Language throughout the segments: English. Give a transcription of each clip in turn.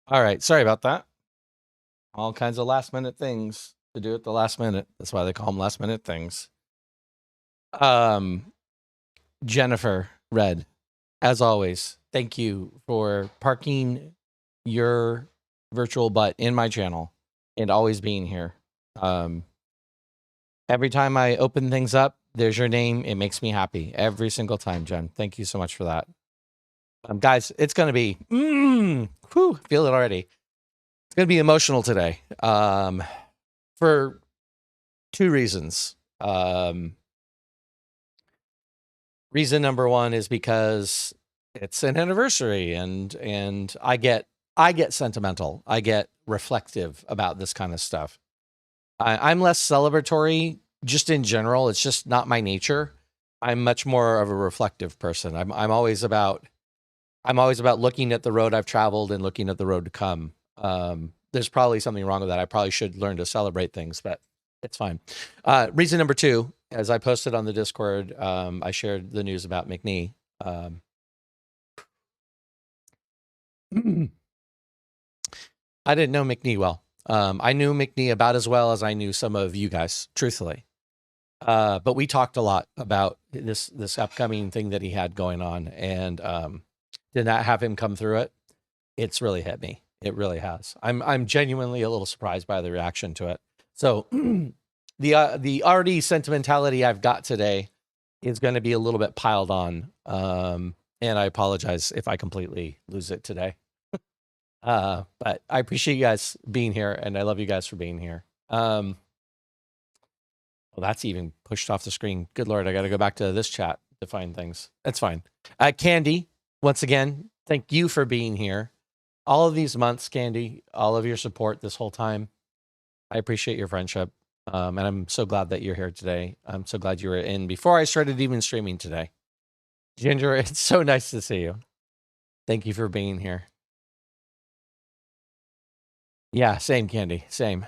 All right, sorry about that. All kinds of last minute things to do at the last minute. That's why they call them last minute things. Um, Jennifer Red, as always, thank you for parking your virtual butt in my channel and always being here. Every time I open things up, there's your name. It makes me happy every single time, Jen. Thank you so much for that. Guys, it's going to be, feel it already. It's going to be emotional today for two reasons. Reason number one is because it's an anniversary and I get sentimental. I get reflective about this kind of stuff. I'm less celebratory just in general. It's just not my nature. I'm much more of a reflective person. I'm always about looking at the road I've traveled and looking at the road to come. There's probably something wrong with that. I probably should learn to celebrate things, but it's fine. Reason number two, as I posted on the Discord, I shared the news about McNee. I didn't know McNee well. I knew McNee about as well as I knew some of you guys, truthfully. But we talked a lot about this upcoming thing that he had going on, and did not have him come through it. It's really hit me. It really has. I'm genuinely a little surprised by the reaction to it. So the already sentimentality I've got today is going to be a little bit piled on. And I apologize if I completely lose it today. But I appreciate you guys being here, and I love you guys for being here. Well, that's even pushed off the screen. Good Lord, I got to go back to this chat to find things. That's fine. Candy, once again, thank you for being here. All of these months, Candy, all of your support this whole time. I appreciate your friendship. And I'm so glad that you're here today. I'm so glad you were in before I started even streaming today. Ginger, it's so nice to see you. Thank you for being here. Yeah, same, Candy, same.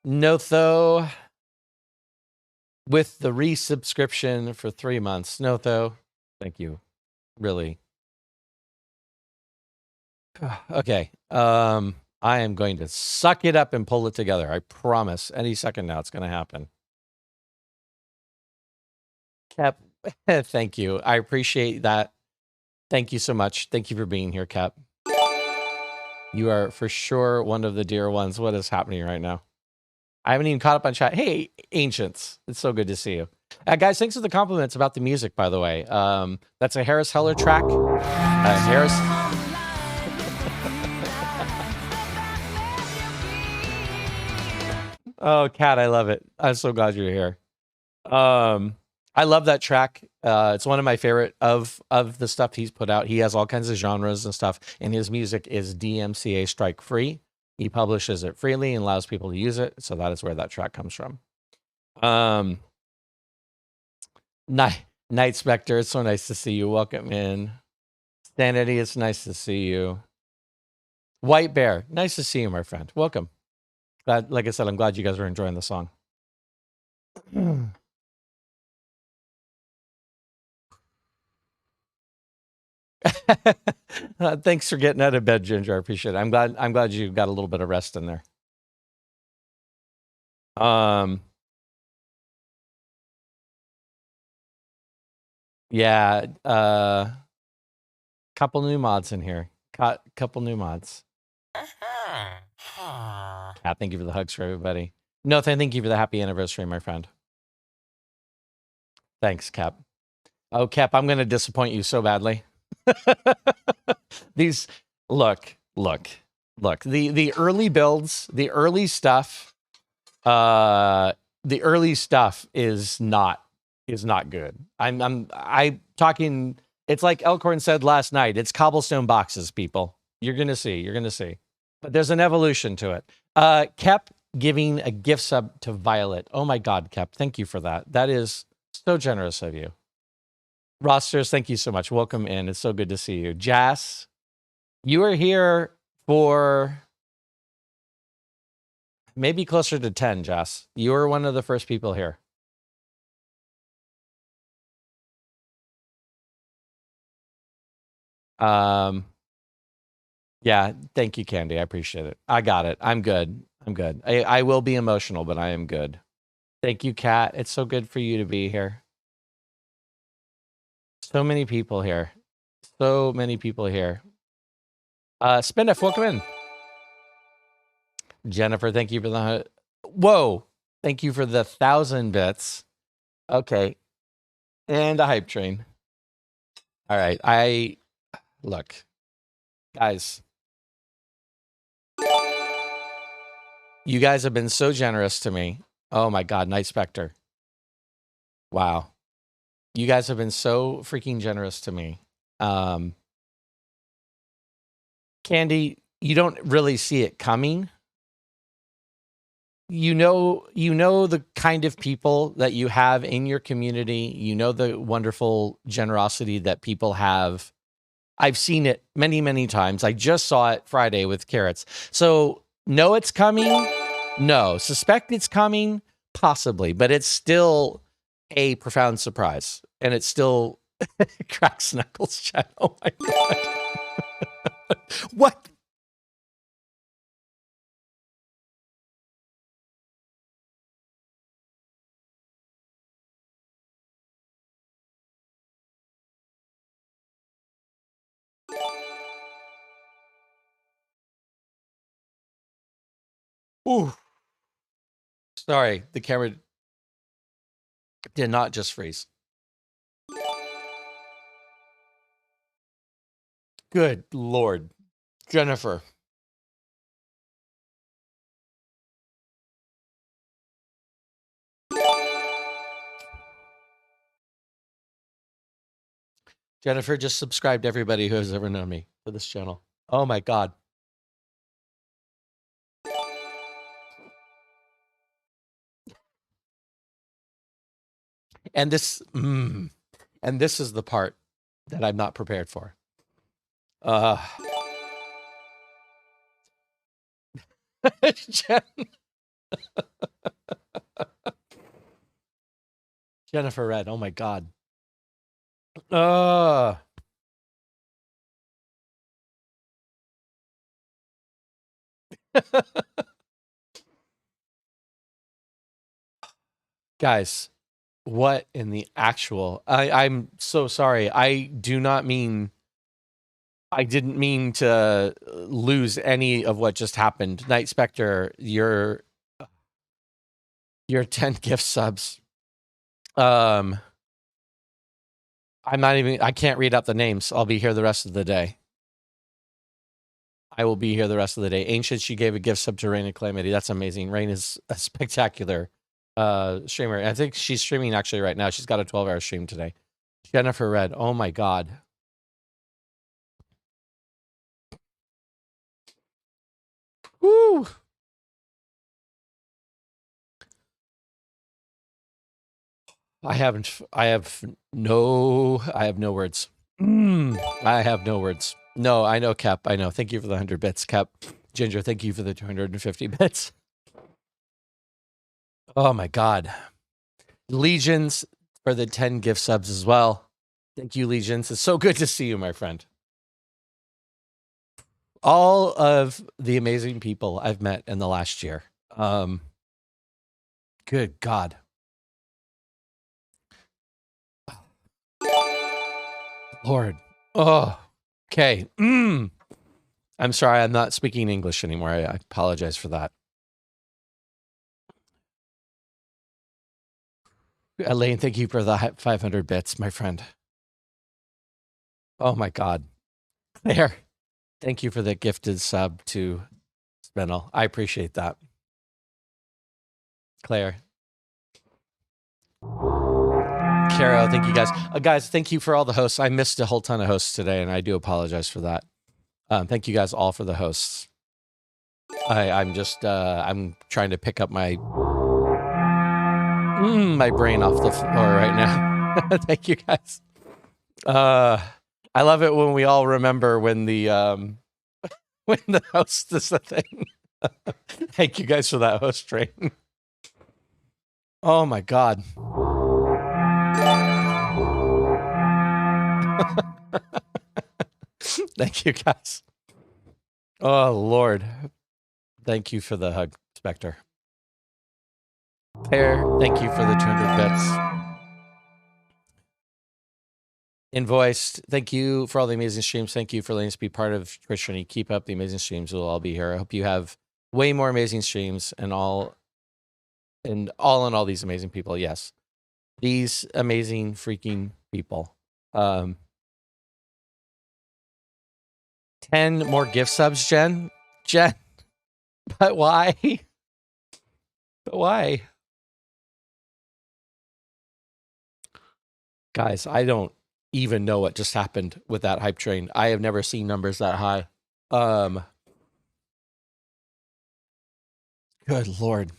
Notho with the resubscription for 3 months. Notho, thank you. Really. Okay. I am going to suck it up and pull it together. I promise. Any second now, it's going to happen. Cap, thank you. I appreciate that. Thank you so much. Thank you for being here, Cap. You are for sure one of the dear ones. What is happening right now? I haven't even caught up on chat. Hey, Ancients. It's so good to see you. Guys, thanks for the compliments about the music, by the way. That's a Harris Heller track. Harris. Oh, Kat, I love it. I'm so glad you're here. I love that track. It's one of my favorite of the stuff he's put out. He has all kinds of genres and stuff, and his music is DMCA strike free. He publishes it freely and allows people to use it. So that is where that track comes from. Night Spectre, it's so nice to see you. Welcome in. Sanity, it's nice to see you. White Bear, nice to see you, my friend. Welcome. Glad, like I said, I'm glad you guys are enjoying the song. Thanks for getting out of bed, Ginger. I appreciate it. I'm glad you got a little bit of rest in there. Yeah, couple new mods in here. Couple new mods. Cat, thank you for the hugs for everybody. No, thank you for the happy anniversary, my friend. Thanks, Cap. Oh, Cap, I'm going to disappoint you so badly. These, look. The early builds, the early stuff is not good. I'm talking. It's like Elkhorn said last night. It's cobblestone boxes, people. You're gonna see. But there's an evolution to it. Kep giving a gift sub to Violet. Oh my God, Kep, thank you for that. That is so generous of you. Rosters, thank you so much. Welcome in. It's so good to see you. Jas, you are here for maybe closer to 10, Jas. You were one of the first people here. Yeah, thank you, Candy. I appreciate it. I got it. I'm good. I'm good. I will be emotional, but I am good. Thank you, Kat. It's so good for you to be here. So many people here. So many people here. Spinif, welcome in. Jennifer, thank you for the... Whoa! Thank you for the 1,000 bits. Okay. And a hype train. All right. Look, guys. You guys have been so generous to me. Oh my God, Night Spectre. Wow. You guys have been so freaking generous to me. Candy, you don't really see it coming. You know the kind of people that you have in your community. You know the wonderful generosity that people have. I've seen it many, many times. I just saw it Friday with Carrots. So know it's coming. No. Suspect it's coming. Possibly. But it's still a profound surprise. And it's still Cracks Knuckles chat. Oh my God. What? Ooh. Sorry, the camera did not just freeze. Good Lord. Jennifer. Jennifer, just subscribe to everybody who has ever known me for this channel. Oh my God. And this is the part that I'm not prepared for. Jennifer Red, oh my God. Guys, what in the actual... I'm so sorry. I didn't mean to lose any of what just happened. Night Spectre, your 10 gift subs. I can't read out the names. I'll be here the rest of the day. I will be here the rest of the day. Ancient, she gave a gift sub to Rain and Calamity. That's amazing. Rain is a spectacular streamer. I think she's streaming actually right now. She's got a 12-hour stream today. Jennifer Red. Oh my God. Woo! I have no words. I have no words. No, I know, Cap. I know. Thank you for the 100 bits, Cap. Ginger, thank you for the 250 bits. Oh my God. Legions for the 10 gift subs as well. Thank you, Legions. It's so good to see you, my friend. All of the amazing people I've met in the last year. Good God. Lord. Oh, okay. I'm sorry. I'm not speaking English anymore. I apologize for that. Elaine, thank you for the 500 bits, my friend. Oh my God. Claire, thank you for the gifted sub to Spinel. I appreciate that. Claire. Caro, thank you guys. Guys, thank you for all the hosts. I missed a whole ton of hosts today, and I do apologize for that. Thank you guys all for the hosts. I'm just, I'm trying to pick up my brain off the floor right now. Thank you guys. I love it when we all remember when the when the host is a thing. Thank you guys for that host train. Oh my God. Thank you, guys. Oh, Lord. Thank you for the hug, Spectre. Pear, thank you for the 200 bits. Invoiced, thank you for all the amazing streams. Thank you for letting us be part of Twitch Journey. Keep up the amazing streams. We'll all be here. I hope you have way more amazing streams and all these amazing people. Yes. These amazing freaking people. 10 more gift subs, Jen. Jen, but why? But why? Guys, I don't even know what just happened with that hype train. I have never seen numbers that high. Good Lord.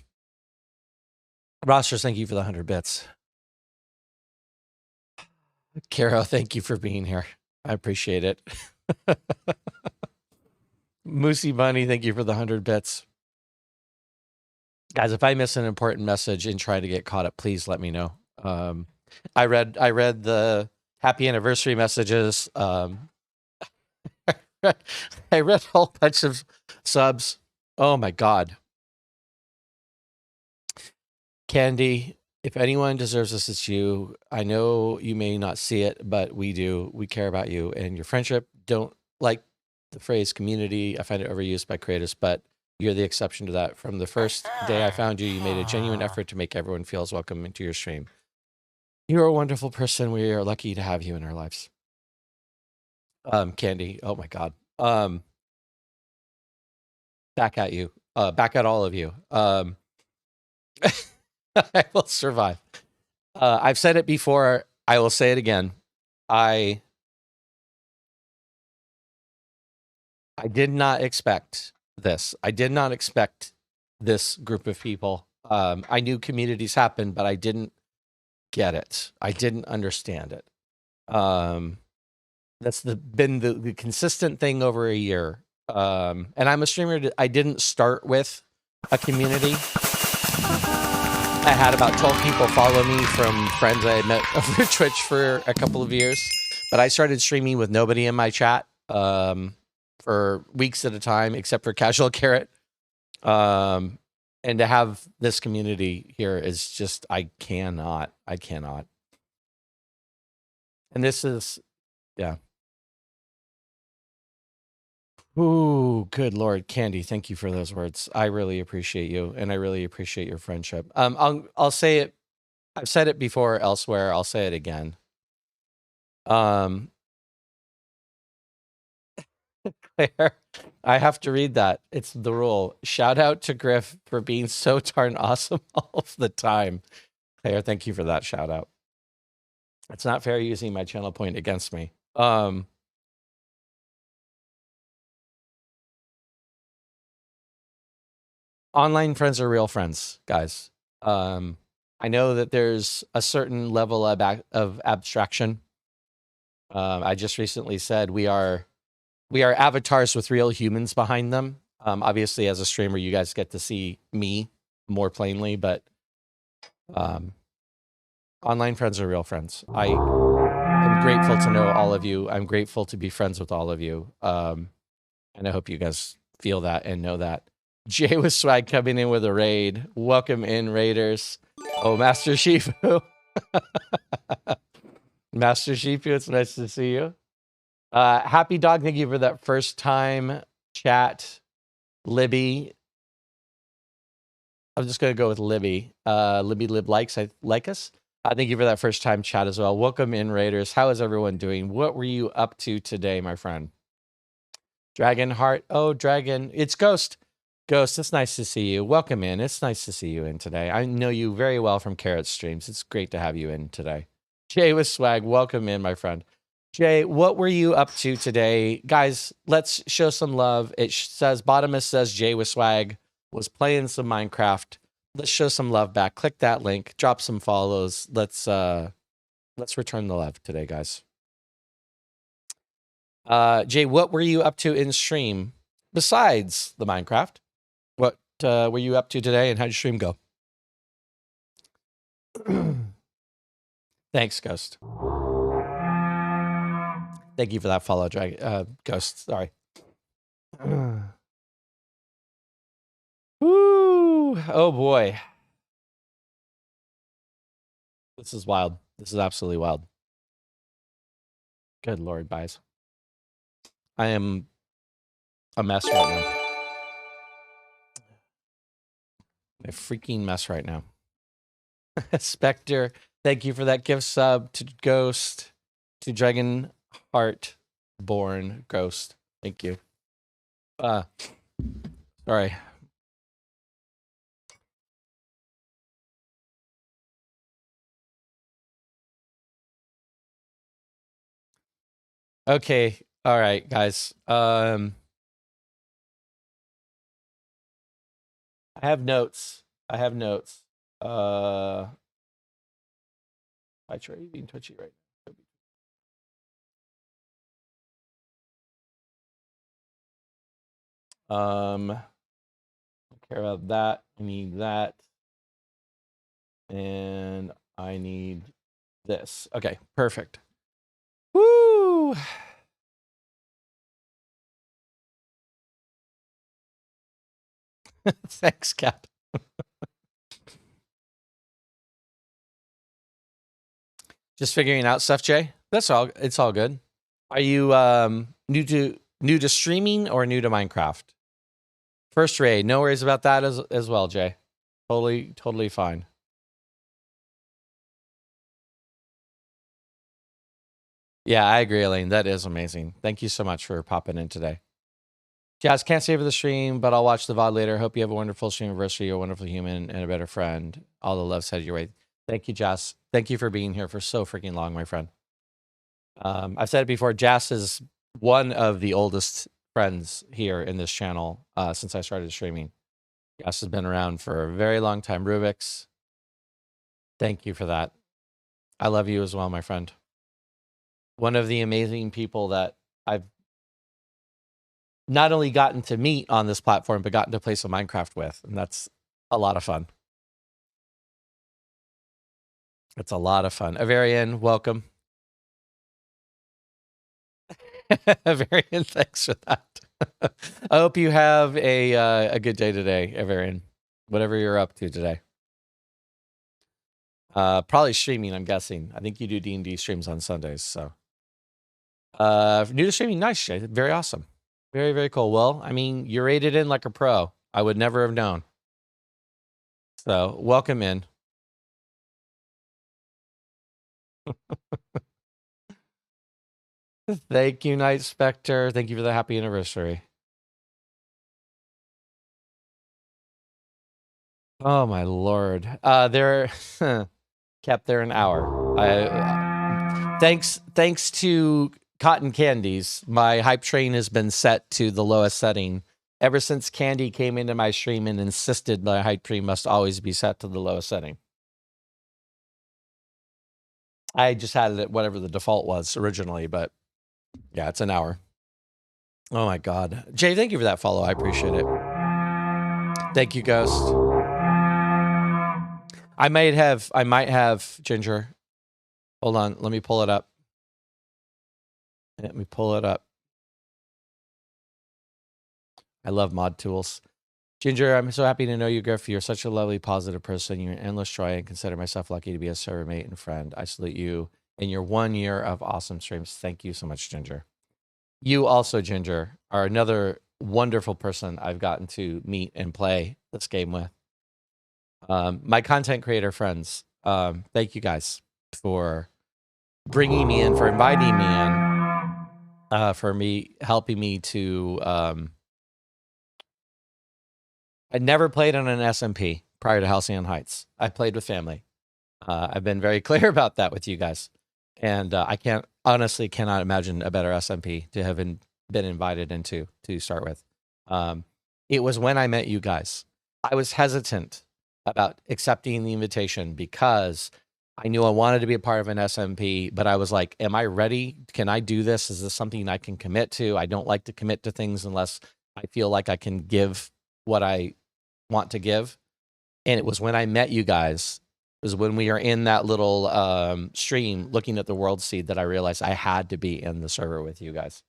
Rosters, thank you for the 100 bits. Caro, thank you for being here. I appreciate it. Moosey Bunny, thank you for the 100 bits. Guys, if I miss an important message and try to get caught up, please let me know. I read the happy anniversary messages. I read a whole bunch of subs. Oh my God. Candy, if anyone deserves this, it's you. I know you may not see it, but we do. We care about you and your friendship. Don't like the phrase community. I find it overused by creators, but you're the exception to that. From the first day I found you, you made a genuine effort to make everyone feel as welcome into your stream. You're a wonderful person. We are lucky to have you in our lives. Candy, oh my God. Back at you. Back at all of you. I will survive. I've said it before. I will say it again. I did not expect this. I did not expect this group of people. I knew communities happen, but I didn't get it. I didn't understand it. That's been the consistent thing over a year. And I'm a streamer. I didn't start with a community. I had about 12 people follow me from friends I had met over Twitch for a couple of years. But I started streaming with nobody in my chat for weeks at a time, except for Casual Carrot. And to have this community here is just, I cannot. And this is, yeah. Ooh, good Lord, Candy, thank you for those words. I really appreciate you, and I really appreciate your friendship. I'll say it. I've said it before elsewhere. I'll say it again. Claire, I have to read that. It's the rule. Shout out to Griff for being so darn awesome all of the time. Claire, thank you for that shout out. It's not fair using my channel point against me. Online friends are real friends, guys. I know that there's a certain level of abstraction. I just recently said we are avatars with real humans behind them. Obviously, as a streamer, you guys get to see me more plainly, but online friends are real friends. I am grateful to know all of you. I'm grateful to be friends with all of you. And I hope you guys feel that and know that. Jay with swag coming in with a raid. Welcome in, Raiders. Oh, Master Shifu. Master Shifu, it's nice to see you. Happy Dog, thank you for that first time chat. Libby. I'm just going to go with Libby. Libby Lib likes us. Thank you for that first time chat as well. Welcome in, Raiders. How is everyone doing? What were you up to today, my friend? Dragon Heart. Oh, Dragon. It's Ghost. Ghost, it's nice to see you. Welcome in. It's nice to see you in today. I know you very well from Carrot Streams. It's great to have you in today. Jay with swag. Welcome in, my friend. Jay, what were you up to today? Guys, let's show some love. It says, Bottomist says Jay with swag was playing some Minecraft. Let's show some love back. Click that link. Drop some follows. Let's return the love today, guys. Jay, what were you up to in stream besides the Minecraft? What were you up to today, and how'd your stream go? Thanks, Ghost. Thank you for that follow, Ghost. Sorry. Woo! Oh boy. This is wild. This is absolutely wild. Good Lord, guys. I am a mess right now. A freaking mess right now. Spectre, thank you for that gift sub to Ghost, to Dragon Heart Born Ghost. Thank you. Sorry. Okay. All right, guys. I have notes. I try being twitchy right now. Care about that. I need that. And I need this. Okay, perfect. Woo! Thanks, Cap. Just figuring out stuff, Jay. That's all. It's all good. Are you new to streaming or new to Minecraft? First raid. No worries about that as well, Jay. Totally fine. Yeah, I agree, Elaine. That is amazing. Thank you so much for popping in today. Jazz, can't stay for the stream, but I'll watch the VOD later. Hope you have a wonderful Streamerversary, you're a wonderful human, and a better friend. All the love said your way. Thank you, Jazz. Thank you for being here for so freaking long, my friend. I've said it before, Jazz is one of the oldest friends here in this channel since I started streaming. Jazz has been around for a very long time. Rubik's, thank you for that. I love you as well, my friend. One of the amazing people that I've not only gotten to meet on this platform, but gotten to play some Minecraft with. And that's a lot of fun. It's a lot of fun. Avarian, welcome. Avarian, thanks for that. I hope you have a good day today, Avarian. Whatever you're up to today. Probably streaming, I'm guessing. I think you do D&D streams on Sundays, so. New to streaming, nice, Jay. Very awesome. Very, very cool. Well, I mean, you rated in like a pro. I would never have known. So, welcome in. Thank you, Night Spectre. Thank you for the happy anniversary. Oh my lord. They're kept there an hour. Thanks to cotton candies, my hype train has been set to the lowest setting. Ever since Candy came into my stream and insisted my hype train must always be set to the lowest setting. I just had it at whatever the default was originally, but yeah, it's an hour. Oh my god. Jay, thank you for that follow. I appreciate it. Thank you, Ghost. I might have Ginger. Hold on, let me pull it up. I love mod tools. Ginger, I'm so happy to know you, Griff. You're such a lovely, positive person. You're an endless joy, and consider myself lucky to be a server mate and friend. I salute you in your 1 year of awesome streams. Thank you so much, Ginger. You also, Ginger, are another wonderful person I've gotten to meet and play this game with. My content creator friends, thank you guys for bringing me in, for inviting me in, for me helping me to. I never played on an SMP prior to Halcyon Heights. I played with family. I've been very clear about that with you guys, and I honestly cannot imagine a better SMP to have been invited into to start with. It was when I met you guys. I was hesitant about accepting the invitation because I knew I wanted to be a part of an SMP, but I was like, am I ready? Can I do this? Is this something I can commit to? I don't like to commit to things unless I feel like I can give what I want to give. And it was when I met you guys It was when we are in that little stream looking at the world seed that I realized I had to be in the server with you guys.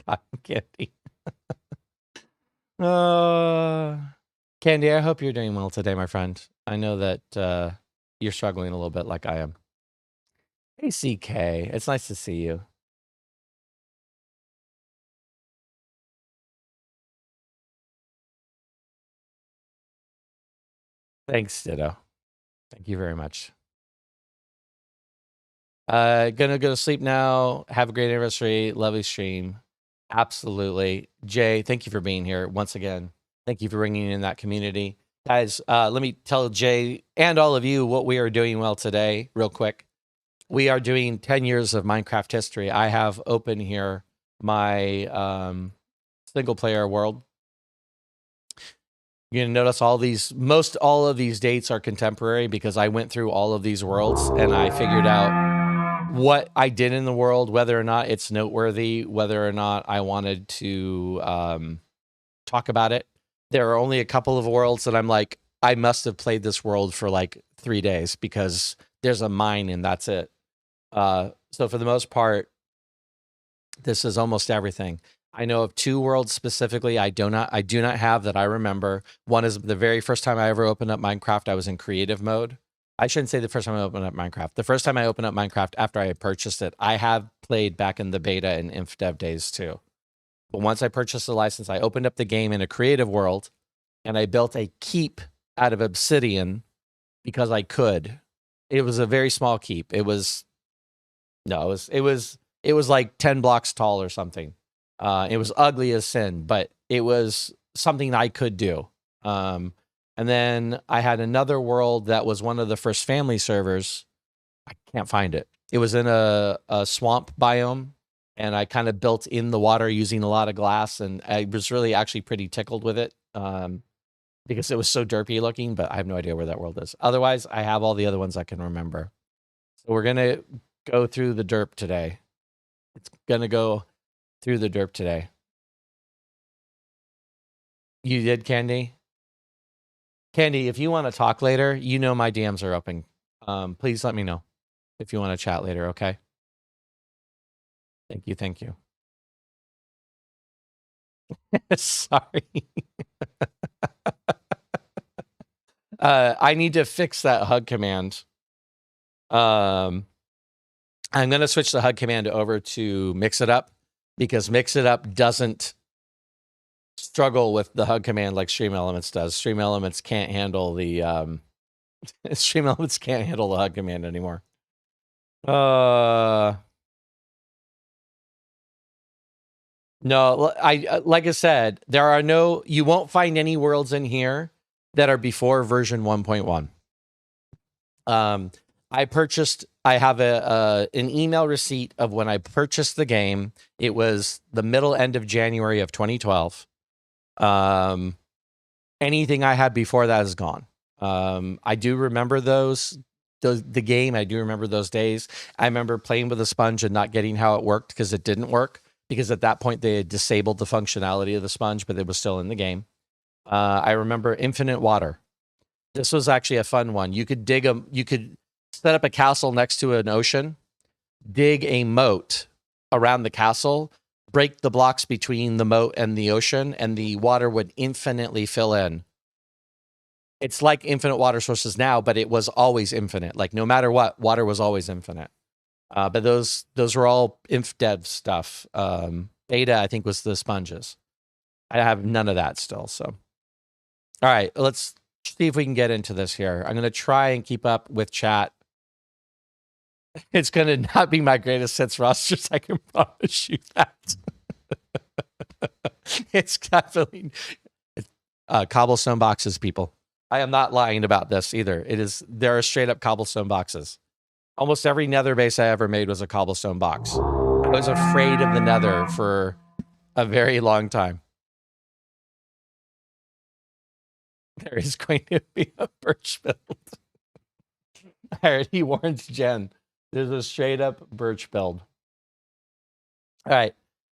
Cotton candy. Candy, I hope you're doing well today, my friend. I know that you're struggling a little bit like I am. Hey, CK. It's nice to see you. Thanks, Ditto. Thank you very much. Gonna go to sleep now. Have a great anniversary. Lovely stream. Absolutely. Jay, thank you for being here once again. Thank you for bringing in that community. Guys, let me tell Jay and all of you what we are doing well today, real quick. We are doing 10 years of Minecraft history. I have open here my single player world. You're going to notice most all of these dates are contemporary because I went through all of these worlds and I figured out what I did in the world, whether or not it's noteworthy, whether or not I wanted to talk about it. There are only a couple of worlds that I'm like, I must have played this world for like 3 days because there's a mine and that's it. So for the most part, this is almost everything. I know of 2 worlds specifically I do not have that I remember. One is the very first time I ever opened up Minecraft, I was in creative mode. I shouldn't say the first time I opened up Minecraft. The first time I opened up Minecraft after I had purchased it, I have played back in the beta and inf dev days too. But once I purchased the license, I opened up the game in a creative world and I built a keep out of obsidian because I could. It was a very small keep. It was like 10 blocks tall or something. It was ugly as sin, but it was something I could do. And then I had another world that was one of the first family servers. I can't find it. It was in a swamp biome, and I kind of built in the water using a lot of glass, and I was really actually pretty tickled with it because it was so derpy looking, but I have no idea where that world is. Otherwise, I have all the other ones I can remember. So we're going to go through the derp today. It's going to go through the derp today. You did, Candy? Candy, if you want to talk later, you know my DMs are open. Please let me know if you want to chat later, okay? Thank you, thank you. Sorry. I need to fix that hug command. I'm going to switch the hug command over to Mix It Up because Mix It Up doesn't struggle with the hug command like Stream Elements does. Stream Elements can't handle the Stream Elements can't handle the hug command anymore. No, I like I said, you won't find any worlds in here that are before version 1.1. I have an email receipt of when I purchased the game. It was the end of January of 2012. Anything I had before that is gone. I do remember the game. I do remember those days. I remember playing with a sponge and not getting how it worked because it didn't work. Because at that point they had disabled the functionality of the sponge, but it was still in the game. I remember infinite water. This was actually a fun one. You could set up a castle next to an ocean, dig a moat around the castle, break the blocks between the moat and the ocean, and the water would infinitely fill in. It's like infinite water sources now, but it was always infinite. Like no matter what, water was always infinite. But those were all inf dev stuff. Beta, I think, was the sponges. I have none of that still. So, all right, let's see if we can get into this here. I'm going to try and keep up with chat. It's going to not be my greatest hits rosters. I can promise you that. It's definitely cobblestone boxes, people. I am not lying about this either. There are straight up cobblestone boxes. Almost every nether base I ever made was a cobblestone box. I was afraid of the nether for a very long time. There is going to be a birch build. I already warned Jen. There's a straight up birch build. All right.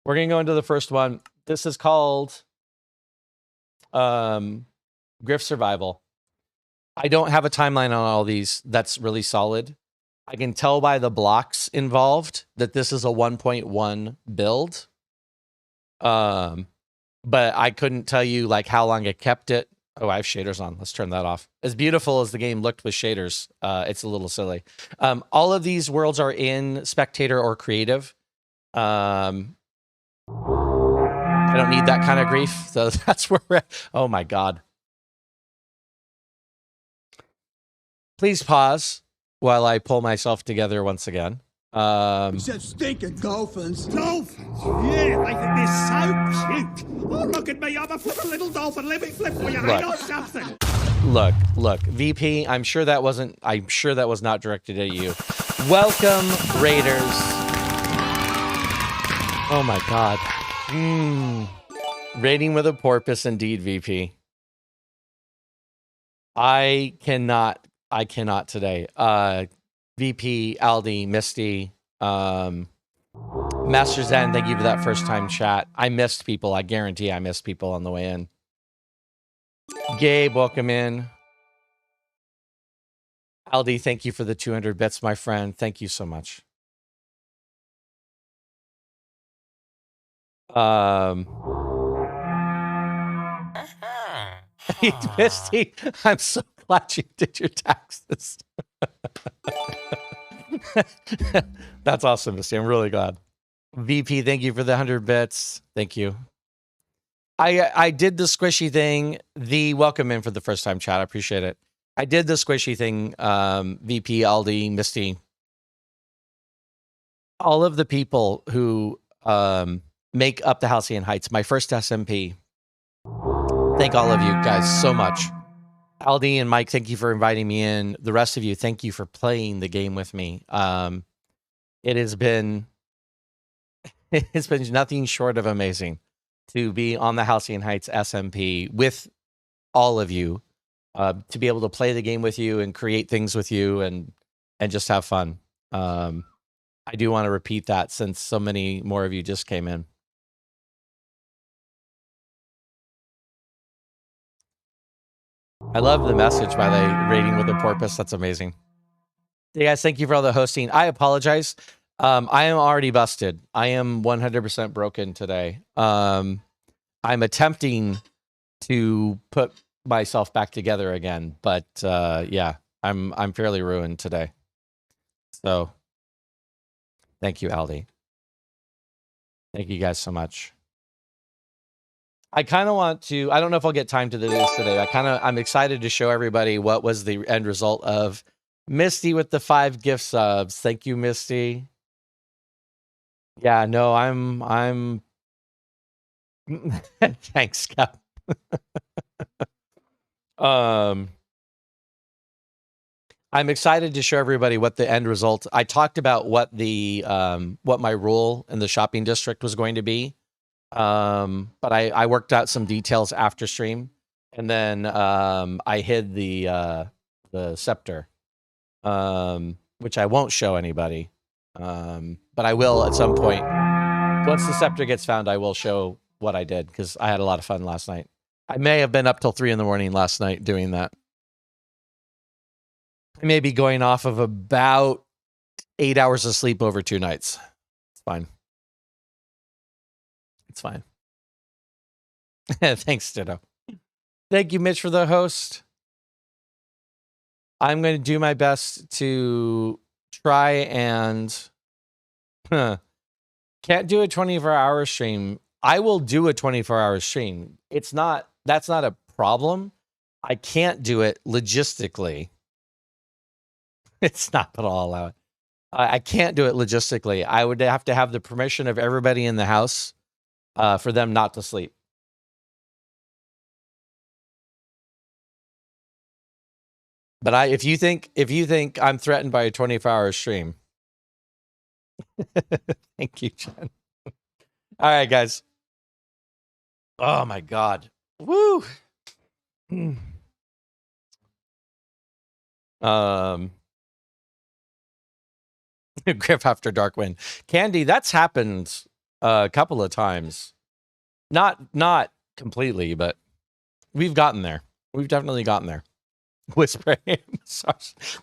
We're going to go into the first one. This is called Griff Survival. I don't have a timeline on all these. That's really solid. I can tell by the blocks involved that this is a 1.1 build. But I couldn't tell you like how long I kept it. Oh, I have shaders on. Let's turn that off. As beautiful as the game looked with shaders, it's a little silly. All of these worlds are in spectator or creative. I don't need that kind of grief. So that's where we're at. Oh my God. Please pause while I pull myself together once again. You said stinking dolphins. Dolphins? Yeah, they think they're so cute. Oh, look at me, I'm a flippin' little dolphin. Let me flip for you, hang on something. Look, VP, I'm sure that was not directed at you. Welcome, Raiders. Oh my God. Raiding with a porpoise, indeed, VP. I cannot today. VP, Aldi, Misty, Master Zen, thank you for that first time chat. I missed people. I guarantee I missed people on the way in. Gabe, welcome in. Aldi, thank you for the 200 bits, my friend. Thank you so much. Misty, I'm so glad you did your taxes. That's awesome, Misty. I'm really glad. VP, thank you for the 100 bits. Thank you. I did the squishy thing. The welcome in for the first time chat. I appreciate it. I did the squishy thing. VP, Aldi, Misty. All of the people who make up the Halcyon Heights, my first SMP. Thank all of you guys so much. Aldi and Mike, thank you for inviting me in. The rest of you, thank you for playing the game with me. It's been nothing short of amazing to be on the Halcyon Heights SMP with all of you, to be able to play the game with you and create things with you and just have fun. I do want to repeat that since so many more of you just came in. I love the message by the rating with the porpoise. That's amazing. Hey guys, thank you for all the hosting. I apologize. I am already busted. I am 100% broken today. I'm attempting to put myself back together again, but yeah, I'm fairly ruined today. So thank you, Aldi. Thank you guys so much. I kind of want to, I don't know if I'll get time to do this today. I'm excited to show everybody what was the end result of Misty with the 5 gift subs. Thank you, Misty. Yeah, no, I'm thanks, Cap. I'm excited to show everybody what the end result. I talked about what the what my rule in the shopping district was going to be. But I worked out some details after stream, and then I hid the scepter, which I won't show anybody. But I will at some point. Once the scepter gets found, I will show what I did because I had a lot of fun last night. I may have been up till 3 a.m. last night doing that. I may be going off of about 8 hours of sleep over 2 nights. It's fine. It's fine. Thanks, Ditto. Thank you, Mitch, for the host. I'm going to do my best to try and... Can't do a 24-hour stream. I will do a 24-hour stream. That's not a problem. I can't do it logistically. It's not, but I'll allow it. I can't do it logistically. I would have to have the permission of everybody in the house for them not to sleep. But if you think I'm threatened by a 24-hour stream, thank you, Jen. All right, guys. Oh my God. Woo. Griff after Darkwind. Candy, that's happened a couple of times. Not completely, but we've gotten there. We've definitely gotten there. Whispering.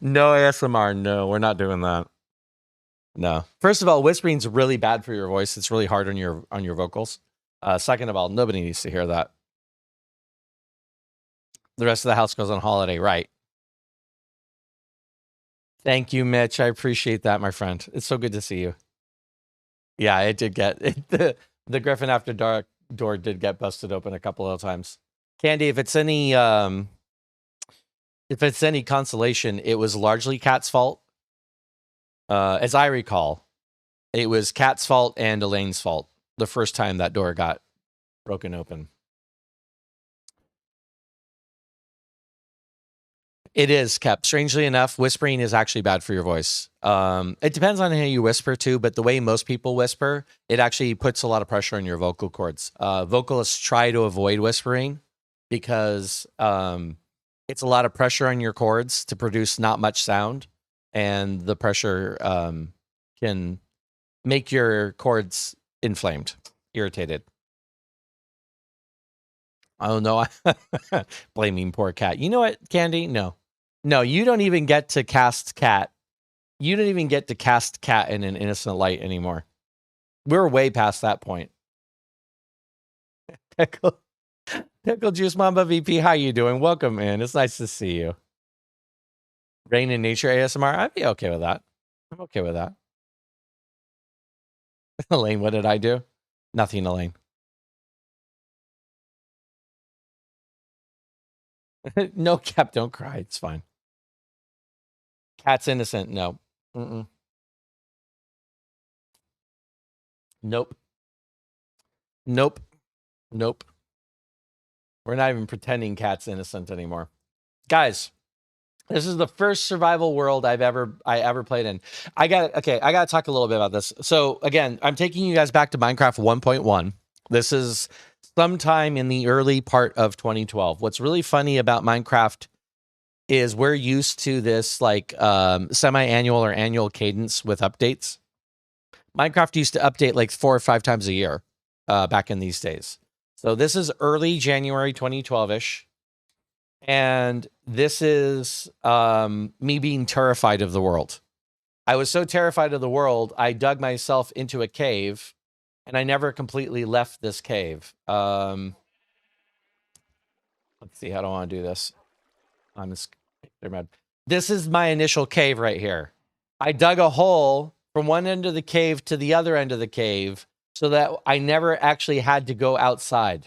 No ASMR. No, we're not doing that. No. First of all, whispering's really bad for your voice. It's really hard on your vocals. Second of all, nobody needs to hear that. The rest of the house goes on holiday, right? Thank you, Mitch. I appreciate that, my friend. It's so good to see you. Yeah, it did get the Griffin After Dark door did get busted open a couple of times. Candy, if it's any consolation, it was largely Cat's fault. As I recall, it was Cat's fault and Elaine's fault the first time that door got broken open. It is kept. Strangely enough, whispering is actually bad for your voice. It depends on how you whisper too, but the way most people whisper, it actually puts a lot of pressure on your vocal cords. Vocalists try to avoid whispering because it's a lot of pressure on your cords to produce not much sound, and the pressure can make your cords inflamed, irritated. Oh no, blaming poor Cat. You know what, Candy? No, you don't even get to cast Cat. You don't even get to cast Cat in an innocent light anymore. We're way past that point. Pickle Juice Mamba VP, how you doing? Welcome in. It's nice to see you. Rain in Nature ASMR. I'd be okay with that. I'm okay with that. Elaine, what did I do? Nothing, Elaine. No, Cap, don't cry. It's fine. Cat's innocent. No. Mm-mm. Nope. Nope. Nope. We're not even pretending Cat's innocent anymore. Guys, this is the first survival world I ever played in. I gotta talk a little bit about this. So again, I'm taking you guys back to Minecraft 1.1. This is sometime in the early part of 2012. What's really funny about Minecraft is we're used to this like semi-annual or annual cadence with updates. Minecraft used to update like 4 or 5 times a year back in these days. So this is early January 2012-ish. And this is me being terrified of the world. I was so terrified of the world, I dug myself into a cave, and I never completely left this cave. Let's see, how do I want to do this? On this, this is my initial cave right here. I dug a hole from one end of the cave to the other end of the cave so that I never actually had to go outside.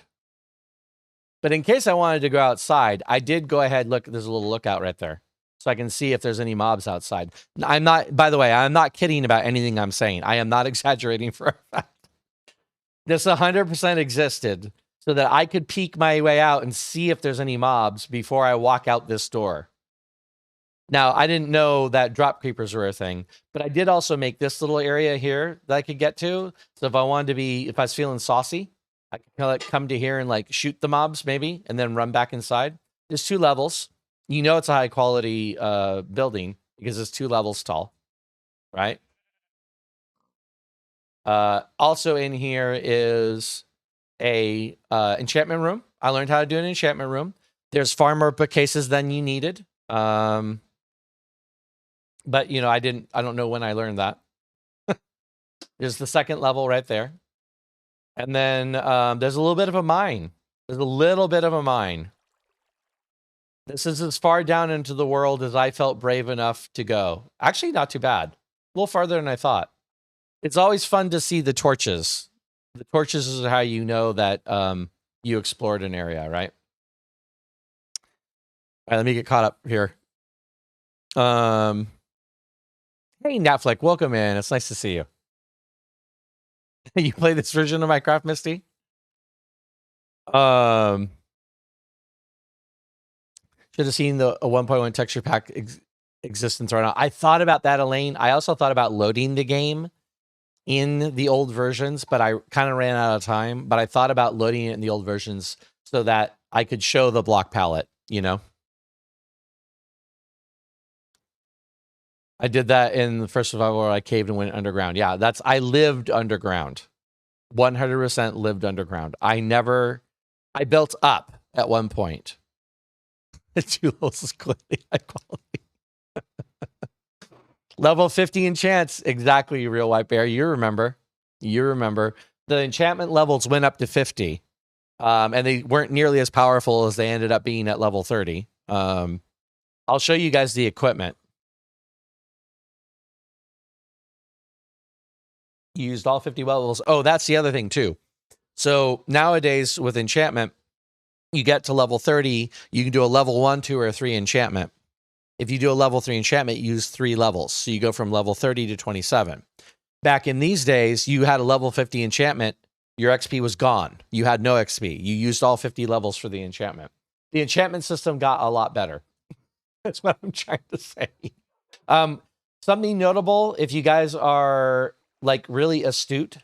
But in case I wanted to go outside, I did go ahead. Look, there's a little lookout right there, so I can see if there's any mobs outside. I'm not, by the way, I'm not kidding about anything I'm saying. I am not exaggerating for a fact. This 100% existed so that I could peek my way out and see if there's any mobs before I walk out this door. Now, I didn't know that drop creepers were a thing, but I did also make this little area here that I could get to. So if I wanted to be, if I was feeling saucy, I could kind of like come to here and like shoot the mobs maybe, and then run back inside. There's 2 levels. You know it's a high quality building because it's 2 levels tall, right? Also in here is a enchantment room. I learned how to do an enchantment room. There's far more bookcases than you needed. But you know, I don't know when I learned that. There's the 2nd level right there. And then there's a little bit of a mine. There's a little bit of a mine. This is as far down into the world as I felt brave enough to go. Actually, not too bad. A little farther than I thought. It's always fun to see the torches. The torches is how you know that you explored an area, right? All right, let me get caught up here. Hey, Netflix, welcome in. It's nice to see you. You play this version of Minecraft, Misty? Should have seen the 1.1 texture pack existence right now. I thought about that, Elaine. I also thought about loading the game in the old versions, but I kind of ran out of time. But I thought about loading it in the old versions so that I could show the block palette, you know? I did that in the first survival where I caved and went underground. Yeah, I lived underground. 100% lived underground. I built up at one point. The 2 levels is clearly high quality. Level 50 enchants. Exactly, Real White Bear. You remember. The enchantment levels went up to 50. And they weren't nearly as powerful as they ended up being at level 30. I'll show you guys the equipment. You used all 50 levels. Oh, that's the other thing too. So nowadays with enchantment, you get to level 30, you can do a level 1, 2, or 3 enchantment. If you do a level 3 enchantment, you use 3 levels. So you go from level 30 to 27. Back in these days, you had a level 50 enchantment, your XP was gone. You had no XP. You used all 50 levels for the enchantment. The enchantment system got a lot better. That's what I'm trying to say. Something notable, if you guys are like really astute,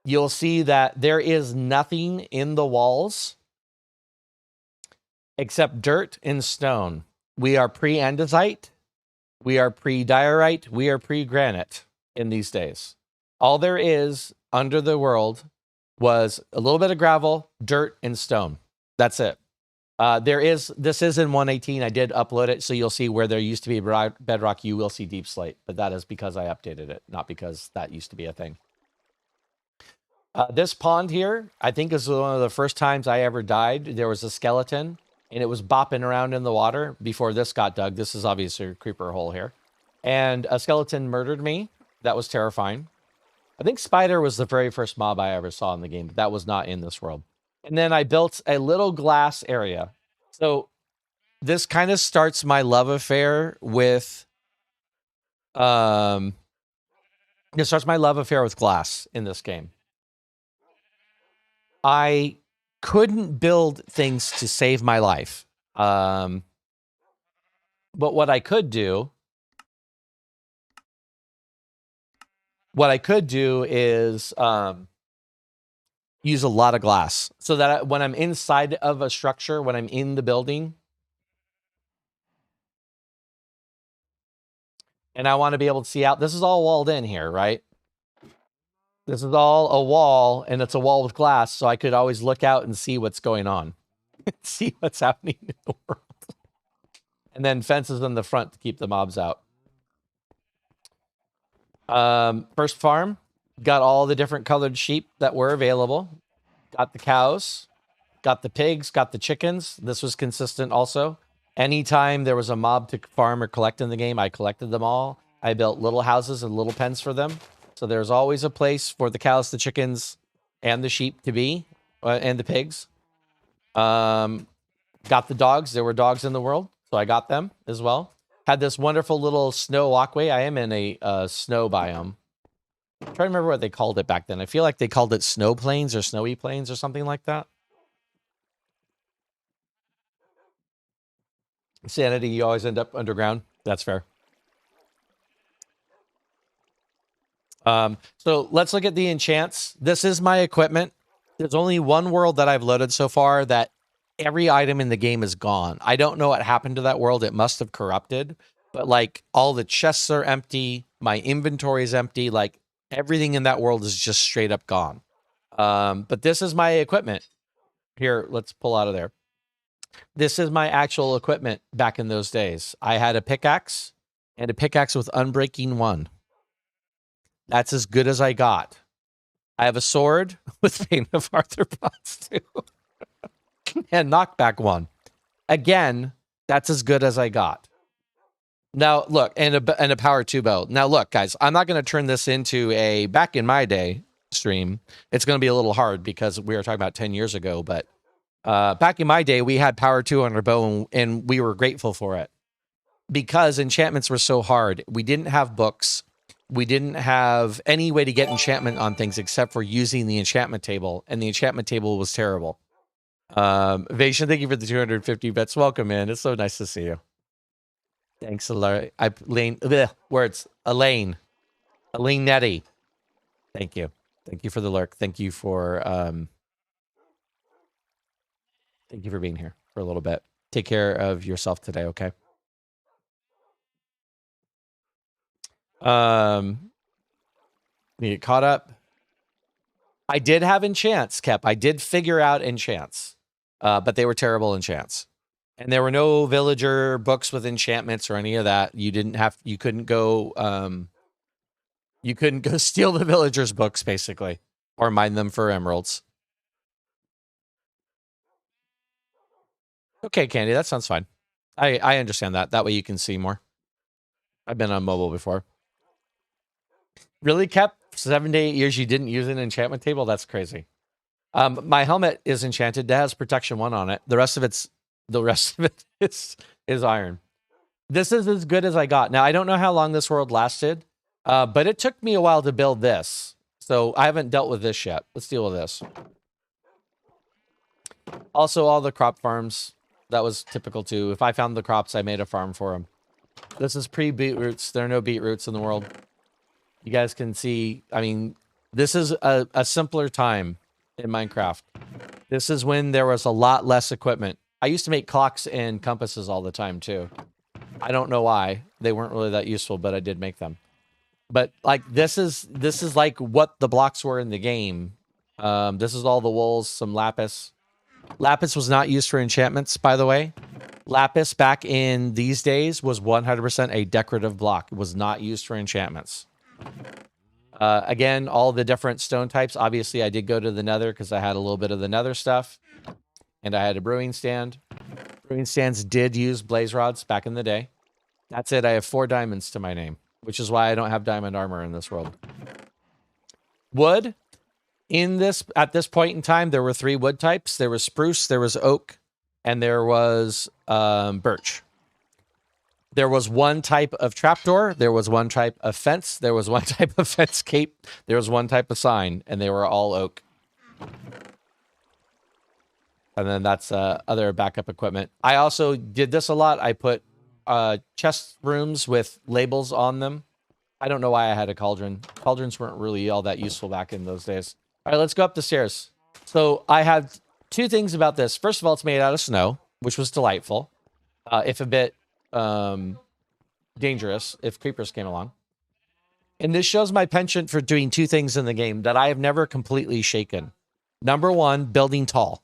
you'll see that there is nothing in the walls except dirt and stone. We are pre-andesite, we are pre-diorite, we are pre-granite in these days. All there is under the world was a little bit of gravel, dirt, and stone. That's it. This is in 118. I did upload it, so you'll see where there used to be bedrock, you will see deep slate, but that is because I updated it, not because that used to be a thing. This pond here, I think is one of the first times I ever died. There was a skeleton, and it was bopping around in the water before this got dug. This is obviously a creeper hole here. And a skeleton murdered me. That was terrifying. I think Spider was the very first mob I ever saw in the game, but that was not in this world. And then I built a little glass area. So this kind of starts my love affair with glass in this game. I couldn't build things to save my life. But what I could do is use a lot of glass so that when I'm inside of a structure, when I'm in the building, and I want to be able to see out, this is all walled in here, right? This is all a wall, and it's a wall with glass, so I could always look out and see what's going on. See what's happening in the world. And then fences in the front to keep the mobs out. First farm, got all the different colored sheep that were available. Got the cows, got the pigs, got the chickens. This was consistent also. Anytime there was a mob to farm or collect in the game, I collected them all. I built little houses and little pens for them. So there's always a place for the cows, the chickens, and the sheep to be, and the pigs. Got the dogs. There were dogs in the world, so I got them as well. Had this wonderful little snow walkway. I am in a snow biome. I'm trying to remember what they called it back then. I feel like they called it snow plains or snowy plains or something like that. Sanity, you always end up underground. That's fair. So let's look at the enchants. This is my equipment. There's only one world that I've loaded so far that every item in the game is gone. I don't know what happened to that world. It must have corrupted. But like all the chests are empty. My inventory is empty. Like everything in that world is just straight up gone. But this is my equipment. Here, let's pull out of there. This is my actual equipment back in those days. I had a pickaxe and a pickaxe with Unbreaking 1. That's as good as I got. I have a sword with Pain of Arthropods 2. And Knockback 1. Again, that's as good as I got. Now, look, and a Power 2 bow. Now, look, guys, I'm not going to turn this into a back in my day stream. It's going to be a little hard because we were talking about 10 years ago, but back in my day, we had Power 2 on our bow, and we were grateful for it because enchantments were so hard. We didn't have books. We didn't have any way to get enchantment on things except for using the enchantment table, and the enchantment table was terrible. Vasion, thank you for the 250 bits. Welcome, man. It's so nice to see you. Thanks, Elaine. Elaine Nettie. Thank you. Thank you for the lurk. Thank you for being here for a little bit. Take care of yourself today, okay? You get caught up. I did have enchants, Kep. I did figure out enchants, but they were terrible enchants. And there were no villager books with enchantments or any of that. You couldn't go steal the villagers' books, basically, or mine them for emeralds. Okay, Candy, that sounds fine. I understand that. That way you can see more. I've been on mobile before. Really, kept 7 to 8 years you didn't use an enchantment table? That's crazy. My helmet is enchanted. It has protection 1 on it. The rest of it is iron. This is as good as I got. Now, I don't know how long this world lasted, but it took me a while to build this. So I haven't dealt with this yet. Let's deal with this. Also, all the crop farms. That was typical too. If I found the crops, I made a farm for them. This is pre-beetroots. There are no beetroots in the world. You guys can see, I mean, this is a simpler time in Minecraft. This is when there was a lot less equipment. I used to make clocks and compasses all the time too. I don't know why. They weren't really that useful, but I did make them. But like this is like what the blocks were in the game. This is all the wools, some lapis. Lapis was not used for enchantments, by the way. Lapis back in these days was 100% a decorative block. It was not used for enchantments. Again, all the different stone types. Obviously, I did go to the Nether because I had a little bit of the Nether stuff. And I had a brewing stand. Brewing stands did use blaze rods back in the day. That's it. I have 4 diamonds to my name, which is why I don't have diamond armor in this world. Wood. At this point in time, there were 3 wood types. There was spruce, there was oak, and there was birch. There was 1 type of trapdoor. There was 1 type of fence. There was 1 type of fence cape. There was 1 type of sign, and they were all oak. And then that's other backup equipment. I also did this a lot. I put chest rooms with labels on them. I don't know why I had a cauldron. Cauldrons weren't really all that useful back in those days. All right, let's go up the stairs. So I have 2 things about this. First of all, it's made out of snow, which was delightful. If a bit dangerous if creepers came along. And this shows my penchant for doing 2 things in the game that I have never completely shaken. Number 1, building tall.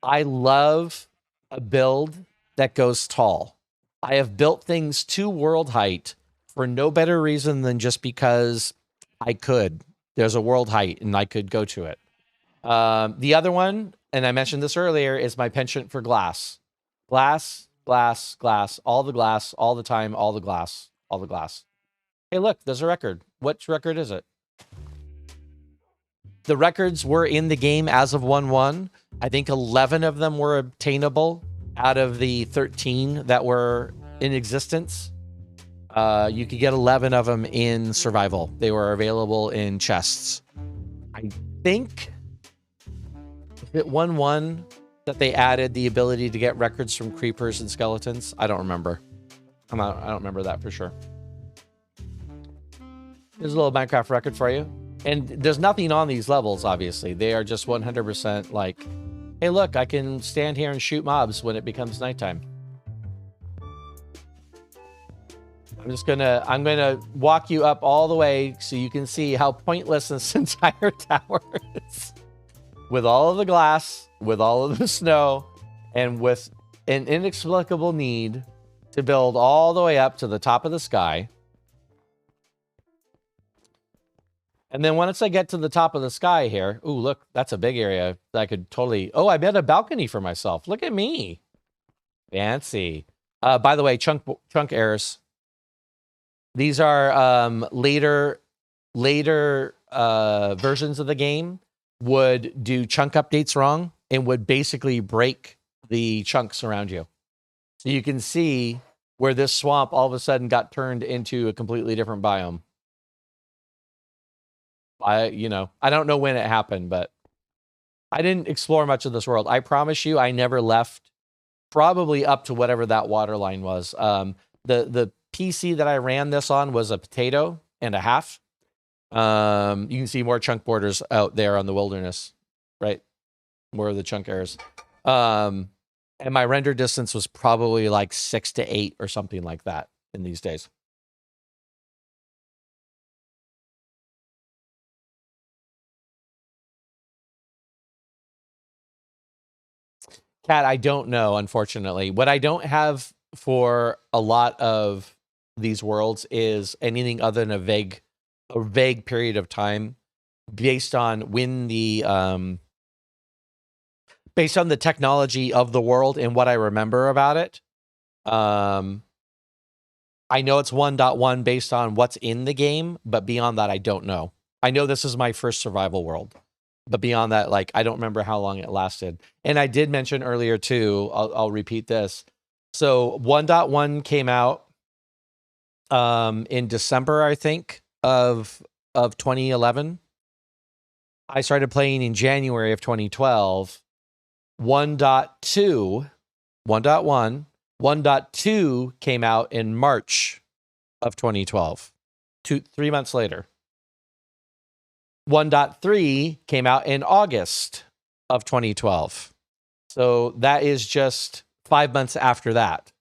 I love a build that goes tall. I have built things to world height for no better reason than just because I could. There's a world height and I could go to it. The other one, and I mentioned this earlier, is my penchant for glass. Glass, glass, glass, all the glass, all the time, all the glass, all the glass. Hey, look, there's a record. Which record is it? The records were in the game as of 1.1. I think 11 of them were obtainable out of the 13 that were in existence. You could get 11 of them in survival. They were available in chests. I think at 1.1 that they added the ability to get records from creepers and skeletons. I don't remember. I don't remember that for sure. There's a little Minecraft record for you. And there's nothing on these levels, obviously. They are just 100% like, hey, look, I can stand here and shoot mobs when it becomes nighttime. I'm gonna walk you up all the way so you can see how pointless this entire tower is. With all of the glass, with all of the snow, and with an inexplicable need to build all the way up to the top of the sky. And then once I get to the top of the sky here, ooh, look, that's a big area that I could totally... Oh, I made a balcony for myself. Look at me. Fancy. By the way, chunk errors. These are later versions of the game would do chunk updates wrong and would basically break the chunks around you. So you can see where this swamp all of a sudden got turned into a completely different biome. I don't know when it happened, but I didn't explore much of this world. I promise you, I never left probably up to whatever that water line was. The PC that I ran this on was a potato and a half. You can see more chunk borders out there on the wilderness, right? More of the chunk errors. And my render distance was probably like 6 to 8 or something like that in these days. Cat, I don't know, unfortunately. What I don't have for a lot of these worlds is anything other than a vague period of time based on when the based on the technology of the world and what I remember about it. I know it's 1.1 based on what's in the game, but beyond that, I don't know. I know this is my first survival world, but beyond that, like, I don't remember how long it lasted. And I did mention earlier too, I'll repeat this. So 1.1 came out in December, I think, of 2011. I started playing in January of 2012. 1.2, 1.1, 1.2 came out in March of 2012, 3 months later. 1.3 came out in August of 2012. So that is just 5 months after that.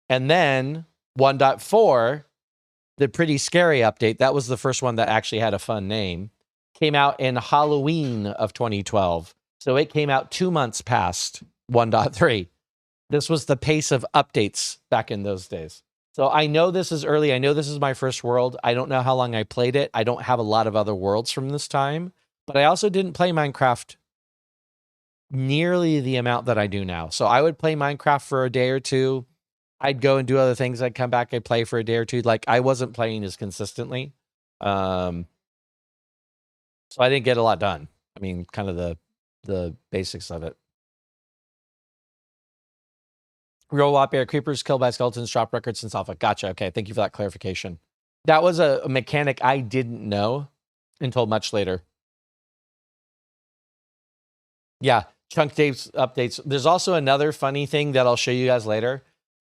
And then 1.4, the pretty scary update, that was the first one that actually had a fun name, came out in Halloween of 2012. So it came out 2 months past 1.3. This was the pace of updates back in those days. So I know this is early. I know this is my first world. I don't know how long I played it. I don't have a lot of other worlds from this time. But I also didn't play Minecraft nearly the amount that I do now. So I would play Minecraft for a day or two. I'd go and do other things. I'd come back. I'd play for a day or two. Like, I wasn't playing as consistently. So I didn't get a lot done. I mean, kind of the basics of it. Real Wop Bear Creepers killed by skeletons drop records since alpha. Gotcha. Okay, thank you for that clarification. That was a mechanic I didn't know until much later. Yeah, Chunk Dave's updates. There's also another funny thing that I'll show you guys later.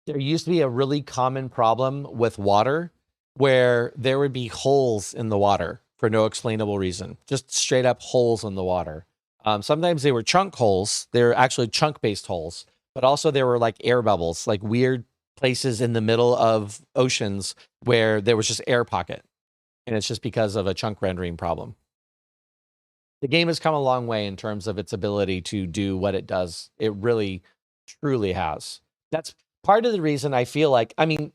There used to be a really common problem with water where there would be holes in the water for no explainable reason. Just straight up holes in the water. Sometimes they were chunk holes. They're actually chunk-based holes. But also there were like air bubbles, like weird places in the middle of oceans where there was just air pocket. And it's just because of a chunk rendering problem. The game has come a long way in terms of its ability to do what it does. It really, truly has. That's part of the reason I feel like, I mean,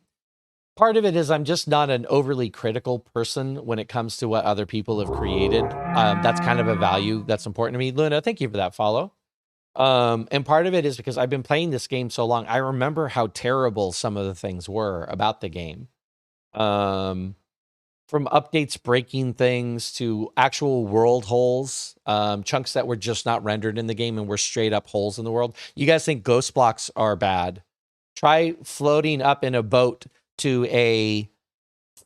part of it is I'm just not an overly critical person when it comes to what other people have created. That's kind of a value that's important to me. Luna, thank you for that follow. And part of it is because I've been playing this game so long. I remember how terrible some of the things were about the game. From updates breaking things to actual world holes, chunks that were just not rendered in the game and were straight up holes in the world. You guys think ghost blocks are bad? Try floating up in a boat to a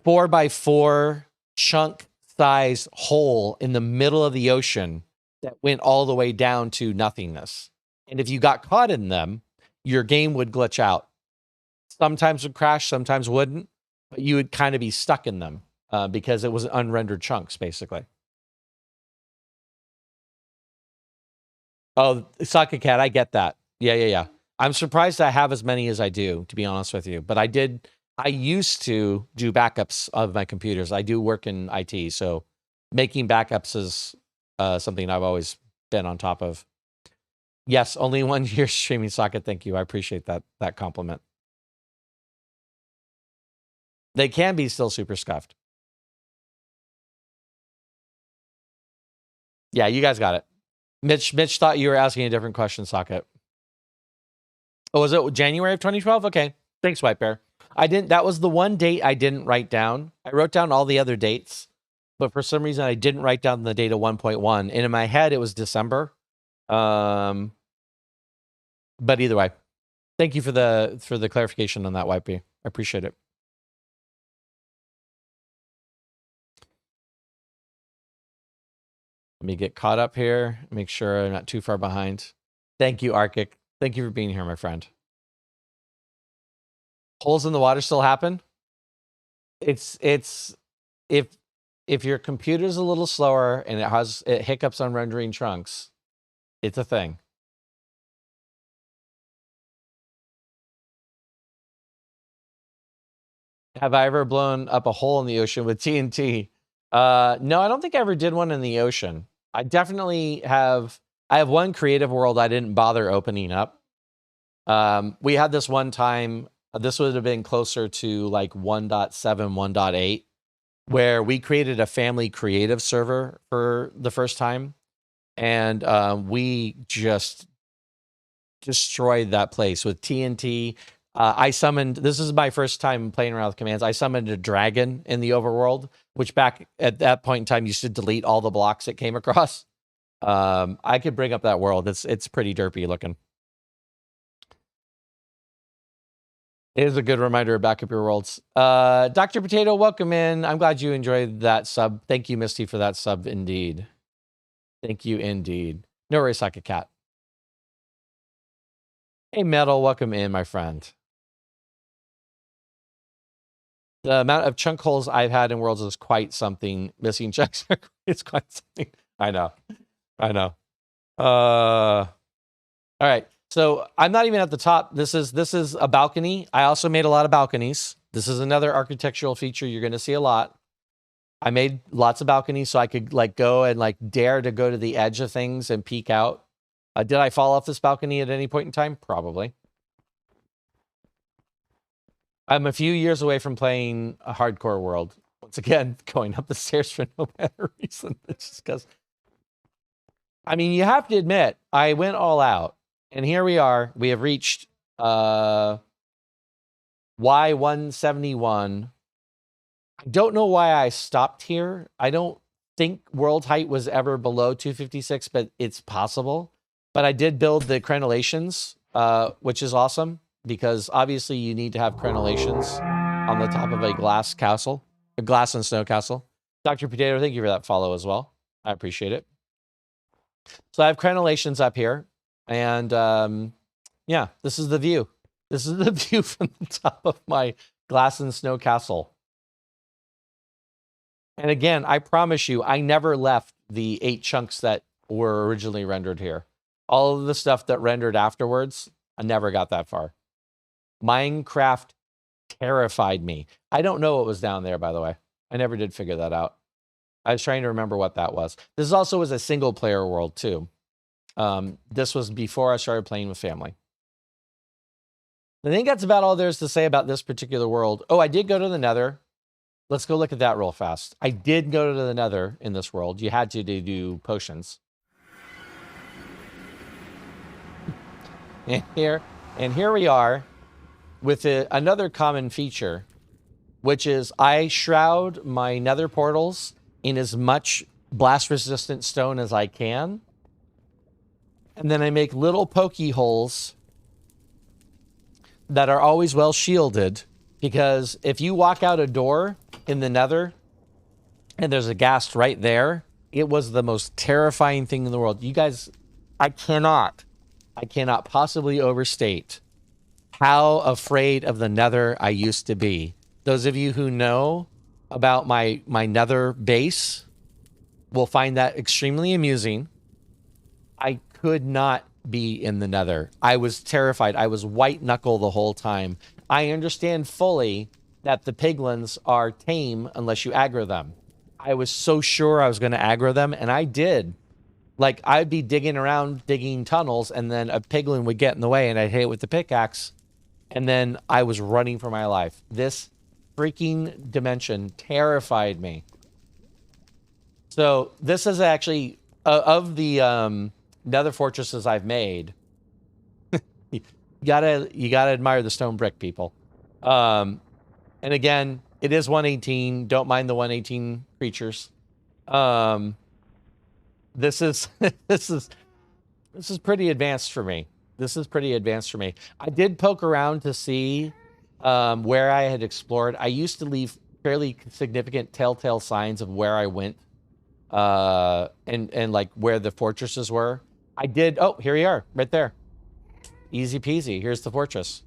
4x4 chunk size hole in the middle of the ocean that went all the way down to nothingness. And if you got caught in them, your game would glitch out. Sometimes would crash, sometimes wouldn't, but you would kind of be stuck in them because it was unrendered chunks, basically. Oh, Sokka Cat, I get that. Yeah. I'm surprised I have as many as I do, to be honest with you. But I used to do backups of my computers. I do work in IT, so making backups is something I've always been on top of. Yes, only 1 year streaming socket. Thank you. I appreciate that compliment. They can be still super scuffed. Yeah, you guys got it. Mitch thought you were asking a different question, socket. Oh, was it January of 2012? Okay. Thanks, White Bear. That was the one date I didn't write down. I wrote down all the other dates, but for some reason I didn't write down the date of 1.1. And in my head, it was December. But either way, thank you for the clarification on that, White Bear. I appreciate it. Let me get caught up here. Make sure I'm not too far behind. Thank you, Arctic. Thank you for being here, my friend. Holes in the water still happen? It's if your computer's a little slower and it hiccups on rendering chunks, it's a thing. Have I ever blown up a hole in the ocean with TNT? No, I don't think I ever did one in the ocean. I definitely have. I have one creative world I didn't bother opening up. We had this one time, this would have been closer to like 1.7, 1.8, where we created a family creative server for the first time. And we just destroyed that place with TNT. I summoned, this is my first time playing around with commands. I summoned a dragon in the overworld, which back at that point in time used to delete all the blocks it came across. I could bring up that world. It's pretty derpy looking. It is a good reminder to back up your worlds. Dr. Potato, welcome in. I'm glad you enjoyed that sub. Thank you, Misty, for that sub indeed. Thank you indeed. No worries, like a cat. Hey, Metal, welcome in, my friend. The amount of chunk holes I've had in worlds is quite something. Missing chunks, it's quite something. I know. All right. So I'm not even at the top. This is a balcony. I also made a lot of balconies. This is another architectural feature you're going to see a lot. I made lots of balconies so I could like go and like dare to go to the edge of things and peek out. Did I fall off this balcony at any point in time? Probably. I'm a few years away from playing a hardcore world. Once again, going up the stairs for no better reason. It's just because, I mean, you have to admit, I went all out. And here we are. We have reached Y171. I don't know why I stopped here. I don't think world height was ever below 256, but it's possible. But I did build the crenellations, which is awesome, because obviously you need to have crenellations on the top of a glass castle, a glass and snow castle. Dr. Potato, thank you for that follow as well. I appreciate it. So I have crenellations up here. And yeah, this is the view. This is the view from the top of my glass and snow castle. And again, I promise you, I never left the 8 chunks that were originally rendered here. All of the stuff that rendered afterwards, I never got that far. Minecraft terrified me. I don't know what was down there, by the way. I never did figure that out. I was trying to remember what that was. This also was a single player world too. This was before I started playing with family. I think that's about all there's to say about this particular world. Oh, I did go to the Nether. Let's go look at that real fast. I did go to the Nether in this world. You had to do potions. And here we are with another common feature, which is I shroud my Nether portals in as much blast-resistant stone as I can. And then I make little pokey holes that are always well shielded, because if you walk out a door in the Nether and there's a ghast right there, it was the most terrifying thing in the world. You guys, I cannot possibly overstate how afraid of the Nether I used to be. Those of you who know about my Nether base will find that extremely amusing. I could not be in the Nether. I was terrified. I was white knuckle the whole time. I understand fully that the piglins are tame unless you aggro them. I was so sure I was going to aggro them, and I did. Like, I'd be digging around, digging tunnels, and then a piglin would get in the way, and I'd hit it with the pickaxe, and then I was running for my life. This freaking dimension terrified me. So this is actually, of the Nether fortresses I've made, you gotta admire the stone brick, people. And again, it is 118. Don't mind the 118 creatures. This is pretty advanced for me. This is pretty advanced for me. I did poke around to see where I had explored. I used to leave fairly significant telltale signs of where I went, and like where the fortresses were. I did. Oh, here we are, right there. Easy peasy. Here's the fortress.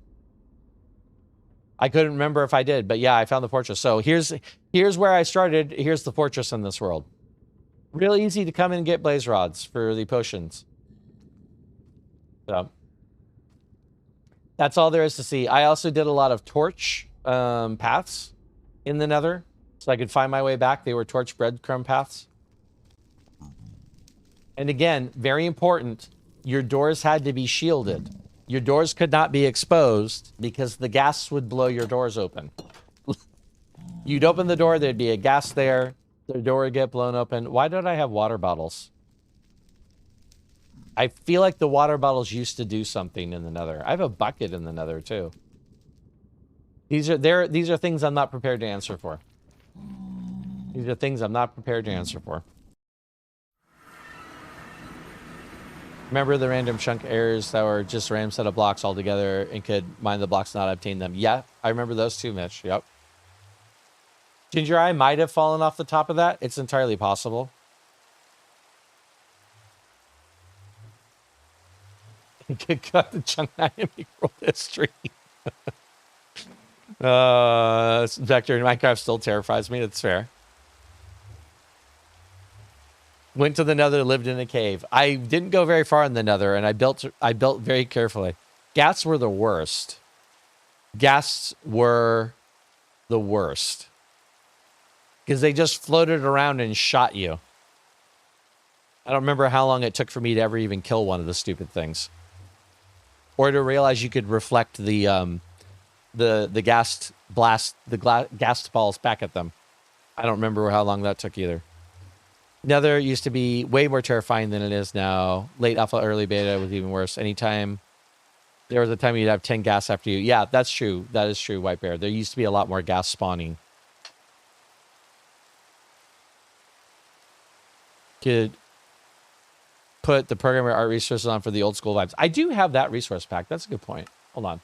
I couldn't remember if I did, but yeah, I found the fortress. So here's where I started. Here's the fortress in this world. Real easy to come in and get blaze rods for the potions. So that's all there is to see. I also did a lot of torch paths in the Nether, so I could find my way back. They were torch breadcrumb paths. And again, very important, your doors had to be shielded. Your doors could not be exposed because the gas would blow your doors open. You'd open the door, there'd be a gas there, the door would get blown open. Why don't I have water bottles? I feel like the water bottles used to do something in the Nether. I have a bucket in the Nether too. These are things I'm not prepared to answer for. These are things I'm not prepared to answer for. Remember the random chunk errors that were just random set of blocks altogether and could mine the blocks, not obtain them? Yeah, I remember those too, Mitch. Yep. Ginger Eye might have fallen off the top of that. It's entirely possible. You could cut the chunk dynamic world history. Vector in Minecraft still terrifies me. That's fair. Went to the Nether, lived in a cave. I didn't go very far in the Nether, and I built very carefully. Ghats were the worst. Ghats were the worst. Because they just floated around and shot you. I don't remember how long it took for me to ever even kill one of the stupid things. Or to realize you could reflect the ghast blast, ghast balls back at them. I don't remember how long that took either. Nether used to be way more terrifying than it is now. Late alpha, early beta was even worse. Anytime there was a time you'd have 10 ghast after you. Yeah, that's true. That is true, White Bear. There used to be a lot more ghast spawning. Could put the programmer art resources on for the old school vibes. I do have that resource pack. That's a good point. Hold on.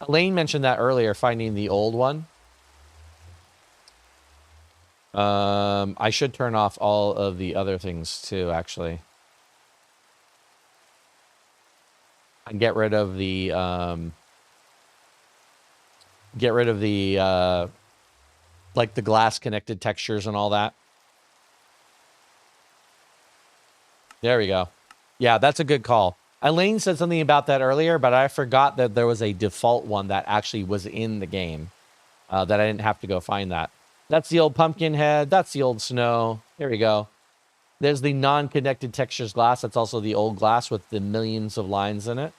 Elaine mentioned that earlier, finding the old one. I should turn off all of the other things too, actually. And get rid of the like the glass connected textures and all that. There we go. Yeah, that's a good call. Elaine said something about that earlier, but I forgot that there was a default one that actually was in the game, that I didn't have to go find that. That's the old pumpkin head. That's the old snow. There we go. There's the non-connected textures glass. That's also the old glass with the millions of lines in it.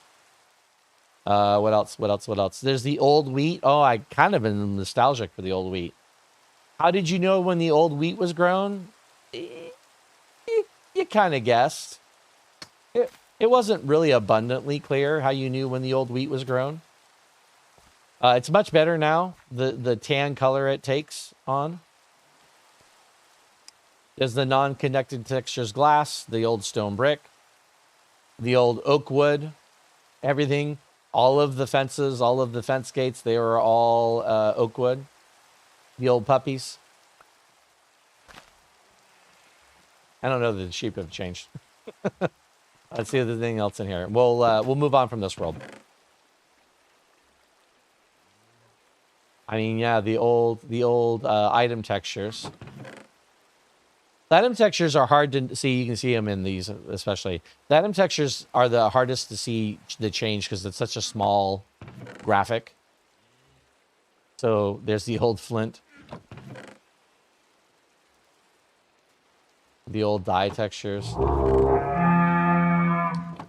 What else? What else? What else? There's the old wheat. Oh, I kind of been nostalgic for the old wheat. How did you know when the old wheat was grown? You kind of guessed. It wasn't really abundantly clear how you knew when the old wheat was grown. It's much better now, the tan color it takes on. There's the non-connected textures glass, the old stone brick, the old oak wood, everything. All of the fences, all of the fence gates, they were all oak wood. The old puppies. I don't know that the sheep have changed. Let's see if there's anything else in here. We'll move on from this world. I mean, yeah, the old item textures. The item textures are hard to see. You can see them in these, especially. The item textures are the hardest to see the change because it's such a small graphic. So there's the old flint. The old dye textures.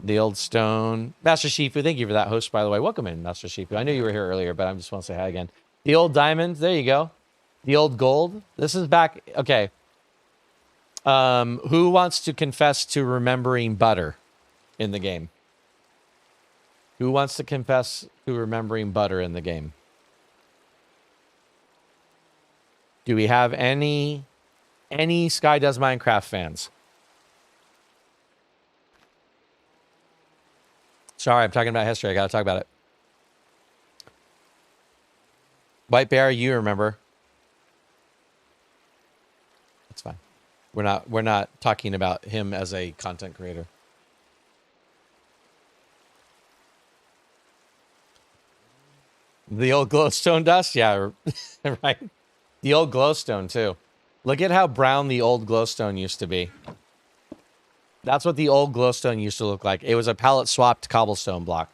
The old stone. Master Shifu, thank you for that host, by the way. Welcome in, Master Shifu. I know you were here earlier, but I just want to say hi again. The old diamonds. There you go. The old gold. This is back. Okay. Who wants to confess to remembering butter in the game? Who wants to confess to remembering butter in the game? Do we have any Sky Does Minecraft fans? Sorry, I'm talking about history. I got to talk about it. White Bear, you remember. That's fine. We're not talking about him as a content creator. The old glowstone dust? Yeah, right. The old glowstone, too. Look at how brown the old glowstone used to be. That's what the old glowstone used to look like. It was a palette swapped cobblestone block,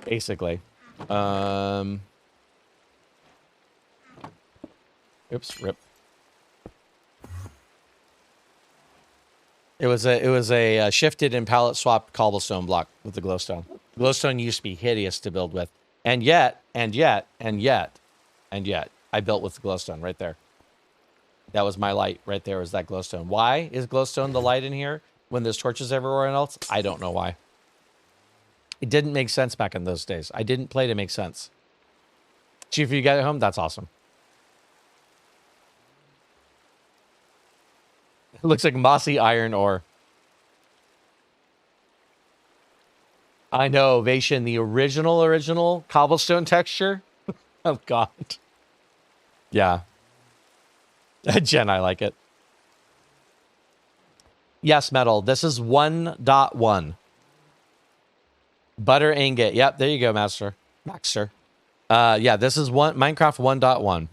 basically. Oops, rip. It was a shifted and palette swapped cobblestone block with the glowstone. Glowstone used to be hideous to build with, and yet, I built with the glowstone right there. That was my light right there. Was that glowstone? Why is glowstone the light in here when there's torches everywhere else? I don't know why. It didn't make sense back in those days. I didn't play to make sense. Chief, if you got it home, that's awesome. It looks like mossy iron ore. I know, Vation, the original cobblestone texture. Oh, God. Yeah. Jen, I like it. Yes, Metal. This is 1.1. Butter ingot. Yep, there you go, Maxter. Yeah, this is Minecraft 1.1.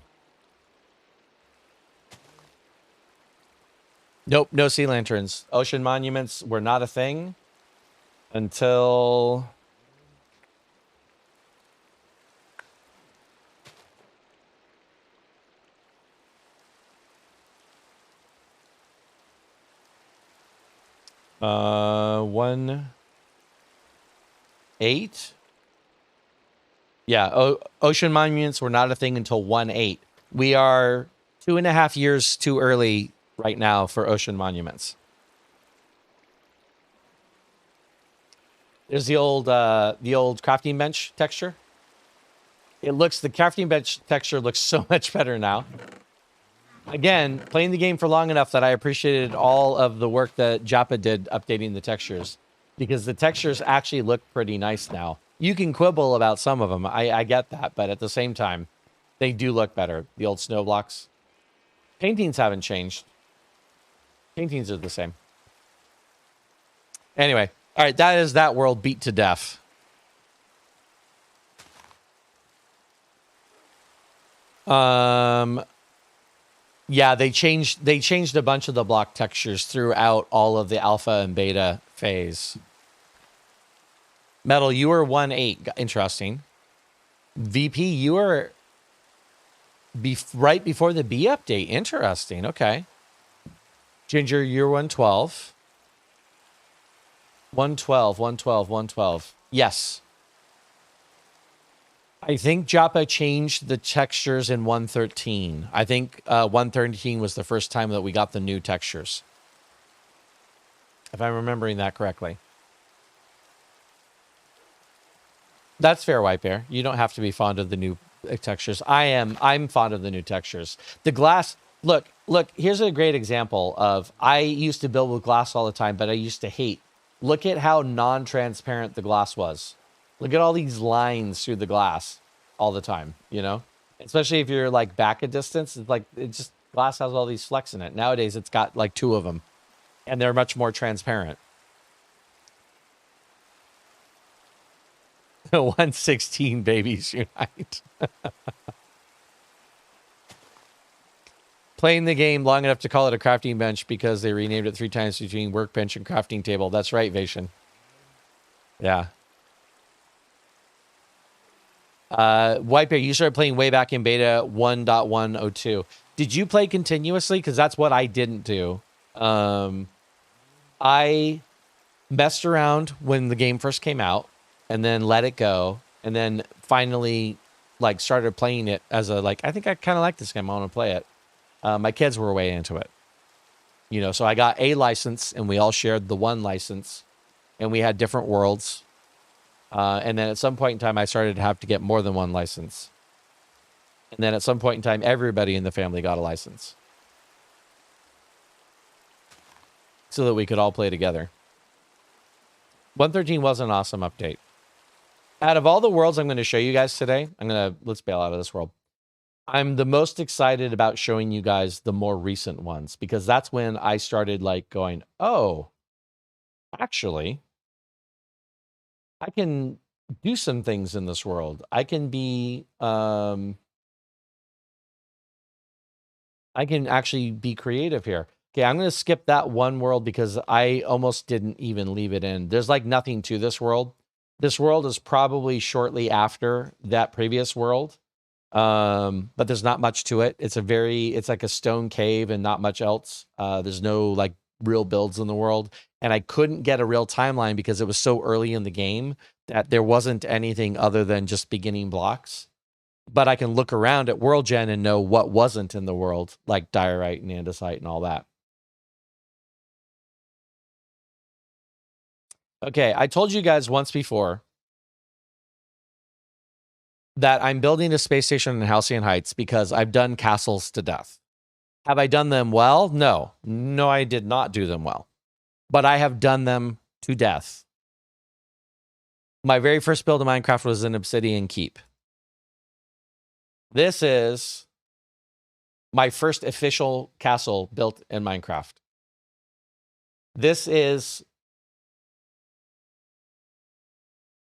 Nope, no sea lanterns. Ocean monuments were not a thing until... $1.8. Yeah, ocean monuments were not a thing until 1.8. We are 2.5 years too early right now for ocean monuments. There's the old crafting bench texture. The crafting bench texture looks so much better now. Again, playing the game for long enough that I appreciated all of the work that Japa did updating the textures, because the textures actually look pretty nice now. You can quibble about some of them. I get that, but at the same time, they do look better. The old snow blocks. Paintings haven't changed. Paintings are the same. Anyway, all right, that is that world beat to death. Yeah, they changed a bunch of the block textures throughout all of the alpha and beta phase. Metal, you were 1.8. Interesting. VP, you were right before the B update. Interesting. Okay. Ginger, you're 112. 112. Yes. I think Japa changed the textures in 1.13. I think 1.13 was the first time that we got the new textures. If I'm remembering that correctly. That's fair, White Bear. You don't have to be fond of the new textures. I'm fond of the new textures. The glass, look, here's a great example of, I used to build with glass all the time, but I used to hate. Look at how non-transparent the glass was. Look at all these lines through the glass all the time, you know? Especially if you're like back a distance, it's like, glass has all these flecks in it. Nowadays, it's got like 2 of them, and they're much more transparent. 116 babies unite. Playing the game long enough to call it a crafting bench because they renamed it 3 times between workbench and crafting table. That's right, Vation. Yeah. White Bear, you started playing way back in beta 1.102. Did you play continuously? Because that's what I didn't do. I messed around when the game first came out, and then let it go, and then finally like started playing it as a, like, I think I kind of like this game, I want to play it. My kids were way into it, you know, so I got a license and we all shared the one license, and we had different worlds. And then at some point in time, I started to have to get more than one license. And then at some point in time, everybody in the family got a license so that we could all play together. 1.13 was an awesome update. Out of all the worlds I'm going to show you guys today, let's bail out of this world. I'm the most excited about showing you guys the more recent ones, because that's when I started like going, oh, actually, I can do some things in this world. I can be, I can actually be creative here. Okay, I'm going to skip that one world because I almost didn't even leave it in. There's like nothing to this world. This world is probably shortly after that previous world. But there's not much to it. It's like a stone cave and not much else. There's no like real builds in the world. And I couldn't get a real timeline because it was so early in the game that there wasn't anything other than just beginning blocks. But I can look around at World Gen and know what wasn't in the world, like diorite and andesite and all that. Okay, I told you guys once before that I'm building a space station in Halcyon Heights because I've done castles to death. Have I done them well? No. No, I did not do them well. But I have done them to death. My very first build of Minecraft was an Obsidian Keep. This is my first official castle built in Minecraft. This is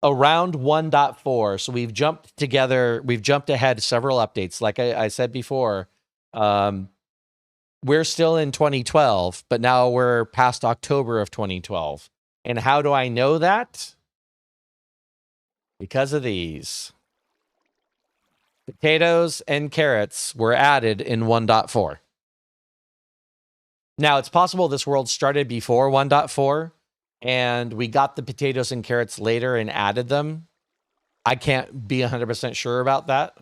around 1.4. So we've jumped together. We've jumped ahead several updates. Like I said before, we're still in 2012, but now we're past October of 2012. And how do I know that? Because of these. Potatoes and carrots were added in 1.4. Now, it's possible this world started before 1.4, and we got the potatoes and carrots later and added them. I can't be 100% sure about that.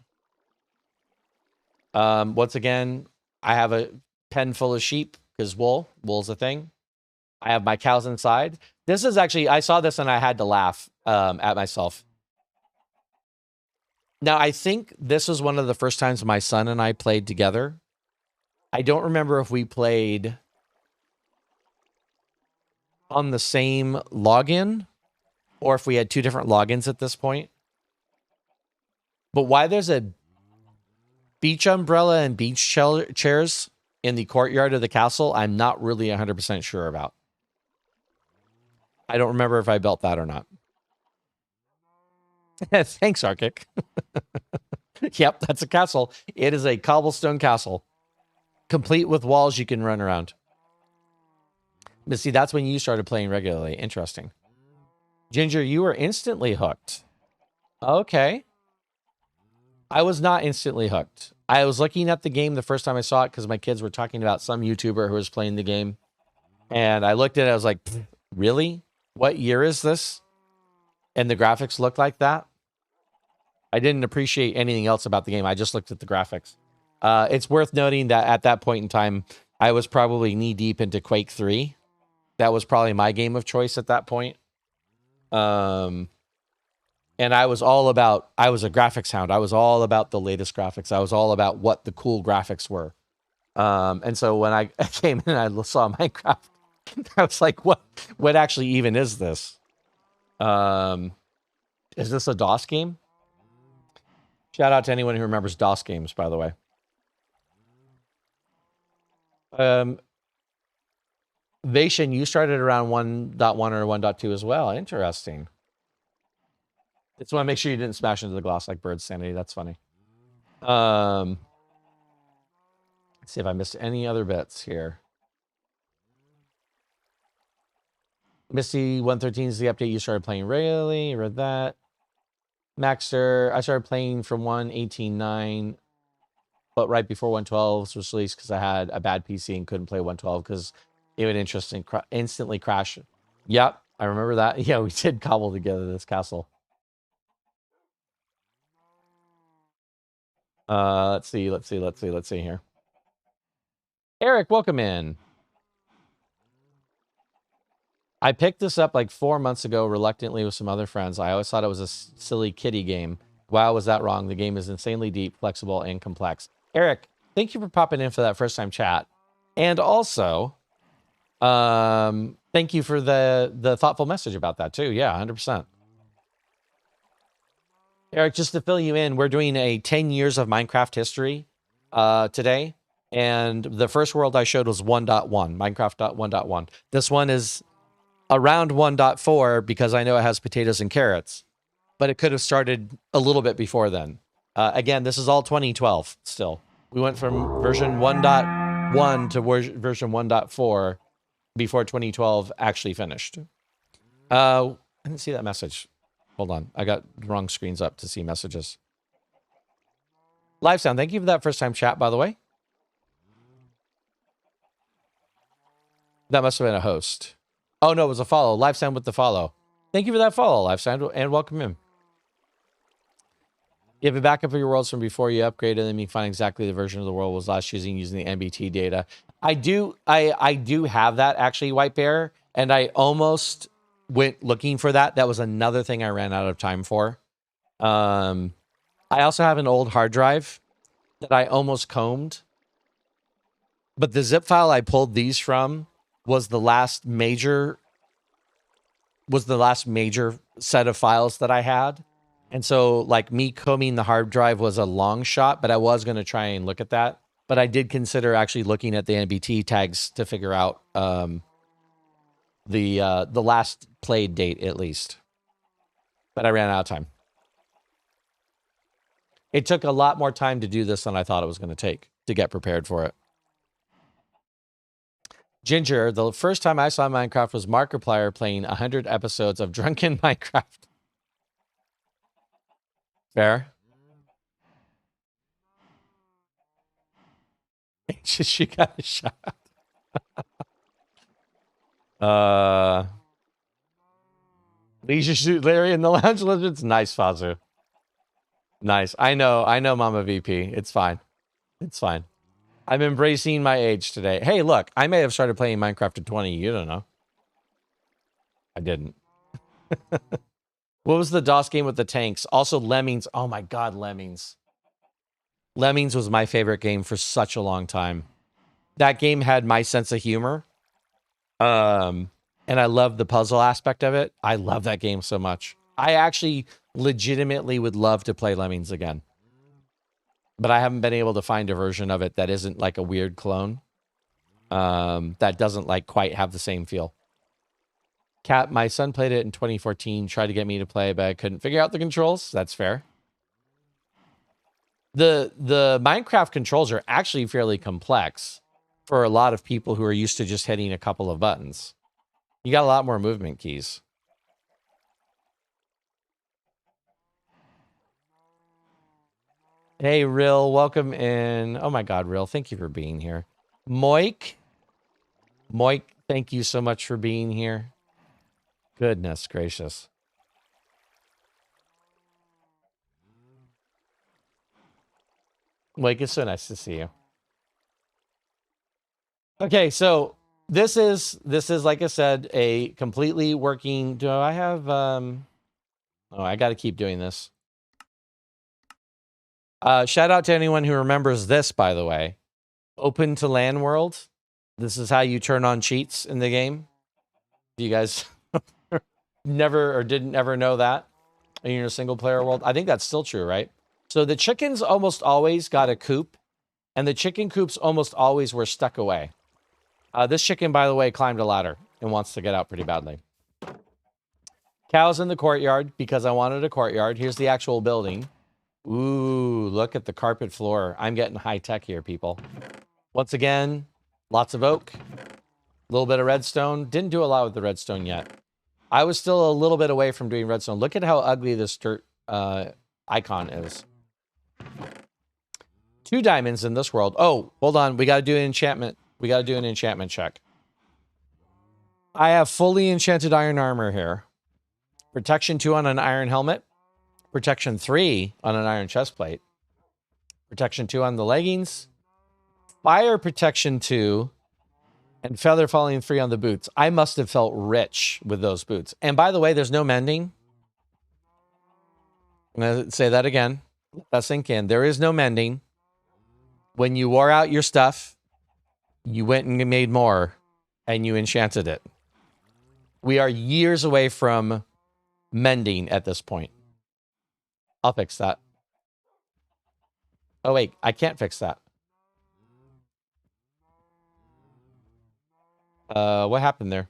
Once again, I have a pen full of sheep because wool's a thing. I have my cows inside. This is actually, I saw this and I had to laugh at myself. Now, I think this was one of the first times my son and I played together. I don't remember if we played on the same login or if we had two different logins at this point. But why there's a beach umbrella and beach chairs in the courtyard of the castle, I'm not really 100% sure about. I don't remember if I built that or not. Thanks, Arctic. Yep, that's a castle. It is a cobblestone castle, complete with walls you can run around. But see, that's when you started playing regularly. Interesting. Ginger, you were instantly hooked. Okay. I was not instantly hooked. I was looking at the game the first time I saw it because my kids were talking about some YouTuber who was playing the game. And I looked at it, I was like, really? What year is this? And the graphics look like that? I didn't appreciate anything else about the game. I just looked at the graphics. It's worth noting that at that point in time, I was probably knee-deep into Quake 3. That was probably my game of choice at that point. And I was a graphics hound. I was all about the latest graphics. I was all about what the cool graphics were. And so when I came in and I saw Minecraft, I was like, what actually even is this? Is this a DOS game? Shout out to anyone who remembers DOS games, by the way. Vasion, you started around 1.1 or 1.2 as well. Interesting. Just want to make sure you didn't smash into the glass like Bird's Sanity. That's funny. Let's see if I missed any other bits here. Misty 113 is the update you started playing regularly. Read that. Maxter, I started playing from 1.18.9, but right before 1.12 was released because I had a bad PC and couldn't play 1.12 because it would instantly crash. Yep, I remember that. Yeah, we did cobble together this castle. Let's see here. Eric, welcome in. I picked this up like 4 months ago, reluctantly with some other friends. I always thought it was a silly kiddie game. Wow, was that wrong? The game is insanely deep, flexible, and complex. Eric, thank you for popping in for that first time chat. And also, thank you for the thoughtful message about that too. Yeah, 100%. Eric, just to fill you in, we're doing a 10 years of Minecraft history today. And the first world I showed was 1.1, Minecraft 1.1. This one is around 1.4 because I know it has potatoes and carrots, but it could have started a little bit before then. Again, this is all 2012 still. We went from version 1.1 to version 1.4 before 2012 actually finished. I didn't see that message. Hold on. I got the wrong screens up to see messages. Live Sound, thank you for that first time chat, by the way. That must have been a host. Oh, no, it was a follow. Lifesound with the follow. Thank you for that follow, Lifesound, and welcome in. You have a backup of your worlds from before you upgraded them. You find exactly the version of the world was last using the NBT data. I do have that, actually, White Bear, and I almost went looking for that. That was another thing I ran out of time for. I also have an old hard drive that I almost combed. But the zip file I pulled these from was the last major set of files that I had. And so like me combing the hard drive was a long shot, but I was going to try and look at that. But I did consider actually looking at the NBT tags to figure out the last played date at least. But I ran out of time. It took a lot more time to do this than I thought it was going to take to get prepared for it. Ginger, the first time I saw Minecraft was Markiplier playing 100 episodes of Drunken Minecraft. Fair. She got a shot. Leisure Suit Larry in the Lounge Lizards. Nice, Fazu. Nice. I know, Mama VP. It's fine. It's fine. I'm embracing my age today. Hey, look, I may have started playing Minecraft at 20. You don't know. I didn't. What was the DOS game with the tanks? Also, Lemmings. Oh my God, Lemmings. Lemmings was my favorite game for such a long time. That game had my sense of humor. And I love the puzzle aspect of it. I love that game so much. I actually legitimately would love to play Lemmings again. But I haven't been able to find a version of it that isn't like a weird clone. That doesn't like quite have the same feel. Cat, my son played it in 2014, tried to get me to play, but I couldn't figure out the controls. That's fair. The Minecraft controls are actually fairly complex for a lot of people who are used to just hitting a couple of buttons. You got a lot more movement keys. Hey, Rill, welcome in. Oh my God, Rill, thank you for being here. Moik, thank you so much for being here. Goodness gracious. Moik, it's so nice to see you. Okay, so this is like I said, a completely working. Do I have oh, I got to keep doing this. Shout out to anyone who remembers this, by the way. Open to land world. This is how you turn on cheats in the game. Do you guys never or didn't ever know that in your single player world? I think that's still true, right? So the chickens almost always got a coop, and the chicken coops almost always were stuck away. This chicken, by the way, climbed a ladder and wants to get out pretty badly. Cows in the courtyard because I wanted a courtyard. Here's the actual building. Ooh, look at the carpet floor. I'm getting high tech here, people. Once again, lots of oak, a little bit of redstone. Didn't do a lot with the redstone yet. I was still a little bit away from doing redstone. Look at how ugly this dirt icon is. 2 diamonds in this world. Oh, hold on. We got to do an enchantment. We got to do an enchantment check. I have fully enchanted iron armor here. Protection 2 on an iron helmet. Protection 3 on an iron chest plate. Protection 2 on the leggings. Fire protection 2. And feather falling 3 on the boots. I must have felt rich with those boots. And by the way, there's no mending. I'm going to say that again. Let that sink in. There is no mending. When you wore out your stuff, you went and made more, and you enchanted it. We are years away from mending at this point. I'll fix that. Oh, wait. I can't fix that. What happened there?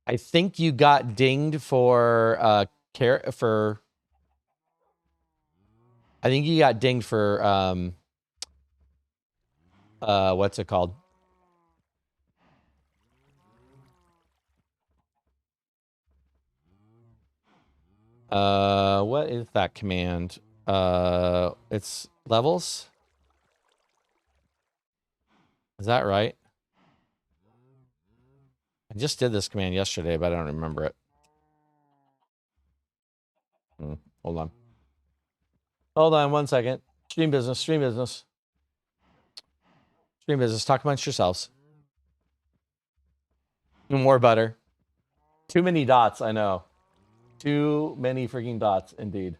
I think you got dinged for I think you got dinged for what's it called? What is that command? It's levels. Is that right? I just did this command yesterday, but I don't remember it. Hold on. Hold on 1 second. Stream business, stream business. Stream business. Talk amongst yourselves. More butter. Too many dots, I know. Too many freaking dots, indeed.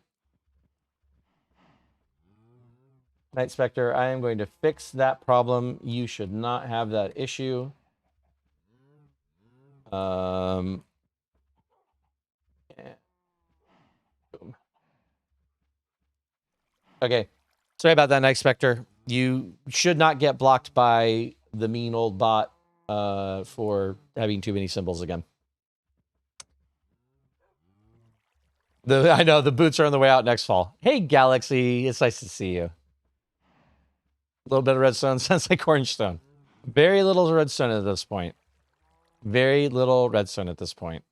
Night Spectre, I am going to fix that problem. You should not have that issue. Yeah. Okay. Sorry about that, Night Spectre. You should not get blocked by the mean old bot for having too many symbols again. I know the boots are on the way out next fall. Hey, Galaxy, it's nice to see you. A little bit of redstone sounds like orange stone. Very little redstone at this point. Very little redstone at this point.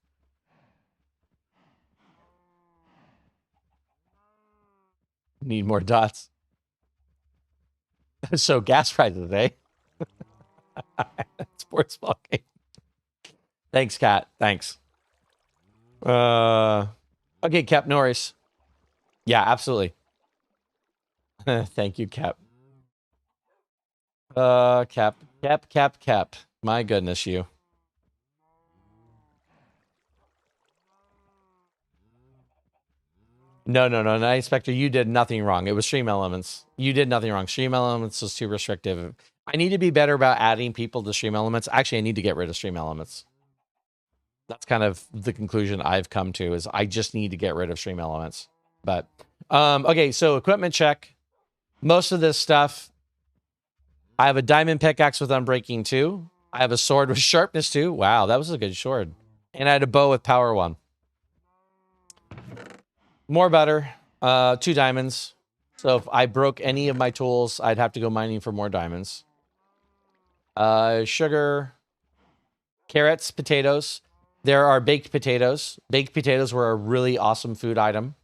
Need more dots. So gas prices, eh? Sports ball game. Thanks, Kat. Thanks. Okay, Cap Norris. Yeah, absolutely. Thank you, Cap. Cap. My goodness, you. No, Night Inspector, you did nothing wrong. It was Stream Elements. You did nothing wrong. Stream Elements was too restrictive. I need to be better about adding people to Stream Elements. Actually, I need to get rid of Stream Elements. That's kind of the conclusion I've come to, is I just need to get rid of Stream Elements. But, okay, so equipment check. Most of this stuff, I have a diamond pickaxe with Unbreaking 2. I have a sword with sharpness 2. Wow, that was a good sword. And I had a bow with power 1. More butter, 2 diamonds. So if I broke any of my tools, I'd have to go mining for more diamonds. Sugar, carrots, potatoes. There are baked potatoes. Baked potatoes were a really awesome food item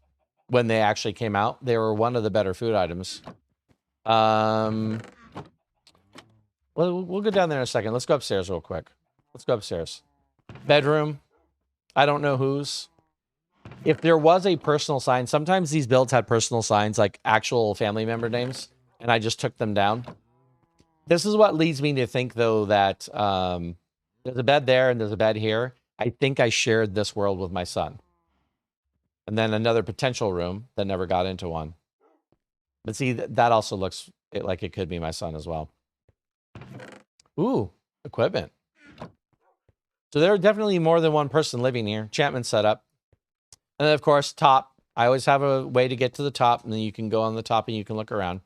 when they actually came out. They were one of the better food items. Well, we'll go down there in a second. Let's go upstairs real quick. Let's go upstairs. Bedroom. I don't know whose. If there was a personal sign, sometimes these builds had personal signs, like actual family member names, and I just took them down. This is what leads me to think, though, that there's a bed there and there's a bed here. I think I shared this world with my son. And then another potential room that never got into one. But see, that also looks like it could be my son as well. Ooh, equipment. So there are definitely more than one person living here. Enchantment setup. And then, of course, top. I always have a way to get to the top, and then you can go on the top and you can look around.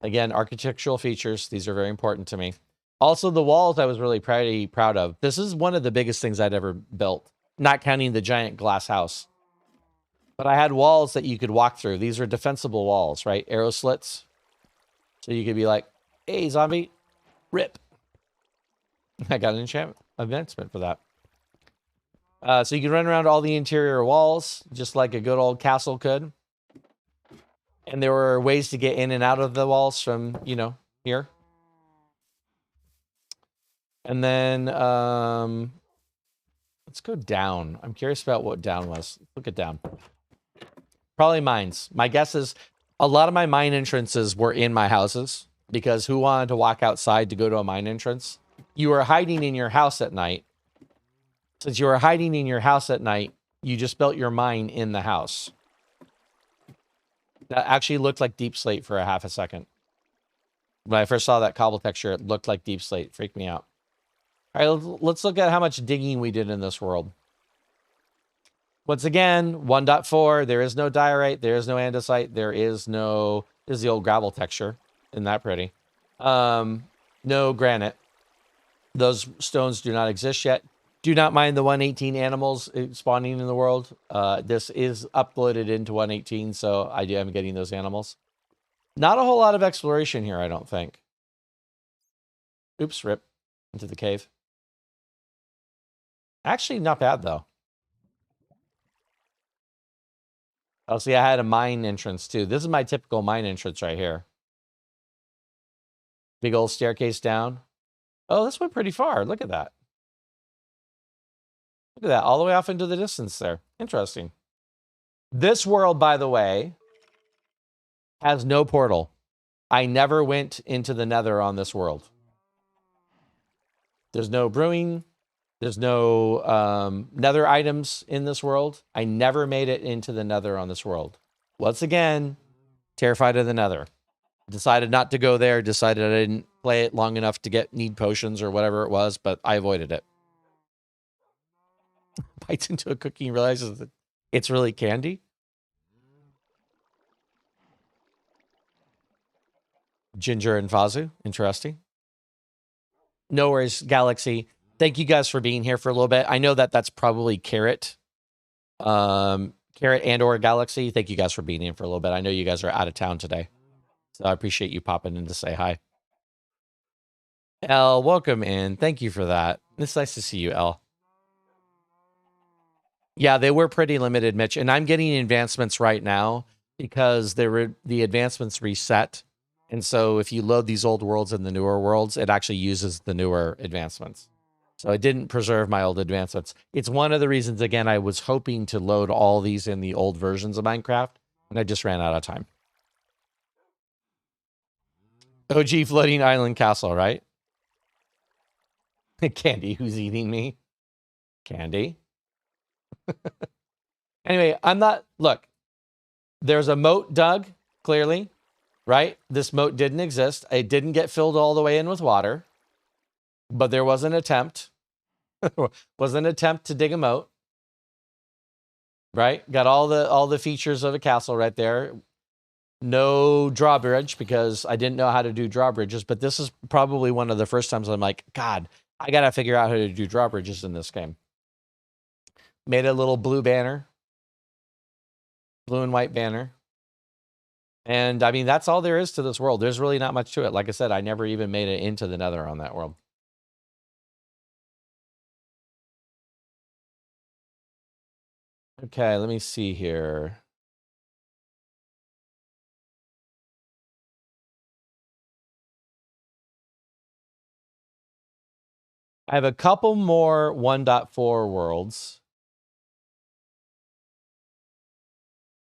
Again, architectural features. These are very important to me. Also, the walls I was really proud of. This is one of the biggest things I'd ever built, not counting the giant glass house. But I had walls that you could walk through. These are defensible walls, right? Arrow slits. So you could be like, hey, zombie, rip. I got an advancement for that. So you can run around all the interior walls, just like a good old castle could. And there were ways to get in and out of the walls from, you know, here. And then, let's go down. I'm curious about what down was. Look at down. Probably mines. My guess is a lot of my mine entrances were in my houses, because who wanted to walk outside to go to a mine entrance? You were hiding in your house at night. Since you were hiding in your house at night, you just built your mine in the house. That actually looked like deep slate for a half a second. When I first saw that cobble texture, it looked like deep slate. Freaked me out. All right, let's look at how much digging we did in this world. Once again, 1.4, there is no diorite, there is no andesite, there is no... This is the old gravel texture. Isn't that pretty? No granite. Those stones do not exist yet. Do not mind the 118 animals spawning in the world. This is uploaded into 118, so I am getting those animals. Not a whole lot of exploration here, I don't think. Oops, rip. Into the cave. Actually, not bad, though. Oh, see, I had a mine entrance, too. This is my typical mine entrance right here. Big old staircase down. Oh, this went pretty far. Look at that. Look at that, all the way off into the distance there. Interesting. This world, by the way, has no portal. I never went into the Nether on this world. There's no brewing. There's no Nether items in this world. I never made it into the Nether on this world. Once again, terrified of the Nether. Decided not to go there. Decided I didn't play it long enough to need potions or whatever it was, but I avoided it. Bites into a cookie and realizes that it's really candy. Ginger and Fazu. Interesting. No worries, Galaxy. Thank you guys for being here for a little bit. I know that that's probably Carrot. Carrot and or Galaxy. Thank you guys for being in for a little bit. I know you guys are out of town today. So I appreciate you popping in to say hi. Elle, welcome in. Thank you for that. It's nice to see you, Elle. Yeah, they were pretty limited, Mitch. And I'm getting advancements right now because the advancements reset. And so if you load these old worlds and the newer worlds, it actually uses the newer advancements. So I didn't preserve my old advancements. It's one of the reasons, again, I was hoping to load all these in the old versions of Minecraft, and I just ran out of time. OG Floating Island Castle, right? Candy, who's eating me? Candy. Anyway, I'm not... Look, there's a moat dug, clearly. Right? This moat didn't exist. It didn't get filled all the way in with water. But there was an attempt. Was an attempt to dig a moat. Right? Got all the features of a castle right there. No drawbridge because I didn't know how to do drawbridges. But this is probably one of the first times I'm like, God, I got to figure out how to do drawbridges in this game. Made a little blue banner. Blue and white banner. And I mean, that's all there is to this world. There's really not much to it. Like I said, I never even made it into the Nether on that world. Okay, let me see here. I have a couple more 1.4 worlds.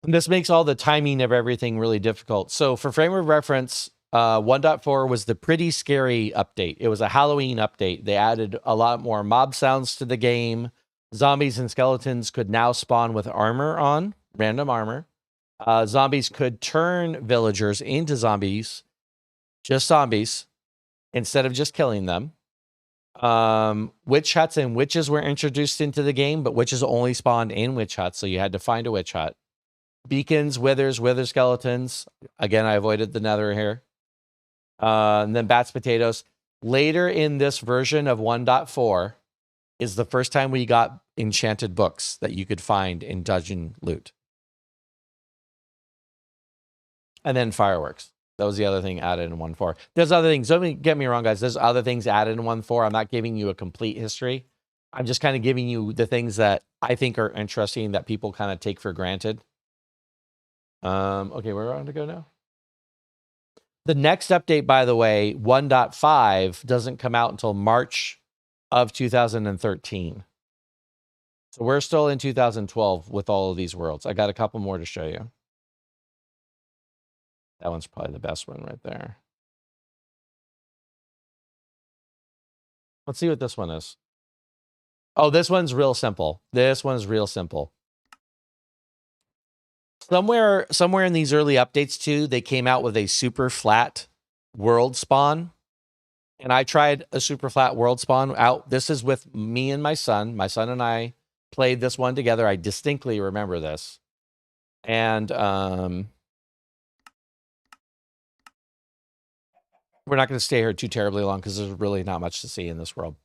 And this makes all the timing of everything really difficult. So for frame of reference, 1.4 was the pretty scary update. It was a Halloween update. They added a lot more mob sounds to the game. Zombies and skeletons could now spawn with armor on, random armor. Zombies could turn villagers into zombies, just zombies, instead of just killing them. Witch huts and witches were introduced into the game, but witches only spawned in witch huts, so you had to find a witch hut. Beacons, wither skeletons. Again, I avoided the Nether here. And then bats, potatoes. Later in this version of 1.4 is the first time we got enchanted books that you could find in dungeon loot. And then fireworks. That was the other thing added in 1.4. There's other things. Don't get me wrong, guys. There's other things added in 1.4. I'm not giving you a complete history. I'm just kind of giving you the things that I think are interesting that people kind of take for granted. Okay, where are we on to go now? The next update, by the way, 1.5 doesn't come out until March of 2013. So we're still in 2012 with all of these worlds. I got a couple more to show you. That one's probably the best one right there. Let's see what this one is. Oh, this one's real simple. This one's real simple. Somewhere in these early updates too, they came out with a super flat world spawn. And I tried a super flat world spawn out. This is with me and my son. My son and I played this one together. I distinctly remember this. And we're not going to stay here too terribly long because there's really not much to see in this world.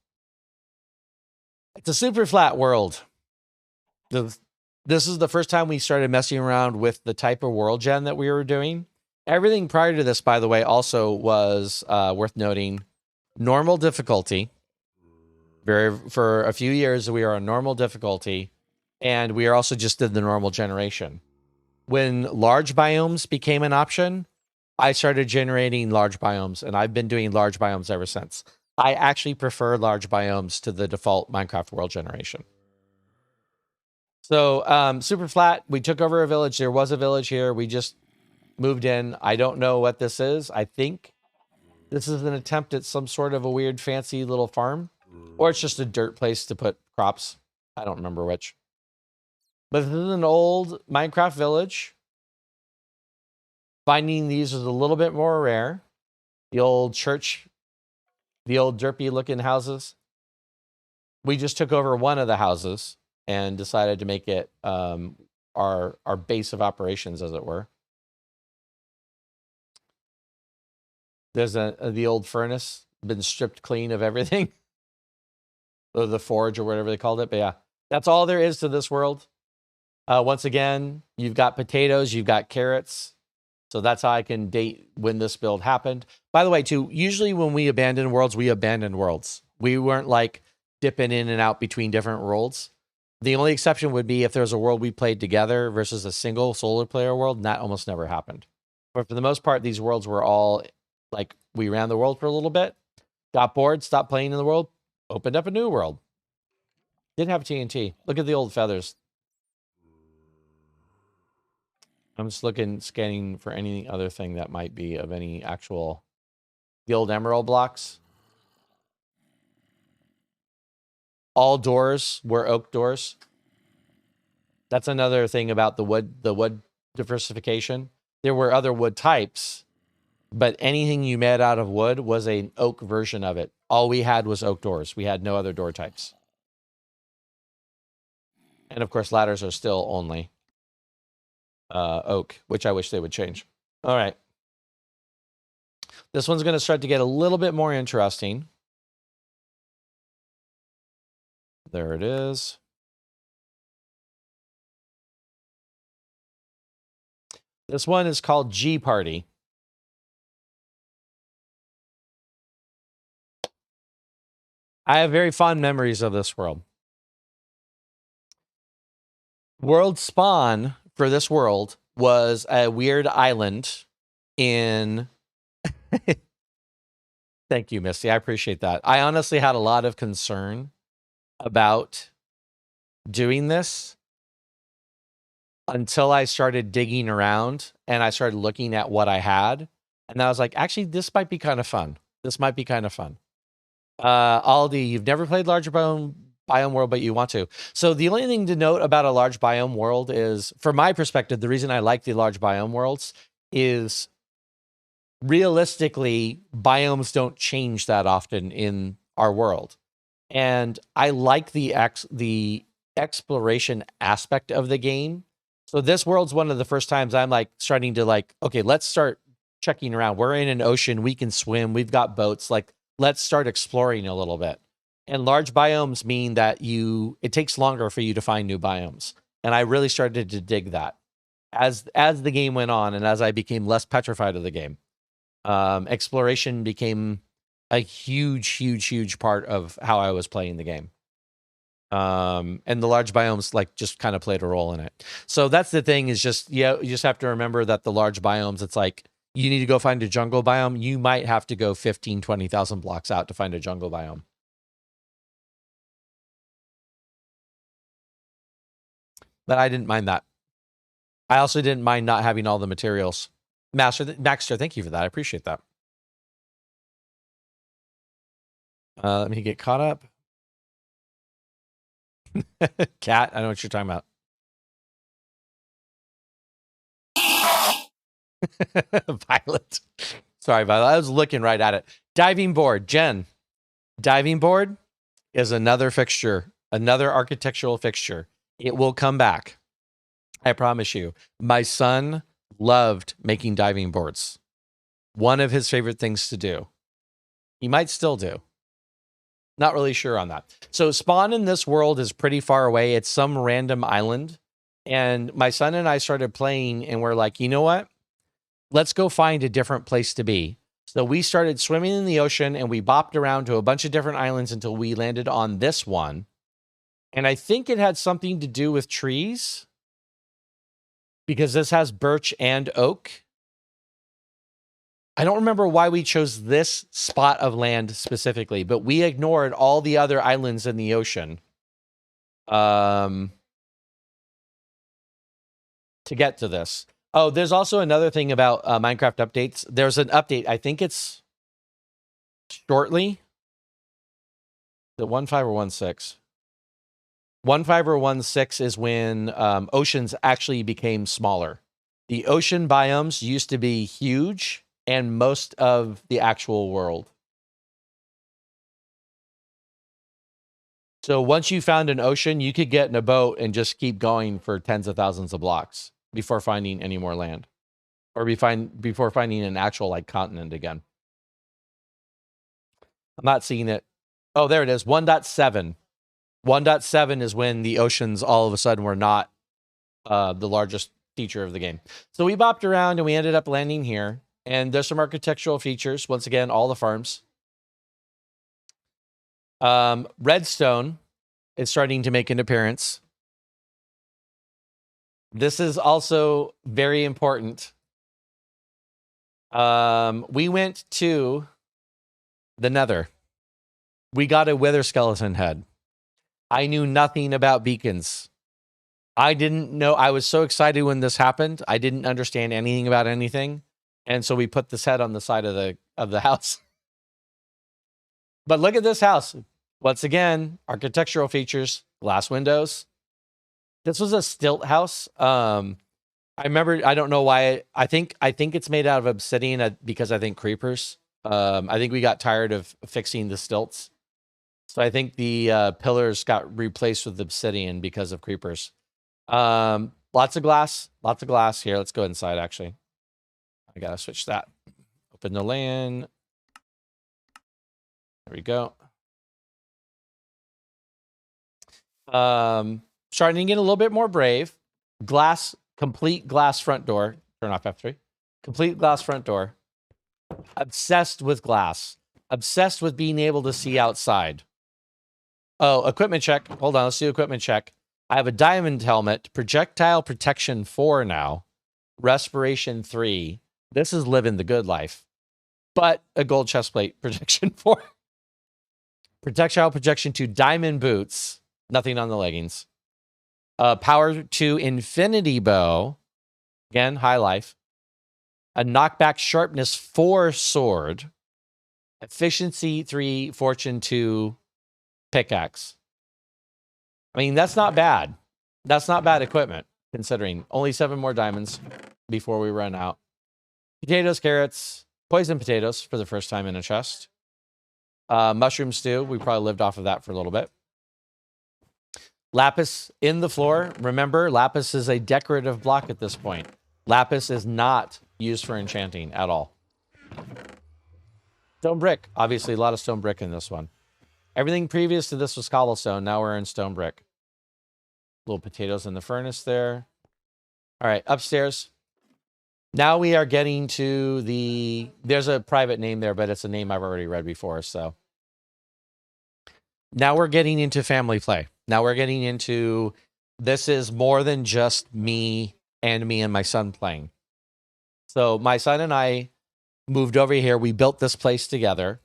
It's a super flat world. This is the first time we started messing around with the type of world gen that we were doing. Everything prior to this, by the way, also was worth noting. Normal difficulty. For a few years, we are on normal difficulty. And we are also just did the normal generation. When large biomes became an option, I started generating large biomes. And I've been doing large biomes ever since. I actually prefer large biomes to the default Minecraft world generation. So super flat. We took over a village. There was a village here. We just moved in. I don't know what this is. I think this is an attempt at some sort of a weird fancy little farm, or it's just a dirt place to put crops. I don't remember which. But this is an old Minecraft village. Finding these is a little bit more rare. The old church, the old derpy looking houses. We just took over one of the houses and decided to make it our base of operations, as it were. There's the old furnace, been stripped clean of everything. Or the forge or whatever they called it. But yeah, that's all there is to this world. Once again, you've got potatoes, you've got carrots. So that's how I can date when this build happened. By the way, too, usually when we abandon worlds, we abandon worlds. We weren't like dipping in and out between different worlds. The only exception would be if there's a world we played together versus a single solo player world, and that almost never happened. But for the most part, these worlds were all like, we ran the world for a little bit, got bored, stopped playing in the world, opened up a new world. Didn't have TNT. Look at the old feathers. I'm just scanning for any other thing that might be of any actual... The old emerald blocks. All doors were oak doors. That's another thing about the wood diversification. There were other wood types, but anything you made out of wood was an oak version of it. All we had was oak doors. We had no other door types. And of course, ladders are still only oak, which I wish they would change. All right. This one's going to start to get a little bit more interesting. There it is. This one is called G Party. I have very fond memories of this world. World spawn for this world was a weird island in... Thank you, Misty. I appreciate that. I honestly had a lot of concern about doing this until I started digging around and I started looking at what I had. And I was like, actually, this might be kind of fun. This might be kind of fun. Aldi, you've never played large biome world, but you want to. So the only thing to note about a large biome world is, from my perspective, the reason I like the large biome worlds is realistically, biomes don't change that often in our world. And I like the exploration aspect of the game. So this world's one of the first times I'm like starting to like, okay, let's start checking around. We're in an ocean, we can swim, we've got boats, like let's start exploring a little bit. And large biomes mean that it takes longer for you to find new biomes. And I really started to dig that as the game went on and as I became less petrified of the game. Exploration became a huge part of how I was playing the game. And the large biomes like just kind of played a role in it. So that's the thing, is just, you just have to remember that the large biomes, it's like, you need to go find a jungle biome. You might have to go 15, 20,000 blocks out to find a jungle biome. But I didn't mind that. I also didn't mind not having all the materials. Maxter, thank you for that. I appreciate that. Let me get caught up. Cat, I know what you're talking about. Violet. Sorry, Violet. I was looking right at it. Diving board. Jen. Diving board is another fixture, another architectural fixture. It will come back. I promise you. My son loved making diving boards. One of his favorite things to do. He might still do. Not really sure on that. So spawn in this world is pretty far away. It's some random island. And my son and I started playing and we're like, you know what? Let's go find a different place to be. So we started swimming in the ocean and we bopped around to a bunch of different islands until we landed on this one. And I think it had something to do with trees, because this has birch and oak. I don't remember why we chose this spot of land specifically, but we ignored all the other islands in the ocean. to get to this. Oh, there's also another thing about Minecraft updates. There's an update. I think it's shortly. The 1.5 or 1.6? 1.5 or 1.6 is when oceans actually became smaller. The ocean biomes used to be huge and most of the actual world. So once you found an ocean, you could get in a boat and just keep going for tens of thousands of blocks before finding any more land. Or before finding an actual like continent again. I'm not seeing it. Oh, there it is. 1.7. 1.7 is when the oceans all of a sudden were not the largest feature of the game. So we bopped around and we ended up landing here. And there's some architectural features. Once again, all the farms. Redstone is starting to make an appearance. This is also very important. We went to the Nether. We got a wither skeleton head. I knew nothing about beacons. I didn't know. I was so excited when this happened. I didn't understand anything about anything. And so we put this head on the side of the house. But look at this house. Once again, architectural features, glass windows. This was a stilt house. I remember, I don't know why. I think it's made out of obsidian because I think creepers. I think we got tired of fixing the stilts. So I think the pillars got replaced with obsidian because of creepers. Lots of glass here. Let's go inside, actually. I gotta switch that. Open the LAN. There we go. Starting to get a little bit more brave. Complete glass front door. Turn off F3. Complete glass front door. Obsessed with glass. Obsessed with being able to see outside. Oh, equipment check. Hold on, let's do equipment check. I have a diamond helmet, projectile protection 4 now, respiration 3. This is living the good life. But a gold chestplate, protection 4. Projectile protection 2, diamond boots. Nothing on the leggings. Power 2, infinity bow. Again, high life. A knockback sharpness 4 sword. Efficiency 3, fortune 2, pickaxe. I mean, that's not bad. That's not bad equipment, considering only 7 more diamonds before we run out. Potatoes, carrots, poison potatoes for the first time in a chest. Mushroom stew. We probably lived off of that for a little bit. Lapis in the floor. Remember, lapis is a decorative block at this point. Lapis is not used for enchanting at all. Stone brick. Obviously, a lot of stone brick in this one. Everything previous to this was cobblestone. Now we're in stone brick. Little potatoes in the furnace there. All right, upstairs. Now we are getting to the... There's a private name there, but it's a name I've already read before, so... Now we're getting into family play. Now we're getting into... This is more than just me and my son playing. So my son and I moved over here. We built this place together.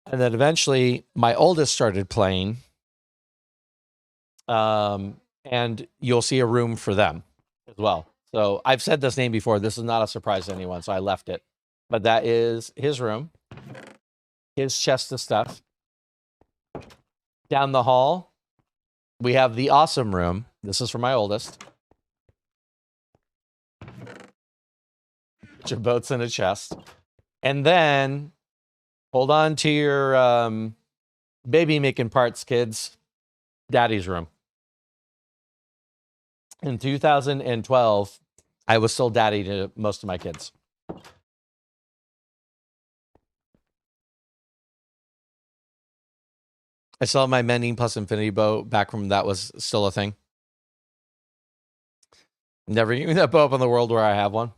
And then eventually my oldest started playing. And you'll see a room for them as well. So I've said this name before. This is not a surprise to anyone, so I left it. But that is his room. His chest of stuff. Down the hall, we have the awesome room. This is for my oldest. Bunch of boats in a chest. And then... Hold on to your baby making parts, kids. Daddy's room. In 2012, I was still daddy to most of my kids. I still have my mending plus infinity bow back from that was still a thing. Never used that bow up in the world where I have one.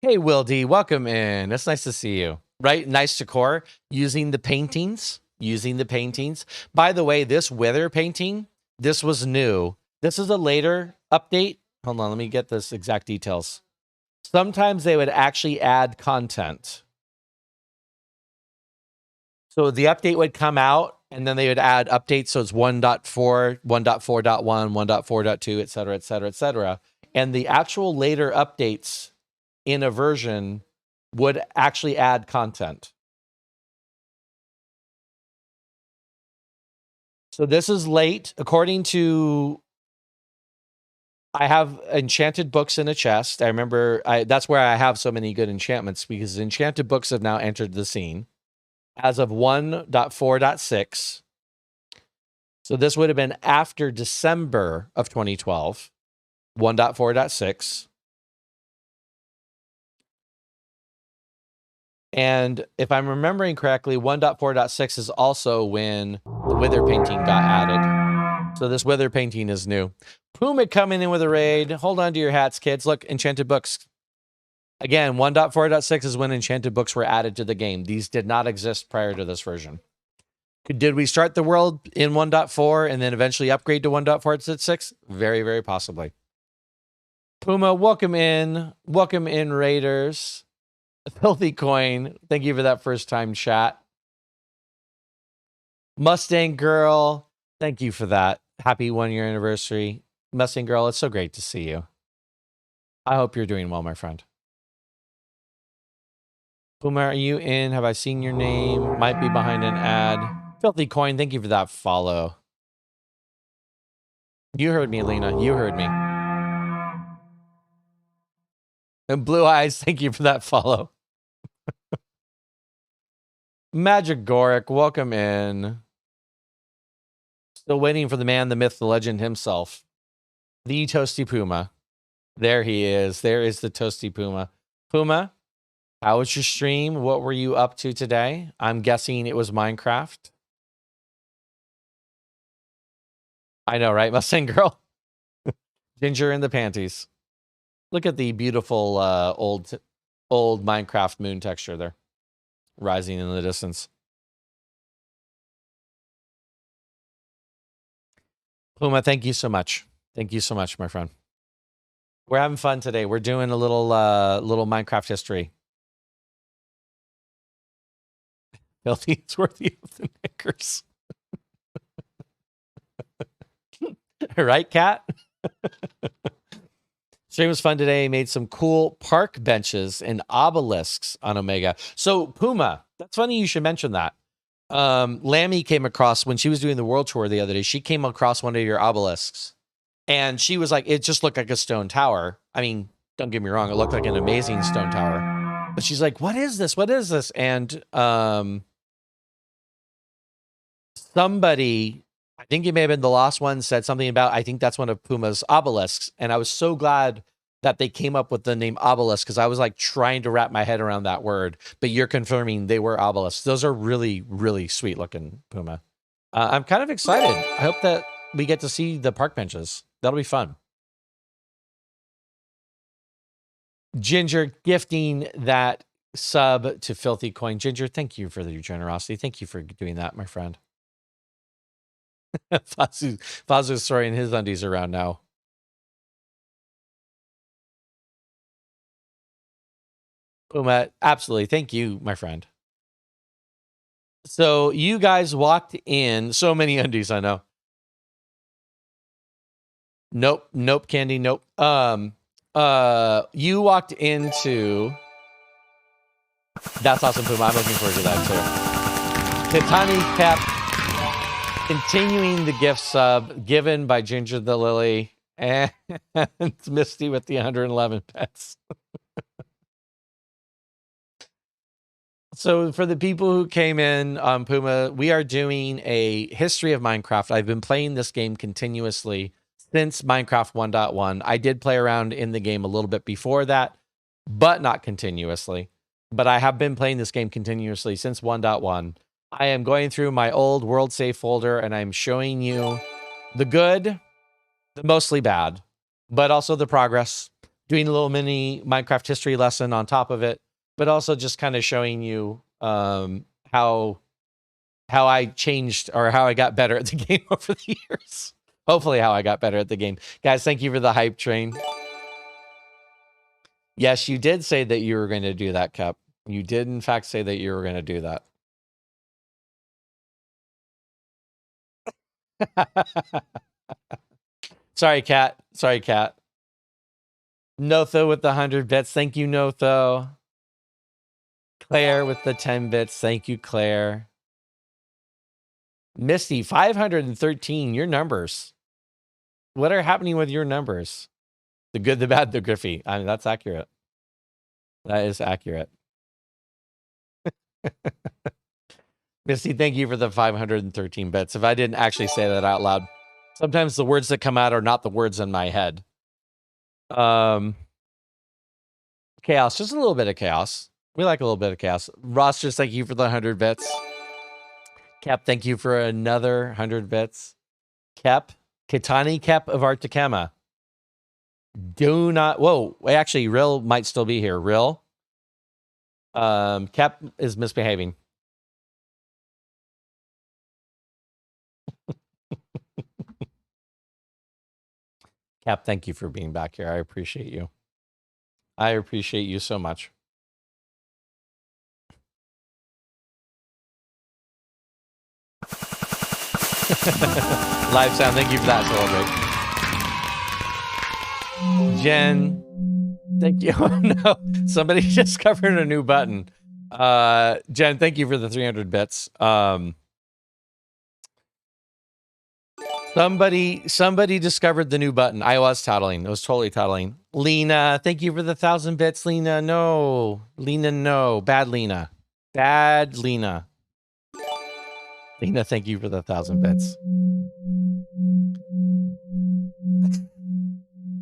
Hey, Will D, welcome in. It's nice to see you. Right? Nice decor. Using the paintings. By the way, this wither painting, this was new. This is a later update. Hold on, let me get this exact details. Sometimes they would actually add content. So the update would come out, and then they would add updates. So it's 1.4, 1.4.1, 1.4.2, et cetera, et cetera, et cetera. And the actual later updates in a version would actually add content. So this is late. According to, I have enchanted books in a chest. I remember that's where I have so many good enchantments, because enchanted books have now entered the scene as of 1.4.6. So this would have been after December of 2012, 1.4.6. And if I'm remembering correctly, 1.4.6 is also when the Wither painting got added. So this Wither painting is new. Puma coming in with a raid. Hold on to your hats, kids. Look, enchanted books. Again, 1.4.6 is when enchanted books were added to the game. These did not exist prior to this version. Did we start the world in 1.4 and then eventually upgrade to 1.4.6? Very, very possibly. Puma, welcome in. Welcome in, Raiders. Filthy Coin, thank you for that first time chat. Mustang Girl, thank you for that. Happy 1 year anniversary. Mustang Girl, it's so great to see you. I hope you're doing well, my friend. Puma, are you in? Have I seen your name? Might be behind an ad. Filthy Coin, thank you for that follow. You heard me, Lena. You heard me. And Blue Eyes, thank you for that follow. Magic Goric, welcome in. Still waiting for the man, the myth, the legend himself. The Toasty Puma. There he is. There is the Toasty Puma. Puma, how was your stream? What were you up to today? I'm guessing it was Minecraft. I know, right, Mustang Girl? Ginger in the panties. Look at the beautiful old Minecraft moon texture there. Rising in the distance. Puma, thank you so much. Thank you so much, my friend. We're having fun today. We're doing a little Minecraft history. Filthy, it's worthy of the knickers. Right, Cat? Stream was fun today. Made some cool park benches and obelisks on Omega. So Puma, that's funny you should mention that. Lammy came across, when she was doing the world tour the other day, she came across one of your obelisks. And she was like, it just looked like a stone tower. I mean, don't get me wrong, it looked like an amazing stone tower. But she's like, what is this? What is this? And somebody, I think it may have been the Lost One, said something about, I think that's one of Puma's obelisks. And I was so glad that they came up with the name obelisk, because I was like trying to wrap my head around that word. But you're confirming they were obelisks. Those are really, really sweet looking, Puma. I'm kind of excited. I hope that we get to see the park benches. That'll be fun. Ginger gifting that sub to Filthy Coin. Ginger, thank you for your generosity. Thank you for doing that, my friend. Fazu's throwing his undies around now. Puma, absolutely. Thank you, my friend. So you guys walked in. So many undies, I know. Nope, Candy, nope. You walked into... That's awesome, Puma. I'm looking forward to that, too. Titani Cap continuing the gift sub given by Ginger the Lily, and Misty with the 111 pets. So for the people who came in, Puma, we are doing a history of Minecraft. I've been playing this game continuously since Minecraft 1.1. I did play around in the game a little bit before that, but not continuously. But I have been playing this game continuously since 1.1. I am going through my old world save folder, and I'm showing you the good, the mostly bad, but also the progress, doing a little mini Minecraft history lesson on top of it, but also just kind of showing you how I changed, or how I got better at the game over the years. Hopefully how I got better at the game. Guys, thank you for the hype train. Yes, you did say that you were going to do that, Cup. You did, in fact, say that you were going to do that. Sorry, Cat. Sorry, Cat. Notho with the 100 bits. Thank you, Notho. Claire with the 10 bits. Thank you, Claire. Misty, 513. Your numbers. What are happening with your numbers? The good, the bad, the griffy. I mean, that's accurate. That is accurate. Misty, thank you for the 513 bits. If I didn't actually say that out loud, sometimes the words that come out are not the words in my head. Chaos, just a little bit of chaos. We like a little bit of chaos. Ross, just thank you for the 100 bits. Kep, thank you for another 100 bits. Kep, Kitani Kep of Articama. Do not, whoa, actually, Rill might still be here. Rill, Kep is misbehaving. Cap, thank you for being back here. I appreciate you. I appreciate you so much. Live sound, thank you for that, Celebrate. Jen, thank you. Oh no, somebody discovered a new button. Jen, thank you for the 300 bits. Somebody discovered the new button. I was tattling. I was totally tattling. Lena, thank you for the 1,000 bits. Lena, no. Lena, no. Bad Lena. Bad Lena. Lena, thank you for the 1,000 bits.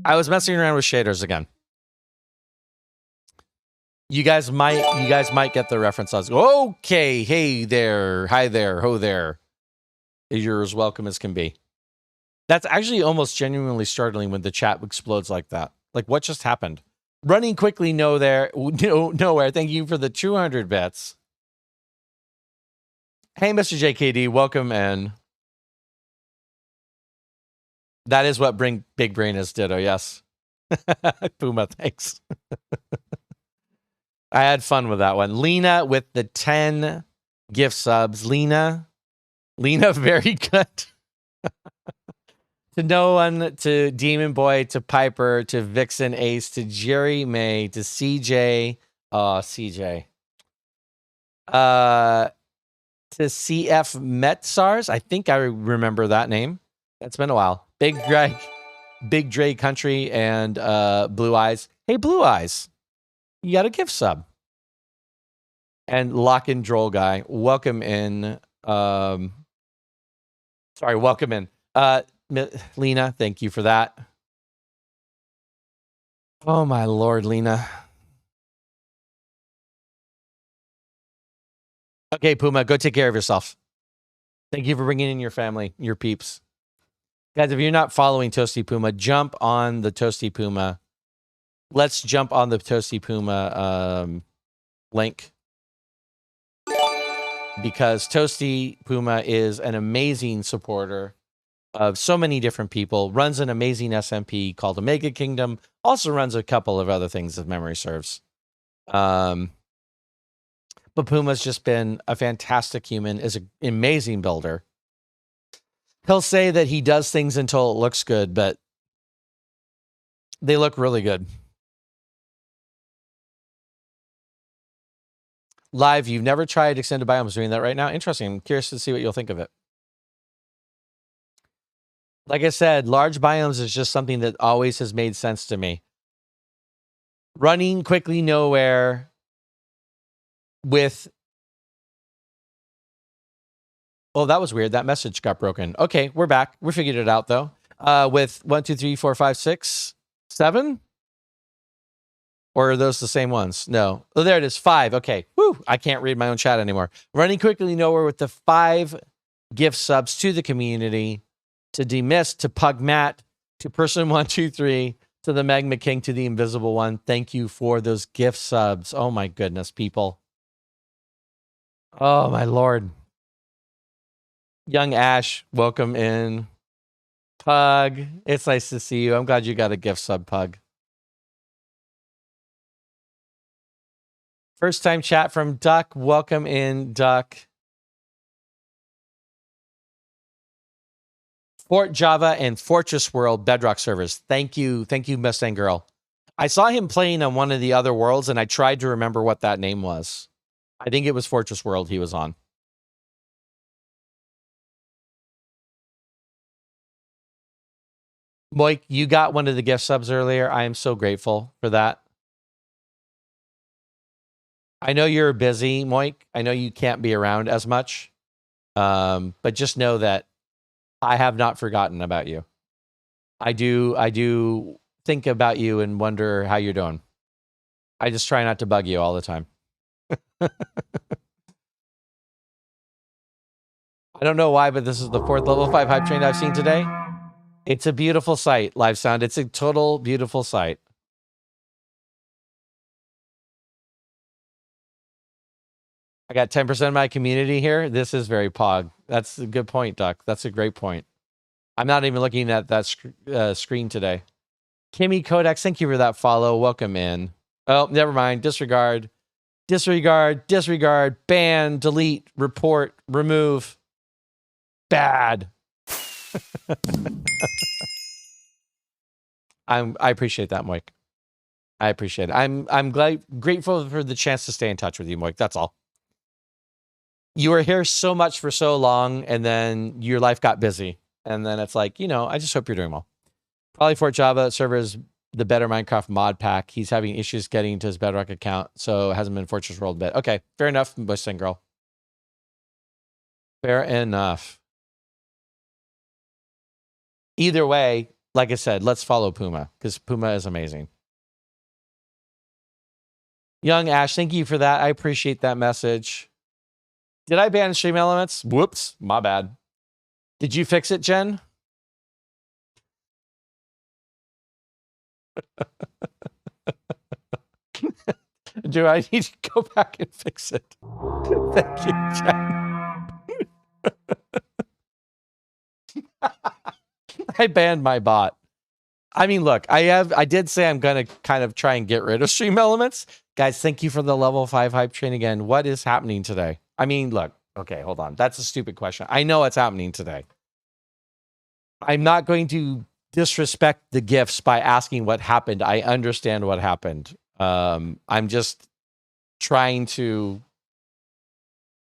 I was messing around with shaders again. You guys might get the reference. I was okay. Hey there. Hi there. Ho there. You're as welcome as can be. That's actually almost genuinely startling when the chat explodes like that. Like, what just happened? Running quickly, nowhere. Thank you for the 200 bits. Hey, Mr. JKD, welcome in. That is what Big Brain is, Ditto, yes. Puma, thanks. I had fun with that one. Lena with the 10 gift subs. Lena, very good. To no one, to Demon Boy, to Piper, to Vixen Ace, to Jerry May, to CJ. CJ. To CF Metzars. I think I remember that name. That's been a while. Big Dre Country, and Blue Eyes. Hey, Blue Eyes. You got a gift sub. And Lock and Droll Guy. Welcome in. Welcome in. Lena, thank you for that. Oh, my Lord, Lena. Okay, Puma, go take care of yourself. Thank you for bringing in your family, your peeps. Guys, if you're not following Toasty Puma, jump on the Toasty Puma. Let's jump on the Toasty Puma link. Because Toasty Puma is an amazing supporter of so many different people, runs an amazing SMP called Omega Kingdom, also runs a couple of other things if memory serves. But Puma's just been a fantastic human, is an amazing builder. He'll say that he does things until it looks good, but they look really good. Live, you've never tried extended biomes, doing that right now? Interesting. I'm curious to see what you'll think of it. Like I said, large biomes is just something that always has made sense to me. Running quickly nowhere with... Oh, that was weird. That message got broken. Okay, we're back. We figured it out, though. With 1, 2, 3, 4, 5, 6, 7? Or are those the same ones? No. Oh, there it is. 5. Okay. Woo! I can't read my own chat anymore. Running quickly nowhere with the 5 gift subs to the community. To Demist, to Pugmat, to Person 123, to the Magma King, to the Invisible One. Thank you for those gift subs. Oh my goodness, people. Oh my Lord. Young Ash, welcome in. Pug, it's nice to see you. I'm glad you got a gift sub, Pug. First time chat from Duck. Welcome in, Duck. Fort Java and Fortress World Bedrock servers. Thank you, Mustang Girl. I saw him playing on one of the other worlds, and I tried to remember what that name was. I think it was Fortress World he was on. Moik, you got one of the gift subs earlier. I am so grateful for that. I know you're busy, Moik. I know you can't be around as much. But just know that I have not forgotten about you. I do think about you and wonder how you're doing. I just try not to bug you all the time. I don't know why, but this is the 4th level 5 hype train I've seen today. It's a beautiful sight, Live Sound. It's a total beautiful sight. I got 10% of my community here. This is very pog. That's a good point, Duck. That's a great point. I'm not even looking at that screen today. Kimmy Codex, thank you for that follow. Welcome in. Oh, never mind. Disregard. Disregard. Ban, delete, report, remove. Bad. I appreciate that, Moik. I appreciate it. I'm grateful for the chance to stay in touch with you, Moik. That's all. You were here so much for so long, and then your life got busy. And then it's like, I just hope you're doing well. Probably Fort Java server is the better Minecraft mod pack. He's having issues getting to his Bedrock account, so it hasn't been Fortress World bit. Okay, fair enough, Bushing Girl. Fair enough. Either way, like I said, let's follow Puma, because Puma is amazing. Young Ash, thank you for that. I appreciate that message. Did I ban Stream Elements? Whoops, my bad. Did you fix it, Jen? Do I need to go back and fix it? Thank you, Jen. I banned my bot. I mean, look, I did say I'm going to kind of try and get rid of Stream Elements. Guys, thank you for the level 5 hype train again. What is happening today? I mean, look, okay, hold on. That's a stupid question. I know what's happening today. I'm not going to disrespect the gifts by asking what happened. I understand what happened. I'm just trying to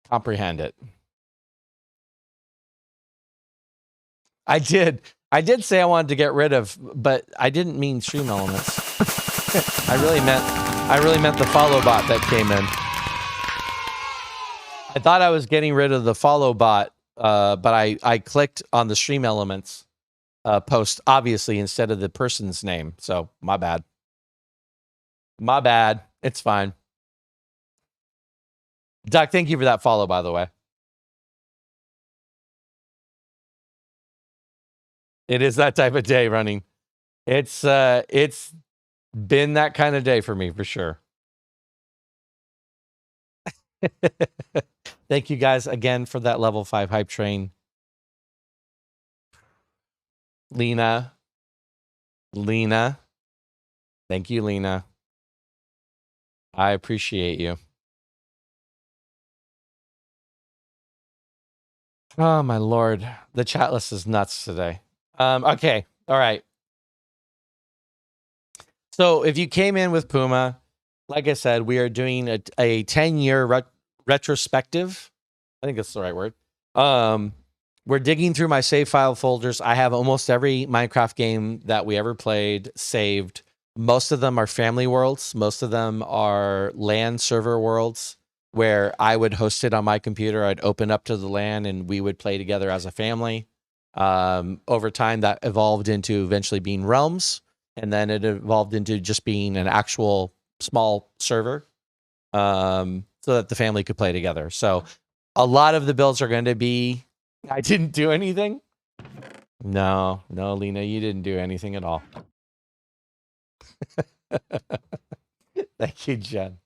comprehend it. I did say I wanted to get rid of, but I didn't mean Stream Elements. I really meant the follow bot that came in. I thought I was getting rid of the follow bot, but I clicked on the Stream Elements post, obviously, instead of the person's name. So my bad. My bad. It's fine. Doc, thank you for that follow, by the way. It is that type of day running. It's been that kind of day for me, for sure. Thank you guys again for that level 5 hype train. Lena. Thank you, Lena. I appreciate you. Oh, my Lord. The chat list is nuts today. Okay. All right. So if you came in with Puma, like I said, we are doing a 10-year retrospective. I think that's the right word. We're digging through my save file folders. I have almost every Minecraft game that we ever played saved. Most of them are family worlds. Most of them are LAN server worlds where I would host it on my computer. I'd open up to the LAN and we would play together as a family. Over time, that evolved into eventually being realms. And then it evolved into just being an actual small server so that the family could play together. So a lot of the builds are going to be, I didn't do anything. No, Lena, you didn't do anything at all. Thank you, Jen.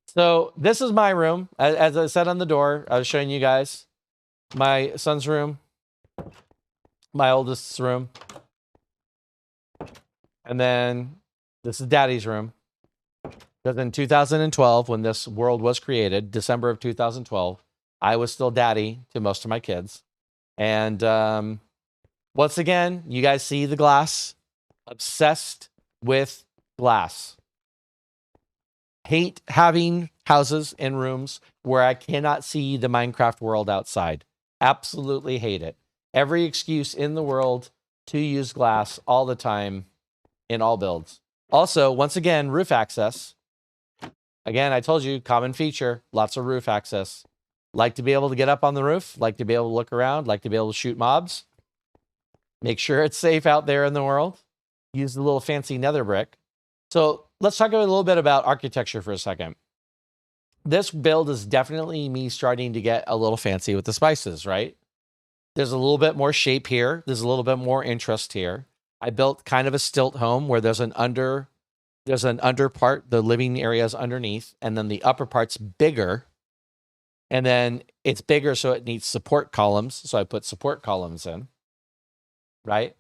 So this is my room. As I said on the door, I was showing you guys my son's room, my oldest's room. And then this is Daddy's room. Because in 2012, when this world was created, December of 2012, I was still daddy to most of my kids. And one Once again, you guys see the glass. Obsessed with glass. Hate having houses and rooms where I cannot see the Minecraft world outside. Absolutely hate it. Every excuse in the world to use glass all the time in all builds. Also, once again, roof access. Again, I told you, common feature, lots of roof access. Like to be able to get up on the roof, like to be able to look around, like to be able to shoot mobs. Make sure it's safe out there in the world. Use the little fancy nether brick. So let's talk a little bit about architecture for a second. This build is definitely me starting to get a little fancy with the spices, right? There's a little bit more shape here. There's a little bit more interest here. I built kind of a stilt home where there's an under part, the living area is underneath, and then the upper part's bigger. And then it's bigger, so it needs support columns. So I put support columns in, right?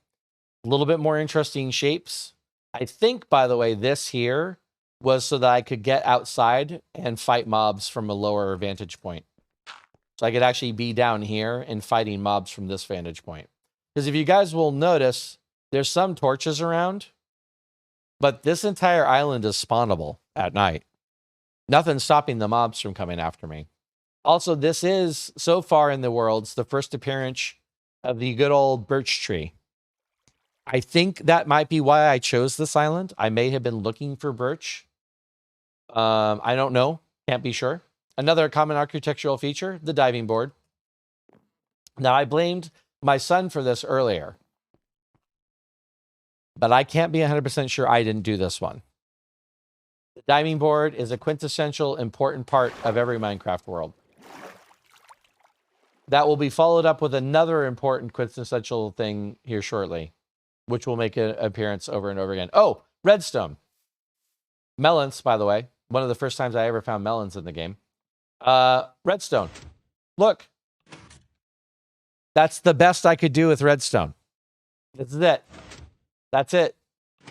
A little bit more interesting shapes. I think, by the way, this here was so that I could get outside and fight mobs from a lower vantage point. So I could actually be down here and fighting mobs from this vantage point. Because if you guys will notice, there's some torches around, but this entire island is spawnable at night. Nothing's stopping the mobs from coming after me. Also, this is, so far in the worlds, the first appearance of the good old birch tree. I think that might be why I chose this island. I may have been looking for birch. I don't know. Can't be sure. Another common architectural feature, the diving board. Now, I blamed my son for this earlier, but I can't be 100% sure I didn't do this one. The diving board is a quintessential important part of every Minecraft world. That will be followed up with another important quintessential thing here shortly, which will make an appearance over and over again. Oh, redstone. Melons, by the way. One of the first times I ever found melons in the game. Redstone. Look. That's the best I could do with redstone. This is it. That's it.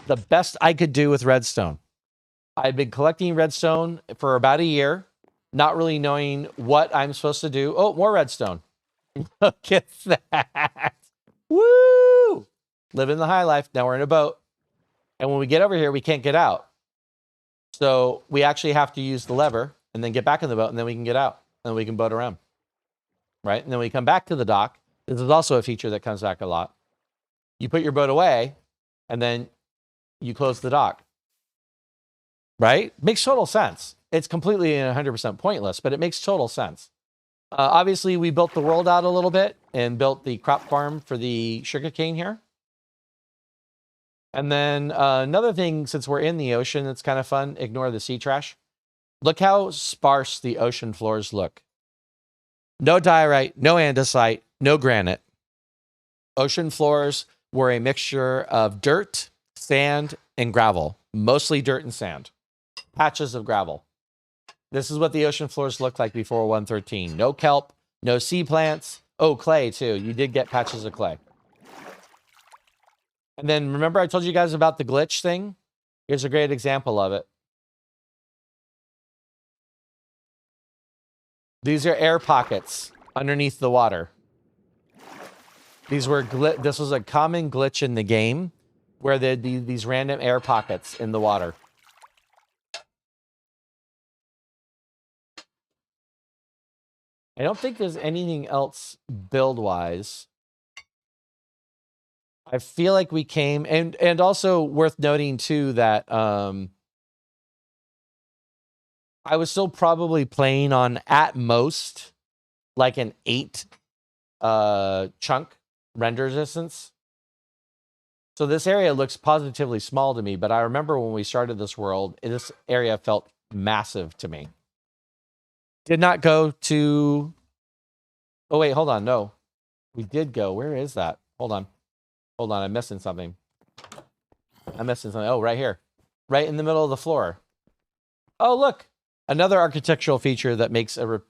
The best I could do with redstone. I've been collecting redstone for about a year, not really knowing what I'm supposed to do. Oh, more redstone. Look at that. Woo! Living the high life. Now we're in a boat. And when we get over here, we can't get out. So we actually have to use the lever and then get back in the boat, and then we can get out. And we can boat around. Right? And then we come back to the dock. This is also a feature that comes back a lot. You put your boat away, and then you close the dock. Right? Makes total sense. It's completely 100% pointless, but it makes total sense. Obviously, we built the world out a little bit and built the crop farm for the sugarcane here. And then another thing, since we're in the ocean, it's kind of fun. Ignore the sea trash. Look how sparse the ocean floors look. No diorite, no andesite, no granite. Ocean floors were a mixture of dirt, sand, and gravel. Mostly dirt and sand. Patches of gravel. This is what the ocean floors looked like before 1.13. No kelp, no sea plants. Oh, clay too. You did get patches of clay. And then remember I told you guys about the glitch thing? Here's a great example of it. These are air pockets underneath the water. This was a common glitch in the game where there'd be these random air pockets in the water. I don't think there's anything else build-wise. I feel like we came, and also worth noting too that I was still probably playing on at most like an 8 chunk render distance. So this area looks positively small to me, but I remember when we started this world, this area felt massive to me. Did not go to... Oh, wait, hold on. No. We did go. Where is that? Hold on. Hold on. I'm missing something. Oh, right here. Right in the middle of the floor. Oh, look. Another architectural feature that makes a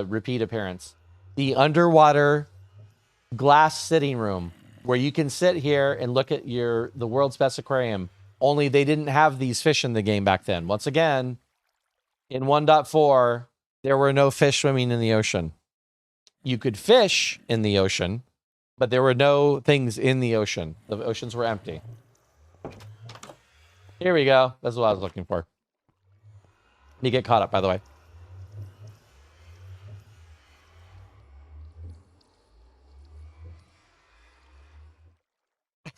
repeat appearance. The underwater glass sitting room where you can sit here and look at the world's best aquarium. Only they didn't have these fish in the game back then. Once again, in 1.4... there were no fish swimming in the ocean. You could fish in the ocean, But there were no things in the ocean. The oceans were empty. Here we go. That's what I was looking for. You get caught up, by the way.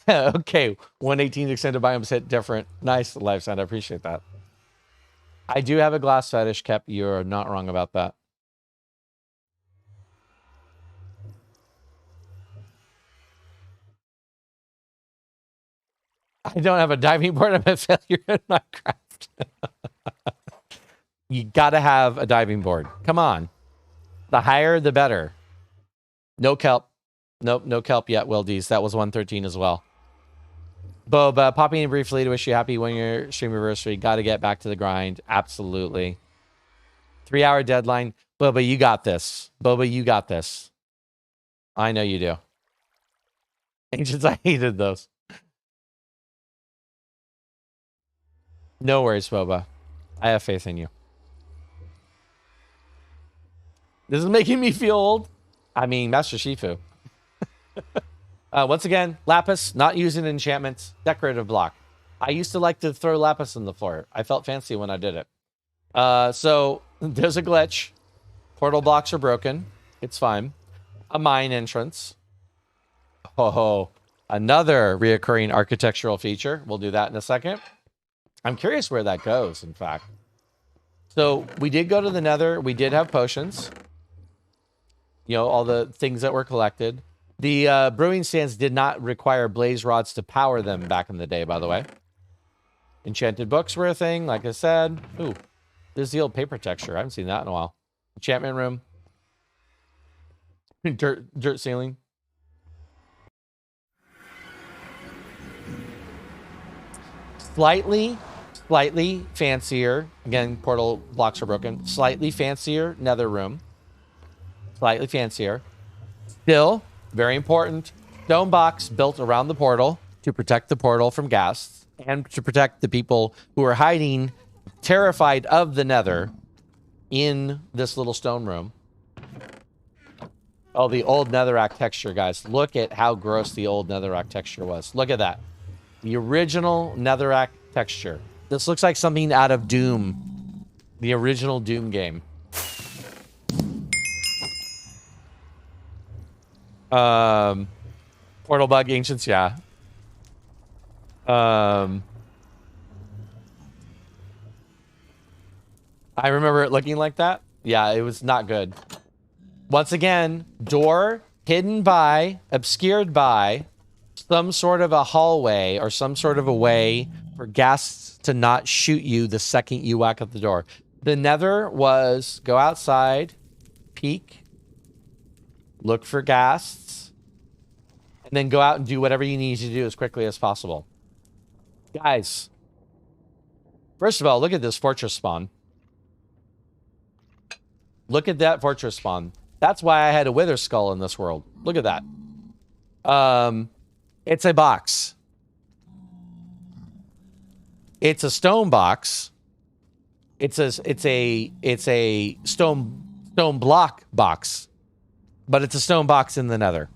Okay, 118 extended biomes hit different. Nice live sound. I appreciate that. I do have a glass fetish, Kep. You're not wrong about that. I don't have a diving board. I'm a failure in Minecraft. You gotta have a diving board. Come on. The higher, the better. No kelp. Nope, no kelp yet, Wildies. That was 113 as well. Boba, popping in briefly to wish you happy 1-year Streamerversary. Got to get back to the grind. Absolutely. 3-hour deadline. Boba, you got this. Boba, you got this. I know you do. Ancients, I hated those. No worries, Boba. I have faith in you. This is making me feel old. I mean, Master Shifu. Once again, lapis, not using enchantments, decorative block. I used to like to throw lapis on the floor. I felt fancy when I did it. So there's a glitch. Portal blocks are broken. It's fine. A mine entrance. Oh, another reoccurring architectural feature. We'll do that in a second. I'm curious where that goes, in fact. So we did go to the Nether. We did have potions. You know, all the things that were collected. The brewing stands did not require blaze rods to power them back in the day, by the way. Enchanted books were a thing, like I said. Ooh, there's the old paper texture. I haven't seen that in a while. Enchantment room. dirt ceiling. Slightly fancier. Again, portal blocks are broken. Slightly fancier nether room. Slightly fancier. Still, very important. Stone box built around the portal to protect the portal from ghasts and to protect the people who are hiding, terrified of the nether, in this little stone room. Oh, the old netherrack texture, guys. Look at how gross the old netherrack texture was. Look at that. The original netherrack texture. This looks like something out of Doom. The original Doom game. Portal bug ancients, yeah. I remember it looking like that. Yeah, it was not good. Once again, door hidden by, obscured by some sort of a hallway or some sort of a way for ghasts to not shoot you the second you whack at the door. The Nether was go outside, peek, look for ghasts, and then go out and do whatever you need to do as quickly as possible. Guys, first of all, look at this fortress spawn. Look at that fortress spawn. That's why I had a wither skull in this world. Look at that. It's a box. It's a stone box. It's a stone block box. But it's a stone box in the Nether.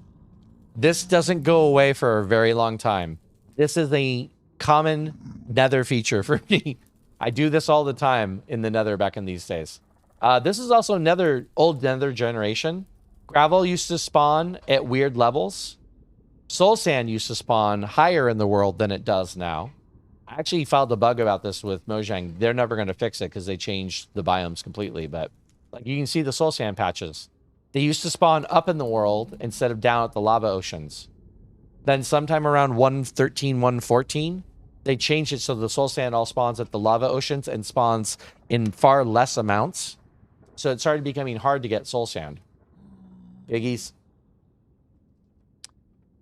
This doesn't go away for a very long time. This is a common Nether feature for me. I do this all the time in the Nether back in these days. This is also old Nether generation. Gravel used to spawn at weird levels. Soul sand used to spawn higher in the world than it does now. I actually filed a bug about this with Mojang. They're never going to fix it because they changed the biomes completely. But like you can see the soul sand patches. They used to spawn up in the world instead of down at the lava oceans. Then sometime around 113, 114, they changed it so the soul sand all spawns at the lava oceans and spawns in far less amounts. So it started becoming hard to get soul sand. Biggies.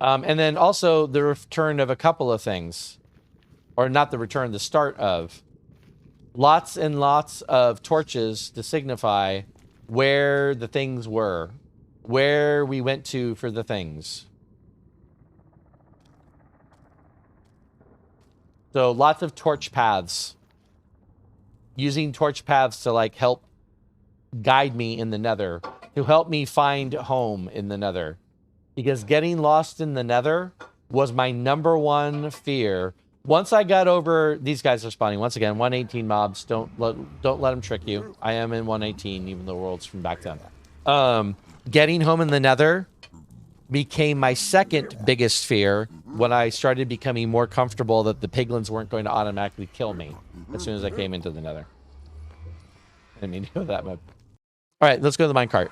And then also the return of a couple of things. Or not the return, the start of. Lots and lots of torches to signify where the things were. Where we went to for the things. So lots of torch paths. Using torch paths to like help guide me in the Nether. To help me find home in the Nether. because getting lost in the Nether was my #1 fear. Once I got over, these guys are spawning once again. 118 mobs. Don't let them trick you. I am in 118, even though the world's from back then. Getting home in the Nether became my second biggest fear when I started becoming more comfortable that the piglins weren't going to automatically kill me as soon as I came into the Nether. I didn't mean to go that mode. All right, let's go to the minecart.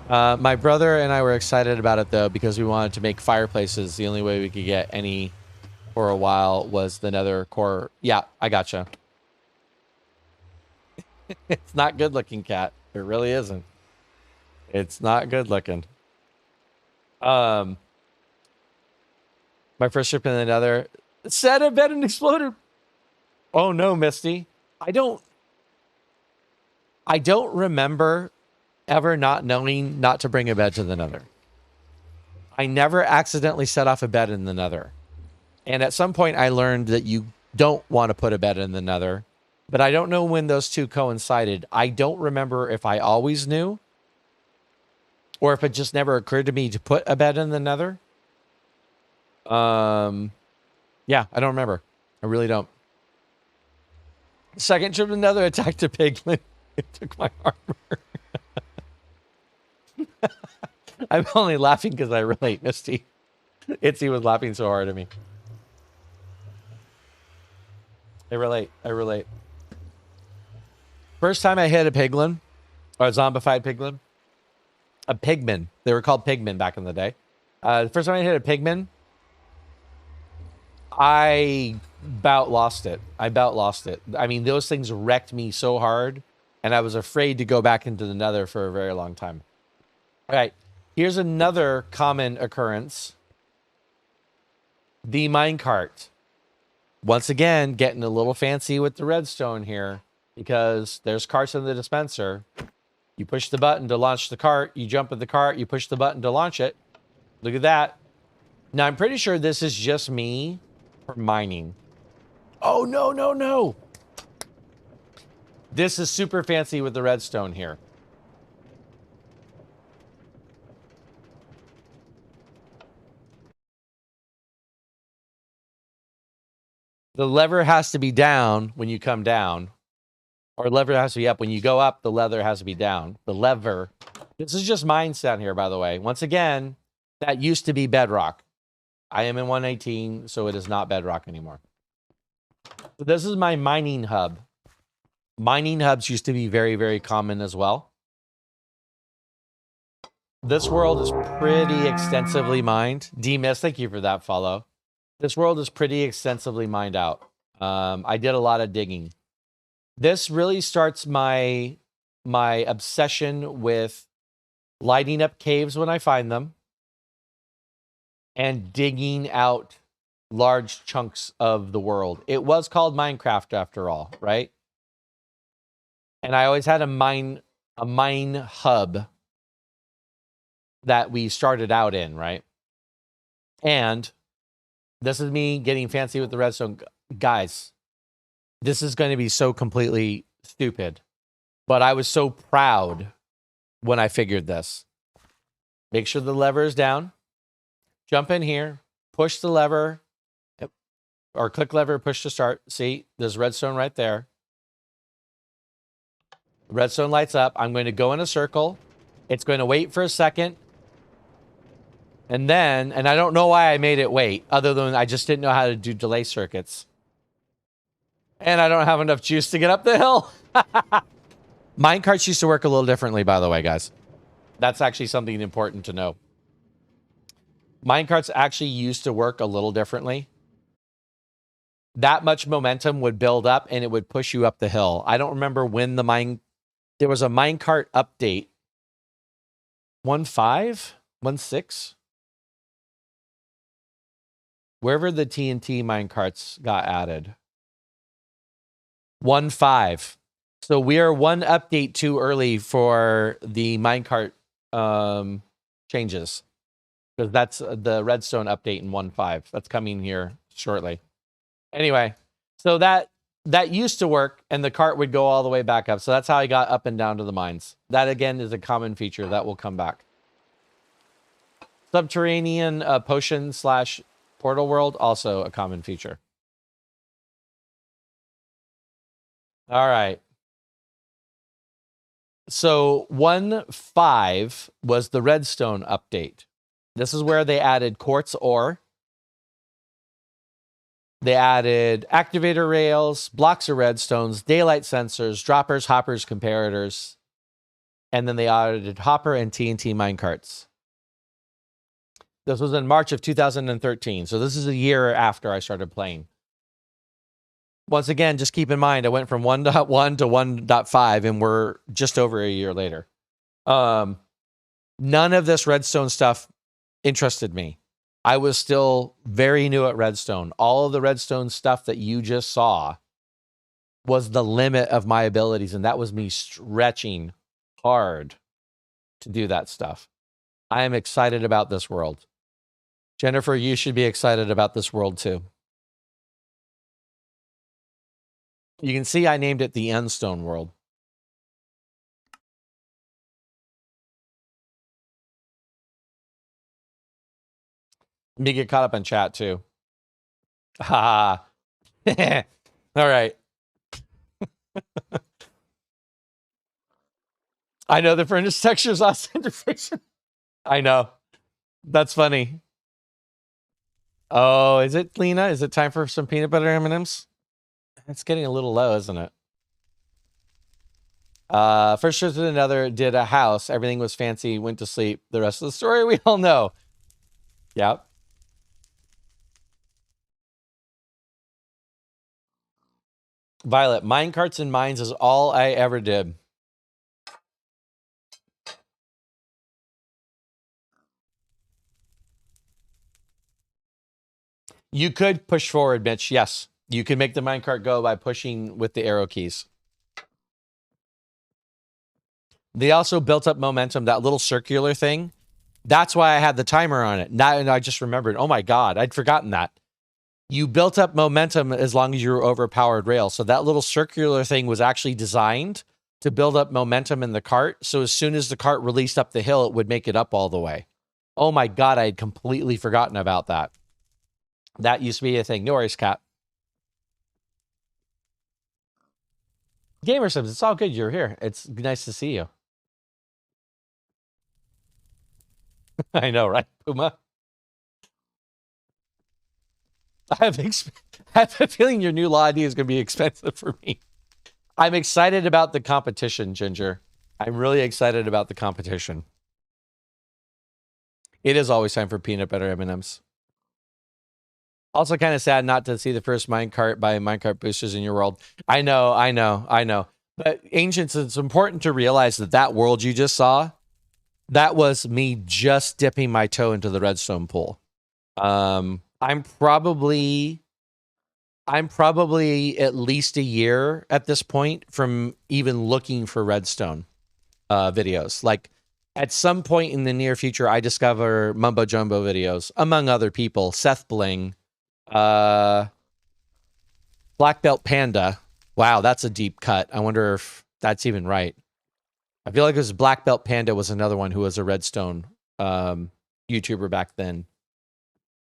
My brother and I were excited about it, though, because we wanted to make fireplaces. The only way we could get any for a while was the Nether core. Yeah, I gotcha. It's not good looking, cat. It really isn't. It's not good looking. My first trip in the Nether. Set a bed and exploded. Oh no, Misty. I don't remember ever not knowing not to bring a bed to the Nether. I never accidentally set off a bed in the Nether. And at some point I learned that you don't want to put a bed in the Nether. But I don't know when those two coincided. I don't remember if I always knew or if it just never occurred to me to put a bed in the Nether. Yeah, I don't remember. I really don't. Second trip to the Nether, attacked a piglin. It took my armor. I'm only laughing because I relate, Misty. Itzy was laughing so hard at me. I relate. First time I hit a piglin, or a zombified piglin. A pigman. They were called pigmen back in the day. The first time I hit a pigman, I about lost it. I mean, those things wrecked me so hard, and I was afraid to go back into the Nether for a very long time. All right, here's another common occurrence. The minecart. Once again, getting a little fancy with the redstone here, because there's carts in the dispenser. You push the button to launch the cart. You jump in the cart. You push the button to launch it. Look at that. Now, I'm pretty sure this is just me for mining. Oh, no. This is super fancy with the redstone here. The lever has to be down when you come down. Or lever has to be up. When you go up, the lever has to be down. The lever. This is just mines down here, by the way. Once again, that used to be bedrock. I am in 118, so it is not bedrock anymore. So this is my mining hub. Mining hubs used to be very, very common as well. This world is pretty extensively mined. D-Miss, thank you for that follow. This world is pretty extensively mined out. I did a lot of digging. This really starts my obsession with lighting up caves when I find them and digging out large chunks of the world. It was called Minecraft after all, right? And I always had a mine hub that we started out in, right? And this is me getting fancy with the redstone. Guys, this is going to be so completely stupid, but I was so proud when I figured this. Make sure the lever is down. Jump in here, push the lever, or click lever, push to start. See, there's redstone right there. Redstone lights up. I'm going to go in a circle. It's going to wait for a second. And then, and I don't know why I made it wait, other than I just didn't know how to do delay circuits. And I don't have enough juice to get up the hill. Minecarts used to work a little differently, by the way, guys. That's actually something important to know. Minecarts actually used to work a little differently. That much momentum would build up and it would push you up the hill. I don't remember when there was a minecart update. 1.5? 1.6? Wherever the TNT minecarts got added. 1.5. So we are one update too early for the minecart changes. Because that's the redstone update in 1.5. That's coming here shortly. Anyway, so that that used to work, and the cart would go all the way back up. So that's how I got up and down to the mines. That, again, is a common feature that will come back. Subterranean potion / portal world, also a common feature. All right. So 1.5 was the redstone update. This is where they added quartz ore. They added activator rails, blocks of redstones, daylight sensors, droppers, hoppers, comparators. And then they added hopper and TNT minecarts. This was in March of 2013. So this is a year after I started playing. Once again, just keep in mind, I went from 1.1 to 1.5, and we're just over a year later. None of this redstone stuff interested me. I was still very new at redstone. All of the redstone stuff that you just saw was the limit of my abilities, and that was me stretching hard to do that stuff. I am excited about this world. Jennifer, you should be excited about this world too. You can see I named it the Endstone world. Me get caught up in chat too. Ha. All right. I know the furnace textures lost interface. I know. That's funny. Oh, is it, Lena? Is it time for some peanut butter M&Ms? It's getting a little low, isn't it? First trip to another, did a house. Everything was fancy, went to sleep. The rest of the story we all know. Yep. Violet, minecarts and mines is all I ever did. You could push forward, Mitch. Yes. You can make the minecart go by pushing with the arrow keys. They also built up momentum, that little circular thing. That's why I had the timer on it. Now I just remembered. Oh my God, I'd forgotten that. You built up momentum as long as you were over powered rail. So that little circular thing was actually designed to build up momentum in the cart. So as soon as the cart released up the hill, it would make it up all the way. Oh my God, I had completely forgotten about that. That used to be a thing. No worries, Cat. Gamer Sims, it's all good. You're here. It's nice to see you. I know, right, Puma? I have a feeling your new law ID is going to be expensive for me. I'm excited about the competition, Ginger. I'm really excited about the competition. It is always time for peanut butter M&Ms. Also kind of sad not to see the first minecart by minecart boosters in your world. I know. But Ancients, it's important to realize that that world you just saw, that was me just dipping my toe into the redstone pool. I'm probably at least a year at this point from even looking for redstone videos. Like at some point in the near future, I discover Mumbo Jumbo videos, among other people, Seth Bling, Black Belt Panda. Wow, that's a deep cut. I wonder if that's even right. I feel like it was Black Belt Panda was another one who was a redstone YouTuber back then.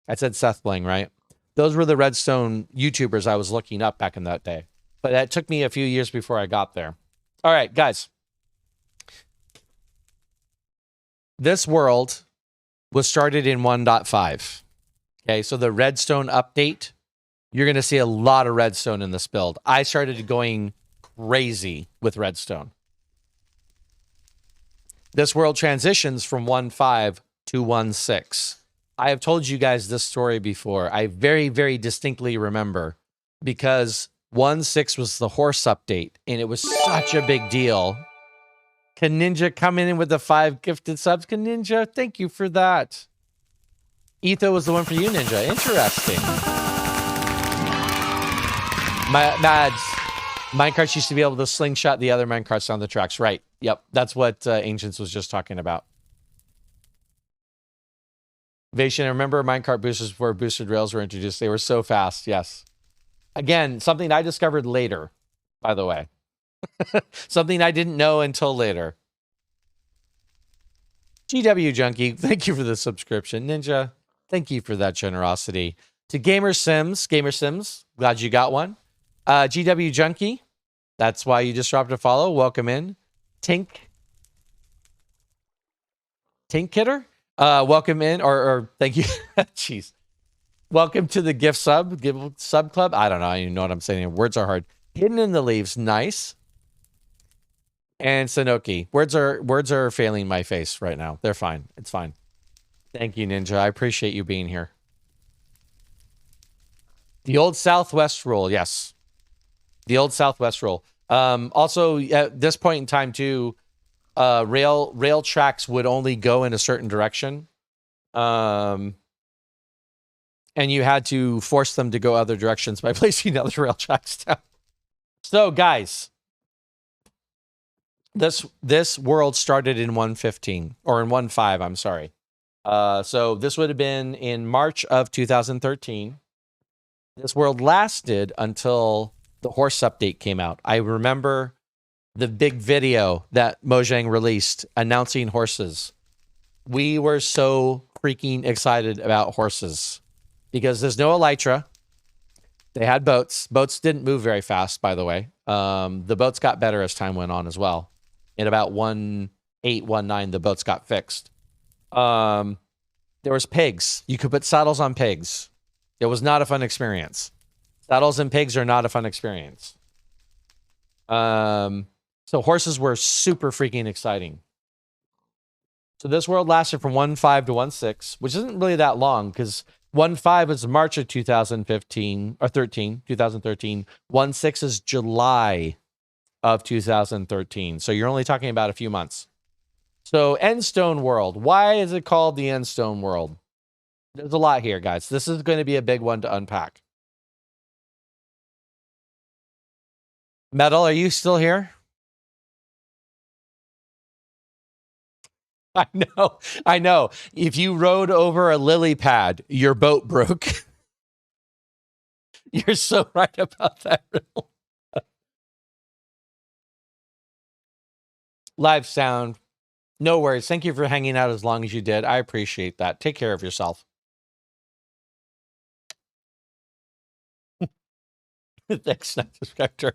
I said Seth Bling, right? Those were the redstone YouTubers I was looking up back in that day. But that took me a few years before I got there. All right, guys. This world was started in 1.5. Okay, so the redstone update, you're going to see a lot of redstone in this build. I started going crazy with redstone. This world transitions from 1.5 to 1.6. I have told you guys this story before. I very, very distinctly remember because 1.6 was the horse update, and it was such a big deal. Kaninja coming in with the 5 gifted subs. Kaninja, thank you for that. Etho was the one for you, Ninja. Interesting. Mads, minecarts used to be able to slingshot the other minecarts on the tracks. Right. Yep. That's what Ancients was just talking about. Vation, I remember minecart boosters before boosted rails were introduced. They were so fast. Yes. Again, something I discovered later, by the way. Something I didn't know until later. GW Junkie, thank you for the subscription. Ninja, thank you for that generosity. To Gamer Sims, glad you got one. GW Junkie, that's why you just dropped a follow. Welcome in. Tink Kidder, welcome in, or thank you. Jeez. Welcome to the gift sub club. I don't know. I don't even know what I'm saying. Words are hard. Hidden in the Leaves, nice. And Sanoki, words are failing my face right now. They're fine. It's fine. Thank you, Ninja. I appreciate you being here. The old Southwest rule, yes. The old Southwest rule. Also, at this point in time, too, rail tracks would only go in a certain direction. And you had to force them to go other directions by placing other rail tracks down. So, guys, this world started in 1.15, or in 1.5, I'm sorry. So this would have been in March of 2013. This world lasted until the horse update came out. I remember the big video that Mojang released announcing horses. We were so freaking excited about horses because there's no elytra. They had boats. Boats didn't move very fast, by the way. The boats got better as time went on as well. In about 1.8, 1.9, the boats got fixed. There was pigs. You could put saddles on pigs. It was not a fun experience. Saddles and pigs are not a fun experience. So horses were super freaking exciting. So this world lasted from 1.5 to 1.6, which isn't really that long because 1.5 is March of 2013. 1.6 is July of 2013. So you're only talking about a few months. So Endstone World. Why is it called the Endstone World? There's a lot here, guys. This is going to be a big one to unpack. Metal, are you still here? I know. If you rode over a lily pad, your boat broke. You're so right about that riddle. Live sound. No worries. Thank you for hanging out as long as you did. I appreciate that. Take care of yourself. Thanks, Night Spectre.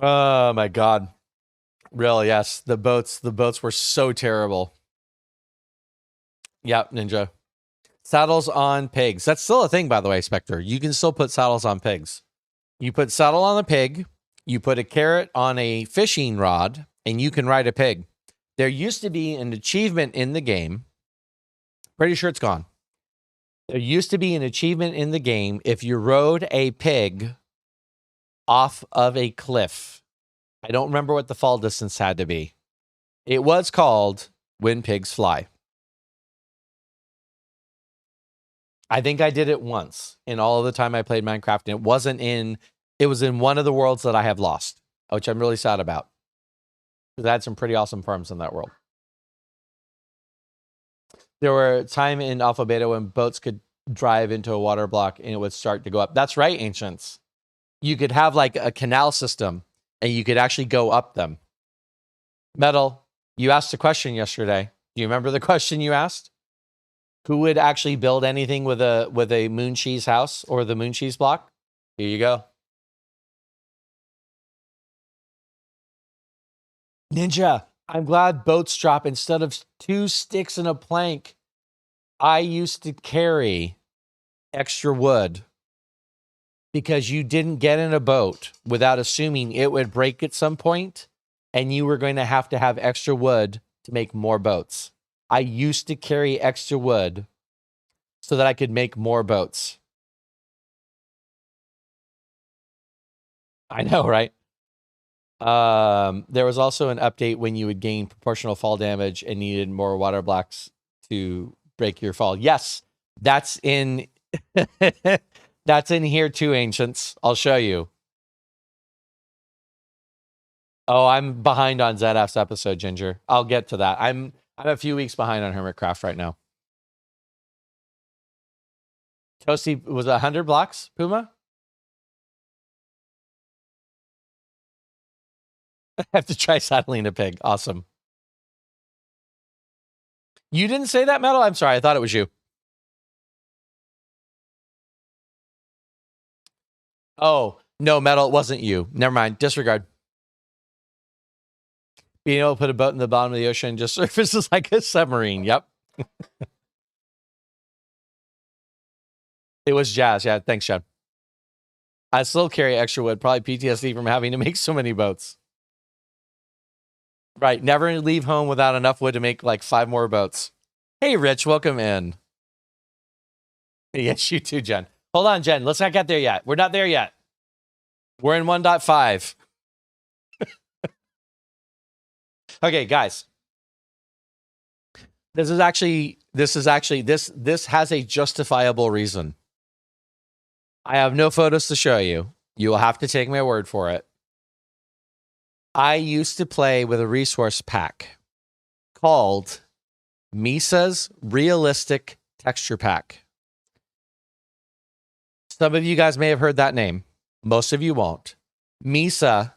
Oh my God. Really, yes. The boats were so terrible. Yep, Ninja. Saddles on pigs. That's still a thing, by the way, Spectre. You can still put saddles on pigs. You put saddle on a pig, you put a carrot on a fishing rod, and you can ride a pig. There used to be an achievement in the game. Pretty sure it's gone. There used to be an achievement in the game if you rode a pig off of a cliff. I don't remember what the fall distance had to be. It was called When Pigs Fly. I think I did it once in all of the time I played Minecraft, and it was in one of the worlds that I have lost, which I'm really sad about. Because I had some pretty awesome farms in that world. There were a time in Alpha Beta when boats could drive into a water block and it would start to go up. That's right, Ancients. You could have like a canal system and you could actually go up them. Metal, you asked a question yesterday. Do you remember the question you asked? Who would actually build anything with a moon cheese house or the moon cheese block? Here you go. Ninja, I'm glad boats drop instead of 2 sticks and a plank. I used to carry extra wood because you didn't get in a boat without assuming it would break at some point, and you were going to have extra wood to make more boats. I used to carry extra wood so that I could make more boats. I know, right? There was also an update when you would gain proportional fall damage and needed more water blocks to break your fall. Yes, that's in that's in here too, Ancients. I'll show you. Oh, I'm behind on ZF's episode, Ginger. I'll get to that. I'm a few weeks behind on Hermitcraft right now. Toasty, was it 100 blocks, Puma? I have to try saddling a pig. Awesome. You didn't say that, Metal? I'm sorry. I thought it was you. Oh, no, Metal, it wasn't you. Never mind. Disregard. Being able to put a boat in the bottom of the ocean just surfaces like a submarine. Yep. It was Jazz. Yeah, thanks, Chad. I still carry extra wood. Probably PTSD from having to make so many boats. Right. Never leave home without enough wood to make like 5 more boats. Hey, Rich, welcome in. Yes, you too, Jen. Hold on, Jen. Let's not get there yet. We're not there yet. We're in 1.5. Okay, guys. This has a justifiable reason. I have no photos to show you. You will have to take my word for it. I used to play with a resource pack called Misa's Realistic Texture Pack. Some of you guys may have heard that name. Most of you won't. Misa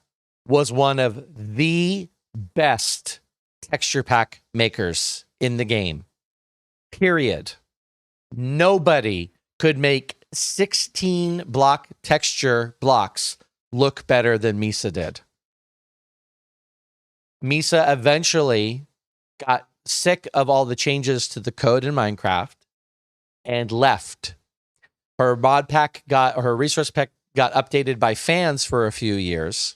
was one of the best texture pack makers in the game. Period. Nobody could make 16 block texture blocks look better than Misa did. Misa eventually got sick of all the changes to the code in Minecraft and left. Her resource pack got updated by fans for a few years.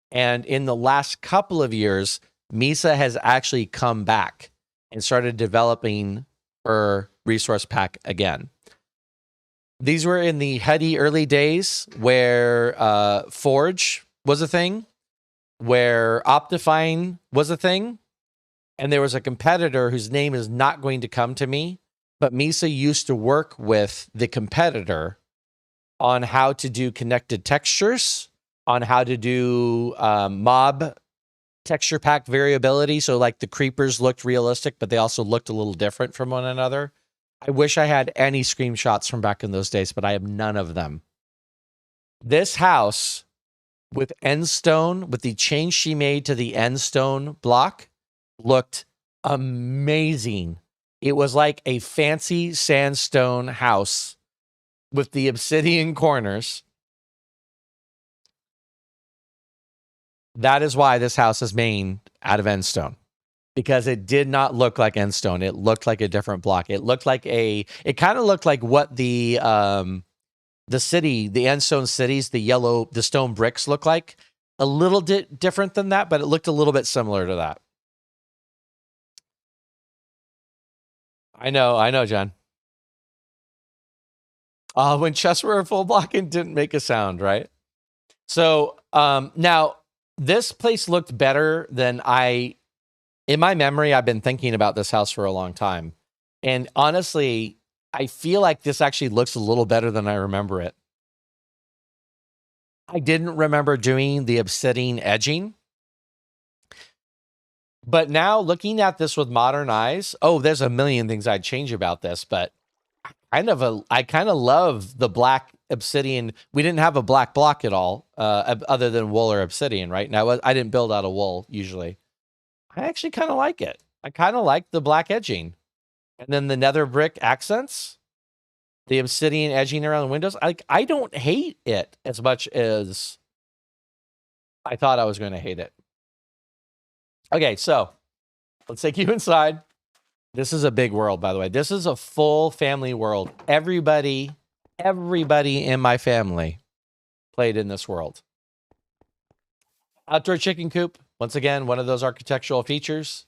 And in the last couple of years, Misa has actually come back and started developing her resource pack again. These were in the heady early days where Forge was a thing, where Optifine was a thing, and there was a competitor whose name is not going to come to me, but Misa used to work with the competitor on how to do connected textures, on how to do mob texture pack variability. So like the creepers looked realistic, but they also looked a little different from one another. I wish I had any screenshots from back in those days, but I have none of them. This house with endstone, with the change she made to the endstone block, looked amazing. It was like a fancy sandstone house with the obsidian corners. That is why this house is made out of endstone, because it did not look like endstone. It looked like a different block. It kind of looked like what the city, the endstone cities, the stone bricks look like. A little bit different than that, but it looked a little bit similar to that. I know, John. When chests were a full block and didn't make a sound, right? So now this place looked better than in my memory, I've been thinking about this house for a long time. And honestly, I feel like this actually looks a little better than I remember it. I didn't remember doing the obsidian edging. But now looking at this with modern eyes, there's a million things I'd change about this, but I kind of love the black obsidian. We didn't have a black block at all, other than wool or obsidian, right? Now I didn't build out of wool usually. I actually kind of like it. I kind of like the black edging, and then the nether brick accents, the obsidian edging around the windows. I don't hate it as much as I thought I was going to hate it. Okay, so let's take you inside. This is a big world, by the way. This is a full family world. Everybody in my family played in this world. Outdoor chicken coop. Once again, one of those architectural features.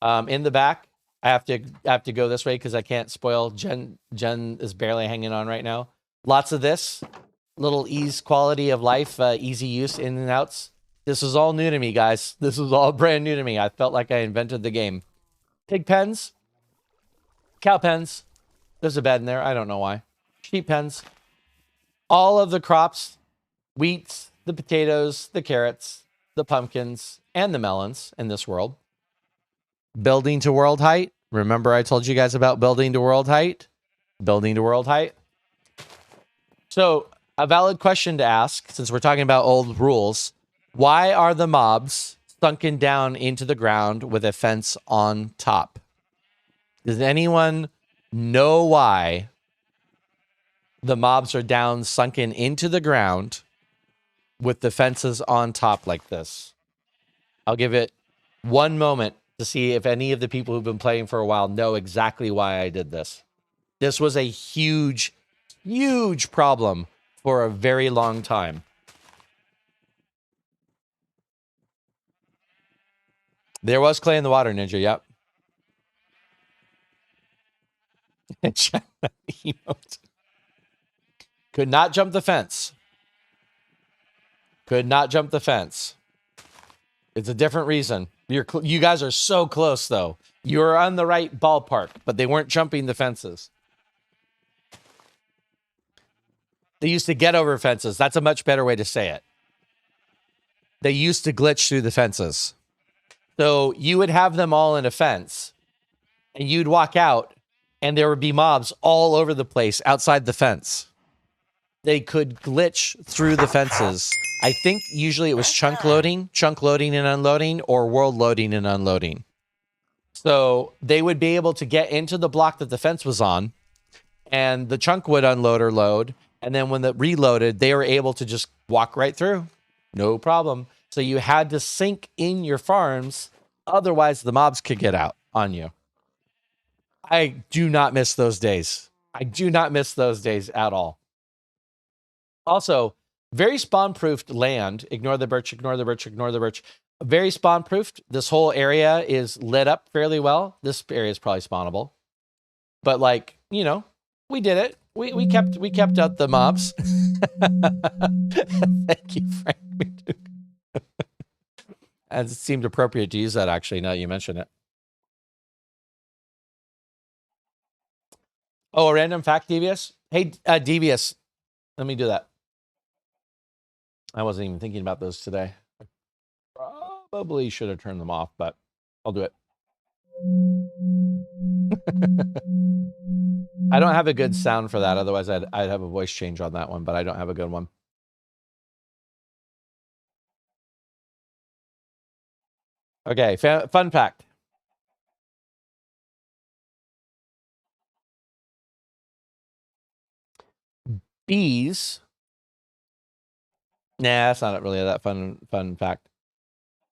In the back, I have to go this way because I can't spoil. Jen is barely hanging on right now. Lots of this. Little ease quality of life, easy use, in and outs. This is all new to me, guys. This is all brand new to me. I felt like I invented the game. Pig pens. Cow pens. There's a bed in there. I don't know why. Sheep pens. All of the crops. Wheats, the potatoes, the carrots, the pumpkins, and the melons in this world. Building to world height. Remember I told you guys about building to world height? Building to world height. So, a valid question to ask, since we're talking about old rules, why are the mobs sunken down into the ground with a fence on top? Does anyone know why the mobs are down, sunken into the ground with the fences on top like this? I'll give it one moment to see if any of the people who've been playing for a while know exactly why I did this. This was a huge, huge problem for a very long time. There was clay in the water, Ninja. Yep. Emote. Could not jump the fence. Could not jump the fence. It's a different reason. You guys are so close, though. You're on the right ballpark, but they weren't jumping the fences. They used to get over fences. That's a much better way to say it. They used to glitch through the fences. So you would have them all in a fence, and you'd walk out, and there would be mobs all over the place outside the fence. They could glitch through the fences. I think usually it was chunk loading and unloading, or world loading and unloading. So they would be able to get into the block that the fence was on, and the chunk would unload or load. And then when it reloaded, they were able to just walk right through. No problem. So you had to sink in your farms. Otherwise, the mobs could get out on you. I do not miss those days. I do not miss those days at all. Also, very spawn-proofed land. Ignore the birch, ignore the birch, ignore the birch. Very spawn-proofed. This whole area is lit up fairly well. This area is probably spawnable. But, like, you know, we did it. We kept out the mobs. Thank you, Frank. And it seemed appropriate to use that, actually, now that you mention it. Oh, a random fact, Devious? Hey, Devious, let me do that. I wasn't even thinking about those today. Probably should have turned them off, but I'll do it. I don't have a good sound for that. Otherwise, I'd have a voice change on that one, but I don't have a good one. Okay, fun fact. Bees. Nah, that's not really that fun fact.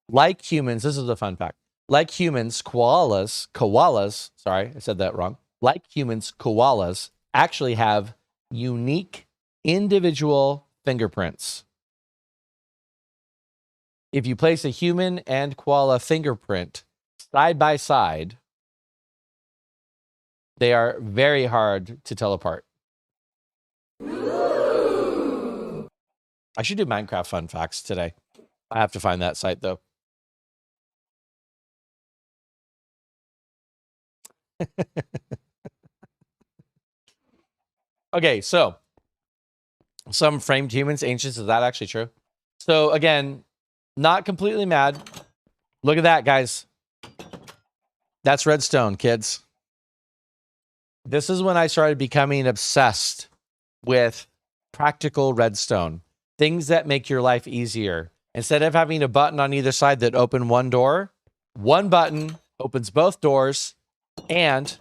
Like humans, this is a fun fact. Like humans, koalas, sorry, I said that wrong. Like humans, koalas actually have unique individual fingerprints. If you place a human and koala fingerprint side by side, they are very hard to tell apart. I should do Minecraft fun facts today. I have to find that site, though. Okay, so some framed humans, ancients, is that actually true? So again, not completely mad. Look at that, guys. That's redstone, kids. This is when I started becoming obsessed with practical redstone. Things that make your life easier. Instead of having a button on either side that open one door, one button opens both doors and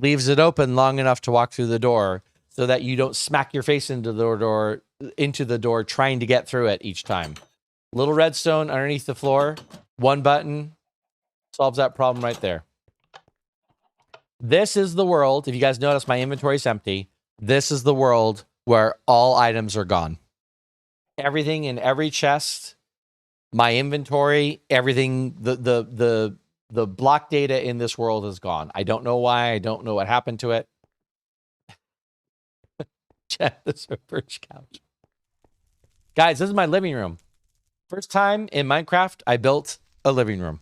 leaves it open long enough to walk through the door so that you don't smack your face into the door trying to get through it each time. Little redstone underneath the floor, one button solves that problem right there. This is the world. If you guys notice, my inventory is empty. This is the world where all items are gone. Everything in every chest, my inventory, everything, the block data in this world is gone. I don't know why. I don't know what happened to it. This is a birch couch. Guys, this is my living room. First time in Minecraft, I built a living room.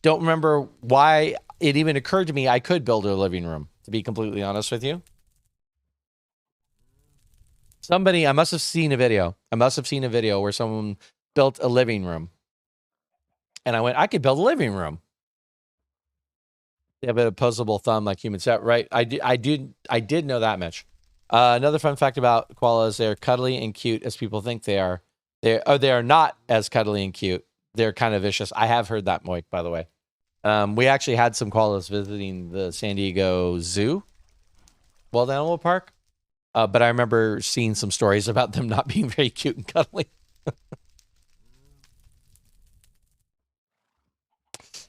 Don't remember why it even occurred to me I could build a living room, to be completely honest with you. Somebody, I must have seen a video. I must have seen a video where someone built a living room. And I went, I could build a living room. They have an opposable thumb like humans. Right? I did know that much. Another fun fact about koalas: they're cuddly and cute as people think they are. They are not as cuddly and cute. They're kind of vicious. I have heard that, Moik, by the way. We actually had some koalas visiting the San Diego Zoo, World Animal Park. But I remember seeing some stories about them not being very cute and cuddly.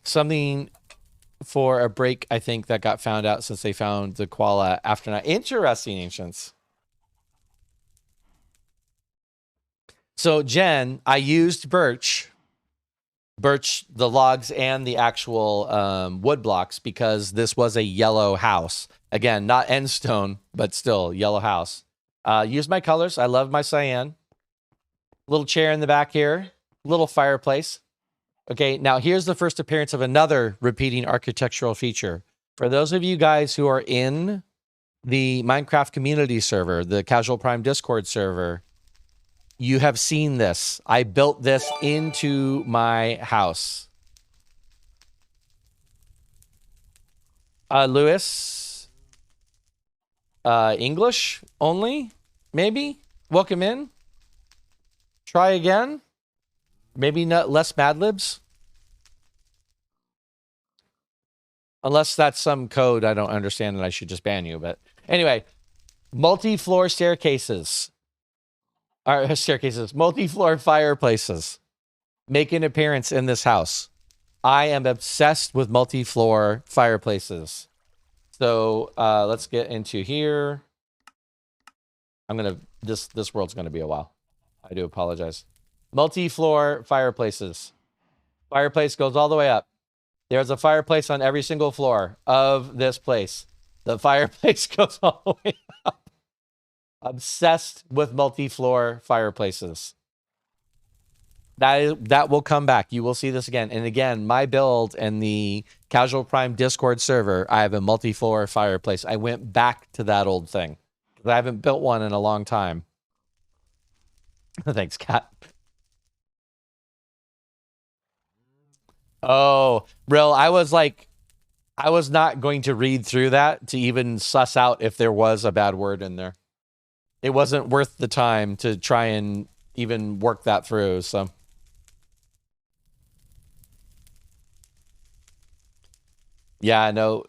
Something for a break, I think, that got found out since they found the koala after night. Interesting, Ancients. So, Jen, I used birch, the logs and the actual wood blocks because this was a yellow house. Again, not end stone, but still yellow house. Use my colors. I love my cyan. Little chair in the back here. Little fireplace. Okay, now here's the first appearance of another repeating architectural feature. For those of you guys who are in the Minecraft community server, the Casual Prime Discord server, you have seen this. I built this into my house. Lewis, English only, maybe? Welcome in. Try again. Maybe not less Mad Libs. Unless that's some code I don't understand and I should just ban you. But anyway, multi-floor staircases. Multi-floor fireplaces make an appearance in this house. I am obsessed with multi-floor fireplaces. So let's get into here. This world's gonna be a while. I do apologize. Multi-floor fireplaces. Fireplace goes all the way up. There's a fireplace on every single floor of this place. The fireplace goes all the way up. Obsessed with multi-floor fireplaces. That will come back. You will see this again. And again, my build and the Casual Prime Discord server, I have a multi-floor fireplace. I went back to that old thing. I haven't built one in a long time. Thanks, Kat. Oh, Rill, I was not going to read through that to even suss out if there was a bad word in there. It wasn't worth the time to try and even work that through, so. Yeah, no,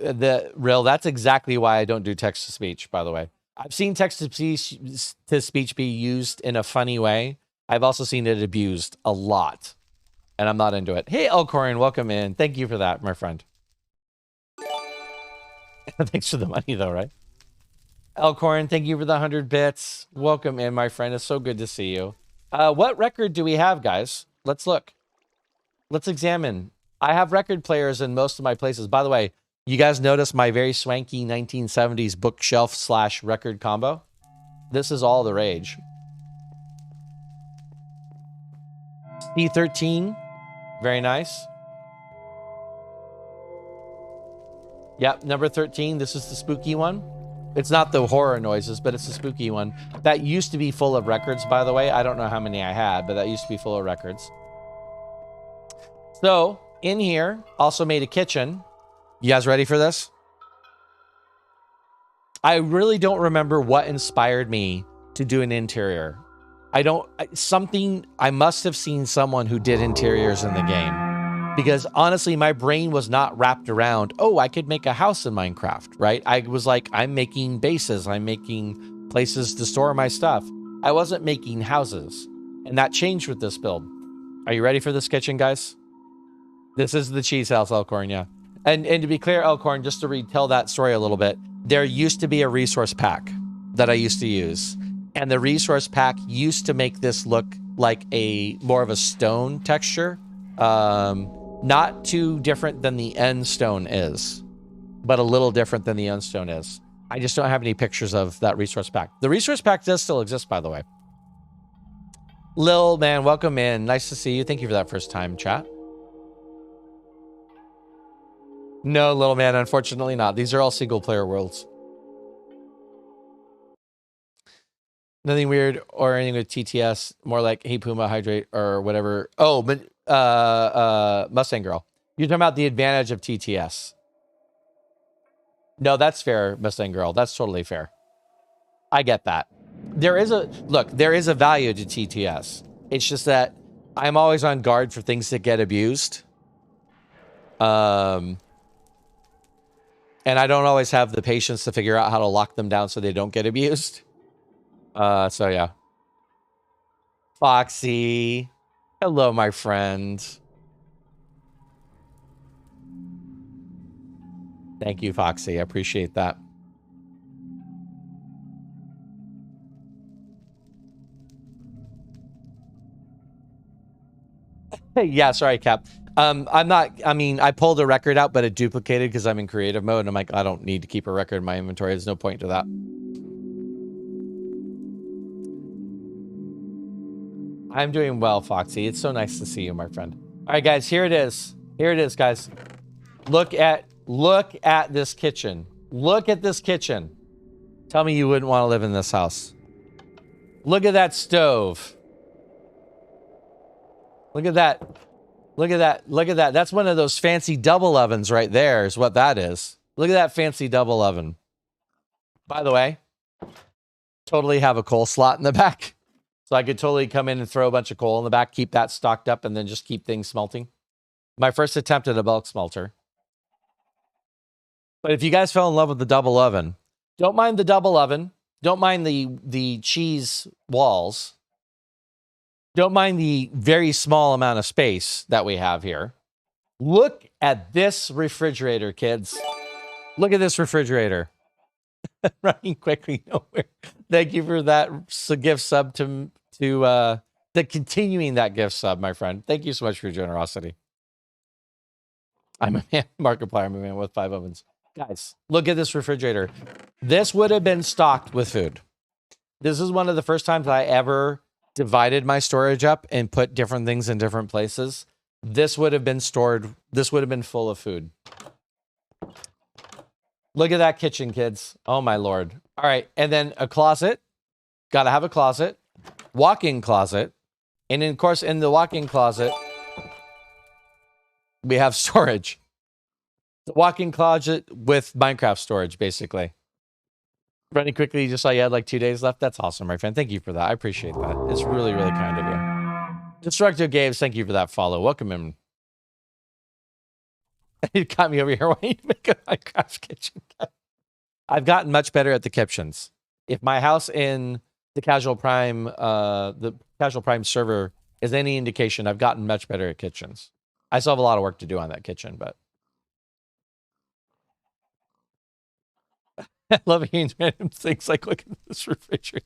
Rill, that's exactly why I don't do text-to-speech, by the way. I've seen text-to-speech be used in a funny way. I've also seen it abused a lot. And I'm not into it. Hey, Elcorin, welcome in. Thank you for that, my friend. Thanks for the money, though, right? Elcorin, thank you for the 100 bits. Welcome in, my friend. It's so good to see you. What record do we have, guys? Let's look. Let's examine. I have record players in most of my places. By the way, you guys notice my very swanky 1970s bookshelf/record combo? This is all the rage. P13. Very nice. Yep, number 13. This is the spooky one. It's not the horror noises, but it's the spooky one. That used to be full of records, by the way. I don't know how many I had, but that used to be full of records. So, in here, also made a kitchen. You guys ready for this? I really don't remember what inspired me to do an interior. I must have seen someone who did interiors in the game. Because honestly, my brain was not wrapped around, oh, I could make a house in Minecraft, right? I was like, I'm making bases. I'm making places to store my stuff. I wasn't making houses. And that changed with this build. Are you ready for this kitchen, guys? This is the cheese house, Elcorn, yeah. And to be clear, Elcorn, just to retell that story a little bit, there used to be a resource pack that I used to use. And the resource pack used to make this look like more of a stone texture. Not too different than the end stone is, but a little different than the end stone is. I just don't have any pictures of that resource pack. The resource pack does still exist, by the way. Lil, man, welcome in. Nice to see you. Thank you for that first time, chat. No, little man, unfortunately not. These are all single player worlds. Nothing weird or anything with TTS. More like, hey, Puma, hydrate or whatever. Oh, but Mustang Girl. You're talking about the advantage of TTS. No, that's fair, Mustang Girl. That's totally fair. I get that. There is a value to TTS. It's just that I'm always on guard for things that get abused. And I don't always have the patience to figure out how to lock them down so they don't get abused. So yeah. Foxy. Hello, my friend. Thank you, Foxy. I appreciate that. Yeah, sorry, Cap. I'm not, I mean, I pulled a record out, but it duplicated because I'm in creative mode. And I'm like, I don't need to keep a record in my inventory. There's no point to that. I'm doing well, Foxy. It's so nice to see you, my friend. All right, guys, here it is. Here it is, guys. Look at this kitchen. Look at this kitchen. Tell me you wouldn't want to live in this house. Look at that stove. Look at that. Look at that. Look at that. That's one of those fancy double ovens right there is what that is. Look at that fancy double oven. By the way, totally have a coal slot in the back. So I could totally come in and throw a bunch of coal in the back, keep that stocked up, and then just keep things smelting. My first attempt at a bulk smelter. But if you guys fell in love with the double oven, don't mind the double oven. Don't mind the cheese walls. Don't mind the very small amount of space that we have here. Look at this refrigerator, kids. Look at this refrigerator. Running quickly nowhere. Thank you for that gift sub to the continuing that gift sub, my friend. Thank you so much for your generosity. I'm a man, Markiplier. I'm a man with 5 ovens. Guys, look at this refrigerator. This would have been stocked with food. This is one of the first times I ever divided my storage up and put different things in different places. This would have been stored. This would have been full of food. Look at that kitchen, kids. Oh, my Lord. All right. And then a closet. Got to have a closet. Walk-in closet. And then, of course, in the walk-in closet, we have storage. The walk-in closet with Minecraft storage, basically. Running quickly, you just saw you had like 2 days left. That's awesome, my friend. Thank you for that. I appreciate that. It's really, really kind of you. Destructive Games, thank you for that follow. Welcome in. You got me over here wanting to make a Minecraft kitchen. I've gotten much better at the kitchens. If my house in the Casual Prime server is any indication, I've gotten much better at kitchens. I still have a lot of work to do on that kitchen, but I love hearing random things like, look at this refrigerator.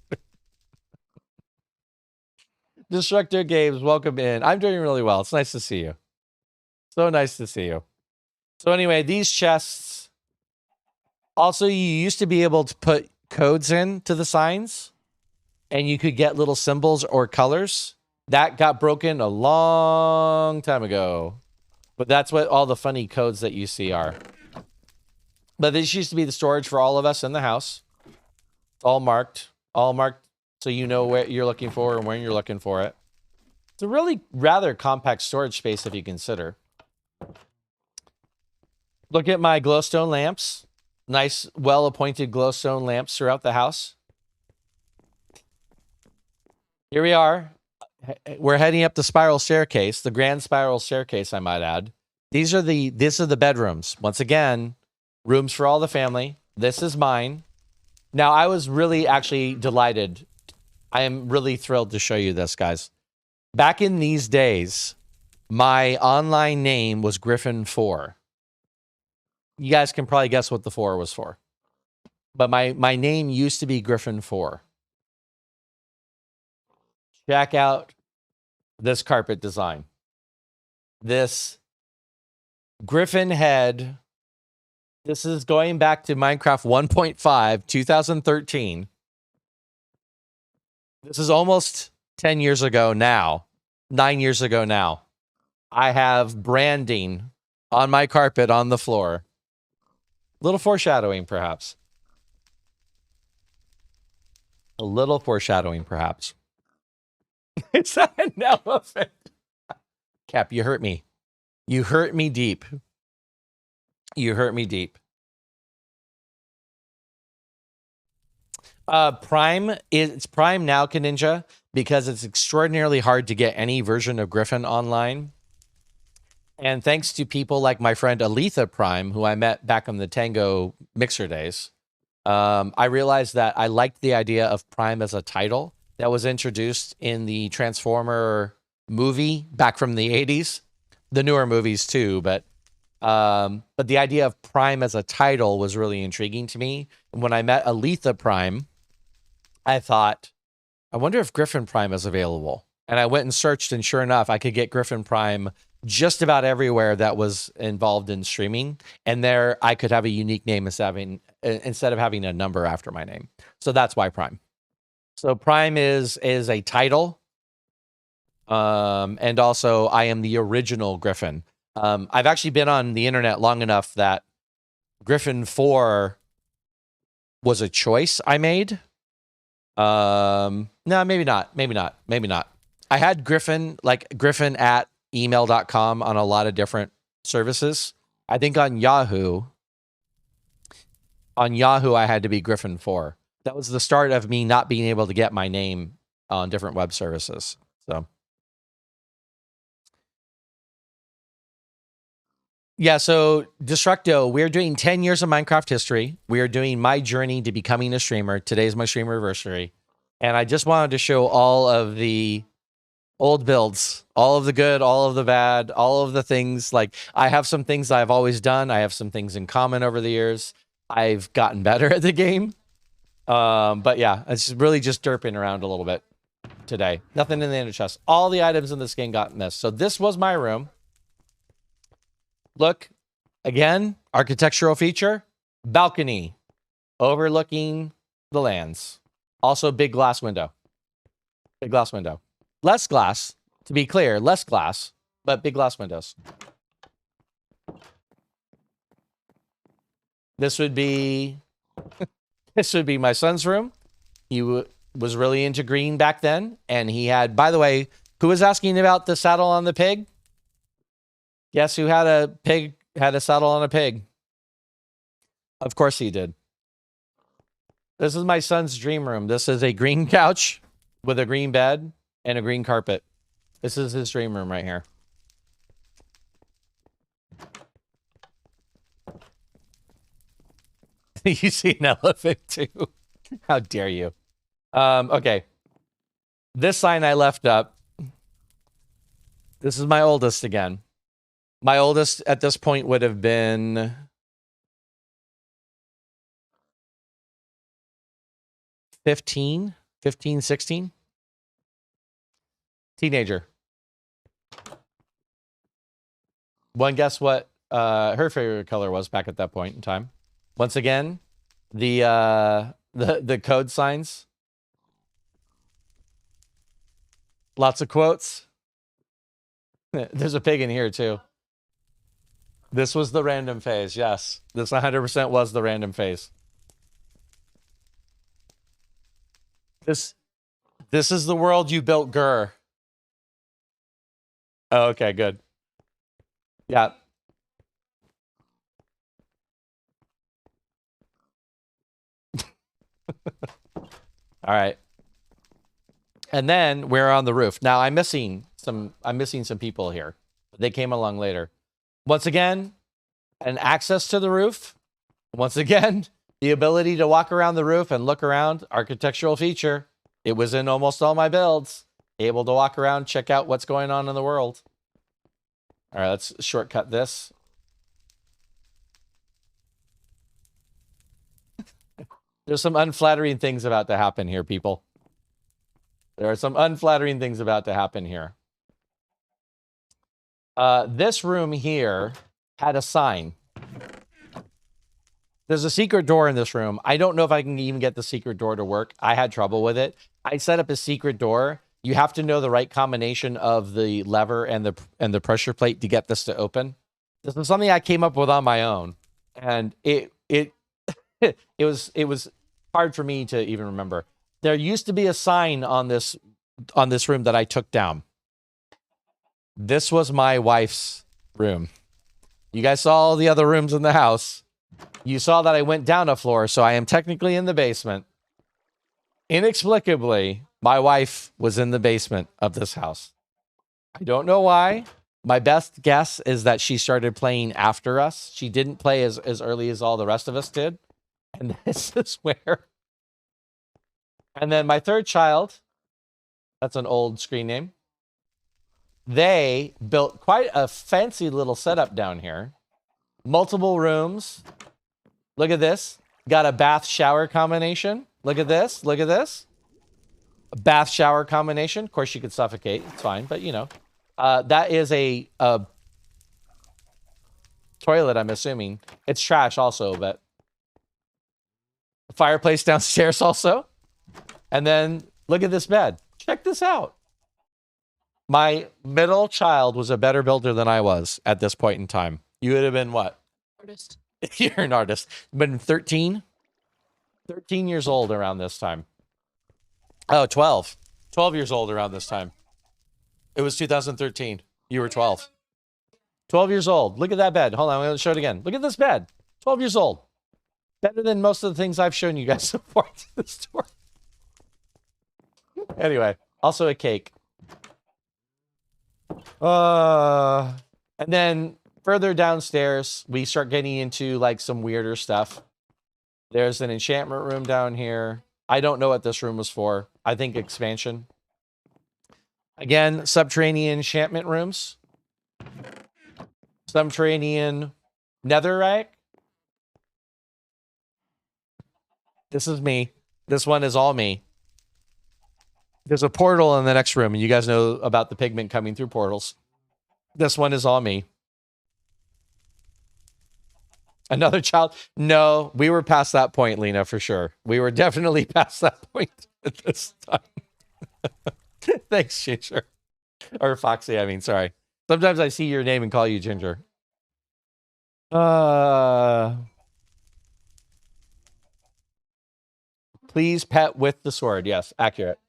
Destructor Games, welcome in. I'm doing really well. It's nice to see you. So nice to see you. So anyway, these chests. Also, you used to be able to put codes in to the signs, and you could get little symbols or colors. That got broken a long time ago. But that's what all the funny codes that you see are. But this used to be the storage for all of us in the house. It's all marked so you know what you're looking for and when you're looking for it. It's a really rather compact storage space if you consider. Look at my glowstone lamps. Nice, well-appointed glowstone lamps throughout the house. Here we are. We're heading up the spiral staircase, the grand spiral staircase, I might add. These are the bedrooms. Once again, rooms for all the family. This is mine. Now, I was really actually delighted. I am really thrilled to show you this, guys. Back in these days, my online name was Griffin4. You guys can probably guess what the 4 was for. But my name used to be Griffin4. Check out this carpet design. This Griffin head. This is going back to Minecraft 1.5, 2013. This is almost 10 years ago now. 9 years ago now. I have branding on my carpet on the floor. Little foreshadowing, perhaps. A little foreshadowing, perhaps. Is that an elephant? Cap, you hurt me. You hurt me deep. You hurt me deep. It's Prime now, Kaninja, because it's extraordinarily hard to get any version of Griffin online. And thanks to people like my friend Aletha Prime, who I met back in the Tango Mixer days, I realized that I liked the idea of Prime as a title that was introduced in the Transformer movie back from the 80s, the newer movies too, but the idea of Prime as a title was really intriguing to me. And when I met Aletha Prime, I thought, I wonder if Griffin Prime is available. And I went and searched, and sure enough, I could get Griffin Prime just about everywhere that was involved in streaming. And there I could have a unique name instead of having a number after my name. So that's why Prime. So Prime is a title. And also I am the original Griffin. I've actually been on the internet long enough that Griffin 4 was a choice I made. No, maybe not. I had Griffin at email.com on a lot of different services. I think on Yahoo, I had to be Griffin 4. That was the start of me not being able to get my name on different web services. So, yeah, so Destructo, we're doing 10 years of Minecraft history. We are doing my journey to becoming a streamer. Today's my Streamerversary. And I just wanted to show all of the old builds, all of the good, all of the bad, all of the things. Like, I have some things I've always done. I have some things in common over the years. I've gotten better at the game. But yeah, it's really just derping around a little bit today. Nothing in the inner chest. All the items in this game got missed. So this was my room. Look, again, architectural feature, balcony, overlooking the lands. Also, big glass window. Big glass window. Less glass, to be clear, less glass, but big glass windows. This would be my son's room. He was really into green back then, and he had, by the way, who was asking about the saddle on the pig? Guess who had a saddle on a pig? Of course he did. This is my son's dream room. This is a green couch with a green bed and a green carpet. This is his dream room right here. You see an elephant too? How dare you? Okay. This sign I left up. This is my oldest again. My oldest at this point would have been 15, 16. Teenager. One guess what her favorite color was back at that point in time. Once again, the code signs. Lots of quotes. There's a pig in here too. This was the random phase. Yes, this 100% was the random phase. This is the world you built, Gur. Oh, okay, good. Yeah. All right. And then we're on the roof. Now I'm missing some people here. They came along later. Once again, an access to the roof. Once again, the ability to walk around the roof and look around, architectural feature. It was in almost all my builds. Able to walk around, check out what's going on in the world. All right, let's shortcut this. There's some unflattering things about to happen here, people. There are some unflattering things about to happen here. This room here had a sign. There's a secret door in this room. I don't know if I can even get the secret door to work. I had trouble with it. I set up a secret door. You have to know the right combination of the lever and the pressure plate to get this to open. This was something I came up with on my own, and it was hard for me to even remember. There used to be a sign on this room that I took down. This was my wife's room. You guys saw all the other rooms in the house. You saw that I went down a floor, so I am technically in the basement. Inexplicably, my wife was in the basement of this house. I don't know why. My best guess is that she started playing after us. She didn't play as early as all the rest of us did. And this is where. And then my third child, that's an old screen name. They built quite a fancy little setup down here. Multiple rooms. Look at this. Got a bath shower combination. Look at this. Look at this. A bath shower combination. Of course, you could suffocate. It's fine, but you know. That is a toilet, I'm assuming. It's trash also, but fireplace downstairs also. And then look at this bed. Check this out. My middle child was a better builder than I was at this point in time. You would have been what? Artist. You're an artist. Been 13? 13 years old around this time. Oh, 12. 12 years old around this time. It was 2013. You were 12. 12 years old. Look at that bed. Hold on, I'm going to show it again. Look at this bed. 12 years old. Better than most of the things I've shown you guys so far in the store. Anyway, also a cake. And then further downstairs, we start getting into like some weirder stuff. There's an enchantment room down here. I don't know what this room was for. I think expansion. Again, subterranean enchantment rooms. Subterranean netherrack. This is me. This one is all me. There's a portal in the next room, and you guys know about the pigment coming through portals. This one is all me. Another child? No, we were past that point, Lena, for sure. We were definitely past that point at this time. Thanks, Ginger. Or Foxy, I mean, sorry. Sometimes I see your name and call you Ginger. Please pet with the sword. Yes, accurate.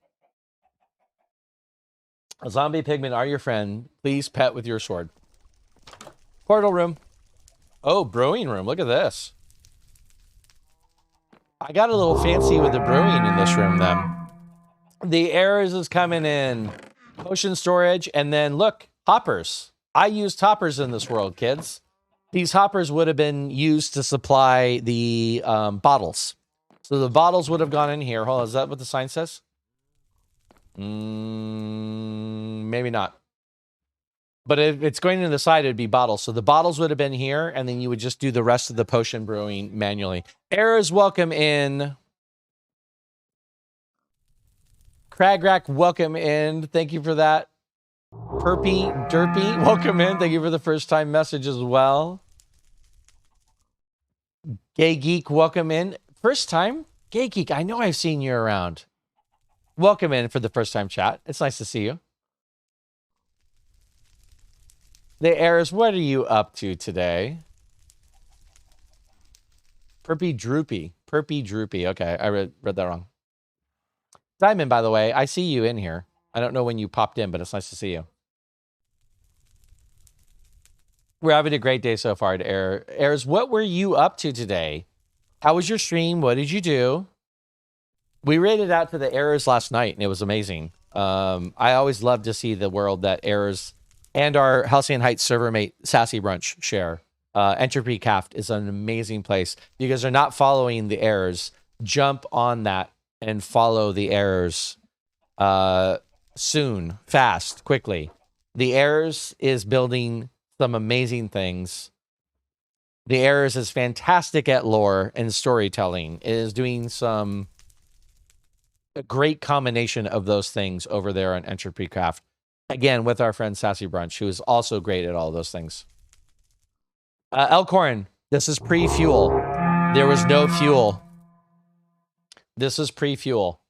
A zombie pigment are your friend. Please pet with your sword. Portal room. Oh, brewing room. Look at this. I got a little fancy with the brewing in this room then. The errors is coming in. Potion storage. And then look, hoppers. I used hoppers in this world, kids. These hoppers would have been used to supply the bottles. So the bottles would have gone in here. Hold on, is that what the sign says? Maybe not. But if it's going to the side, it'd be bottles. So the bottles would have been here, and then you would just do the rest of the potion brewing manually. Errors, welcome in. Cragrack, welcome in. Thank you for that. Perpy, Derpy, welcome in. Thank you for the first time message as well. Gay Geek, welcome in. First time? Gay Geek, I know I've seen you around. Welcome in for the first time chat. It's nice to see you. The errors, what are you up to today? Perpy Droopy. Perpy Droopy. Okay, I read that wrong. Diamond, by the way, I see you in here. I don't know when you popped in, but it's nice to see you. We're having a great day so far. Errors, what were you up to today? How was your stream? What did you do? We raided out to the errors last night, and it was amazing. I always love to see the world that errors and our Halcyon Heights server mate Sassy Brunch share. Entropy Craft is an amazing place. If you guys are not following the errors, jump on that and follow the errors soon, fast, quickly. The errors is building some amazing things. The errors is fantastic at lore and storytelling. It is doing a great combination of those things over there on Entropy Craft. Again, with our friend Sassy Brunch, who is also great at all those things. Elcorn, this is pre-fuel. There was no fuel. This is pre-fuel.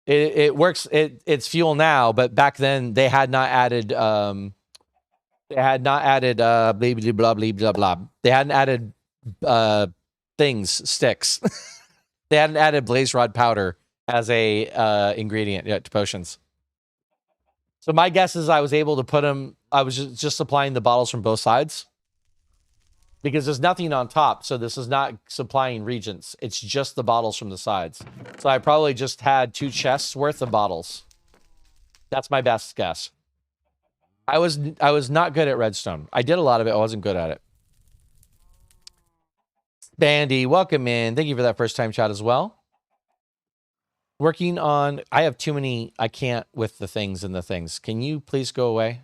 It works. It's fuel now, but back then they had not added. They had not added. Blah blah blah blah blah blah. They hadn't added sticks. They hadn't added blaze rod powder as a ingredient yet to potions. So my guess is I was able to put them. I was just supplying the bottles from both sides. because there's nothing on top. So this is not supplying regents. It's just the bottles from the sides. So I probably just had 2 chests worth of bottles. That's my best guess. I was not good at redstone. I did a lot of it. I wasn't good at it. Bandy, welcome in. Thank you for that first time chat as well. Working on, I have too many, I can't with the things and the things. Can you please go away?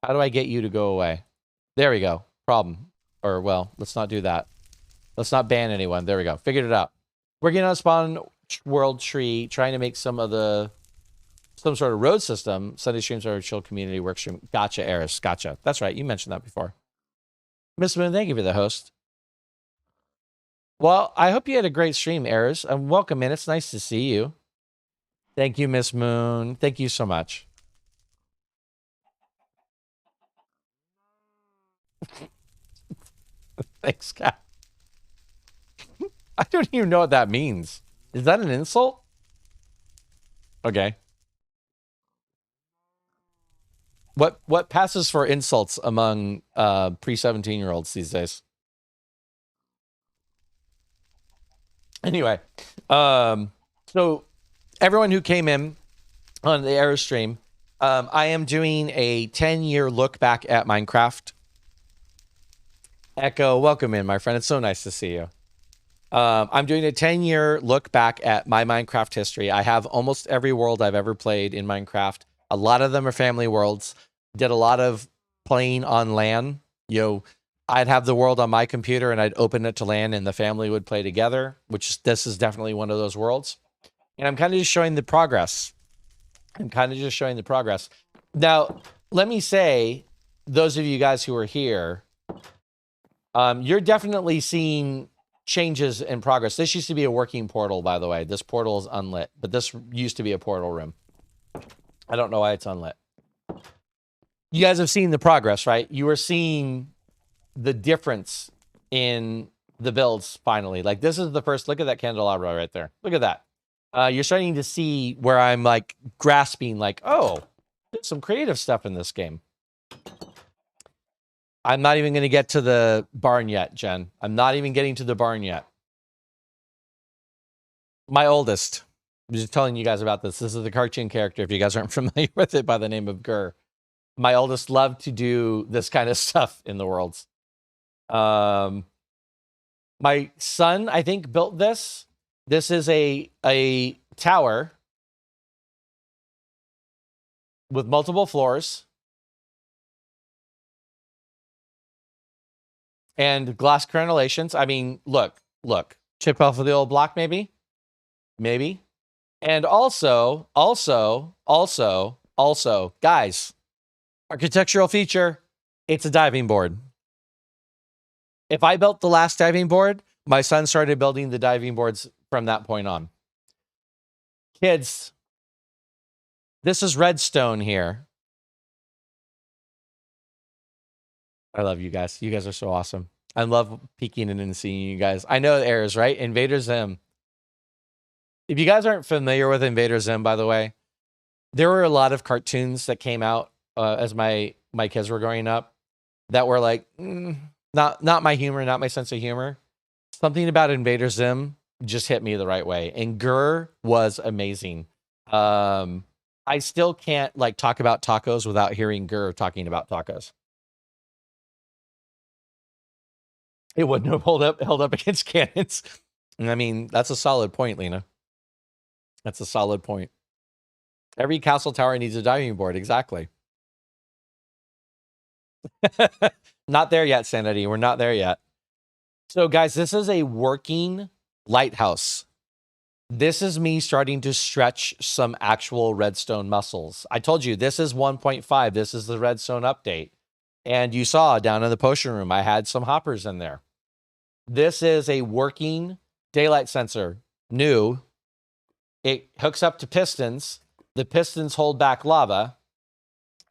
How do I get you to go away? There we go. Problem. Or, well, let's not do that. Let's not ban anyone. There we go. Figured it out. Working on a spawn world tree, trying to make some sort of road system. Sunday streams are a chill community work stream. Gotcha, Eris. Gotcha. That's right. You mentioned that before. Miss Moon, thank you for the host. Well, I hope you had a great stream, Eris. And welcome in. It's nice to see you. Thank you, Miss Moon. Thank you so much. Thanks, Cat. I don't even know what that means. Is that an insult? Okay. What passes for insults among pre-17-year-olds these days? Anyway, so everyone who came in on the Arrow stream, I am doing a 10-year look back at Minecraft. Echo, welcome in, my friend. It's so nice to see you. I'm doing a 10-year look back at my Minecraft history. I have almost every world I've ever played in Minecraft. A lot of them are family worlds. Did a lot of playing on LAN. I'd have the world on my computer and I'd open it to LAN and the family would play together, this is definitely one of those worlds. And I'm kind of just showing the progress. Now, let me say, those of you guys who are here, you're definitely seeing changes in progress. This used to be a working portal, by the way. This portal is unlit, but this used to be a portal room. I don't know why it's unlit. You guys have seen the progress, right? You are seeing the difference in the builds finally. Like, this is the first, look at that candelabra right there. Look at that. You're starting to see where I'm like grasping, like, oh, there's some creative stuff in this game. I'm not even going to get to the barn yet, Jen. I'm not even getting to the barn yet. My oldest, I'm just telling you guys about this. This is the cartoon character, if you guys aren't familiar with it, by the name of Gur. My oldest loved to do this kind of stuff in the worlds. My son, I think, built this. This is a tower with multiple floors and glass crenellations. I mean, look, chip off of the old block, maybe. And also, guys, architectural feature, it's a diving board. If I built the last diving board, my son started building the diving boards from that point on. Kids, this is redstone here. I love you guys. You guys are so awesome. I love peeking in and seeing you guys. I know Airs, right? Invader Zim. If you guys aren't familiar with Invader Zim, by the way, there were a lot of cartoons that came out as my kids were growing up that were like, not my humor, not my sense of humor. Something about Invader Zim just hit me the right way. And Gur was amazing. I still can't like talk about tacos without hearing Gur talking about tacos. It wouldn't have held up against cannons. I mean, that's a solid point, Lena. That's a solid point. Every castle tower needs a diving board. Exactly. Not there yet, Sanity. We're not there yet. So, guys, this is a working lighthouse. This is me starting to stretch some actual redstone muscles. I told you, this is 1.5. This is the redstone update. And you saw down in the potion room, I had some hoppers in there. This is a working daylight sensor. New. It hooks up to pistons. The pistons hold back lava.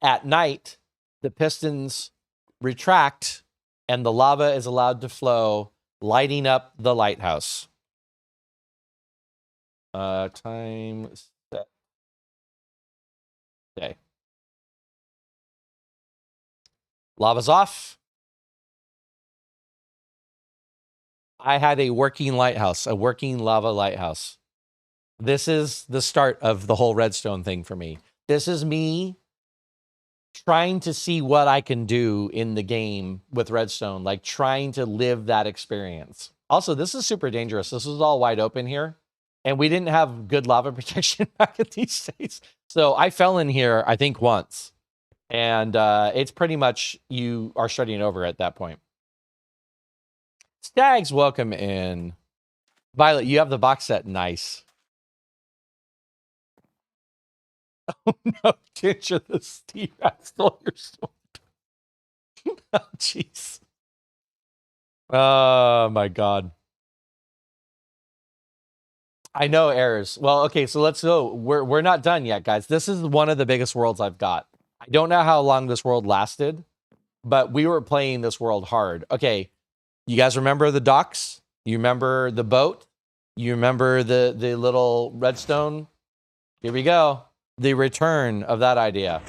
At night, the pistons retract and the lava is allowed to flow, lighting up the lighthouse. Time set. Okay. Lava's off. I had a working lighthouse, a working lava lighthouse. This is the start of the whole redstone thing for me. This is me trying to see what I can do in the game with redstone, like trying to live that experience. Also, this is super dangerous. This is all wide open here, and we didn't have good lava protection back in these days. So I fell in here, I think, once, and it's pretty much you are starting over at that point. Stags, welcome in. Violet, you have the box set. Nice. Oh no, Ginger, the Steve rat stole your sword. Oh, jeez. Oh my god. I know errors. Well, okay, so let's go. We're not done yet, guys. This is one of the biggest worlds I've got. I don't know how long this world lasted, but we were playing this world hard. Okay, you guys remember the docks? You remember the boat? You remember the little redstone? Here we go. The return of that idea.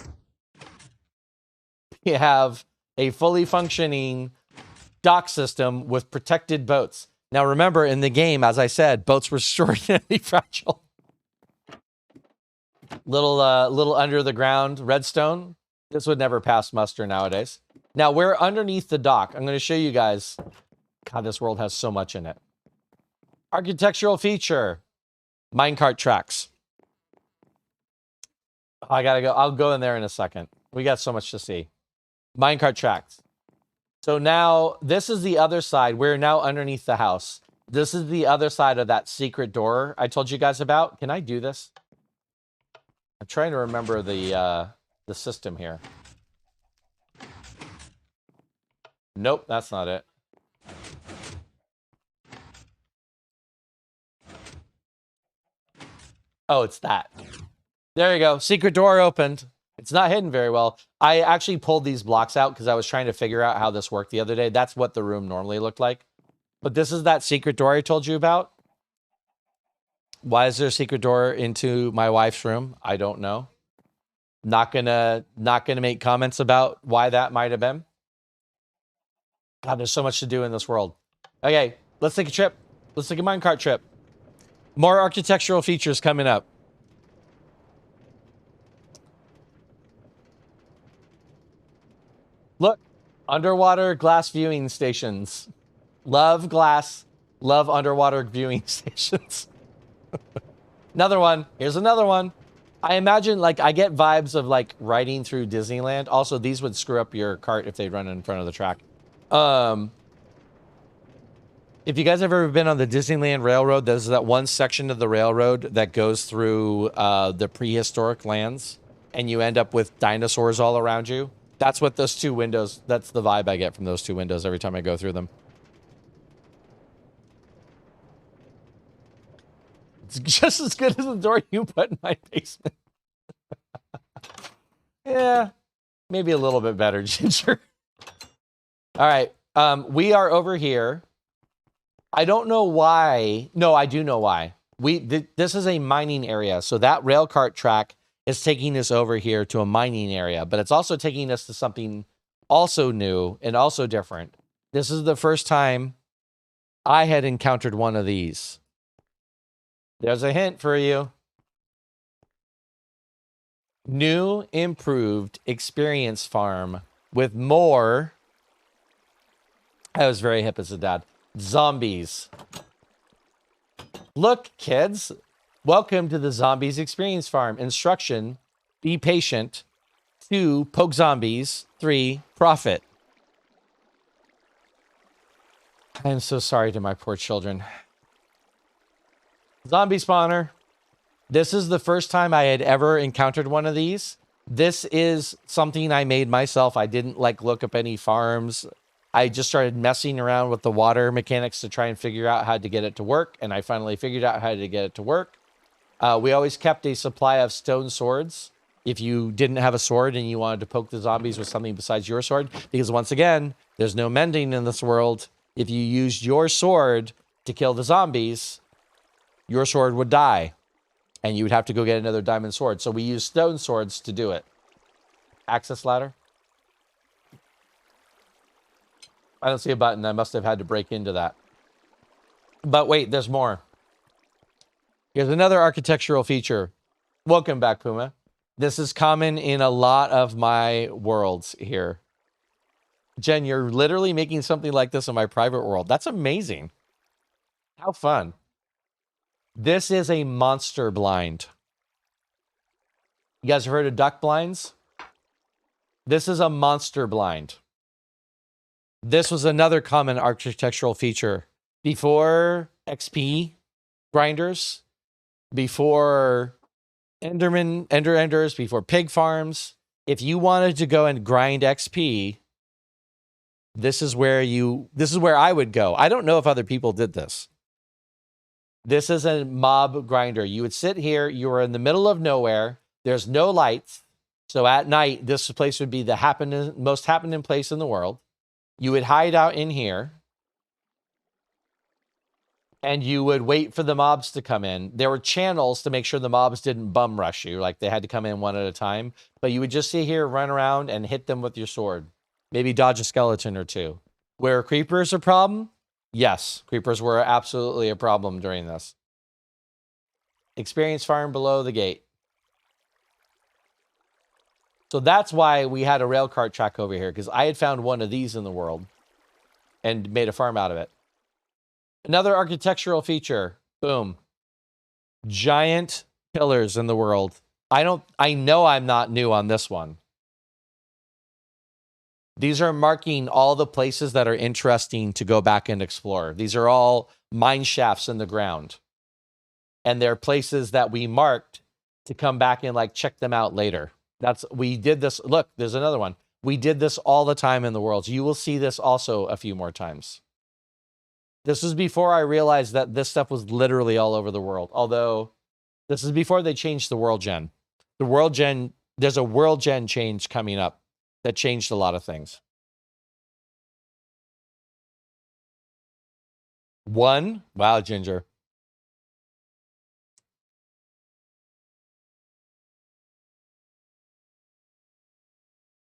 We have a fully functioning dock system with protected boats. Now remember, in the game, as I said, boats were extraordinarily fragile. Little under the ground redstone. This would never pass muster nowadays. Now we're underneath the dock. I'm going to show you guys. God, this world has so much in it. Architectural feature. Minecart tracks. I gotta go. I'll go in there in a second. We got so much to see. Minecart tracks. So now this is the other side. We're now underneath the house. This is the other side of that secret door I told you guys about. Can I do this? I'm trying to remember the system here. Nope, that's not it. Oh, it's that. There you go. Secret door opened. It's not hidden very well. I actually pulled these blocks out because I was trying to figure out how this worked the other day. That's what the room normally looked like. But this is that secret door I told you about. Why is there a secret door into my wife's room? I don't know. Not gonna make comments about why that might have been. God, there's so much to do in this world. Okay, let's take a trip. Let's take a minecart trip. More architectural features coming up. Look, underwater glass viewing stations. Love glass, love underwater viewing stations. Another one. Here's another one. I imagine, like, I get vibes of, like, riding through Disneyland. Also, these would screw up your cart if they run in front of the track. If you guys have ever been on the Disneyland Railroad, there's that one section of the railroad that goes through the prehistoric lands, and you end up with dinosaurs all around you. That's what those two windows, that's the vibe I get from those two windows every time I go through them. It's just as good as the door you put in my basement. Yeah, maybe a little bit better, Ginger. All right, we are over here. I don't know why. No, I do know why. This is a mining area, so that rail cart track is taking us over here to a mining area, but it's also taking us to something also new and also different. This is the first time I had encountered one of these. There's a hint for you. New, improved experience farm with more. I was very hip as a dad. Zombies. Look, kids. Welcome to the Zombies Experience Farm. Instruction, be patient. 2, poke zombies. 3, profit. I am so sorry to my poor children. Zombie spawner. This is the first time I had ever encountered one of these. This is something I made myself. I didn't like look up any farms. I just started messing around with the water mechanics to try and figure out how to get it to work. And I finally figured out how to get it to work. We always kept a supply of stone swords if you didn't have a sword and you wanted to poke the zombies with something besides your sword. Because once again, there's no mending in this world. If you used your sword to kill the zombies, your sword would die. And you would have to go get another diamond sword. So we use stone swords to do it. Access ladder. I don't see a button. I must have had to break into that. But wait, there's more. Here's another architectural feature. Welcome back, Puma. This is common in a lot of my worlds here. Jen, you're literally making something like this in my private world. That's amazing. How fun. This is a monster blind. You guys have heard of duck blinds? This is a monster blind. This was another common architectural feature. Before XP grinders, before enders, before pig farms, if you wanted to go and grind XP, this is where I would go. I don't know if other people did this. This is a mob grinder. You would sit here, you were in the middle of nowhere, there's no lights. So at night, this place would be the most happening place in the world. You would hide out in here. And you would wait for the mobs to come in. There were channels to make sure the mobs didn't bum rush you. Like they had to come in one at a time. But you would just sit here, run around, and hit them with your sword. Maybe dodge a skeleton or two. Were creepers a problem? Yes. Creepers were absolutely a problem during this. Experience farm below the gate. So that's why we had a rail cart track over here. Because I had found one of these in the world. And made a farm out of it. Another architectural feature. Boom. Giant pillars in the world. I know I'm not new on this one. These are marking all the places that are interesting to go back and explore. These are all mine shafts in the ground. And they're places that we marked to come back and like check them out later. We did this. Look, there's another one. We did this all the time in the world. You will see this also a few more times. This was before I realized that this stuff was literally all over the world. Although, this is before they changed the world gen. There's a world gen change coming up that changed a lot of things. One, wow, Ginger.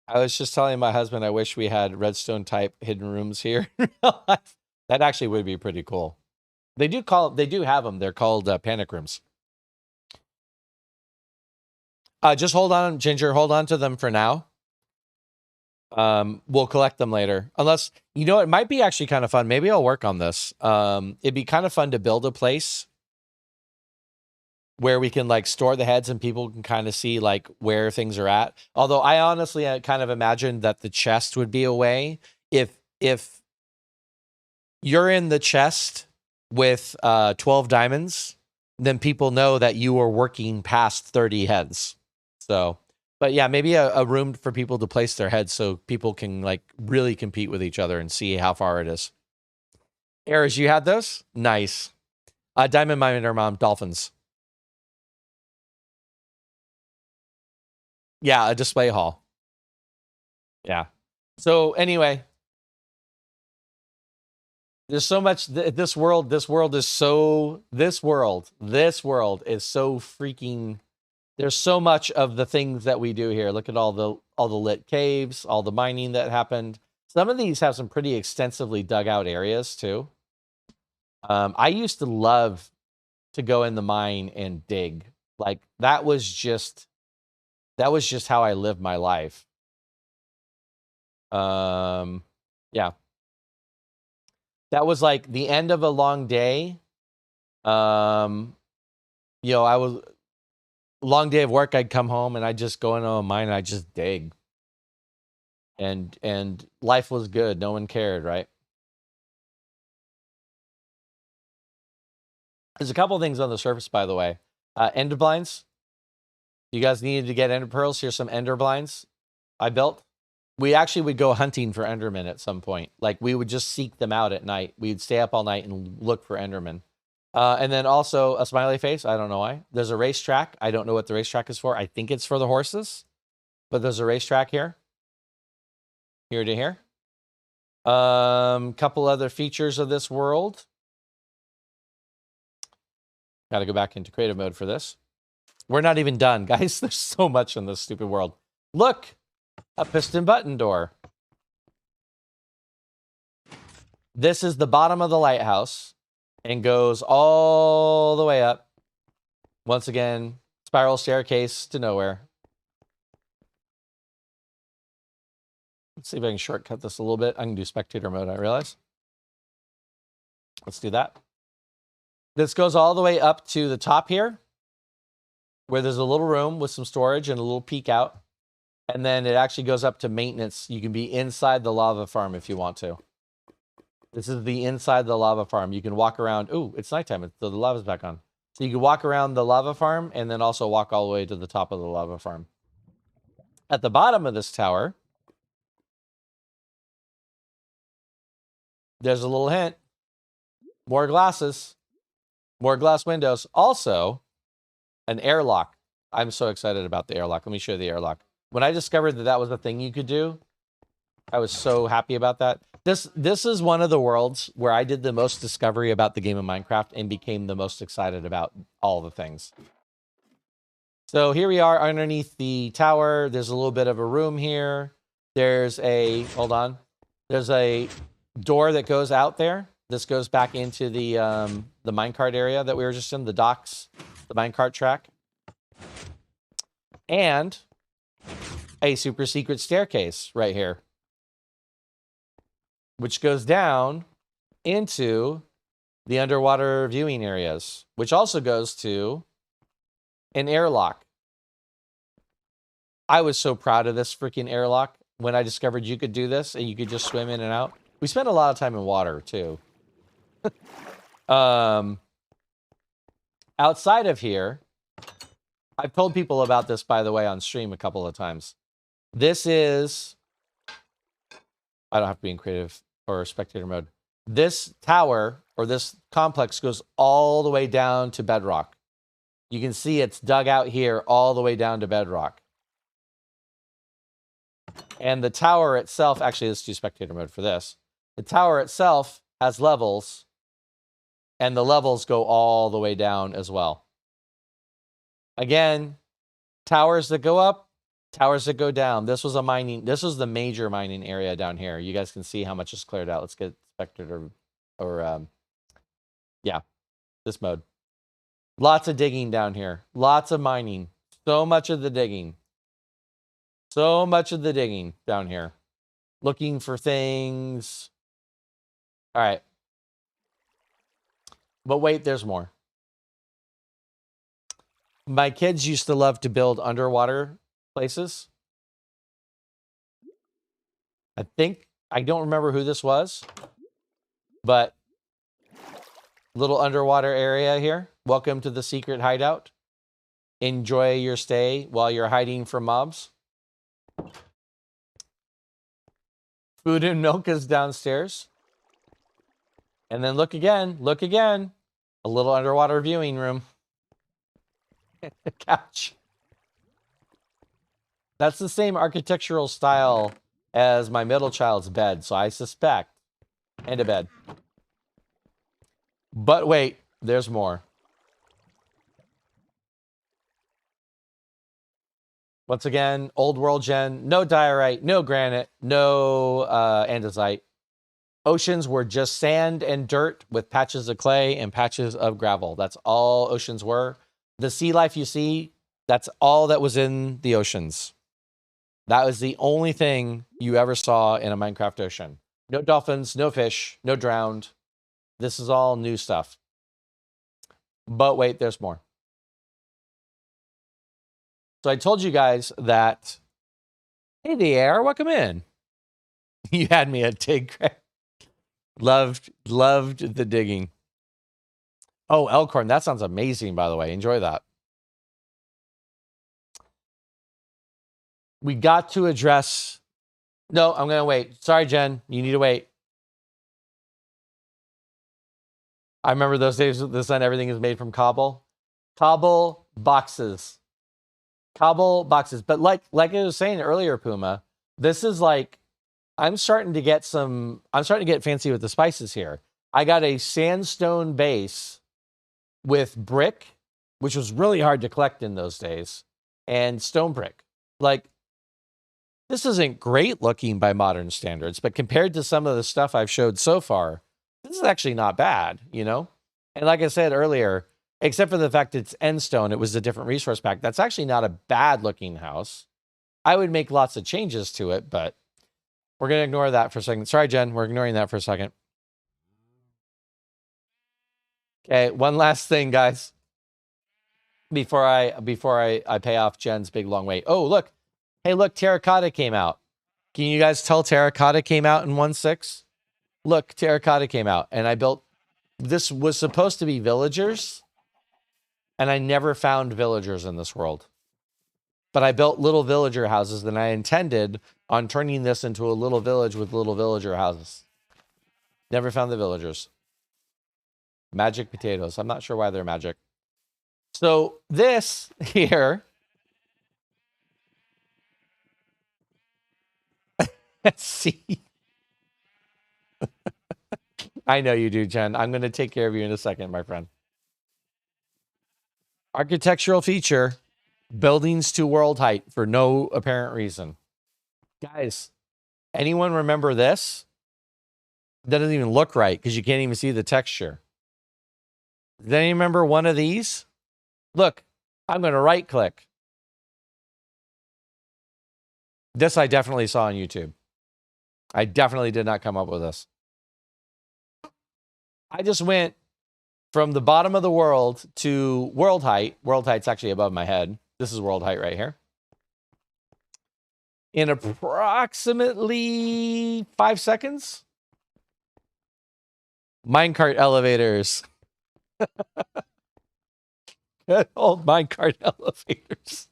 I was just telling my husband I wish we had redstone type hidden rooms here. That actually would be pretty cool. They do have them. They're called panic rooms. Just hold on, Ginger. Hold on to them for now. We'll collect them later. Unless, you know, it might be actually kind of fun. Maybe I'll work on this. It'd be kind of fun to build a place where we can like store the heads and people can kind of see like where things are at. Although I honestly kind of imagined that the chest would be a way. If you're in the chest with 12 diamonds, then people know that you are working past 30 heads. So, but yeah, maybe a room for people to place their heads so people can like really compete with each other and see how far it is. Eras, you had those? Nice. Diamond Miner Mom, dolphins. Yeah, a display hall. Yeah. So anyway, there's so much. This world is so freaking. There's so much of the things that we do here. Look at all the lit caves, all the mining that happened. Some of these have some pretty extensively dug out areas too. I used to love to go in the mine and dig. Like that was just how I lived my life. Yeah. That was like the end of a long day. You know, I was long day of work. I'd come home and I'd just go into a mine and I'd just dig. And life was good. No one cared, right? There's a couple things on the surface, by the way. Ender blinds. You guys needed to get ender pearls. Here's some ender blinds I built. We actually would go hunting for endermen at some point. Like we would just seek them out at night. We'd stay up all night and look for endermen. And then also a smiley face. I don't know why. There's a racetrack. I don't know what the racetrack is for. I think it's for the horses. But there's a racetrack here. Here to here. Couple other features of this world. Got to go back into creative mode for this. We're not even done, guys. There's so much in this stupid world. Look, a piston button door. This is the bottom of the lighthouse. and goes all the way up. Once again, spiral staircase to nowhere. Let's see if I can shortcut this a little bit. I can do spectator mode, I realize. Let's do that. This goes all the way up to the top here, where there's a little room with some storage and a little peek out. And then it actually goes up to maintenance. You can be inside the lava farm if you want to. This is the inside the lava farm. You can walk around. Ooh, it's nighttime. The lava's back on. So you can walk around the lava farm and then also walk all the way to the top of the lava farm. At the bottom of this tower, there's a little hint. More glasses. More glass windows. Also, an airlock. I'm so excited about the airlock. Let me show you the airlock. When I discovered that that was a thing you could do, I was so happy about that. This is one of the worlds where I did the most discovery about the game of Minecraft and became the most excited about all the things. So here we are underneath the tower. There's a little bit of a room here. There's a, hold on. There's a door that goes out there. This goes back into the minecart area that we were just in, the docks, the minecart track. And a super secret staircase right here, which goes down into the underwater viewing areas, which also goes to an airlock. I was so proud of this freaking airlock when I discovered you could do this and you could just swim in and out. We spent a lot of time in water too. Outside of here, I've told people about this, by the way, on stream a couple of times. This is, I don't have to be in creative or spectator mode. This tower or this complex goes all the way down to bedrock. You can see it's dug out here all the way down to bedrock. And the tower itself, actually, let's do spectator mode for this. The tower itself has levels, and the levels go all the way down as well. Again, towers that go up, towers that go down. This was the major mining area down here. You guys can see how much is cleared out. Let's get spectator yeah, this mode. Lots of digging down here. Lots of mining. So much of the digging. So much of the digging down here. Looking for things. All right. But wait, there's more. My kids used to love to build underwater places. I don't remember who this was, but little underwater area here. Welcome to the secret hideout. Enjoy your stay while you're hiding from mobs. Food and milk is downstairs. And then look again. A little underwater viewing room. Couch. That's the same architectural style as my middle child's bed, so I suspect. And a bed. But wait, there's more. Once again, old world gen, no diorite, no granite, no andesite. Oceans were just sand and dirt with patches of clay and patches of gravel. That's all oceans were. The sea life you see, that's all that was in the oceans. That was the only thing you ever saw in a Minecraft ocean. No dolphins, no fish, no drowned. This is all new stuff. But wait, there's more. So I told you guys that, hey there, welcome in. You had me at dig. Loved the digging. Oh, Elkhorn, that sounds amazing, by the way. Enjoy that. We got to address... No, I'm going to wait. Sorry, Jen. You need to wait. I remember those days with the sun, everything is made from cobble. Cobble boxes. Cobble boxes. But like I was saying earlier, Puma, this is like... I'm starting to get fancy with the spices here. I got a sandstone base with brick, which was really hard to collect in those days, and stone brick. Like, this isn't great looking by modern standards, but compared to some of the stuff I've showed so far, this is actually not bad, you know? And like I said earlier, except for the fact it's endstone, it was a different resource pack. That's actually not a bad looking house. I would make lots of changes to it, but we're going to ignore that for a second. Sorry, Jen, we're ignoring that for a second. Okay, one last thing, guys. Before I pay off Jen's big long wait. Oh, look. Hey, look, Terracotta came out. Can you guys tell Terracotta came out in 1.6? Look, Terracotta came out, and I built... This was supposed to be villagers, and I never found villagers in this world. But I built little villager houses, and I intended on turning this into a little village with little villager houses. Never found the villagers. Magic potatoes. I'm not sure why they're magic. So this here... Let's see. I know you do, Jen. I'm going to take care of you in a second, my friend. Architectural feature, buildings to world height for no apparent reason. Guys, anyone remember this? That doesn't even look right because you can't even see the texture. Does anyone remember one of these? Look, I'm going to right click. This I definitely saw on YouTube. I definitely did not come up with this. I just went from the bottom of the world to world height. World height's actually above my head. This is world height right here. In approximately 5 seconds. Minecart elevators. Good old minecart elevators.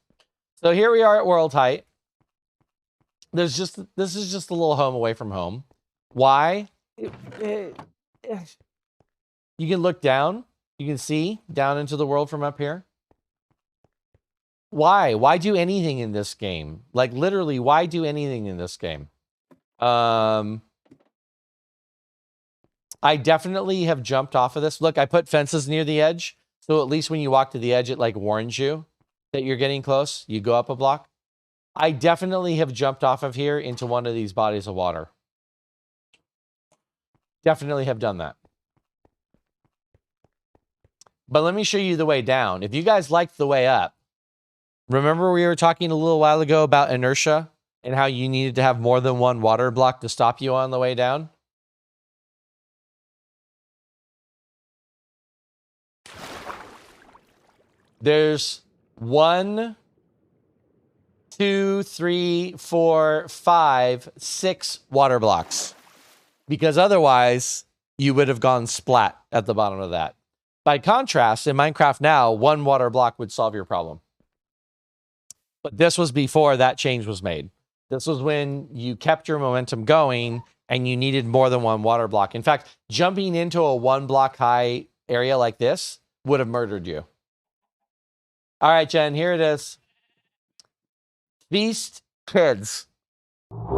So here we are at world height. This is just a little home away from home. Why? You can look down. You can see down into the world from up here. Why? Why do anything in this game? Like literally, why do anything in this game? I definitely have jumped off of this. Look, I put fences near the edge. So at least when you walk to the edge, it like warns you that you're getting close. You go up a block. I definitely have jumped off of here into one of these bodies of water. Definitely have done that. But let me show you the way down. If you guys liked the way up, remember we were talking a little while ago about inertia and how you needed to have more than one water block to stop you on the way down? There's 1, 2, 3, 4, 5, 6 water blocks. Because otherwise, you would have gone splat at the bottom of that. By contrast, in Minecraft now, 1 water block would solve your problem. But this was before that change was made. This was when you kept your momentum going and you needed more than 1 water block. In fact, jumping into a 1 block high area like this would have murdered you. All right, Jen, here it is. Feast, kids.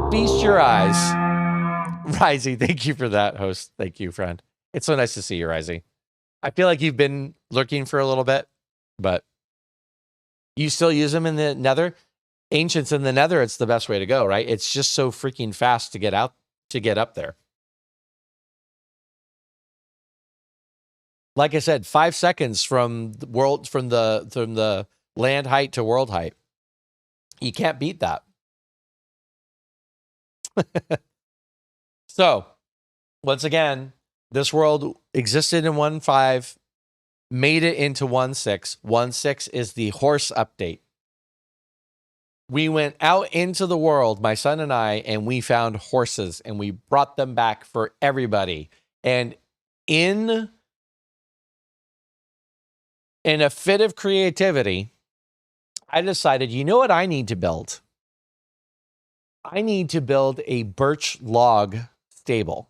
Feast your eyes. Risey, thank you for that, host. Thank you, friend. It's so nice to see you, Risey. I feel like you've been lurking for a little bit, but you still use them in the Nether? Ancients in the Nether, it's the best way to go, right? It's just so freaking fast to get out, to get up there. Like I said, 5 seconds from the world, from the land height to world height. You can't beat that. So, once again, this world existed in 1.5, made it into 1.6. 1.6 is the horse update. We went out into the world, my son and I, and we found horses, and we brought them back for everybody. And in a fit of creativity, I decided, you know what I need to build? I need to build a birch log stable.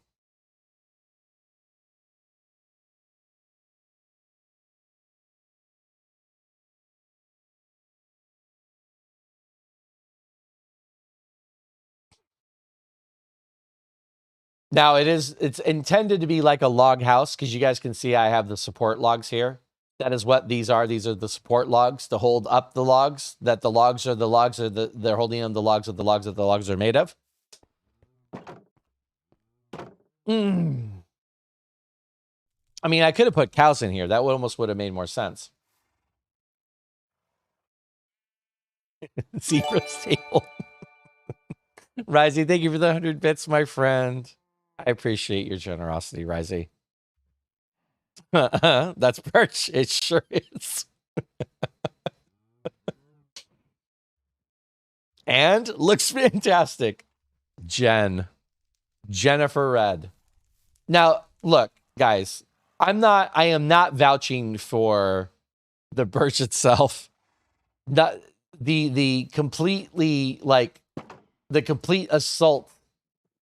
Now it's intended to be like a log house because you guys can see I have the support logs here. That is what these are. These are the support logs to hold up the logs. That the logs are they're holding on the logs of the logs that the logs are made of. I mean, I could have put cows in here. That would have made more sense. Zebra's table. Risey, thank you for the 100 bits, my friend. I appreciate your generosity, Risey. That's perch. It sure is. And looks fantastic. Jennifer Red. Now, look, guys, I am not vouching for the birch itself. Not the completely like the complete assault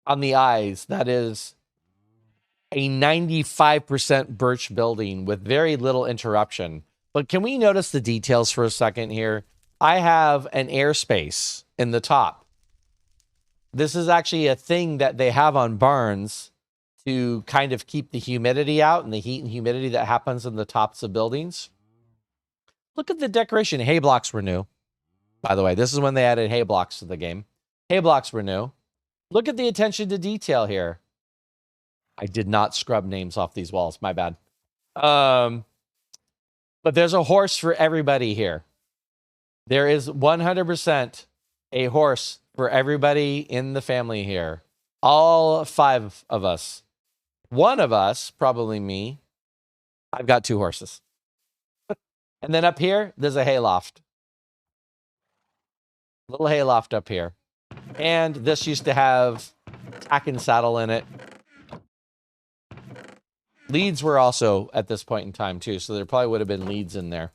on the eyes. That is a 95% birch building with very little interruption. But can we notice the details for a second here? I have an airspace in the top. This is actually a thing that they have on barns to kind of keep the humidity out and the heat and humidity that happens in the tops of buildings. Look at the decoration. Hay blocks were new. By the way, this is when they added hay blocks to the game. Hay blocks were new. Look at the attention to detail here. I did not scrub names off these walls. My bad. But there's a horse for everybody here. There is 100% a horse for everybody in the family here. All 5 of us. One of us, probably me, I've got 2 horses. And then up here, there's a hayloft. Little hayloft up here. And this used to have tack and saddle in it. Leads were also at this point in time, too. So there probably would have been leads in there.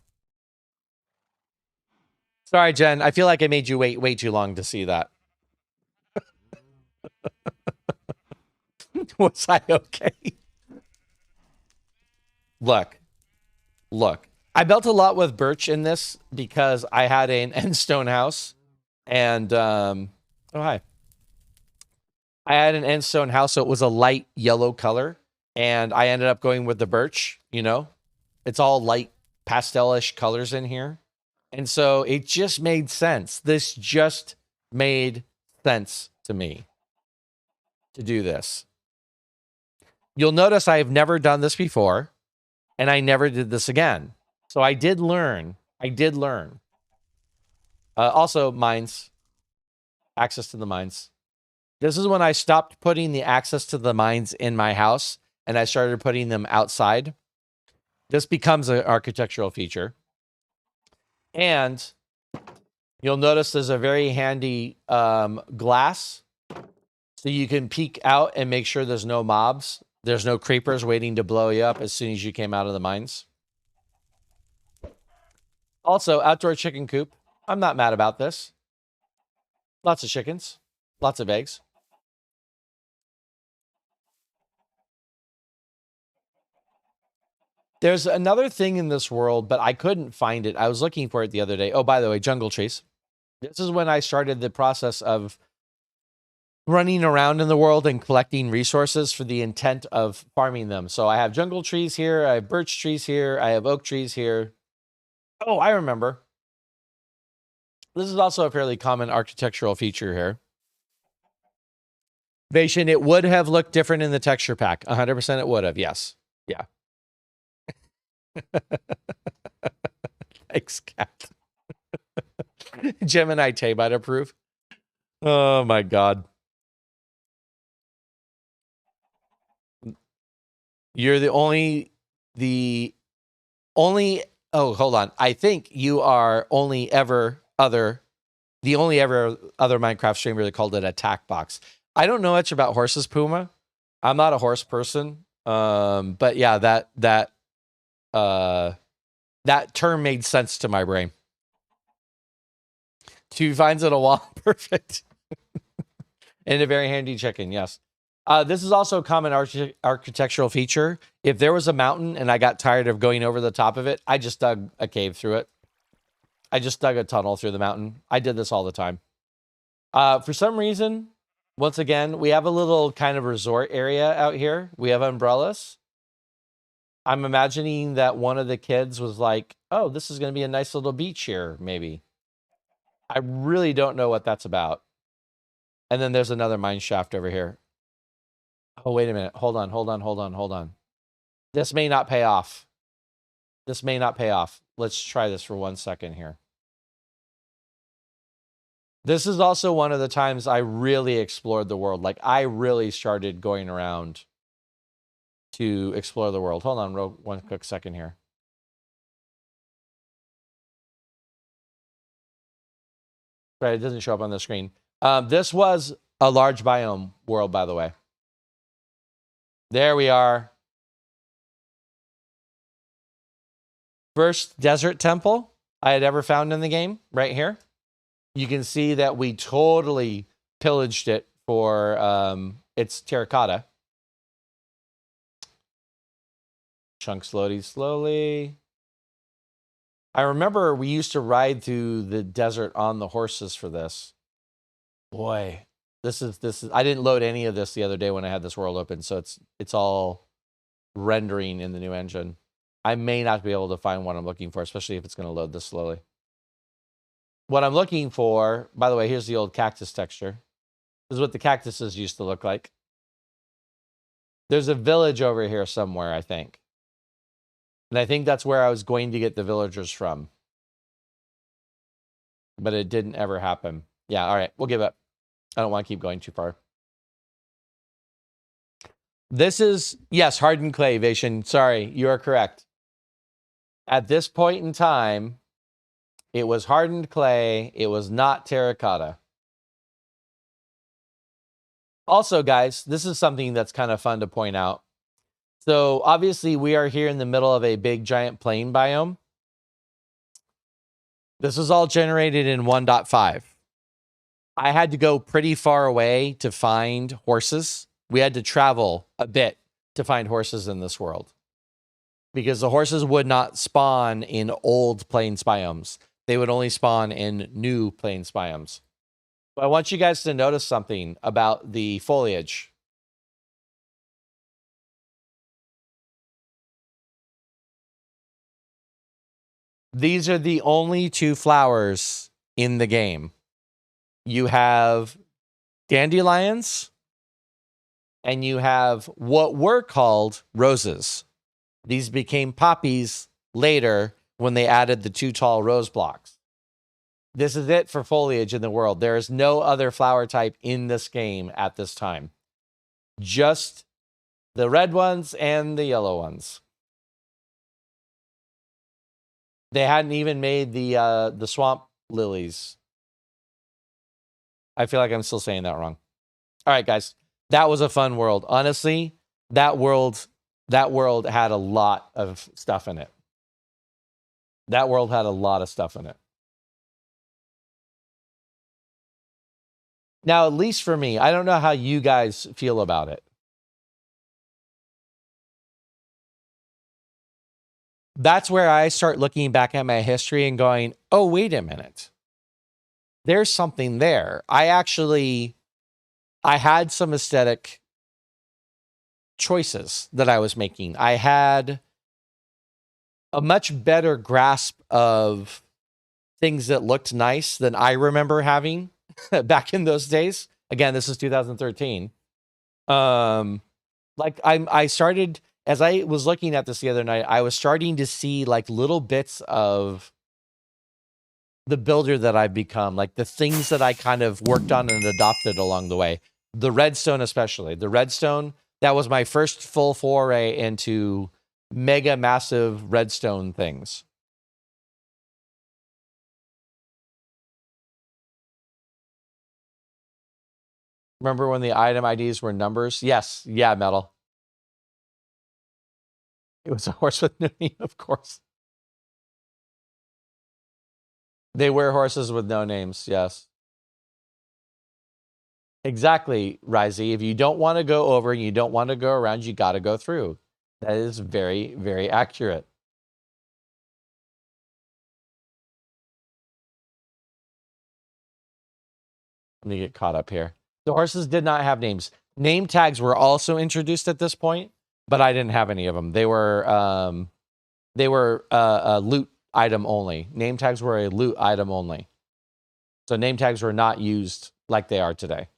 Sorry, Jen. I feel like I made you wait way too long to see that. Was I okay? Look. I built a lot with birch in this because I had an endstone house. And, oh, hi. I had an endstone house, so it was a light yellow color. And I ended up going with the birch, you know. It's all light pastel-ish colors in here. And so it just made sense. This just made sense to me to do this. You'll notice I have never done this before, and I never did this again. So I did learn. Also, mines. Access to the mines. This is when I stopped putting the access to the mines in my house, and I started putting them outside. This becomes an architectural feature. And you'll notice there's a very handy glass. So you can peek out and make sure there's no mobs. There's no creepers waiting to blow you up as soon as you came out of the mines. Also, outdoor chicken coop. I'm not mad about this. Lots of chickens. Lots of eggs. There's another thing in this world, but I couldn't find it. I was looking for it the other day. Oh, by the way, jungle trees. This is when I started the process of running around in the world and collecting resources for the intent of farming them. So I have jungle trees here. I have birch trees here. I have oak trees here. Oh, I remember. This is also a fairly common architectural feature here. Vation, it would have looked different in the texture pack. 100% it would have. Yes. Yeah. Thanks, Cat. Gemini Tay might approve. Oh my God. You're the only, oh, hold on. I think you are the only ever other Minecraft streamer that called it a tack box. I don't know much about horses, Puma. I'm not a horse person. But yeah, that term made sense to my brain. 2 finds in a wall. Perfect. And a very handy chicken. Yes. This is also a common architectural feature. If there was a mountain and I got tired of going over the top of it, I just dug a cave through it. I just dug a tunnel through the mountain. I did this all the time. For some reason, once again, we have a little kind of resort area out here. We have umbrellas. I'm imagining that one of the kids was like, oh, this is going to be a nice little beach here, maybe. I really don't know what that's about. And then there's another mine shaft over here. Oh, wait a minute. Hold on. This may not pay off. This may not pay off. Let's try this for 1 second here. This is also one of the times I really explored the world. Like, I really started going around to explore the world. Hold on, one quick second here. Right, it doesn't show up on the screen. This was a large biome world, by the way. There we are. First desert temple I had ever found in the game, right here. You can see that we totally pillaged it for its terracotta. Chunks loading slowly. I remember we used to ride through the desert on the horses for this. Boy, this is I didn't load any of this the other day when I had this world open, so it's all rendering in the new engine. I may not be able to find what I'm looking for, especially if it's going to load this slowly. What I'm looking for, by the way, here's the old cactus texture. This is what the cactuses used to look like. There's a village over here somewhere, I think. And I think that's where I was going to get the villagers from. But it didn't ever happen. Yeah, all right, we'll give up. I don't want to keep going too far. This is, yes, hardened clay, Vation. Sorry, you are correct. At this point in time, it was hardened clay. It was not terracotta. Also, guys, this is something that's kind of fun to point out. So obviously we are here in the middle of a big giant plain biome. This was all generated in 1.5. I had to go pretty far away to find horses. We had to travel a bit to find horses in this world because the horses would not spawn in old plains biomes. They would only spawn in new plains biomes. But I want you guys to notice something about the foliage. These are the only two flowers in the game. You have dandelions and you have what were called roses. These became poppies later when they added the 2 tall rose blocks. This is it for foliage in the world. There is no other flower type in this game at this time. Just the red ones and the yellow ones. They hadn't even made the swamp lilies. I feel like I'm still saying that wrong. All right, guys. That was a fun world. Honestly, that world had a lot of stuff in it. That world had a lot of stuff in it. Now, at least for me, I don't know how you guys feel about it. That's where I start looking back at my history and going, oh, wait a minute. There's something there. I had some aesthetic choices that I was making. I had a much better grasp of things that looked nice than I remember having back in those days. Again, this is 2013. Like I started, as I was looking at this the other night, I was starting to see like little bits of the builder that I've become, like the things that I kind of worked on and adopted along the way. The redstone, especially. The redstone, that was my first full foray into mega massive redstone things. Remember when the item IDs were numbers? Yes. Yeah, Metal. It was a horse with no name, of course. They were horses with no names, yes. Exactly, Rizey. If you don't want to go over and you don't want to go around, you got to go through. That is very, very accurate. Let me get caught up here. The horses did not have names. Name tags were also introduced at this point, but I didn't have any of them. They were a loot item only. Name tags were a loot item only. So name tags were not used like they are today.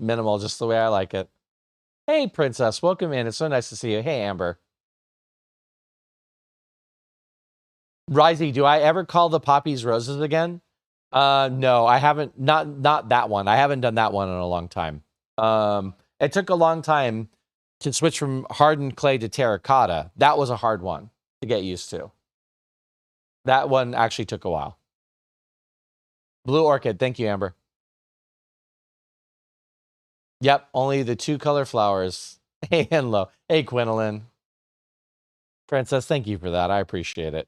minimal, just the way I like it. Hey, Princess, welcome in. It's so nice to see you. Hey, Amber. Risey, do I ever call the poppies roses again? No, I haven't. Not that one. I haven't done that one in a long time. It took a long time to switch from hardened clay to terracotta. That was a hard one to get used to. That one actually took a while. Blue orchid. Thank you, Amber. Yep, only the 2 color flowers. Hey, Henlo. Hey, Quinolin. Princess, thank you for that. I appreciate it.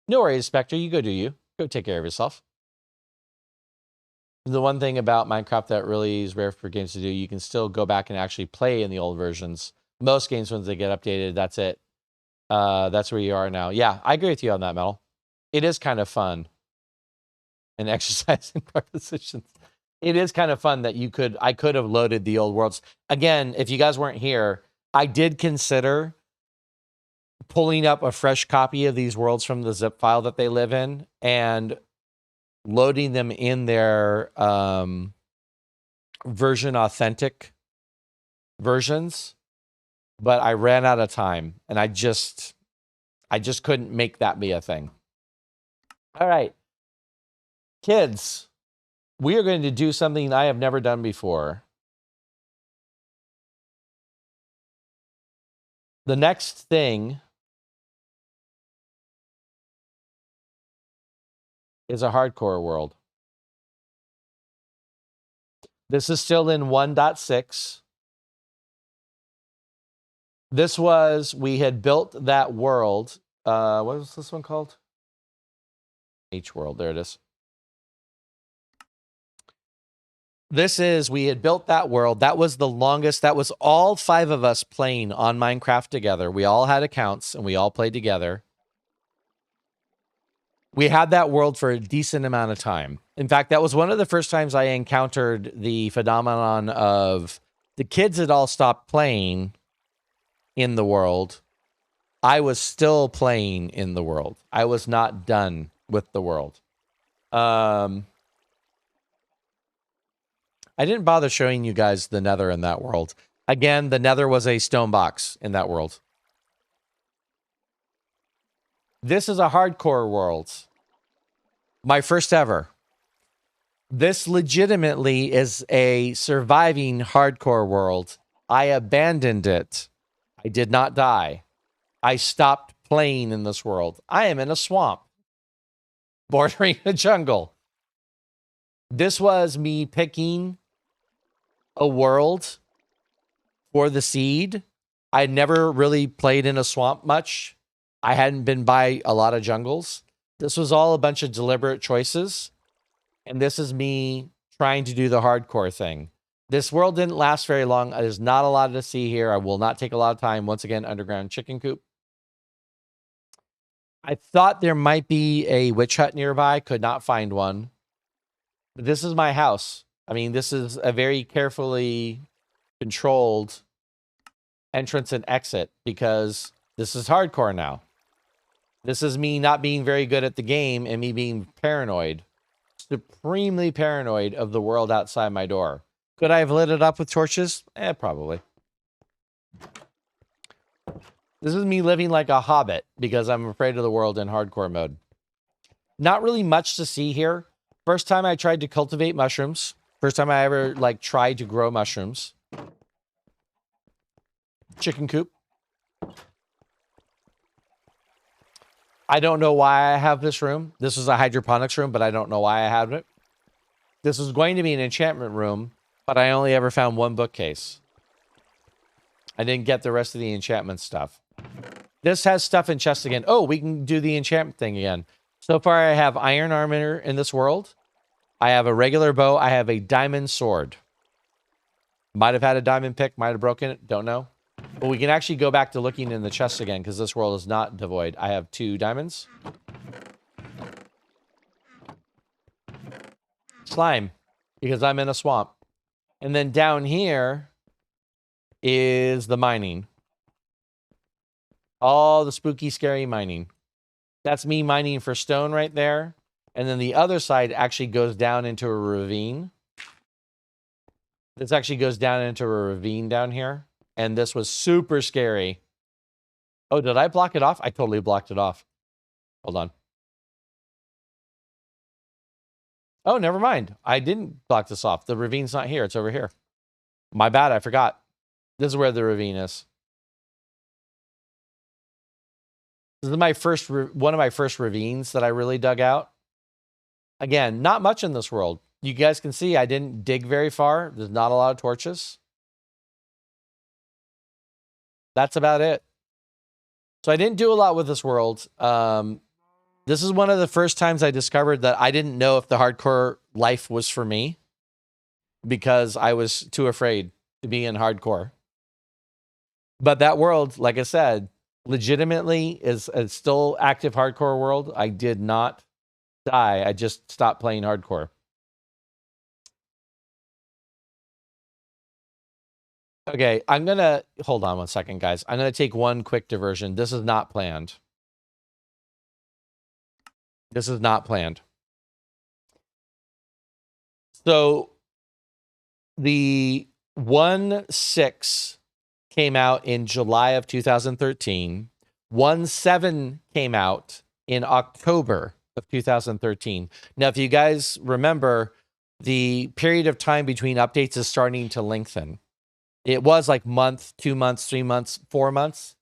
No worries, Spectre. You go do you. Go take care of yourself. The one thing about Minecraft that really is rare for games to do, you can still go back and actually play in the old versions. Most games, once they get updated, that's it. That's where you are now. Yeah, I agree with you on that, Metal. It is kind of fun. And exercising propositions. It is kind of fun that I could have loaded the old worlds. Again, if you guys weren't here, I did consider pulling up a fresh copy of these worlds from the zip file that they live in and loading them in their version authentic versions, but I ran out of time and I just couldn't make that be a thing. All right, kids, we are going to do something I have never done before. The next thing is a hardcore world. This is still in 1.6. This was, we had built that world. What was this one called? H world, there it is. We had built that world. That was the longest. That was all 5 of us playing on Minecraft together. We all had accounts and we all played together. We had that world for a decent amount of time. In fact, that was one of the first times I encountered the phenomenon of the kids had all stopped playing in the world. I was still playing in the world. I was not done with the world. I didn't bother showing you guys the Nether in that world. Again, the Nether was a stone box in that world. This is a hardcore world. My first ever. This legitimately is a surviving hardcore world. I abandoned it. I did not die. I stopped playing in this world. I am in a swamp bordering a jungle. This was me picking a world for the seed. I never really played in a swamp much. I hadn't been by a lot of jungles. This was all a bunch of deliberate choices. And this is me trying to do the hardcore thing. This world didn't last very long. There's not a lot to see here. I will not take a lot of time. Once again, underground chicken coop. I thought there might be a witch hut nearby. Could not find one. But this is my house. I mean, this is a very carefully controlled entrance and exit because this is hardcore now. This is me not being very good at the game and me being paranoid. Supremely paranoid of the world outside my door. Could I have lit it up with torches? Probably. This is me living like a hobbit because I'm afraid of the world in hardcore mode. Not really much to see here. First time I tried to cultivate mushrooms. First time I ever tried to grow mushrooms. Chicken coop. I don't know why I have this room. This is a hydroponics room, but I don't know why I have it. This was going to be an enchantment room, but I only ever found 1 bookcase. I didn't get the rest of the enchantment stuff. This has stuff in chests again. Oh, we can do the enchantment thing again. So far, I have iron armor in this world. I have a regular bow. I have a diamond sword. Might have had a diamond pick. Might have broken it. Don't know. But we can actually go back to looking in the chest again because this world is not devoid. I have 2 diamonds. Slime, because I'm in a swamp. And then down here is the mining. All the spooky, scary mining. That's me mining for stone right there. And then the other side actually goes down into a ravine. This actually goes down into a ravine down here. And this was super scary. Oh, did I block it off? I totally blocked it off. Hold on. Oh, never mind. I didn't block this off. The ravine's not here. It's over here. My bad. I forgot. This is where the ravine is. This is my first, one of my first ravines that I really dug out. Again, not much in this world. You guys can see I didn't dig very far. There's not a lot of torches. That's about it. So I didn't do a lot with this world. This is one of the first times I discovered that I didn't know if the hardcore life was for me because I was too afraid to be in hardcore. But that world, like I said, legitimately is a still active hardcore world. I did not die. I just stopped playing hardcore. Okay, I'm going to... Hold on one second, guys. I'm going to take one quick diversion. This is not planned. This is not planned. So, the 1.6 came out in July of 2013. 1.7 came out in October of 2013. Now, if you guys remember, the period of time between updates is starting to lengthen. It was like month, 2 months, 3 months, 4 months.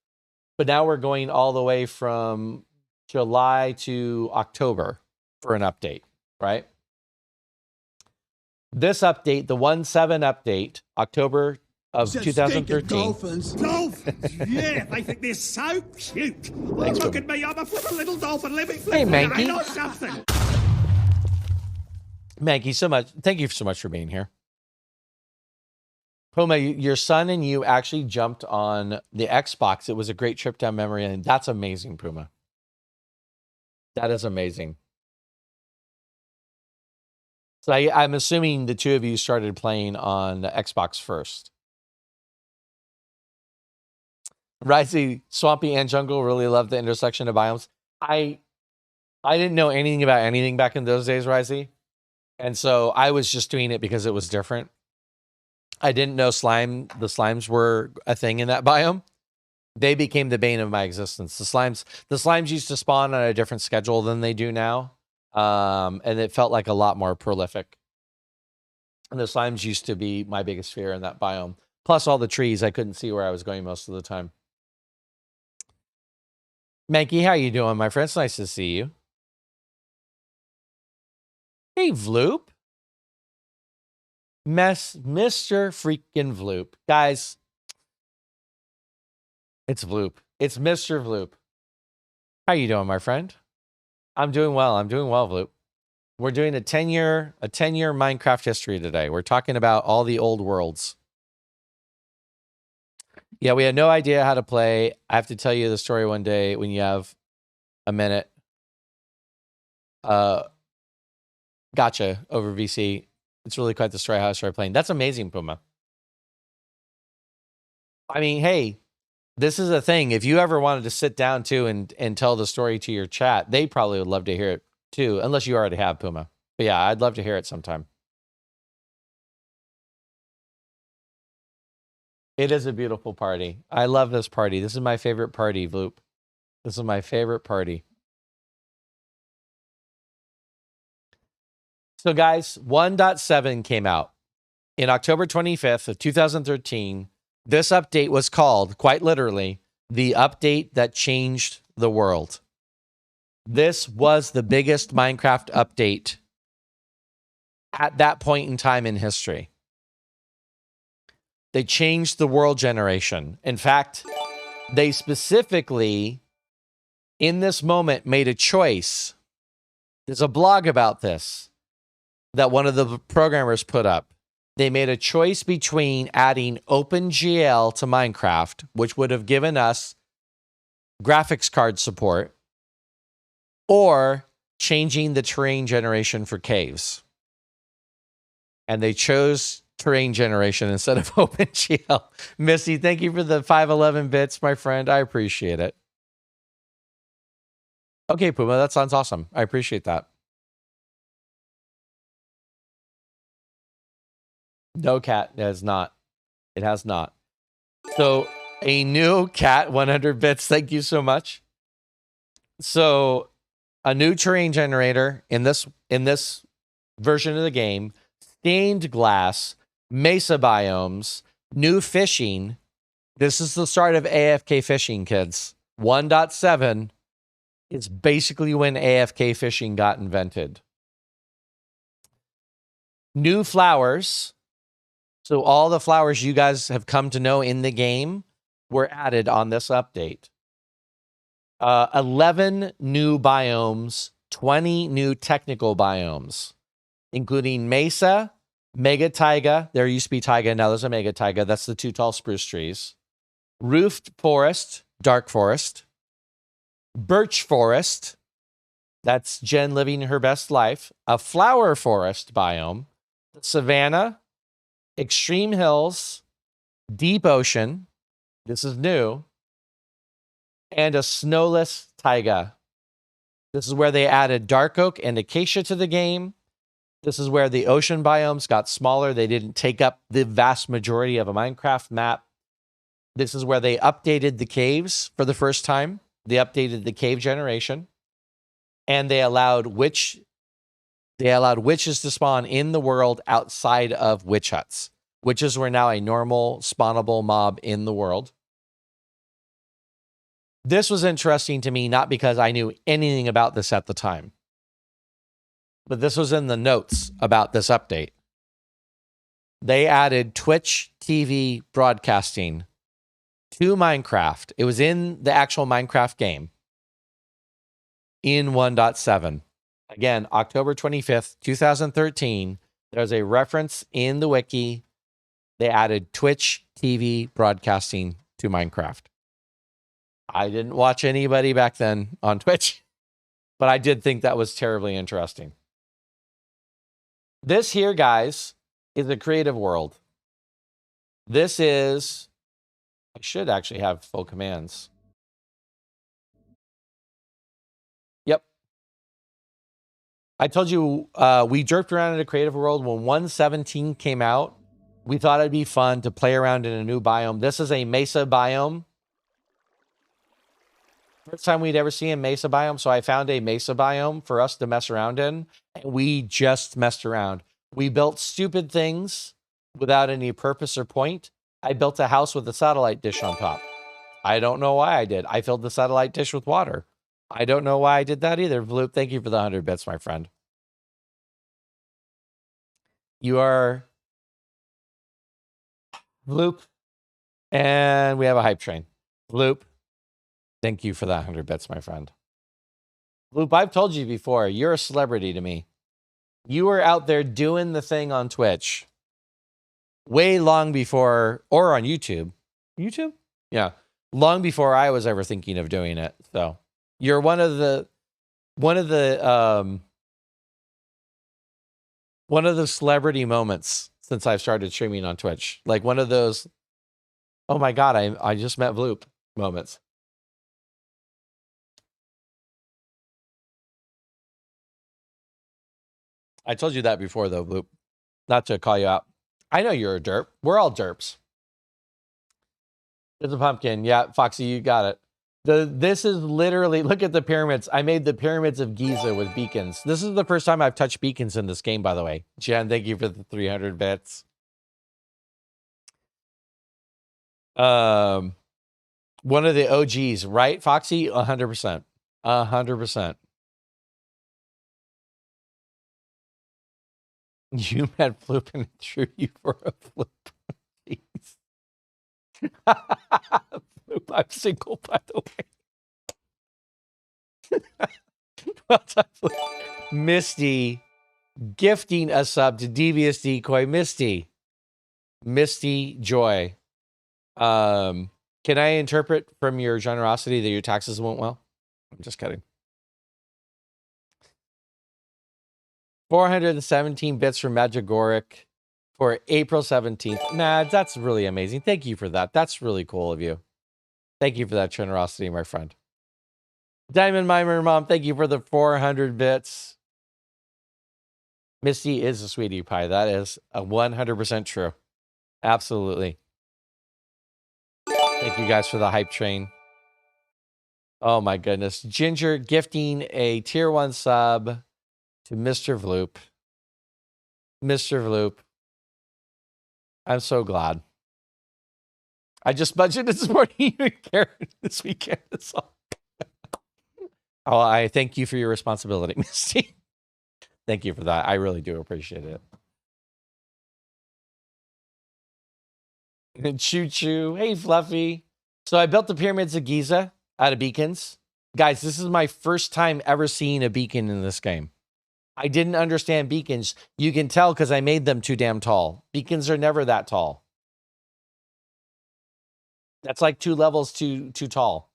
But now we're going all the way from July to October for an update, right? This update, the 1.7 update, October of 2013. Dolphins. Dolphins? Yeah, they think they're so cute. Oh, Thanks, look Boom. at me, I'm a little dolphin living. Hey, Mankey. I know something. Maggie, so much. Thank you so much for being here. Puma, your son and you actually jumped on the Xbox. It was a great trip down memory lane. That's amazing, Puma. That is amazing. So I'm assuming the two of you started playing on the Xbox first. Risey, Swampy, and Jungle really love the intersection of biomes. I didn't know anything about anything back in those days, Risey. And so I was just doing it because it was different. I didn't know the slimes were a thing in that biome. They became the bane of my existence. The slimes used to spawn on a different schedule than they do now. And it felt like a lot more prolific. And the slimes used to be my biggest fear in that biome. Plus all the trees, I couldn't see where I was going most of the time. Mankey, how you doing, my friend? It's nice to see you. Hey, Vloop. Mr. freaking Vloop. Guys, it's Vloop. It's Mr. Vloop. How you doing, my friend? I'm doing well. I'm doing well, Vloop. We're doing a 10-year Minecraft history today. We're talking about all the old worlds. Yeah, we had no idea how to play. I have to tell you the story one day when you have a minute. Gotcha over VC. It's really quite the story how I started playing. That's amazing, Puma. I mean, hey, this is a thing. If you ever wanted to sit down too and tell the story to your chat, they probably would love to hear it too, unless you already have, Puma. But yeah, I'd love to hear it sometime. It is a beautiful party. I love this party. This is my favorite party, Vloop. This is my favorite party. So guys, 1.7 came out in October 25th of 2013. This update was called, quite literally, the update that changed the world. This was the biggest Minecraft update at that point in time in history. They changed the world generation. In fact, they specifically, in this moment, made a choice. There's a blog about this that one of the programmers put up. They made a choice between adding OpenGL to Minecraft, which would have given us graphics card support, or changing the terrain generation for caves. And they chose terrain generation instead of OpenGL. Missy, thank you for the 511 bits, my friend. I appreciate it. Okay, Puma, that sounds awesome. I appreciate that. No, cat, it has not. It has not. So a new cat, 100 bits. Thank you so much. So a new terrain generator in this version of the game, stained glass, mesa biomes, new fishing. This is the start of AFK fishing, kids. 1.7 is basically when AFK fishing got invented. New flowers. So all the flowers you guys have come to know in the game were added on this update. 11 new biomes, 20 new technical biomes, including mesa, mega taiga. There used to be taiga, now there's a mega taiga. That's the 2 tall spruce trees. Roofed forest, dark forest. Birch forest. That's Jen living her best life. A flower forest biome. Savanna. Extreme hills. Deep ocean. This is new. And a snowless taiga. This is where they added dark oak and acacia to the game. This is where the ocean biomes got smaller. They didn't take up the vast majority of a Minecraft map. This is where they updated the caves for the first time. They updated the cave generation. And they allowed witches to spawn in the world outside of witch huts. Witches were now a normal spawnable mob in the world. This was interesting to me, not because I knew anything about this at the time, but this was in the notes about this update. They added Twitch TV broadcasting to Minecraft. It was in the actual Minecraft game in 1.7. Again, October 25th, 2013. There's a reference in the wiki. They added Twitch TV broadcasting to Minecraft. I didn't watch anybody back then on Twitch, but I did think that was terribly interesting. This here, guys, is a creative world. This is, I should actually have full commands. Yep. I told you we jerked around in a creative world when 1.17 came out. We thought it'd be fun to play around in a new biome. This is a mesa biome. First time we'd ever seen a mesa biome, so I found a mesa biome for us to mess around in, and we just messed around. We built stupid things without any purpose or point. I built a house with a satellite dish on top. I don't know why I did. I filled the satellite dish with water. I don't know why I did that either. Bloop, thank you for the 100 bits, my friend. You are Bloop, and we have a hype train. Bloop. Thank you for that 100 bits, my friend. Bloop, I've told you before, you're a celebrity to me. You were out there doing the thing on Twitch way long before, or on YouTube. YouTube? Yeah. Long before I was ever thinking of doing it. So you're one of the celebrity moments since I've started streaming on Twitch. Like one of those, oh my God, I just met Bloop moments. I told you that before, though, Bloop. Not to call you out. I know you're a derp. We're all derps. It's a pumpkin. Yeah, Foxy, you got it. This is literally, look at the pyramids. I made the pyramids of Giza with beacons. This is the first time I've touched beacons in this game, by the way. Jen, thank you for the 300 bits. One of the OGs, right, Foxy? 100%. 100%. You met Floop and it threw you for a flip. Jeez. Floop, I'm single, by the way. Well done, Floop. Misty gifting a sub to Devious Decoy. Misty Joy. Can I interpret from your generosity that your taxes went well? I'm just kidding. 417 bits from Magigoric for April 17th. Mads, that's really amazing. Thank you for that. That's really cool of you. Thank you for that generosity, my friend. Diamond Mimer Mom, thank you for the 400 bits. Misty is a sweetie pie. That is 100% true. Absolutely. Thank you guys for the hype train. Oh my goodness. Ginger gifting a tier 1 sub to Mr. Vloop. Mr. Vloop. I'm so glad. I just budgeted supporting you this weekend. Oh, I thank you for your responsibility, Misty. Thank you for that. I really do appreciate it. Choo choo. Hey, Fluffy. So I built the pyramids of Giza out of beacons. Guys, this is my first time ever seeing a beacon in this game. I didn't understand beacons. You can tell because I made them too damn tall. Beacons are never that tall. That's like 2 levels too tall.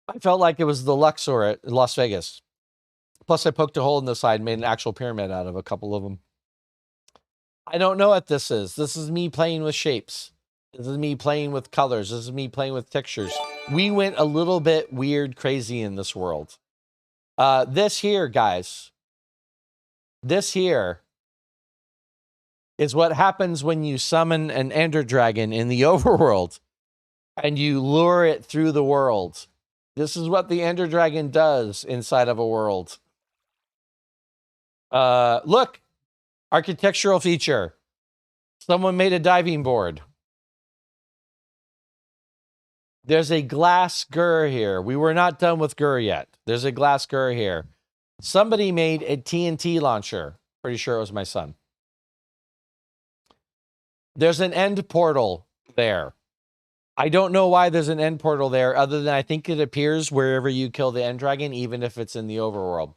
I felt like it was the Luxor at Las Vegas. Plus, I poked a hole in the side and made an actual pyramid out of a couple of them. I don't know what this is. This is me playing with shapes. This is me playing with colors. This is me playing with textures. We went a little bit weird, crazy in this world. This here, guys. This here is what happens when you summon an Ender Dragon in the overworld and you lure it through the world. This is what the Ender Dragon does inside of a world. Look, architectural feature. Someone made a diving board. There's a glass gur here. We were not done with gur yet. There's a glass gur here. Somebody made a TNT launcher. Pretty sure it was my son. There's an end portal there. I don't know why there's an end portal there, other than I think it appears wherever you kill the end dragon, even if it's in the overworld.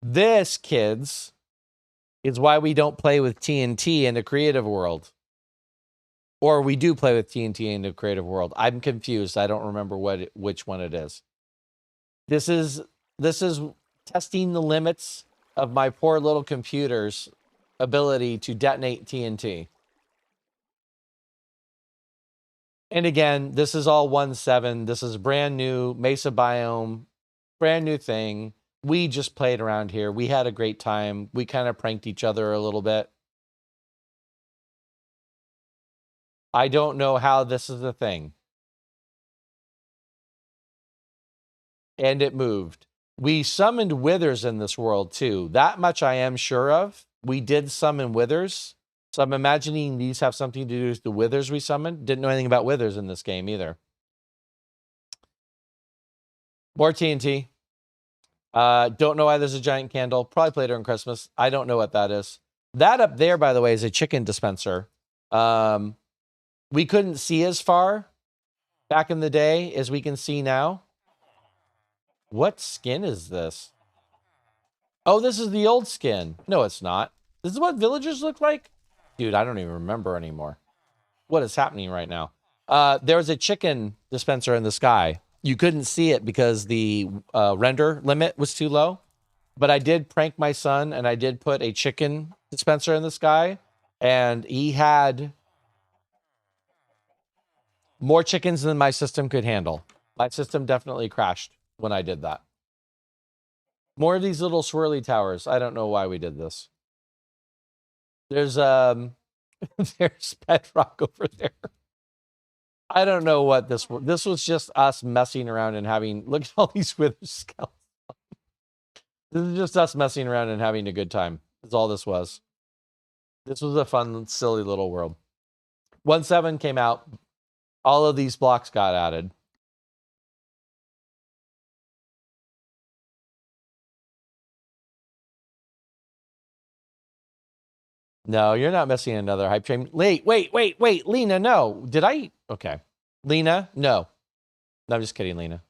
This, kids, is why we don't play with TNT in the creative world. Or we do play with TNT in the creative world. I'm confused. I don't remember which one it is. This is testing the limits of my poor little computer's ability to detonate TNT. And again, this is all 1.7. This is brand new Mesa biome, brand new thing. We just played around here. We had a great time. We kind of pranked each other a little bit. I don't know how this is a thing. And it moved. We summoned withers in this world too. That much I am sure of. We did summon withers. So I'm imagining these have something to do with the withers we summoned. Didn't know anything about withers in this game either. More TNT. Don't know why there's a giant candle. Probably played during Christmas. I don't know what that is. That up there, by the way, is a chicken dispenser. We couldn't see as far back in the day as we can see now. What skin is this? Oh, this is the old skin. No, it's not. This is what villagers look like? Dude, I don't even remember anymore. What is happening right now? There's a chicken dispenser in the sky. You couldn't see it because the render limit was too low. But I did prank my son, and I did put a chicken dispenser in the sky. And he had more chickens than my system could handle. My system definitely crashed when I did that. More of these little swirly towers. I don't know why we did this. There's there's bedrock over there. I don't know what this was just us messing around and having, look at all these wither skeletons. This is just us messing around and having a good time. That's all this was. This was a fun, silly little world. 1.7 came out. All of these blocks got added. No, you're not missing another hype train. Wait. Lena, no. Did I? Okay. Lena, no. No, I'm just kidding, Lena.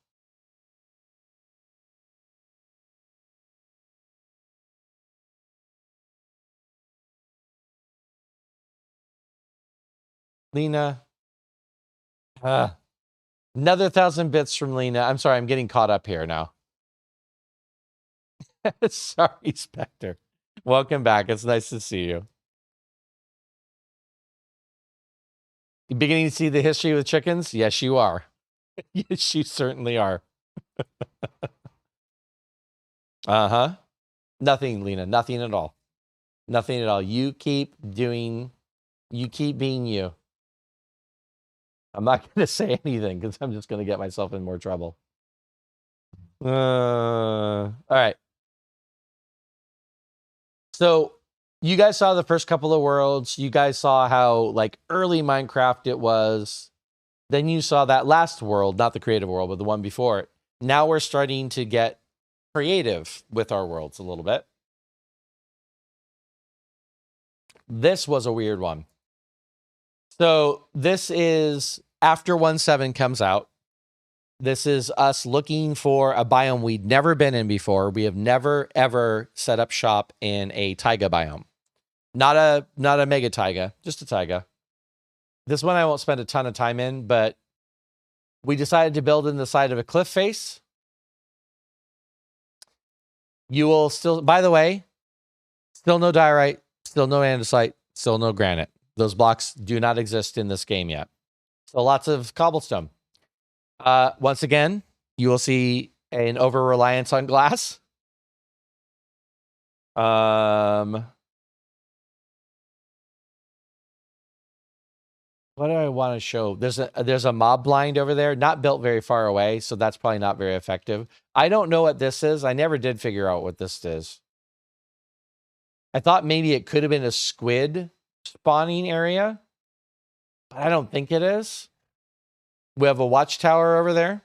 Lena. Another 1,000 bits from Lena. I'm sorry, I'm getting caught up here now. Sorry, Spectre. Welcome back. It's nice to see you. You beginning to see the history with chickens? Yes, you are. Yes, you certainly are. Uh-huh. Nothing, Lena. Nothing at all. Nothing at all. You keep being you. I'm not going to say anything because I'm just going to get myself in more trouble. All right. So you guys saw the first couple of worlds. You guys saw how like early Minecraft it was. Then you saw that last world, not the creative world, but the one before it. Now we're starting to get creative with our worlds a little bit. This was a weird one. So this is after 1.7 comes out. This is us looking for a biome we'd never been in before. We have never, ever set up shop in a taiga biome. Not a mega taiga, just a taiga. This one I won't spend a ton of time in, but we decided to build in the side of a cliff face. You will still, by the way, still no diorite, still no andesite, still no granite. Those blocks do not exist in this game yet. So lots of cobblestone. Once again, you will see an over-reliance on glass. What do I want to show? There's a mob blind over there, not built very far away, so that's probably not very effective. I don't know what this is. I never did figure out what this is. I thought maybe it could have been a squid spawning area, but I don't think it is. We have a watchtower over there.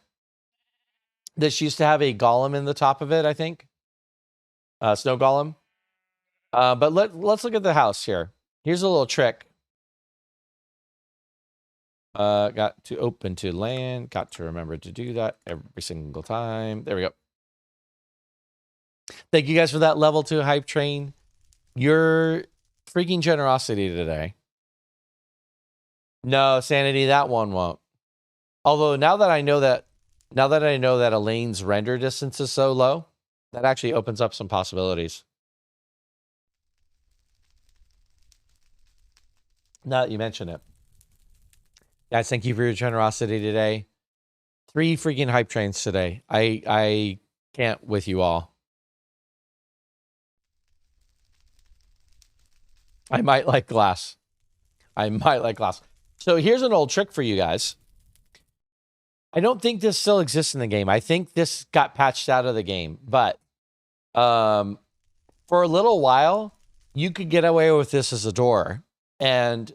This used to have a golem in the top of it, I think. Snow golem. But let's look at the house here. Here's a little trick. Got to open to land. Got to remember to do that every single time. There we go. Thank you guys for that level 2 hype train. Your freaking generosity today. No, Sanity, that one won't. Although now that I know that Elaine's render distance is so low, that actually opens up some possibilities. Now that you mention it. Guys, thank you for your generosity today. 3 freaking hype trains today. I can't with you all. I might like glass. So here's an old trick for you guys. I don't think this still exists in the game. I think this got patched out of the game. But for a little while, you could get away with this as a door. And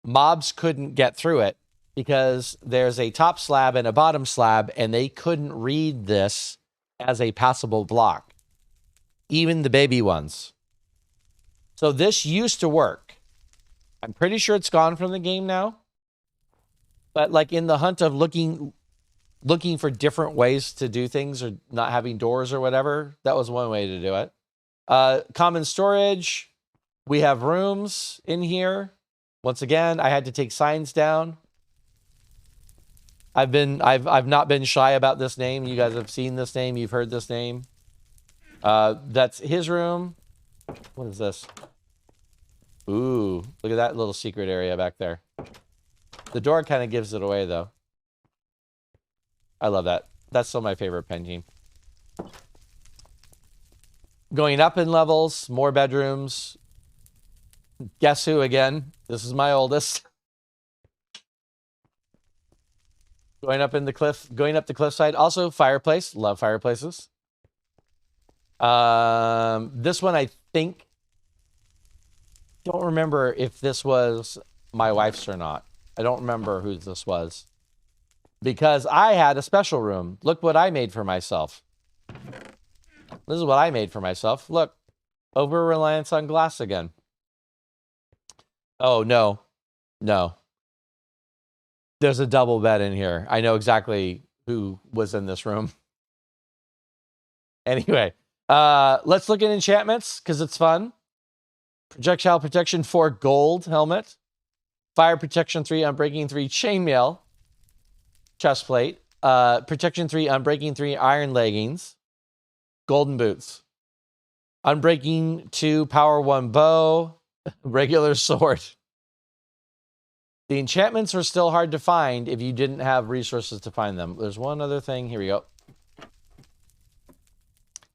mobs couldn't get through it because there's a top slab and a bottom slab, and they couldn't read this as a passable block. Even the baby ones. So this used to work. I'm pretty sure it's gone from the game now. But like in the hunt of looking for different ways to do things or not having doors or whatever, that was one way to do it. Common storage. We have rooms in here. Once again, I had to take signs down. I've not been shy about this name. You guys have seen this name. You've heard this name. That's his room. What is this? Ooh, look at that little secret area back there. The door kind of gives it away, though. I love that. That's still my favorite pen team. Going up in levels, more bedrooms. Guess who again? This is my oldest. Going up the cliffside. Also, fireplace. Love fireplaces. This one, I think. Don't remember if this was my wife's or not. I don't remember who this was. Because I had a special room. Look what I made for myself. This is what I made for myself. Look. Over-reliance on glass again. Oh, no. No. There's a double bed in here. I know exactly who was in this room. Anyway, let's look at enchantments because it's fun. Projectile protection 4 gold helmet. Fire protection 3 unbreaking 3 chainmail. Chest plate. Protection 3 unbreaking 3 iron leggings. Golden boots. Unbreaking 2 power 1 bow. Regular sword. The enchantments were still hard to find if you didn't have resources to find them. There's one other thing. Here we go.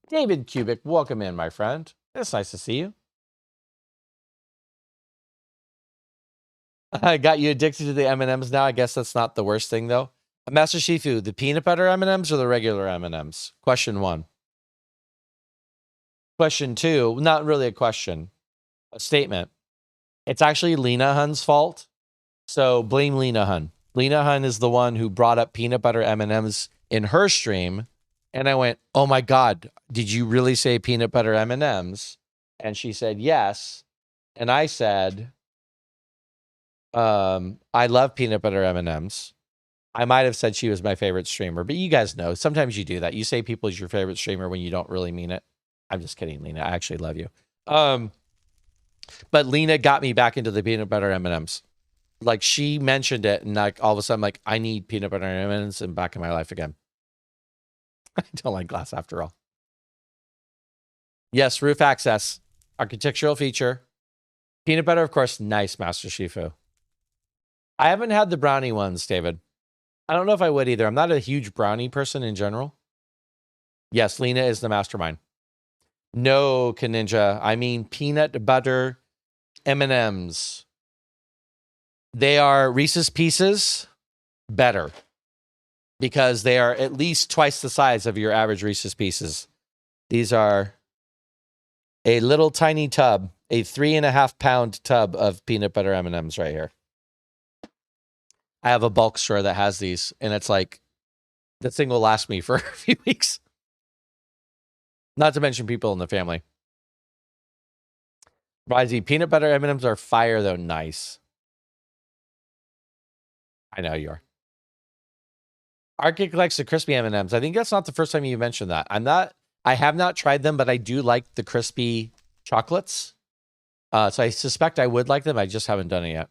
David Kubik, welcome in, my friend. It's nice to see you. I got you addicted to the M&Ms now. I guess that's not the worst thing, though. Master Shifu, the peanut butter M&Ms or the regular M&Ms? Question 1. Question 2, not really a question, a statement. It's actually Lena Hun's fault. So blame Lena Hun. Lena Hun is the one who brought up peanut butter M&Ms in her stream. And I went, oh my God, did you really say peanut butter M&Ms? And she said, yes. And I said, I love peanut butter M&Ms. I might have said she was my favorite streamer, but you guys know, sometimes you do that. You say people is your favorite streamer when you don't really mean it. I'm just kidding, Lena. I actually love you. But Lena got me back into the peanut butter M&Ms. Like, she mentioned it, and like all of a sudden, like, I need peanut butter M&Ms and back in my life again. I don't like glass after all. Yes, roof access, architectural feature. Peanut butter, of course, nice, Master Shifu. I haven't had the brownie ones, David. I don't know if I would either. I'm not a huge brownie person in general. Yes, Lena is the mastermind. No, Kaninja. I mean peanut butter M&Ms. They are Reese's Pieces better because they are at least twice the size of your average Reese's Pieces. These are a little tiny tub, a 3.5-pound tub of peanut butter M&Ms right here. I have a bulk store that has these, and it's like, this thing will last me for a few weeks. Not to mention people in the family. Risey, peanut butter M&Ms are fire, though. Nice. I know you are. Arctic likes the crispy M&Ms. I think that's not the first time you mentioned that. I have not tried them, but I do like the crispy chocolates. So I suspect I would like them. I just haven't done it yet.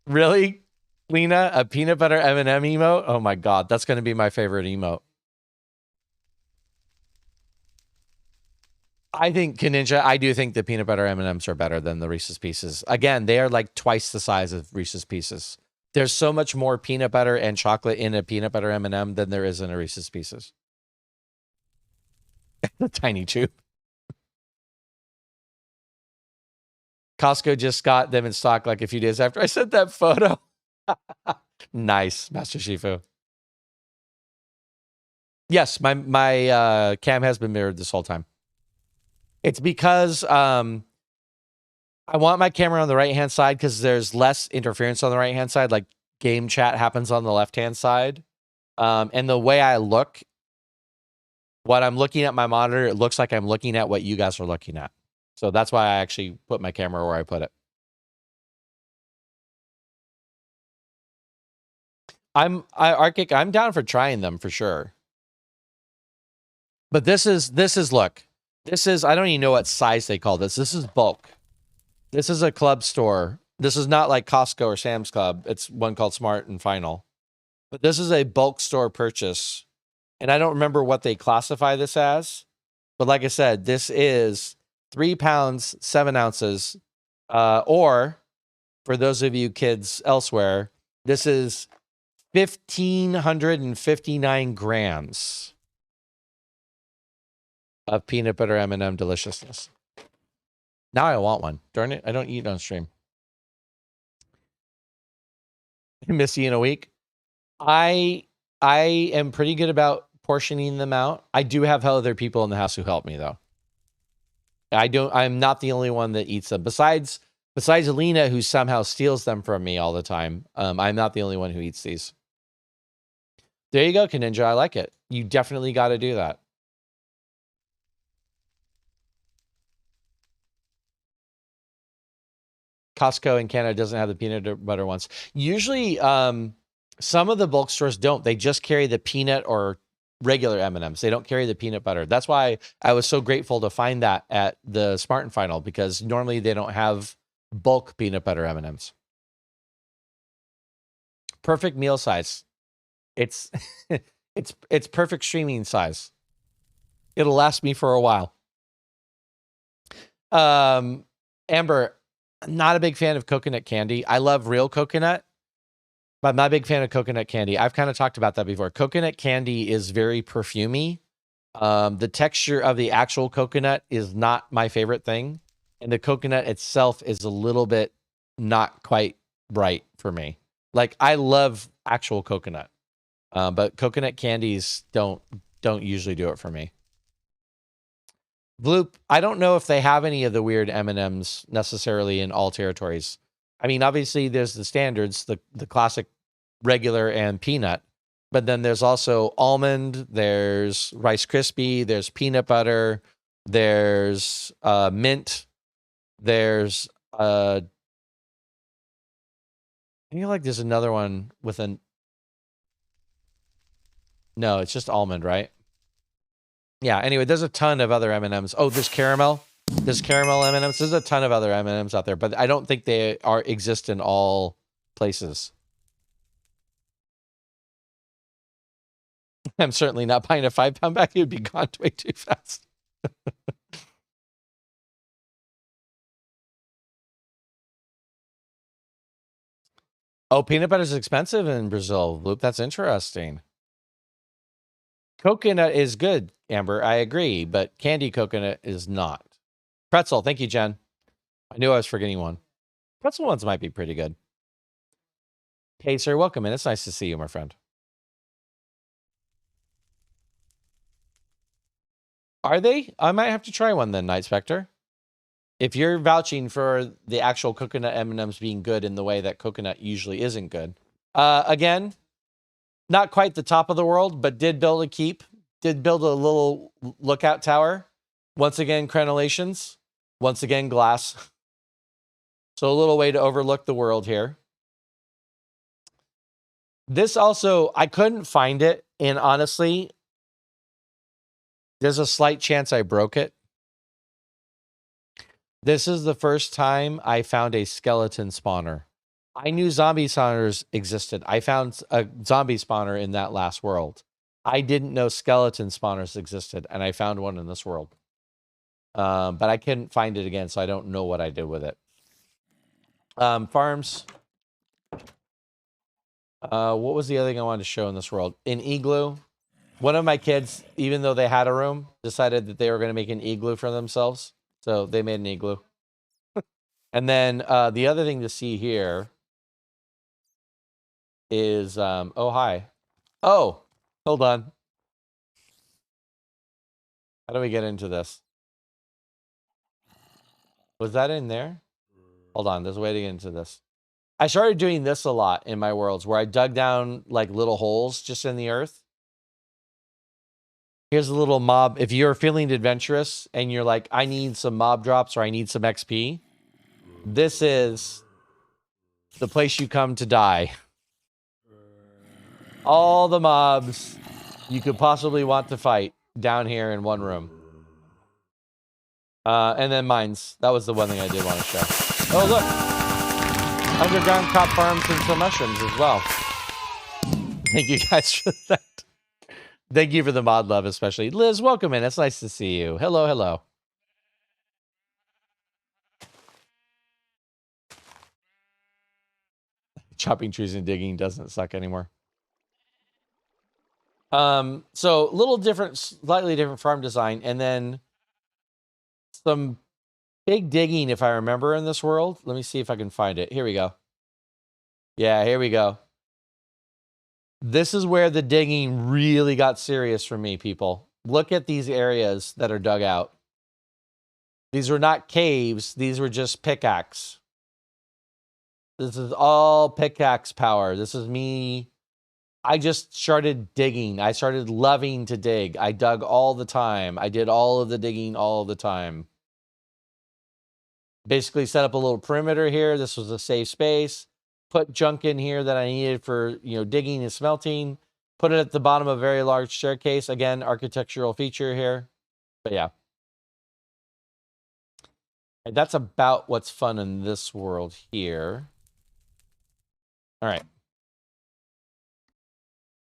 Really, Lena? A peanut butter M&M emote? Oh my God, that's going to be my favorite emote. I think, Kaninja, I do think the peanut butter M&Ms are better than the Reese's Pieces. Again, they are like twice the size of Reese's Pieces. There's so much more peanut butter and chocolate in a peanut butter M&M than there is in a Reese's Pieces. The tiny tube. Costco just got them in stock like a few days after I sent that photo. Nice, Master Shifu. Yes, my cam has been mirrored this whole time. It's because I want my camera on the right-hand side because there's less interference on the right-hand side. Like, game chat happens on the left-hand side. And the way I look, what I'm looking at my monitor, it looks like I'm looking at what you guys are looking at. So that's why I actually put my camera where I put it. Arctic, I'm down for trying them for sure. But this is, look, this is, I don't even know what size they call this. This is bulk. This is a club store. This is not like Costco or Sam's Club. It's one called Smart and Final. But this is a bulk store purchase. And I don't remember what they classify this as. But like I said, this is 3 pounds, 7 ounces. Or, for those of you kids elsewhere, this is 1,559 grams of peanut butter M&M deliciousness. Now I want one. Darn it, I don't eat on stream. Miss you in a week. I am pretty good about portioning them out. I do have other people in the house who help me though. I'm not the only one that eats them. Besides Alina, who somehow steals them from me all the time. I'm not the only one who eats these. There you go, Kaninja. I like it. You definitely got to do that. Costco in Canada doesn't have the peanut butter ones. Usually, some of the bulk stores don't. They just carry the peanut or regular M&Ms. They don't carry the peanut butter. That's why I was so grateful to find that at the Smart and Final, because normally they don't have bulk peanut butter M&Ms. Perfect meal size. It's it's perfect streaming size. It'll last me for a while. Amber, I'm not a big fan of coconut candy. I love real coconut, but I'm not a big fan of coconut candy. I've kind of talked about that before. Coconut candy is very perfumey, The texture of the actual coconut is not my favorite thing. And the coconut itself is a little bit not quite right for me. Like, I love actual coconut. But coconut candies don't usually do it for me. Bloop, I don't know if they have any of the weird M&Ms necessarily in all territories. I mean, obviously there's the standards, the classic regular and peanut, but then there's also almond, there's Rice Krispie, there's peanut butter, there's mint, there's I feel like there's another one with an no, it's just almond, right? Yeah, anyway, there's a ton of other M&Ms. Oh, there's caramel. There's caramel M&Ms. There's a ton of other M&Ms out there, but I don't think they exist in all places. I'm certainly not buying a 5-pound bag. It would be gone way too fast. Oh, peanut butter is expensive in Brazil. Loop, that's interesting. Coconut is good, Amber. I agree, but candy coconut is not. Pretzel, thank you, Jen. I knew I was forgetting one. Pretzel ones might be pretty good. Hey, sir, welcome in. It's nice to see you, my friend. Are they? I might have to try one then, Night Spectre. If you're vouching for the actual coconut M&Ms being good in the way that coconut usually isn't good. Again, not quite the top of the world, but did build a keep. Did build a little lookout tower. Once again, crenellations. Once again, glass. So a little way to overlook the world here. This also, I couldn't find it. And honestly, there's a slight chance I broke it. This is the first time I found a skeleton spawner. I knew zombie spawners existed. I found a zombie spawner in that last world. I didn't know skeleton spawners existed, and I found one in this world. But I couldn't find it again, so I don't know what I did with it. Farms. What was the other thing I wanted to show in this world? An igloo. One of my kids, even though they had a room, decided that they were going to make an igloo for themselves. So they made an igloo. And then the other thing to see here is, oh, hi. Oh, hold on. How do we get into this? Was that in there? Hold on, there's a way to get into this. I started doing this a lot in my worlds where I dug down like little holes just in the earth. Here's a little mob. If you're feeling adventurous and you're like, I need some mob drops or I need some XP, this is the place you come to die. All the mobs you could possibly want to fight down here in one room. And then mines. That was the one thing I did want to show. Oh, look. Underground crop farms and some mushrooms as well. Thank you guys for that. Thank you for the mod love, especially. Liz, welcome in. It's nice to see you. Hello, hello. Chopping trees and digging doesn't suck anymore. So a little different, slightly different farm design, and then some big digging, if I remember, in this world. Let me see if I can find it. Here we go. Yeah, here we go. This is where the digging really got serious for me, people. Look at these areas that are dug out. These were not caves. These were just pickaxe. This is all pickaxe power. This is me. I just started digging. I started loving to dig. I dug all the time. I did all of the digging all the time. Basically set up a little perimeter here. This was a safe space. Put junk in here that I needed for, digging and smelting. Put it at the bottom of a very large staircase. Again, architectural feature here. But yeah. And that's about what's fun in this world here. All right.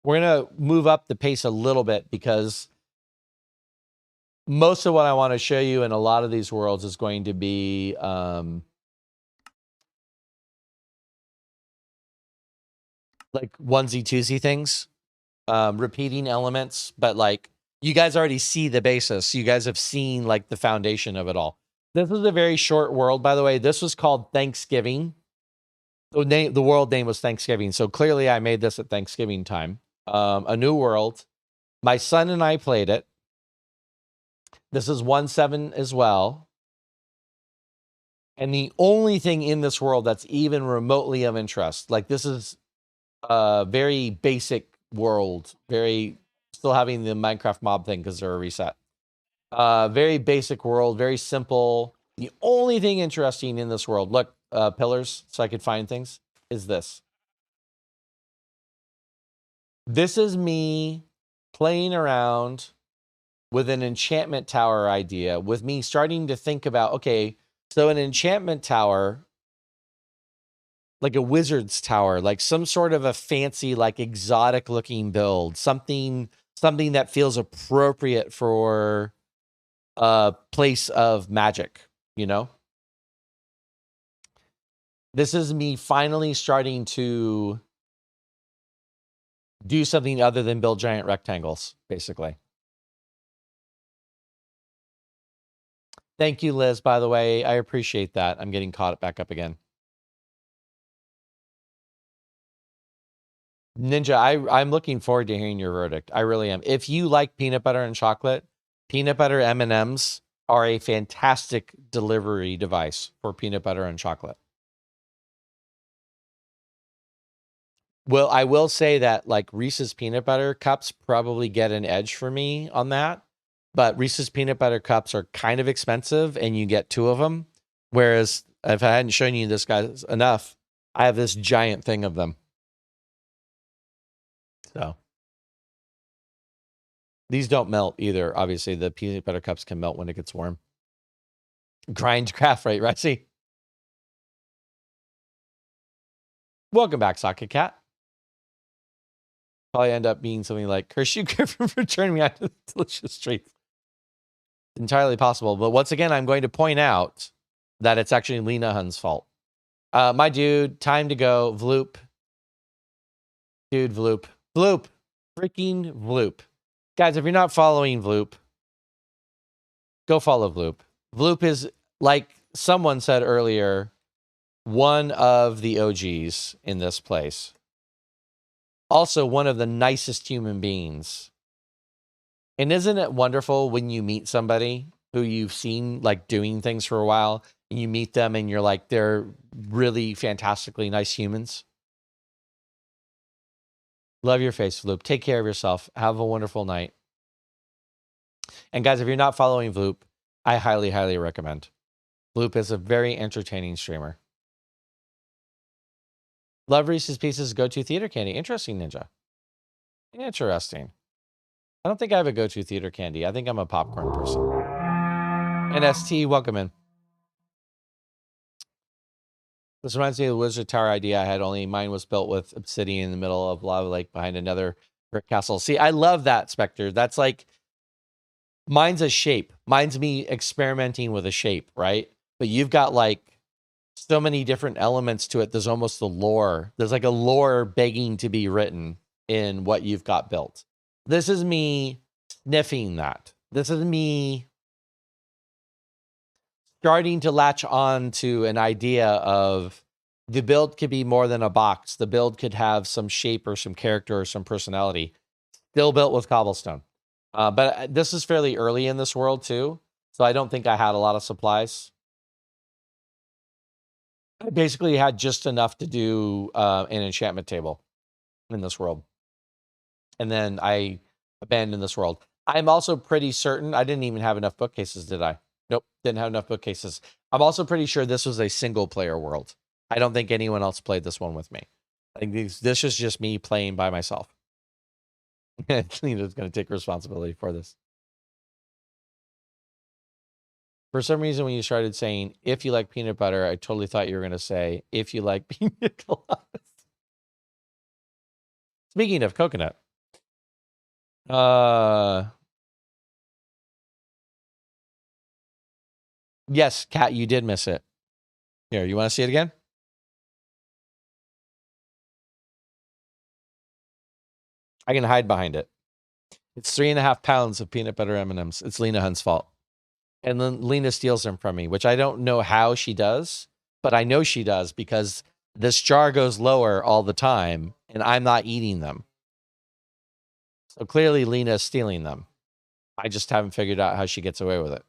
We're going to move up the pace a little bit because most of what I want to show you in a lot of these worlds is going to be like onesie twosie things, repeating elements, but like You guys already see the basis. You guys have seen like the foundation of it all. This is a very short world, by the way. This was called Thanksgiving. The world name was Thanksgiving. So clearly I made this at Thanksgiving time. A new world. My son and I played it. This is 1.7 as well. And the only thing in this world that's even remotely of interest, like this is a very basic world, very still having the Minecraft mob thing because they're a reset. Very basic world, very simple. The only thing interesting in this world, look, pillars, so I could find things, is this. This is me playing around with an enchantment tower idea, with me starting to think about, okay, so an enchantment tower, like a wizard's tower, like some sort of a fancy, like exotic looking build, something that feels appropriate for a place of magic, you know? This is me finally starting to do something other than build giant rectangles, basically. Thank you, Liz, by the way. I appreciate that. I'm getting caught back up again. Ninja, I'm looking forward to hearing your verdict. I really am. If you like peanut butter and chocolate, peanut butter M&Ms are a fantastic delivery device for peanut butter and chocolate. Well, I will say that like Reese's peanut butter cups probably get an edge for me on that. But Reese's peanut butter cups are kind of expensive and you get 2 of them. Whereas if I hadn't shown you this guys enough, I have this giant thing of them. So these don't melt either. Obviously, the peanut butter cups can melt when it gets warm. Grind craft, right, Rexy? Welcome back, Socket Cat. Probably end up being something like, curse you, Griffin, for turning me out to delicious treats. Entirely possible. But once again, I'm going to point out that it's actually Lena Hun's fault. My dude, time to go. Vloop. Dude, Vloop. Vloop. Freaking Vloop. Guys, if you're not following Vloop, go follow Vloop. Vloop is, like someone said earlier, one of the OGs in this place. Also, one of the nicest human beings. And isn't it wonderful when you meet somebody who you've seen like doing things for a while and you meet them and you're like, they're really fantastically nice humans? Love your face, Vloop. Take care of yourself. Have a wonderful night. And guys, if you're not following Vloop, I highly, highly recommend. Vloop is a very entertaining streamer. Love Reese's Pieces go-to theater candy. Interesting, Ninja. Interesting. I don't think I have a go-to theater candy. I think I'm a popcorn person. NST, welcome in. This reminds me of the Wizard Tower idea I had, only mine was built with obsidian in the middle of lava lake behind another brick castle. See, I love that, Spectre. That's like, mine's a shape. Mine's me experimenting with a shape, right? But you've got like so many different elements to it. There's almost the lore. There's like a lore begging to be written in what you've got built. This is me sniffing that. This is me starting to latch on to an idea of the build could be more than a box. The build could have some shape or some character or some personality. Still built with cobblestone. But this is fairly early in this world too. So I don't think I had a lot of supplies. I basically had just enough to do an enchantment table in this world. And then I abandoned this world. I'm also pretty certain I didn't even have enough bookcases, did I? Nope, didn't have enough bookcases. I'm also pretty sure this was a single player world. I don't think anyone else played this one with me. I think this is just me playing by myself. Lena's going to take responsibility for this. For some reason, when you started saying, if you like peanut butter, I totally thought you were going to say, if you like pina coladas. Speaking of coconut. Yes, Kat, you did miss it. Here, you want to see it again? I can hide behind it. It's 3.5 pounds of peanut butter M&Ms. It's Lena Hunt's fault. And then Lena steals them from me, which I don't know how she does, but I know she does because this jar goes lower all the time and I'm not eating them. So clearly Lena is stealing them. I just haven't figured out how she gets away with it.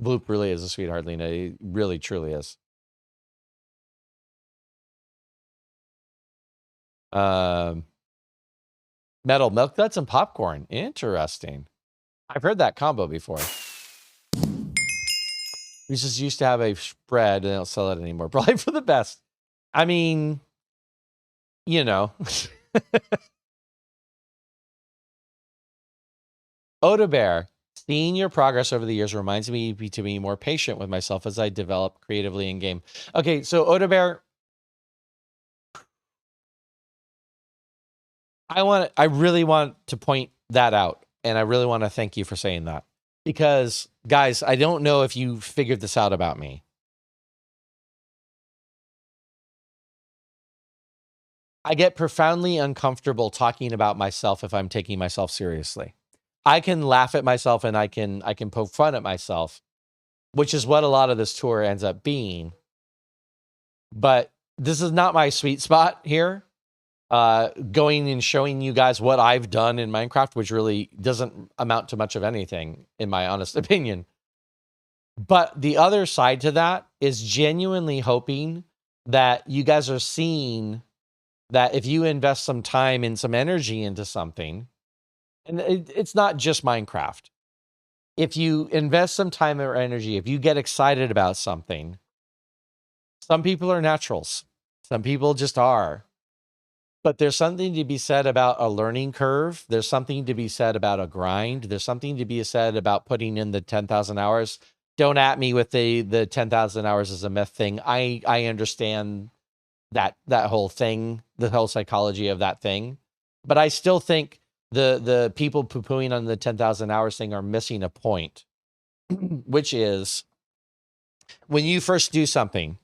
Bloop really is a sweetheart, Lena. He really, truly is. Metal milk duds and popcorn. Interesting. I've heard that combo before. We just used to have a spread and they don't sell it anymore. Probably for the best. I mean, you know. Oda Bear, seeing your progress over the years reminds me to be more patient with myself as I develop creatively in game. Okay, so Oda Bear, I really want to point that out, and I really want to thank you for saying that. Because, guys, I don't know if you figured this out about me. I get profoundly uncomfortable talking about myself if I'm taking myself seriously. I can laugh at myself and I can poke fun at myself, which is what a lot of this tour ends up being. But this is not my sweet spot here. Going and showing you guys what I've done in Minecraft, which really doesn't amount to much of anything, in my honest opinion. But the other side to that is genuinely hoping that you guys are seeing that if you invest some time and some energy into something, and it's not just Minecraft. If you invest some time or energy, if you get excited about something, some people are naturals. Some people just are. But there's something to be said about a learning curve. There's something to be said about a grind. There's something to be said about putting in the 10,000 hours. Don't at me with the 10,000 hours is a myth thing. I understand that whole thing, the whole psychology of that thing. But I still think the people poo-pooing on the 10,000 hours thing are missing a point, which is when you first do something,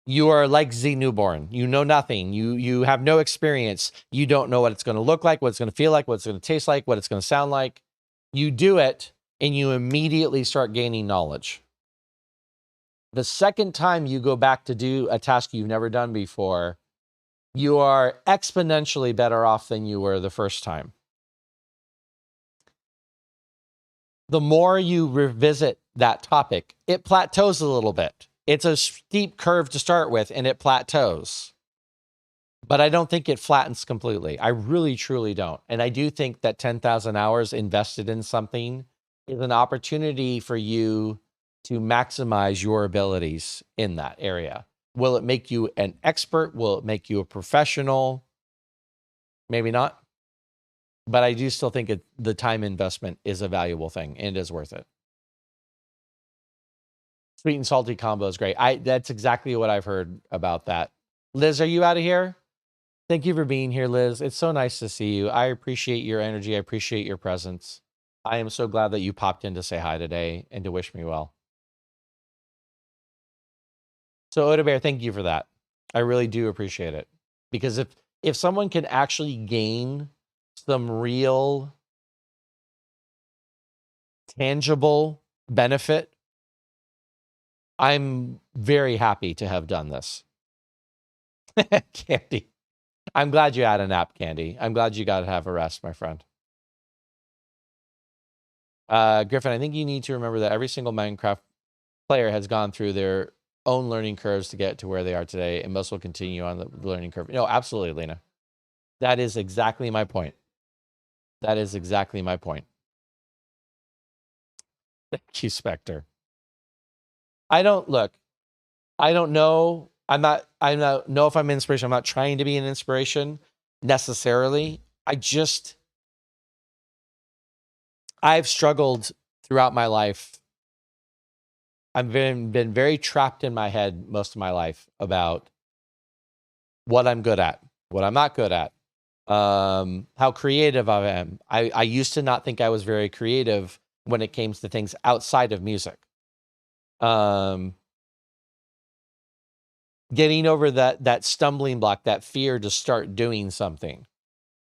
you are like the newborn. You know nothing. You have no experience. You don't know what it's going to look like, what it's going to feel like, what it's going to taste like, what it's going to sound like. You do it, and you immediately start gaining knowledge. The second time you go back to do a task you've never done before, you are exponentially better off than you were the first time. The more you revisit that topic, it plateaus a little bit. It's a steep curve to start with, and it plateaus. But I don't think it flattens completely. I really, truly don't. And I do think that 10,000 hours invested in something is an opportunity for you to maximize your abilities in that area. Will it make you an expert? Will it make you a professional? Maybe not. But I do still think the time investment is a valuable thing and is worth it. Sweet and salty combo is great. That's exactly what I've heard about that. Liz, are you out of here? Thank you for being here, Liz. It's so nice to see you. I appreciate your energy. I appreciate your presence. I am so glad that you popped in to say hi today and to wish me well. So Oda Bear, thank you for that. I really do appreciate it. Because if someone can actually gain some real tangible benefit, I'm very happy to have done this. Candy. I'm glad you had a nap, Candy. I'm glad you got to have a rest, my friend. Griffin, I think you need to remember that every single Minecraft player has gone through their own learning curves to get to where they are today, and most will continue on the learning curve. No, absolutely, Lena. That is exactly my point. That is exactly my point. Thank you, Spectre. I don't know. I don't know if I'm inspiration. I'm not trying to be an inspiration necessarily. I've struggled throughout my life. I've been very trapped in my head most of my life about what I'm good at, what I'm not good at, how creative I am. I used to not think I was very creative when it came to things outside of music. getting over that stumbling block, that fear to start doing something,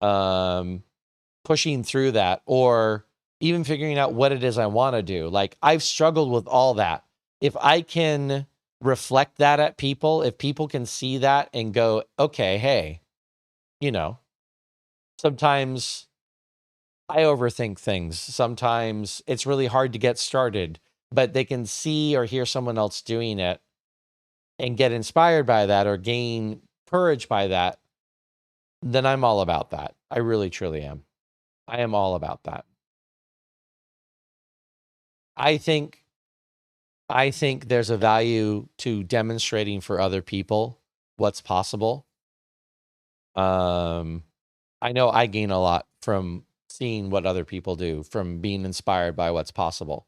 pushing through that, or even figuring out what it is I want to do. Like, I've struggled with all that. If I can reflect that at people, if people can see that and go, okay, hey, sometimes I overthink things. Sometimes it's really hard to get started, but they can see or hear someone else doing it and get inspired by that or gain courage by that, then I'm all about that. I really, truly am. I am all about that. I think there's a value to demonstrating for other people what's possible. I know I gain a lot from seeing what other people do, from being inspired by what's possible.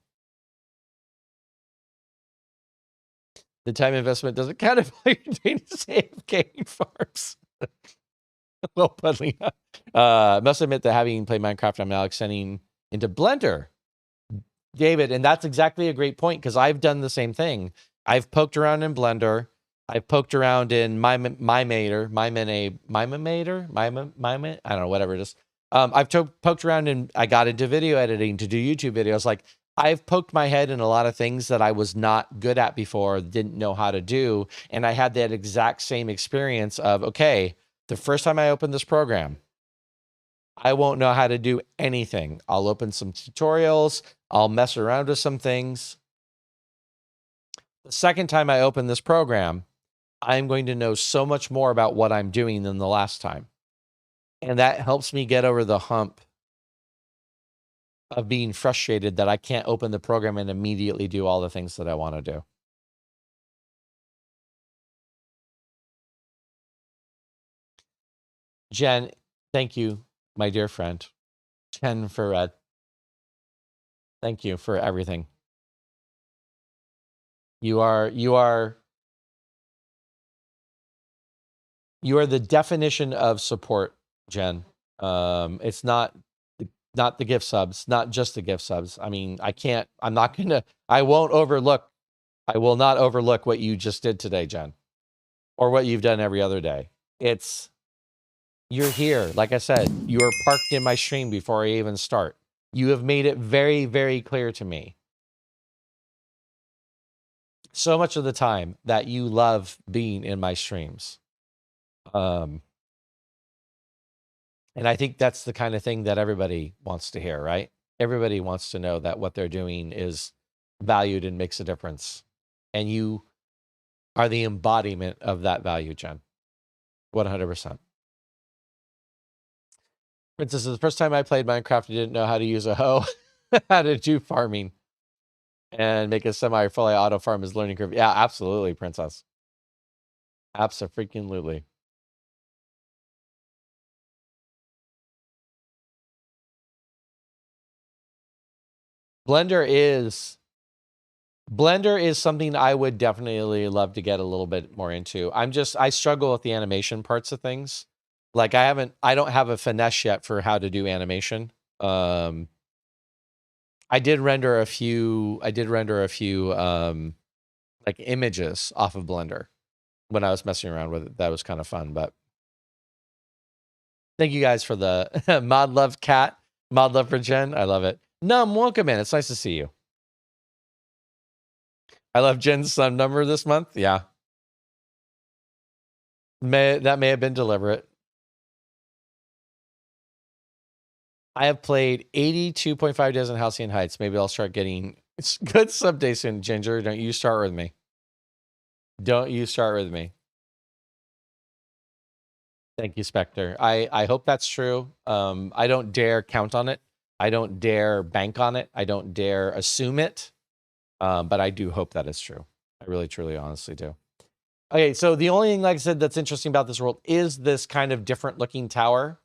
The time investment doesn't count if you're doing AFK farms. Well, Puddlina. Must admit that having played Minecraft, I'm now extending into Blender, David, and that's exactly a great point, because I've done the same thing. I've poked around in Blender. I've poked around in MyMater, I don't know, whatever it is. I've poked around and I got into video editing to do YouTube videos. Like, I've poked my head in a lot of things that I was not good at before, didn't know how to do. And I had that exact same experience of, okay, the first time I opened this program, I won't know how to do anything. I'll open some tutorials. I'll mess around with some things. The second time I open this program, I'm going to know so much more about what I'm doing than the last time. And that helps me get over the hump of being frustrated that I can't open the program and immediately do all the things that I want to do. Jen, thank you, my dear friend. Jen Ferret. Thank you for everything. You are the definition of support, Jen. It's not the gift subs, not just the gift subs. I mean, I will not overlook what you just did today, Jen, or what you've done every other day. You're here. Like I said, you are parked in my stream before I even start. You have made it very, very clear to me so much of the time that you love being in my streams. And I think that's the kind of thing that everybody wants to hear, right? Everybody wants to know that what they're doing is valued and makes a difference. And you are the embodiment of that value, Jen. 100%. Princess, the first time I played Minecraft, I didn't know how to use a hoe, how to do farming, and make a semi-fully auto farm is learning curve. Yeah, absolutely, Princess. Abso-freaking-lutely. Blender is something I would definitely love to get a little bit more into. I struggle with the animation parts of things. Like, I don't have a finesse yet for how to do animation. I did render a few like images off of Blender when I was messing around with it. That was kind of fun, but thank you guys for the mod love cat, mod love for Jen. I love it. Num, welcome in. It's nice to see you. I love Jen's sum number this month. Yeah. That may have been deliberate. I have played 82.5 days in Halcyon Heights. Maybe I'll start getting good sub days soon. Ginger, don't you start with me. Don't you start with me. Thank you, Spectre. I hope that's true. I don't dare count on it. I don't dare bank on it. I don't dare assume it. But I do hope that is true. I really, truly, honestly do. Okay, so the only thing, like I said, that's interesting about this world is this kind of different looking tower.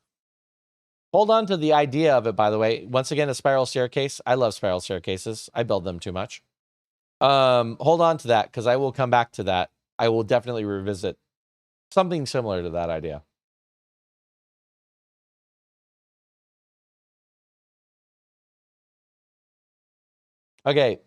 Hold on to the idea of it, by the way. Once again, a spiral staircase. I love spiral staircases. I build them too much. Hold on to that, because I will come back to that. I will definitely revisit something similar to that idea. Okay.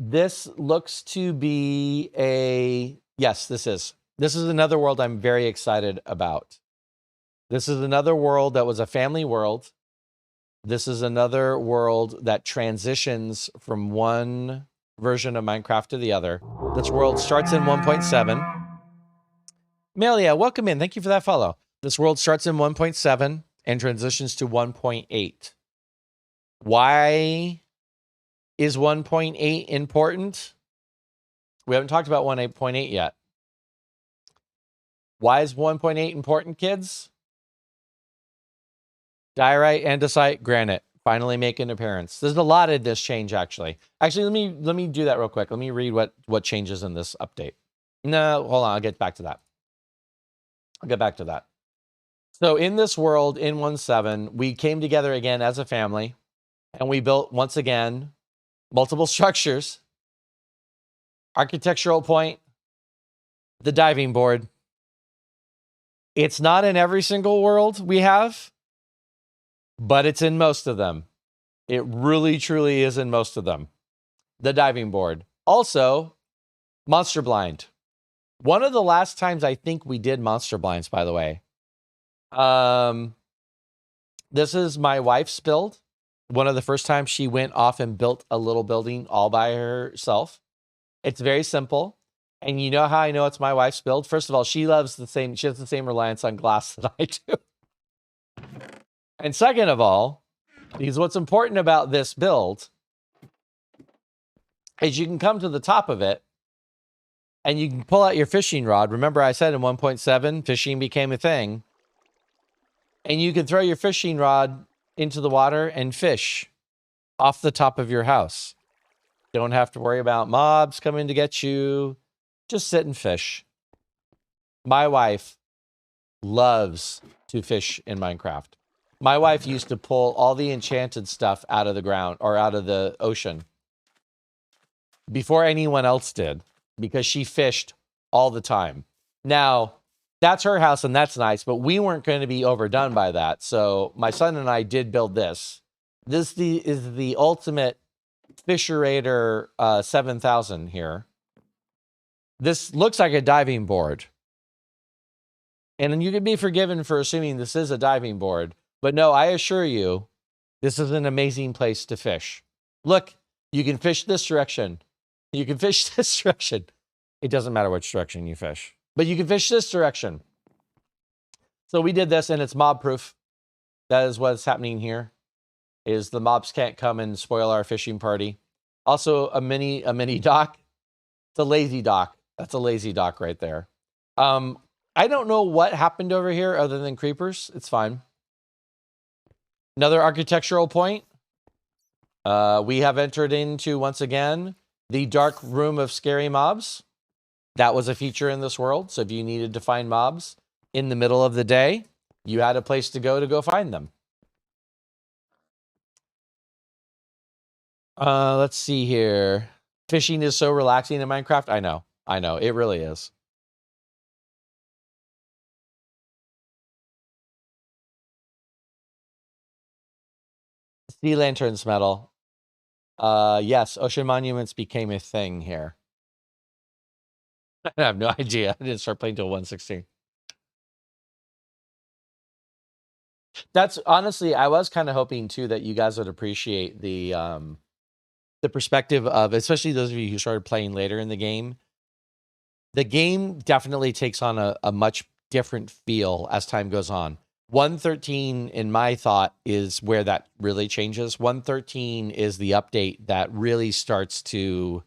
This looks to be a... Yes, this is. This is another world I'm very excited about. This is another world that was a family world. This is another world that transitions from one version of Minecraft to the other. This world starts in 1.7. Melia, welcome in. Thank you for that follow. This world starts in 1.7 and transitions to 1.8. Why is 1.8 important? We haven't talked about 1.8 yet. Why is 1.8 important, kids? Diorite, andesite, granite finally make an appearance. There's a lot in this change, actually. Actually, let me do that real quick. Let me read what changes in this update. No, hold on. I'll get back to that. So in this world, in 1.7, we came together again as a family, and we built, once again, multiple structures. Architectural point, the diving board. It's not in every single world we have, but it's in most of them. It really, truly is in most of them. The diving board. Also, monster blind. One of the last times I think we did monster blinds, by the way. This is my wife's build. One of the first times she went off and built a little building all by herself. It's very simple. And you know how I know it's my wife's build? First of all, she has the same reliance on glass that I do. And second of all, because what's important about this build is you can come to the top of it and you can pull out your fishing rod. Remember I said in 1.7, fishing became a thing. And you can throw your fishing rod into the water and fish off the top of your house. Don't have to worry about mobs coming to get you. Just sit and fish. My wife loves to fish in Minecraft. My wife used to pull all the enchanted stuff out of the ground or out of the ocean before anyone else did because she fished all the time. Now, that's her house and that's nice, but we weren't going to be overdone by that. So my son and I did build this. This is the ultimate Fisherator 7000 here. This looks like a diving board. And you can be forgiven for assuming this is a diving board. But no, I assure you, this is an amazing place to fish. Look, you can fish this direction. You can fish this direction. It doesn't matter which direction you fish. But you can fish this direction. So we did this, and it's mob-proof. That is what's happening here, is the mobs can't come and spoil our fishing party. Also, a mini dock. It's a lazy dock. That's a lazy dock right there. I don't know what happened over here other than creepers. It's fine. Another architectural point. We have entered into, once again, the dark room of scary mobs. That was a feature in this world. So if you needed to find mobs in the middle of the day, you had a place to go find them. Let's see here. Fishing is so relaxing in Minecraft. I know. It really is. Sea lanterns metal. Yes, ocean monuments became a thing here. I have no idea. I didn't start playing till 1.16. That's honestly, I was kind of hoping too that you guys would appreciate the perspective of, especially those of you who started playing later in the game. The game definitely takes on a much different feel as time goes on. 1.13, in my thought, is where that really changes. 1.13 is the update that really starts to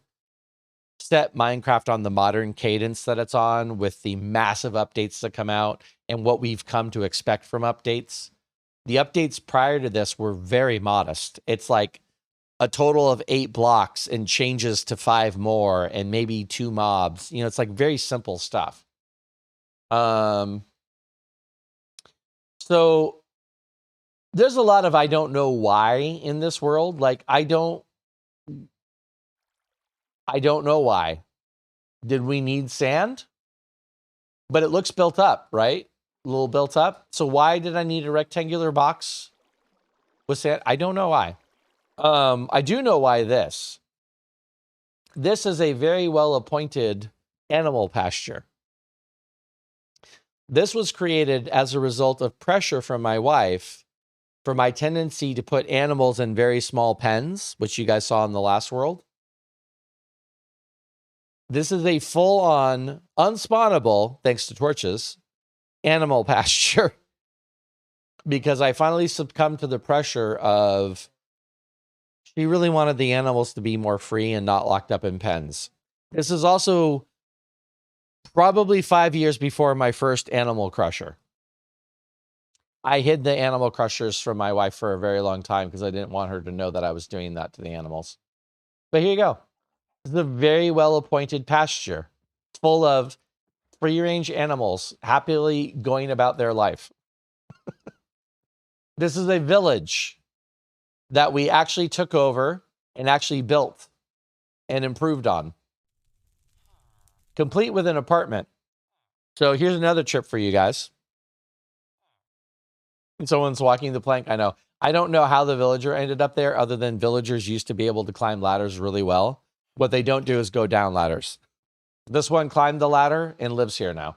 set Minecraft on the modern cadence that it's on, with the massive updates that come out and what we've come to expect from updates. The updates prior to this were very modest. It's like a total of 8 blocks and changes to 5 more and maybe 2 mobs. You know, it's like very simple stuff. So there's a lot of I don't know why in this world. Like, I don't know why. Did we need sand? But it looks built up, right? A little built up. So why did I need a rectangular box with sand? I don't know why. I do know why this. this is a very well-appointed animal pasture. This was created as a result of pressure from my wife for my tendency to put animals in very small pens, which you guys saw in the last world. This is a full-on, unspawnable, thanks to torches, animal pasture. Because I finally succumbed to the pressure of she really wanted the animals to be more free and not locked up in pens. This is also probably 5 years before my first animal crusher. I hid the animal crushers from my wife for a very long time because I didn't want her to know that I was doing that to the animals. But here you go. This is a very well-appointed pasture full of free-range animals happily going about their life. This is a village that we actually took over and actually built and improved on, complete with an apartment. So here's another trip for you guys. Someone's walking the plank. I know. I don't know how the villager ended up there other than villagers used to be able to climb ladders really well. What they don't do is go down ladders. This one climbed the ladder and lives here now,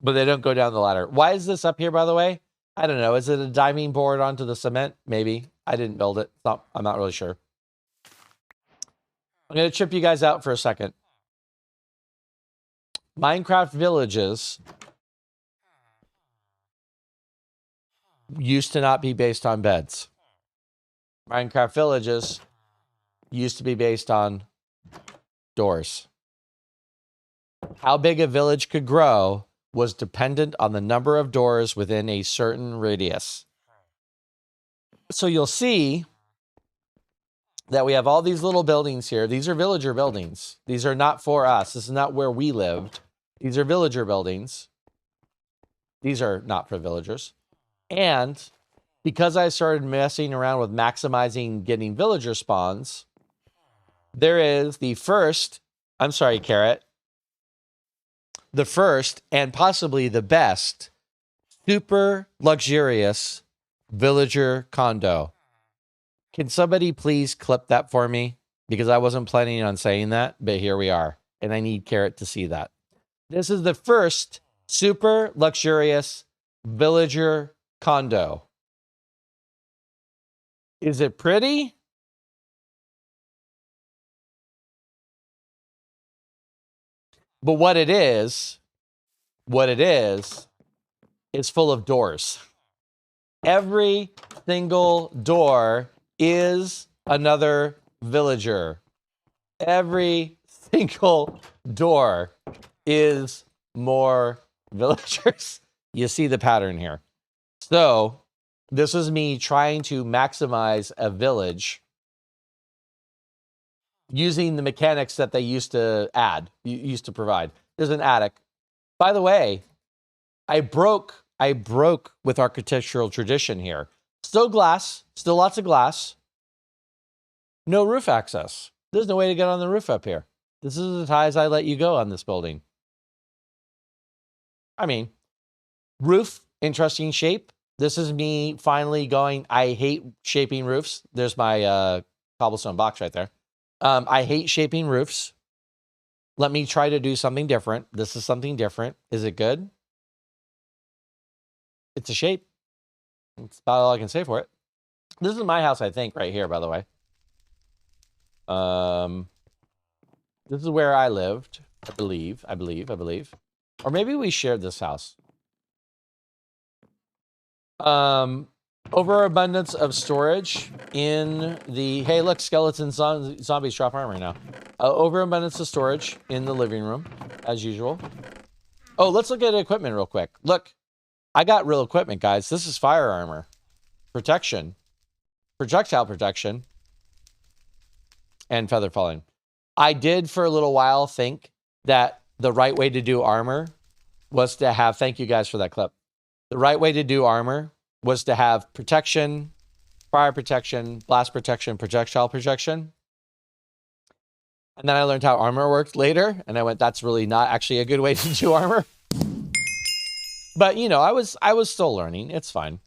but they don't go down the ladder. Why is this up here, by the way? I don't know. Is it a diving board onto the cement? Maybe. I didn't build it. I'm not really sure. I'm going to trip you guys out for a second. Minecraft villages used to not be based on beds. Minecraft villages used to be based on doors. How big a village could grow was dependent on the number of doors within a certain radius. So you'll see that we have all these little buildings here. These are villager buildings. These are not for us. This is not where we lived. These are villager buildings. These are not for villagers. And because I started messing around with maximizing getting villager spawns, there is the first, I'm sorry, Carrot, the first and possibly the best super luxurious villager condo. Can somebody please clip that for me? Because I wasn't planning on saying that, but here we are. And I need Carrot to see that. This is the first super luxurious villager condo. Is it pretty? But what it is full of doors. Every single door is another villager. Every single door is more villagers. You see the pattern here. So this is me trying to maximize a village using the mechanics that they used to provide. There's an attic. By the way, I broke with architectural tradition here. Still glass, still lots of glass. No roof access. There's no way to get on the roof up here. This is as high as I let you go on this building. I mean, roof, interesting shape. This is me finally going, I hate shaping roofs. There's my cobblestone box right there. I hate shaping roofs. Let me try to do something different. This is something different. Is it good? It's a shape. That's about all I can say for it. This is my house, I think, right here, by the way. This is where I lived, I believe. Or maybe we shared this house. Overabundance of storage in the... Hey, look, skeletons, zombies drop armor now. Overabundance of storage in the living room, as usual. Oh, let's look at equipment real quick. Look, I got real equipment, guys. This is fire armor. Protection. Projectile protection. And feather falling. I did, for a little while, think that the right way to do armor was to have... Thank you guys for that clip. The right way to do armor was to have protection, fire protection, blast protection, projectile protection. And then I learned how armor worked later, and I went, that's really not actually a good way to do armor. But, you know, I was still learning. It's fine.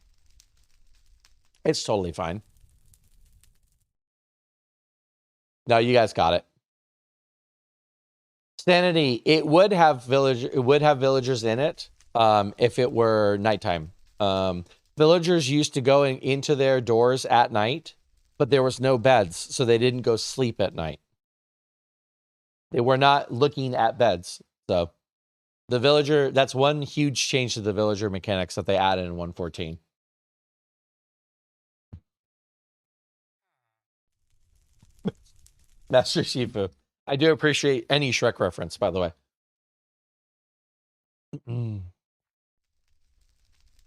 It's totally fine. No, you guys got it. Sanity, it would have villagers in it if it were nighttime. Villagers used to go into their doors at night, but there was no beds, so they didn't go sleep at night. They were not looking at beds. So the villager, that's one huge change to the villager mechanics that they added in 1.14. Master Shifu. I do appreciate any Shrek reference, by the way.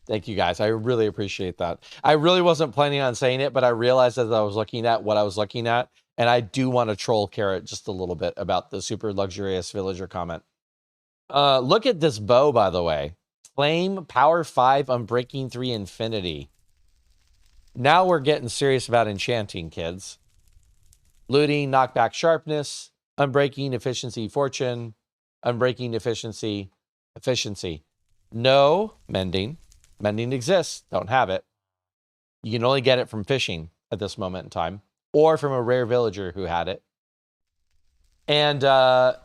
Thank you, guys. I really appreciate that. I really wasn't planning on saying it, but I realized as I was looking at what I was looking at, and I do want to troll Carrot just a little bit about the super luxurious villager comment. Look at this bow, by the way. Flame, Power 5, Unbreaking 3, Infinity. Now we're getting serious about enchanting, kids. Looting, Knockback, Sharpness, Unbreaking, Efficiency, Fortune, Unbreaking, Efficiency, Efficiency. No Mending. Mending exists. Don't have it. You can only get it from fishing at this moment in time, or from a rare villager who had it. And what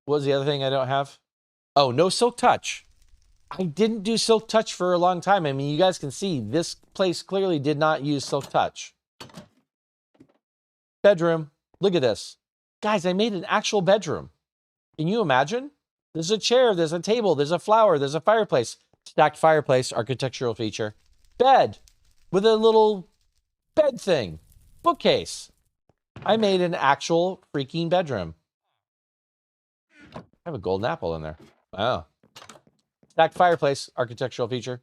was the other thing I don't have? Oh, no Silk Touch. I didn't do Silk Touch for a long time. I mean, you guys can see this place clearly did not use Silk Touch. Bedroom. Look at this. Guys, I made an actual bedroom. Can you imagine? There's a chair, there's a table, there's a flower, there's a fireplace. Stacked fireplace, architectural feature. Bed with a little bed thing. Bookcase. I made an actual freaking bedroom. I have a golden apple in there. Wow. Stacked fireplace, architectural feature.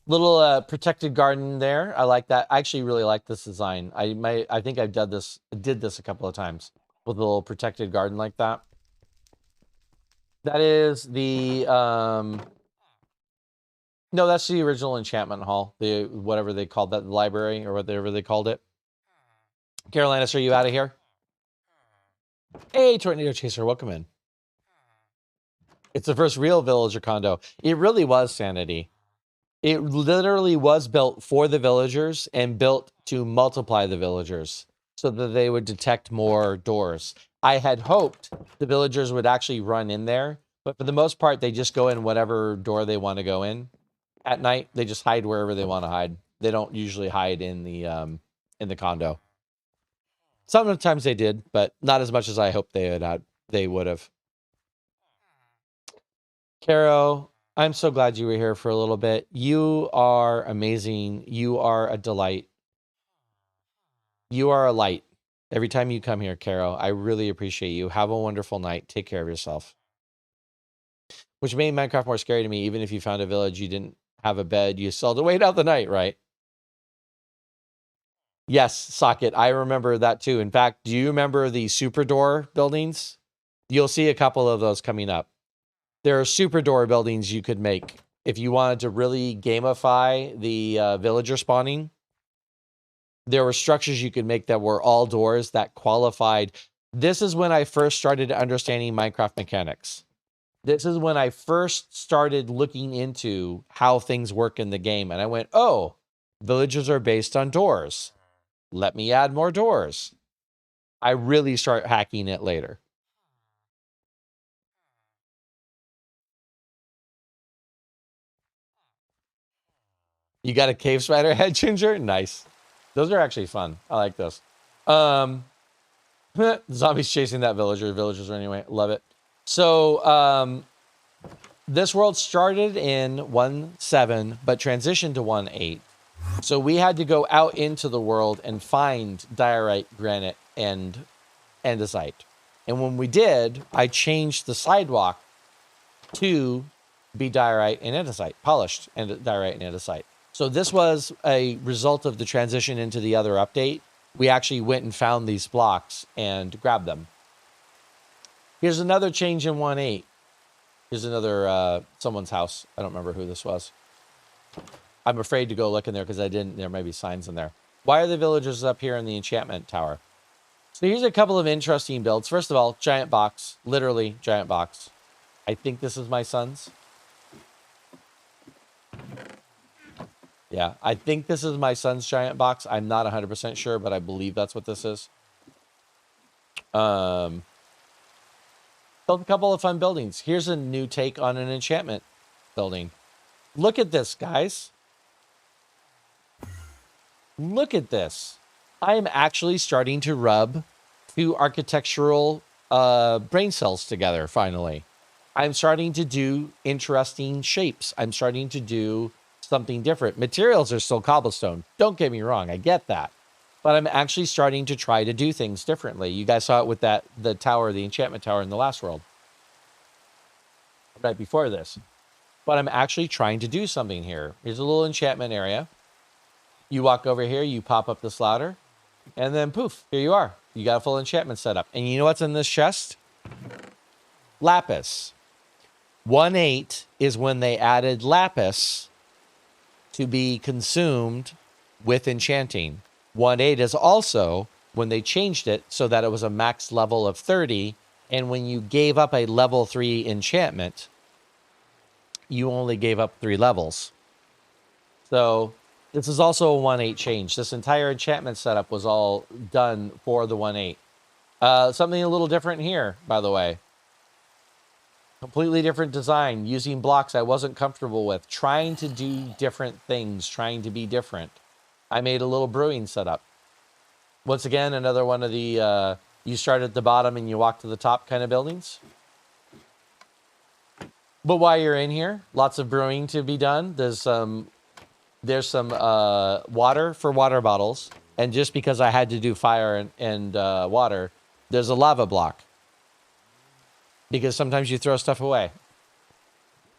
Little protected garden there. I like that. I actually really like this design. I think I've did this a couple of times with a little protected garden like that. That is the no, that's the original enchantment hall. The whatever they called that, the library or whatever they called it. Carolinas, are you out of here? Hey, Tornado Chaser, welcome in. It's the first real villager condo. It really was, Sanity. It literally was built for the villagers and built to multiply the villagers so that they would detect more doors. I had hoped the villagers would actually run in there, but for the most part, they just go in whatever door they want to go in. At night, they just hide wherever they want to hide. They don't usually hide in the condo. Sometimes they did, but not as much as I hoped they would have. Caro, I'm so glad you were here for a little bit. You are amazing. You are a delight. You are a light. Every time you come here, Caro, I really appreciate you. Have a wonderful night. Take care of yourself. Which made Minecraft more scary to me. Even if you found a village, you didn't have a bed. You still had to wait out the night, right? Yes, Socket. I remember that too. In fact, do you remember the super door buildings? You'll see a couple of those coming up. There are super door buildings you could make if you wanted to really gamify the villager spawning. There were structures you could make that were all doors that qualified. This is when I first started understanding Minecraft mechanics. This is when I first started looking into how things work in the game. And I went, oh, villagers are based on doors. Let me add more doors. I really start hacking it later. You got a cave spider head, Ginger? Nice. Those are actually fun. I like those. Zombies chasing that villager. Villagers anyway. Love it. So this world started in 1.7, but transitioned to 1.8. So we had to go out into the world and find diorite, granite, and andesite. And when we did, I changed the sidewalk to be diorite and andesite, polished and diorite and andesite. So this was a result of the transition into the other update. We actually went and found these blocks and grabbed them. Here's another change in 1.8. Here's another someone's house. I don't remember who this was. I'm afraid to go look in there because there might be signs in there. Why are the villagers up here in the enchantment tower? So here's a couple of interesting builds. First of all, giant box, literally giant box. I think this is my son's. Yeah, I think this is my son's giant box. I'm not 100% sure, but I believe that's what this is. Built a couple of fun buildings. Here's a new take on an enchantment building. Look at this, guys. Look at this. I am actually starting to rub two architectural brain cells together, finally. I'm starting to do interesting shapes. I'm starting to do something different. Materials are still cobblestone. Don't get me wrong. I get that. But I'm actually starting to try to do things differently. You guys saw it with the tower, the enchantment tower in the last world. Right before this. But I'm actually trying to do something here. Here's a little enchantment area. You walk over here, you pop up this ladder, and then poof, here you are. You got a full enchantment set up. And you know what's in this chest? Lapis. 1.8 is when they added lapis to be consumed with enchanting. 1.8 is also when they changed it so that it was a max level of 30, and when you gave up a level 3 enchantment, you only gave up 3 levels. So this is also a 1.8 change. This entire enchantment setup was all done for the 1.8. Something a little different here, by the way. Completely different design, using blocks I wasn't comfortable with, trying to do different things, trying to be different. I made a little brewing setup. Once again, another one of the you start at the bottom and you walk to the top kind of buildings. But while you're in here, lots of brewing to be done. There's some water for water bottles. And just because I had to do fire and water, there's a lava block. Because sometimes you throw stuff away.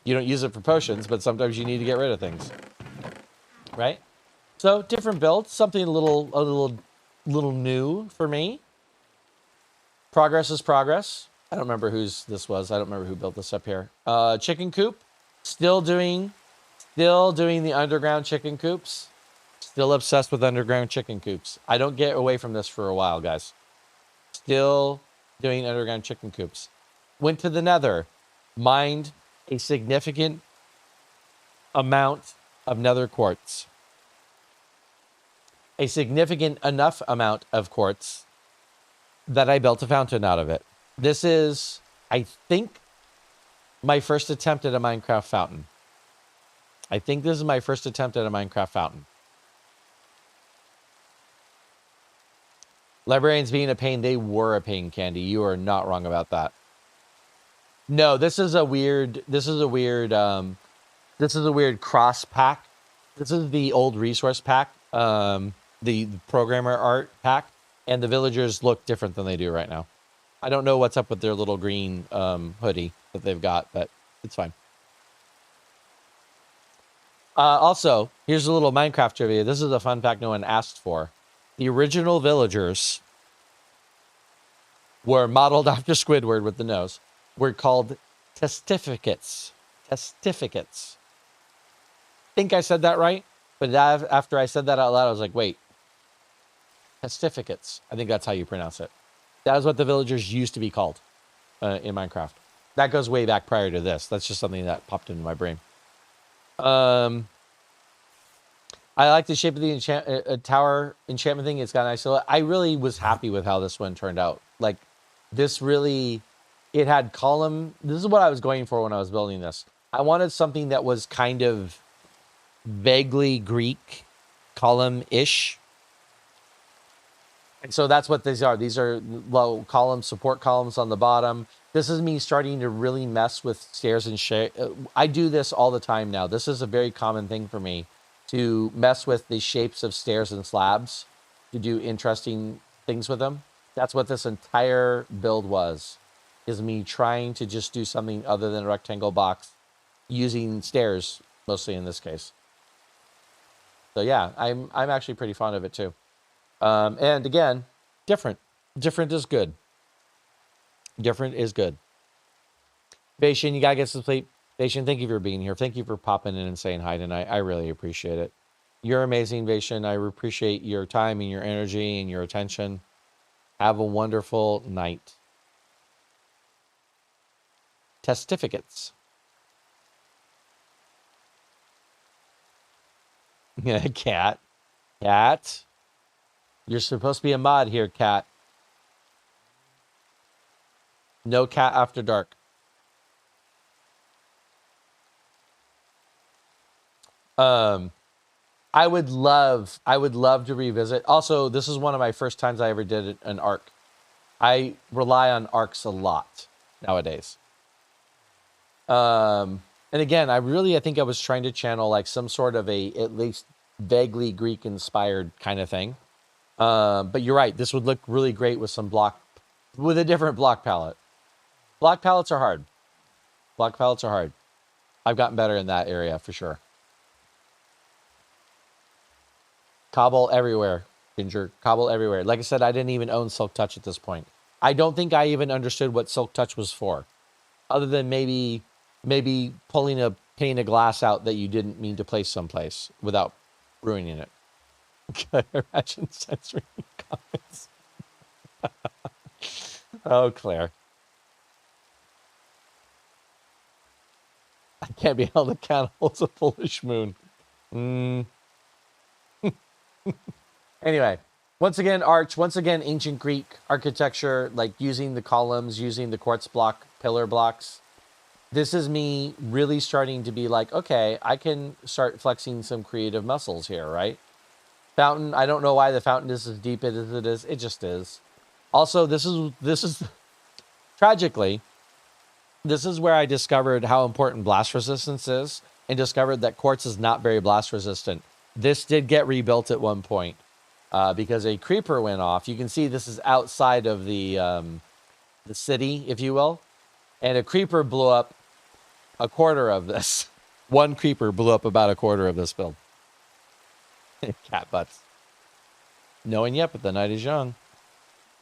You don't use it for potions, but sometimes you need to get rid of things. Right? So, different build. Something a little new for me. Progress is progress. I don't remember whose this was. I don't remember who built this up here. Chicken coop. Still doing the underground chicken coops. Still obsessed with underground chicken coops. I don't get away from this for a while, guys. Still doing underground chicken coops. Went to the Nether. Mined a significant amount of Nether quartz. A significant enough amount of quartz that I built a fountain out of it. This is, I think, my first attempt at a Minecraft fountain. I think this is my first attempt at a Minecraft fountain. Librarians being a pain, they were a pain, Candy. You are not wrong about that. No, this is a weird cross pack. This is the old resource pack, the programmer art pack, and the villagers look different than they do right now. I don't know what's up with their little green hoodie that they've got, but it's fine. Also, here's a little Minecraft trivia. This is a fun fact no one asked for. The original villagers were modeled after Squidward with the nose. Were called testificates. Testificates. Think I said that right? But after I said that out loud, I was like, wait. Testificates. I think that's how you pronounce it. That is what the villagers used to be called in Minecraft. That goes way back prior to this. That's just something that popped into my brain. I like the shape of the tower enchantment thing. It's got nice. I really was happy with how this one turned out. Like, this really... It had column. This is what I was going for when I was building this. I wanted something that was kind of vaguely Greek column-ish. And so that's what these are. These are low columns, support columns on the bottom. This is me starting to really mess with stairs and shape. I do this all the time now. This is a very common thing for me, to mess with the shapes of stairs and slabs, to do interesting things with them. That's what this entire build was. Is me trying to just do something other than a rectangle box using stairs, mostly in this case. So yeah, I'm actually pretty fond of it too. And again, different. Different is good. Different is good. Vacation, you gotta get some sleep. Vacation, thank you for being here. Thank you for popping in and saying hi tonight. I really appreciate it. You're amazing, Vacation. I appreciate your time and your energy and your attention. Have a wonderful night. Testificates. Yeah, Cat. Cat. You're supposed to be a mod here, Cat. No cat after dark. I would love to revisit. Also, this is one of my first times I ever did an arc. I rely on arcs a lot nowadays. And again, I think I was trying to channel like some sort of a at least vaguely Greek inspired kind of thing. But you're right. This would look really great with a different block palette. Block palettes are hard. Block palettes are hard. I've gotten better in that area for sure. Cobble everywhere, Ginger. Cobble everywhere. Like I said, I didn't even own Silk Touch at this point. I don't think I even understood what Silk Touch was for, other than maybe pulling a pane of glass out that you didn't mean to place someplace without ruining it. Imagine censoring comments. Oh, Claire. I can't be held accountable. It's a foolish moon. Anyway, once again, arch. Once again, ancient Greek architecture, like using the columns, using the quartz block, pillar blocks. This is me really starting to be like, okay, I can start flexing some creative muscles here, right? Fountain. I don't know why the fountain is as deep as it is. It just is. Also, this is tragically, this is where I discovered how important blast resistance is, and discovered that quartz is not very blast resistant. This did get rebuilt at one point because a creeper went off. You can see this is outside of the city, if you will, and a creeper blew up a quarter of this. One creeper blew up about a quarter of this build. Cat butts. No one yet, but the night is young.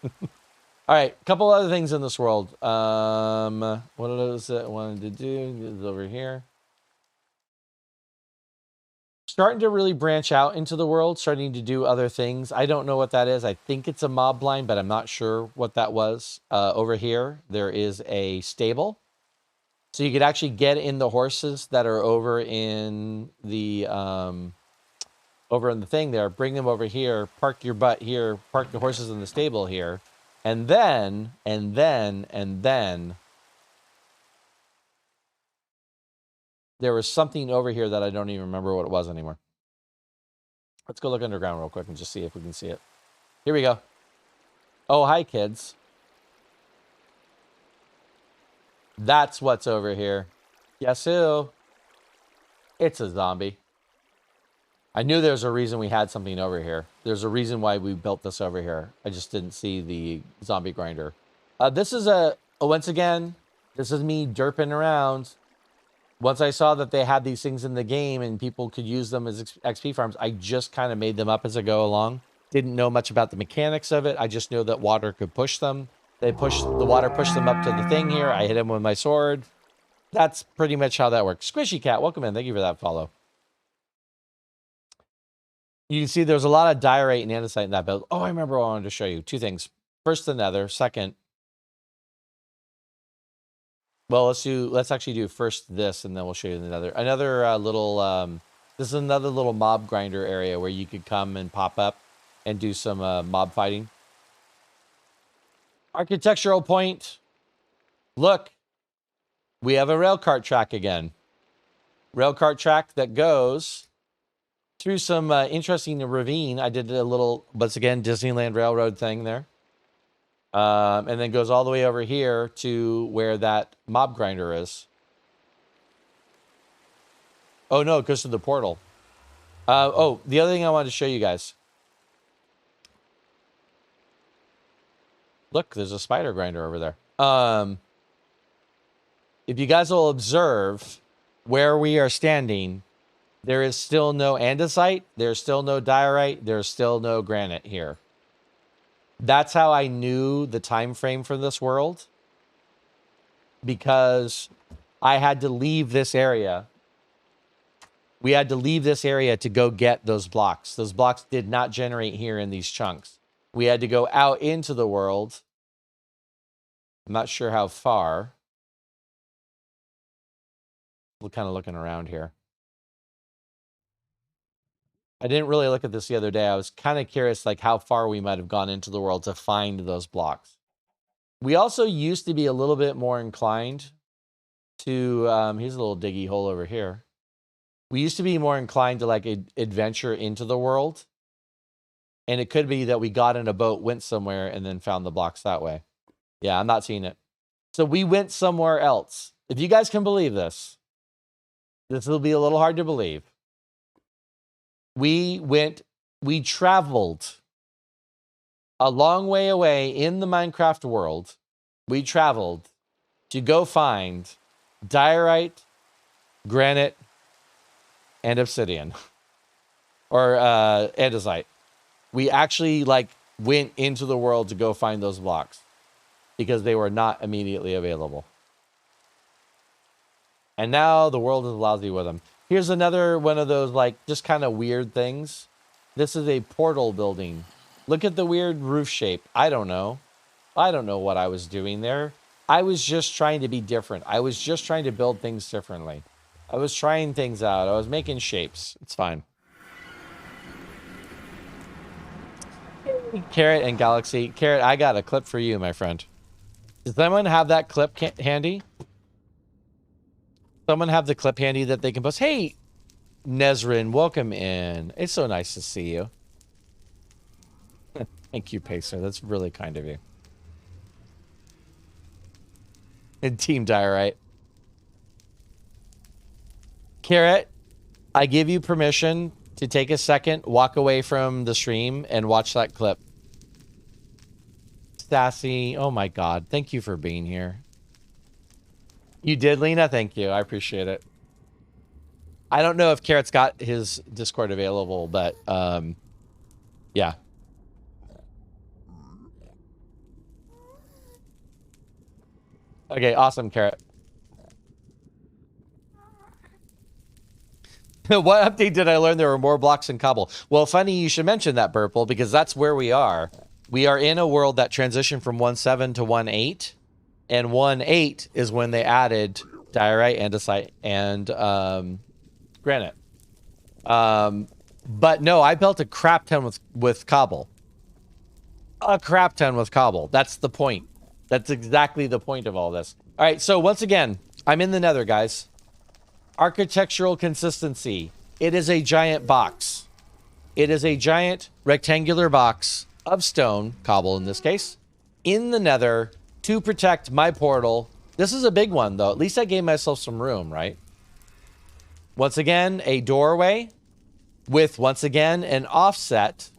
All right, a couple other things in this world. What was it I wanted to do? This is over here. Starting to really branch out into the world, starting to do other things. I don't know what that is. I think it's a mob blind, but I'm not sure what that was. Over here, there is a stable. So you could actually get in the horses that are over in the thing there, bring them over here, park your butt here, park the horses in the stable here. And then there was something over here that I don't even remember what it was anymore. Let's go look underground real quick and just see if we can see it. Here we go. Oh, hi, kids. That's what's over here. Guess who? It's a zombie. I knew there's a reason we had something over here. There's a reason why we built this over here. I just didn't see the zombie grinder. This is once again, this is me derping around. Once I saw that they had these things in the game and people could use them as XP farms, I just kind of made them up as I go along. Didn't know much about the mechanics of it. I just knew that water could push them. The water pushed them up to the thing here. I hit them with my sword. That's pretty much how that works. Squishy Cat, welcome in. Thank you for that follow. You can see there's a lot of diorite and andesite in that build. Oh, I remember what I wanted to show you. Two things. First, the nether. Second, well, let's actually do first this, and then we'll show you the nether. Another little, this is another little mob grinder area where you could come and pop up and do some mob fighting. Architectural point. Look, we have a railcart track again. Railcart track that goes through some interesting ravine. I did a little, once again, Disneyland Railroad thing there. And then goes all the way over here to where that mob grinder is. Oh, no, it goes to the portal. Oh, the other thing I wanted to show you guys. Look, there's a spider grinder over there. If you guys will observe where we are standing, there is still no andesite. There's still no diorite. There's still no granite here. That's how I knew the time frame for this world, because I had to leave this area. We had to leave this area to go get those blocks. Those blocks did not generate here in these chunks. We had to go out into the world. I'm not sure how far. We're kind of looking around here. I didn't really look at this the other day. I was kind of curious, like how far we might have gone into the world to find those blocks. We also used to be a little bit more inclined to, here's a little diggy hole over here. We used to be more inclined to like adventure into the world. And it could be that we got in a boat, went somewhere, and then found the blocks that way. Yeah, I'm not seeing it. So we went somewhere else. If you guys can believe this, this will be a little hard to believe. We traveled a long way away in the Minecraft world. We traveled to go find diorite, granite, and obsidian. Or andesite. We actually like went into the world to go find those blocks because they were not immediately available. And now the world is lousy with them. Here's another one of those like just kind of weird things. This is a portal building. Look at the weird roof shape. I don't know. I don't know what I was doing there. I was just trying to be different. I was just trying to build things differently. I was trying things out. I was making shapes. It's fine. Carrot and Galaxy. Carrot, I got a clip for you, my friend. Does anyone have that clip handy? Someone have the clip handy that they can post? Hey, Nezrin, welcome in. It's so nice to see you. Thank you, Pacer. That's really kind of you. And Team Diorite. Carrot, I give you permission to take a second, walk away from the stream, and watch that clip. Sassy, oh my god, thank you for being here. You did, Lena? Thank you, I appreciate it. I don't know if Carrot's got his Discord available, but, yeah. Okay, awesome, Carrot. What update did I learn there were more blocks in cobble? Well, funny you should mention that, Burple, because that's where we are. We are in a world that transitioned from 1.7 to 1.8. And 1.8 is when they added diorite, andesite, and granite. But no, I built a crap ton with cobble. A crap ton with cobble. That's the point. That's exactly the point of all this. All right, so once again, I'm in the Nether, guys. Architectural consistency. It is a giant box. It is a giant rectangular box of stone, cobble in this case, in the Nether to protect my portal. This is a big one, though. At least I gave myself some room, right? Once again, a doorway with, once again, an offset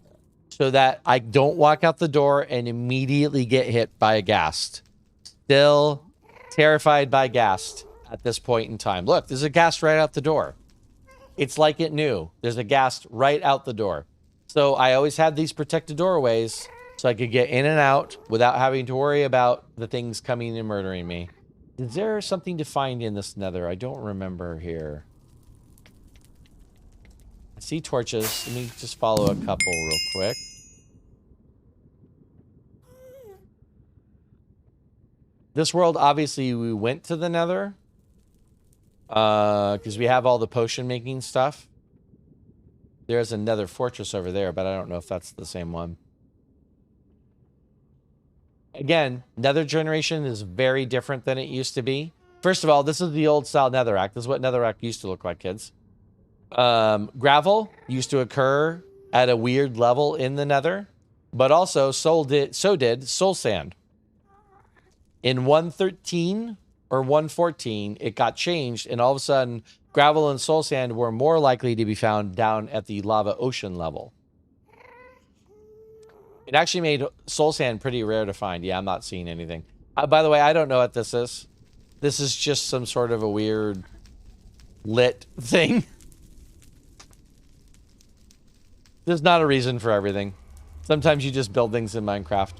so that I don't walk out the door and immediately get hit by a ghast. Still terrified by ghast at this point in time. Look, there's a ghast right out the door. It's like it knew. There's a ghast right out the door. So I always had these protected doorways so I could get in and out without having to worry about the things coming and murdering me. Is there something to find in this Nether? I don't remember here. I see torches. Let me just follow a couple real quick. This world, obviously, we went to the Nether. Because we have all the potion making stuff. There's a Nether fortress over there, but I don't know if that's the same one. Again, Nether generation is very different than it used to be. First of all, this is the old style Netherrack. This is what Netherrack used to look like, kids. Gravel used to occur at a weird level in the Nether, but also so did soul sand. In 1.13 or 1.14, it got changed, and all of a sudden, gravel and soul sand were more likely to be found down at the lava ocean level. It actually made soul sand pretty rare to find. Yeah, I'm not seeing anything. By the way, I don't know what this is. This is just some sort of a weird lit thing. There's not a reason for everything. Sometimes you just build things in Minecraft.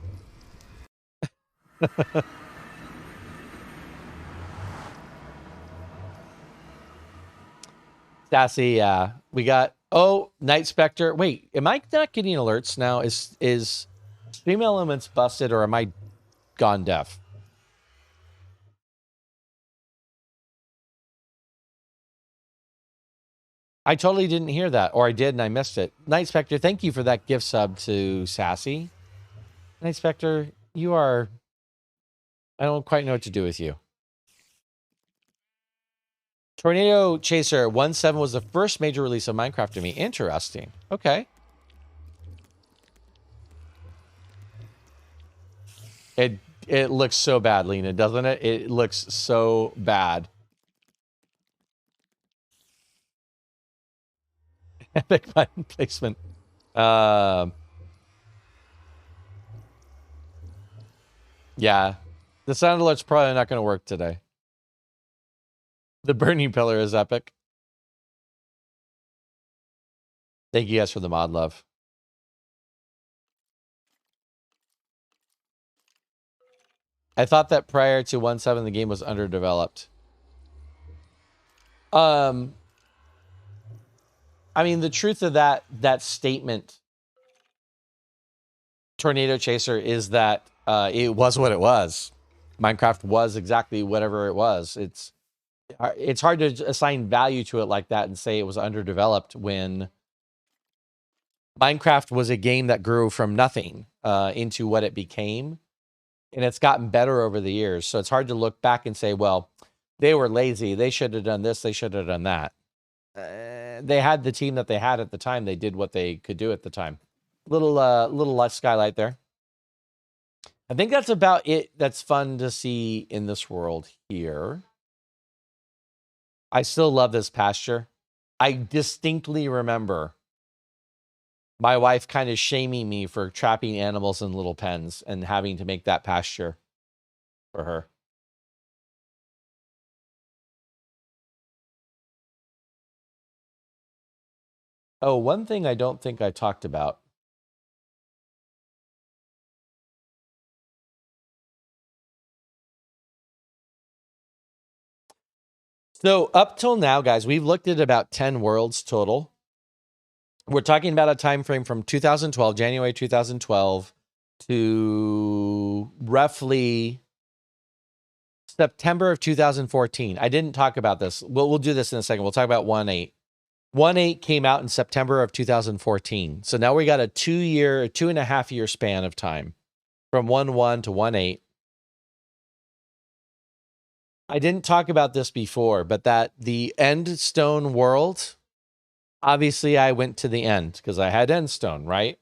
Sassy, yeah. We got, oh, Night Spectre. Wait, am I not getting alerts now? Is Stream Elements busted or am I gone deaf? I totally didn't hear that, or I did and I missed it. Night Spectre, thank you for that gift sub to Sassy. Night Spectre, you are I don't quite know what to do with you. Tornado Chaser 1.7 was the first major release of Minecraft to me. Interesting. Okay. It looks so bad, Lena, doesn't it? It looks so bad. Epic button placement. Yeah. The sound alert's probably not going to work today. The burning pillar is epic. Thank you guys for the mod love. I thought that prior to 1.7 the game was underdeveloped. I mean, the truth of that statement, Tornado Chaser, is that it was what it was. Minecraft was exactly whatever it was. It's hard to assign value to it like that and say it was underdeveloped when Minecraft was a game that grew from nothing into what it became. And it's gotten better over the years. So it's hard to look back and say, well, they were lazy. They should have done this. They should have done that. They had the team that they had at the time. They did what they could do at the time. Little skylight there. I think that's about it. That's fun to see in this world here. I still love this pasture. I distinctly remember my wife kind of shaming me for trapping animals in little pens and having to make that pasture for her. Oh, one thing I don't think I talked about. So up till now, guys, we've looked at about 10 worlds total. We're talking about a time frame from 2012, January 2012, to roughly September of 2014. I didn't talk about this. We'll do this in a second. We'll talk about 1.8. 1.8 came out in September of 2014. So now we got a 2.5 year span of time from 1.1 to 1.8. I didn't talk about this before, but that the Endstone world, obviously I went to the end because I had Endstone, right?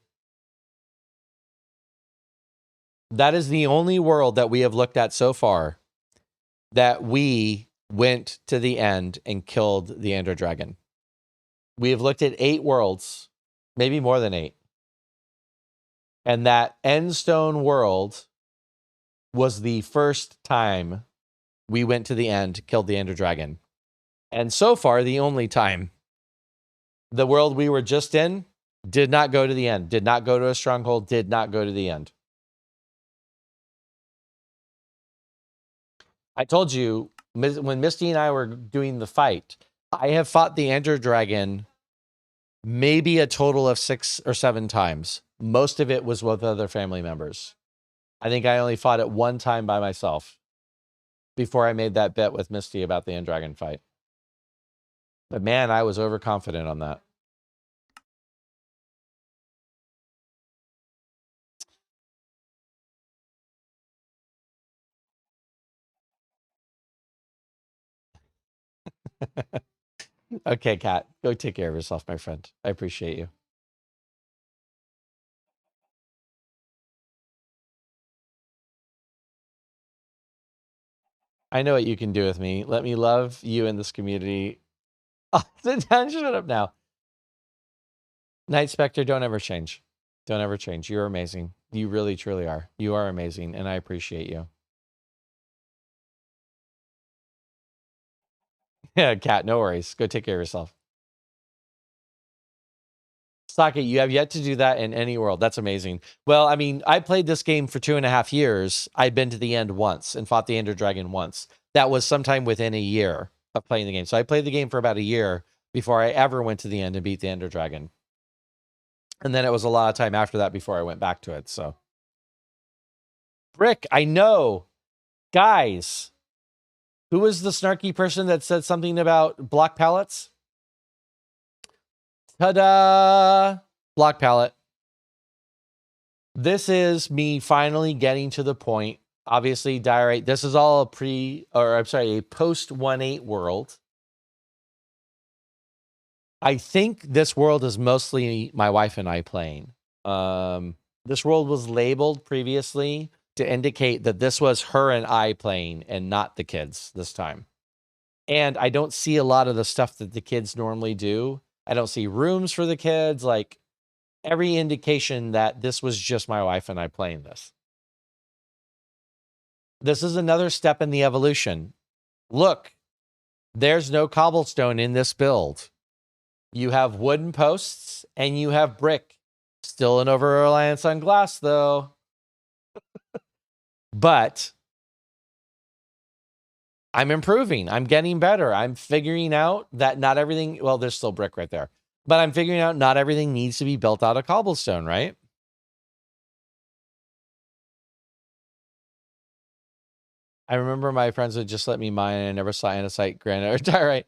That is the only world that we have looked at so far that we went to the end and killed the Ender Dragon. We have looked at 8 worlds, maybe more than 8. And that Endstone world was the first time we went to the end, killed the Ender Dragon. And so far, the only time. The world we were just in did not go to the end, did not go to a stronghold, did not go to the end. I told you, when Misty and I were doing the fight, I have fought the Ender Dragon maybe a total of 6 or 7 times. Most of it was with other family members. I think I only fought it 1 time by myself before I made that bet with Misty about the End Dragon fight. But man, I was overconfident on that. Okay, Kat, go take care of yourself, my friend. I appreciate you. I know what you can do with me. Let me love you in this community. Oh, sit down, shut up now. Night Spectre, don't ever change. Don't ever change. You're amazing. You really, truly are. You are amazing, and I appreciate you. Yeah, Kat, no worries. Go take care of yourself. Socket, you have yet to do that in any world. That's amazing. Well, I mean, I played this game for 2.5 years. I'd been to the end once and fought the Ender Dragon once. That was sometime within a year of playing the game. So I played the game for about a year before I ever went to the end and beat the Ender Dragon. And then it was a lot of time after that before I went back to it. So, Brick, I know. Guys, who was the snarky person that said something about block pallets? Ta-da! Block pallet. This is me finally getting to the point Obviously, diorite. This is all a post 1.8 world. I think this world is mostly my wife and I playing. This world was labeled previously to indicate that this was her and I playing and not the kids this time. And I don't see a lot of the stuff that the kids normally do. I don't see rooms for the kids. Like, every indication that this was just my wife and I playing this. This is another step in the evolution. Look, there's no cobblestone in this build. You have wooden posts and you have brick. Still an over-reliance on glass, though. But I'm improving. I'm getting better. I'm figuring out that not everything... Well, there's still brick right there. But I'm figuring out not everything needs to be built out of cobblestone, right? I remember my friends would just let me mine and I never saw andesite, granite, or diorite.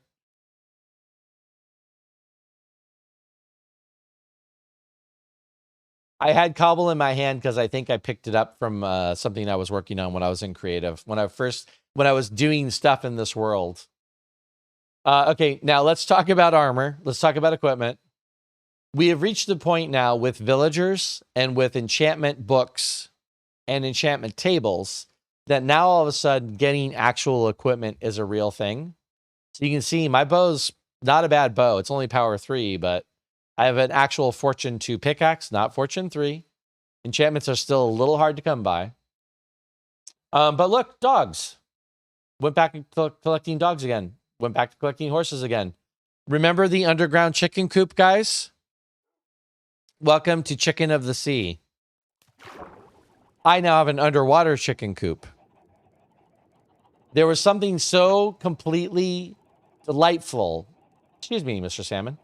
I had cobble in my hand because I think I picked it up from something I was working on when I was in creative. When I was doing stuff in this world. Okay, now let's talk about armor. Let's talk about equipment. We have reached the point now with villagers and with enchantment books and enchantment tables that now all of a sudden getting actual equipment is a real thing. So you can see my bow's not a bad bow. It's only power 3, but I have an actual Fortune 2 pickaxe, not Fortune 3. Enchantments are still a little hard to come by. But look, dogs. Went back and collecting dogs again. Went back to collecting horses again. Remember the underground chicken coop, guys? Welcome to Chicken of the Sea. I now have an underwater chicken coop. There was something so completely delightful, excuse me, Mr. Salmon,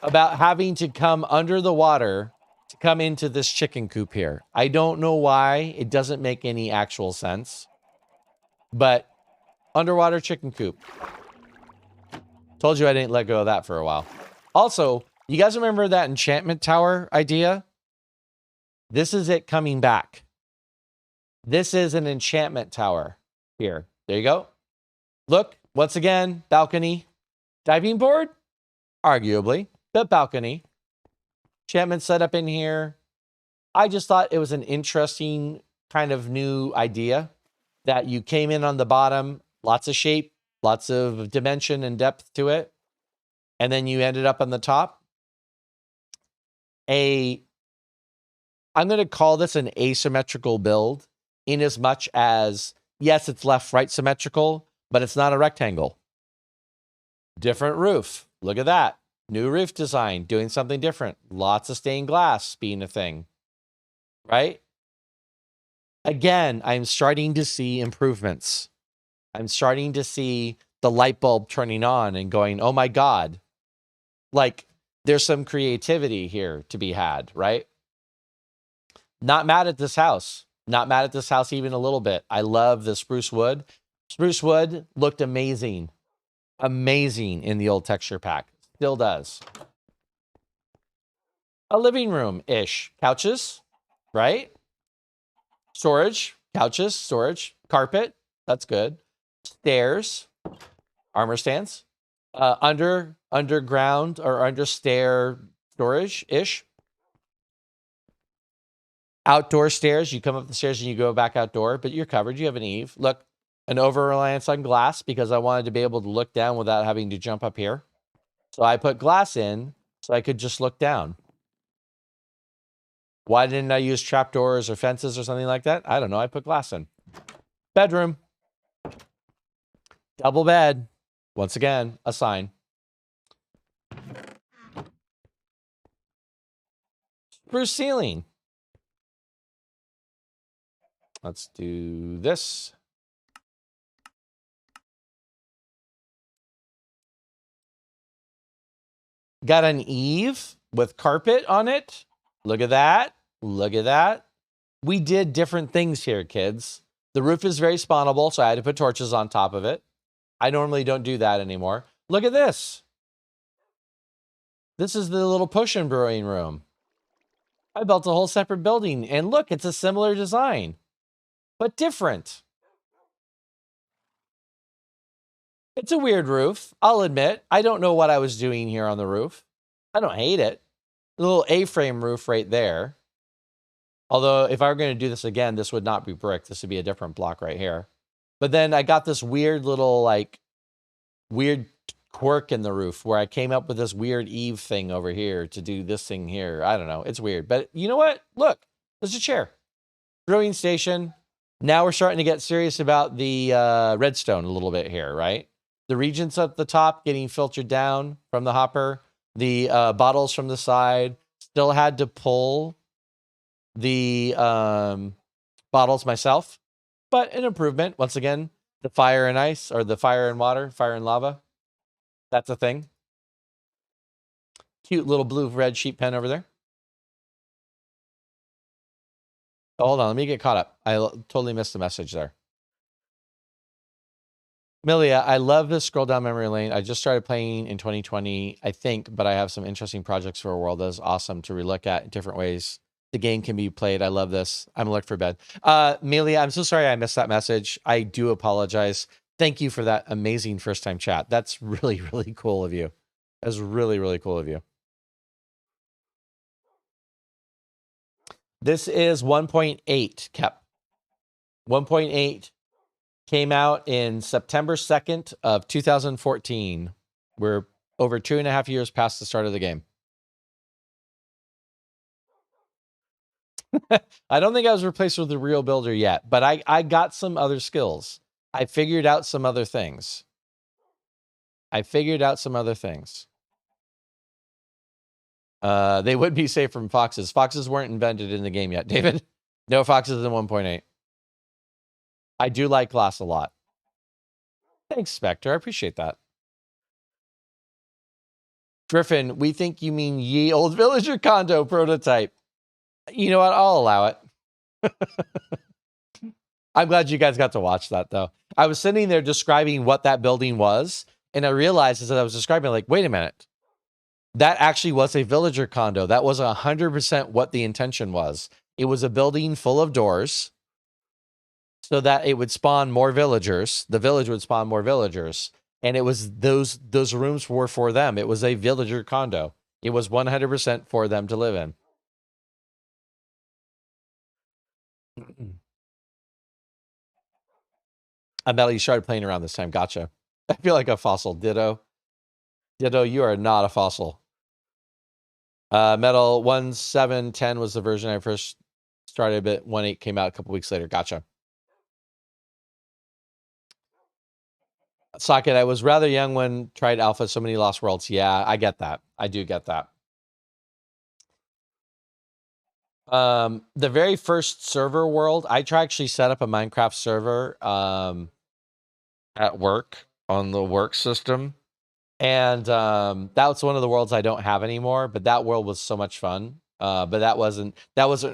about having to come under the water to come into this chicken coop here. I don't know why. It doesn't make any actual sense. But underwater chicken coop. Told you I didn't let go of that for a while. Also, you guys remember that enchantment tower idea? This is it coming back. This is an enchantment tower here. There you go. Look, once again, balcony. Diving board? Arguably. The balcony. Enchantment setup in here. I just thought it was an interesting kind of new idea that you came in on the bottom, lots of shape, lots of dimension and depth to it. And then you ended up on the top. I'm going to call this an asymmetrical build in as much as, yes, it's left-right symmetrical, but it's not a rectangle. Different roof. Look at that. New roof design, doing something different. Lots of stained glass being a thing, right? Again, I'm starting to see improvements. I'm starting to see the light bulb turning on and going, oh my God. Like, there's some creativity here to be had, right? Not mad at this house. Not mad at this house even a little bit. I love the spruce wood. Spruce wood looked amazing. Amazing in the old texture pack. Still does. A living room-ish. Couches, right? Storage. Couches, storage. Carpet. That's good. Stairs. Armor stands. Underground or under stair storage-ish. Outdoor stairs. You come up the stairs and you go back outdoor, but you're covered. You have an eave. Look, an over-reliance on glass because I wanted to be able to look down without having to jump up here. So I put glass in so I could just look down. Why didn't I use trapdoors or fences or something like that? I don't know. I put glass in. Bedroom. Double bed. Once again, a sign. Spruce ceiling. Let's do this. Got an eave with carpet on it. Look at that. Look at that. We did different things here, kids. The roof is very spawnable, so I had to put torches on top of it. I normally don't do that anymore. Look at this. This is the little potion brewing room. I built a whole separate building, and look, it's a similar design. but different. It's a weird roof. I'll admit. I don't know what I was doing here on the roof. I don't hate it. A little A-frame roof right there. Although if I were going to do this again, this would not be brick. This would be a different block right here. But then I got this weird little, like, weird quirk in the roof where I came up with this weird eave thing over here to do this thing here. I don't know. It's weird. But you know what? Look, there's a chair. Brewing station. Now we're starting to get serious about the redstone a little bit here, right? The reagents at the top getting filtered down from the hopper. The bottles from the side. Still had to pull the bottles myself, but an improvement. Once again, the fire and ice, or the fire and water, fire and lava. That's a thing. Cute little blue-red sheep pen over there. Oh, hold on, let me get caught up. I totally missed the message there. Milia, I love this scroll down memory lane. I just started playing in 2020, I think, but I have some interesting projects for a world that is awesome to relook at in different ways. The game can be played. I love this. I'm looking for bed. Milia, I'm so sorry I missed that message. I do apologize. Thank you for that amazing first-time chat. That's really, really cool of you. That's really, really cool of you. This is 1.8, Kep. 1.8 came out in September 2nd of 2014. We're over 2.5 years past the start of the game. I don't think I was replaced with a real builder yet, but I got some other skills. I figured out some other things. They would be safe from foxes. Foxes weren't invented in the game yet, David. No foxes in 1.8. I do like glass a lot. Thanks, Spectre. I appreciate that. Griffin, we think you mean ye old villager condo prototype. You know what? I'll allow it. I'm glad you guys got to watch that, though. I was sitting there describing what that building was, and I realized as I was describing, like, wait a minute. That actually was a villager condo. That was 100% what the intention was. It was a building full of doors so that it would spawn more villagers. The village would spawn more villagers. And it was those rooms were for them. It was a villager condo. It was 100% for them to live in. I bet you started playing around this time. Gotcha. I feel like a fossil. Ditto. Ditto, you are not a fossil. Metal 1.7.10 was the version I first started, but 1.8 came out a couple weeks later. Gotcha. Socket, I was rather young when tried alpha, so many lost worlds. Yeah, I get that. I do get that. The very first server world, I actually set up a Minecraft server at work on the work system. And that's one of the worlds I don't have anymore, but that world was so much fun. But that was an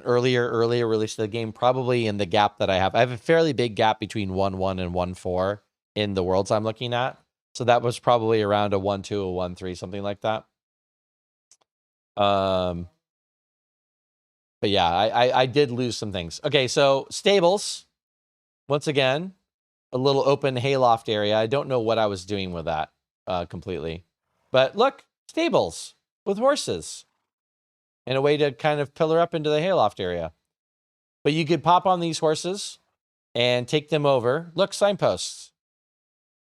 earlier release of the game, probably in the gap that I have. I have a fairly big gap between 1.1 and 1.4 in the worlds I'm looking at. So that was probably around a 1.2, a 1.3, something like that. But yeah, I did lose some things. Okay, so stables. Once again, a little open hayloft area. I don't know what I was doing with that completely. But look, stables with horses. And a way to kind of pillar up into the hayloft area. But you could pop on these horses and take them over. Look, signposts.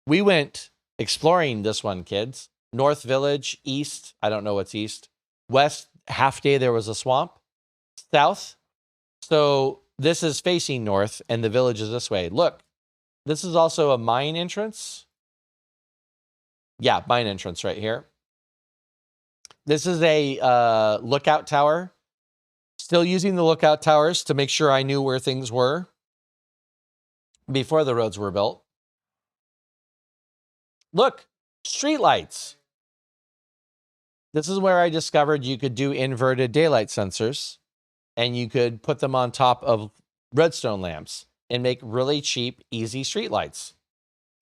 We went exploring this one, kids. North Village, east. I don't know what's east. West, half day there was a swamp. South. So this is facing north and the village is this way. Look, this is also a mine entrance. Yeah, mine entrance right here. This is a lookout tower. Still using the lookout towers to make sure I knew where things were before the roads were built. Look, streetlights. This is where I discovered you could do inverted daylight sensors and you could put them on top of redstone lamps and make really cheap, easy streetlights.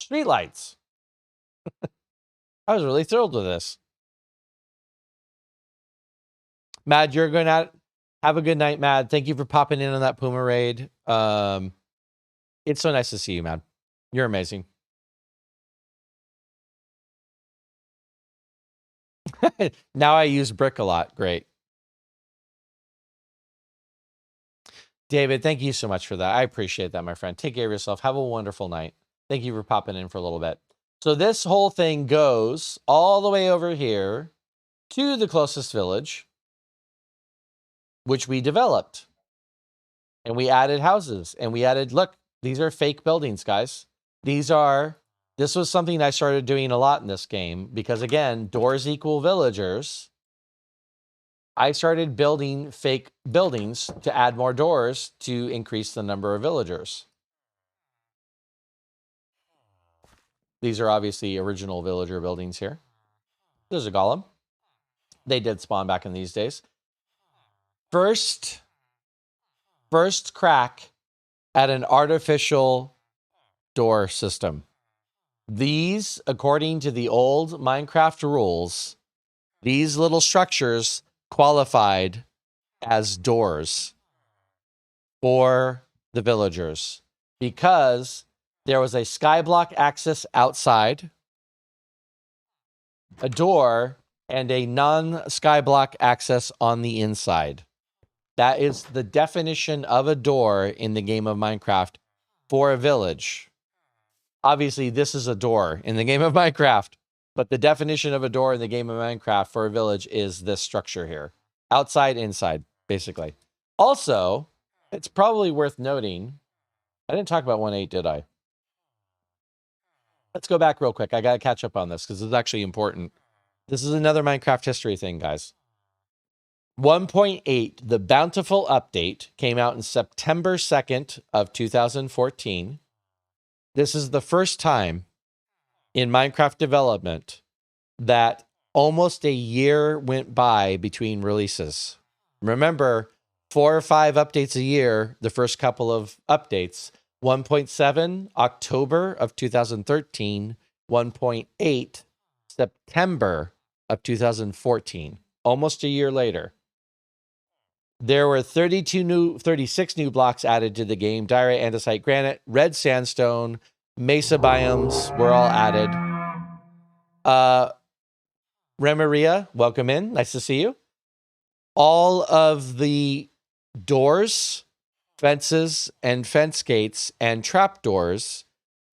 Streetlights. I was really thrilled with this. Mad, you're going to have a good night, Mad. Thank you for popping in on that Puma raid. It's so nice to see you, man. You're amazing. Now I use brick a lot. Great. David, thank you so much for that. I appreciate that, my friend. Take care of yourself. Have a wonderful night. Thank you for popping in for a little bit. So this whole thing goes all the way over here to the closest village, which we developed. And we added houses. And we added, look, these are fake buildings, guys. This was something I started doing a lot in this game. Because again, doors equal villagers. I started building fake buildings to add more doors to increase the number of villagers. These are obviously original villager buildings here. There's a golem. They did spawn back in these days. First crack at an artificial door system. These, according to the old Minecraft rules, these little structures qualified as doors for the villagers because there was a skyblock access outside, a door, and a non-skyblock access on the inside. That is the definition of a door in the game of Minecraft for a village. Obviously, this is a door in the game of Minecraft, but the definition of a door in the game of Minecraft for a village is this structure here. Outside, inside, basically. Also, it's probably worth noting, I didn't talk about 1.8, did I? Let's go back real quick. I got to catch up on this because it's actually important. This is another Minecraft history thing, guys. 1.8, the Bountiful Update, came out in September 2nd of 2014. This is the first time in Minecraft development that almost a year went by between releases. Remember, 4 or 5 updates a year, the first couple of updates. 1.7, October of 2013. 1.8, September of 2014. Almost a year later. There were 36 new blocks added to the game. Diorite, andesite, granite, red sandstone, mesa biomes were all added. Remaria, welcome in. Nice to see you. All of the doors, fences, and fence gates and trapdoors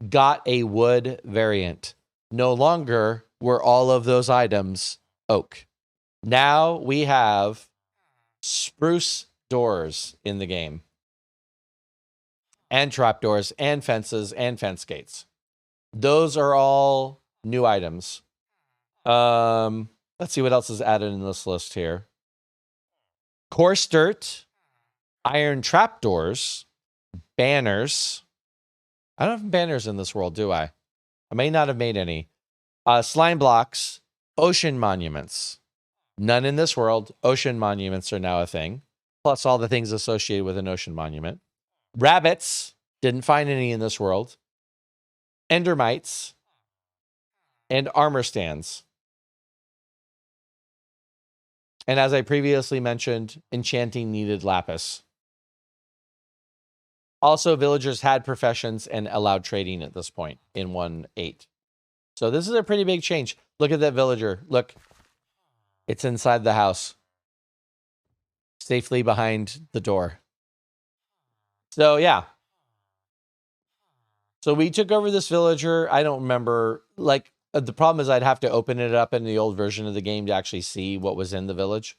got a wood variant. No longer were all of those items oak. Now we have spruce doors in the game, and trapdoors, and fences, and fence gates. Those are all new items. Let's see what else is added in this list here. Coarse dirt, iron trapdoors, banners. I don't have banners in this world, do I? I may not have made any. Slime blocks, ocean monuments. None in this world. Ocean monuments are now a thing. Plus all the things associated with an ocean monument. Rabbits. Didn't find any in this world. Endermites. And armor stands. And as I previously mentioned, enchanting needed lapis. Also, villagers had professions and allowed trading at this point in 1.8. So this is a pretty big change. Look at that villager. Look. It's inside the house. Safely behind the door. So, yeah. So we took over this villager. I don't remember. Like, the problem is I'd have to open it up in the old version of the game to actually see what was in the village.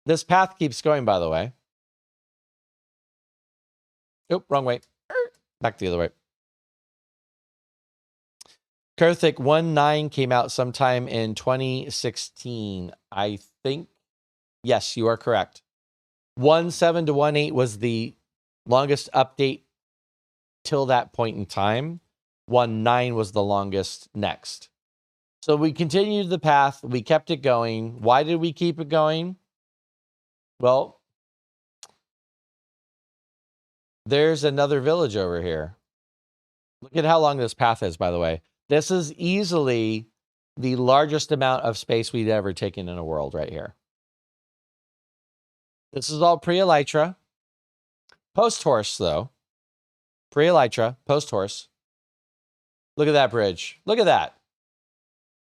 This path keeps going, by the way. Oh, wrong way. Back the other way. Karthik 1.9 came out sometime in 2016, I think. Yes, you are correct. 1.7 to 1.8 was the longest update till that point in time. 1.9 was the longest next. So we continued the path. We kept it going. Why did we keep it going? Well, there's another village over here. Look at how long this path is, by the way. This is easily the largest amount of space we've ever taken in a world right here. This is all pre-Elytra. Post-horse, though. Pre-elytra, post-horse. Look at that bridge. Look at that.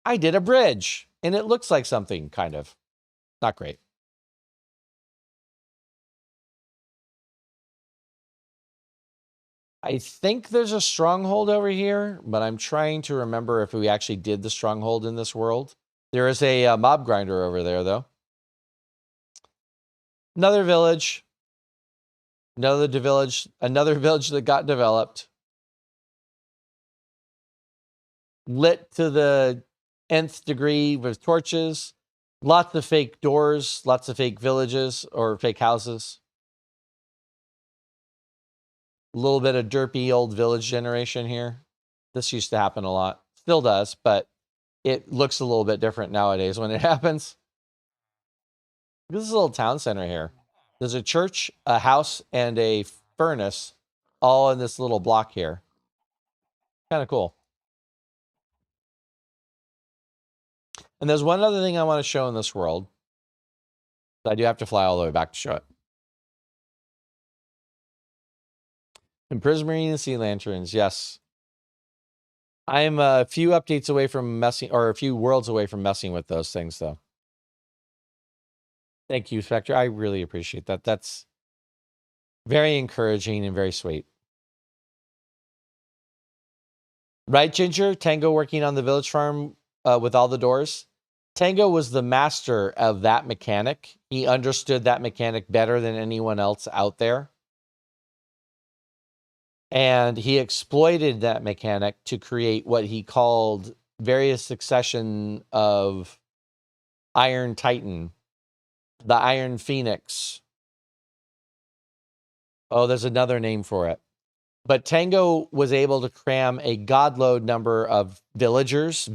I did a bridge, and it looks like something, kind of. Not great. I think there's a stronghold over here, but I'm trying to remember if we actually did the stronghold in this world. There is a mob grinder over there, though. Another village. Another village that got developed. Lit to the nth degree with torches. Lots of fake doors. Lots of fake villages or fake houses. A little bit of derpy old village generation here. This used to happen a lot. Still does, but it looks a little bit different nowadays when it happens. This is a little town center here. There's a church, a house, and a furnace all in this little block here. Kind of cool. And there's one other thing I want to show in this world. I do have to fly all the way back to show it. And Prismarine and Sea Lanterns, yes. I'm a few updates away from messing, or a few worlds away from messing with those things, though. Thank you, Spectre. I really appreciate that. That's very encouraging and very sweet. Right, Ginger? Tango working on the village farm with all the doors. Tango was the master of that mechanic. He understood that mechanic better than anyone else out there. And he exploited that mechanic to create what he called various succession of Iron Titan, the Iron Phoenix. Oh, there's another name for it. But Tango was able to cram a godload number of villages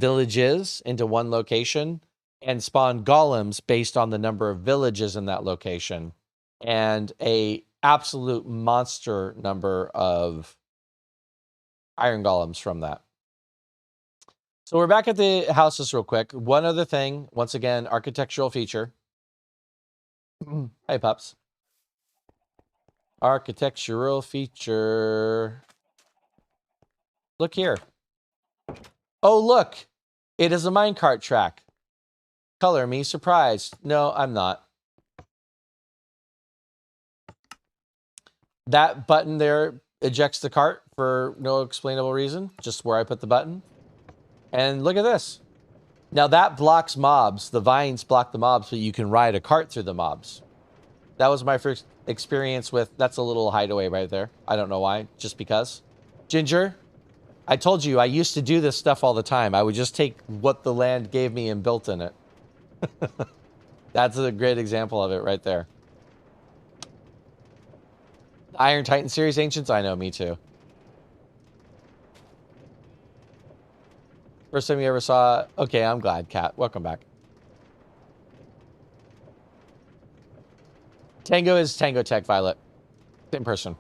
into one location and spawn golems based on the number of villages in that location, and a absolute monster number of iron golems from that. So we're back at the houses real quick. One other thing, once again, architectural feature. Hey, pups. Architectural feature. Look here. Oh, look. It is a minecart track. Color me surprised. No, I'm not. That button there ejects the cart for no explainable reason. Just where I put the button. And look at this. Now that blocks mobs. The vines block the mobs, so you can ride a cart through the mobs. That was my first experience with... That's a little hideaway right there. I don't know why. Just because. Ginger, I told you I used to do this stuff all the time. I would just take what the land gave me and built in it. That's a great example of it right there. Iron Titan series Ancients? I know, me too. First time you ever saw... Okay, I'm glad, Kat. Welcome back. Tango is Tango Tech Violet. Same person.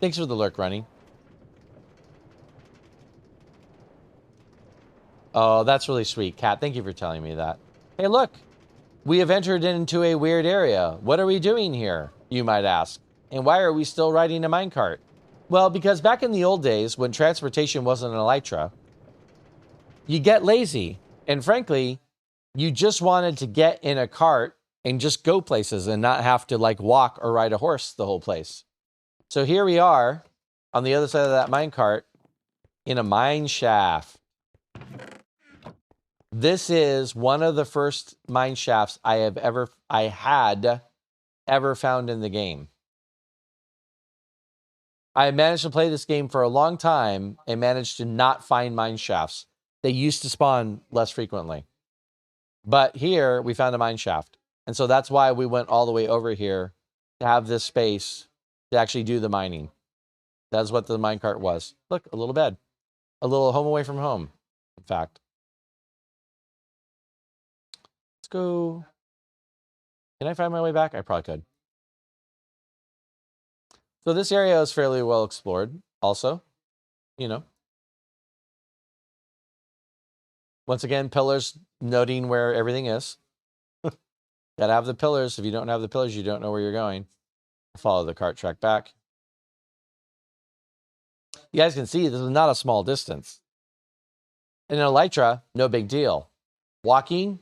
Thanks for the lurk, Running. Oh, that's really sweet, Kat. Thank you for telling me that. Hey, look. We have entered into a weird area. What are we doing here, you might ask? And why are we still riding a minecart? Well, because back in the old days, when transportation wasn't an elytra, you get lazy. And frankly, you just wanted to get in a cart and just go places and not have to like walk or ride a horse the whole place. So here we are on the other side of that minecart in a mine shaft. This is one of the first mine shafts I had ever found in the game. I managed to play this game for a long time and managed to not find mine shafts. They used to spawn less frequently. But here we found a mine shaft. And so that's why we went all the way over here to have this space to actually do the mining. That's what the minecart was. Look, a little bed. A little home away from home, in fact. Let's go. Can I find my way back? I probably could. So this area is fairly well explored also, you know. Once again, pillars noting where everything is. Gotta have the pillars. If you don't have the pillars, you don't know where you're going. Follow the cart track back. You guys can see this is not a small distance. In Elytra, no big deal. Walking,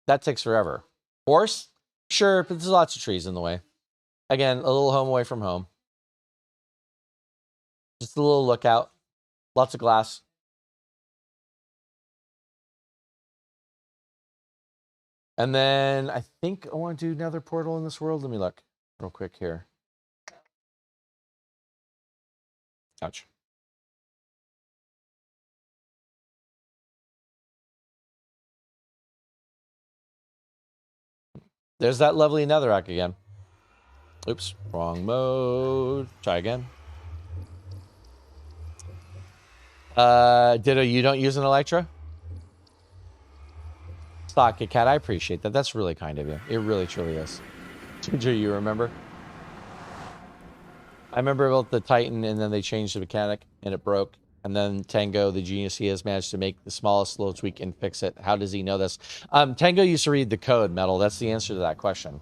that takes forever. Horse, sure, but there's lots of trees in the way. Again, a little home away from home. Just a little lookout. Lots of glass. And then I think I want to do another portal in this world. Let me look real quick here. Ouch. There's that lovely netherrack again. Oops, wrong mode. Try again. Ditto, you don't use an Elytra? Socket Cat, I appreciate that. That's really kind of you. It really, truly is. Ginger, you remember? I remember about the Titan, and then they changed the mechanic, and it broke. And then Tango, the genius he has, managed to make the smallest little tweak and fix it. How does he know this? Tango used to read the code, Metal. That's the answer to that question.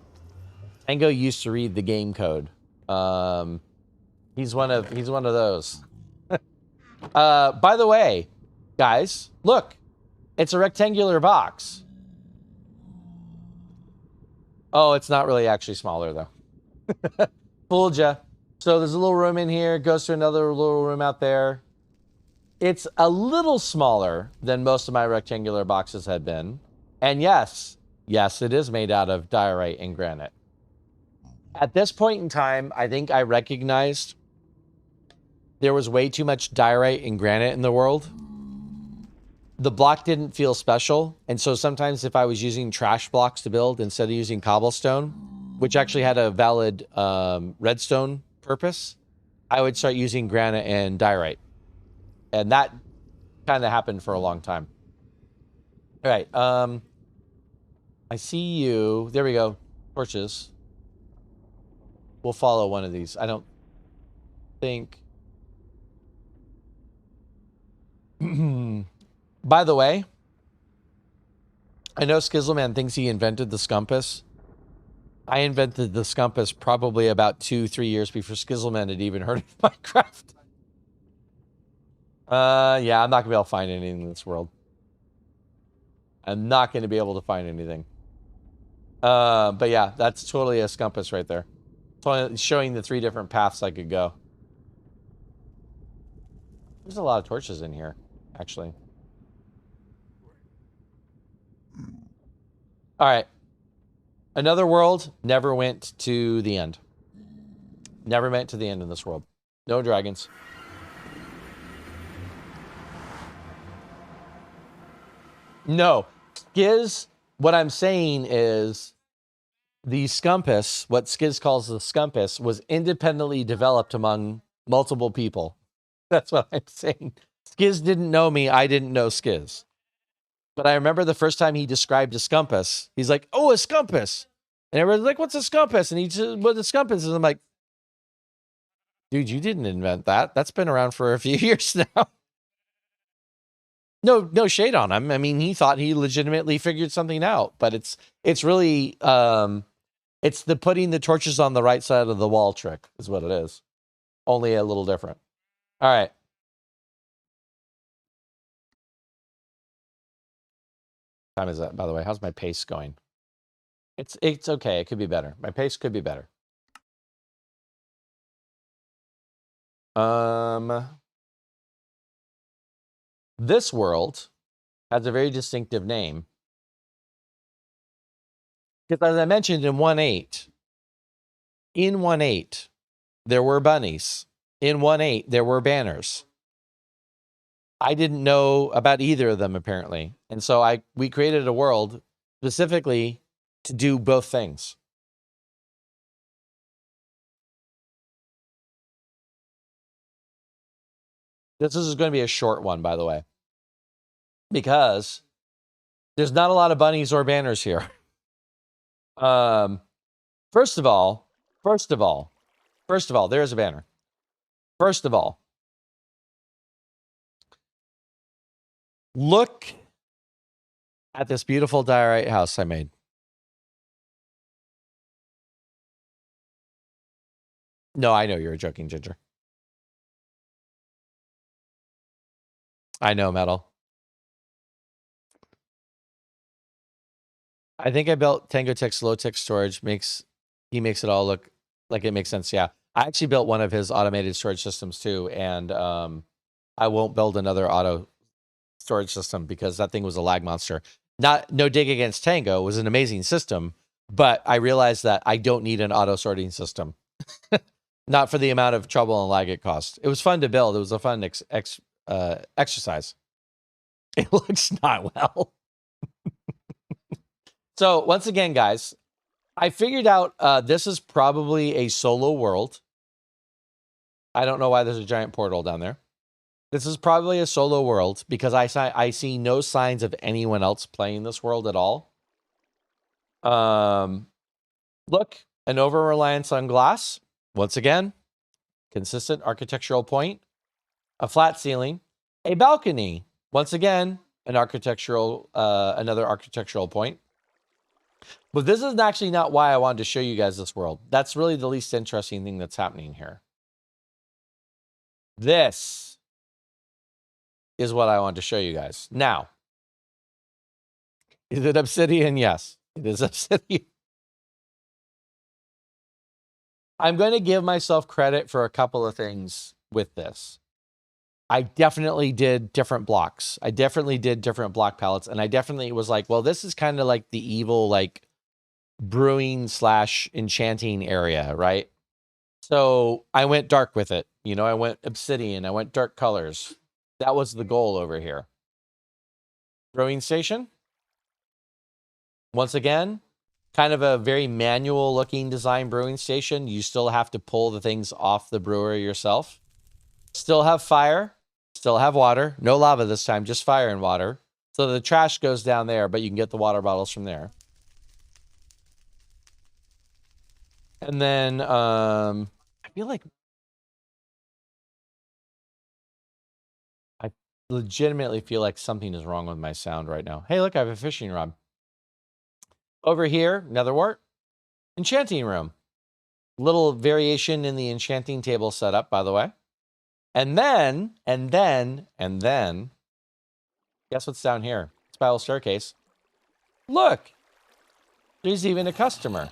Tango used to read the game code. He's one of those. By the way, guys, look. It's a rectangular box. Oh, it's not really actually smaller, though. Fooled ya. So there's a little room in here. Goes to another little room out there. It's a little smaller than most of my rectangular boxes had been. And yes, it is made out of diorite and granite. At this point in time, I think I recognized there was way too much diorite and granite in the world. The block didn't feel special. And so sometimes if I was using trash blocks to build instead of using cobblestone, which actually had a valid redstone purpose, I would start using granite and diorite. And that kind of happened for a long time. All right. I see you. There we go. Torches. We'll follow one of these. I don't think... By the way, I know Skizzleman thinks he invented the Scumpus. I invented the Scumpus probably about 2-3 years before Skizzleman had even heard of Minecraft. Yeah, I'm not gonna be able to find anything in this world. I'm not gonna be able to find anything. But yeah, that's totally a Scumpus right there. It's showing the 3 different paths I could go. There's a lot of torches in here, actually. All right. Another world never went to the end. Never went to the end in this world. No dragons. No. Skiz, what I'm saying is the Scumpus, what Skiz calls the Scumpus, was independently developed among multiple people. That's what I'm saying. Skiz didn't know me. I didn't know Skiz. But I remember the first time he described a Scumpus, he's like, oh, a Scumpus. And everyone's like, what's a Scumpus? And he said, what a Scumpus is. I'm like, dude, you didn't invent that. That's been around for a few years now. No shade on him. I mean, he thought he legitimately figured something out, but it's really, it's the putting the torches on the right side of the wall trick is what it is. Only a little different. All right. Time is that, by the way? How's my pace going? It's okay. It could be better. My pace could be better. This world has a very distinctive name. Because as I mentioned in 1.8, there were bunnies. In 1.8, there were banners. I didn't know about either of them, apparently. And so we created a world specifically to do both things. This is going to be a short one, by the way, because there's not a lot of bunnies or banners here. First of all, there's a banner. First of all, look at this beautiful diorite house I made. No, I know you're joking, Ginger. I know, Metal. I think I built Tango Tick's low tick storage. He makes it all look like it makes sense. Yeah. I actually built one of his automated storage systems too, and I won't build another auto storage system because that thing was a lag monster. No dig against Tango, it was an amazing system, but I realized that I don't need an auto sorting system. Not for the amount of trouble and lag it cost. It was fun to build. It was a fun exercise. It looks not well. So once again, guys, I figured out this is probably a solo world. I don't know why there's a giant portal down there. This is probably a solo world because I see no signs of anyone else playing this world at all. Look, an over-reliance on glass. Once again, consistent architectural point. A flat ceiling. A balcony. Once again, another architectural point. But this is actually not why I wanted to show you guys this world. That's really the least interesting thing that's happening here. This is what I want to show you guys. Now, is it obsidian? Yes, it is obsidian. I'm going to give myself credit for a couple of things with this. I definitely did different blocks. I definitely did different block palettes. And I definitely was like, well, this is kind of like the evil, like, brewing / enchanting area, right? So I went dark with it. You know, I went obsidian. I went dark colors. That was the goal over here. Brewing station. Once again, kind of a very manual looking design brewing station. You still have to pull the things off the brewer yourself. Still have fire. Still have water. No lava this time, just fire and water. So the trash goes down there, but you can get the water bottles from there. And then I feel like I legitimately feel like something is wrong with my sound right now. Hey, look, I have a fishing rod. Over here, Netherwart, Enchanting Room. Little variation in the enchanting table setup, by the way. And then, guess what's down here? Spiral staircase. Look, there's even a customer.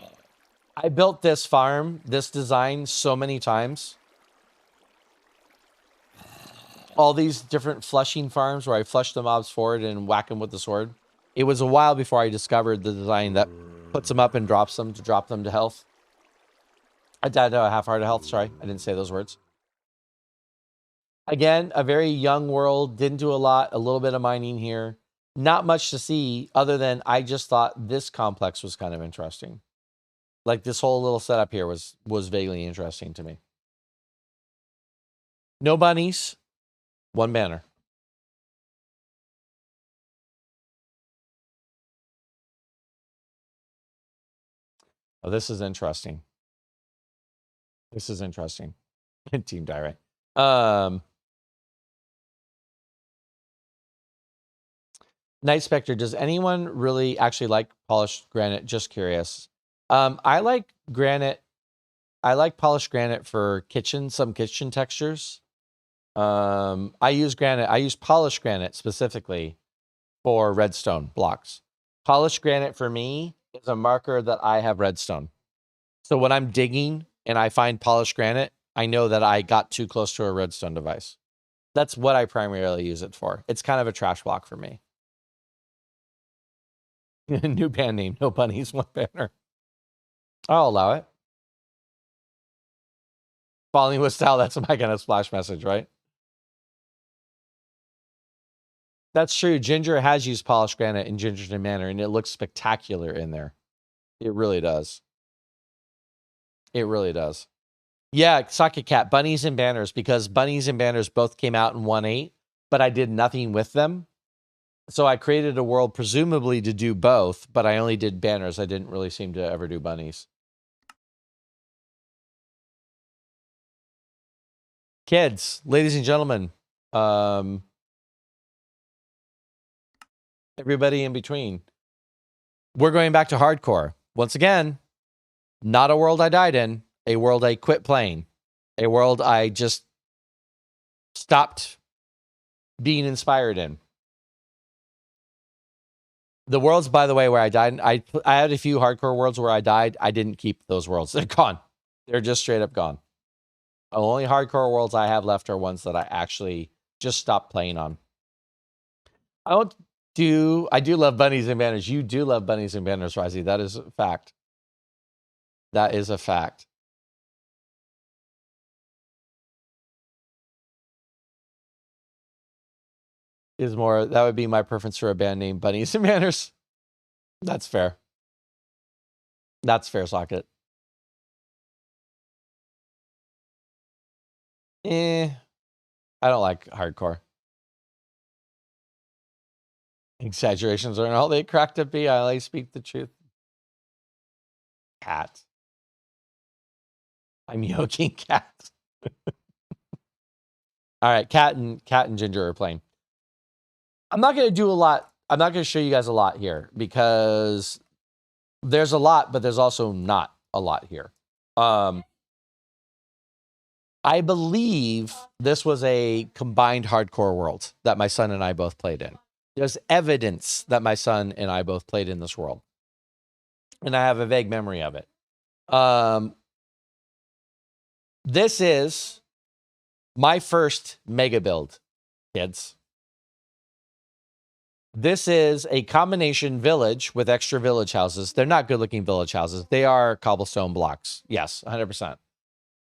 I built this farm, this design so many times. All these different flushing farms where I flush the mobs forward and whack them with the sword. It was a while before I discovered the design that puts them up and drops them to drop them to health. I died to a half heart of health. Sorry, I didn't say those words. Again, a very young world. Didn't do a lot. A little bit of mining here. Not much to see other than I just thought this complex was kind of interesting. Like this whole little setup here was vaguely interesting to me. No bunnies. One banner. Oh, this is interesting. This is interesting. Team die, right? Night Spectre, does anyone really actually like polished granite? Just curious. I like granite. I like polished granite for some kitchen textures. I use granite. I use polished granite specifically for redstone blocks. Polished granite for me is a marker that I have redstone. So when I'm digging and I find polished granite, I know that I got too close to a redstone device. That's what I primarily use it for. It's kind of a trash block for me. New band name, no bunnies, one banner. I'll allow it. Falling with style, that's my kind of splash message, right? That's true. Ginger has used polished granite in Gingerton Manor, and it looks spectacular in there. It really does. It really does. Yeah, Socket Cat, bunnies and banners, because bunnies and banners both came out in 1.8, but I did nothing with them. So I created a world presumably to do both, but I only did banners. I didn't really seem to ever do bunnies. Kids, ladies and gentlemen, everybody in between. We're going back to hardcore. Once again, not a world I died in, a world I quit playing, a world I just stopped being inspired in. The worlds, by the way, where I died, I had a few hardcore worlds where I died. I didn't keep those worlds. They're gone. They're just straight up gone. The only hardcore worlds I have left are ones that I actually just stopped playing on. I do love bunnies and banners. You do love bunnies and banners, Risey. That is a fact. That is a fact. That would be my preference for a band name, Bunnies and Banners. That's fair. That's fair, Socket. I don't like hardcore. Exaggerations aren't all they cracked to be. I only speak the truth. Cat. I'm yoking cat. All right, cat and Ginger are playing. I'm not going to do a lot. I'm not going to show you guys a lot here because there's a lot, but there's also not a lot here. I believe this was a combined hardcore world that my son and I both played in. There's evidence that my son and I both played in this world. And I have a vague memory of it. This is my first mega build, kids. This is a combination village with extra village houses. They're not good looking village houses. They are cobblestone blocks. Yes, 100%.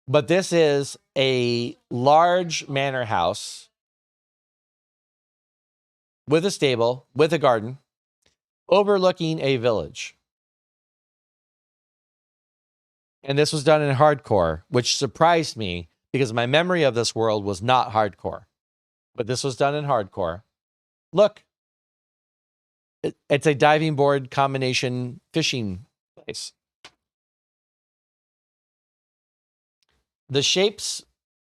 But this is a large manor house with a stable, with a garden, overlooking a village. And this was done in hardcore, which surprised me because my memory of this world was not hardcore. But this was done in hardcore. Look, it's a diving board combination fishing place. The shapes,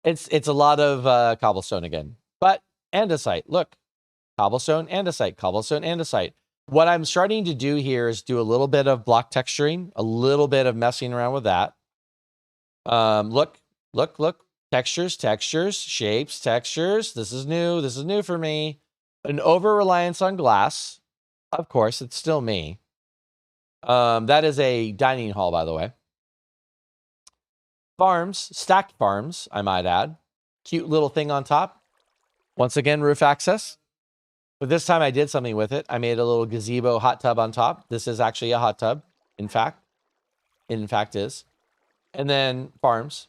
it's a lot of cobblestone again, but andesite. Look, cobblestone, andesite, cobblestone, andesite. What I'm starting to do here is do a little bit of block texturing, a little bit of messing around with that. Look. Textures, shapes, textures. This is new for me. An over-reliance on glass. Of course, it's still me. That is a dining hall, by the way. Farms, stacked farms, I might add. Cute little thing on top. Once again, roof access. But this time I did something with it. I made a little gazebo hot tub on top. This is actually a hot tub, in fact. In fact is. And then farms.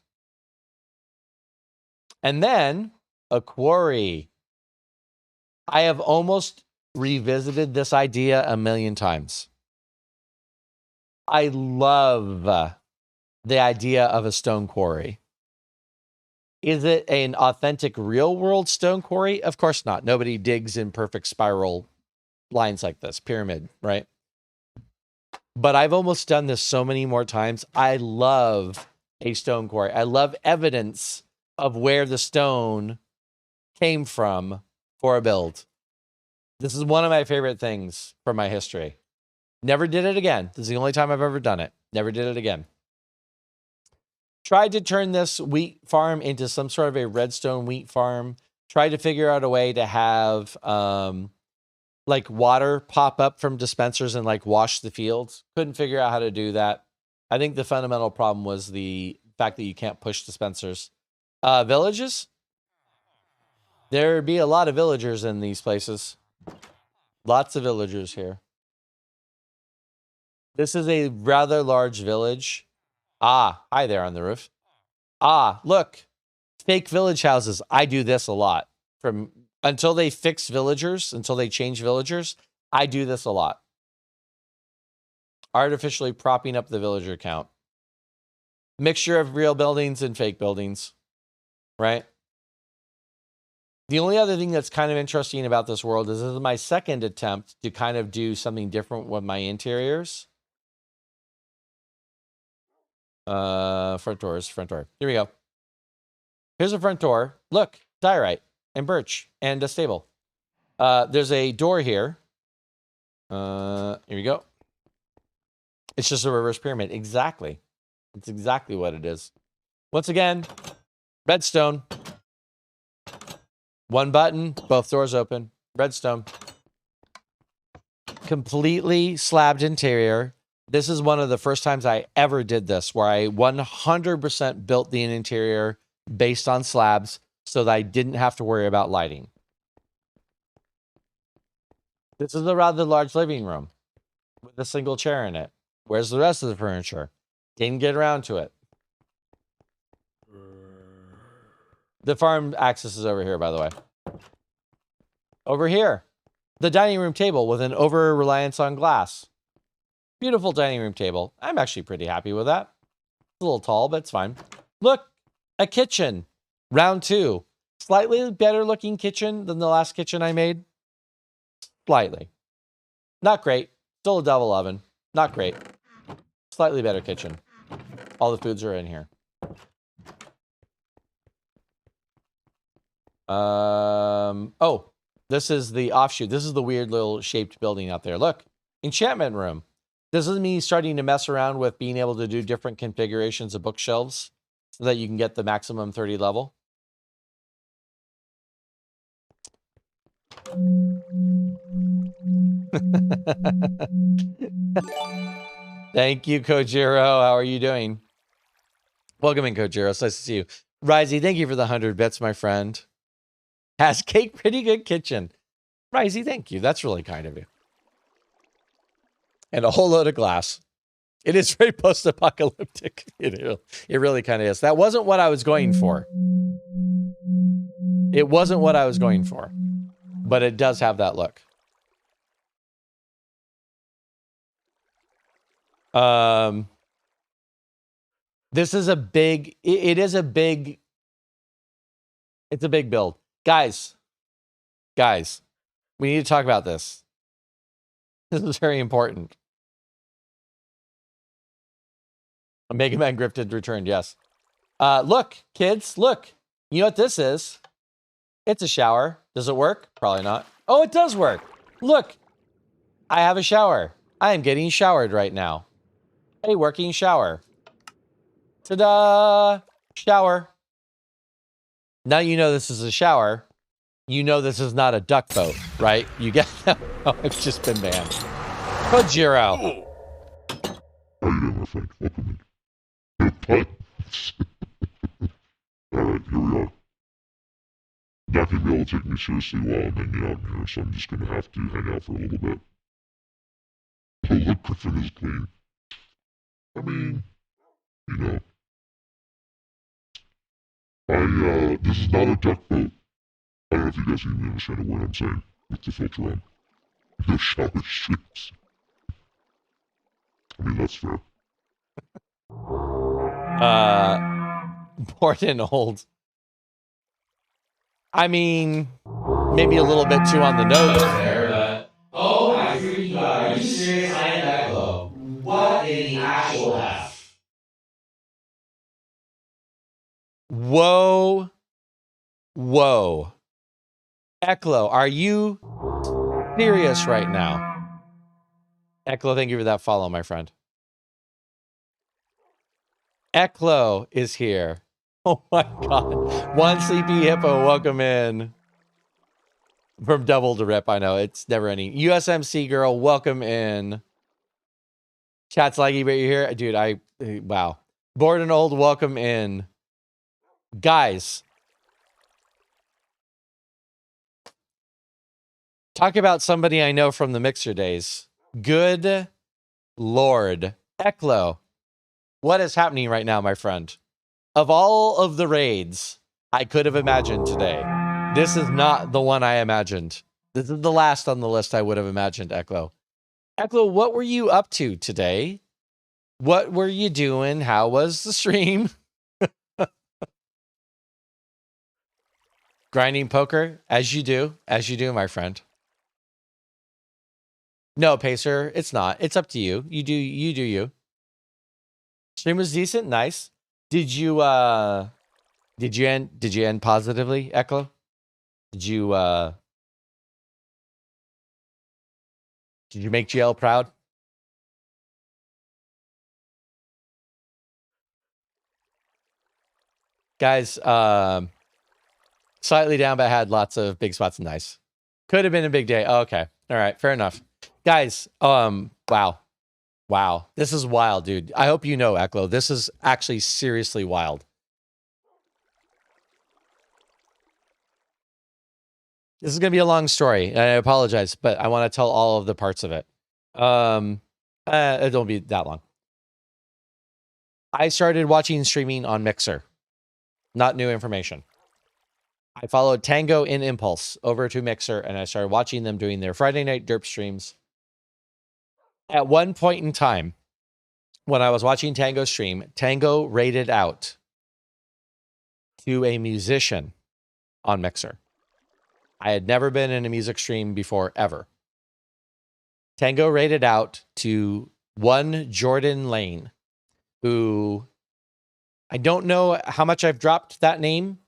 And then a quarry. I have almost revisited this idea a million times. I love the idea of a stone quarry. Is it an authentic real world stone quarry? Of course not. Nobody digs in perfect spiral lines like this. Pyramid, right? But I've almost done this so many more times. I love a stone quarry. I love evidence of where the stone came from for a build. This is one of my favorite things from my history. Never did it again. This is the only time I've ever done it. Never did it again. Tried to turn this wheat farm into some sort of a redstone wheat farm. Tried to figure out a way to have like water pop up from dispensers and like wash the fields. Couldn't figure out how to do that. I think the fundamental problem was the fact that you can't push dispensers. Villages? There'd be a lot of villagers in these places. Lots of villagers here. This is a rather large village. Ah, hi there on the roof. Ah, look. Fake village houses. I do this a lot. Until they fix villagers, until they change villagers, I do this a lot. Artificially propping up the villager count. Mixture of real buildings and fake buildings. Right? The only other thing that's kind of interesting about this world is this is my second attempt to kind of do something different with my interiors. Front door. Here we go. Here's a front door. Look, diorite and birch and a stable. There's a door here. Here we go. It's just a reverse pyramid. Exactly. It's exactly what it is. Once again, redstone. One button, both doors open. Redstone. Completely slabbed interior. This is one of the first times I ever did this, where I 100% built the interior based on slabs so that I didn't have to worry about lighting. This is a rather large living room with a single chair in it. Where's the rest of the furniture? Didn't get around to it. The farm access is over here, by the way. Over here. The dining room table with an over-reliance on glass. Beautiful dining room table. I'm actually pretty happy with that. It's a little tall, but it's fine. Look, a kitchen. Round 2. Slightly better looking kitchen than the last kitchen I made. Slightly. Not great. Still a double oven. Not great. Slightly better kitchen. All the foods are in here. Oh, this is the offshoot. This is the weird little shaped building out there. Look, Enchantment Room. This is me starting to mess around with being able to do different configurations of bookshelves so that you can get the maximum 30 level. Thank you, Kojiro. How are you doing? Welcome in, Kojiro. It's nice to see you. Risey, thank you for the 100 bits, my friend. Has cake, pretty good kitchen. Risey, thank you. That's really kind of you. And a whole load of glass. It is very post-apocalyptic. It really kind of is. That wasn't what I was going for. It wasn't what I was going for. But it does have that look. This is a big... It's a big build. Guys, we need to talk about this. This is very important. Mega Man Grifted returned, yes. Look, kids, look. You know what this is? It's a shower. Does it work? Probably not. Oh, it does work. Look, I have a shower. I am getting showered right now. A working shower. Ta-da! Shower. Now you know this is a shower. You know this is not a duck boat, right? You get that? Oh, I've just been banned. Kojiro. How you doing, my friend? Welcome in. Alright, here we are. Not gonna be able to take me seriously while I'm hanging out here, so I'm just gonna have to hang out for a little bit. Oh, look, Griffin is clean. I mean, you know. This is not a duck boat. I don't know if you guys even understand what I'm saying with the filter on. No shower strips. I mean, that's fair. Bored and old. I mean, maybe a little bit too on the nose there, but... Oh my freaking god, are you serious? I am that glow. What in the actual F? Whoa. Whoa. Eklo, are you serious right now? Eklo, thank you for that follow, my friend. Eklo is here. Oh my god. One Sleepy Hippo, welcome in. From double to rip, I know. It's never ending. USMC girl, welcome in. Chat's laggy, but you're here. Dude, wow. Bored and old, welcome in. Guys. Talk about somebody I know from the Mixer days. Good Lord. Eklo. What is happening right now, my friend? Of all of the raids I could have imagined today, this is not the one I imagined. This is the last on the list I would have imagined, Eklo. Eklo, what were you up to today? What were you doing? How was the stream? Grinding poker, as you do, my friend. No, Pacer, it's not. It's up to you. You do you. Stream was decent, nice. Did you end positively, Eklo? Did you make GL proud? Guys, Slightly down, but had lots of big spots. Nice. Could have been a big day. Oh, okay. All right. Fair enough. Guys, wow. Wow. This is wild, dude. I hope you know, Eklo. This is actually seriously wild. This is going to be a long story. And I apologize, but I want to tell all of the parts of it. It won't be that long. I started watching streaming on Mixer. Not new information. I followed Tango and Impulse over to Mixer, and I started watching them doing their Friday night DERP streams. At one point in time, when I was watching Tango stream, Tango rated out to a musician on Mixer. I had never been in a music stream before, ever. Tango rated out to one Jordan Lane, who I don't know how much I've dropped that name.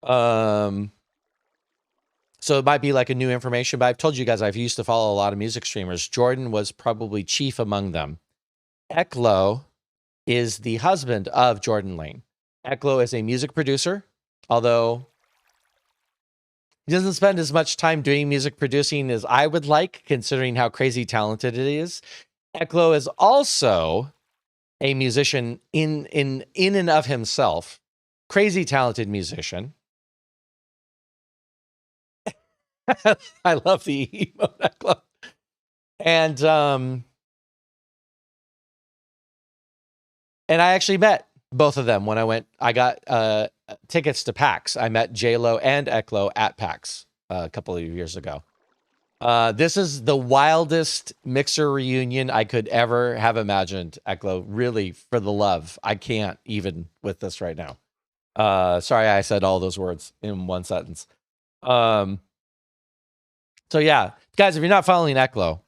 So it might be like a new information, but I've told you guys I've used to follow a lot of music streamers. Jordan was probably chief among them. Eklo is the husband of Jordan Lane. Eklo is a music producer, although he doesn't spend as much time doing music producing as I would like, considering how crazy talented it is. Eklo is also a musician in and of himself. Crazy talented musician. I love the emote, Eklo. And I actually met both of them when I got tickets to PAX. I met JLo and Eklo at PAX a couple of years ago. This is the wildest Mixer reunion I could ever have imagined, Eklo. Really, for the love. I can't even with this right now. Sorry I said all those words in one sentence. So yeah, guys, if you're not following Eklo,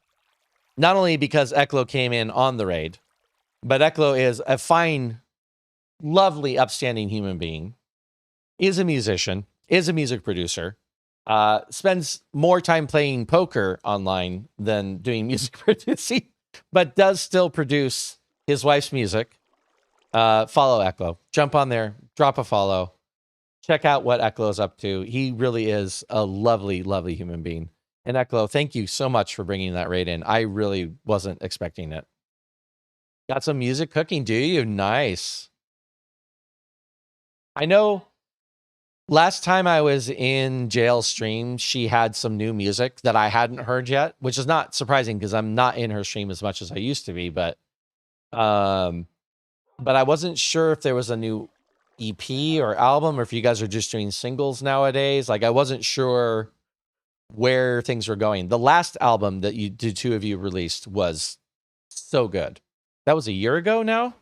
not only because Eklo came in on the raid, but Eklo is a fine, lovely, upstanding human being, is a musician, is a music producer, spends more time playing poker online than doing music producing, but does still produce his wife's music. Follow Eklo. Jump on there, drop a follow. Check out what Eklo is up to. He really is a lovely, lovely human being. And Eklo, thank you so much for bringing that raid in. I really wasn't expecting it. Got some music cooking, do you? Nice. I know last time I was in Jail's stream, she had some new music that I hadn't heard yet, which is not surprising because I'm not in her stream as much as I used to be, but I wasn't sure if there was a new EP or album or if you guys are just doing singles nowadays. Like, I wasn't sure where things were going. The last album that the two of you released was so good. That was a year ago now?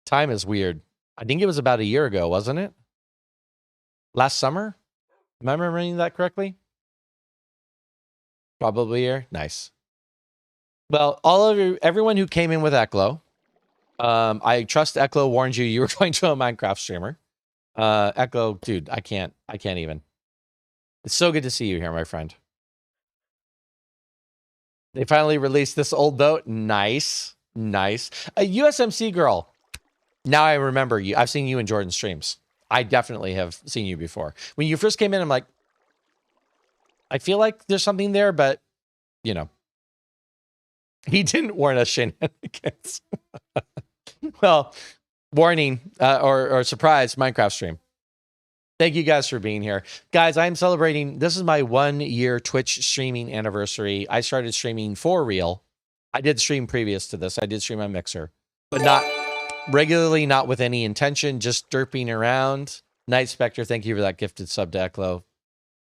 Time is weird. I think it was about a year ago, wasn't it? Last summer? Am I remembering that correctly? Probably a year. Nice. Well, everyone who came in with Eklo, I trust Eklo warned you were going to a Minecraft streamer. Eklo, dude, I can't even. It's so good to see you here, my friend. They finally released this old boat. Nice. Nice. A USMC girl. Now I remember you. I've seen you in Jordan's streams. I definitely have seen you before. When you first came in, I'm like, I feel like there's something there, but, you know. He didn't warn us shenanigans. Well, warning or surprise Minecraft stream. Thank you guys for being here. Guys, I'm celebrating. This is my 1-year Twitch streaming anniversary. I started streaming for real. I did stream previous to this. I did stream on Mixer, but not regularly, not with any intention, just derping around. Night Spectre, thank you for that gifted sub to Eklo.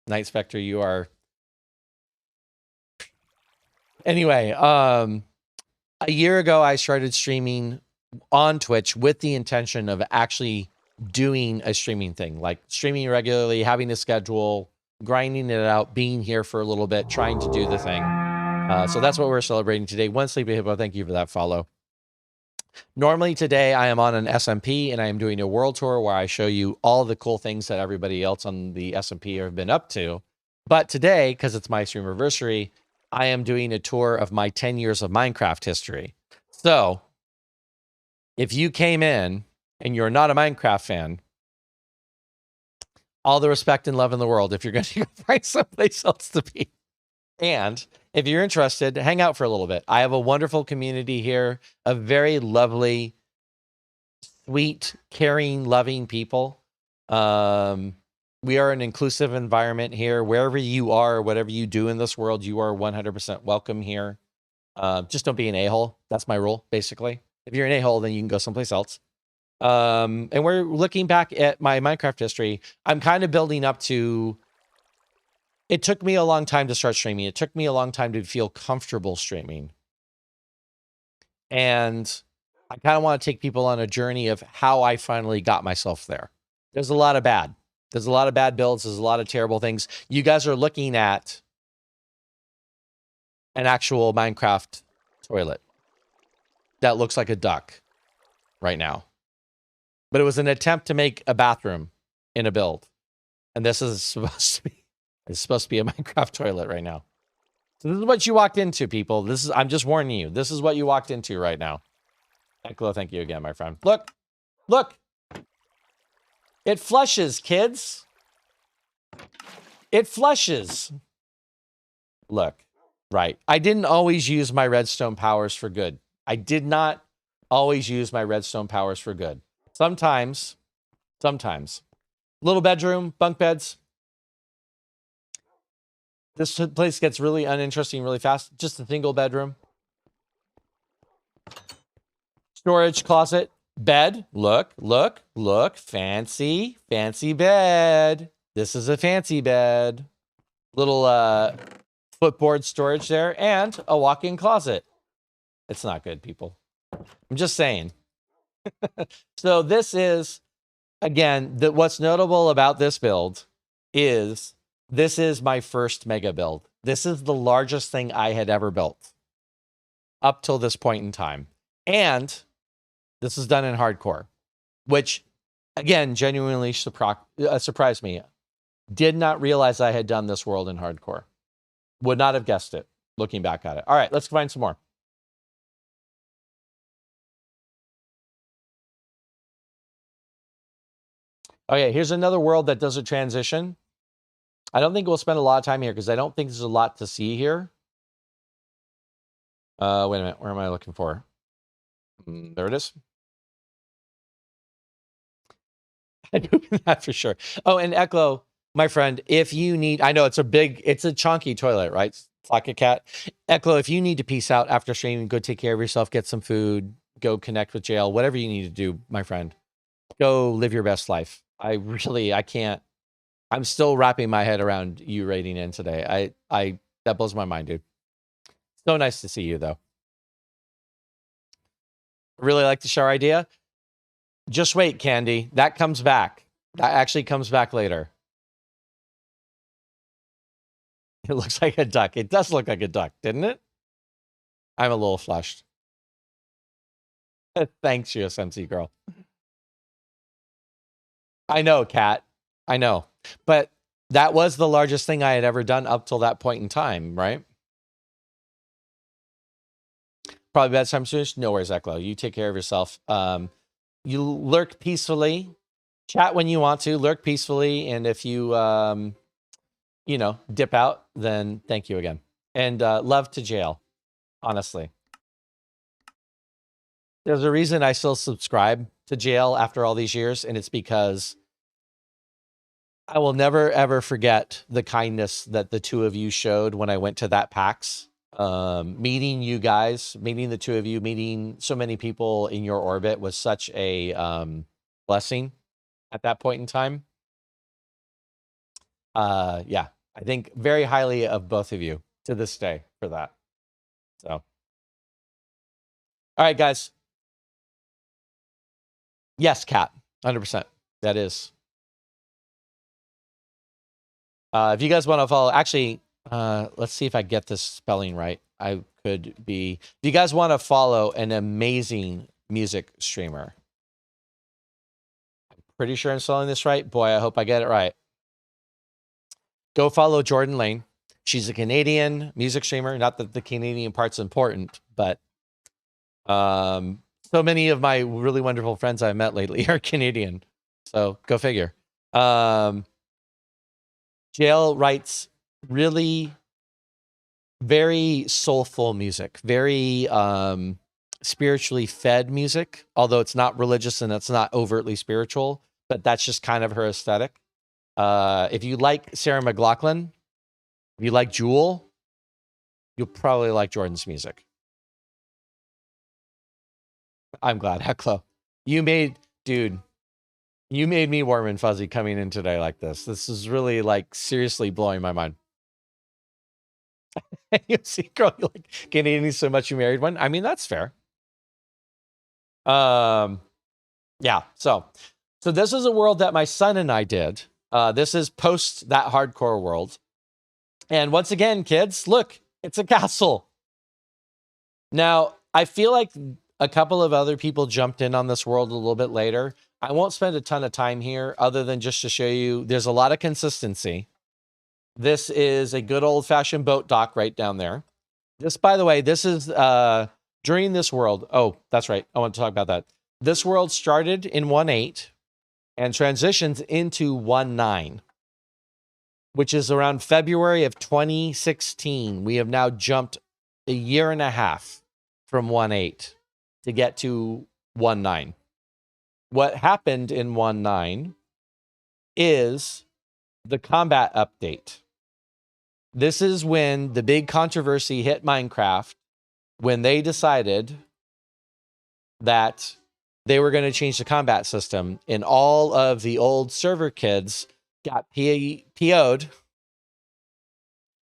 Night Spectre, you are... Anyway, a year ago, I started streaming on Twitch with the intention of actually doing a streaming thing, like streaming regularly, having a schedule, grinding it out, being here for a little bit, trying to do the thing. So that's what we're celebrating today. One Sleepy Hippo, thank you for that follow. Normally today I am on an SMP and I am doing a world tour where I show you all the cool things that everybody else on the SMP have been up to. But today, because it's my Streamerversary, I am doing a tour of my 10 years of Minecraft history. So if you came in and you're not a Minecraft fan, all the respect and love in the world if you're going to find someplace else to be. And if you're interested, hang out for a little bit. I have a wonderful community here, a very lovely, sweet, caring, loving people. We are an inclusive environment here. Wherever you are, whatever you do in this world, you are 100% welcome here. Just don't be an a-hole. That's my rule, basically. If you're an a-hole, then you can go someplace else. And we're looking back at my Minecraft history. I'm kind of building up to... It took me a long time to start streaming. It took me a long time to feel comfortable streaming. And I kind of want to take people on a journey of how I finally got myself there. There's a lot of bad. There's a lot of bad builds. There's a lot of terrible things. You guys are looking at an actual Minecraft toilet that looks like a duck right now. But it was an attempt to make a bathroom in a build. And this is supposed to be, it's supposed to be a Minecraft toilet right now. So this is what you walked into, people. This is, I'm just warning you. This is what you walked into right now. Echo, thank you again, my friend. Look, look. It flushes, kids. It flushes. Look, right. I didn't always use my redstone powers for good. I did not always use my redstone powers for good. Sometimes. Little bedroom, bunk beds. This place gets really uninteresting really fast. Just a single bedroom. Storage closet. Bed. Look, look, look. Fancy, fancy bed. This is a fancy bed. Little footboard storage there. And a walk-in closet. It's not good, people. I'm just saying. So this is, again, what's notable about this build is this is my first mega build. This is the largest thing I had ever built up till this point in time. And this is done in hardcore, which, again, genuinely surprised me. Did not realize I had done this world in hardcore. Would not have guessed it, looking back at it. All right, let's find some more. Okay, here's another world that does a transition. I don't think we'll spend a lot of time here because I don't think there's a lot to see here. Wait a minute. Where am I looking for? There it is. I knew that for sure. Oh, and Echo, my friend, if you need, I know it's a chunky toilet, right? It's like a cat. Echo, if you need to peace out after streaming, go take care of yourself, get some food, go connect with JL, whatever you need to do, my friend. Go live your best life. I can't. I'm still wrapping my head around you raiding in today. That blows my mind, dude. So nice to see you, though. Really like the shower idea. Just wait, Candy. That comes back. That actually comes back later. It looks like a duck. It does look like a duck, didn't it? I'm a little flushed. Thanks, USMC girl. I know, Kat. I know. But that was the largest thing I had ever done up till that point in time, right? Probably bad time soon. No worries, Eklo. You take care of yourself. You lurk peacefully. Chat when you want to. Lurk peacefully. And if you, dip out, then thank you again. And love to jail, honestly. There's a reason I still subscribe to jail after all these years, and it's because I will never, ever forget the kindness that the two of you showed when I went to that PAX. Meeting you guys, meeting the two of you, meeting so many people in your orbit was such a blessing at that point in time. Yeah, I think very highly of both of you to this day for that. So, all right, guys. Yes, Kat, 100%. That is. If you guys want to follow, actually, let's see if I get this spelling right. I could be. If you guys want to follow an amazing music streamer, I'm pretty sure I'm spelling this right. Boy, I hope I get it right. Go follow Jordan Lane. She's a Canadian music streamer. Not that the Canadian part's important, but so many of my really wonderful friends I've met lately are Canadian. So go figure. Jail writes really very soulful music, very spiritually fed music, although it's not religious and it's not overtly spiritual, but that's just kind of her aesthetic. If you like Sarah McLachlan, if you like Jewel, you'll probably like Jordan's music. I'm glad, Hecklo. You made me warm and fuzzy coming in today like this. This is really like seriously blowing my mind. You see, girl, you like Canadian so much you married one. I mean, that's fair. Yeah. So this is a world that my son and I did. This is post that hardcore world. And once again, kids, look, it's a castle. Now, I feel like a couple of other people jumped in on this world a little bit later. I won't spend a ton of time here other than just to show you there's a lot of consistency. This is a good old-fashioned boat dock right down there. This, by the way, this is during this world. Oh, that's right. I want to talk about that. This world started in 1.8 and transitions into 1.9, which is around February of 2016. We have now jumped a year and a half from 1.8 to get to 1.9. What happened in 1.9 is the combat update. This is when the big controversy hit Minecraft, when they decided that they were going to change the combat system, and all of the old server kids got PO'd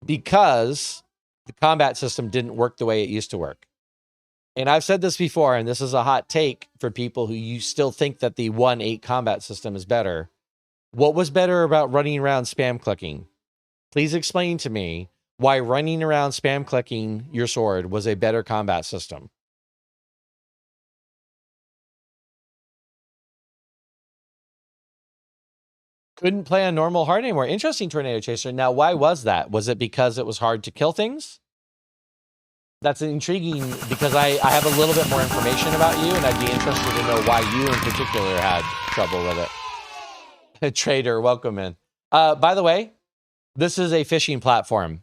because the combat system didn't work the way it used to work. And I've said this before, and this is a hot take for people who you still think that the 1.8 combat system is better. What was better about running around spam clicking? Please explain to me why running around spam clicking your sword was a better combat system. Couldn't play on normal hard anymore. Interesting, Tornado Chaser. Now, why was that? Was it because it was hard to kill things? That's intriguing because I have a little bit more information about you, and I'd be interested to know why you in particular had trouble with it. Trader, welcome in. By the way, this is a fishing platform.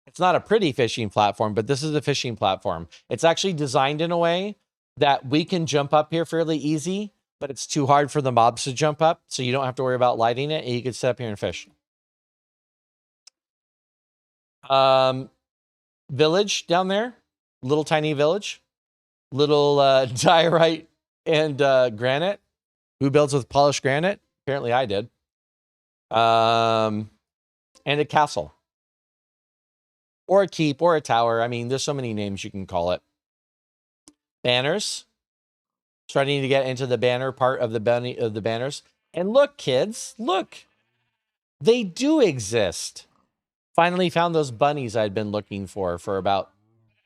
It's not a pretty fishing platform, but this is a fishing platform. It's actually designed in a way that we can jump up here fairly easy, but it's too hard for the mobs to jump up, so you don't have to worry about lighting it, and you can sit up here and fish. Village down there, little tiny village, little diorite and granite. Who builds with polished granite? Apparently I did. And a castle. Or a keep, or a tower. I mean, there's so many names you can call it. Banners. Starting to get into the banner part of the banners. And look, kids, look. They do exist. Finally found those bunnies I'd been looking for about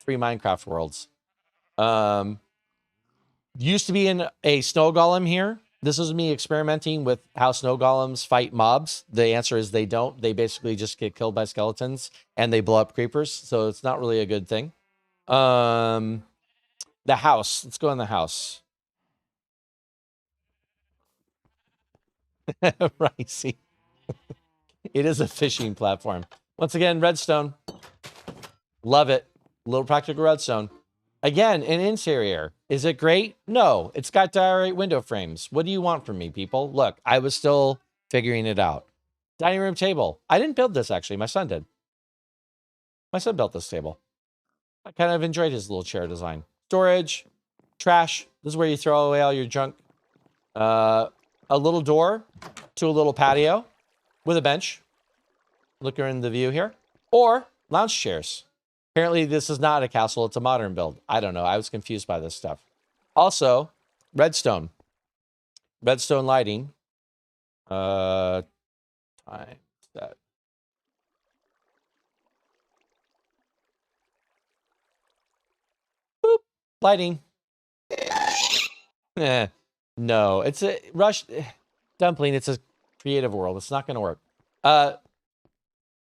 3 Minecraft worlds. Used to be in a snow golem here. This is me experimenting with how snow golems fight mobs. The answer is they don't. They basically just get killed by skeletons and they blow up creepers. So it's not really a good thing. The house. Let's go in the house. Right, see. It is a fishing platform. Once again, redstone. Love it. Little practical redstone. Again, an interior. Is it great? No. It's got diorite window frames. What do you want from me, people? Look, I was still figuring it out. Dining room table. I didn't build this, actually. My son did. My son built this table. I kind of enjoyed his little chair design. Storage. Trash. This is where you throw away all your junk. A little door to a little patio with a bench. Look in the view here. Or lounge chairs. Apparently, this is not a castle. It's a modern build. I don't know. I was confused by this stuff. Also, redstone. Redstone lighting. Time set. Boop. Lighting. No, it's a rush. Dumpling, it's a creative world. It's not going to work.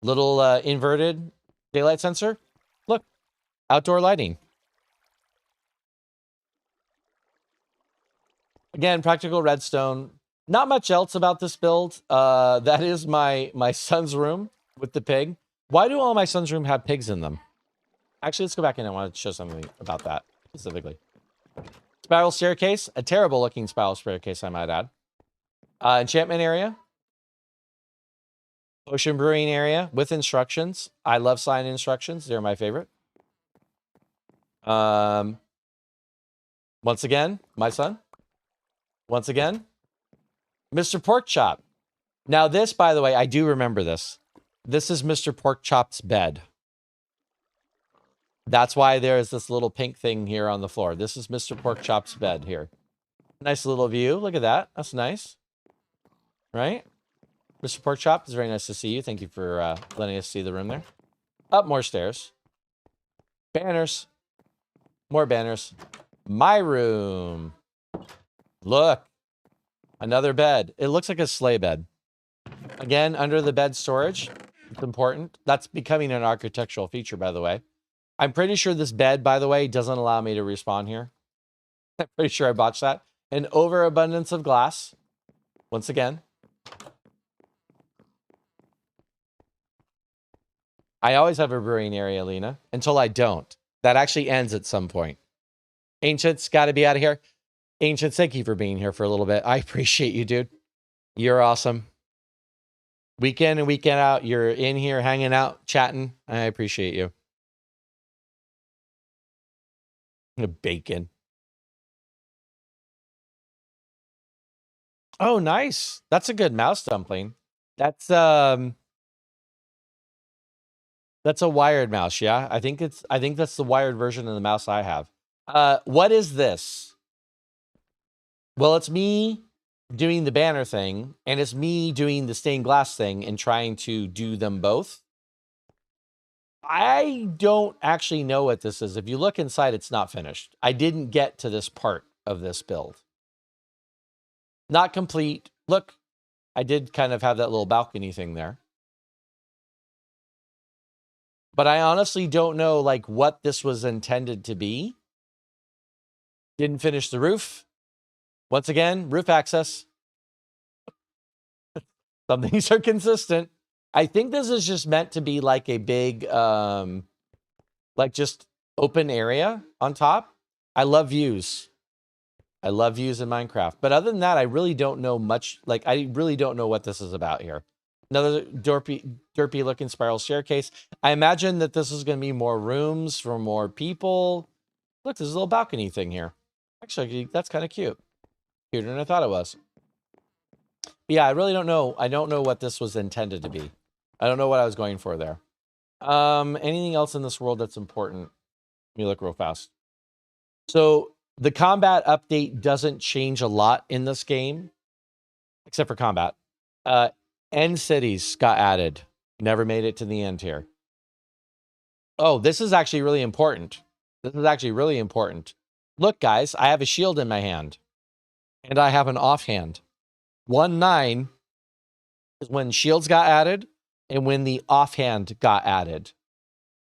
Little inverted daylight sensor. Look, outdoor lighting. Again, practical redstone. Not much else about this build. That is my son's room with the pig. Why do all my son's room have pigs in them? Actually, let's go back in. I want to show something about that specifically. Spiral staircase, a terrible looking spiral staircase, I might add. Enchantment area. Ocean brewing area with instructions. I love sign instructions. They're my favorite. Once again, my son. Once again, Mr. Porkchop. Now this, by the way, I do remember this. This is Mr. Porkchop's bed. That's why there is this little pink thing here on the floor. This is Mr. Porkchop's bed here. Nice little view. Look at that. That's nice. Right? Mr. Porkchop, it's very nice to see you. Thank you for letting us see the room there. Up more stairs. Banners. More banners. My room. Look. Another bed. It looks like a sleigh bed. Again, under the bed storage. It's important. That's becoming an architectural feature, by the way. I'm pretty sure this bed, by the way, doesn't allow me to respawn here. I'm pretty sure I botched that. An overabundance of glass. Once again. I always have a brewing area, Lena, until I don't. That actually ends at some point. Ancients, got to be out of here. Ancients, thank you for being here for a little bit. I appreciate you, dude. You're awesome. Week in and weekend out, you're in here hanging out, chatting. I appreciate you. Bacon. Oh, nice. That's a good mouse dumpling. That's a wired mouse, yeah. I think that's the wired version of the mouse I have. What is this? Well, it's me doing the banner thing, and it's me doing the stained glass thing and trying to do them both. I don't actually know what this is. If you look inside, it's not finished. I didn't get to this part of this build. Not complete. Look, I did kind of have that little balcony thing there. But I honestly don't know like what this was intended to be. Didn't finish the roof. Once again, roof access. Some things are consistent. I think this is just meant to be like a big, like just open area on top. I love views. I love views in Minecraft. But other than that, I really don't know much. Like, I really don't know what this is about here. Another derpy looking spiral staircase. I imagine that this is going to be more rooms for more people. Look, there's a little balcony thing here. Actually, that's kind of cute. Cuter than I thought it was. But yeah, I really don't know. I don't know what this was intended to be. I don't know what I was going for there. Anything else in this world that's important? Let me look real fast. So the combat update doesn't change a lot in this game, except for combat. End cities got added. Never made it to the end here. Oh, this is actually really important. This is actually really important. Look, guys, I have a shield in my hand. And I have an offhand. 1.9 is when shields got added and when the offhand got added.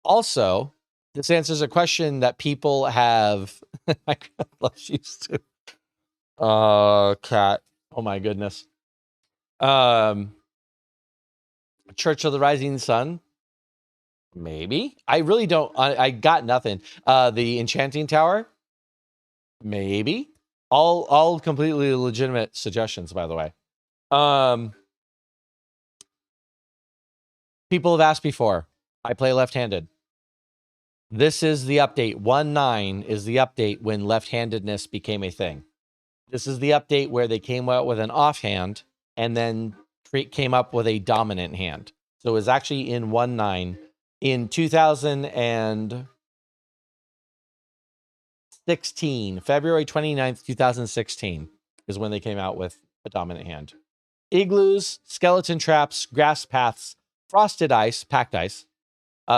Also, this answers a question that people have. I love she's too. Cat. Oh my goodness. Church of the Rising Sun. Maybe. I really don't. I got nothing. The Enchanting Tower. Maybe. All completely legitimate suggestions, by the way. People have asked before. I play left-handed. This is the update. 1.9 is the update when left-handedness became a thing. This is the update where they came out with an offhand and then came up with a dominant hand. So it was actually in 1.9 in 2016, February 29th, 2016 is when they came out with a dominant hand. Igloos, skeleton traps, grass paths, frosted ice, packed ice,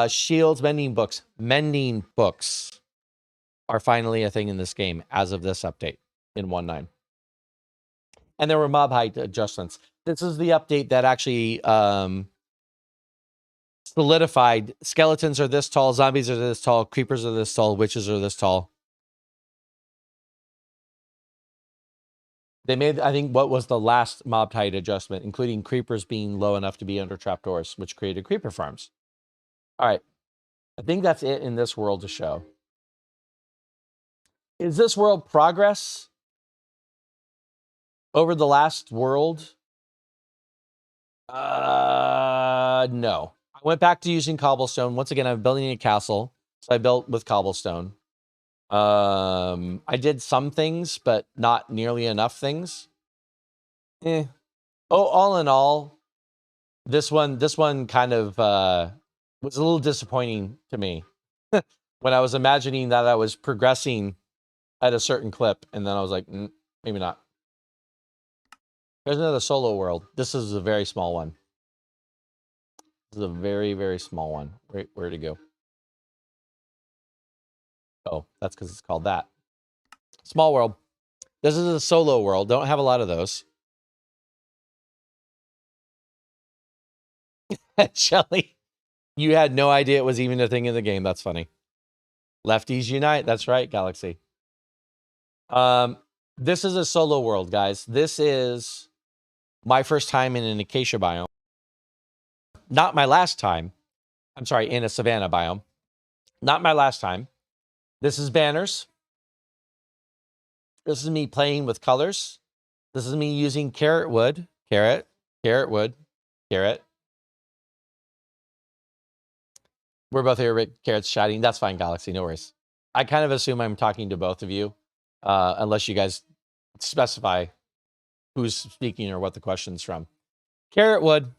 shields, mending books are finally a thing in this game as of this update in 1.9. And there were mob height adjustments. This is the update that actually solidified skeletons are this tall, zombies are this tall, creepers are this tall, witches are this tall. They made, I think, what was the last mob height adjustment, including creepers being low enough to be under trapdoors, which created creeper farms. All right. I think that's it in this world to show. Is this world progress over the last world? No. I went back to using cobblestone. Once again, I'm building a castle. So I built with cobblestone. I did some things, but not nearly enough things. Oh, all in all, this one kind of was a little disappointing to me when I was imagining that I was progressing at a certain clip, and then I was like, maybe not. There's another solo world. This is a very small one. This is a very, very small one. Where'd it go? Oh, that's because it's called that. Small world. This is a solo world. Don't have a lot of those. Shelly, you had no idea it was even a thing in the game. That's funny. Lefties unite. That's right, Galaxy. This is a solo world, guys. This is my first time in an acacia biome. Not my last time. I'm sorry, in a savanna biome. Not my last time. This is banners. This is me playing with colors. This is me using carrot wood. Carrot wood. Carrot. We're both here, Rick. Carrot's chatting. That's fine, Galaxy. No worries. I kind of assume I'm talking to both of you, unless you guys specify who's speaking or what the question's from. Carrot wood.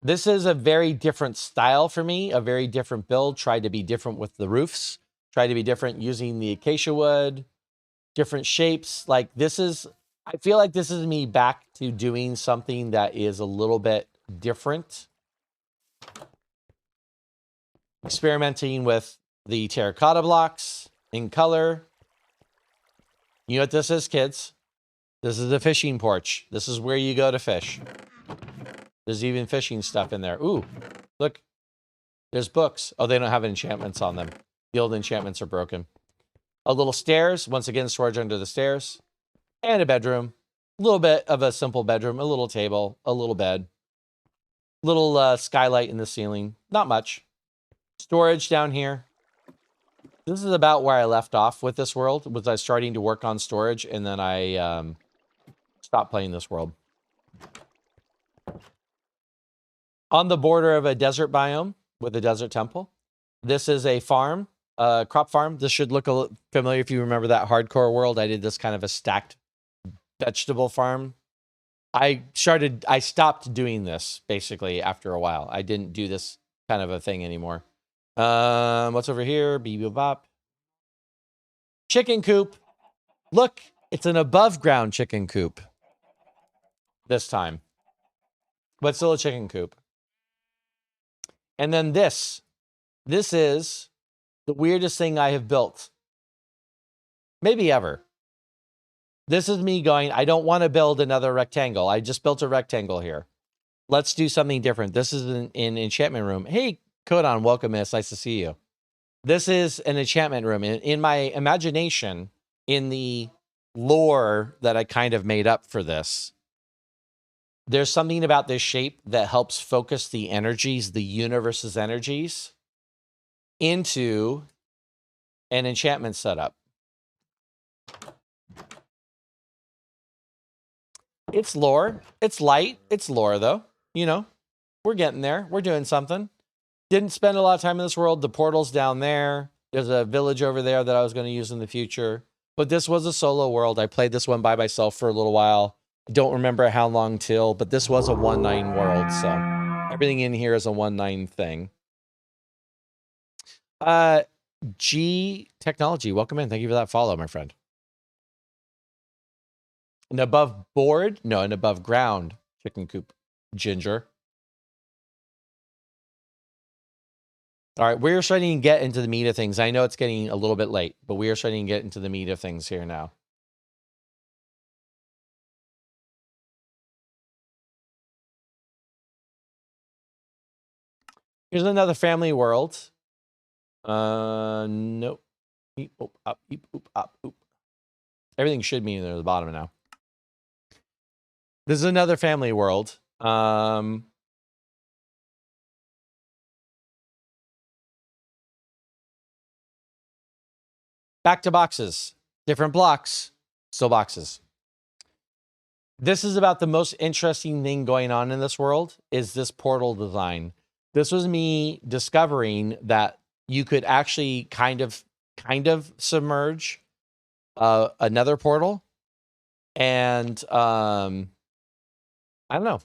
This is a very different style for me, a very different build. Tried to be different with the roofs. Tried to be different using the acacia wood, different shapes. Like this is, I feel like this is me back to doing something that is a little bit different. Experimenting with the terracotta blocks in color. You know what this is, kids? This is the fishing porch. This is where you go to fish. There's even fishing stuff in there. Ooh, look. There's books. Oh, they don't have enchantments on them. The old enchantments are broken. A little stairs. Once again, storage under the stairs. And a bedroom. A little bit of a simple bedroom. A little table. A little bed. Little skylight in the ceiling. Not much. Storage down here. This is about where I left off with this world. Was I starting to work on storage, and then I stopped playing this world. On the border of a desert biome with a desert temple. This is a farm, crop farm. This should look a little familiar if you remember that hardcore world. I did this kind of a stacked vegetable farm. I stopped doing this basically after a while. I didn't do this kind of a thing anymore. What's over here? Bop. Chicken coop. Look, it's an above ground chicken coop this time, but still a chicken coop. And then this is the weirdest thing I have built. Maybe ever. This is me going, I don't want to build another rectangle. I just built a rectangle here. Let's do something different. This is an enchantment room. Hey, Kodon, welcome, miss. Nice to see you. This is an enchantment room. In my imagination, in the lore that I kind of made up for this, there's something about this shape that helps focus the energies, the universe's energies, into an enchantment setup. It's lore. It's light. It's lore, though. You know, we're getting there. We're doing something. Didn't spend a lot of time in this world. The portal's down there. There's a village over there that I was going to use in the future. But this was a solo world. I played this one by myself for a little while. I don't remember how long till, but this was a 1.9 world. So everything in here is a 1.9 thing. G Technology, welcome in. Thank you for that follow, my friend. An above board? No, an above ground chicken coop. Ginger. All right, we're starting to get into the meat of things. I know it's getting a little bit late, but we are starting to get into the meat of things here now. Here's another family world. Nope. Eep, oop, up, eep, oop, up, oop. Everything should be near the bottom now. This is another family world. Back to boxes. Different blocks, still boxes. This is about the most interesting thing going on in this world, is this portal design. This was me discovering that you could actually kind of submerge another portal. And I don't know.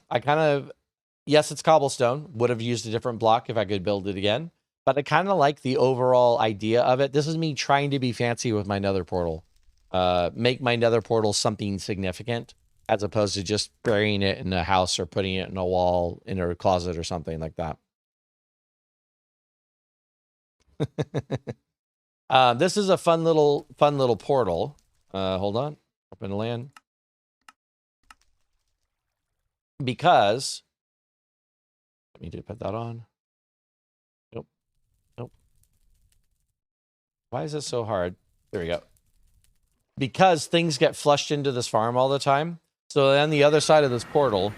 Yes, it's cobblestone. Would have used a different block if I could build it again. But I kind of like the overall idea of it. This is me trying to be fancy with my nether portal. Make my nether portal something significant, as opposed to just burying it in a house or putting it in a wall in a closet or something like that. This is a fun little portal. Hold on. Open land. Because let me put that on. Nope. Why is this so hard? There we go. Because things get flushed into this farm all the time. So on the other side of this portal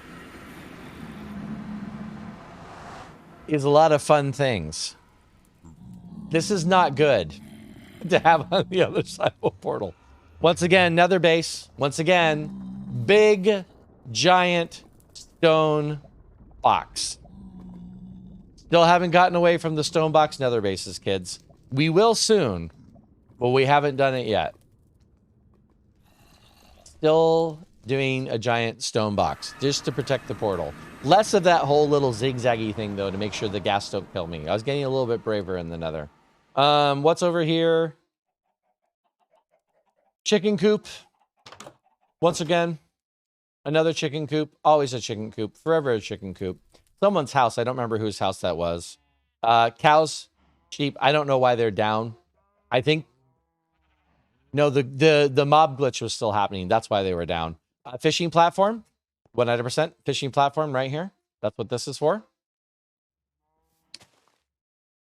is a lot of fun things. This is not good to have on the other side of a portal. Once again, nether base. Once again, big, giant stone box. Still haven't gotten away from the stone box nether bases, kids. We will soon, but we haven't done it yet. Still doing a giant stone box just to protect the portal. Less of that whole little zigzaggy thing, though, to make sure the gas don't kill me. I was getting a little bit braver in the nether. What's over here? Chicken coop. Once again, another chicken coop. Always a chicken coop. Forever a chicken coop. Someone's house. I don't remember whose house that was. Cows, sheep. I don't know why they're down. I think... No, the mob glitch was still happening. That's why they were down. Fishing platform. 100% fishing platform right here. That's what this is for.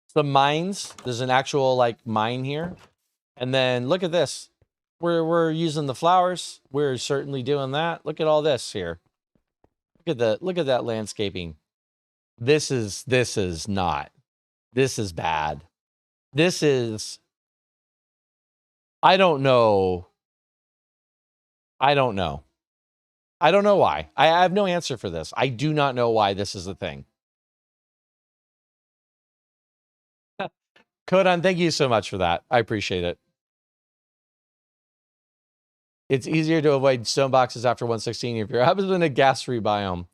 Some mines. There's an actual, like, mine here. And then look at this. We're using the flowers. We're certainly doing that. Look at all this here. Look at that landscaping. This is not. This is bad. This is... I don't know. I don't know why. I have no answer for this. I do not know why this is a thing. Kodan, thank you so much for that. I appreciate it. It's easier to avoid stone boxes after 116 if you're in a gas-free biome.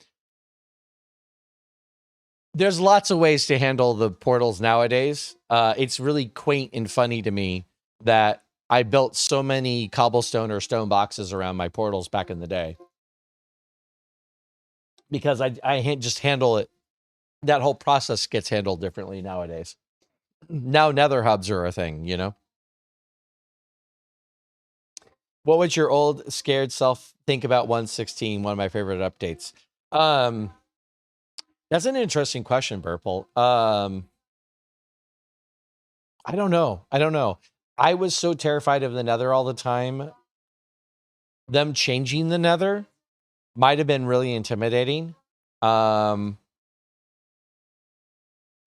There's lots of ways to handle the portals nowadays. It's really quaint and funny to me that I built so many cobblestone or stone boxes around my portals back in the day. Because I just handle it. That whole process gets handled differently nowadays. Now nether hubs are a thing, you know? What would your old scared self think about 116? One of my favorite updates. That's an interesting question, Burple. I don't know. I was so terrified of the nether all the time. Them changing the nether might have been really intimidating. Zombie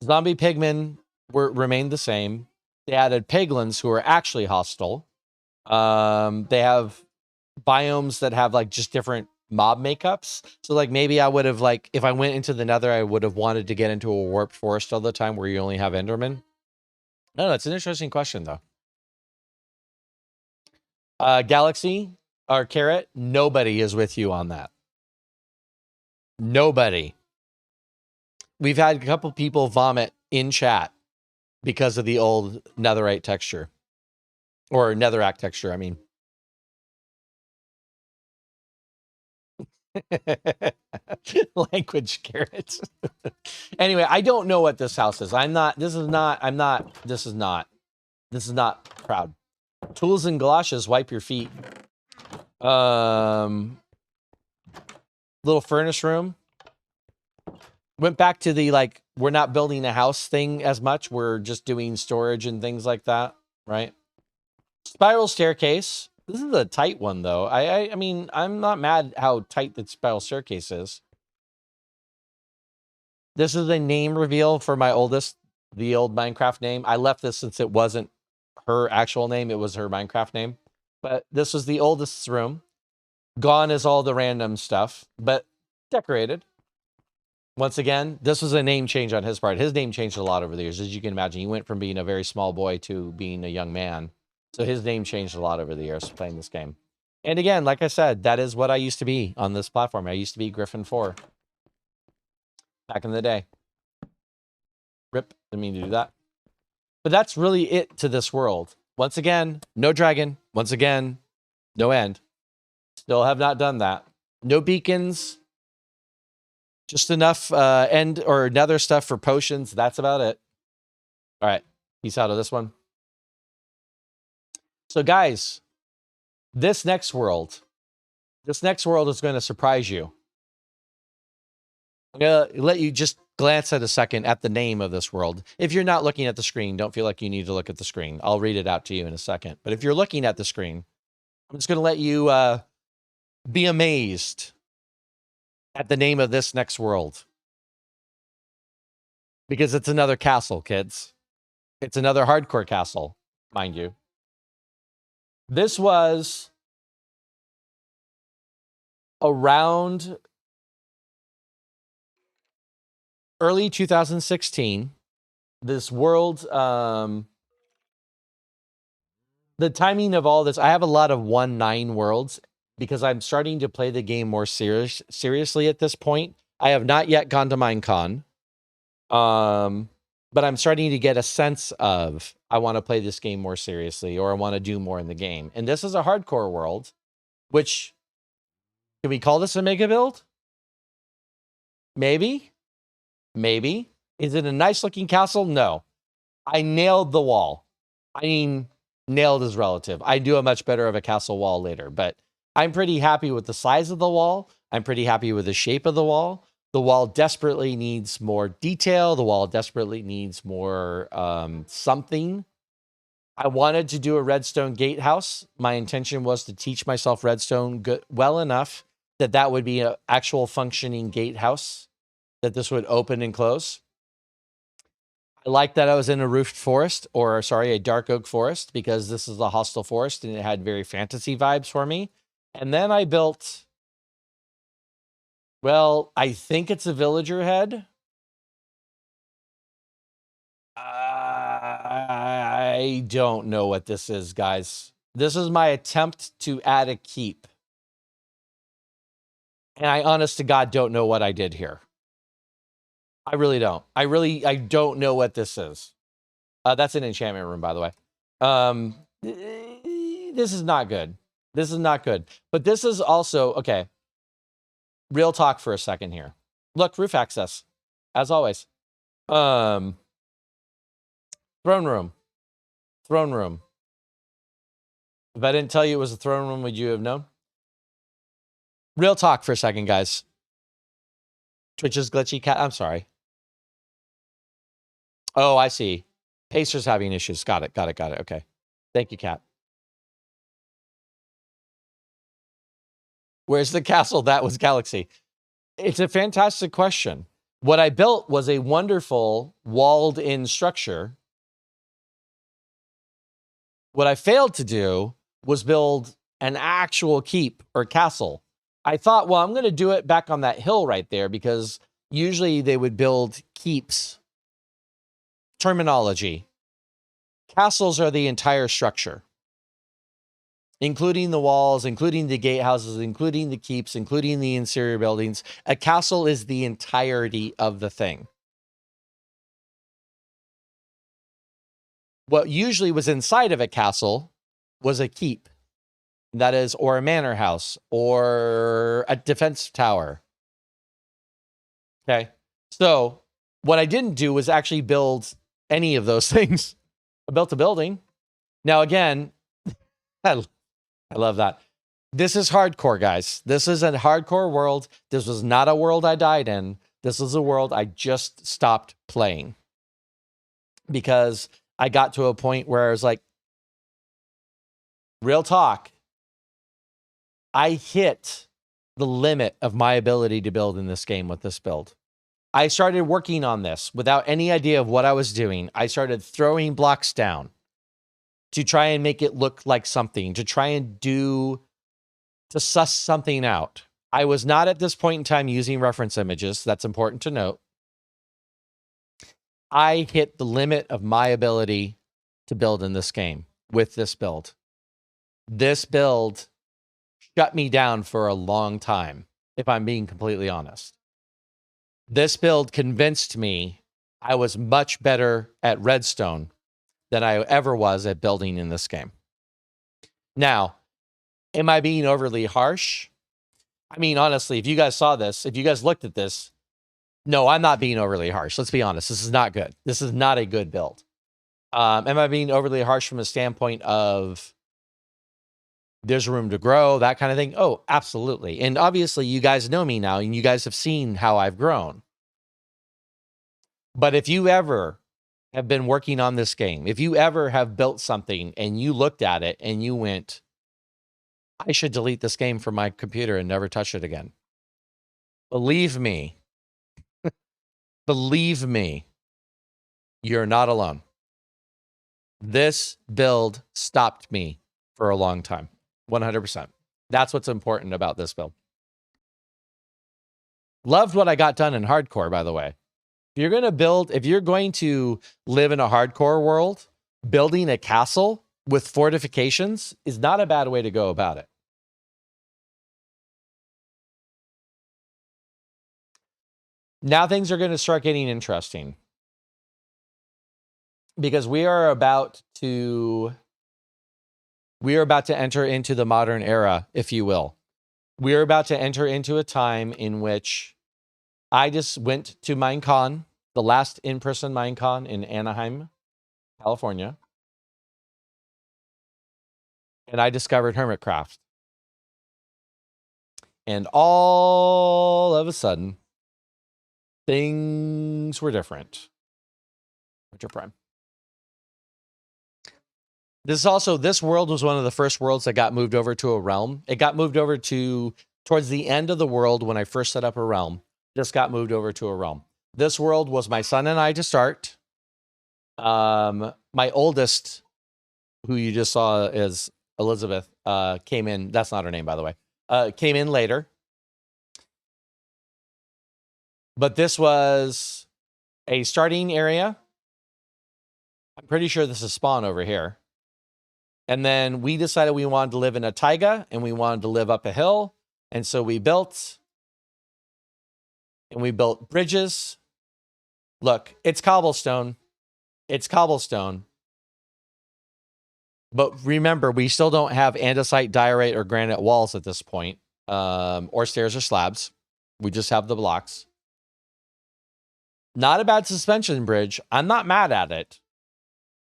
pigmen remained the same. They added piglins who are actually hostile. They have biomes that have like just different mob makeups. So like maybe I would have like, if I went into the nether, I would have wanted to get into a warped forest all the time where you only have endermen. No, it's an interesting question though. Galaxy or Carrot, nobody is with you on that. Nobody. We've had a couple people vomit in chat because of the old netherite texture. Or netherrack texture, I mean. Language, Carrot. Anyway, I don't know what this house is. This is not proud. Tools and galoshes, wipe your feet. Little furnace room. Went back to the, like, we're not building a house thing as much. We're just doing storage and things like that, right? Spiral staircase. This is a tight one, though. I mean, I'm not mad how tight the spiral staircase is. This is a name reveal for my oldest, the old Minecraft name. I left this since it wasn't her actual name. It was her Minecraft name. But this was the oldest room. Gone is all the random stuff, but decorated. Once again, this was a name change on his part. His name changed a lot over the years. As you can imagine, he went from being a very small boy to being a young man. So his name changed a lot over the years playing this game. And again, like I said, that is what I used to be on this platform. I used to be Griffin 4 back in the day. Rip, didn't mean to do that. But that's really it to this world. Once again, no dragon. Once again, no end. Still have not done that. No beacons. Just enough end or nether stuff for potions. That's about it. All right. Peace out of this one. So guys, this next world is going to surprise you. I'm going to let you just glance at a second at the name of this world. If you're not looking at the screen, don't feel like you need to look at the screen. I'll read it out to you in a second. But if you're looking at the screen, I'm just going to let you be amazed at the name of this next world. Because it's another castle, kids. It's another hardcore castle, mind you. This was around early 2016. This world, the timing of all this, I have a lot of 1.9 worlds because I'm starting to play the game more seriously at this point. I have not yet gone to Minecon. But I'm starting to get a sense of, I want to play this game more seriously, or I want to do more in the game. And this is a hardcore world, which, can we call this a mega build? Maybe. Maybe. Is it a nice looking castle? No. I nailed the wall. I mean, nailed is relative. I do a much better of a castle wall later, but I'm pretty happy with the size of the wall. I'm pretty happy with the shape of the wall. The wall desperately needs more detail. The wall desperately needs more something. I wanted to do a redstone gatehouse. My intention was to teach myself redstone well enough that that would be an actual functioning gatehouse, that this would open and close. I like that I was in a roofed forest, or sorry, a dark oak forest, because this is a hostile forest and it had very fantasy vibes for me. And then I built... well, I think it's a villager head. I don't know what this is, guys. This is my attempt to add a keep. And I honest to God don't know what I did here. I really don't. I don't know what this is. That's an enchantment room, by the way. This is not good. This is not good. But this is also, okay. Real talk for a second here. Look, roof access, as always. Throne room. Throne room. If I didn't tell you it was a throne room, would you have known? Real talk for a second, guys. Twitch's glitchy cat. I'm sorry. Oh, I see. Pacer's having issues. Got it. Okay. Thank you, cat. Where's the castle? That was Galaxy. It's a fantastic question. What I built was a wonderful walled-in structure. What I failed to do was build an actual keep or castle. I thought, well, I'm going to do it back on that hill right there, because usually they would build keeps. Terminology. Castles are the entire structure, including the walls, including the gatehouses, including the keeps, including the interior buildings. A castle is the entirety of the thing. What usually was inside of a castle was a keep. That is, or a manor house, or a defense tower. Okay. So what I didn't do was actually build any of those things. I built a building. Now, again, I love that. This is hardcore, guys. This is a hardcore world. This was not a world I died in. This is a world I just stopped playing, because I got to a point where I was like, real talk, I hit the limit of my ability to build in this game with this build. I started working on this without any idea of what I was doing. I started throwing blocks down to try and make it look like something, to suss something out. I was not at this point in time using reference images. That's important to note. I hit the limit of my ability to build in this game with this build. This build shut me down for a long time, if I'm being completely honest. This build convinced me I was much better at redstone than I ever was at building in this game. Now, am I being overly harsh? I mean, honestly, if you guys saw this, if you guys looked at this, no, I'm not being overly harsh. Let's be honest. This is not good. This is not a good build. Am I being overly harsh from a standpoint of there's room to grow, that kind of thing? Oh, absolutely. And obviously, you guys know me now, and you guys have seen how I've grown. But if you ever have been working on this game, if you ever have built something and you looked at it and you went, I should delete this game from my computer and never touch it again. Believe me, believe me, you're not alone. This build stopped me for a long time. 100%. That's what's important about this build. Loved what I got done in hardcore, by the way. If you're going to live in a hardcore world, building a castle with fortifications is not a bad way to go about it. Now things are going to start getting interesting, because we are about to enter into the modern era, if you will. We are about to enter into a time in which I just went to Minecon, the last in-person Minecon in Anaheim, California, and I discovered Hermitcraft. And all of a sudden, things were different. Witcher Prime. This world was one of the first worlds that got moved over to a realm. It got moved over to towards the end of the world when I first set up a realm. Just got moved over to a realm. This world was my son and I to start. My oldest, who you just saw is Elizabeth, came in. That's not her name, by the way. Came in later. But this was a starting area. I'm pretty sure this is spawn over here. And then we decided we wanted to live in a taiga and we wanted to live up a hill. And so we built bridges. Look, it's cobblestone. It's cobblestone. But remember, we still don't have andesite, diorite, or granite walls at this point, or stairs or slabs. We just have the blocks. Not a bad suspension bridge. I'm not mad at it.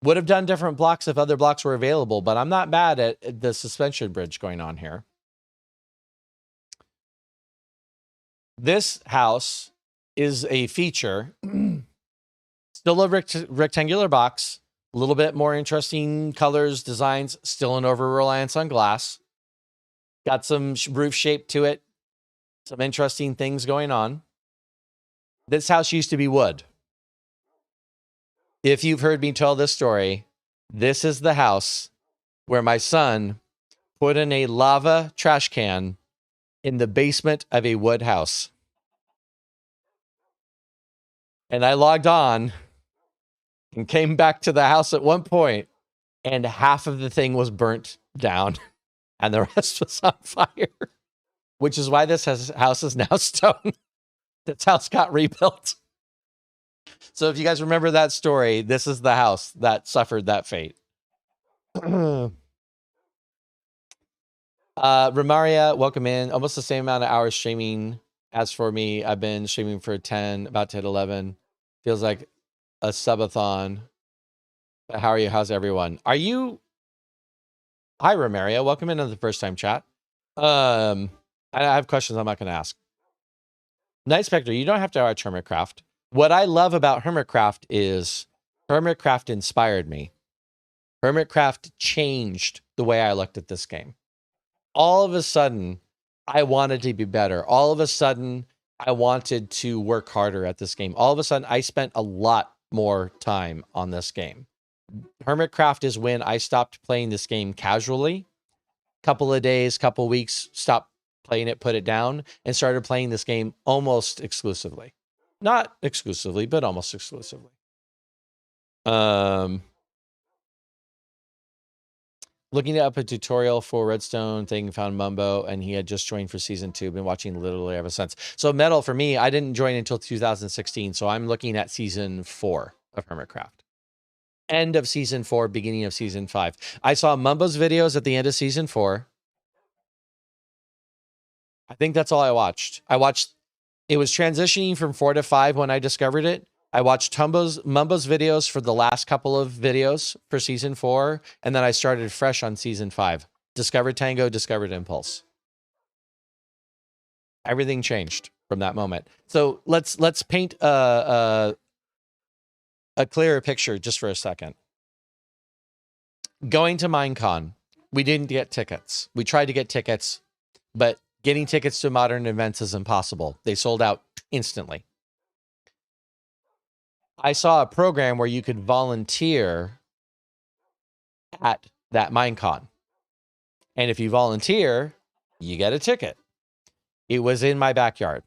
Would have done different blocks if other blocks were available, but I'm not mad at the suspension bridge going on here. This house is a feature. Still a rectangular box. A little bit more interesting colors, designs. Still an over-reliance on glass. Got some roof shape to it. Some interesting things going on. This house used to be wood. If you've heard me tell this story, this is the house where my son put in a lava trash can in the basement of a wood house. And I logged on and came back to the house at one point, and half of the thing was burnt down and the rest was on fire, which is why this house is now stone. This house got rebuilt. So if you guys remember that story, this is the house that suffered that fate. Ramaria, welcome in. Almost the same amount of hours streaming. As for me, I've been streaming for about to hit 11. Feels like a subathon. But how are you? How's everyone? Hi, Ramaria. Welcome into the first time chat. I have questions I'm not going to ask. Night Spectre, you don't have to watch Hermitcraft. What I love about Hermitcraft is Hermitcraft inspired me. Hermitcraft changed the way I looked at this game. all of a sudden, I wanted to be better. All of a sudden, I wanted to work harder at this game. All of a sudden, I spent a lot more time on this game. Hermitcraft is when I stopped playing this game casually. Couple of days, couple of weeks, stopped playing it, put it down, and started playing this game almost exclusively. Not exclusively, but almost exclusively. Looking up a tutorial for Redstone thing, found Mumbo, and he had just joined for season 2. Been watching literally ever since. So Metal, for me, I didn't join until 2016, so I'm looking at season 4 of Hermitcraft. End of season 4, beginning of season 5. I saw Mumbo's videos at the end of season 4. I think that's all I watched. It was transitioning from 4 to 5 when I discovered it. I watched Mumbo's videos for the last couple of videos for season 4, and then I started fresh on season 5. Discovered Tango, discovered Impulse. Everything changed from that moment. So let's paint a clearer picture just for a second. Going to Minecon, we didn't get tickets. We tried to get tickets, but getting tickets to modern events is impossible. They sold out instantly. I saw a program where you could volunteer at that Minecon. And if you volunteer, you get a ticket. It was in my backyard.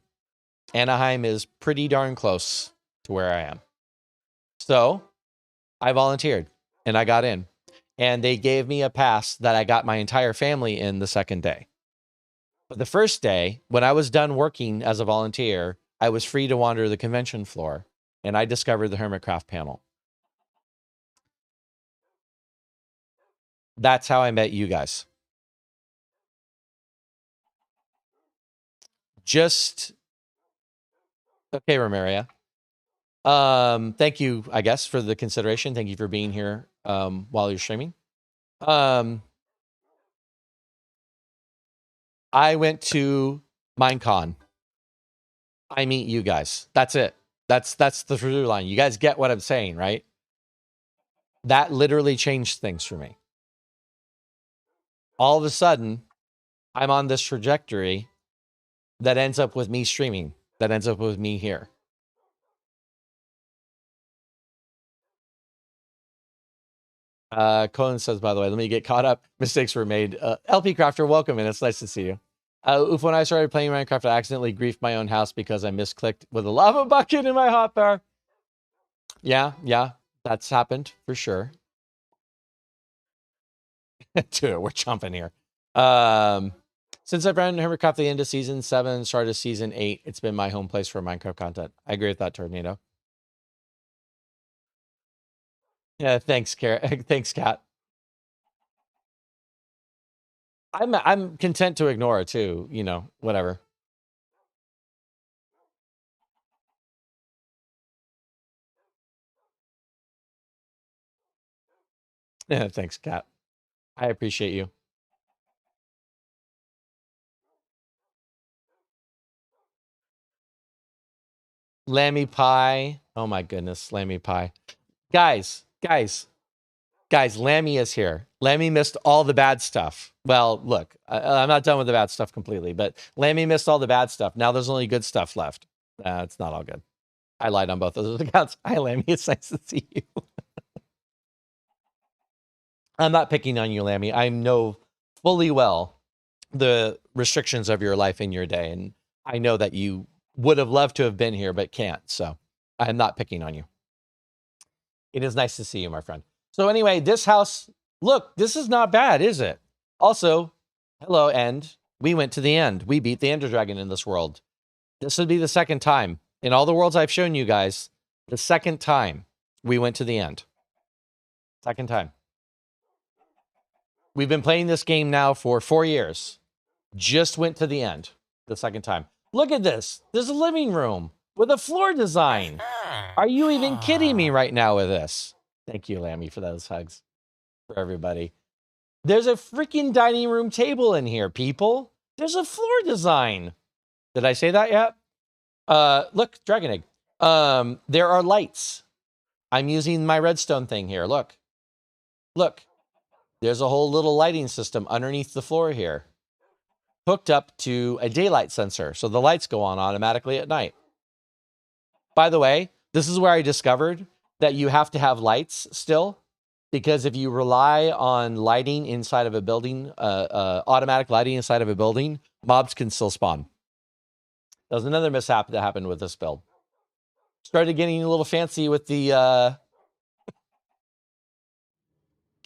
Anaheim is pretty darn close to where I am. So I volunteered and I got in. And they gave me a pass that I got my entire family in the second day. But the first day, when I was done working as a volunteer, I was free to wander the convention floor. And I discovered the Hermitcraft panel. That's how I met you guys. Okay, Romaria. Thank you, I guess, for the consideration. Thank you for being here while you're streaming. I went to Minecon. I meet you guys. That's it. That's the through line. You guys get what I'm saying, right? That literally changed things for me. All of a sudden, I'm on this trajectory that ends up with me streaming, that ends up with me here. Colin says, by the way, let me get caught up. Mistakes were made. LP Crafter, welcome, and it's nice to see you. Oof, when I started playing Minecraft, I accidentally griefed my own house because I misclicked with a lava bucket in my hotbar. Yeah, that's happened for sure. Dude, we're jumping here. Since I've ran Hermitcraft the end of season 7, started season 8, it's been my home place for Minecraft content. I agree with that, Tornado. Yeah, thanks, thanks, Kat. I'm content to ignore it too, you know, whatever. Yeah, thanks, Kat. I appreciate you. Lammy pie. Oh my goodness, Lammy pie. Guys, Lammy is here. Lammy missed all the bad stuff. Well, look, I'm not done with the bad stuff completely, but Lammy missed all the bad stuff. Now there's only good stuff left. It's not all good. I lied on both of those accounts. Hi, Lammy. It's nice to see you. I'm not picking on you, Lammy. I know fully well the restrictions of your life in your day, and I know that you would have loved to have been here, but can't. So I'm not picking on you. It is nice to see you, my friend. So anyway, this house, look, this is not bad, is it? Also, hello, End. We went to the end. We beat the Ender Dragon in this world. This would be the second time. In all the worlds I've shown you guys, the second time we went to the end. Second time. We've been playing this game now for 4 years. Just went to the end the second time. Look at this. There's a living room with a floor design. Are you even kidding me right now with this? Thank you, Lammy, for those hugs for everybody. There's a freaking dining room table in here, people. There's a floor design. Did I say that yet? Look, Dragon Egg. There are lights. I'm using my redstone thing here. Look. There's a whole little lighting system underneath the floor here. hooked up to a daylight sensor. So the lights go on automatically at night. By the way, this is where I discovered that you have to have lights still, because if you rely on lighting inside of a building, automatic lighting inside of a building, mobs can still spawn. That was another mishap that happened with this build. Started getting a little fancy with the...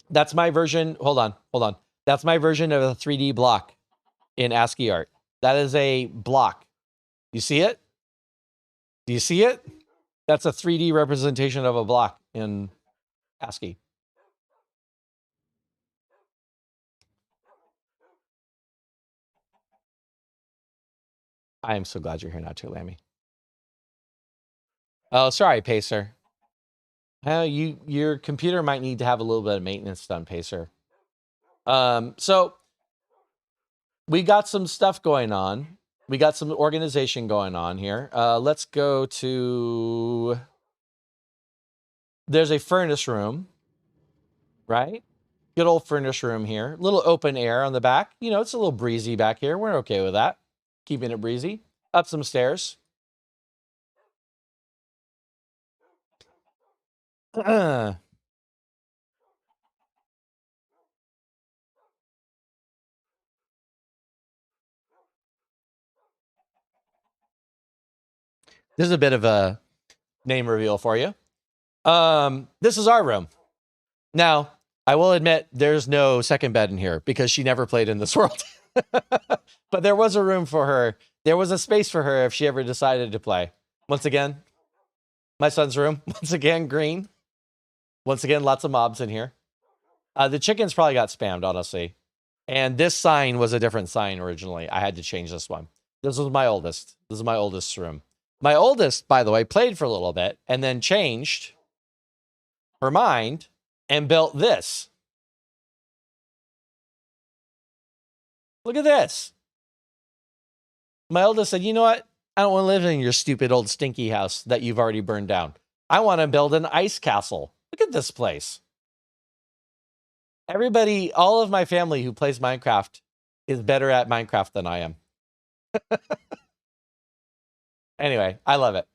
That's my version. Hold on. That's my version of a 3D block in ASCII art. That is a block. You see it? Do you see it? That's a 3D representation of a block in ASCII. I am so glad you're here now too, Lammy. Oh, sorry, Pacer. Your computer might need to have a little bit of maintenance done, Pacer. So we got some stuff going on. We got some organization going on here. Let's go to... There's a furnace room, right? Good old furnace room here. Little open air on the back. You know, it's a little breezy back here. We're okay with that. Keeping it breezy. Up some stairs. There's a bit of a name reveal for you. This is our room. Now, I will admit there's no second bed in here because she never played in this world. But there was a room for her. There was a space for her if she ever decided to play. Once again, my son's room. Once again, green. Once again, lots of mobs in here. The chickens probably got spammed, honestly. And this sign was a different sign originally. I had to change this one. This was my oldest. This is my oldest room. My oldest, by the way, played for a little bit and then changed her mind and built this. Look at this. My oldest said, you know what? I don't want to live in your stupid old stinky house that you've already burned down. I want to build an ice castle. Look at this place. Everybody, all of my family who plays Minecraft is better at Minecraft than I am. Anyway, I love it.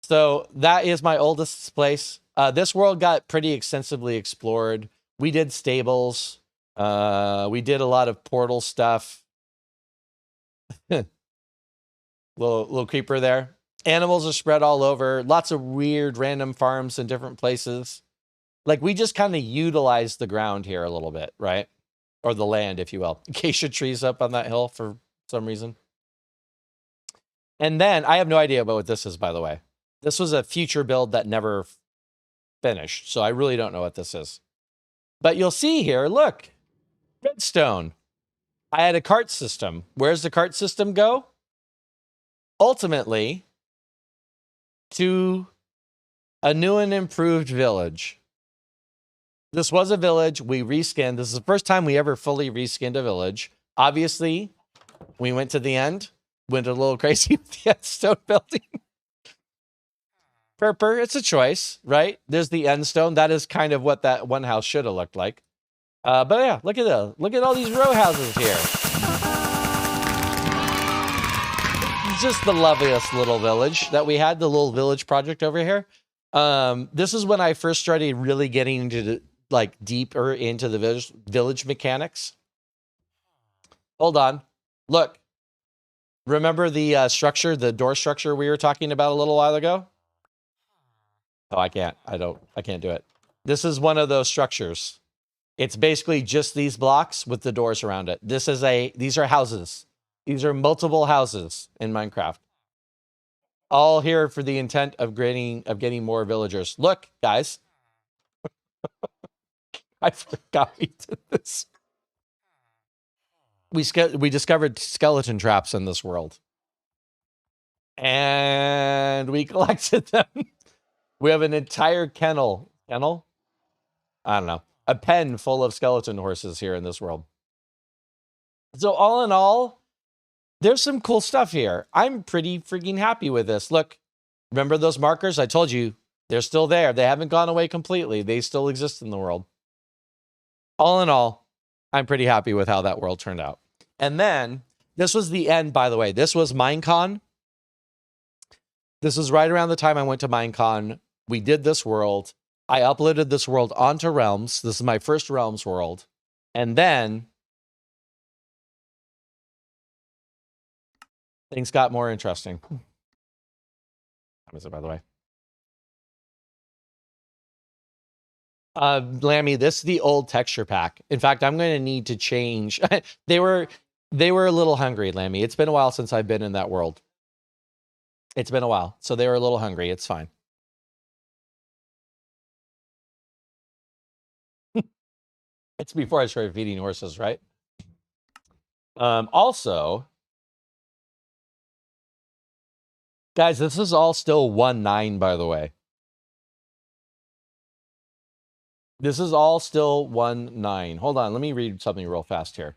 So that is my oldest place. This world got pretty extensively explored. We did stables. We did a lot of portal stuff. little creeper there. Animals are spread all over. Lots of weird random farms in different places. Like, we just kind of utilize the ground here a little bit, right? Or the land, if you will. Acacia trees up on that hill for some reason. And then, I have no idea about what this is, by the way. This was a future build that never finished, so I really don't know what this is. But you'll see here, look, redstone. I had a cart system. Where's the cart system go? Ultimately, to a new and improved village. This was a village. We reskinned. This is the first time we ever fully reskinned a village. Obviously, we went to the end. Went a little crazy with the endstone building. Purper, it's a choice, right? There's the endstone. That is kind of what that one house should have looked like. But yeah, look at all these row houses here. Just the loveliest little village that we had, the little village project over here. This is when I first started really getting into deeper into the village mechanics. Hold on. Look. Remember the structure, the door structure we were talking about a little while ago? Oh, I can't do it. This is one of those structures. It's basically just these blocks with the doors around it. These are houses. These are multiple houses in Minecraft. All here for the intent of getting more villagers. Look, guys. I forgot we did this. We discovered skeleton traps in this world. And we collected them. We have an entire kennel. Kennel? I don't know. A pen full of skeleton horses here in this world. So all in all, there's some cool stuff here. I'm pretty freaking happy with this. Look, remember those markers? I told you, they're still there. They haven't gone away completely. They still exist in the world. All in all, I'm pretty happy with how that world turned out. And then This was the end, by the way. This was Minecon. This was right around the time I went to Minecon. We did this world. I uploaded this world onto Realms. This is my first Realms world. And then things got more interesting. How is it, by the way? Lammy, this is the old texture pack. In fact, I'm going to need to change. They were a little hungry, Lammy. It's been a while since I've been in that world. It's been a while. So they were a little hungry. It's fine. It's before I started feeding horses, right? Also, guys, this is all still 1.9, by the way. This is all still 1.9. Hold on, let me read something real fast here.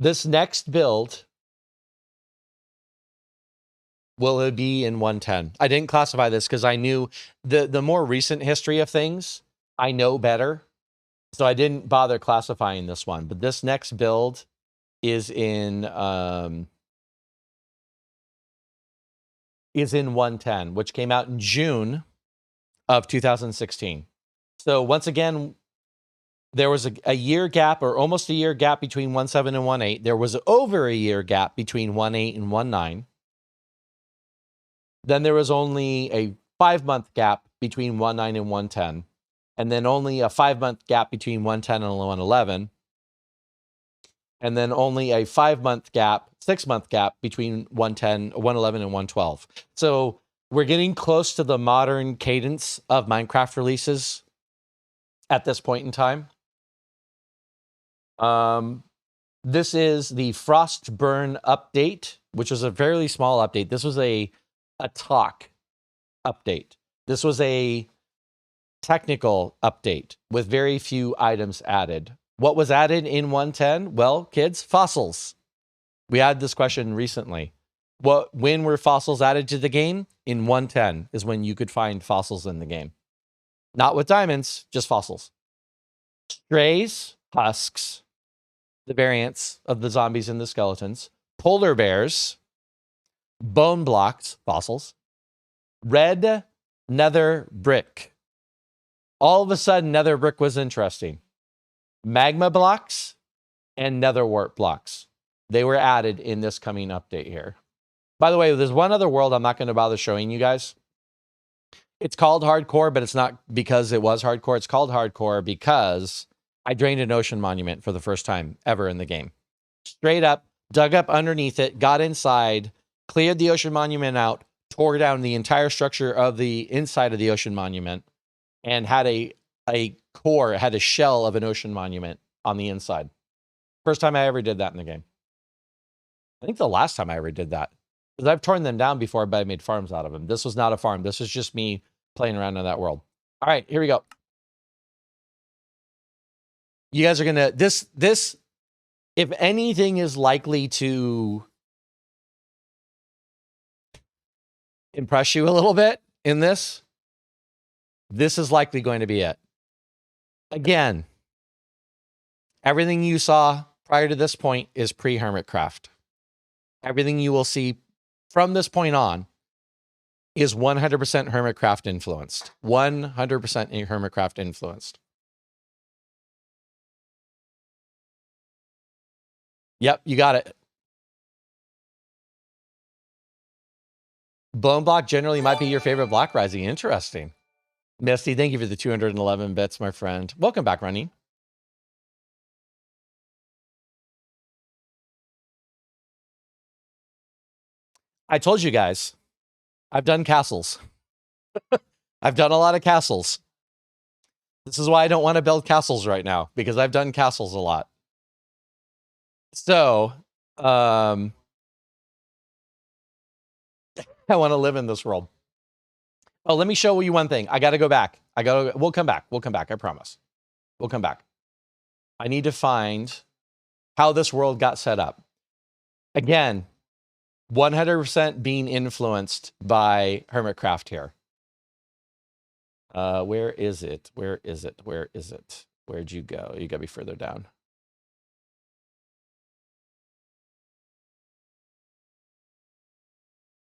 This next build will it be in 1.10. I didn't classify this because I knew the more recent history of things, I know better. So I didn't bother classifying this one. But this next build is in 1.10, which came out in June of 2016. So once again, there was a year gap, or almost a year gap, between 1.7 and 1.8. There was over a year gap between 1.8 and 1.9. Then there was only a 5-month gap between 1.9 and 1.10. And then only a 5-month gap between 1.10 and 1.11. And then only a 6-month gap between 1.11 and 1.12. So we're getting close to the modern cadence of Minecraft releases at this point in time. This is the Frostburn update, which was a fairly small update. This was a talk update. This was a technical update with very few items added. What was added in 1.10? Well, kids, fossils. We had this question recently. When were fossils added to the game? In 1.10 is when you could find fossils in the game. Not with diamonds, just fossils. Strays, husks, the variants of the zombies and the skeletons. Polar bears, bone blocks, fossils. Red nether brick. All of a sudden, nether brick was interesting. Magma blocks and nether wart blocks. They were added in this coming update here. By the way, there's one other world I'm not going to bother showing you guys. It's called hardcore, but it's not because it was hardcore. It's called hardcore because I drained an ocean monument for the first time ever in the game. Straight up, dug up underneath it, got inside, cleared the ocean monument out, tore down the entire structure of the inside of the ocean monument, and had a core, had a shell of an ocean monument on the inside. First time I ever did that in the game. I think the last time I ever did that. Because I've torn them down before, but I made farms out of them. This was not a farm. This was just me playing around in that world. All right, here we go. You guys are going to... This, if anything is likely to impress you a little bit in this, this is likely going to be it. Again, everything you saw prior to this point is pre-Hermitcraft. Everything you will see from this point on is 100% Hermitcraft influenced. 100% Hermitcraft influenced. Yep, you got it. Bone block generally might be your favorite block, Rising. Interesting. Misty, thank you for the 211 bits, my friend. Welcome back, Running. I told you guys, I've done castles. I've done a lot of castles. This is why I don't want to build castles right now, because I've done castles a lot. So, I want to live in this world. Oh, let me show you one thing. I got to go back. We'll come back. We'll come back. I promise. We'll come back. I need to find how this world got set up. Again, 100% being influenced by Hermitcraft here. Where is it? Where is it? Where is it? Where'd you go? You gotta be further down.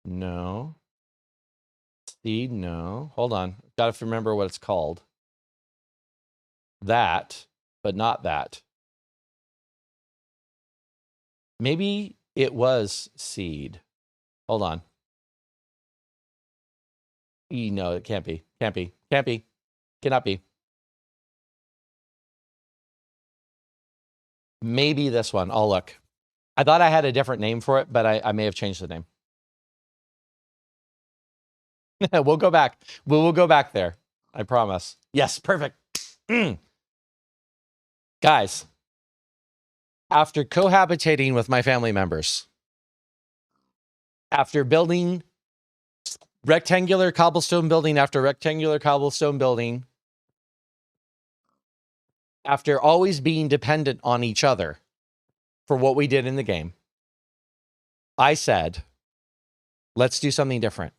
No. Seed, no. Hold on. Gotta remember what it's called. That, but not that. Maybe it was seed. Hold on. No, it can't be. Can't be. Can't be. Cannot be. Maybe this one. I'll look. I thought I had a different name for it, but I may have changed the name. We'll go back. We'll go back there. I promise. Yes, perfect. Guys, after cohabitating with my family members, after building rectangular cobblestone building after rectangular cobblestone building, after always being dependent on each other for what we did in the game, I said, let's do something different.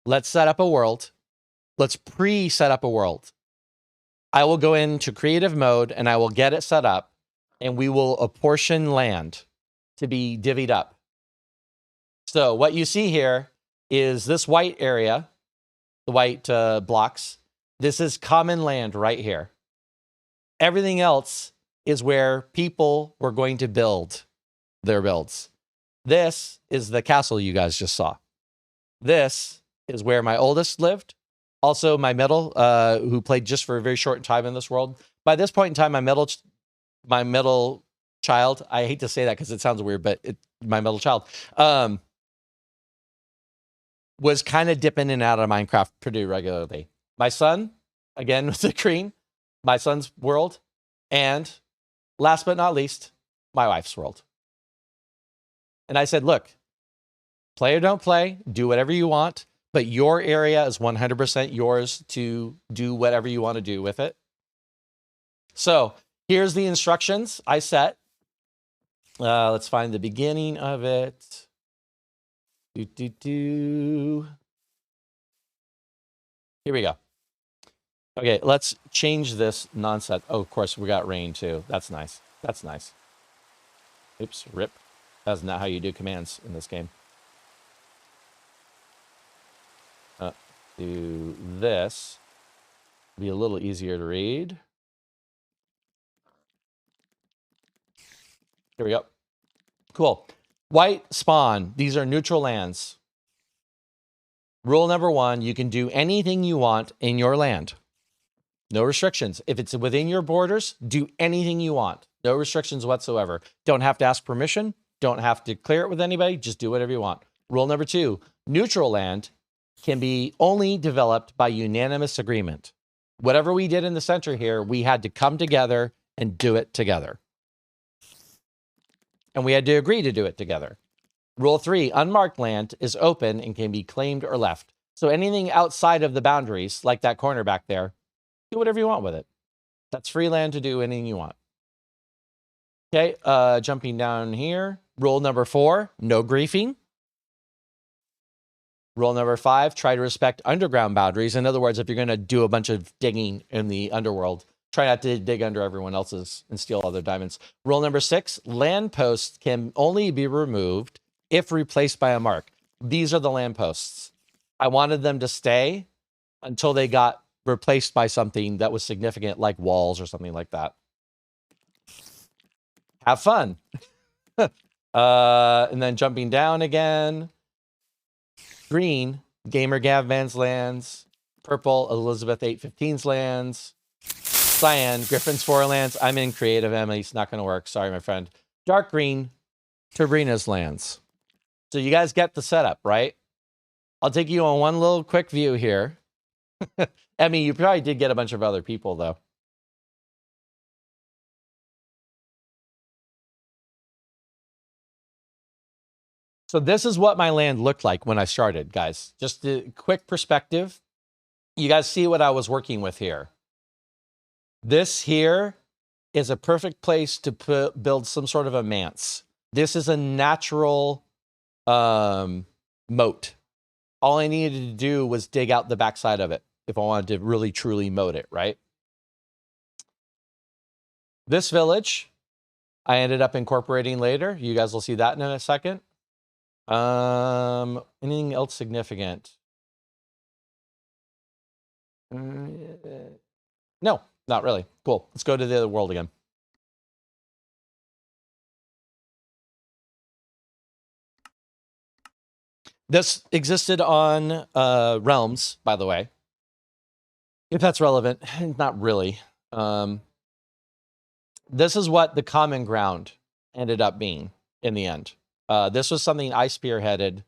Let's set up a world. Let's pre-set up a world. I will go into creative mode and I will get it set up and we will apportion land to be divvied up. So what you see here is this white area, the white blocks. This is common land right here. Everything else is where people were going to build their builds. This is the castle you guys just saw. This is where my oldest lived. Also, my middle, who played just for a very short time in this world. By this point in time, my middle child, I hate to say that because it sounds weird, but my middle child, was kind of dipping in and out of Minecraft pretty regularly. My son, again, with the green, my son's world. And last but not least, my wife's world. And I said, look, play or don't play, do whatever you want. But your area is 100% yours to do whatever you want to do with it. So here's the instructions I set. Let's find the beginning of it. Here we go. Okay, let's change this nonsense. Oh, of course, we got rain too. That's nice. That's nice. Oops, rip. That's not how you do commands in this game. Do this. Be a little easier to read. Here we go. Cool. White spawn. These are neutral lands. Rule number 1, you can do anything you want in your land. No restrictions. If it's within your borders, do anything you want. No restrictions whatsoever. Don't have to ask permission. Don't have to clear it with anybody. Just do whatever you want. Rule number 2, neutral land can be only developed by unanimous agreement. Whatever we did in the center here, we had to come together and do it together. And we had to agree to do it together. Rule 3, unmarked land is open and can be claimed or left. So anything outside of the boundaries, like that corner back there, do whatever you want with it. That's free land to do anything you want. Okay, jumping down here. Rule number 4, no griefing. Rule number 5, try to respect underground boundaries. In other words, if you're going to do a bunch of digging in the underworld, try not to dig under everyone else's and steal other diamonds. Rule number 6, land posts can only be removed if replaced by a mark. These are the land posts. I wanted them to stay until they got replaced by something that was significant, like walls or something like that. Have fun. And then jumping down again. Green, Gamer Gavman's lands. Purple, Elizabeth 815's lands. Cyan, Griffin's 4 lands. I'm in creative, Emily. It's not going to work. Sorry, my friend. Dark green, Tabrina's lands. So you guys get the setup, right? I'll take you on one little quick view here. Emmy, you probably did get a bunch of other people, though. So this is what my land looked like when I started, guys. Just a quick perspective. You guys see what I was working with here. This here is a perfect place to build some sort of a manse. This is a natural moat. All I needed to do was dig out the backside of it if I wanted to really truly moat it, right? This village, I ended up incorporating later. You guys will see that in a second. Anything else significant? No, not really. Cool. Let's go to the other world again. This existed on Realms, by the way. If that's relevant, not really. This is what the common ground ended up being in the end. This was something I spearheaded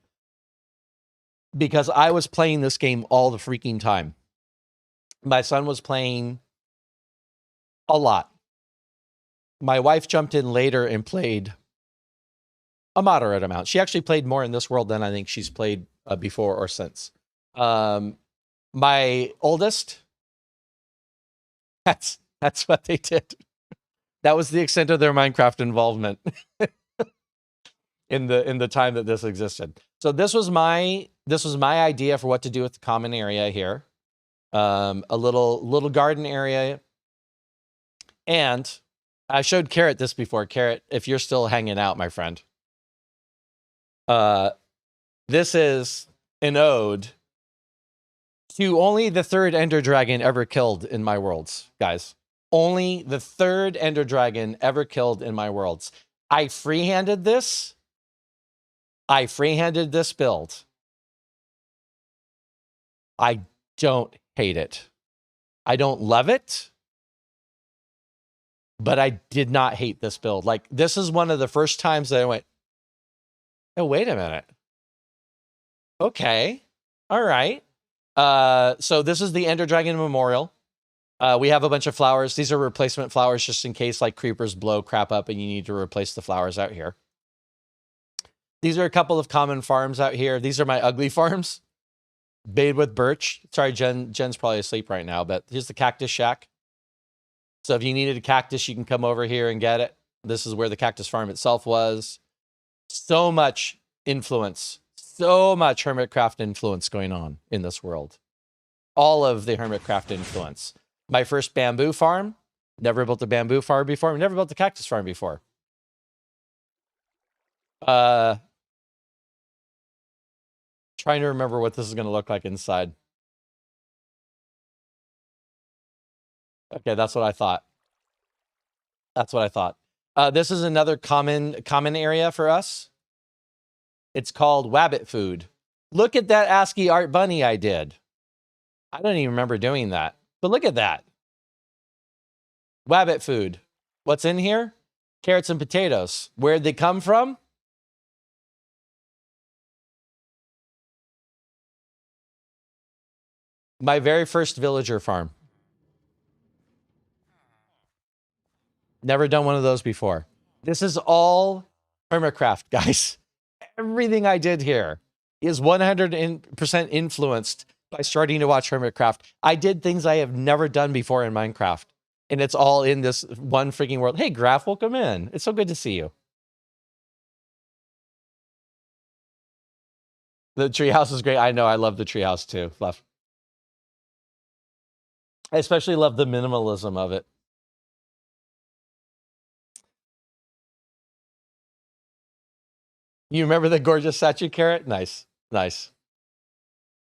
because I was playing this game all the freaking time. My son was playing a lot. My wife jumped in later and played a moderate amount. She actually played more in this world than I think she's played before or since. My oldest, that's what they did. That was the extent of their Minecraft involvement in the time that this existed. So this was my idea for what to do with the common area here. A little garden area. And I showed Carrot this before. Carrot, if you're still hanging out, my friend. This is an ode to only the third Ender Dragon ever killed in my worlds, guys. Only the third Ender Dragon ever killed in my worlds. I freehanded this. I freehanded this build. I don't hate it. I don't love it. But I did not hate this build. Like, this is one of the first times that I went, oh, wait a minute. Okay. All right. So this is the Ender Dragon Memorial. We have a bunch of flowers. These are replacement flowers just in case like creepers blow crap up and you need to replace the flowers out here. These are a couple of common farms out here. These are my ugly farms. Made with birch. Sorry, Jen's probably asleep right now, but here's the cactus shack. So if you needed a cactus, you can come over here and get it. This is where the cactus farm itself was. So much influence. So much Hermitcraft influence going on in this world. All of the Hermitcraft influence. My first bamboo farm. Never built a bamboo farm before. Never built a cactus farm before. Trying to remember what this is going to look like inside. Okay, that's what I thought. That's what I thought. This is another common area for us. It's called Wabbit Food. Look at that ASCII art bunny I did. I don't even remember doing that. But look at that. Wabbit Food. What's in here? Carrots and potatoes. Where'd they come from? My very first villager farm. Never done one of those before. This is all Hermitcraft, guys. Everything I did here is 100% influenced by starting to watch Hermitcraft. I did things I have never done before in Minecraft. And it's all in this one freaking world. Hey, Graph, welcome in. It's so good to see you. The treehouse is great. I know. I love the treehouse too. Love. I especially love the minimalism of it. You remember the gorgeous statue, Carrot? Nice. Nice.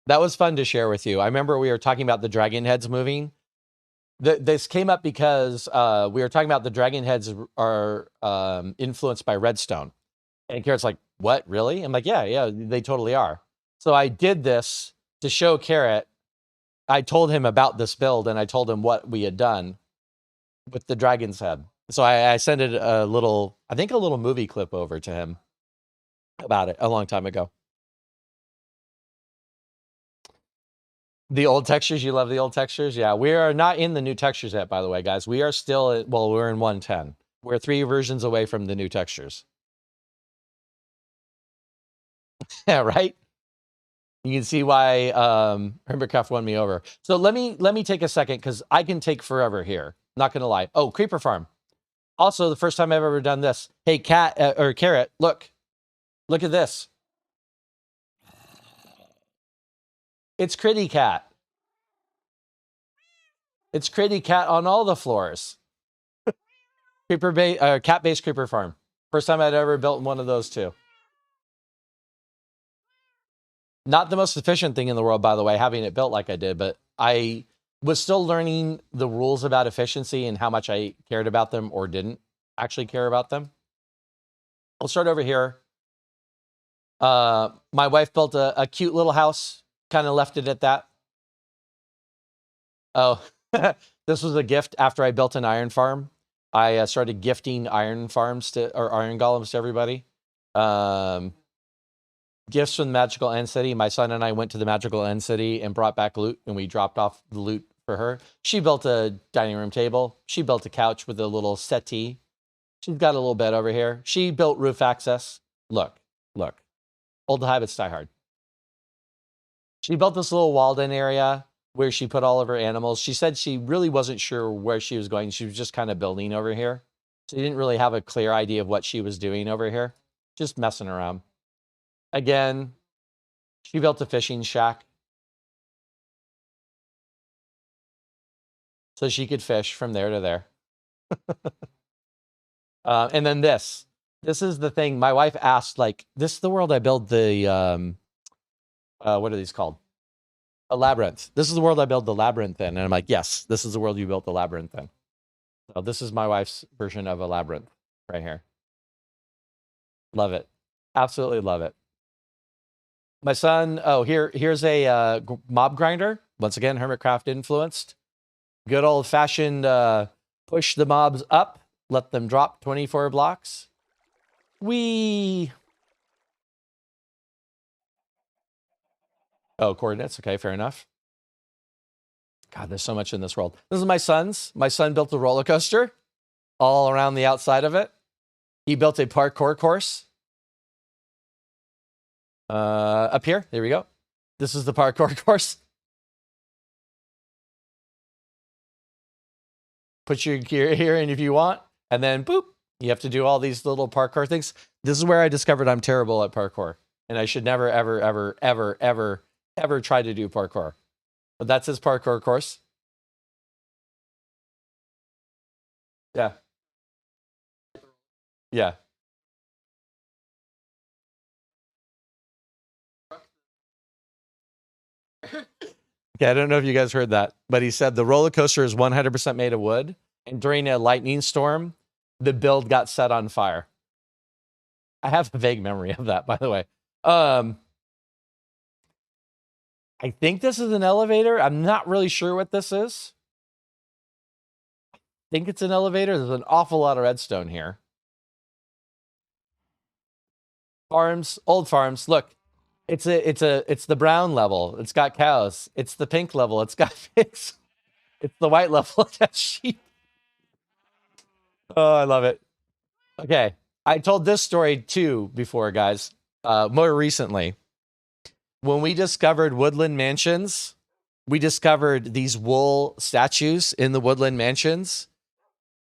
That was fun to share with you. I remember we were talking about the dragon heads moving. This came up because we were talking about the dragon heads are influenced by redstone. And Carrot's like, what, really? I'm like, yeah, they totally are. So I did this to show Carrot. I told him about this build and I told him what we had done with the dragon's head. So I sent it a little movie clip over to him about it a long time ago. The old textures, you love the old textures? Yeah, we are not in the new textures yet, by the way, guys. We are still, we're in 110. We're 3 versions away from the new textures. Yeah, right? You can see why Hermitcraft won me over. So let me take a second, because I can take forever here. Not going to lie. Oh, Creeper Farm. Also, the first time I've ever done this. Hey, Carrot, look. Look at this. It's Critty Cat. It's Critty Cat on all the floors. Cat-based creeper farm. First time I'd ever built one of those too. Not the most efficient thing in the world, by the way, having it built like I did, but I was still learning the rules about efficiency and how much I cared about them or didn't actually care about them. I'll start over here. My wife built a cute little house, kind of left it at that. Oh, this was a gift after I built an iron farm. I started gifting iron farms or iron golems to everybody. Gifts from the magical end city. My son and I went to the magical end city and brought back loot, and we dropped off the loot for her. She built a dining room table. She built a couch with a little settee. She's got a little bed over here. She built roof access. Look. Old habits die hard. She built this little walled-in area where she put all of her animals. She said she really wasn't sure where she was going. She was just kind of building over here. She didn't really have a clear idea of what she was doing over here. Just messing around. Again, she built a fishing shack so she could fish from there to there. And then this is the thing. My wife asked, like, this is the world I build the, what are these called? A labyrinth. This is the world I build the labyrinth in. And I'm like, yes, this is the world you built the labyrinth in. So this is my wife's version of a labyrinth right here. Love it. Absolutely love it. My son, here's a mob grinder. Once again, Hermitcraft influenced. Good old fashioned push the mobs up, let them drop 24 blocks. Oh, coordinates. Okay, fair enough. God, there's so much in this world. This is my son's. My son built a roller coaster all around the outside of it. He built a parkour course. Up here, there we go. This is the parkour course. Put your gear here in if you want, and then boop, you have to do all these little parkour things. This is where I discovered I'm terrible at parkour, and I should never, ever, ever, ever, ever, ever try to do parkour. But that's his parkour course. Yeah. Yeah. Okay, I don't know if you guys heard that, but he said the roller coaster is 100% made of wood, and during a lightning storm, the build got set on fire. I have a vague memory of that, by the way. I think this is an elevator. I'm not really sure what this is. I think it's an elevator. There's an awful lot of redstone here. Farms, old farms. Look, it's the brown level. It's got cows. It's the pink level. It's got pigs. It's the white level. It's got sheep. Oh, I love it. Okay, I told this story too before, guys. More recently, when we discovered woodland mansions, we discovered these wool statues in the woodland mansions,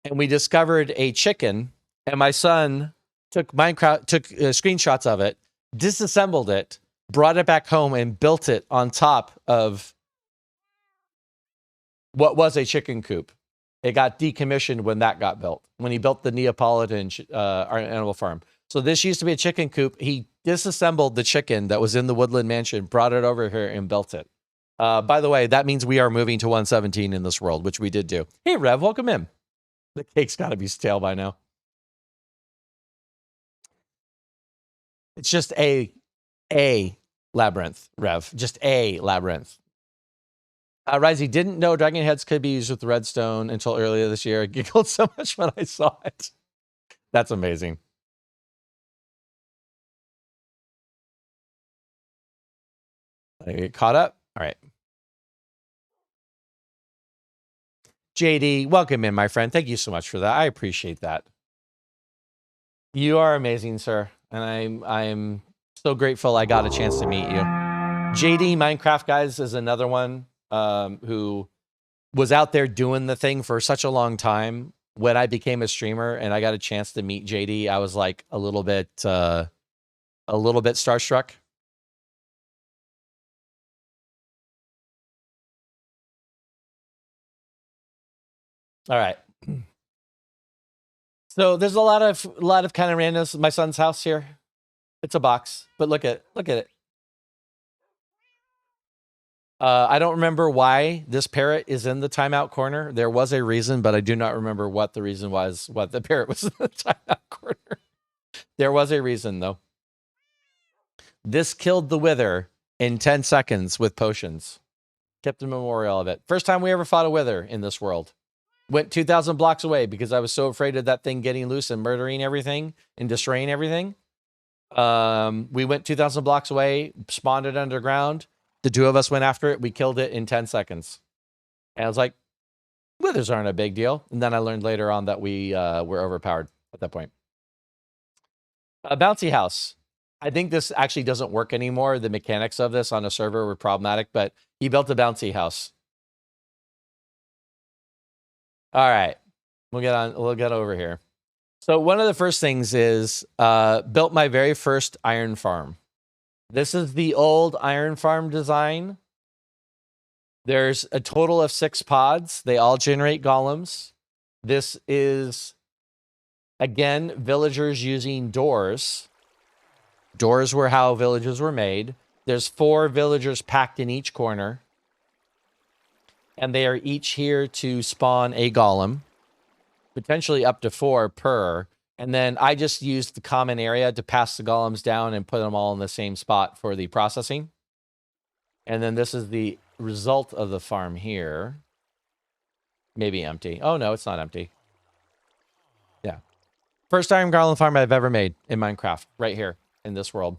and we discovered a chicken. And my son took screenshots of it, disassembled it, brought it back home, and built it on top of what was a chicken coop. It got decommissioned when that got built, when he built the Neapolitan animal farm. So this used to be a chicken coop. He disassembled the chicken that was in the woodland mansion, brought it over here, and built it. By the way, that means we are moving to 117 in this world, which we did do. Hey, Rev, welcome in. The cake's got to be stale by now. It's just a labyrinth, Rev. Just a labyrinth. Risey didn't know dragon heads could be used with redstone until earlier this year. I giggled so much when I saw it. That's amazing. I get caught up. All right. JD, welcome in, my friend. Thank you so much for that. I appreciate that. You are amazing, sir. And I'm so grateful I got a chance to meet you. JD Minecraft, guys, is another one who was out there doing the thing for such a long time. When I became a streamer and I got a chance to meet JD, I was like a little bit starstruck. All right. So there's a lot of kind of randomness. My son's house here. It's a box, but look at it. I don't remember why this parrot is in the timeout corner. There was a reason, but I do not remember what the reason was. What the parrot was in the timeout corner. There was a reason though. This killed the wither in 10 seconds with potions. Kept a memorial of it. First time we ever fought a wither in this world. Went 2,000 blocks away because I was so afraid of that thing getting loose and murdering everything and destroying everything. We went 2,000 blocks away, spawned it underground. The two of us went after it. We killed it in 10 seconds. And I was like, withers aren't a big deal. And then I learned later on that we were overpowered at that point. A bouncy house. I think this actually doesn't work anymore. The mechanics of this on a server were problematic, but he built a bouncy house. All right, we'll get over here. So one of the first things is built my very first iron farm. This is the old iron farm design. There's a total of 6 pods. They all generate golems. This is, again, villagers using doors. Doors were how villages were made. There's 4 villagers packed in each corner. And they are each here to spawn a golem. Potentially up to 4 per. And then I just used the common area to pass the golems down and put them all in the same spot for the processing. And then this is the result of the farm here. Maybe empty. Oh, no, it's not empty. Yeah. First iron golem farm I've ever made in Minecraft. Right here in this world.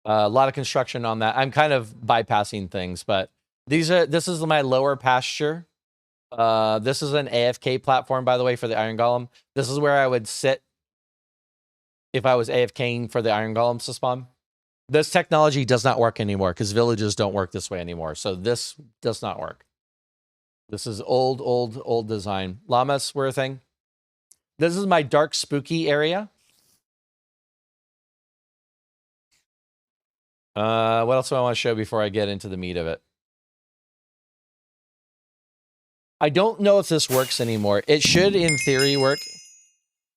A lot of construction on that. I'm kind of bypassing things, but this is my lower pasture. This is an AFK platform, by the way, for the Iron Golem. This is where I would sit if I was AFKing for the Iron Golems to spawn. This technology does not work anymore because villages don't work this way anymore. So this does not work. This is old design. Llamas were a thing. This is my dark spooky area. What else do I want to show before I get into the meat of it? I don't know if this works anymore. It should, in theory, work.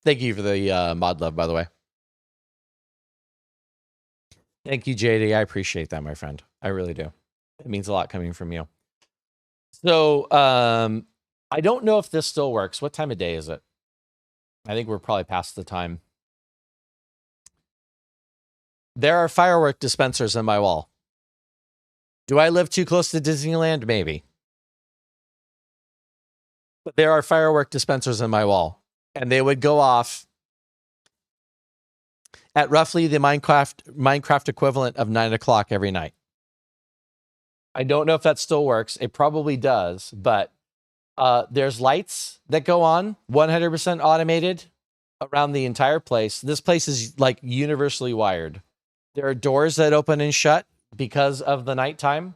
Thank you for the mod love, by the way. Thank you, JD. I appreciate that, my friend. I really do. It means a lot coming from you. So, I don't know if this still works. What time of day is it? I think we're probably past the time. There are firework dispensers on my wall. Do I live too close to Disneyland? Maybe. But there are firework dispensers on my wall. And they would go off at roughly the Minecraft equivalent of 9 o'clock every night. I don't know if that still works. It probably does. But there's lights that go on, 100% automated around the entire place. This place is like universally wired. There are doors that open and shut because of the nighttime.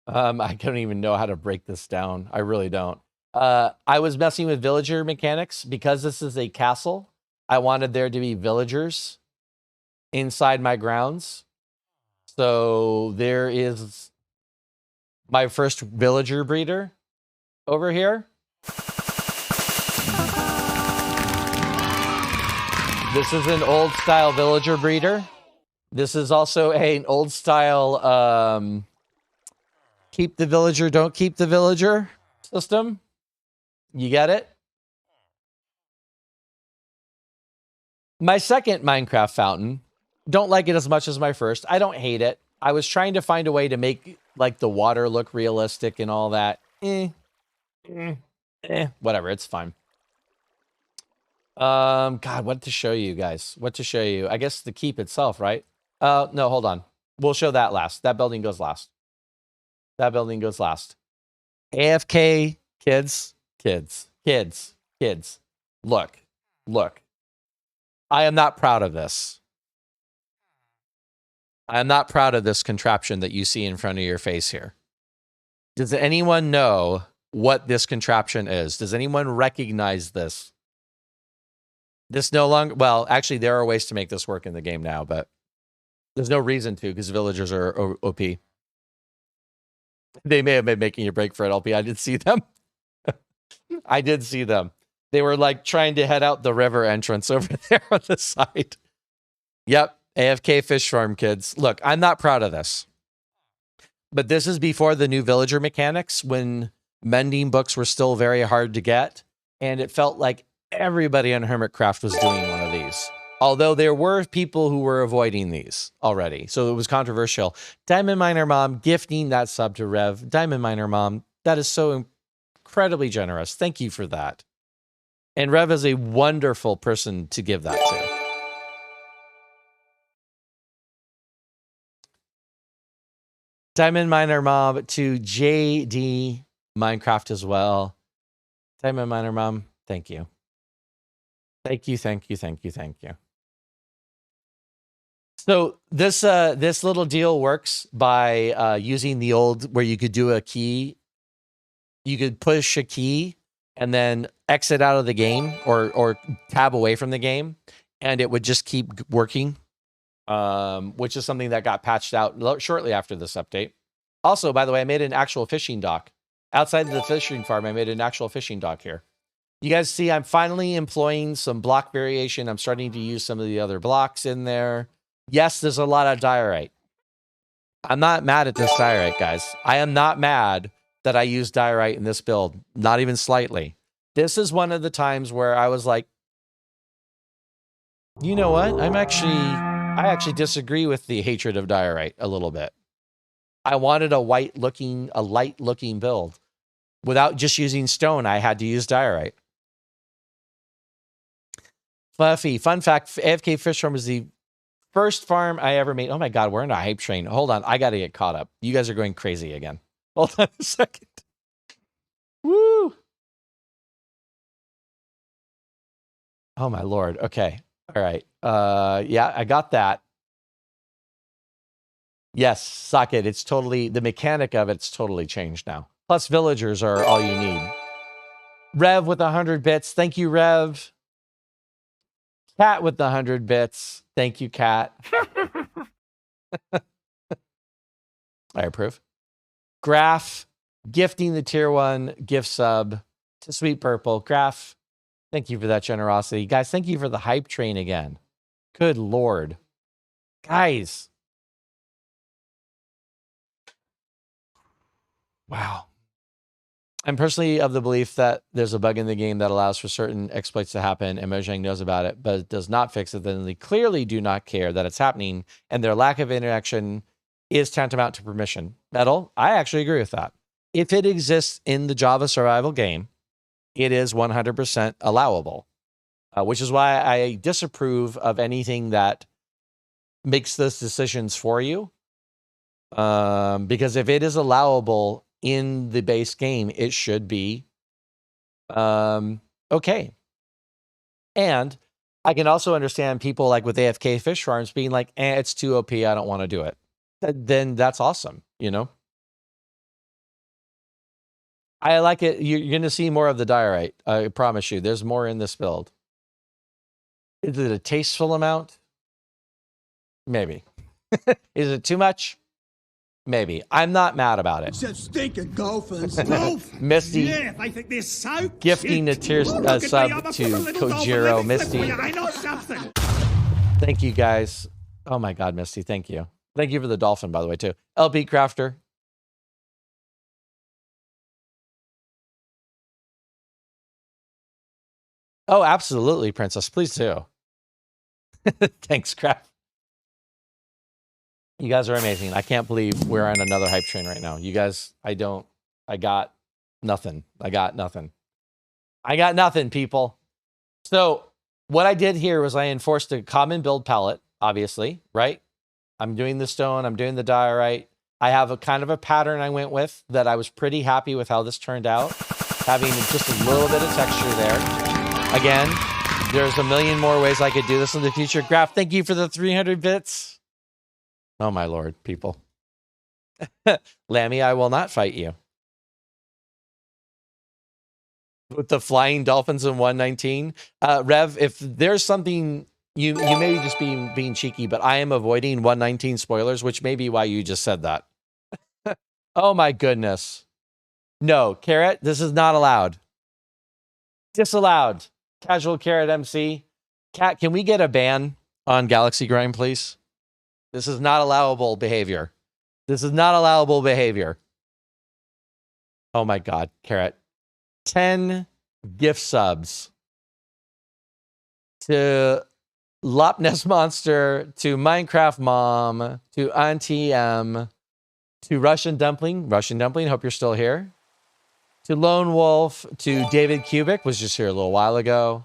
I don't even know how to break this down. I really don't. I was messing with villager mechanics because this is a castle. I wanted there to be villagers inside my grounds. So there is my first villager breeder over here. This is an old style villager breeder. This is also an old style keep the villager, don't keep the villager system. You get it? My second Minecraft fountain, don't like it as much as my first. I don't hate it. I was trying to find a way to make like the water look realistic and all that. Whatever, it's fine. God, what to show you guys? What to show you? I guess the keep itself, right? No, hold on. We'll show that last. That building goes last. That building goes last. AFK kids. Look. I am not proud of this. I am not proud of this contraption that you see in front of your face here. Does anyone know what this contraption is? Does anyone recognize this? This no longer, well, actually, there are ways to make this work in the game now, but there's no reason to because villagers are OP. They may have been making a break for it, LP. I did see them. I did see them. They were like trying to head out the river entrance over there on the side. Yep. AFK fish farm, kids. Look, I'm not proud of this. But this is before the new villager mechanics, when mending books were still very hard to get. And it felt like everybody on Hermitcraft was doing one of these. Although there were people who were avoiding these already. So it was controversial. Diamond Miner Mom gifting that sub to Rev. Diamond Miner Mom, that is so incredibly generous. Thank you for that. And Rev is a wonderful person to give that to. Diamond Miner Mom to JD Minecraft as well. Diamond Miner Mom, thank you. Thank you, thank you, thank you, thank you. So this little deal works by using the old, where you could do a key. You could push a key and then exit out of the game or tab away from the game, and it would just keep working, which is something that got patched out shortly after this update. Also, by the way, I made an actual fishing dock. Outside of the fishing farm, I made an actual fishing dock here. You guys see I'm finally employing some block variation. I'm starting to use some of the other blocks in there. Yes, there's a lot of diorite. I'm not mad at this diorite, guys. I am not mad that I used diorite in this build. Not even slightly. This is one of the times where I was like, you know what? I actually disagree with the hatred of diorite a little bit. I wanted a light looking build. Without just using stone, I had to use diorite. Fluffy, fun fact, AFK Fish Farm was the first farm I ever made. Oh my God, we're in a hype train. Hold on, I got to get caught up. You guys are going crazy again. Hold on a second. Woo! Oh my Lord. Okay. All right. Yeah, I got that. Yes, socket. It's totally, the mechanic of it's totally changed now. Plus villagers are all you need. Rev with 100 bits. Thank you, Rev. Cat with the 100 bits. Thank you, Cat. I approve. Graph gifting the tier 1 gift sub to Sweet Purple. Graph, thank you for that generosity. Guys, thank you for the hype train again. Good Lord. Guys. Wow. I'm personally of the belief that there's a bug in the game that allows for certain exploits to happen, and Mojang knows about it, but it does not fix it. Then they clearly do not care that it's happening, and their lack of interaction is tantamount to permission. Metal, I actually agree with that. If it exists in the Java survival game, it is 100% allowable, which is why I disapprove of anything that makes those decisions for you. Because if it is allowable in the base game, it should be okay. And I can also understand people like with AFK fish farms being like, it's too OP, I don't want to do it. Then that's awesome, you know? I like it. You're going to see more of the diorite. I promise you. There's more in this build. Is it a tasteful amount? Maybe. Is it too much? Maybe. I'm not mad about it. Said stinking dolphins. Misty, Yeah, they think they're so gifting a cute. tier Oh, look at sub me, I'm a to little dolphin Kojiro. living Misty, flip for you, I know something. thank you guys. Oh my God, Misty, thank you. Thank you for the dolphin, by the way, too. LP Crafter. Oh, absolutely, Princess. Please do. Thanks, Craft. You guys are amazing. I can't believe we're on another hype train right now. You guys, I got nothing. I got nothing, people. So what I did here was I enforced a common build palette, obviously, right? I'm doing the stone. I'm doing the diorite. I have a kind of a pattern I went with that I was pretty happy with how this turned out. Having just a little bit of texture there. Again, there's a million more ways I could do this in the future. Graph, thank you for the 300 bits. Oh, my Lord, people. Lammy, I will not fight you. With the flying dolphins in 119. Rev, if there's something, you may just be being cheeky, but I am avoiding 119 spoilers, which may be why you just said that. Oh my goodness. No, Carrot, this is not allowed. Disallowed. Casual Carrot MC. Cat, can we get a ban on Galaxy Grind, please? This is not allowable behavior. This is not allowable behavior. Oh my God, Carrot. 10 gift subs to Loch Ness Monster, to Minecraft Mom, to Auntie M, to Russian Dumpling. Russian Dumpling, hope you're still here. To Lone Wolf, to David Kubik, was just here a little while ago.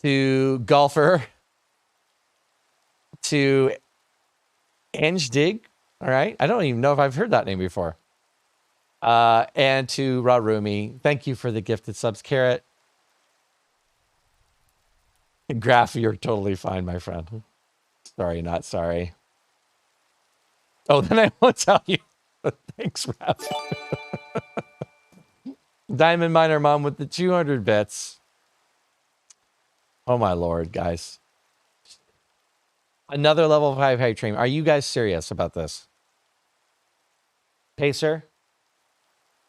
To Golfer, to Ange Dig. All right. I don't even know if I've heard that name before. And to Rarumi. Thank you for the gifted subs, Carrot. Graph, you're totally fine, my friend. Sorry, not sorry. Oh, then I won't tell you. Thanks, Raph. Diamond Miner Mom with the 200 bits. Oh my Lord, guys. Another level 5 hype train. Are you guys serious about this? Pacer,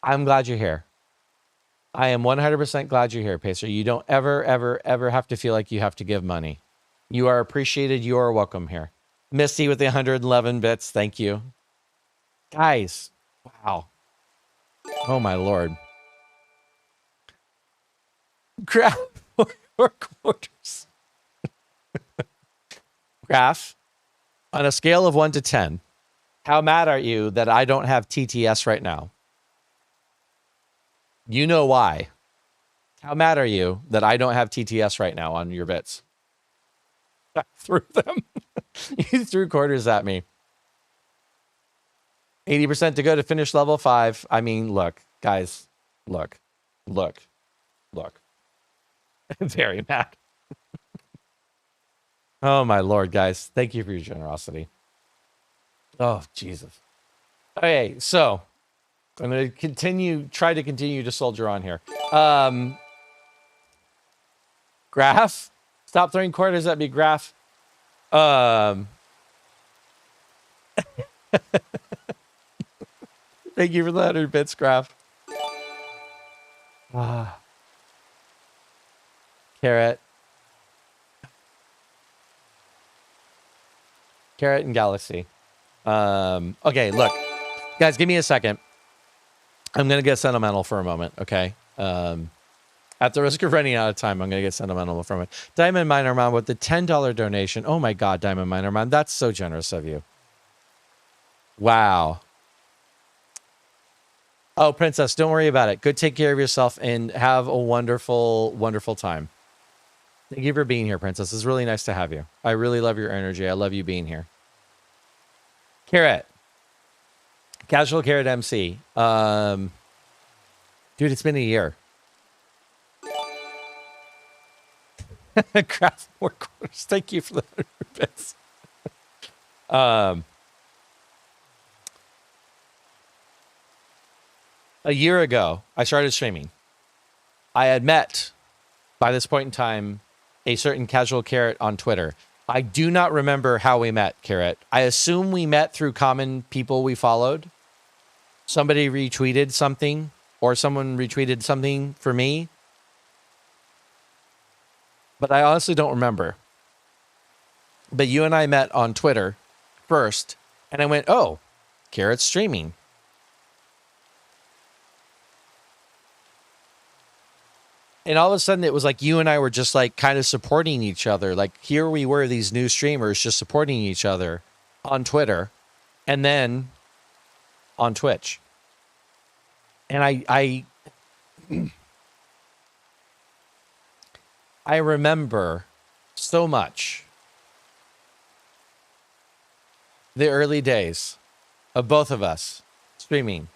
I'm glad you're here. I am 100% glad you're here, Pacer. You don't ever, ever, ever have to feel like you have to give money. You are appreciated. You are welcome here. Misty with the 111 bits. Thank you. Guys, wow. Oh my Lord. Graph 4 quarters. Graph, on a scale of 1 to 10, how mad are you that I don't have TTS right now? You know why. How mad are you that I don't have TTS right now on your bits? I threw them. You threw quarters at me. 80% to go to finish level 5. I mean, look, guys, look. Very mad. Oh, my Lord, guys. Thank you for your generosity. Oh, Jesus. Okay, so I'm going to try to continue to soldier on here. Graph, stop throwing quarters at me, Graph. Thank you for the 100 bits, Graph. Carrot. Carrot and Galaxy. Okay, look. Guys, give me a second. I'm going to get sentimental for a moment, okay? At the risk of running out of time, I'm going to get sentimental for a moment. Diamond Miner Mom with the $10 donation. Oh my God, Diamond Miner Mom. That's so generous of you. Wow. Oh, Princess, don't worry about it. Go take care of yourself and have a wonderful, wonderful time. Thank you for being here, Princess. It's really nice to have you. I really love your energy. I love you being here. Carrot. Casual Carrot MC. Dude, it's been a year. Craft more quarters. Thank you for the 100 bits. A year ago, I started streaming. I had met, by this point in time, a certain Casual Carrot on Twitter. I do not remember how we met, Carrot. I assume we met through common people we followed. Somebody retweeted something, or someone retweeted something for me. But I honestly don't remember. But you and I met on Twitter first, and I went, oh, Carrot's streaming. And all of a sudden, it was like you and I were just like kind of supporting each other. Like here we were, these new streamers just supporting each other on Twitter and then on Twitch. And I remember so much the early days of both of us streaming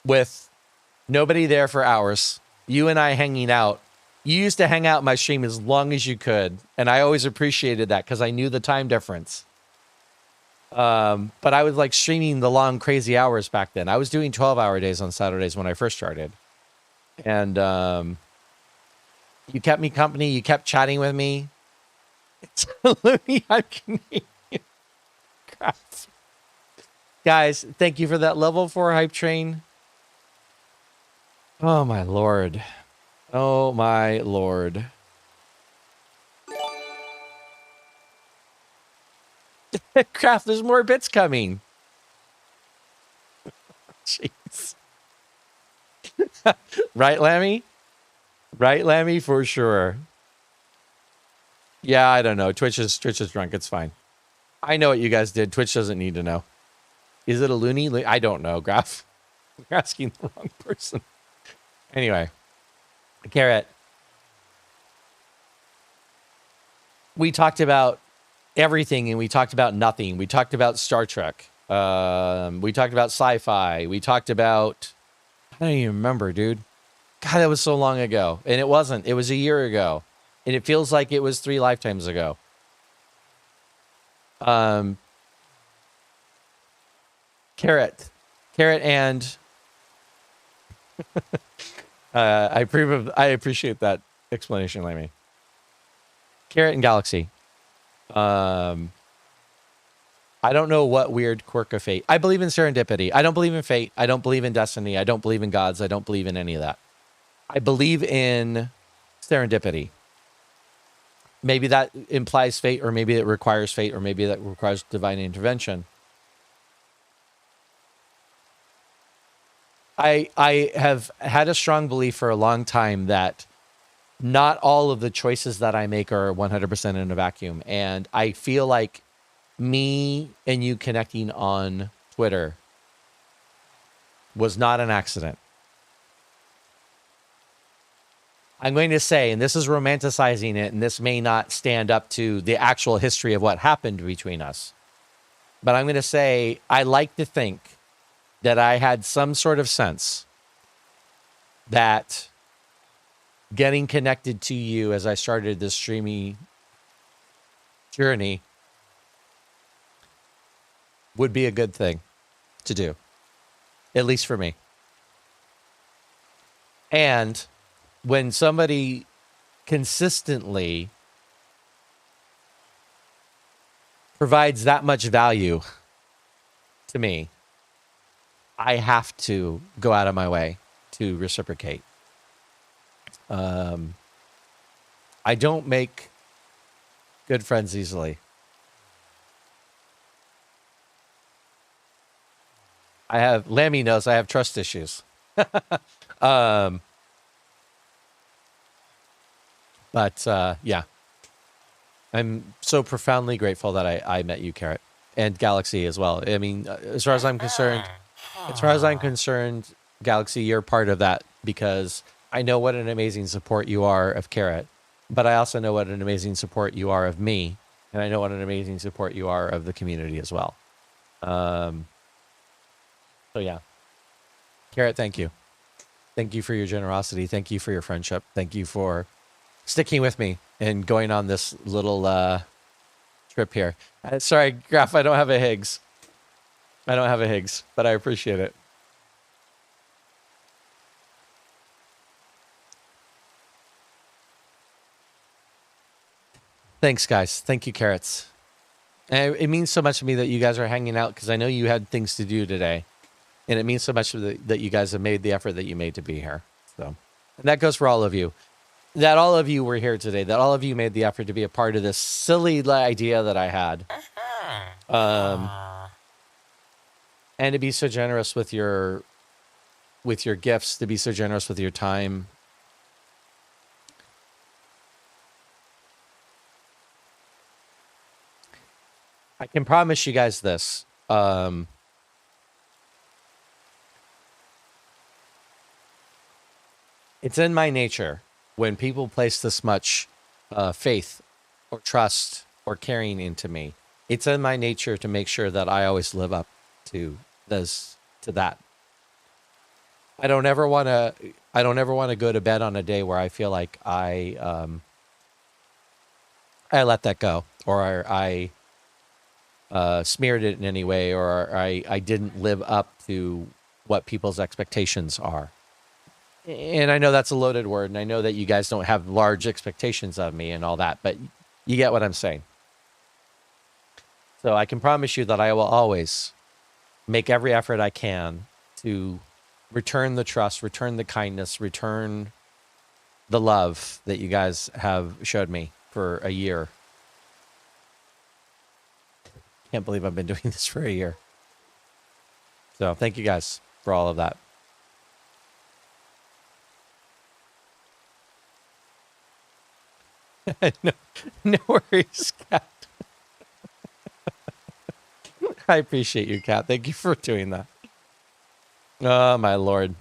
with nobody there for hours. You and I hanging out. You used to hang out in my stream as long as you could. And I always appreciated that because I knew the time difference. But I was like streaming the long, crazy hours back then. I was doing 12-hour days on Saturdays when I first started. And you kept me company. You kept chatting with me. It's Looney, I'm Canadian. Crap. Guys, thank you for that level 4 hype train. Oh my lord. Oh my lord. Craft, there's more bits coming. Jeez. Right, Lammy? Right, Lammy, for sure. Yeah, I don't know. Twitch is drunk. It's fine. I know what you guys did. Twitch doesn't need to know. Is it a loony? I don't know, Graph. You're asking the wrong person. Anyway. Carrot. We talked about everything and we talked about nothing. We talked about Star Trek. We talked about sci-fi. We talked about... I don't even remember, dude. God, that was so long ago. And it wasn't. It was a year ago. And it feels like it was 3 lifetimes ago. Carrot and I appreciate that explanation, Lammy. Carrot and Galaxy. I don't know what weird quirk of fate. I believe in serendipity. I don't believe in fate. I don't believe in destiny. I don't believe in gods. I don't believe in any of that. I believe in serendipity. Maybe that implies fate, or maybe it requires fate, or maybe that requires divine intervention. I have had a strong belief for a long time that not all of the choices that I make are 100% in a vacuum. And I feel like me and you connecting on Twitter was not an accident. I'm going to say, and this is romanticizing it, and this may not stand up to the actual history of what happened between us, but I'm going to say, I like to think that I had some sort of sense that getting connected to you as I started this streamy journey would be a good thing to do, at least for me. And when somebody consistently provides that much value to me, I have to go out of my way to reciprocate. I don't make good friends easily. Lammy knows I have trust issues. But yeah, I'm so profoundly grateful that I met you, Carrot, and Galaxy as well. I mean, as far as I'm concerned, Galaxy, you're part of that because I know what an amazing support you are of Carrot, but I also know what an amazing support you are of me, and I know what an amazing support you are of the community as well. So yeah, Carrot, thank you. Thank you for your generosity. Thank you for your friendship. Thank you for sticking with me and going on this little trip here. Sorry, Graph, I don't have a Higgs. But I appreciate it. Thanks, guys. Thank you, Carrots. And it means so much to me that you guys are hanging out because I know you had things to do today. And it means so much that you guys have made the effort that you made to be here. So, and that goes for all of you. That all of you were here today. That all of you made the effort to be a part of this silly idea that I had. And to be so generous with your gifts, to be so generous with your time. I can promise you guys this. It's in my nature when people place this much faith or trust or caring into me. It's in my nature to make sure that I always live up to that. I don't ever want to go to bed on a day where I feel like I let that go, or I smeared it in any way, or I didn't live up to what people's expectations are. And I know that's a loaded word, and I know that you guys don't have large expectations of me and all that, but you get what I'm saying. So I can promise you that I will always make every effort I can to return the trust, return the kindness, return the love that you guys have showed me for a year. Can't believe I've been doing this for a year. So thank you guys for all of that. No worries, Kat. I appreciate you, Kat. Thank you for doing that. Oh, my Lord.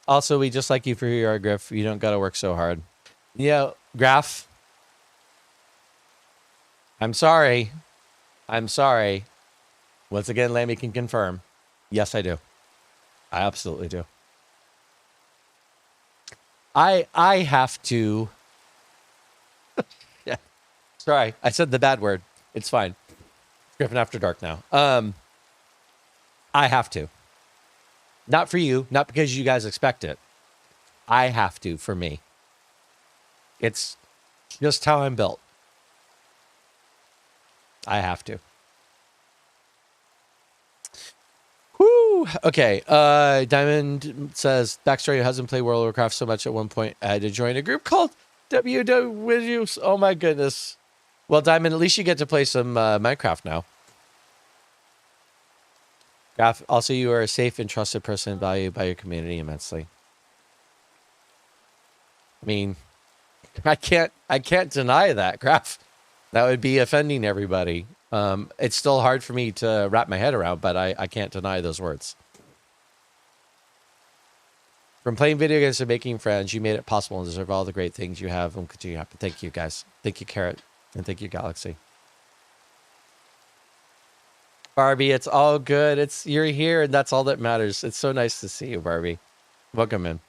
Also, we just like you for who you are, Griff. You don't got to work so hard. Yeah, Graf. I'm sorry. I'm sorry. Once again, Lammy can confirm. Yes, I do. I absolutely do. I have to. Yeah. Sorry, I said the bad word. It's fine. It's Griffin After Dark now. I have to. Not for you, not because you guys expect it. I have to for me. It's just how I'm built. I have to. Whoo! Okay. Diamond says, backstory, your husband played World of Warcraft so much at one point I had to join a group called WW. Oh my goodness. Well, Diamond, at least you get to play some Minecraft now. Graf, also, you are a safe and trusted person valued by your community immensely. I mean, I can't deny that, Graf. That would be offending everybody. It's still hard for me to wrap my head around, but I can't deny those words. From playing video games to making friends, you made it possible and deserve all the great things you have and continue to happen. Thank you, guys. Thank you, Carrot. And thank you, Galaxy. Barbie, it's all good. You're here, and that's all that matters. It's so nice to see you, Barbie. Welcome in.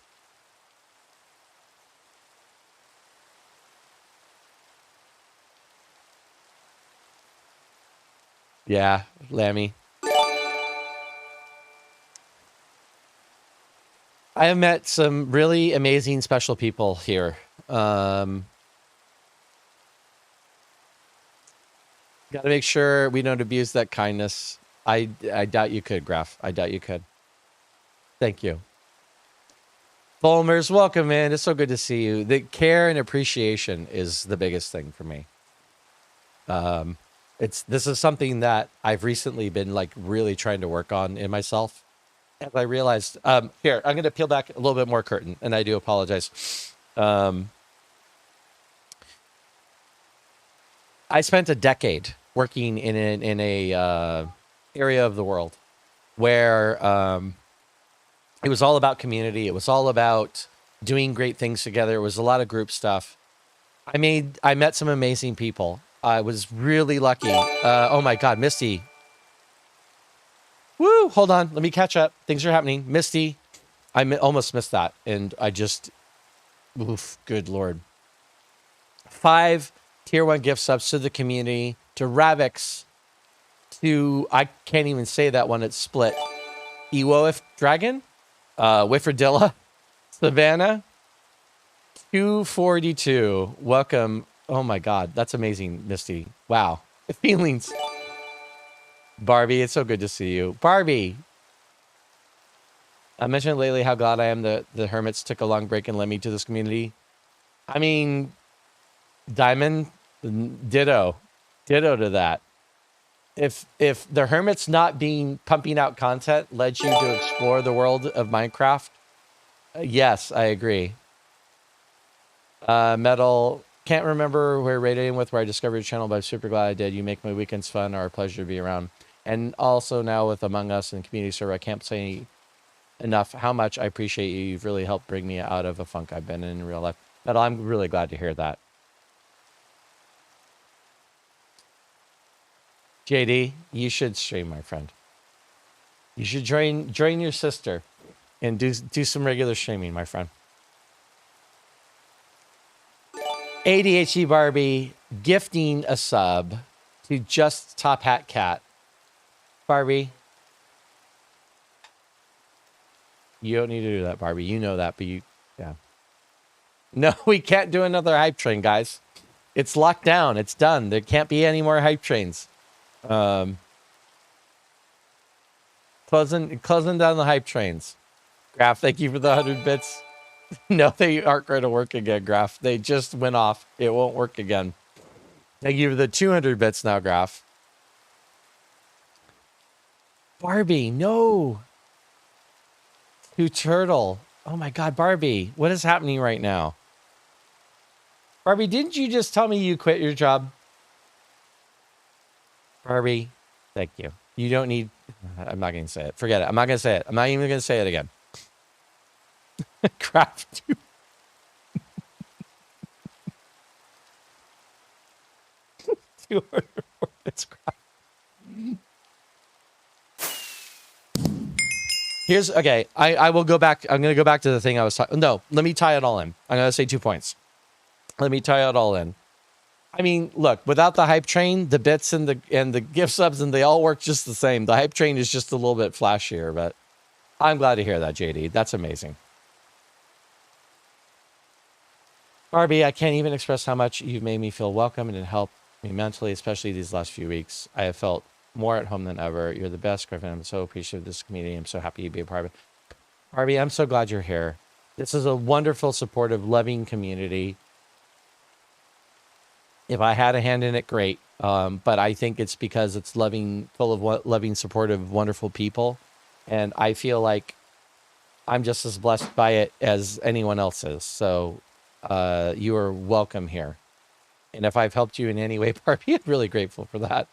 Yeah, Lammy. I have met some really amazing, special people here. Got to make sure we don't abuse that kindness. I doubt you could, Graf. I doubt you could. Thank you. Fulmers, welcome in. It's so good to see you. The care and appreciation is the biggest thing for me. This is something that I've recently been like really trying to work on in myself. As I realized, here, I'm going to peel back a little bit more curtain, and I do apologize. I spent a decade working in a area of the world where it was all about community. It was all about doing great things together. It was a lot of group stuff. I met some amazing people. I was really lucky. Oh my God, Misty. Woo, hold on. Let me catch up. Things are happening. Misty, almost missed that. And I just, oof, good Lord. 5 tier 1 gift subs to the community, to Ravix, to, I can't even say that one, it's split. Ewoif Dragon, Wiffordilla, Savannah, 242. Welcome. Oh my God, that's amazing, Misty. Wow. Feelings. Barbie, it's so good to see you. Barbie. I mentioned lately how glad I am that the Hermits took a long break and led me to this community. I mean, Diamond, ditto to that. If the Hermits not pumping out content led you to explore the world of Minecraft, yes, I agree. Metal, can't remember where rated with where I discovered your channel, but I'm super glad I did. You make my weekends fun or a pleasure to be around. And also now with Among Us and community server, I can't say enough how much I appreciate you. You've really helped bring me out of a funk I've been in real life. Metal, I'm really glad to hear that. JD, you should stream, my friend. You should join your sister and do some regular streaming, my friend. ADHD Barbie gifting a sub to Just Top Hat Cat. Barbie, you don't need to do that, Barbie. You know that, but yeah. No, we can't do another hype train, guys. It's locked down. It's done. There can't be any more hype trains. Closing down the hype trains. Graph, thank you for the 100 bits. No, they aren't going to work again, Graph. They just went off. It won't work again. Thank you for the 200 bits now, Graph. Barbie, no. To Turtle. Oh my God, Barbie. What is happening right now? Barbie, didn't you just tell me you quit your job? Barbie, thank you. You don't need... I'm not going to say it. Forget it. I'm not going to say it. I'm not even going to say it again. Craft. It's crap. Here's okay. I will go back. I'm going to go back to the thing I was talking. No, let me tie it all in. I'm going to say 2 points. Let me tie it all in. I mean, look, without the hype train, the bits and the gift subs and they all work just the same. The hype train is just a little bit flashier, but I'm glad to hear that, JD. That's amazing. Barbie, I can't even express how much you've made me feel welcome and it helped me mentally, especially these last few weeks. I have felt more at home than ever. You're the best, Griffin. I'm so appreciative of this community. I'm so happy to be a part of it. Barbie, I'm so glad you're here. This is a wonderful, supportive, loving community. If I had a hand in it, great. But I think it's because it's loving, full of loving, supportive, wonderful people. And I feel like I'm just as blessed by it as anyone else is. So you are welcome here. And if I've helped you in any way, Barbie, I'm really grateful for that.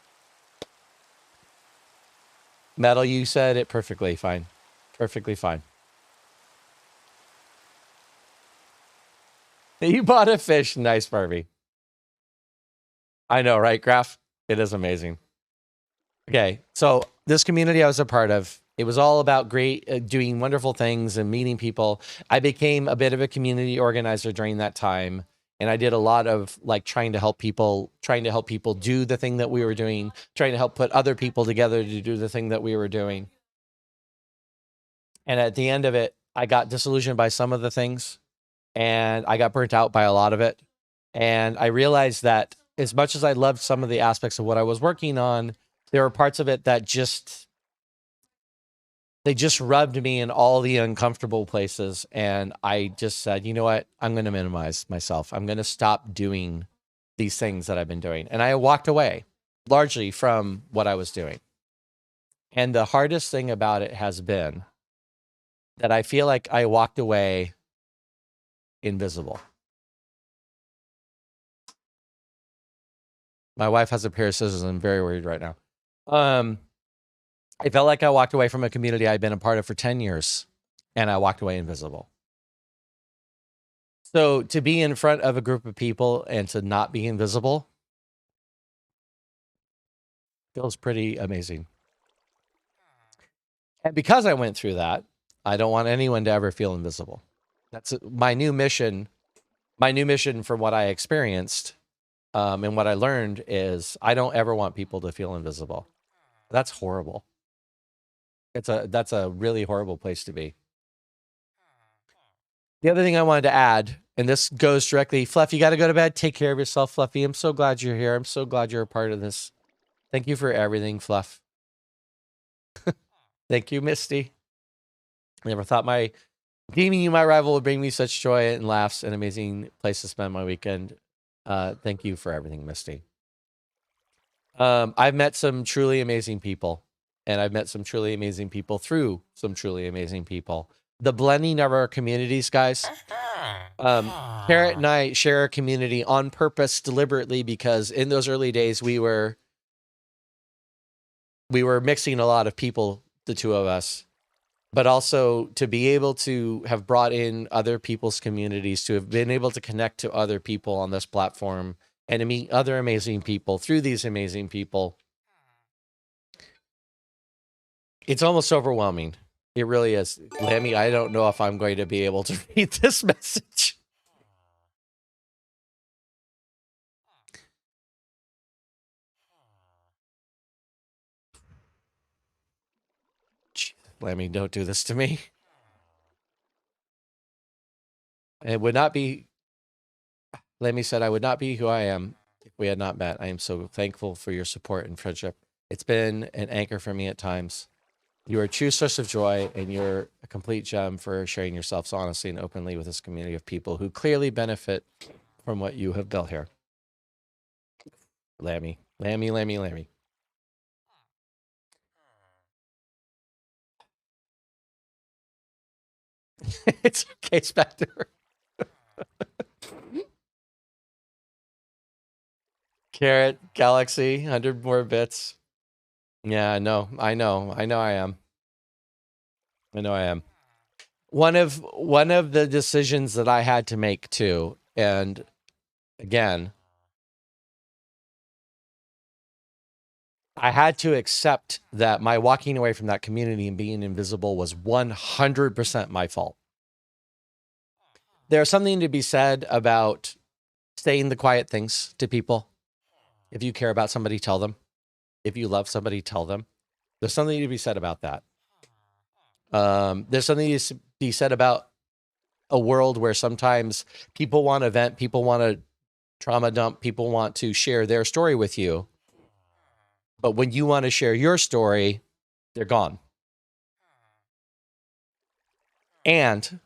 Metal, you said it perfectly fine. Perfectly fine. You bought a fish. Nice, Barbie. I know, right, Graph? It is amazing. Okay, so this community I was a part of, it was all about great, doing wonderful things and meeting people. I became a bit of a community organizer during that time. And I did a lot of like trying to help people do the thing that we were doing, trying to help put other people together to do the thing that we were doing. And at the end of it, I got disillusioned by some of the things and I got burnt out by a lot of it. And I realized that as much as I loved some of the aspects of what I was working on, there were parts of it that they just rubbed me in all the uncomfortable places. And I just said, you know what? I'm going to minimize myself. I'm going to stop doing these things that I've been doing. And I walked away largely from what I was doing. And the hardest thing about it has been that I feel like I walked away invisible. My wife has a pair of scissors and I'm very worried right now. I felt like I walked away from a community I'd been a part of for 10 years and I walked away invisible. So to be in front of a group of people and to not be invisible feels pretty amazing. And because I went through that, I don't want anyone to ever feel invisible. That's my new mission. My new mission from what I experienced and what I learned is I don't ever want people to feel invisible. That's horrible. That's a really horrible place to be. The other thing I wanted to add, and this goes directly, Fluff, you got to go to bed. Take care of yourself, Fluffy. I'm so glad you're here. I'm so glad you're a part of this. Thank you for everything, Fluff. Thank you, Misty. I never thought deeming you my rival would bring me such joy and laughs, an amazing place to spend my weekend. Thank you for everything, Misty. I've met some truly amazing people, and I've met some truly amazing people through some truly amazing people. The blending of our communities, guys. Carrot and I share a community on purpose, deliberately, because in those early days we were mixing a lot of people, the two of us, but also to be able to have brought in other people's communities, to have been able to connect to other people on this platform and to meet other amazing people through these amazing people. It's almost overwhelming. It really is. Lammy, I don't know if I'm going to be able to read this message. Lammy, don't do this to me. It would not be Lemmy said, I would not be who I am if we had not met. I am so thankful for your support and friendship. It's been an anchor for me at times. You are a true source of joy, and you're a complete gem for sharing yourself so honestly and openly with this community of people who clearly benefit from what you have built here. Lammy, Lammy, Lammy, Lammy. It's okay, Spectre. Carrot, Galaxy, 100 more bits. Yeah, I know I am. One of the decisions that I had to make too, and again, I had to accept that my walking away from that community and being invisible was 100% my fault. There's something to be said about saying the quiet things to people. If you care about somebody, tell them. If you love somebody, tell them. There's something to be said about that. There's something to be said about a world where sometimes people want to vent, people want to trauma dump, people want to share their story with you. But when you want to share your story, they're gone. And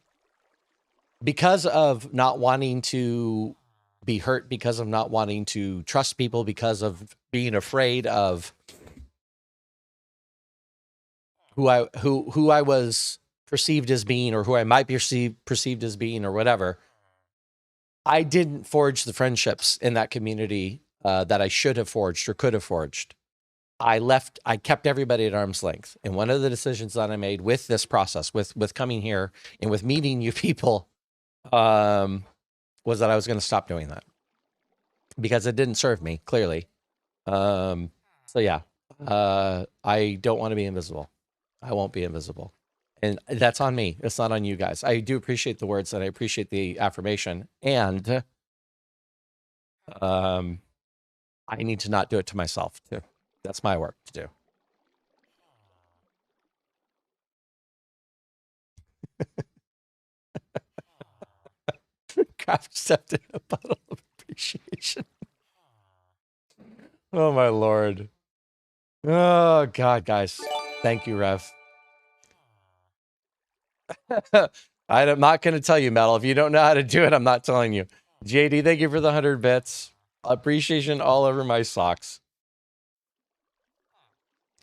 because of not wanting to be hurt, because of not wanting to trust people, because of being afraid of who I was perceived as being, or who I might be perceived as being, or whatever, I didn't forge the friendships in that community that I should have forged or could have forged. I kept everybody at arm's length. And one of the decisions that I made with this process, with coming here and with meeting you people, was that I was going to stop doing that because it didn't serve me, clearly. So yeah, I don't want to be invisible. I won't be invisible. And that's on me. It's not on you guys. I do appreciate the words and I appreciate the affirmation. And I need to not do it to myself too. That's my work to do. Craft stepped in a bottle of appreciation. Oh my Lord. Oh God, guys. Thank you, Rev. I'm not going to tell you, Metal. If you don't know how to do it, I'm not telling you. JD, thank you for the 100 bits. Appreciation all over my socks.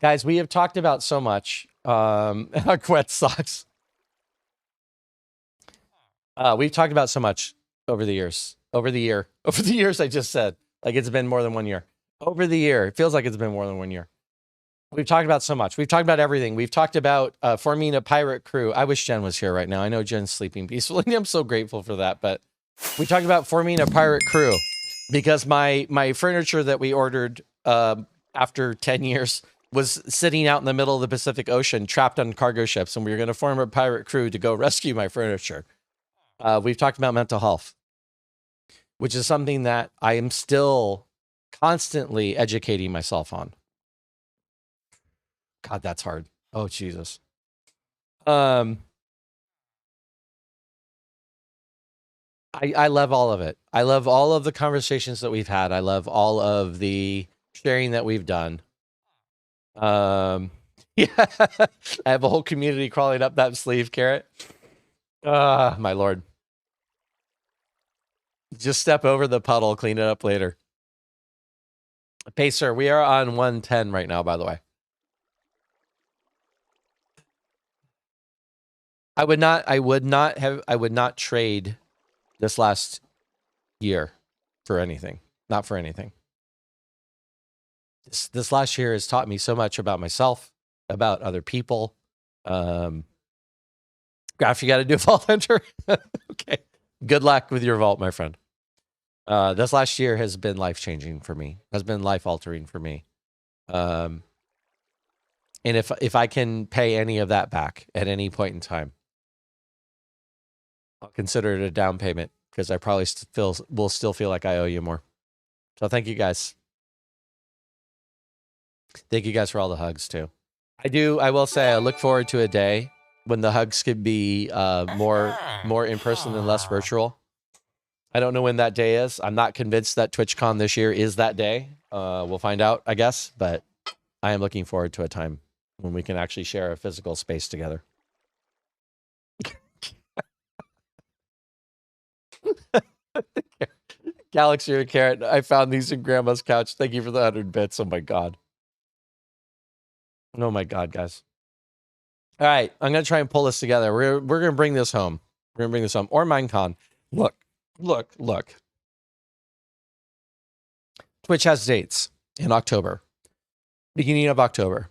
Guys, we have talked about so much. Quet socks. We've talked about so much over the years. Over the years, I just said. Like it's been more than 1 year. Over the year. It feels like it's been more than 1 year. We've talked about so much. We've talked about everything. We've talked about forming a pirate crew. I wish Jen was here right now. I know Jen's sleeping peacefully. I'm so grateful for that. But we talked about forming a pirate crew because my furniture that we ordered after 10 years was sitting out in the middle of the Pacific Ocean, trapped on cargo ships, and we were going to form a pirate crew to go rescue my furniture. We've talked about mental health, which is something that I am still constantly educating myself on. God, that's hard. Oh, Jesus. I love all of it. I love all of the conversations that we've had. I love all of the sharing that we've done. Yeah, I have a whole community crawling up that sleeve, Carrot. My Lord. Just step over the puddle, clean it up later. Pacer, we are on 110 right now, by the way. I would not trade this last year for anything. Not for anything. This last year has taught me so much about myself, about other people. Graph, you got to do a vault hunter. Okay. Good luck with your vault, my friend. This last year has been life-changing for me. Has been life-altering for me. And if I can pay any of that back at any point in time, I'll consider it a down payment because I probably will still feel like I owe you more. So thank you guys. Thank you guys for all the hugs too. I will say I look forward to a day when the hugs could be more in person and less virtual. I don't know when that day is. I'm not convinced that TwitchCon this year is that day. We'll find out, I guess. But I am looking forward to a time when we can actually share a physical space together. Galaxy or Carrot, I found these in Grandma's couch. Thank you for the 100 bits. Oh my God. Oh my God, guys. All right, I'm gonna try and pull this together. We're gonna bring this home. We're gonna bring this home. Or Minecon. Look. Twitch has dates in October. Beginning of October.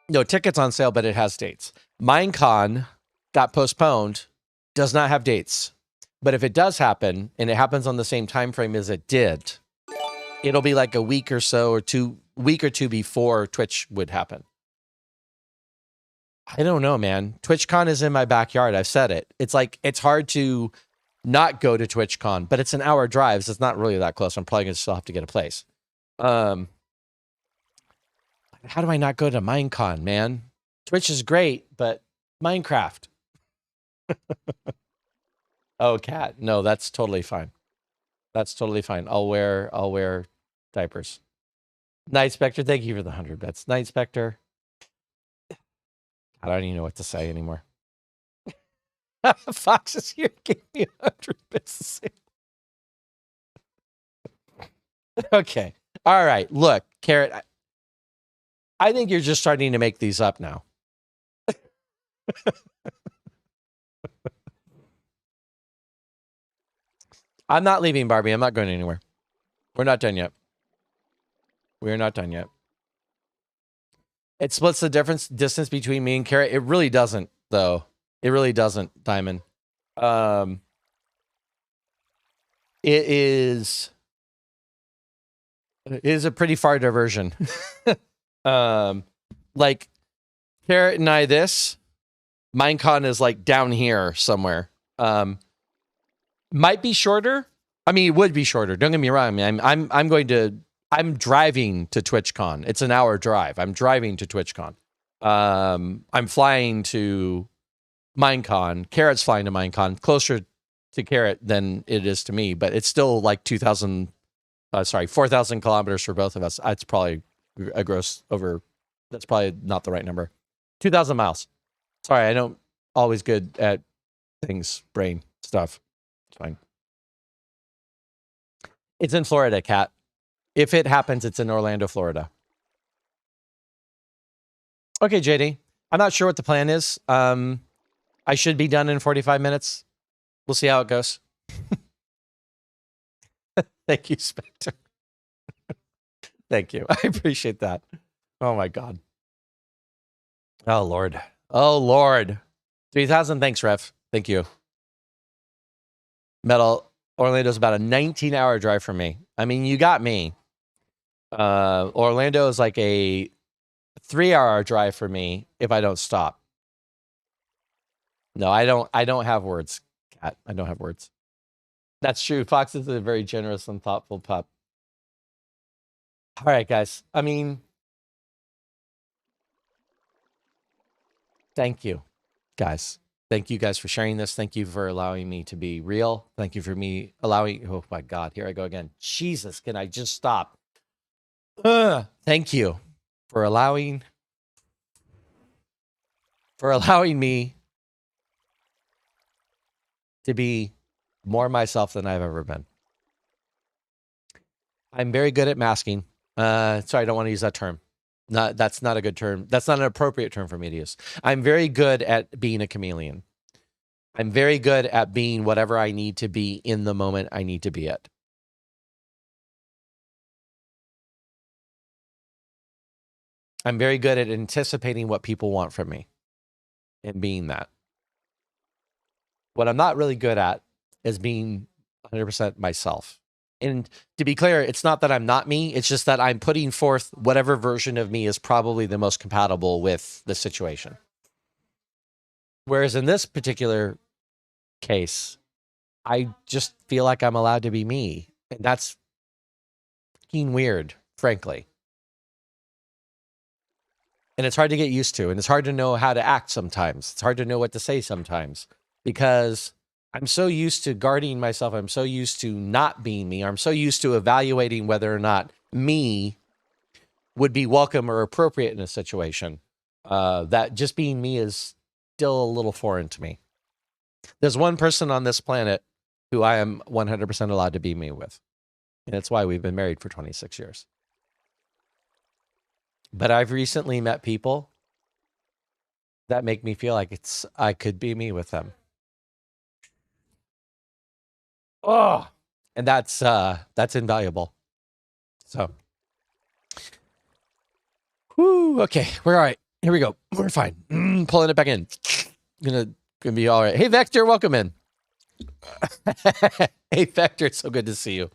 No tickets on sale, but it has dates. Minecon got postponed, does not have dates. But if it does happen, and it happens on the same time frame as it did, it'll be like a week or so, or week or two before Twitch would happen. I don't know, man. TwitchCon is in my backyard. I've said it. It's like, it's hard to not go to TwitchCon, but it's an hour drive, so it's not really that close. I'm probably going to still have to get a place. How do I not go to Minecon, man? Twitch is great, but Minecraft. Oh, cat. No, that's totally fine. That's totally fine. I'll wear diapers. Night Spectre, thank you for the 100 bits. Night Spectre. I don't even know what to say anymore. Fox is here, gave me 100 bits. Okay. All right. Look, Carrot, I think you're just starting to make these up now. I'm not leaving, Barbie. I'm not going anywhere. We're not done yet. We're not done yet. It splits the distance between me and Carrot. It really doesn't, though. It really doesn't, Diamond. It is a pretty far diversion. Like Carrot and I, Minecon is like down here somewhere. Might be shorter. I mean, it would be shorter. Don't get me wrong. I mean, I'm driving to TwitchCon. It's an hour drive. I'm driving to TwitchCon. I'm flying to Minecon. Carrot's flying to Minecon. Closer to Carrot than it is to me, but it's still like 4,000 kilometers for both of us. That's probably a gross over. That's probably not the right number. 2,000 miles. Sorry, I don't always good at things, brain stuff. It's fine. It's in Florida, Cat. If it happens, it's in Orlando, Florida. Okay, JD. I'm not sure what the plan is. I should be done in 45 minutes. We'll see how it goes. Thank you, Spectre. Thank you. I appreciate that. Oh, my God. Oh, Lord. Oh, Lord. 3,000. Thanks, Ref. Thank you. Metal. Orlando's about a 19-hour drive from me. I mean, you got me. Orlando is like a 3-hour drive for me if I don't stop. No, I don't have words, Cat. I don't have words. That's true. Fox is a very generous and thoughtful pup. All right, guys. I mean, thank you, guys. Thank you guys for sharing this. Thank you for allowing me to be real. Thank you for me allowing, oh my God, here I go again. Jesus, can I just stop? Thank you for allowing me to be more myself than I've ever been. I'm very good at masking. Sorry, I don't want to use that term. That's not a good term. That's not an appropriate term for me to use. I'm very good at being a chameleon. I'm very good at being whatever I need to be in the moment I need to be at. I'm very good at anticipating what people want from me and being that. What I'm not really good at is being 100% myself. And to be clear, it's not that I'm not me. It's just that I'm putting forth whatever version of me is probably the most compatible with the situation. Whereas in this particular case, I just feel like I'm allowed to be me. And that's fucking weird, frankly. And it's hard to get used to. And it's hard to know how to act sometimes. It's hard to know what to say sometimes. Because I'm so used to guarding myself. I'm so used to not being me. I'm so used to evaluating whether or not me would be welcome or appropriate in a situation. That just being me is still a little foreign to me. There's one person on this planet who I am 100% allowed to be me with. And it's why we've been married for 26 years. But I've recently met people that make me feel like I could be me with them. Oh, and that's invaluable. So, whoo, okay, we're all right. Here we go. We're fine. Pulling it back in. Gonna be all right. Hey, Vector, welcome in. Hey, Vector, it's so good to see you.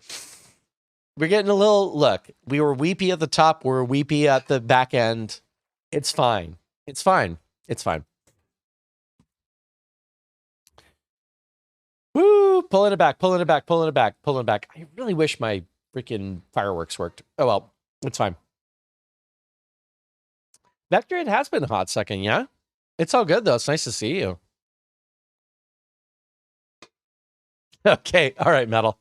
We're getting a little, look, we were weepy at the top. We're weepy at the back end. It's fine. It's fine. It's fine. Woo, pulling it back, pulling it back, pulling it back, pulling it back. I really wish my freaking fireworks worked. Oh, well, it's fine. Vector, it has been a hot second, yeah? It's all good, though. It's nice to see you. Okay, all right, Metal.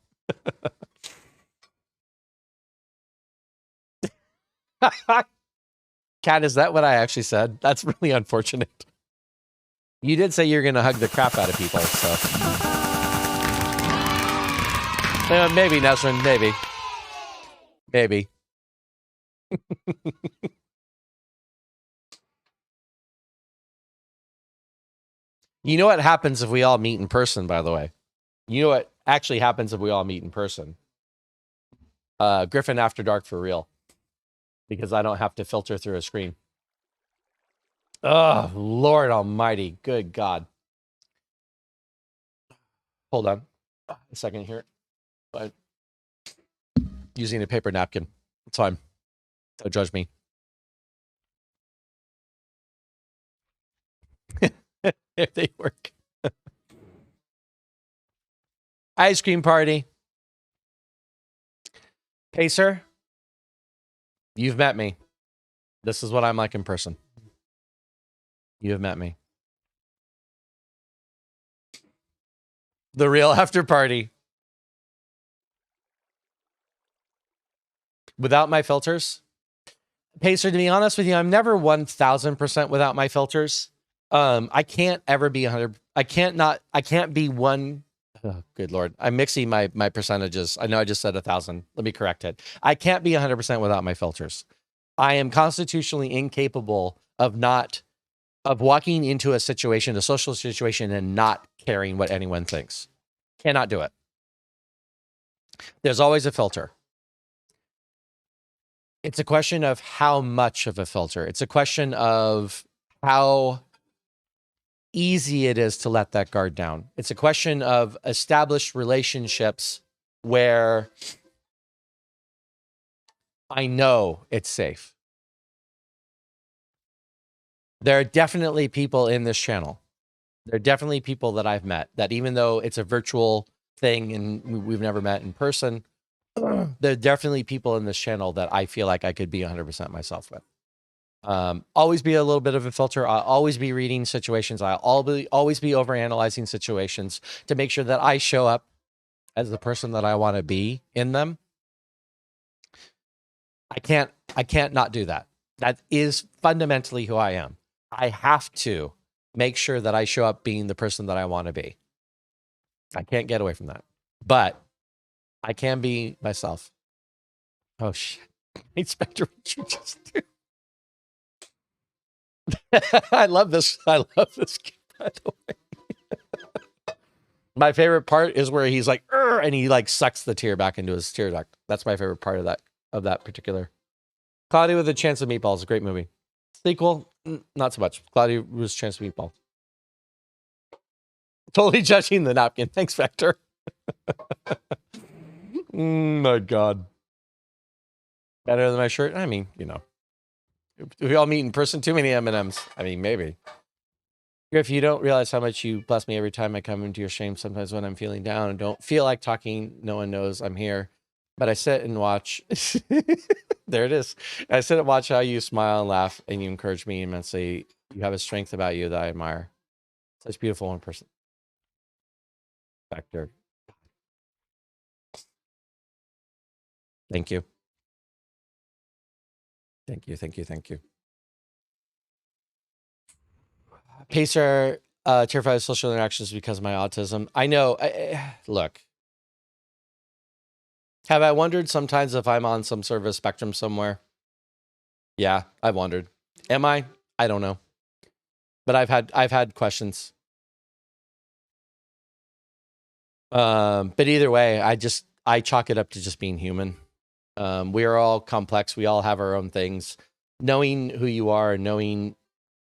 Cat, is that what I actually said? That's really unfortunate. You did say you're going to hug the crap out of people, so. Maybe, Nesrin, maybe. Maybe. You know what happens if we all meet in person, by the way? You know what actually happens if we all meet in person? Griffin After Dark for real. Because I don't have to filter through a screen. Oh, Lord almighty. Good God. Hold on a second here. But using a paper napkin. It's fine. Don't judge me. If they work. Ice cream party. Pacer, you've met me. This is what I'm like in person. You have met me. The real after party. Without my filters. Pacer, to be honest with you, I'm never 1000% without my filters. I can't ever be 100. I can't be one. Oh, good Lord. I'm mixing my percentages. I know I just said 1,000. Let me correct it. I can't be 100% without my filters. I am constitutionally incapable of walking into a situation, a social situation, and not caring what anyone thinks. Cannot do it. There's always a filter. It's a question of how much of a filter. It's a question of how easy it is to let that guard down. It's a question of established relationships where I know it's safe. There are definitely people in this channel. There are definitely people that I've met that even though it's a virtual thing and we've never met in person, there are definitely people in this channel that I feel like I could be 100% myself with. Always be a little bit of a filter. I'll always be reading situations. I'll always be overanalyzing situations to make sure that I show up as the person that I want to be in them. I can't not do that. That is fundamentally who I am. I have to make sure that I show up being the person that I want to be. I can't get away from that. But I can be myself. Oh shit. Hey, Spectre, what you just do? I love this. I love this kid, by the way. My favorite part is where he's like, and he like sucks the tear back into his tear duct. That's my favorite part of that particular. Cloudy with a Chance of Meatballs, a great movie. Sequel, not so much. Cloudy with a Chance of Meatballs. Totally judging the napkin. Thanks, Vector. My God. Better than my shirt? I mean, you know. If we all meet in person, too many M&Ms. I mean, maybe. Griff, you don't realize how much you bless me every time I come into your stream. Sometimes when I'm feeling down and don't feel like talking, no one knows I'm here. But I sit and watch. There it is. I sit and watch how you smile and laugh, and you encourage me immensely. You have a strength about you that I admire. Such beautiful in person. Spectre. Thank you. Thank you. Thank you. Thank you. Pacer, terrified of social interactions because of my autism. I know. Look. Have I wondered sometimes if I'm on some sort of a spectrum somewhere? Yeah, I've wondered. Am I? I don't know. But I've had questions. But either way, I chalk it up to just being human. We are all complex. We all have our own things. Knowing who you are, knowing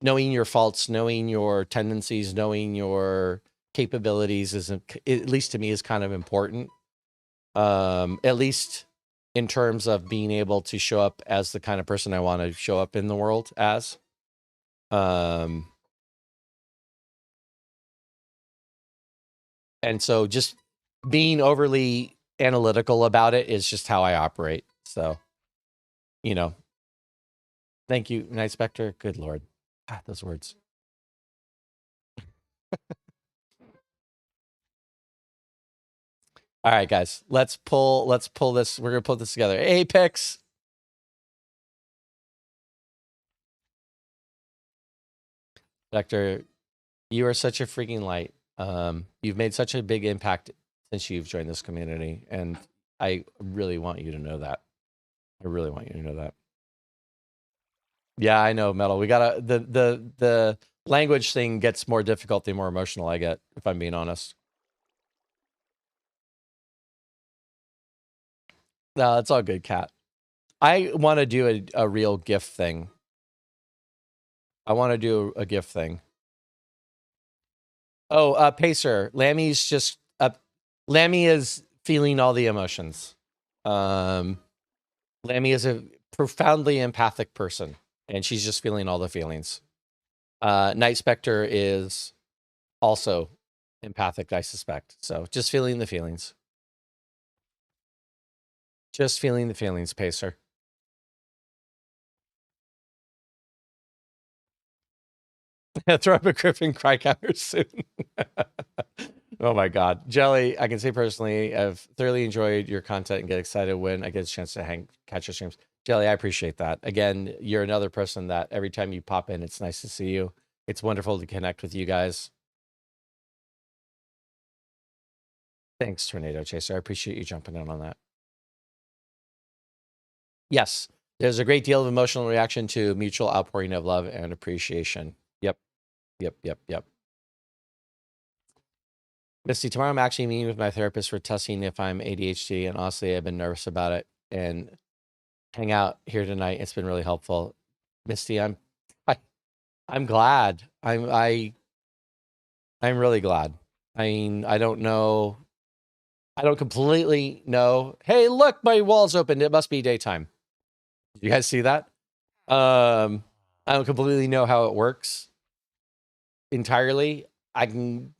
your faults, knowing your tendencies, knowing your capabilities is, at least to me, is kind of important. At least in terms of being able to show up as the kind of person I want to show up in the world as. And so just being overly analytical about it is just how I operate. So, you know, thank you, Night Spectre. Good Lord. Ah, those words. All right, guys, let's pull this. We're going to pull this together. Apex. Spectre, you are such a freaking light. You've made such a big impact since you've joined this community, and I really want you to know that. I really want you to know that. Yeah, I know, Metal. We gotta the language thing gets more difficult the more emotional I get, if I'm being honest. No, it's all good, Cat. I want to do a real GIF thing. I want to do a GIF thing. Oh, Pacer. Lammy's just Lammy is feeling all the emotions. Lammy is a profoundly empathic person, and she's just feeling all the feelings. Night Spectre is also empathic, I suspect. So just feeling the feelings. Just feeling the feelings, Pacer. Throw up a Griffin cry counter soon. Oh my God. Jelly, I can say personally, I've thoroughly enjoyed your content and get excited when I get a chance to catch your streams. Jelly, I appreciate that. Again, you're another person that every time you pop in, it's nice to see you. It's wonderful to connect with you guys. Thanks, Tornado Chaser. I appreciate you jumping in on that. Yes, there's a great deal of emotional reaction to mutual outpouring of love and appreciation. Yep. Misty, tomorrow I'm actually meeting with my therapist for testing if I'm ADHD, and honestly, I've been nervous about it. And hang out here tonight. It's been really helpful. Misty, I'm glad. I'm really glad. I mean, I don't know. I don't completely know. Hey, look, my wall's open. It must be daytime. You guys see that? I don't completely know how it works entirely. I can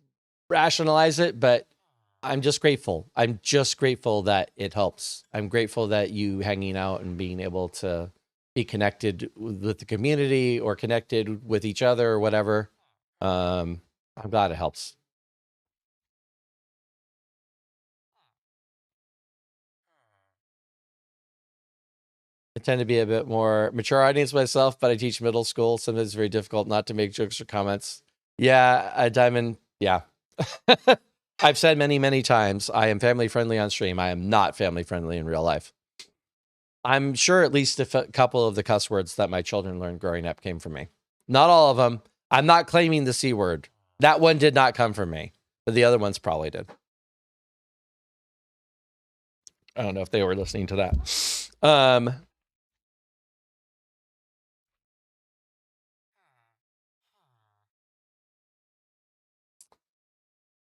rationalize it, but I'm just grateful. I'm just grateful that it helps. I'm grateful that you hanging out and being able to be connected with the community or connected with each other or whatever. I'm glad it helps. I tend to be a bit more mature audience myself, but I teach middle school. Sometimes it's very difficult not to make jokes or comments. Yeah, Diamond. Yeah. I've said many, many times, I am family friendly on stream. I am not family friendly in real life. I'm sure at least a couple of the cuss words that my children learned growing up came from me. Not all of them. I'm not claiming the C word. That one did not come from me, but the other ones probably did. I don't know if they were listening to that.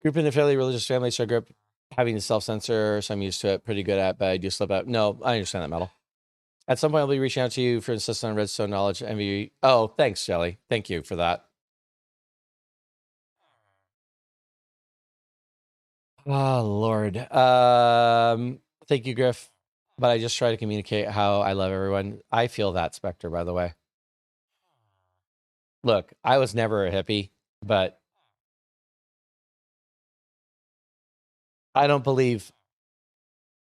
Group in a fairly religious family, so I grew up having to self-censor, so I'm used to it, pretty good at, but I do slip out. No, I understand that, Metal. At some point, I'll be reaching out to you for insistence on redstone knowledge. MV. Oh, thanks, Jelly. Thank you for that. Oh, Lord. Thank you, Griff. But I just try to communicate how I love everyone. I feel that, Spectre, by the way. Look, I was never a hippie, but I don't believe.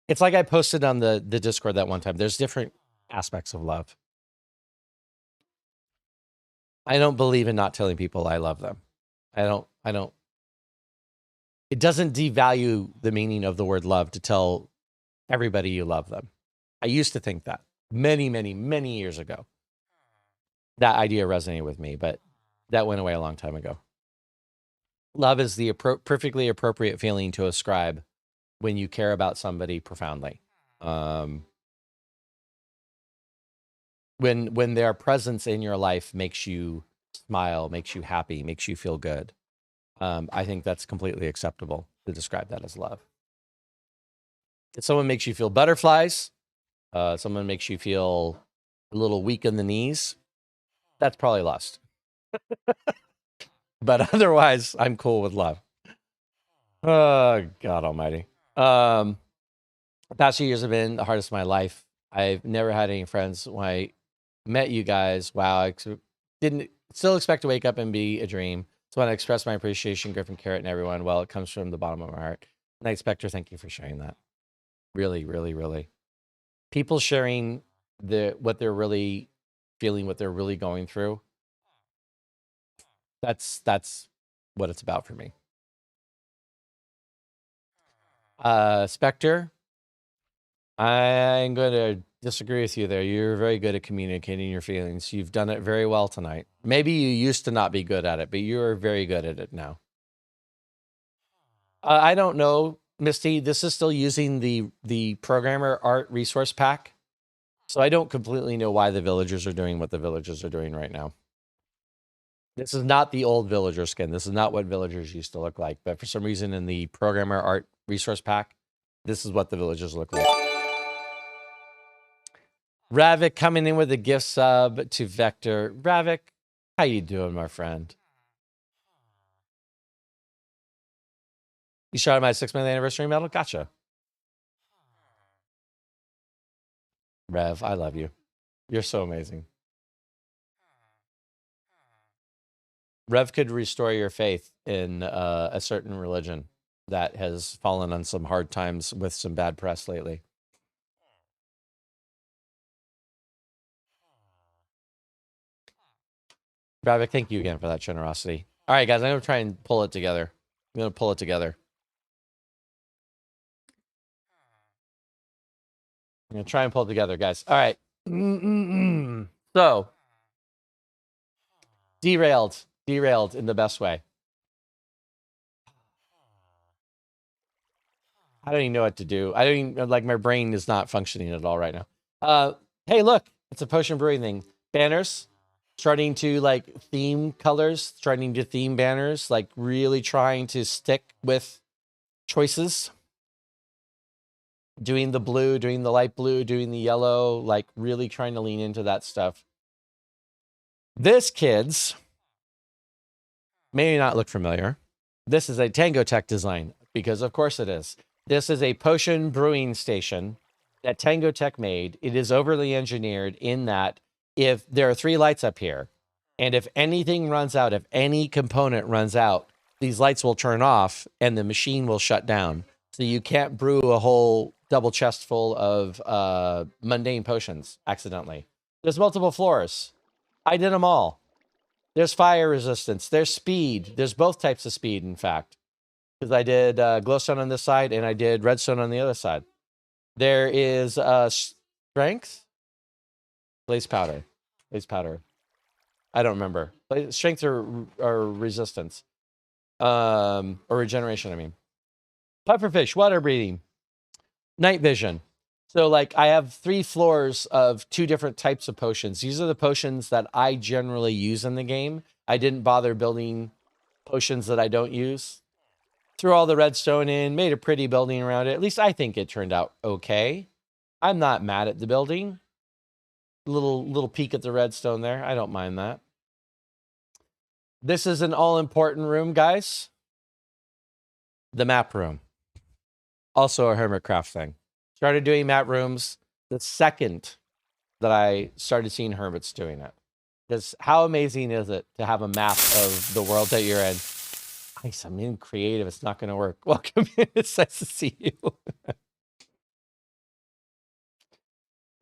It's like I posted on the Discord that one time. There's different aspects of love. I don't believe in not telling people I love them. I don't. It doesn't devalue the meaning of the word love to tell everybody you love them. I used to think that many, many, many years ago. That idea resonated with me, but that went away a long time ago. Love is the perfectly appropriate feeling to ascribe when you care about somebody profoundly. When their presence in your life makes you smile, makes you happy, makes you feel good. I think that's completely acceptable to describe that as love. If someone makes you feel butterflies, someone makes you feel a little weak in the knees, that's probably lust. But otherwise, I'm cool with love. Oh, God almighty. The past few years have been the hardest of my life. I've never had any friends. When I met you guys, wow, I didn't still expect to wake up and be a dream. So when I express my appreciation, Griffin, Carrot, and everyone, well, it comes from the bottom of my heart. Night Spectre, thank you for sharing that. Really, really, really. People sharing what they're really feeling, what they're really going through. That's what it's about for me. Spectre, I'm going to disagree with you there. You're very good at communicating your feelings. You've done it very well tonight. Maybe you used to not be good at it, but you're very good at it now. I don't know, Misty. This is still using the programmer art resource pack. So I don't completely know why the villagers are doing what the villagers are doing right now. This is not the old villager skin. This is not what villagers used to look like. But for some reason in the programmer art resource pack, this is what the villagers look like. Ravik coming in with a gift sub to Vector. Ravik, how you doing, my friend? You shot my 6 month anniversary medal? Gotcha. Rev, I love you. You're so amazing. Rev could restore your faith in a certain religion that has fallen on some hard times with some bad press lately. Ravik, thank you again for that generosity. All right, guys, I'm going to try and pull it together. I'm going to pull it together. I'm going to try and pull it together, guys. All right. So, derailed in the best way. I don't even know what to do. I don't even, like, my brain is not functioning at all right now. Hey, look, it's a potion brewing thing. Banners, starting to, like, theme colors, starting to theme banners, like, really trying to stick with choices. Doing the blue, doing the light blue, doing the yellow, like, really trying to lean into that stuff. This, kids, may not look familiar. This is a Tango Tech design, because of course it is. This is a potion brewing station that Tango Tech made. It is overly engineered in that if there are 3 lights up here, and if anything runs out, if any component runs out, these lights will turn off and the machine will shut down. So you can't brew a whole double chest full of mundane potions accidentally. There's multiple floors. I did them all. There's fire resistance. There's speed. There's both types of speed, in fact. Because I did glowstone on this side and I did redstone on the other side. There is strength. Blaze powder. Blaze powder. I don't remember. Strength or resistance. Or regeneration, I mean. Pufferfish, water breathing. Night vision. So, like, I have 3 floors of 2 different types of potions. These are the potions that I generally use in the game. I didn't bother building potions that I don't use. Threw all the redstone in, made a pretty building around it. At least I think it turned out okay. I'm not mad at the building. Little peek at the redstone there. I don't mind that. This is an all-important room, guys. The map room. Also a Hermitcraft thing. Started doing map rooms the second that I started seeing hermits doing it. Because how amazing is it to have a map of the world that you're in? Nice. I'm in creative. It's not going to work. Welcome in. It's nice to see you.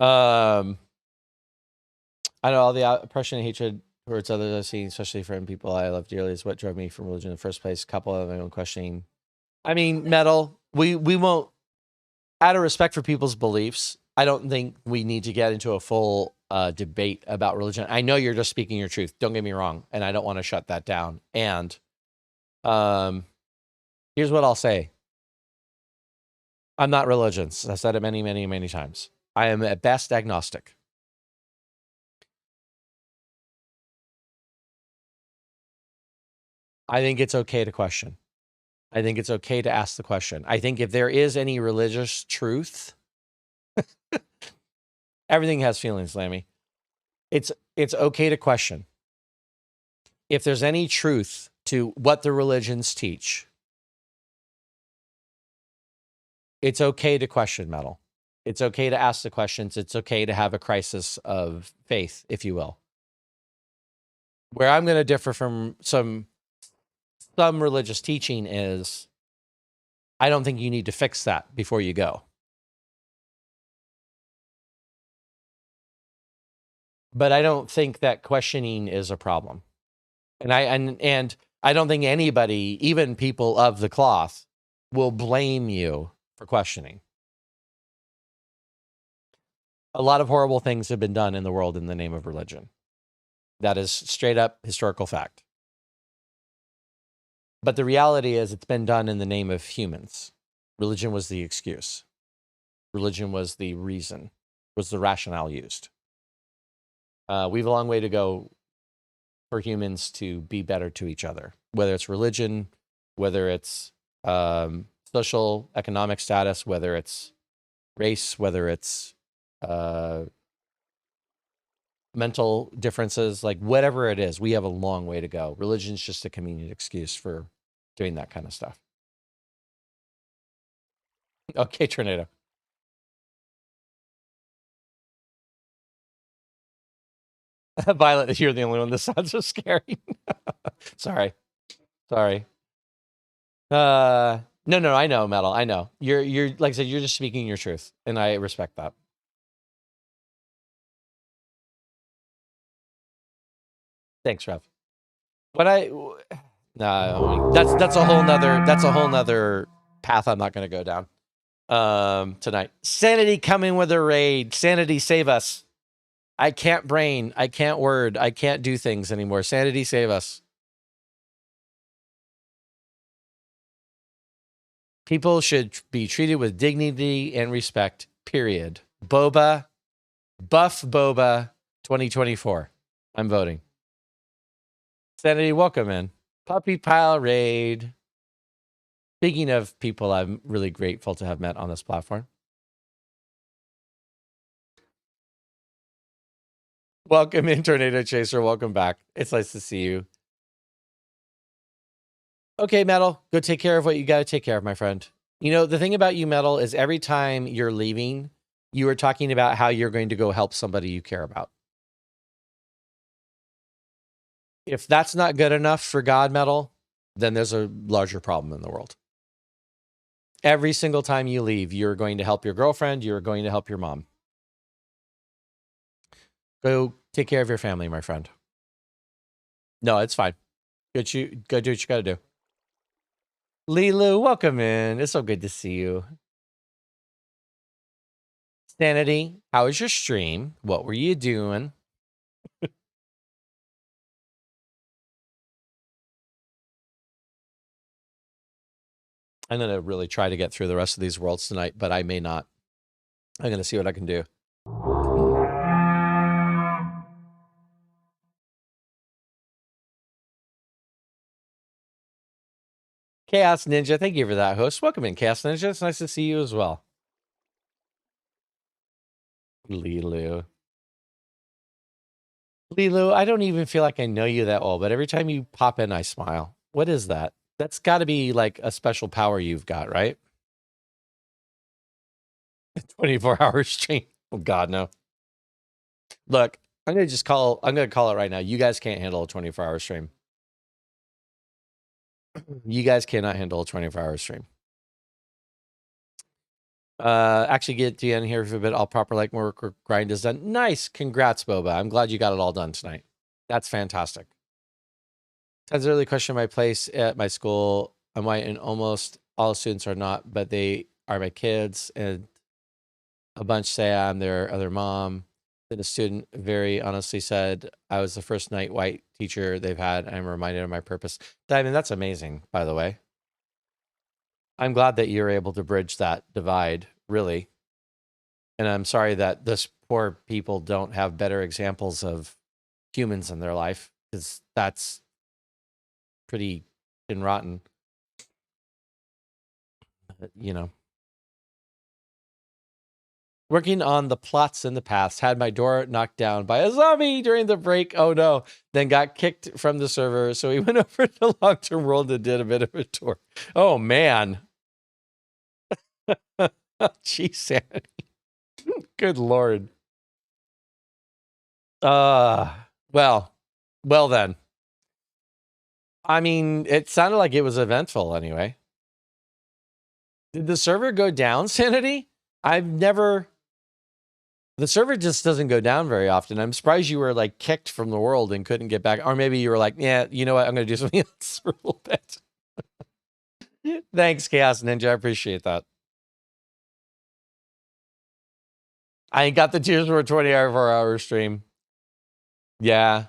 I know all the oppression and hatred towards others I've seen, especially from people I love dearly, is what drove me from religion in the first place. A couple of my own questioning. I mean, Metal, we won't, out of respect for people's beliefs, I don't think we need to get into a full debate about religion. I know you're just speaking your truth. Don't get me wrong. And I don't want to shut that down. And here's what I'll say. I'm not religious. I've said it many, many, many times. I am at best agnostic. I think it's okay to question. I think it's okay to ask the question. I think if there is any religious truth, everything has feelings, Lammy. It's okay to question. If there's any truth to what the religions teach, it's okay to question, Metal. It's okay to ask the questions. It's okay to have a crisis of faith, if you will. Where I'm going to differ from some religious teaching is, I don't think you need to fix that before you go. But I don't think that questioning is a problem. And I don't think anybody, even people of the cloth, will blame you for questioning. A lot of horrible things have been done in the world in the name of religion. That is straight up historical fact. But the reality is it's been done in the name of humans. Religion was the excuse. Religion was the reason, was the rationale used. We have a long way to go for humans to be better to each other, whether it's religion, whether it's social, economic status, whether it's race, whether it's mental differences, like whatever it is, we have a long way to go. Religion's just a convenient excuse for doing that kind of stuff. Okay, Tornado. Violet, you're the only one. This sounds so scary. Sorry. No, I know, Metal. I know. You're like I said, you're just speaking your truth, and I respect that. Thanks, Rev. No, that's a whole nother path I'm not going to go down tonight. Sanity coming with a raid. Sanity, save us. I can't brain. I can't word. I can't do things anymore. Sanity, save us. People should be treated with dignity and respect, period. Boba, buff Boba 2024. I'm voting. Sanity, welcome in. Puppy Pile Raid. Speaking of people I'm really grateful to have met on this platform. Welcome in, Tornado Chaser. Welcome back. It's nice to see you. Okay, Metal, go take care of what you got to take care of, my friend. You know, the thing about you, Metal, is every time you're leaving, you are talking about how you're going to go help somebody you care about. If that's not good enough for God, Metal, then there's a larger problem in the world. Every single time you leave, you're going to help your girlfriend. You're going to help your mom. Go take care of your family, my friend. No, it's fine. Go do what you got to do. Lilu, welcome in. It's so good to see you. Sanity, how was your stream? What were you doing? I'm going to really try to get through the rest of these worlds tonight, but I may not. I'm going to see what I can do. Chaos Ninja, thank you for that, host. Welcome in, Chaos Ninja. It's nice to see you as well. Lilu, I don't even feel like I know you that well, but every time you pop in, I smile. What is that? That's got to be like a special power you've got, right? 24-hour stream. Oh God, no. Look, I'm gonna call it right now. You guys can't handle a 24-hour stream. You guys cannot handle a 24-hour stream. Actually get to the end here for a bit. All proper like work grind is done. Nice. Congrats, Boba. I'm glad you got it all done tonight. That's fantastic. That's an early question. My place at my school, I'm white and almost all students are not, but they are my kids, and a bunch say I'm their other mom. Then a student very honestly said I was the first night white teacher they've had. I'm reminded of my purpose. I mean, that's amazing, by the way. I'm glad that you're able to bridge that divide, really. And I'm sorry that this poor people don't have better examples of humans in their life, because that's pretty rotten. But, you know. Working on the plots in the past, had my door knocked down by a zombie during the break. Oh no. Then got kicked from the server. So we went over to long-term world and did a bit of a tour. Oh man. Jeez, sanity. Good Lord. Well then. I mean, it sounded like it was eventful anyway. Did the server go down, Sanity? The server just doesn't go down very often. I'm surprised you were like kicked from the world and couldn't get back. Or maybe you were like, yeah, you know what? I'm going to do something else for a little bit. Thanks, Chaos Ninja. I appreciate that. I ain't got the tears for a 24-hour stream. Yeah.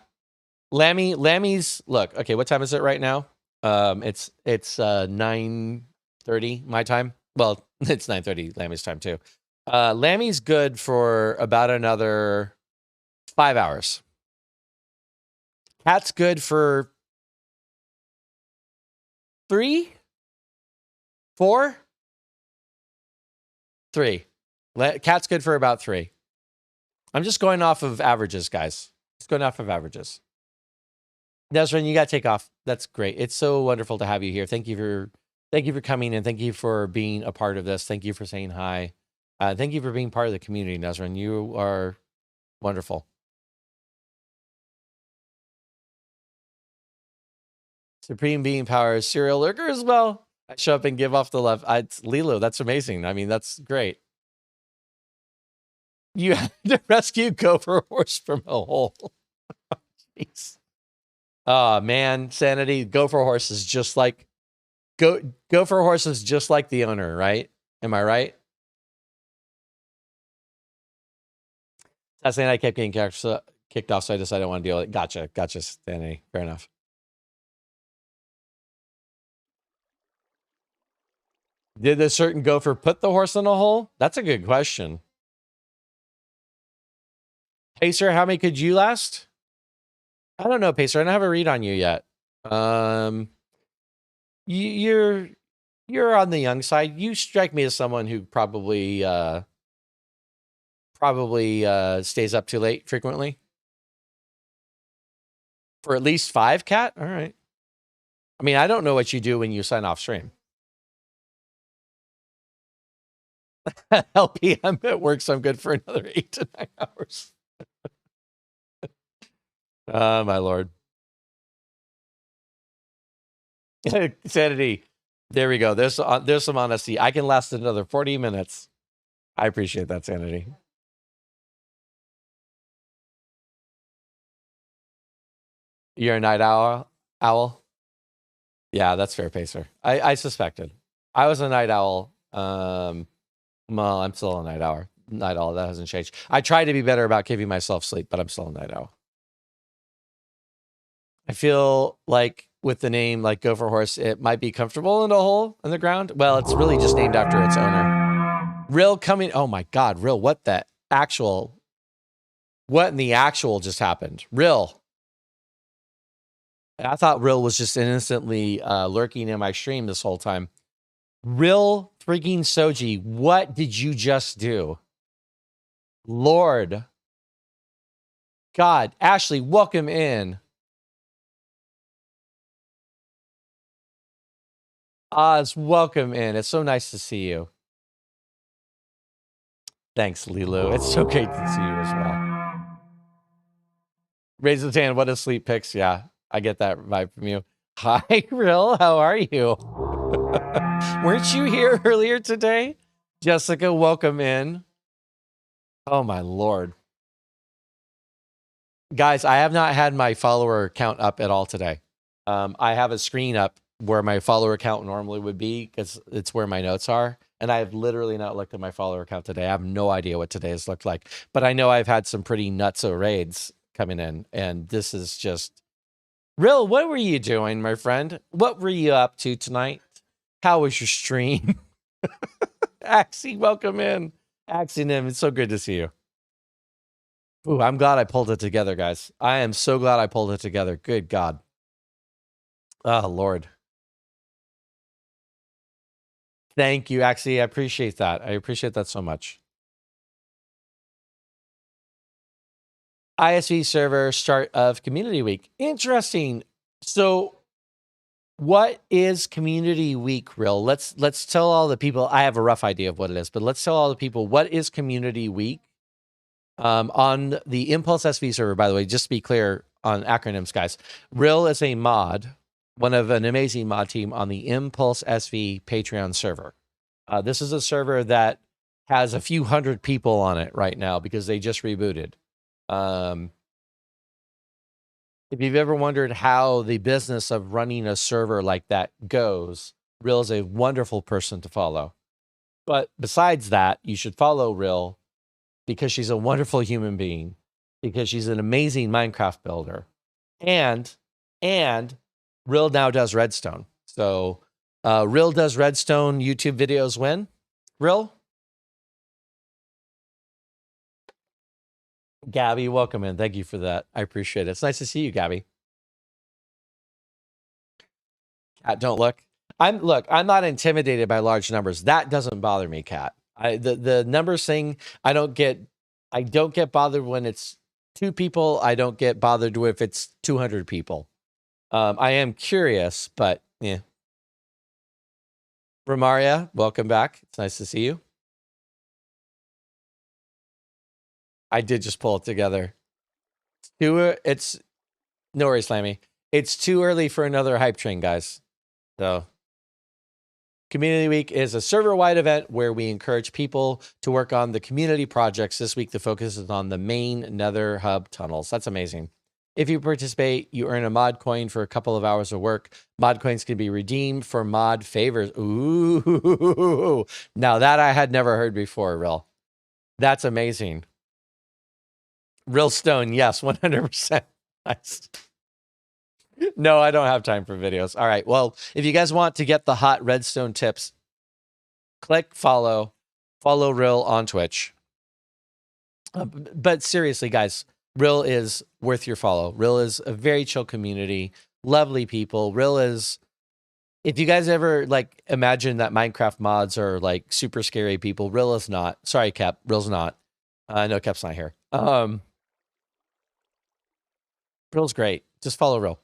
Lammy's, look, okay, what time is it right now? It's 9:30 my time. Well, it's 9:30 Lammy's time too. Lammy's good for about another 5 hours. Cat's good for 3, 4, 3. Cat's good for about 3. I'm just going off of averages, guys. Just going off of averages. Desrin, you got to take off. That's great. It's so wonderful to have you here. Thank you for coming, and thank you for being a part of this. Thank you for saying hi. Thank you for being part of the community, Nesrin. You are wonderful. Supreme Being Power, serial lurker as well. I show up and give off the love. It's Lilo. That's amazing. I mean, that's great. You had to rescue Gopher Horse from a hole. Jeez. Oh man, Sanity. Gopher Horse is just like Gopher Horse is just like the owner, right? Am I right? That's saying I kept getting kicked off, so I decided I want to deal with it. Gotcha, Sanity. Fair enough. Did a certain gopher put the horse in a hole? That's a good question. Pacer, how many could you last? I don't know, Pacer. I don't have a read on you yet. You're on the young side. You strike me as someone who probably stays up too late frequently. For at least 5, Cat? All right. I mean, I don't know what you do when you sign off stream. LP, I'm at work, so I'm good for another 8 to 9 hours. Oh, my Lord. Sanity. There we go. There's some honesty. I can last another 40 minutes. I appreciate that, Sanity. You're a night owl? Yeah, that's fair, Pacer. I suspected. I was a night owl. Well, I'm still a night owl. That hasn't changed. I try to be better about giving myself sleep, but I'm still a night owl. I feel like with the name like Gopher Horse, it might be comfortable in a hole in the ground. Well, it's really just named after its owner. Rill coming. Oh my God, Rill, what in the actual just happened? Rill. I thought Rill was just innocently lurking in my stream this whole time. Rill freaking Soji, what did you just do? Lord. God, Ashley, welcome in. Oz, welcome in. It's so nice to see you. Thanks, Lilo. It's so great to see you as well. Raise his hand. What a sleep picks. Yeah, I get that vibe from you. Hi, Rill. How are you? Weren't you here earlier today? Jessica, welcome in. Oh, my Lord. Guys, I have not had my follower count up at all today. I have a screen up where my follower count normally would be because it's where my notes are. And I've literally not looked at my follower count today. I have no idea what today has looked like. But I know I've had some pretty nutso raids coming in. And this is just... Rill, what were you doing, my friend? What were you up to tonight? How was your stream? Axie, welcome in. Axie Nim, it's so good to see you. Ooh, I'm glad I pulled it together, guys. I am so glad I pulled it together. Good God. Oh, Lord. Thank you, Axie. I appreciate that. I appreciate that so much. ISV server start of Community Week. Interesting. So what is Community Week, Rill? Let's tell all the people. I have a rough idea of what it is, but let's tell all the people what is Community Week. On the Impulse SV server, by the way, just to be clear on acronyms, guys, Rill is a mod, one of an amazing mod team on the Impulse SV Patreon server. This is a server that has a few hundred people on it right now because they just rebooted. If you've ever wondered how the business of running a server like that goes, Rill is a wonderful person to follow. But besides that, you should follow Rill because she's a wonderful human being, because she's an amazing Minecraft builder. And Rill now does Redstone. So Rill does Redstone YouTube videos when? Rill? Gabby, welcome in. Thank you for that. I appreciate it. It's nice to see you, Gabby. Cat, don't look. I'm not intimidated by large numbers. That doesn't bother me, Cat. The numbers thing, I don't get bothered when it's 2 people. I don't get bothered if it's 200 people. I am curious, but yeah. Romaria, welcome back. It's nice to see you. I did just pull it together. It's no worries, Slammy. It's too early for another hype train, guys. So Community Week is a server-wide event where we encourage people to work on the community projects. This week, the focus is on the main Nether hub tunnels. That's amazing. If you participate, you earn a mod coin for a couple of hours of work. Mod coins can be redeemed for mod favors. Ooh, now that I had never heard before, Rill. That's amazing. Rill Stone, yes, 100%. Nice. No, I don't have time for videos. All right. Well, if you guys want to get the hot redstone tips, click follow Rill on Twitch. But seriously, guys, Rill is worth your follow. Rill is a very chill community, lovely people. Rill is, if you guys ever like imagine that Minecraft mods are like super scary people, Rill is not. Sorry, Cap, Rill's not. No, Cap's not here. Rill's great. Just follow Rill.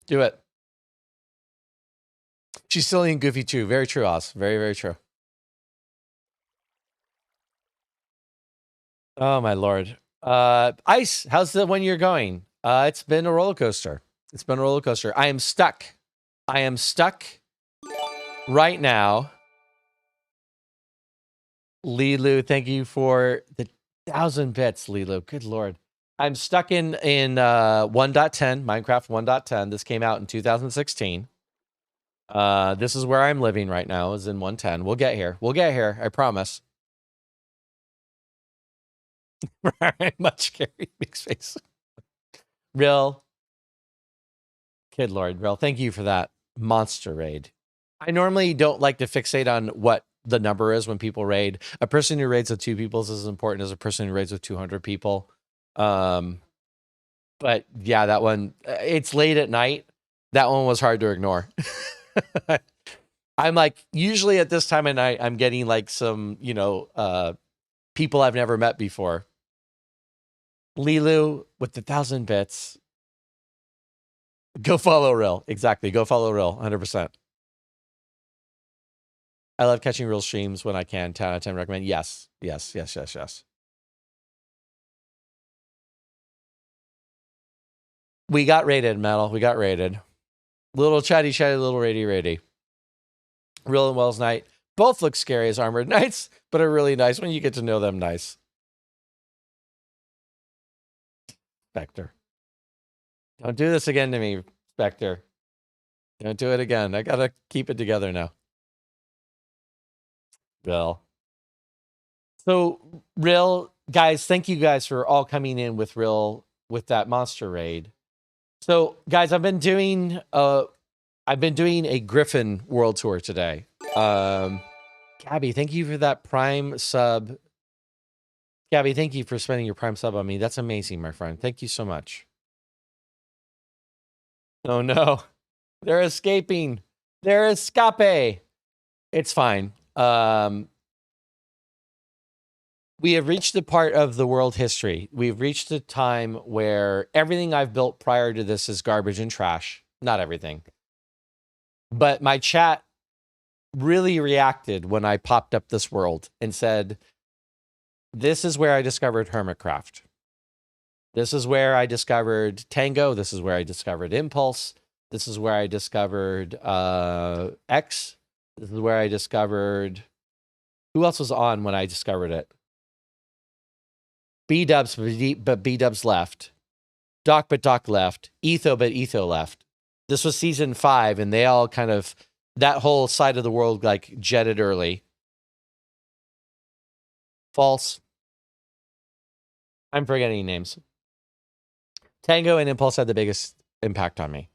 Do it. She's silly and goofy too. Very true, Oz. Very, very true. Oh my Lord. Ice, how's the 1 year going? It's been a roller coaster. It's been a roller coaster. I am stuck. I am stuck right now. Lilu, thank you for the 1,000 bits, Lilu. Good Lord. I'm stuck in 1.10, Minecraft 1.10. This came out in 2016. This is where I'm living right now, is in 1.10. We'll get here. We'll get here. I promise. Much scary. Big face. Rill. Good Lord, Rill. Thank you for that monster raid. I normally don't like to fixate on what the number is when people raid. A person who raids with 2 people is as important as a person who raids with 200 people. But yeah, that one, it's late at night. That one was hard to ignore. I'm like, usually at this time of night, I'm getting like some, people I've never met before. Lilu with the 1,000 bits. Go follow Rill. Exactly. Go follow Rill. 100%. I love catching Rill streams when I can. 10 out of 10 recommend. Yes. We got raided, Metal. We got raided. Little chatty, little rady. Real and Wells Knight. Both look scary as armored knights, but are really nice when you get to know them nice. Spectre. Don't do this again to me, Spectre. Don't do it again. I gotta keep it together now. Bill. So, Real, guys, thank you guys for all coming in with that monster raid. So, guys, I've been doing a Griffin world tour today. Gabby, thank you for that Prime sub. Gabby, thank you for spending your Prime sub on me. That's amazing, my friend. Thank you so much. Oh no, they're escaping. They're escape. It's fine. We have reached the part of the world history. We've reached a time where everything I've built prior to this is garbage and trash. Not everything. But my chat really reacted when I popped up this world and said, this is where I discovered Hermitcraft. This is where I discovered Tango. This is where I discovered Impulse. This is where I discovered X. This is where I discovered... Who else was on when I discovered it? B-Dubs, but B-Dubs left. Doc, but Doc left. Etho, but Etho left. This was season 5, and they all kind of... That whole side of the world, like, jetted early. False. I'm forgetting names. Tango and Impulse had the biggest impact on me.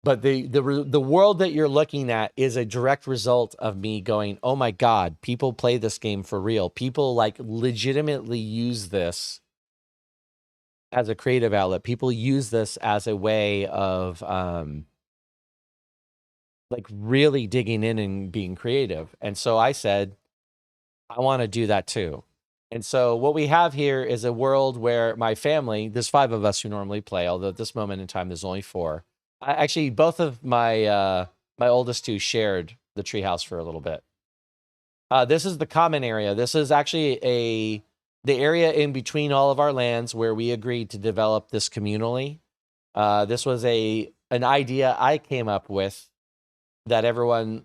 But the world that you're looking at is a direct result of me going, oh my God, people play this game for real. People like legitimately use this as a creative outlet. People use this as a way of like really digging in and being creative. And so I said, I want to do that too. And so what we have here is a world where my family, there's 5 of us who normally play, although at this moment in time, there's only 4. Actually, both of my my oldest 2 shared the treehouse for a little bit. This is the common area. This is actually the area in between all of our lands where we agreed to develop this communally. This was an idea I came up with that everyone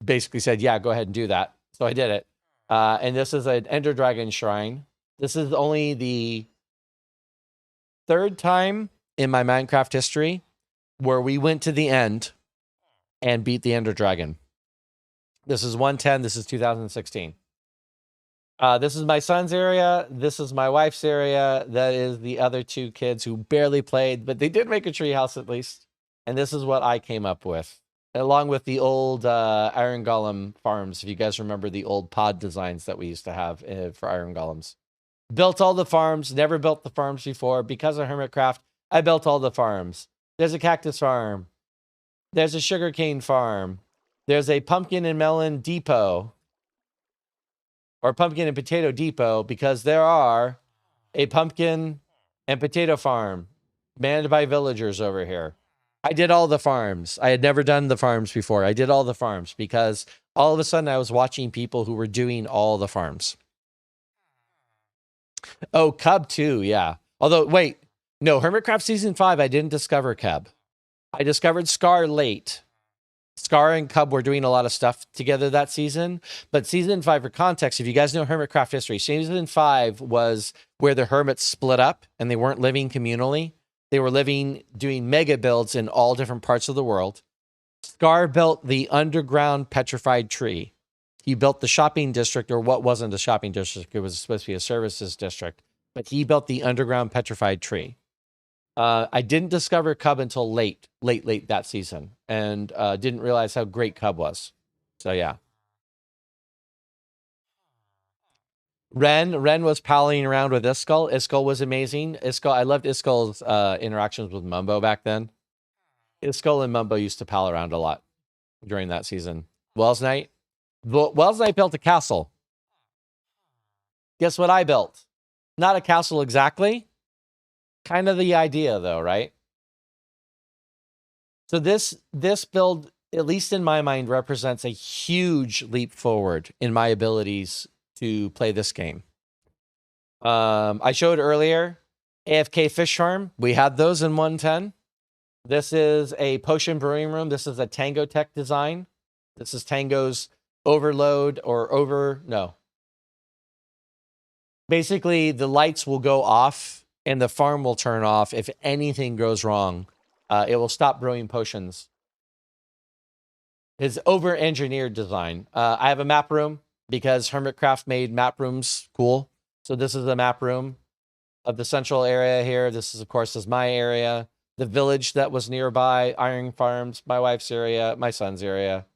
basically said, yeah, go ahead and do that. So I did it. And this is an Ender Dragon Shrine. This is only the 3rd time in my Minecraft history where we went to the end and beat the Ender Dragon. This is 110. This is 2016. This is my son's area. This is my wife's area. That is the other 2 kids who barely played, but they did make a treehouse at least. And this is what I came up with, along with the old Iron Golem farms. If you guys remember the old pod designs that we used to have for Iron Golems. Built all the farms, never built the farms before. Because of Hermitcraft, I built all the farms. There's a cactus farm. There's a sugarcane farm. There's a pumpkin and melon depot. Or pumpkin and potato depot, because there are a pumpkin and potato farm manned by villagers over here. I did all the farms. I had never done the farms before. I did all the farms because all of a sudden I was watching people who were doing all the farms. Oh, Cub too, yeah. Although, wait, no, Hermitcraft Season 5, I didn't discover Cub. I discovered Scar late. Scar and Cub were doing a lot of stuff together that season. But Season 5, for context, if you guys know Hermitcraft history, Season 5 was where the hermits split up and they weren't living communally. They were doing mega builds in all different parts of the world. Scar built the underground petrified tree. He built the shopping district, or what wasn't a shopping district. It was supposed to be a services district. But he built the underground petrified tree. I didn't discover Cub until late that season. And didn't realize how great Cub was. So, yeah. Ren was palling around with Iskall. Iskall was amazing. I loved Iskall's interactions with Mumbo back then. Iskall and Mumbo used to pal around a lot during that season. Wells Knight built a castle. Guess what I built? Not a castle exactly. Kind of the idea, though, right? So this build, at least in my mind, represents a huge leap forward in my abilities to play this game. I showed earlier AFK fish farm. We had those in 110. This is a potion brewing room. This is a Tango Tech design. This is Tango's overload no. Basically, the lights will go off and the farm will turn off if anything goes wrong. It will stop brewing potions. His over-engineered design. I have a map room because Hermitcraft made map rooms cool. So this is the map room of the central area here. This is, of course, my area. The village that was nearby, Iron Farms, my wife's area, my son's area.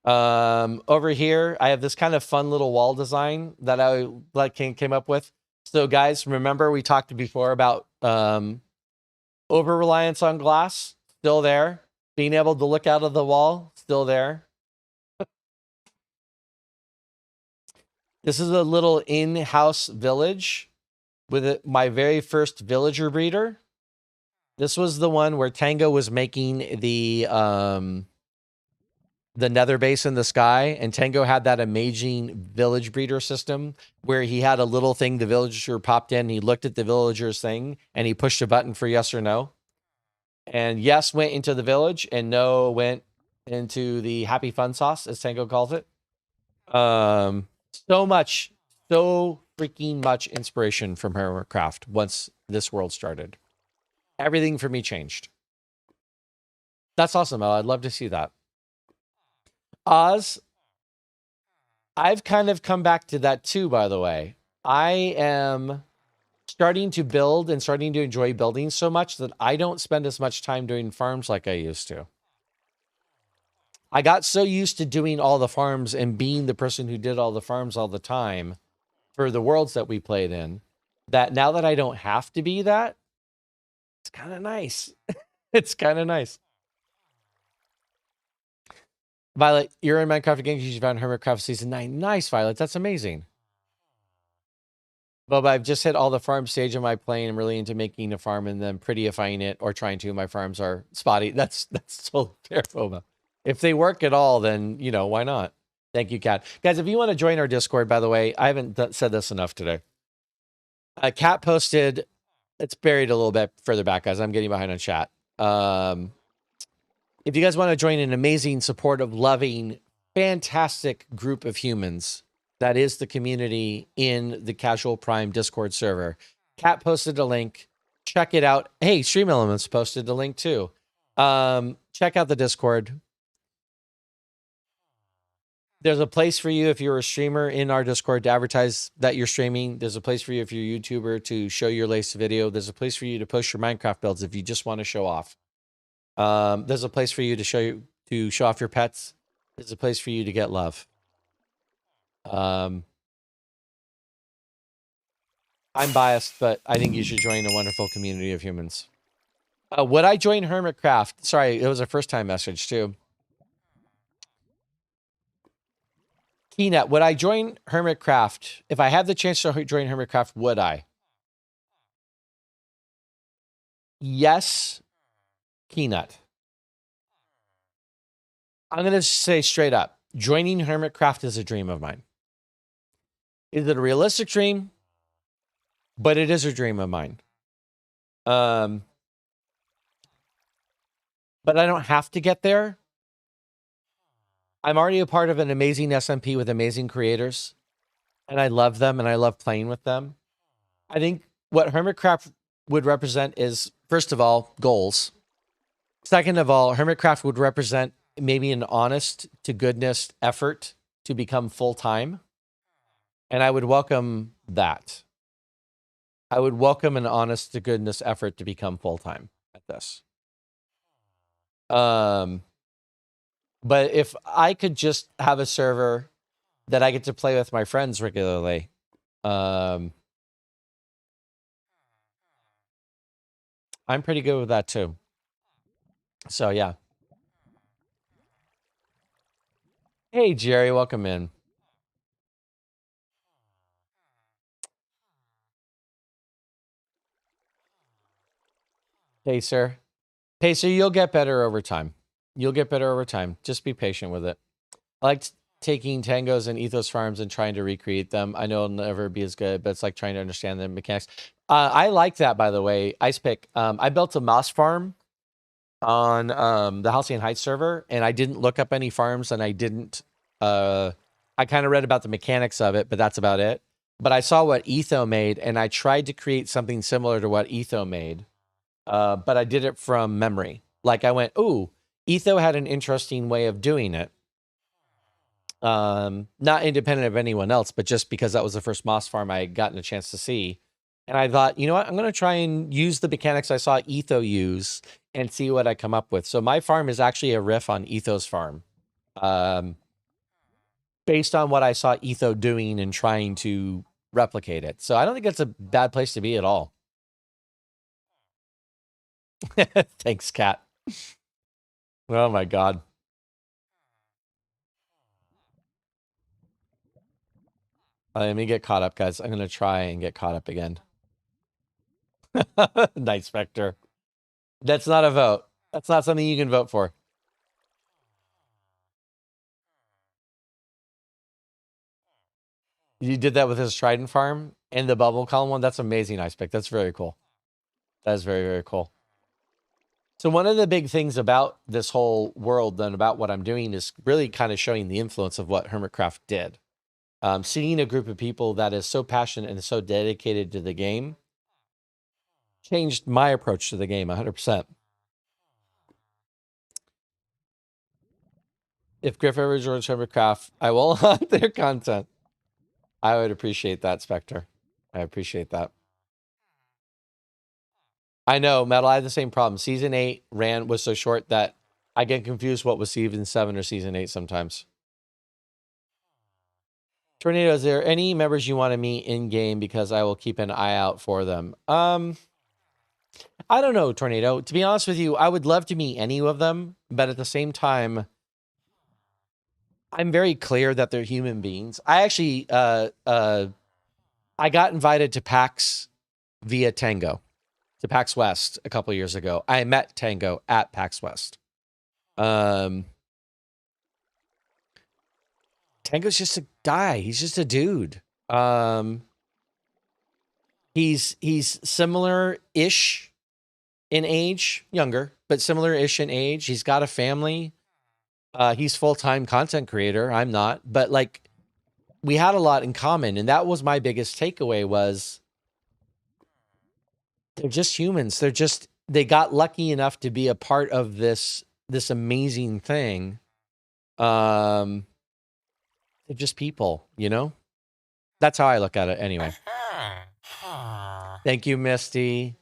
Over here, I have this kind of fun little wall design that I came up with. So guys, remember we talked before about over-reliance on glass, still there. Being able to look out of the wall, still there. This is a little in-house village with my very first villager breeder. This was the one where Tango was making the nether base in the sky, and Tango had that amazing village breeder system where he had a little thing the villager popped in, he looked at the villager's thing, and he pushed a button for yes or no. And yes went into the village, and no went into the happy fun sauce, as Tango calls it. So freaking much inspiration from Hermitcraft once this world started. Everything for me changed. That's awesome, I'd love to see that. Oz, I've kind of come back to that too, by the way. I am starting to build and starting to enjoy building so much that I don't spend as much time doing farms like I used to. I got so used to doing all the farms and being the person who did all the farms all the time for the worlds that we played in, that now that I don't have to be that, it's kind of nice. It's kind of nice. Violet, you're in Minecraft again because you found Hermitcraft Season 9. Nice, Violet. That's amazing. But I've just hit all the farm stage of my playing. I'm really into making a farm and then prettyifying it or trying to. My farms are spotty. That's totally fair, Foma. If they work at all, then, you know, why not? Thank you, Kat. Guys, if you want to join our Discord, by the way, I haven't said this enough today. Kat posted, it's buried a little bit further back, guys. I'm getting behind on chat. If you guys want to join an amazing, supportive, loving, fantastic group of humans, that is the community in the Casual Prime Discord server. Kat posted a link. Check it out. Hey, Stream Elements posted a link too. Check out the Discord. There's a place for you if you're a streamer in our Discord to advertise that you're streaming. There's a place for you if you're a YouTuber to show your latest video. There's a place for you to post your Minecraft builds if you just want to show off. There's a place for you to show off your pets. There's a place for you to get love. I'm biased, but I think you should join a wonderful community of humans. Would I join Hermitcraft? Sorry, it was a first-time message too. Keynet, would I join Hermitcraft? If I had the chance to join Hermitcraft, would I? Yes. Keynet. I'm going to say straight up, joining Hermitcraft is a dream of mine. Is it a realistic dream? But it is a dream of mine. But I don't have to get there. I'm already a part of an amazing SMP with amazing creators. And I love them and I love playing with them. I think what Hermitcraft would represent is, first of all, goals. Second of all, Hermitcraft would represent maybe an honest to goodness effort to become full-time. And I would welcome that. I would welcome an honest to goodness effort to become full-time at this. But if I could just have a server that I get to play with my friends regularly, I'm pretty good with that too. So, yeah. Hey, Jerry, welcome in. Pacer. Pacer, you'll get better over time. You'll get better over time. Just be patient with it. I like taking Tangos and Ethos farms and trying to recreate them. I know it'll never be as good, but it's like trying to understand the mechanics. I like that, by the way. Ice Pick. I built a moss farm on the Halcyon Heights server, and I didn't look up any farms, and I didn't. I kind of read about the mechanics of it, but that's about it. But I saw what Etho made, and I tried to create something similar to what Etho made, but I did it from memory. Like I went, ooh, Etho had an interesting way of doing it. Not independent of anyone else, but just because that was the first moss farm I had gotten a chance to see. And I thought, you know what, I'm going to try and use the mechanics I saw Etho use and see what I come up with. So my farm is actually a riff on Etho's farm. Based on what I saw Etho doing and trying to replicate it. So I don't think that's a bad place to be at all. Thanks, Kat. Oh my God. Let me get caught up, guys. I'm going to try and get caught up again. Night Spectre. That's not a vote. That's not something you can vote for. You did that with his Trident farm and the bubble column one. That's amazing, Night Spectre. That's very cool. That is very, very cool. So one of the big things about this whole world and about what I'm doing is really kind of showing the influence of what Hermitcraft did. Seeing a group of people that is so passionate and so dedicated to the game changed my approach to the game 100%. If Griff ever joins Hermitcraft, I will hunt their content. I would appreciate that, Spectre. I appreciate that. I know, Metal, I had the same problem. Season 8 was so short that I get confused what was Season 7 or Season 8 sometimes. Tornado, is there any members you want to meet in-game? Because I will keep an eye out for them. I don't know, Tornado. To be honest with you, I would love to meet any of them, but at the same time, I'm very clear that they're human beings. I actually, I got invited to PAX via Tango, to PAX West a couple years ago. I met Tango at PAX West. Tango's just a guy. He's just a dude. He's similar-ish in age, younger, but similar-ish in age. He's got a family. He's full-time content creator. I'm not, but like we had a lot in common, and that was my biggest takeaway was they're just humans. They got lucky enough to be a part of this amazing thing. They're just people, you know? That's how I look at it anyway. Thank you, Misty.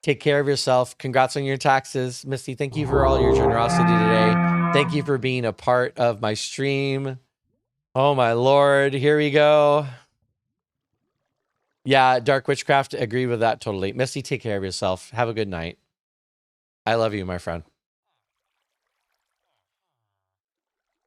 Take care of yourself. Congrats on your taxes. Misty, thank you for all your generosity today. Thank you for being a part of my stream. Oh, my Lord. Here we go. Yeah, Dark Witchcraft, agree with that totally. Misty, take care of yourself. Have a good night. I love you, my friend.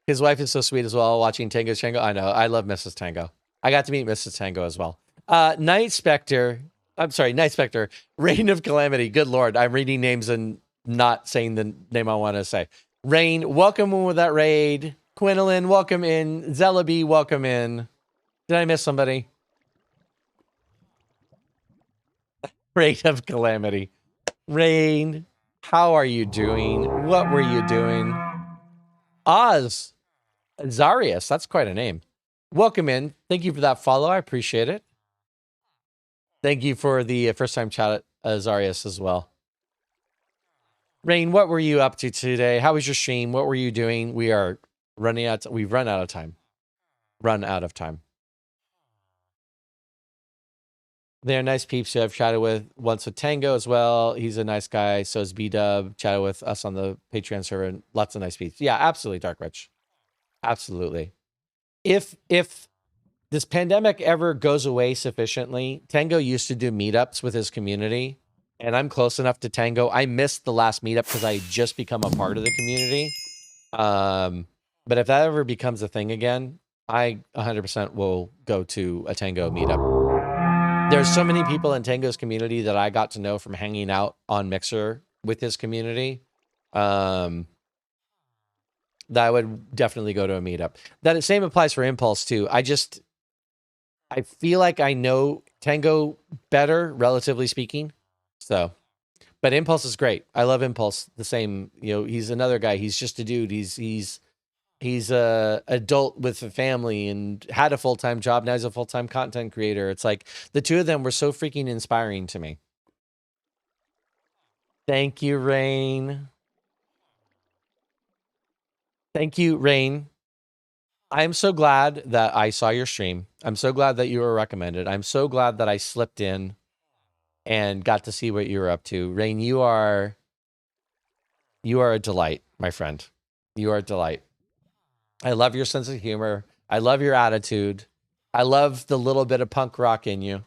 His wife is so sweet as well, watching Tango's Tango. I know. I love Mrs. Tango. I got to meet Mrs. Tango as well. Night Spectre. I'm sorry, Night Spectre. Reign of Calamity. Good Lord. I'm reading names and not saying the name I want to say. Rain, welcome in with that raid. Quinolin, welcome in. Zellaby, welcome in. Did I miss somebody? Reign of Calamity. Rain, how are you doing? What were you doing? Oz. Zarius, that's quite a name. Welcome in. Thank you for that follow. I appreciate it. Thank you for the first time chat at Zarius as well. Rain, what were you up to today? How was your stream? What were you doing? We are running out. We've run out of time. Run out of time. They're nice peeps who I've chatted with once with Tango as well. He's a nice guy. So is B-Dub. Chatted with us on the Patreon server. And lots of nice peeps. Yeah, absolutely, Dark Witch. Absolutely. If this pandemic ever goes away sufficiently, Tango used to do meetups with his community, and I'm close enough to Tango. I missed the last meetup because I just become a part of the community. But if that ever becomes a thing again, I 100% will go to a Tango meetup. There's so many people in Tango's community that I got to know from hanging out on Mixer with his community. That I would definitely go to a meetup. That same applies for Impulse too. I feel like I know Tango better, relatively speaking. So, But Impulse is great. I love Impulse. The same, you know, he's another guy. He's just a dude. He's a adult with a family and had a full-time job. Now he's a full-time content creator. It's like the two of them were so freaking inspiring to me. Thank you, Rain. Thank you, Rain. I'm so glad that I saw your stream. I'm so glad that you were recommended. I'm so glad that I slipped in and got to see what you were up to. Rain, you are a delight, my friend. You are a delight. I love your sense of humor. I love your attitude. I love the little bit of punk rock in you.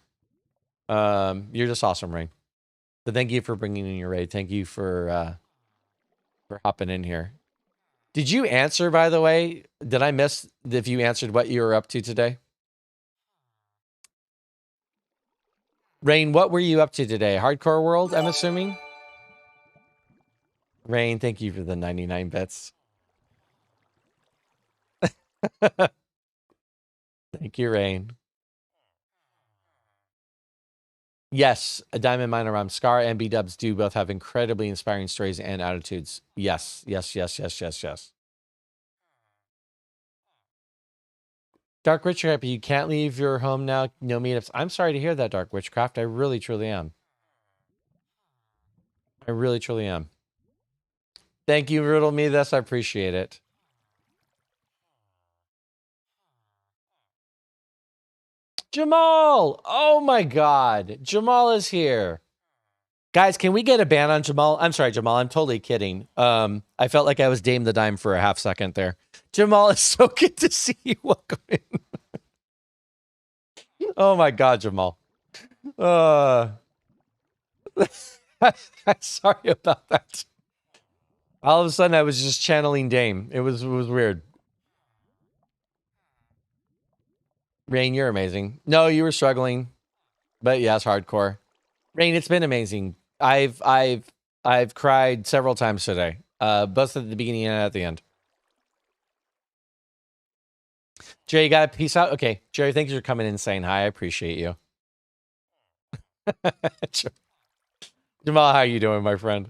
You're just awesome, Rain. So thank you for bringing in your raid. Thank you for hopping in here. Did you answer, by the way? Did I miss if you answered what you were up to today? Rain, what were you up to today? Hardcore World, I'm assuming? Rain, thank you for the 99 bits. Thank you, Rain. Yes, a Diamond Miner Ram. Scar and B-Dubs do both have incredibly inspiring stories and attitudes. Yes, yes, yes, yes, yes, yes. Dark Witchcraft, you can't leave your home now. No meetups. I'm sorry to hear that, Dark Witchcraft. I really, truly am. I really, truly am. Thank you, Riddle Me This. I appreciate it. Jamal! Oh my God. Jamal is here. Guys, can we get a ban on Jamal? I'm sorry, Jamal. I'm totally kidding. I felt like I was Dame the Dime for a half second there. Jamal, it's so good to see you. Welcome in. Oh my God, Jamal. Sorry about that. All of a sudden, I was just channeling Dame. It was weird. Rain, you're amazing. No, you were struggling, but yes, hardcore. Rain, it's been amazing. I've cried several times today, both at the beginning and at the end. Jerry, you got a peace out? Okay, Jerry, thanks for coming in and saying hi. I appreciate you. Jamal, how are you doing, my friend?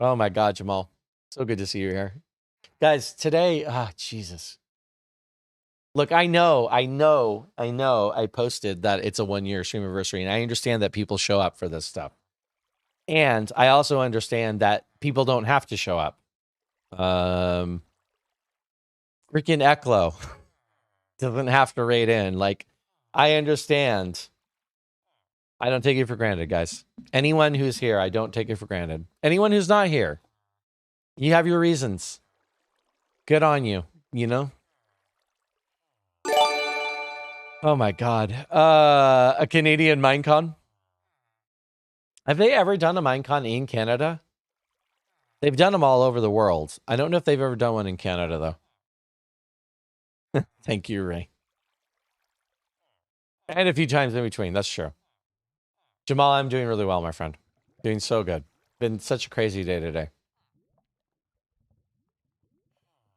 Oh my God, Jamal. So good to see you here. Guys, today, Jesus. Look, I know I posted that it's a 1-year Streamerversary, and I understand that people show up for this stuff. And I also understand that people don't have to show up. Freaking Eklo doesn't have to raid in. Like, I understand. I don't take it for granted, guys. Anyone who's here, I don't take it for granted. Anyone who's not here, you have your reasons. Good on you, you know? Oh my God. A Canadian Minecon? Have they ever done a Minecon in Canada? They've done them all over the world. I don't know if they've ever done one in Canada, though. Thank you, Ray. And a few times in between, that's true. Jamal, I'm doing really well, my friend. Doing so good. Been such a crazy day today.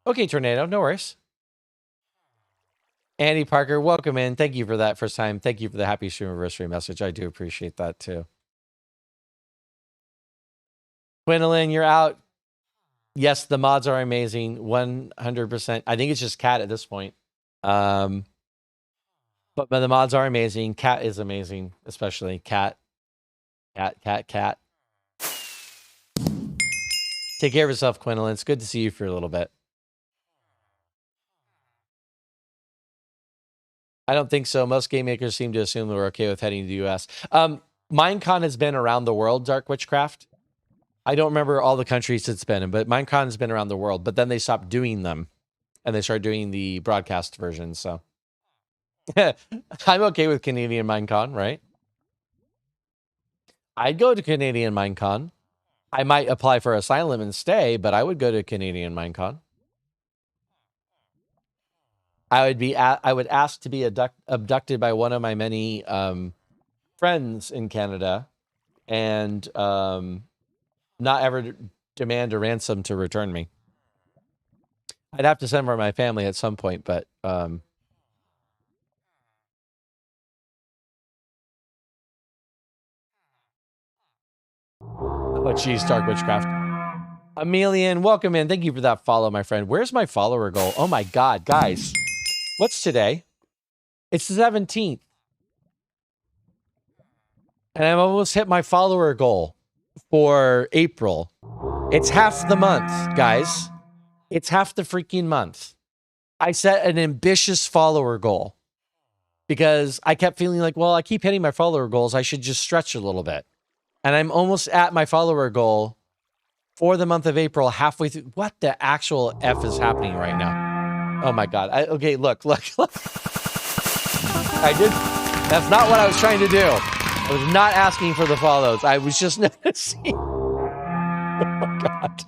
Okay, Tornado, no worries. Andy Parker, welcome in. Thank you for that first time. Thank you for the happy Streamerversary message. I do appreciate that too. Gwendolyn, you're out. Yes, the mods are amazing. 100%. I think it's just Cat at this point. But the mods are amazing. Cat is amazing, especially Cat. Cat. Take care of yourself, Gwendolyn. It's good to see you for a little bit. I don't think so. Most game makers seem to assume that we're okay with heading to the US. Minecon has been around the world, Dark Witchcraft. I don't remember all the countries it's been in, but Minecon has been around the world. But then they stopped doing them, and they started doing the broadcast version. So I'm okay with Canadian Minecon, right? I'd go to Canadian Minecon. I might apply for asylum and stay, but I would go to Canadian Minecon. I would ask to be abducted by one of my many friends in Canada, and not ever demand a ransom to return me. I'd have to send for my family at some point, but Oh, geez, Dark Witchcraft. Amelian, welcome in. Thank you for that follow, my friend. Where's my follower goal? Oh my God, guys. What's today? It's the 17th. And I've almost hit my follower goal for April. It's half the month, guys. It's half the freaking month. I set an ambitious follower goal because I kept feeling like, well, I keep hitting my follower goals. I should just stretch a little bit. And I'm almost at my follower goal for the month of April, halfway through. What the actual F is happening right now? Oh my God. Okay, look. I did. That's not what I was trying to do. I was not asking for the follows. I was just noticing. Oh my God.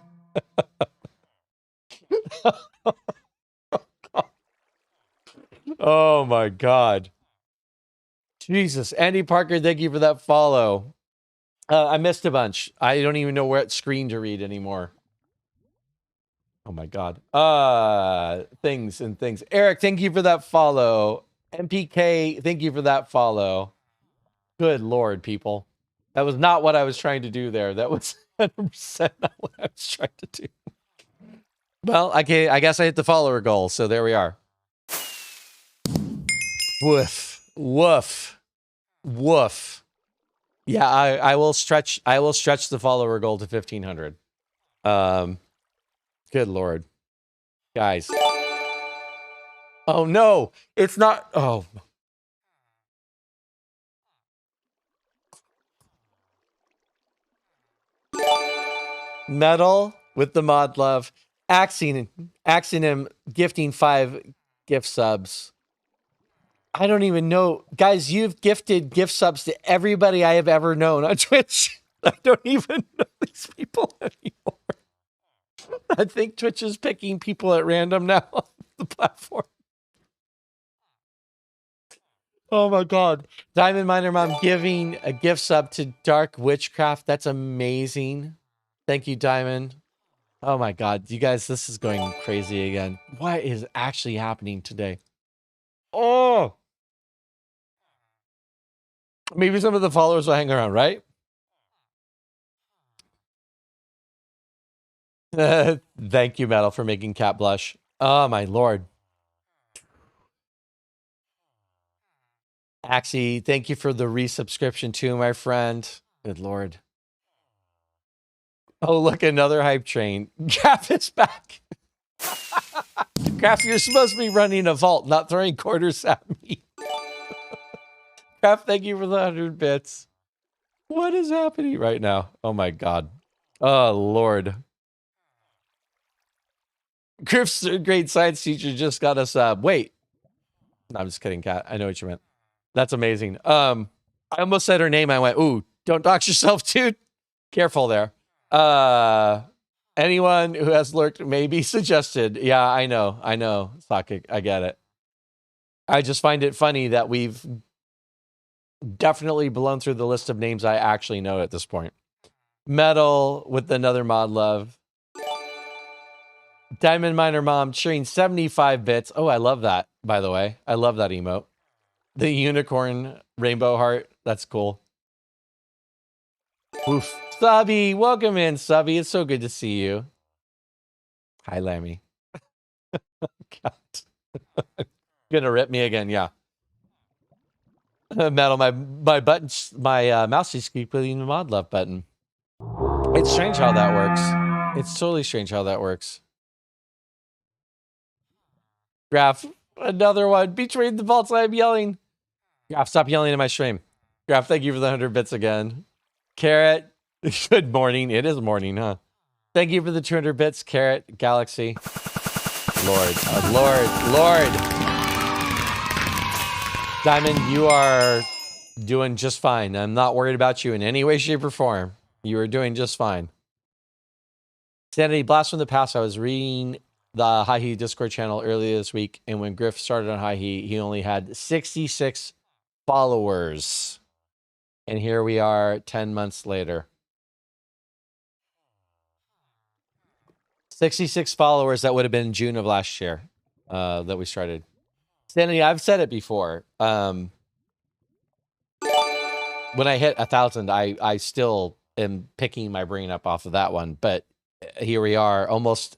Oh my God. Jesus. Andy Parker, thank you for that follow. I missed a bunch. I don't even know what screen to read anymore. Oh my God. Things. Eric, thank you for that follow. MPK, thank you for that follow. Good Lord, people. That was not what I was trying to do there. That was 100% not what I was trying to do. Well, okay, I guess I hit the follower goal, so there we are. Woof. Yeah, I will stretch the follower goal to 1,500. Good Lord. Guys. Oh no, it's not. Oh. Metal with the mod love. Axing him gifting 5 gift subs. I don't even know. Guys, you've gifted gift subs to everybody I have ever known on Twitch. I don't even know these people anymore. I think Twitch is picking people at random now on the platform. Oh my God. Diamond Miner Mom giving a gift sub to Dark Witchcraft. That's amazing. Thank you, Diamond. Oh my God. You guys, this is going crazy again. What is actually happening today? Oh! Maybe some of the followers will hang around, right? Thank you, Metal, for making Cat blush. Oh my Lord. Axie, thank you for the resubscription too, my friend. Good Lord. Oh, look, another hype train. Graf is back. Graf, you're supposed to be running a vault, not throwing quarters at me. Graf, thank you for the 100 bits. What is happening right now? Oh my God. Oh Lord. Griff's great science teacher just got us wait. No, I'm just kidding, Kat. I know what you meant. That's amazing. I almost said her name. I went, ooh, don't dox yourself, dude. Careful there. Anyone who has lurked may be suggested. Yeah, I know. Sakik, I get it. I just find it funny that we've definitely blown through the list of names I actually know at this point. Metal with another mod love. Diamond Miner Mom cheering 75 bits. Oh, I love that, by the way. I love that emote. The unicorn rainbow heart. That's cool. Oof. Subby, welcome in, Subby. It's so good to see you. Hi, Lammy. God. Gonna rip me again, yeah. Metal, my buttons, my mouse is keep clicking the mod love button. It's strange how that works. It's totally strange how that works. Graf, another one. Betrayed the vaults. I'm yelling. Graf, stop yelling at my stream. Graf, thank you for the 100 bits again. Carrot, good morning. It is morning, huh? Thank you for the 200 bits, Carrot Galaxy. Lord. Diamond, you are doing just fine. I'm not worried about you in any way, shape, or form. You are doing just fine. Sanity, blast from the past. I was reading the High Heat Discord channel earlier this week, and when Griff started on High Heat, he only had 66 followers. And here we are 10 months later. 66 followers. That would have been June of last year that we started. Sanity, I've said it before. When I hit 1,000, I still am picking my brain up off of that one. But here we are, almost.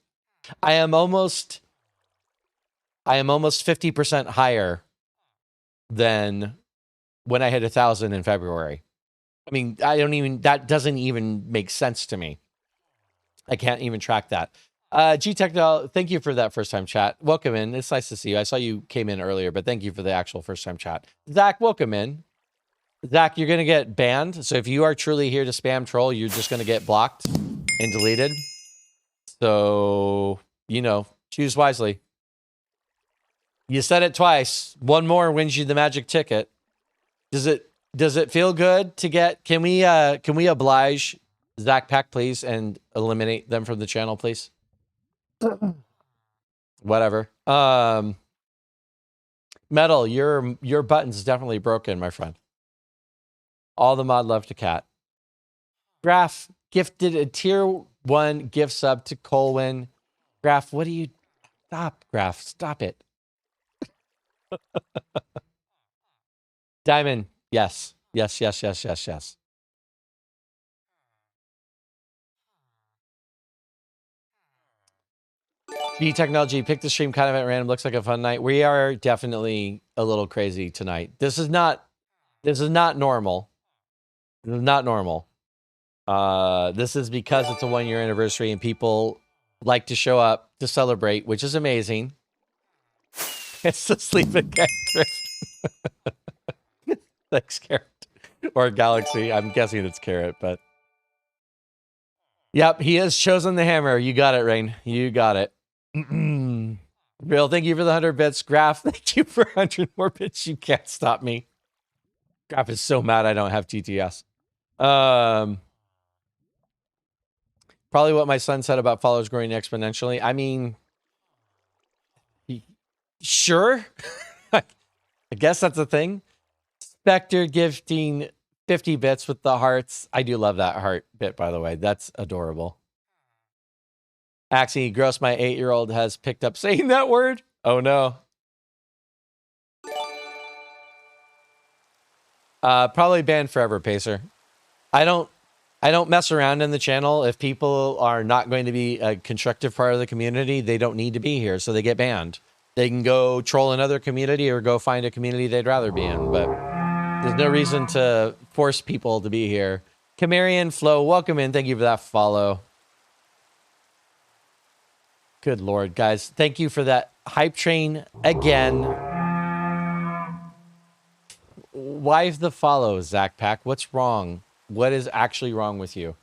I am almost 50% higher than when I hit 1,000 in February. I mean, that doesn't even make sense to me. I can't even track that. G-Techno, thank you for that first time chat. Welcome in. It's nice to see you. I saw you came in earlier, but thank you for the actual first time chat. Zach, welcome in. Zach, you're going to get banned. So if you are truly here to spam troll, you're just going to get blocked and deleted. So, choose wisely. You said it twice. One more wins you the magic ticket. Does it feel good to get? Can we oblige Zach Pack, please, and eliminate them from the channel, please? Whatever. Metal, your button's definitely broken, my friend. All the mod love to Cat. Graph gifted a tier 1 gift sub to Colwyn. Graph, what do you... Stop, Graph. Stop it. Diamond, yes. Yes. Technology, pick the stream kind of at random. Looks like a fun night. We are definitely a little crazy tonight. This is not normal. This is not normal. This is because it's a 1-year anniversary and people like to show up to celebrate, which is amazing. It's the sleeping cat. Thanks, Carrot. Or Galaxy. I'm guessing it's Carrot, but... Yep, he has chosen the hammer. You got it, Rain. You got it. Real, thank you for the 100 bits. Graph, thank you for 100 more bits. You can't stop me. Graph is so mad I don't have TTS. Probably what my son said about followers growing exponentially. I mean, sure. I guess that's a thing. Spectre gifting 50 bits with the hearts. I do love that heart bit, by the way. That's adorable. Axie, gross, my 8-year-old has picked up saying that word. Oh, no. Probably banned forever, Pacer. I don't mess around in the channel. If people are not going to be a constructive part of the community, they don't need to be here, so they get banned. They can go troll another community or go find a community they'd rather be in, but there's no reason to force people to be here. Camarian Flo, welcome in. Thank you for that follow. Good Lord, guys. Thank you for that hype train again. Why the follow, Zach Pack? What's wrong? What is actually wrong with you?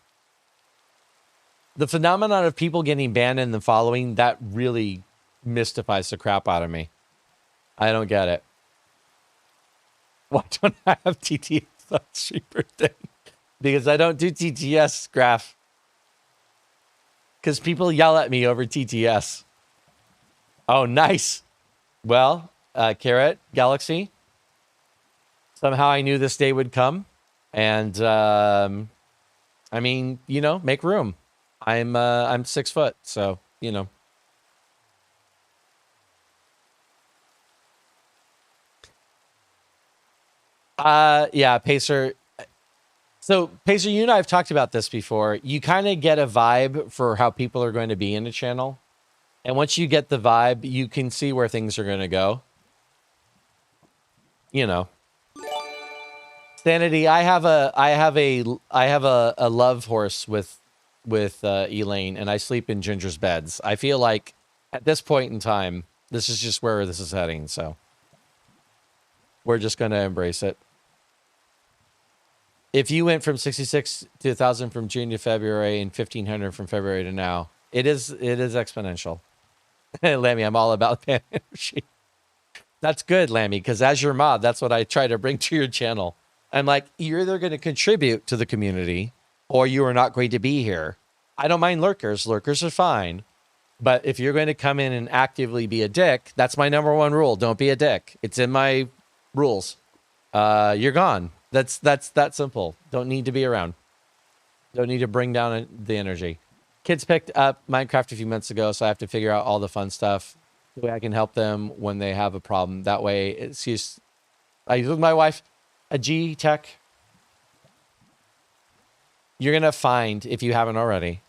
The phenomenon of people getting banned and the following, that really mystifies the crap out of me. I don't get it. Why don't I have TTS on Streamer Thing? Because I don't do TTS, Graph. Because people yell at me over TTS. Oh, nice. Well, Carrot, Galaxy. Somehow I knew this day would come. And, I mean, make room. I'm 6 foot, so, Yeah, Pacer. So, Pacer, you and I have talked about this before. You kind of get a vibe for how people are going to be in a channel. And once you get the vibe, you can see where things are going to go. Sanity, I have a love horse with Elaine, and I sleep in Ginger's beds. I feel like at this point in time, this is just where this is heading, so we're just going to embrace it. If you went from 66 to 1,000 from June to February and 1,500 from February to now, it is exponential. Lammy, I'm all about fan energy. That's good, Lammy, because as your mod, that's what I try to bring to your channel. I'm like, you're either going to contribute to the community or you are not going to be here. I don't mind lurkers. Lurkers are fine. But if you're going to come in and actively be a dick, that's my #1 rule. Don't be a dick. It's in my rules. You're gone. That's that simple. Don't need to be around. Don't need to bring down the energy. Kids picked up Minecraft a few months ago, so I have to figure out all the fun stuff. The way I can help them when they have a problem. That way, I use with my wife, a G-Tech. you're going to find, if you haven't already,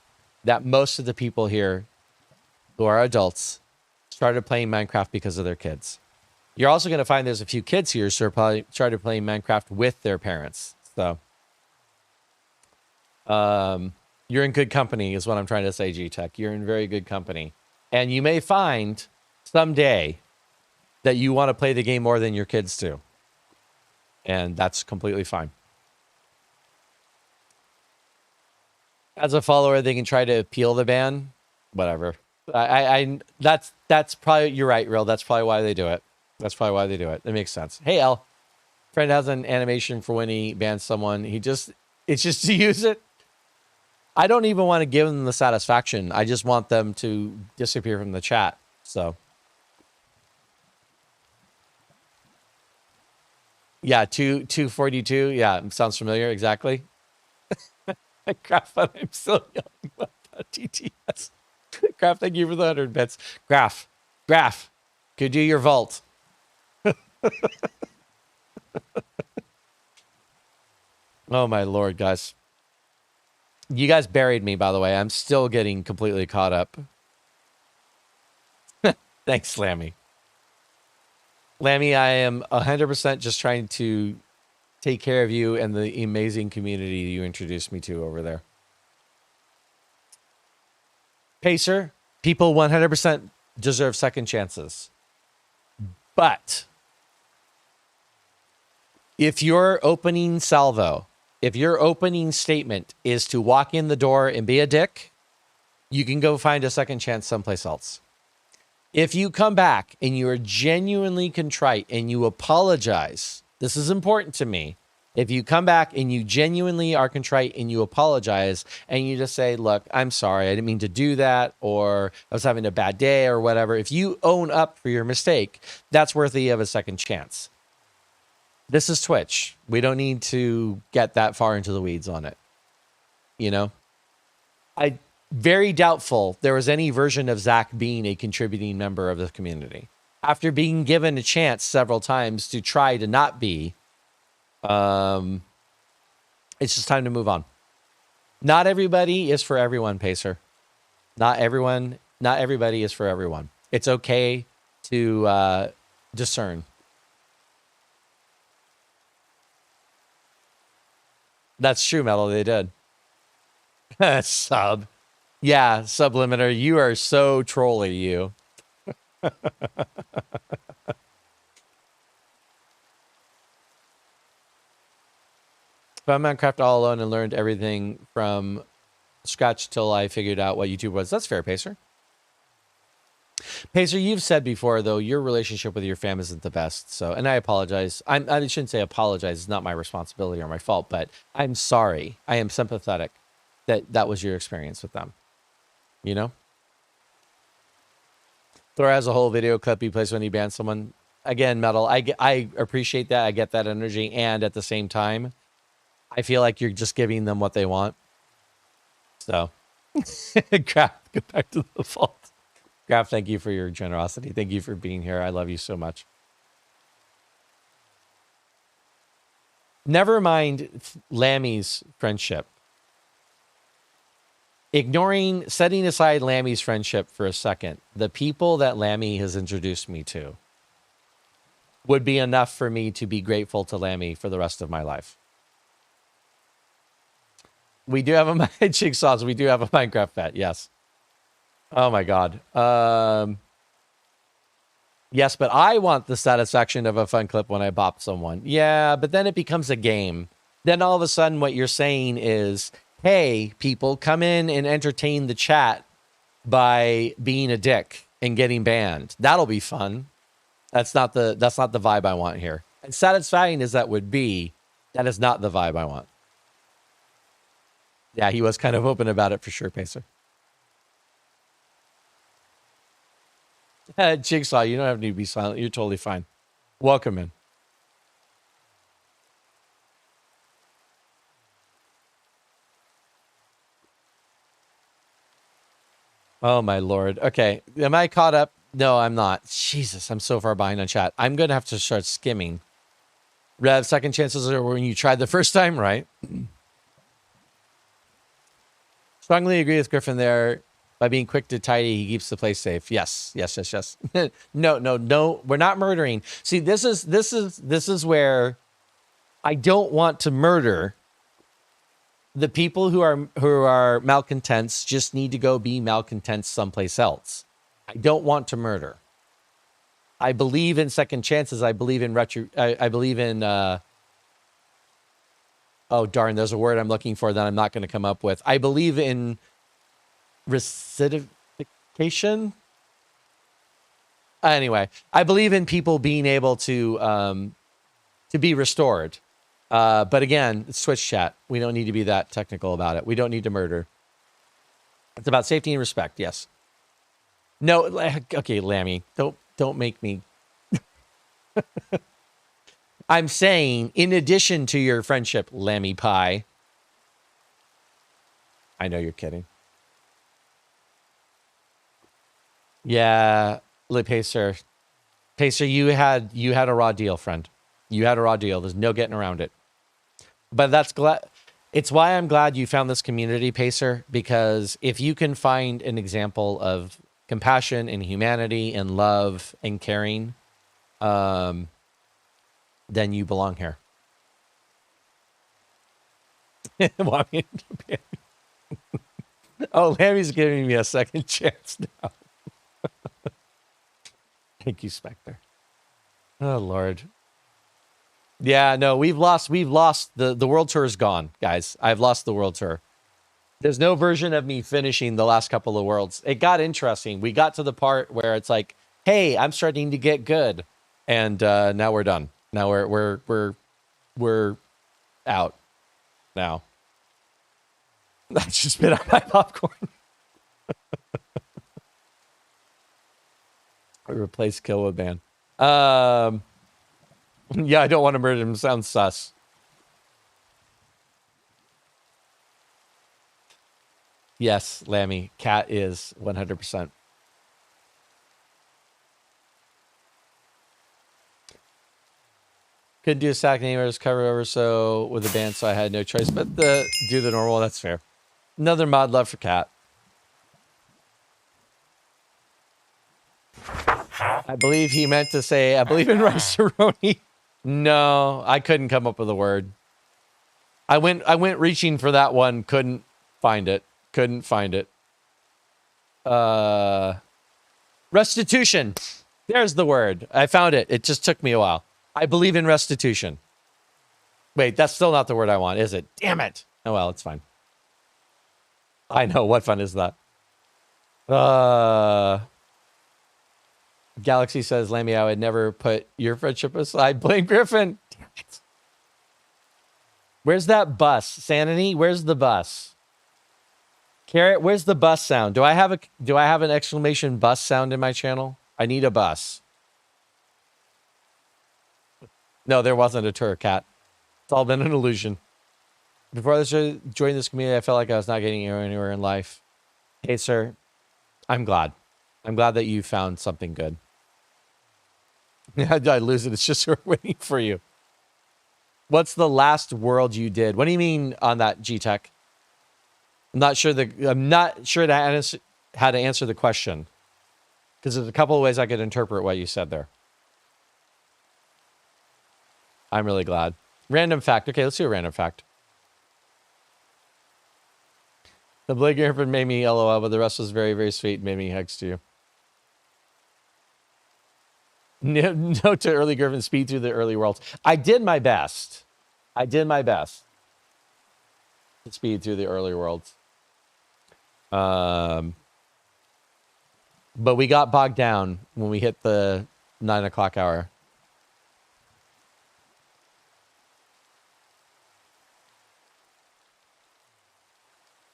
that most of the people here who are adults started playing Minecraft because of their kids. You're also going to find there's a few kids here who are probably started playing Minecraft with their parents. So you're in good company is what I'm trying to say, G-Tech. You're in very good company. And you may find someday that you want to play the game more than your kids do. And that's completely fine. As a follower, they can try to appeal the ban. Whatever. That's probably, you're right, Real. That's probably why they do it. That's probably why they do it. It makes sense. Hey, L. Friend has an animation for when he bans someone. It's just to use it. I don't even want to give them the satisfaction. I just want them to disappear from the chat. So. Yeah, 242. Yeah, sounds familiar. Exactly. Graph, I'm still yelling about TTS. Graph, thank you for the 100 bits. Graph, could do your vault. Oh my Lord, guys. You guys buried me, by the way. I'm still getting completely caught up. Thanks, Lammy. Lammy, I am 100% just trying to take care of you and the amazing community you introduced me to over there. Pacer, people 100% deserve second chances. But if your opening salvo, if your opening statement is to walk in the door and be a dick, you can go find a second chance someplace else. If you come back and you are genuinely contrite and you apologize, this is important to me. If you come back and you genuinely are contrite and you apologize and you just say, look, I'm sorry, I didn't mean to do that, or I was having a bad day or whatever. If you own up for your mistake, that's worthy of a second chance. This is Twitch. We don't need to get that far into the weeds on it. You know? Very doubtful there was any version of Zach being a contributing member of the community. After being given a chance several times to try to not be, it's just time to move on. Not everybody is for everyone, Pacer. Not everybody is for everyone. It's okay to discern. That's true, Metal. They did. Sub. Yeah, Sublimiter, you are so trolly, you. Found Minecraft all alone and learned everything from scratch till I figured out what YouTube was. That's fair, Pacer. Pacer, you've said before, though, your relationship with your fam isn't the best. So, and I apologize. I shouldn't say apologize. It's not my responsibility or my fault, but I'm sorry. I am sympathetic that that was your experience with them. You know? Thor has a whole video clip he plays when he bans someone. Again, Metal, I appreciate that. I get that energy. And at the same time, I feel like you're just giving them what they want. So, Graph, go back to the vault. Graph, thank you for your generosity. Thank you for being here. I love you so much. Never mind Lammy's friendship. Setting aside Lammy's friendship for a second, the people that Lammy has introduced me to would be enough for me to be grateful to Lammy for the rest of my life. We do have a Jigsaws. We do have a Minecraft pet. Yes. Oh my God. Yes, but I want the satisfaction of a fun clip when I bop someone. Yeah, but then it becomes a game. Then all of a sudden what you're saying is, hey, people, come in and entertain the chat by being a dick and getting banned. That'll be fun. That's not the vibe I want here. And satisfying as that would be, that is not the vibe I want. Yeah, he was kind of open about it for sure, Pacer. Jigsaw, you don't have to be silent. You're totally fine. Welcome in. Oh, my Lord. Okay. Am I caught up? No, I'm not. Jesus, I'm so far behind on chat. I'm going to have to start skimming. Rev, second chances are when you tried the first time, right? Strongly agree with Griffin there. By being quick to tidy, he keeps the place safe. Yes. No. We're not murdering. See, this is where I don't want to murder. The people who are malcontents just need to go be malcontents someplace else. I don't want to murder. I believe in second chances. I believe in I believe in. Oh darn! There's a word I'm looking for that I'm not going to come up with. I believe in recidification. Anyway, I believe in people being able to be restored. But again, it's Twitch chat. We don't need to be that technical about it. We don't need to murder. It's about safety and respect. Yes. No. Okay, Lammy. Don't make me. I'm saying, in addition to your friendship, Lammy Pie. I know you're kidding. Yeah, Pacer. Pacer, you had a raw deal, friend. You had a raw deal. There's no getting around it. But it's why I'm glad you found this community, Pacer, because if you can find an example of compassion and humanity and love and caring, then you belong here. Oh, Lammy's giving me a second chance now. Thank you, Spectre. Oh, Lord. Yeah, no, we've lost the world tour is gone, guys. I've lost the world tour. There's no version of me finishing the last couple of worlds. It got interesting. We got to the part where it's like, hey, I'm starting to get good. And now we're done. Now we're out now. I just spit out my popcorn. I replaced Kill with Ban. Yeah, I don't want to murder him. Sounds sus. Yes, Lammy. Cat is 100%. Couldn't do a sack name. I was covered over so with a band, so I had no choice but do the normal. That's fair. Another mod love for Cat. I believe he meant to say, I believe in rice-a-roni. No, I couldn't come up with a word. I went reaching for that one. Couldn't find it. Restitution. There's the word. I found it. It just took me a while. I believe in restitution. Wait, that's still not the word I want, is it? Damn it. Oh, well, it's fine. I know. What fun is that? Galaxy says, Lammy, I would never put your friendship aside. Blame Griffin. Damn it. Where's that bus? Sanity, where's the bus? Carrot, where's the bus sound? Do I have an exclamation bus sound in my channel? I need a bus. No, there wasn't a tour, Cat. It's all been an illusion. Before I joined this community, I felt like I was not getting anywhere in life. Hey, sir, I'm glad. I'm glad that you found something good. Did I lose it? It's just we're waiting for you. What's the last world you did? What do you mean on that, G-Tech? I'm not sure how to answer the question, because there's a couple of ways I could interpret what you said there. I'm really glad. Random fact. Okay, let's do a random fact. The Blake Griffin made me LOL, but the rest was very, very sweet and made me hugs to you. No to early Griffin, speed through the early worlds. I did my best. To speed through the early worlds. But we got bogged down when we hit the 9 o'clock hour.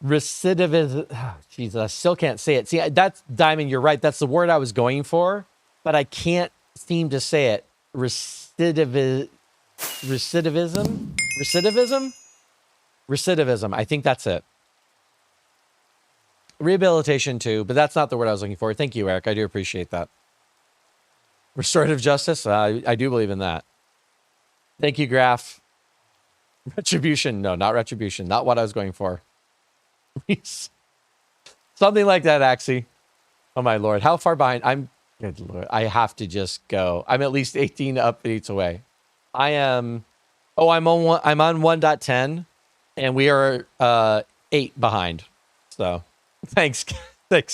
Recidivism. Oh, Jesus, I still can't say it. See, that's Diamond. You're right. That's the word I was going for, but I can't seem to say it. Recidivism. I think that's it. Rehabilitation too, but that's not the word I was looking for. Thank you, Eric. I do appreciate that. Restorative justice. I do believe in that. Thank you, Graph. Retribution. No, not retribution. Not what I was going for. Something like that, Axie. Oh my lord. How far behind? Good lord. I have to just go. I'm at least 18 updates away. I am. Oh, I'm on 1.10 and we are 8 behind. So thanks,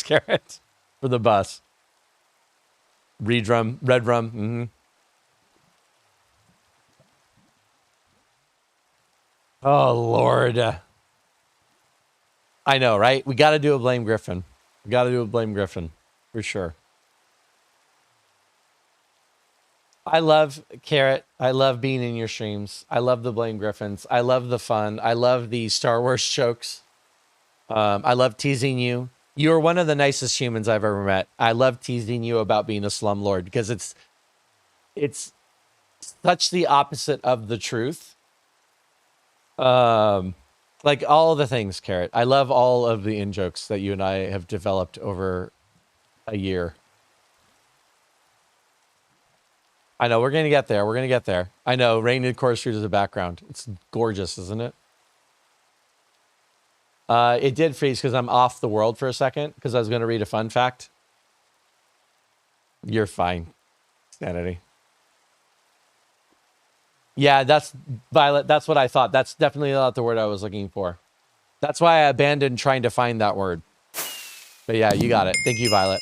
Carrot, for the bus. Red rum. Mm-hmm. Oh Lord. I know, right? We got to do a blame Griffin. For sure. I love Carrot. I love being in your streams. I love the blame Griffins. I love the fun. I love the Star Wars jokes. I love teasing you. You're one of the nicest humans I've ever met. I love teasing you about being a slumlord because it's such the opposite of the truth. Like all the things, Carrot. I love all of the in-jokes that you and I have developed over a year. I know, we're going to get there. I know, Rain in Core Street is the background. It's gorgeous, isn't it? It did freeze because I'm off the world for a second because I was going to read a fun fact. You're fine. Sanity. Yeah, that's Violet. That's what I thought. That's definitely not the word I was looking for. That's why I abandoned trying to find that word. But yeah, you got it. Thank you, Violet.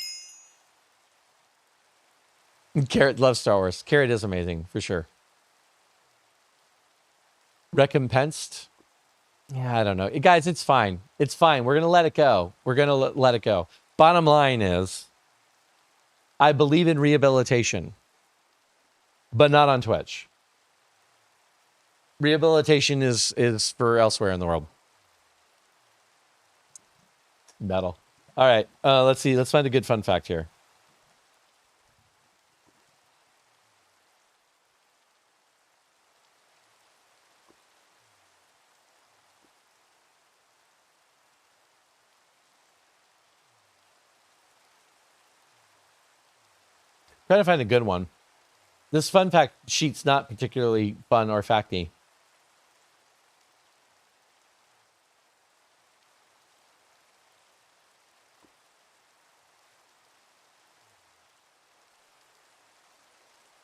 Carrot loves Star Wars. Carrot is amazing, for sure. Recompensed? Yeah, I don't know. Guys, it's fine. It's fine. We're going to let it go. Let it go. Bottom line is, I believe in rehabilitation, but not on Twitch. Rehabilitation is for elsewhere in the world. Battle. All right. Let's see. Let's find a good fun fact here. Trying to find a good one. This fun fact sheet's not particularly fun or facty.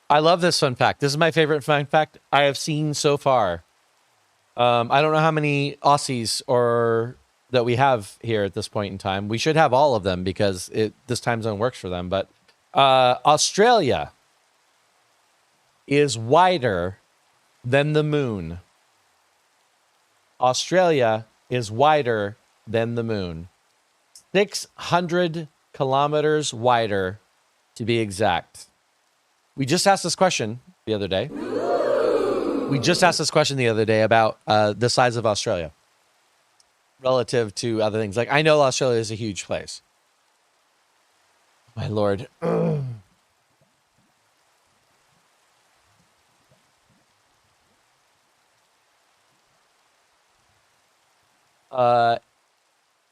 I love this fun fact. This is my favorite fun fact I have seen so far. I don't know how many Aussies or that we have here at this point in time. We should have all of them because this time zone works for them. But Australia is wider than the moon. Australia is wider than the moon. 600 kilometers wider, to be exact. We just asked this question the other day. About the size of Australia relative to other things. Like, I know Australia is a huge place. My lord.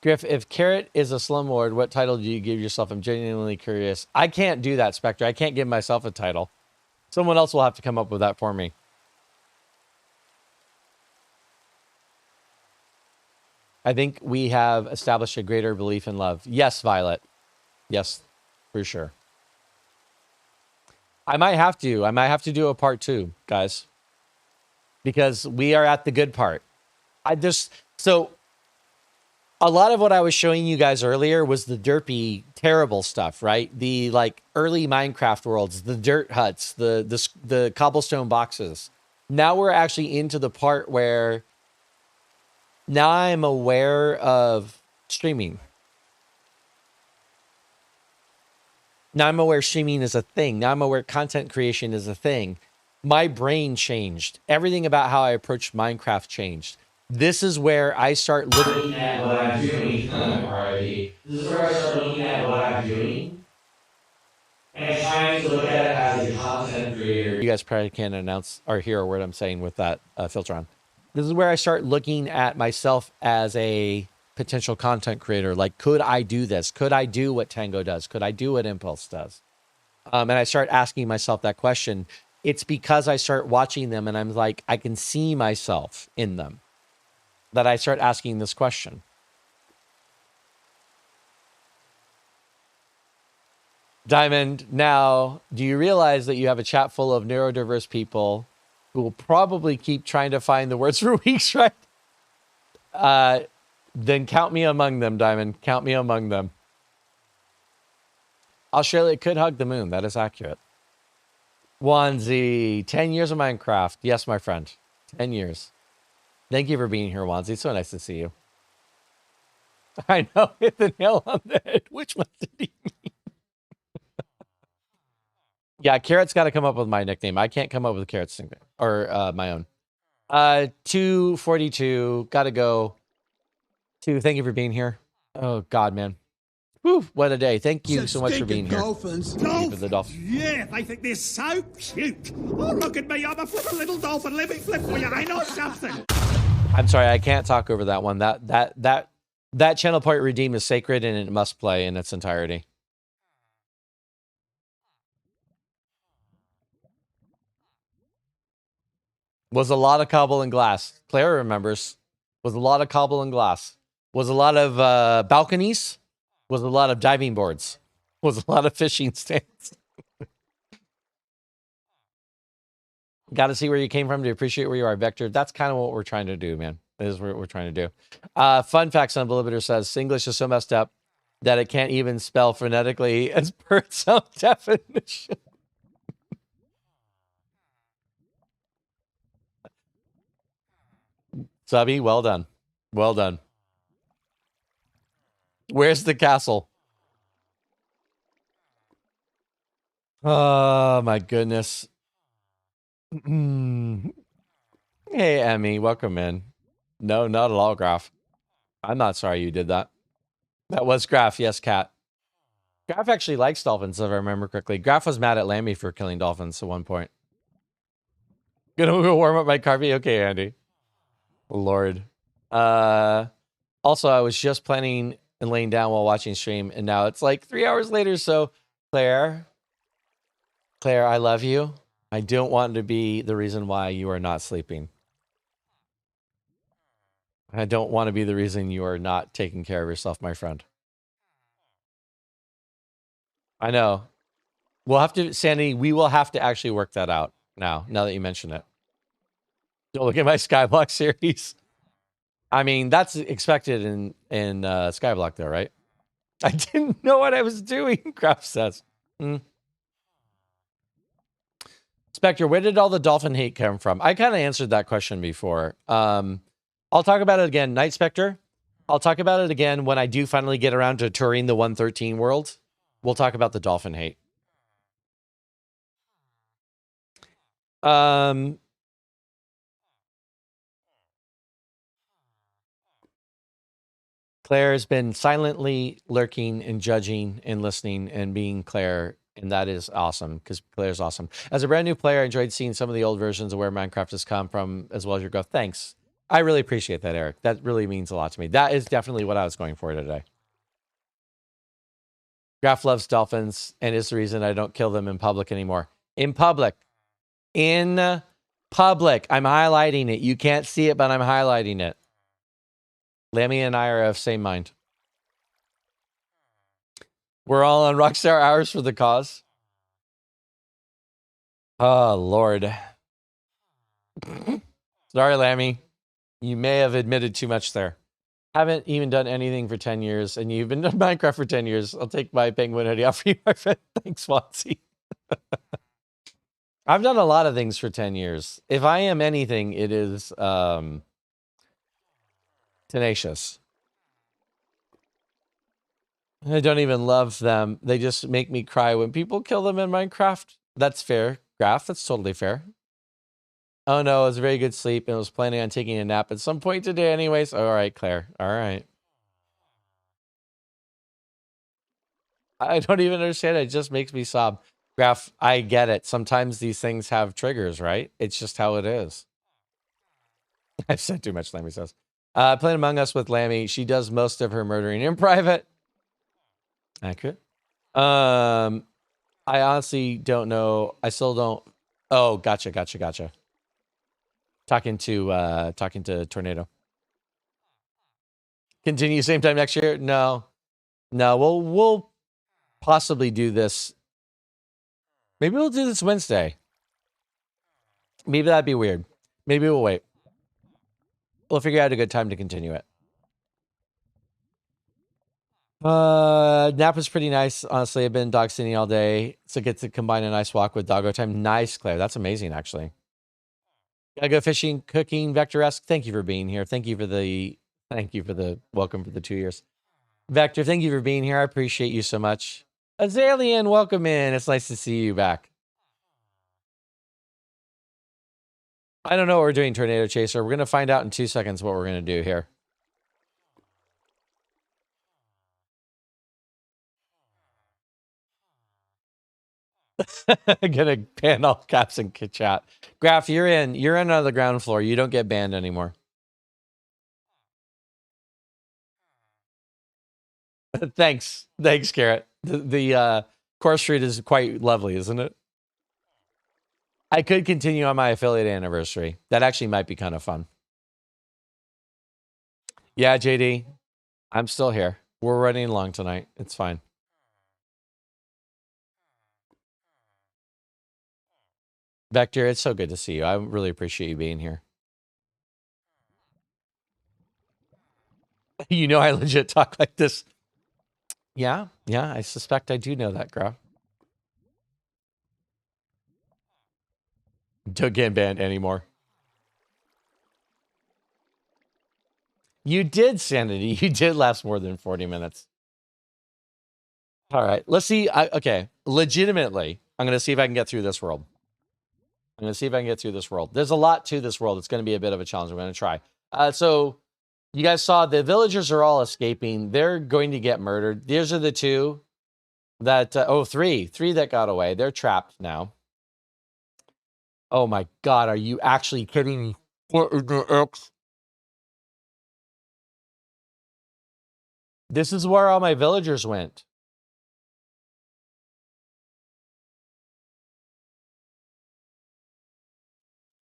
Griff, if Carrot is a slumlord, what title do you give yourself? I'm genuinely curious. I can't do that, Spectre. I can't give myself a title. Someone else will have to come up with that for me. I think we have established a greater belief in love. Yes, Violet. Yes, for sure. I might have to do a part 2, guys. Because we are at the good part. So a lot of what I was showing you guys earlier was the derpy, terrible stuff, right? The like early Minecraft worlds, the dirt huts, the cobblestone boxes. Now we're actually into the part where now I'm aware of streaming. Now I'm aware streaming is a thing. Now I'm aware content creation is a thing. My brain changed. Everything about how I approached Minecraft changed. This is where I start looking at what I'm doing. This is where I start looking at what I'm doing and trying to look at it as a content creator. You guys probably can't announce or hear a word I'm saying with that filter on. This is where I start looking at myself as a potential content creator. Like, could I do this? Could I do what Tango does? Could I do what Impulse does? And I start asking myself that question. It's because I start watching them and I'm like, I can see myself in them, that I start asking this question. Diamond, now, do you realize that you have a chat full of neurodiverse people who will probably keep trying to find the words for weeks, right? Then count me among them, Diamond. Count me among them. Australia could hug the moon. That is accurate. Wanzi, 10 years of Minecraft. Yes, my friend. 10 years. Thank you for being here, Wanzi. It's so nice to see you. I know, hit the nail on the head. Which one did he mean? Yeah, Carrot's got to come up with my nickname. I can't come up with Carrot's nickname. Or my own. 242. Gotta go. 2, thank you for being here. Oh, God, man. Whew, what a day. Thank you so much for being here. Dolphins. Thank you for the dolphin. Yeah, they think they're so cute. Oh, look at me, I'm a little dolphin. Let me flip for you, I know something. I'm sorry, I can't talk over that one. That channel point redeem is sacred and it must play in its entirety. Was a lot of cobble and glass. Claire remembers. Was a lot of cobble and glass. Was a lot of balconies. Was a lot of diving boards. Was a lot of fishing stands. Got to see where you came from to appreciate where you are, Vector. That's kind of what we're trying to do, man. That is what we're trying to do. Fun facts on Limiter says English is so messed up that it can't even spell phonetically as per its own definition. Subby, well done. Well done. Where's the castle? Oh, my goodness. Hey, Emmy, welcome in. No, not at all, Graf. I'm not sorry you did that. That was Graf, yes, Cat. Graf actually likes dolphins, if I remember correctly. Graf was mad at Lammy for killing dolphins at one point. Gonna go warm up my carvey? Okay, Andy. Lord. Also, I was just planning and laying down while watching stream, and now it's like 3 hours later, so Claire, I love you. I don't want to be the reason why you are not sleeping. I don't want to be the reason you are not taking care of yourself, my friend. I know. We'll have to, Sandy, we will have to actually work that out now that you mention it. Don't look at my Skyblock series. I mean, that's expected in Skyblock, though, right? I didn't know what I was doing, Kraft says. Spectre, where did all the dolphin hate come from? I kind of answered that question before. I'll talk about it again. Night Spectre. I'll talk about it again when I do finally get around to touring the 113 world. We'll talk about the dolphin hate. Claire has been silently lurking and judging and listening and being Claire, and that is awesome because Claire's awesome. As a brand new player, I enjoyed seeing some of the old versions of where Minecraft has come from, as well as your growth. Thanks. I really appreciate that, Eric. That really means a lot to me. That is definitely what I was going for today. Graf loves dolphins and is the reason I don't kill them in public anymore. In public. In public. I'm highlighting it. You can't see it, but I'm highlighting it. Lammy and I are of same mind. We're all on Rockstar Hours for the cause. Oh, Lord. Sorry, Lammy. You may have admitted too much there. Haven't even done anything for 10 years, and you've been doing Minecraft for 10 years. I'll take my penguin hoodie off for you, my friend. Thanks, Watsy. I've done a lot of things for 10 years. If I am anything, it is tenacious. I don't even love them. They just make me cry when people kill them in Minecraft. That's fair, Graf. That's totally fair. Oh, no, it was a very good sleep and I was planning on taking a nap at some point today anyways. All right, Claire. All right. I don't even understand. It just makes me sob. Graf, I get it. Sometimes these things have triggers, right? It's just how it is. I've said too much, Lammy says. Playing Among Us with Lammy. She does most of her murdering in private. Accurate. I honestly don't know. I still don't. Oh, gotcha. Talking to Tornado. Continue same time next year? No. We'll possibly do this. Maybe we'll do this Wednesday. Maybe that'd be weird. Maybe we'll wait. We'll figure out a good time to continue it. Nap was pretty nice. Honestly, I've been dog sitting all day. So get to combine a nice walk with doggo time. Nice, Claire. That's amazing, actually. Gotta go fishing, cooking, Vector-esque. Thank you for being here. Thank you for the welcome for the 2 years. Vector, thank you for being here. I appreciate you so much. Azalian, welcome in. It's nice to see you back. I don't know what we're doing, Tornado Chaser. We're going to find out in 2 seconds what we're going to do here. Gonna ban all caps and chat. Graph, you're in on the ground floor. You don't get banned anymore. Thanks, Carrot. The course street is quite lovely, isn't it? I could continue on my affiliate anniversary. That actually might be kind of fun. Yeah, JD, I'm still here. We're running long tonight. It's fine. Vector, it's so good to see you. I really appreciate you being here. You know I legit talk like this. Yeah, I suspect I do know that, Graf. Don't get banned anymore. You did, Sanity. You did last more than 40 minutes. All right, let's see. Okay, legitimately, I'm going to see if I can get through this world. There's a lot to this world. It's going to be a bit of a challenge. I'm going to try. So you guys saw the villagers are all escaping. They're going to get murdered. These are the two that, three that got away. They're trapped now. Oh my God. Are you actually kidding me? What is the X? This is where all my villagers went.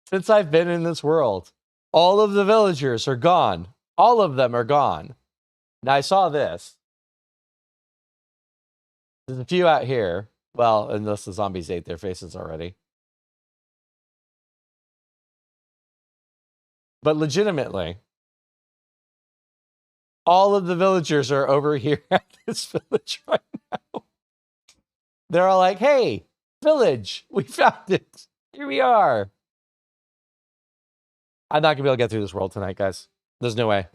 Since I've been in this world, all of the villagers are gone. All of them are gone. Now, I saw this. There's a few out here. Well, unless the zombies ate their faces already. But legitimately, all of the villagers are over here at this village right now. They're all like, hey, village, we found it. Here we are. I'm not going to be able to get through this world tonight, guys. There's no way.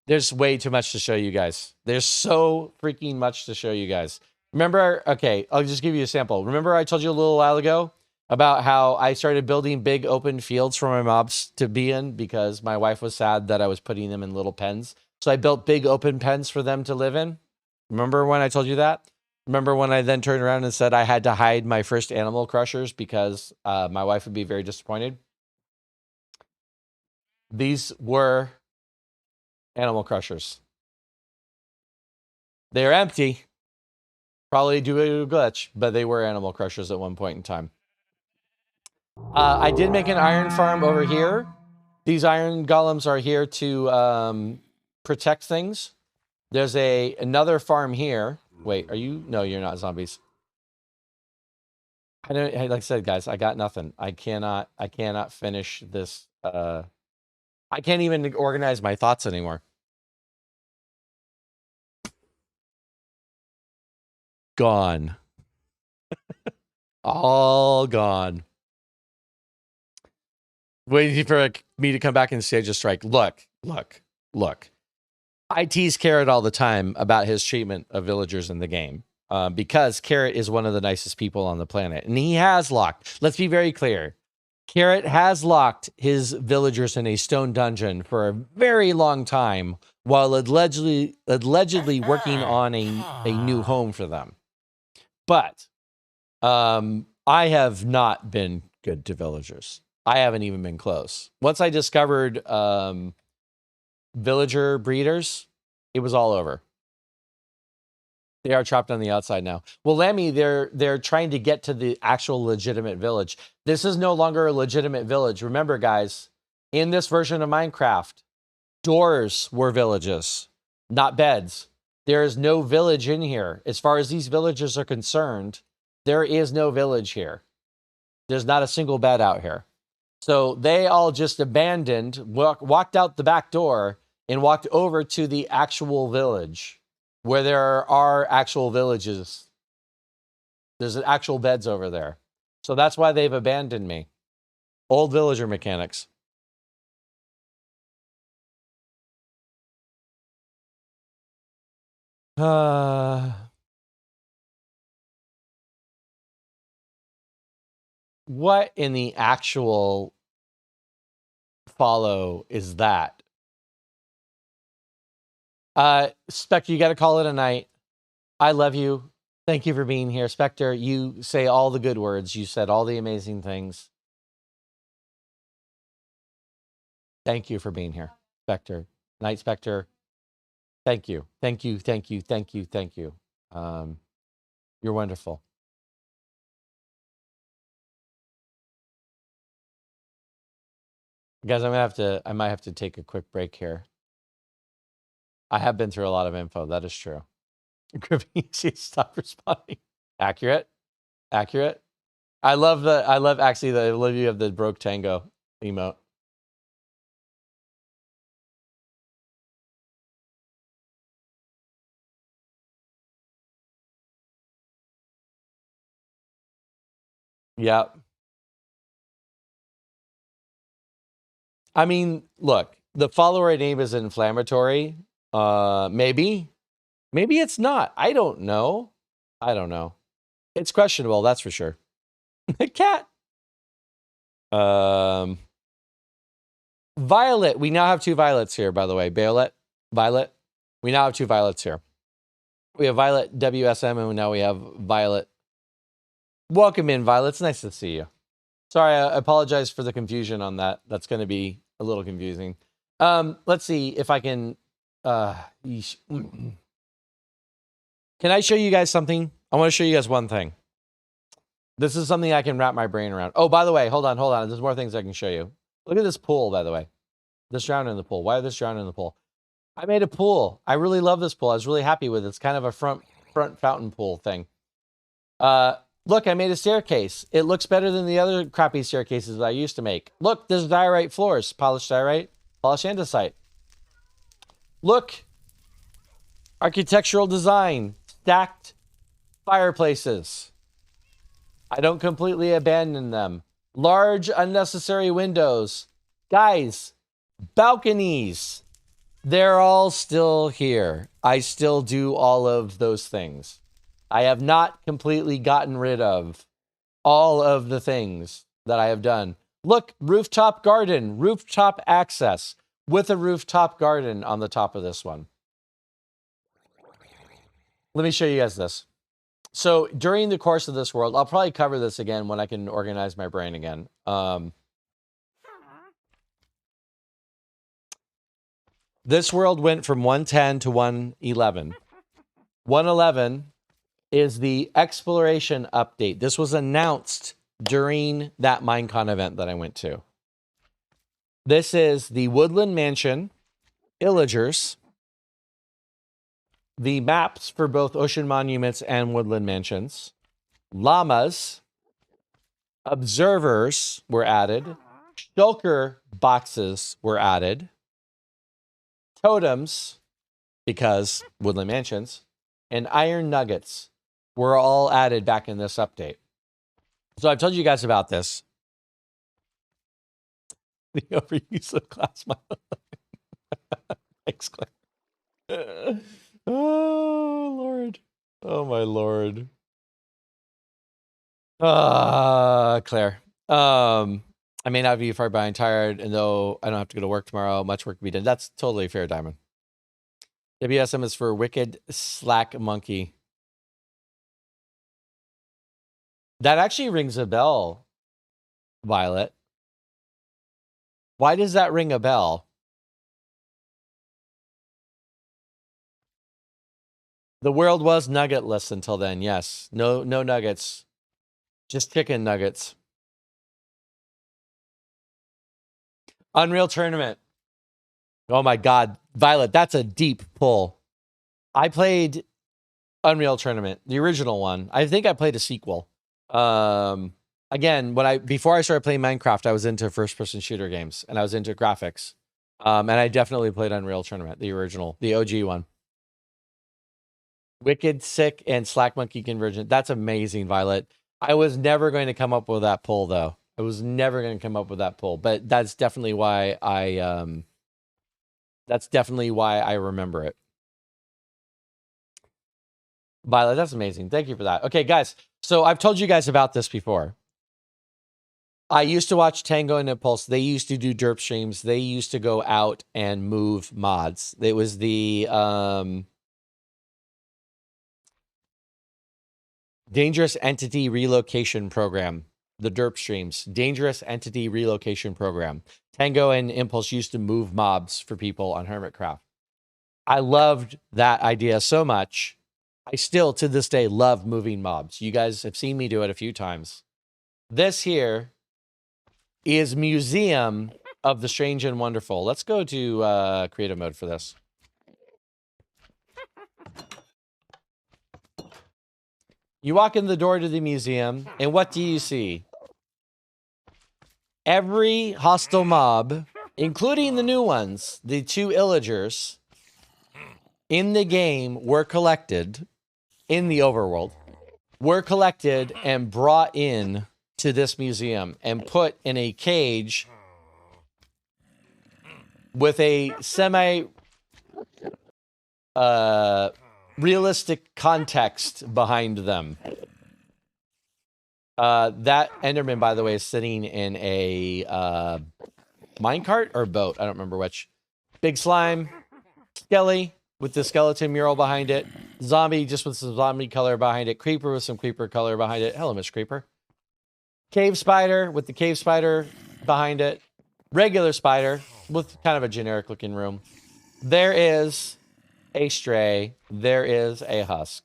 There's way too much to show you guys. There's so freaking much to show you guys. Remember, okay, I'll just give you a sample. Remember I told you a little while ago about how I started building big open fields for my mobs to be in because my wife was sad that I was putting them in little pens. So I built big open pens for them to live in. Remember when I told you that? Remember when I then turned around and said I had to hide my first animal crushers because my wife would be very disappointed? These were animal crushers. They're empty. Probably due to a glitch, but they were animal crushers at one point in time. I did make an iron farm over here. These iron golems are here to protect things. There's another farm here. Wait, are you? No, you're not zombies. I don't. Like I said, guys, I got nothing. I cannot finish this. I can't even organize my thoughts anymore. Gone. All gone. Waiting for me to come back and stage a strike. Look. I tease Carrot all the time about his treatment of villagers in the game. Because Carrot is one of the nicest people on the planet. And he has locked. Let's be very clear. Carrot has locked his villagers in a stone dungeon for a very long time while allegedly working on a new home for them. But I have not been good to villagers. I haven't even been close. Once I discovered villager breeders, it was all over. They are trapped on the outside now. Well, Lammy, they're trying to get to the actual legitimate village. This is no longer a legitimate village. Remember, guys, in this version of Minecraft, doors were villages, not beds. There is no village in here. As far as these villagers are concerned, there is no village here. There's not a single bed out here. So they all just abandoned, walked out the back door, and walked over to the actual village where there are actual villages. There's actual beds over there. So that's why they've abandoned me. Old villager mechanics. What in the actual follow is that? Spectre, you got to call it a night. I love you. Thank you for being here. Spectre, you say all the good words. You said all the amazing things. Thank you for being here, Spectre. Night Spectre. Thank you. Thank you. Thank you. Thank you. Thank you. You're wonderful. Guys, I might have to take a quick break here. I have been through a lot of info. That is true. Stop responding. Accurate. Accurate. I love actually the Olivia of the broke tango emote. Yeah. I mean, look, the follower name is inflammatory. Maybe it's not. I don't know. It's questionable, that's for sure. Cat. Violet. We now have 2 violets here, by the way. Violet. We now have 2 violets here. We have Violet WSM, and now we have Violet. Welcome in, Violet. It's nice to see you. Sorry, I apologize for the confusion on that. That's going to be a little confusing. Let's see if I can... Can I show you guys something? I want to show you guys one thing. This is something I can wrap my brain around. Oh, by the way, hold on. There's more things I can show you. Look at this pool, by the way. This drowning in the pool. Why this drowning in the pool? I made a pool. I really love this pool. I was really happy with it. It's kind of a front fountain pool thing. Look, I made a staircase. It looks better than the other crappy staircases that I used to make. Look, there's diorite floors. Polished diorite, polished andesite. Look. Architectural design. Stacked fireplaces. I don't completely abandon them. Large, unnecessary windows. Guys, balconies. They're all still here. I still do all of those things. I have not completely gotten rid of all of the things that I have done. Look, rooftop garden, rooftop access with a rooftop garden on the top of this one. Let me show you guys this. So during the course of this world, I'll probably cover this again when I can organize my brain again. This world went from 110 to 111. 111 is the exploration update. This was announced during that Minecon event that I went to. This is the Woodland Mansion, Illagers, the maps for both Ocean Monuments and Woodland Mansions, llamas, observers were added, shulker boxes were added, totems, because Woodland Mansions, and iron nuggets were all added back in this update. So I've told you guys about this. The overuse of class model. Thanks, Claire. Oh, Lord. Oh, my Lord. Claire. I may not be far behind tired, and though I don't have to go to work tomorrow, much work to be done. That's totally fair, Diamond. WSM is for Wicked Slack Monkey. That actually rings a bell, Violet. Why does that ring a bell? The world was nuggetless until then, yes. No nuggets. Just chicken nuggets. Unreal Tournament. Oh my God. Violet, that's a deep pull. I played Unreal Tournament, the original one. I think I played a sequel. Again, before I started playing Minecraft, I was into first-person shooter games, and I was into graphics. And I definitely played Unreal Tournament, the original, the OG one. Wicked, Sick, and Slack Monkey Convergent. That's amazing, Violet. I was never going to come up with that poll, though. I was never going to come up with that poll, but that's definitely why I remember it. Violet, that's amazing. Thank you for that. Okay, guys. So I've told you guys about this before. I used to watch Tango and Impulse. They used to do derp streams. They used to go out and move mods. It was the Dangerous Entity Relocation Program. The derp streams. Dangerous Entity Relocation Program. Tango and Impulse used to move mobs for people on Hermitcraft. I loved that idea so much. I still, to this day, love moving mobs. You guys have seen me do it a few times. This here is Museum of the Strange and Wonderful. Let's go to creative mode for this. You walk in the door to the museum, and what do you see? Every hostile mob, including the new ones, the 2 illagers, in the game were collected, in the overworld, were collected and brought in to this museum and put in a cage with a realistic context behind them. That Enderman, by the way, is sitting in a minecart or boat. I don't remember which. Big slime, Skelly with the skeleton mural behind it. Zombie just with some zombie color behind it. Creeper with some creeper color behind it. Hello, Miss Creeper. Cave spider with the cave spider behind it. Regular spider with kind of a generic looking room. There is a stray. There is a husk.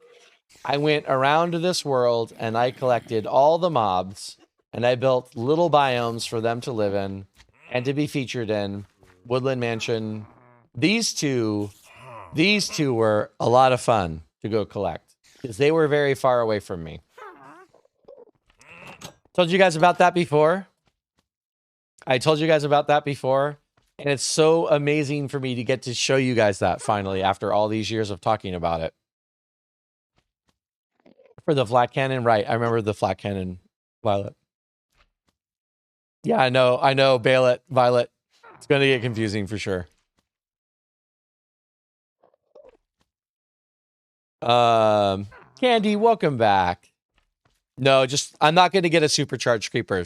I went around this world and I collected all the mobs and I built little biomes for them to live in and to be featured in. Woodland Mansion. These two were a lot of fun to go collect because they were very far away from me. Told you guys about that before. And it's so amazing for me to get to show you guys that finally after all these years of talking about it. For the flat cannon, right. I remember the flat cannon, Violet. Yeah, I know, Violet. It's going to get confusing for sure. Candy, welcome back. No, I'm not going to get a supercharged creeper.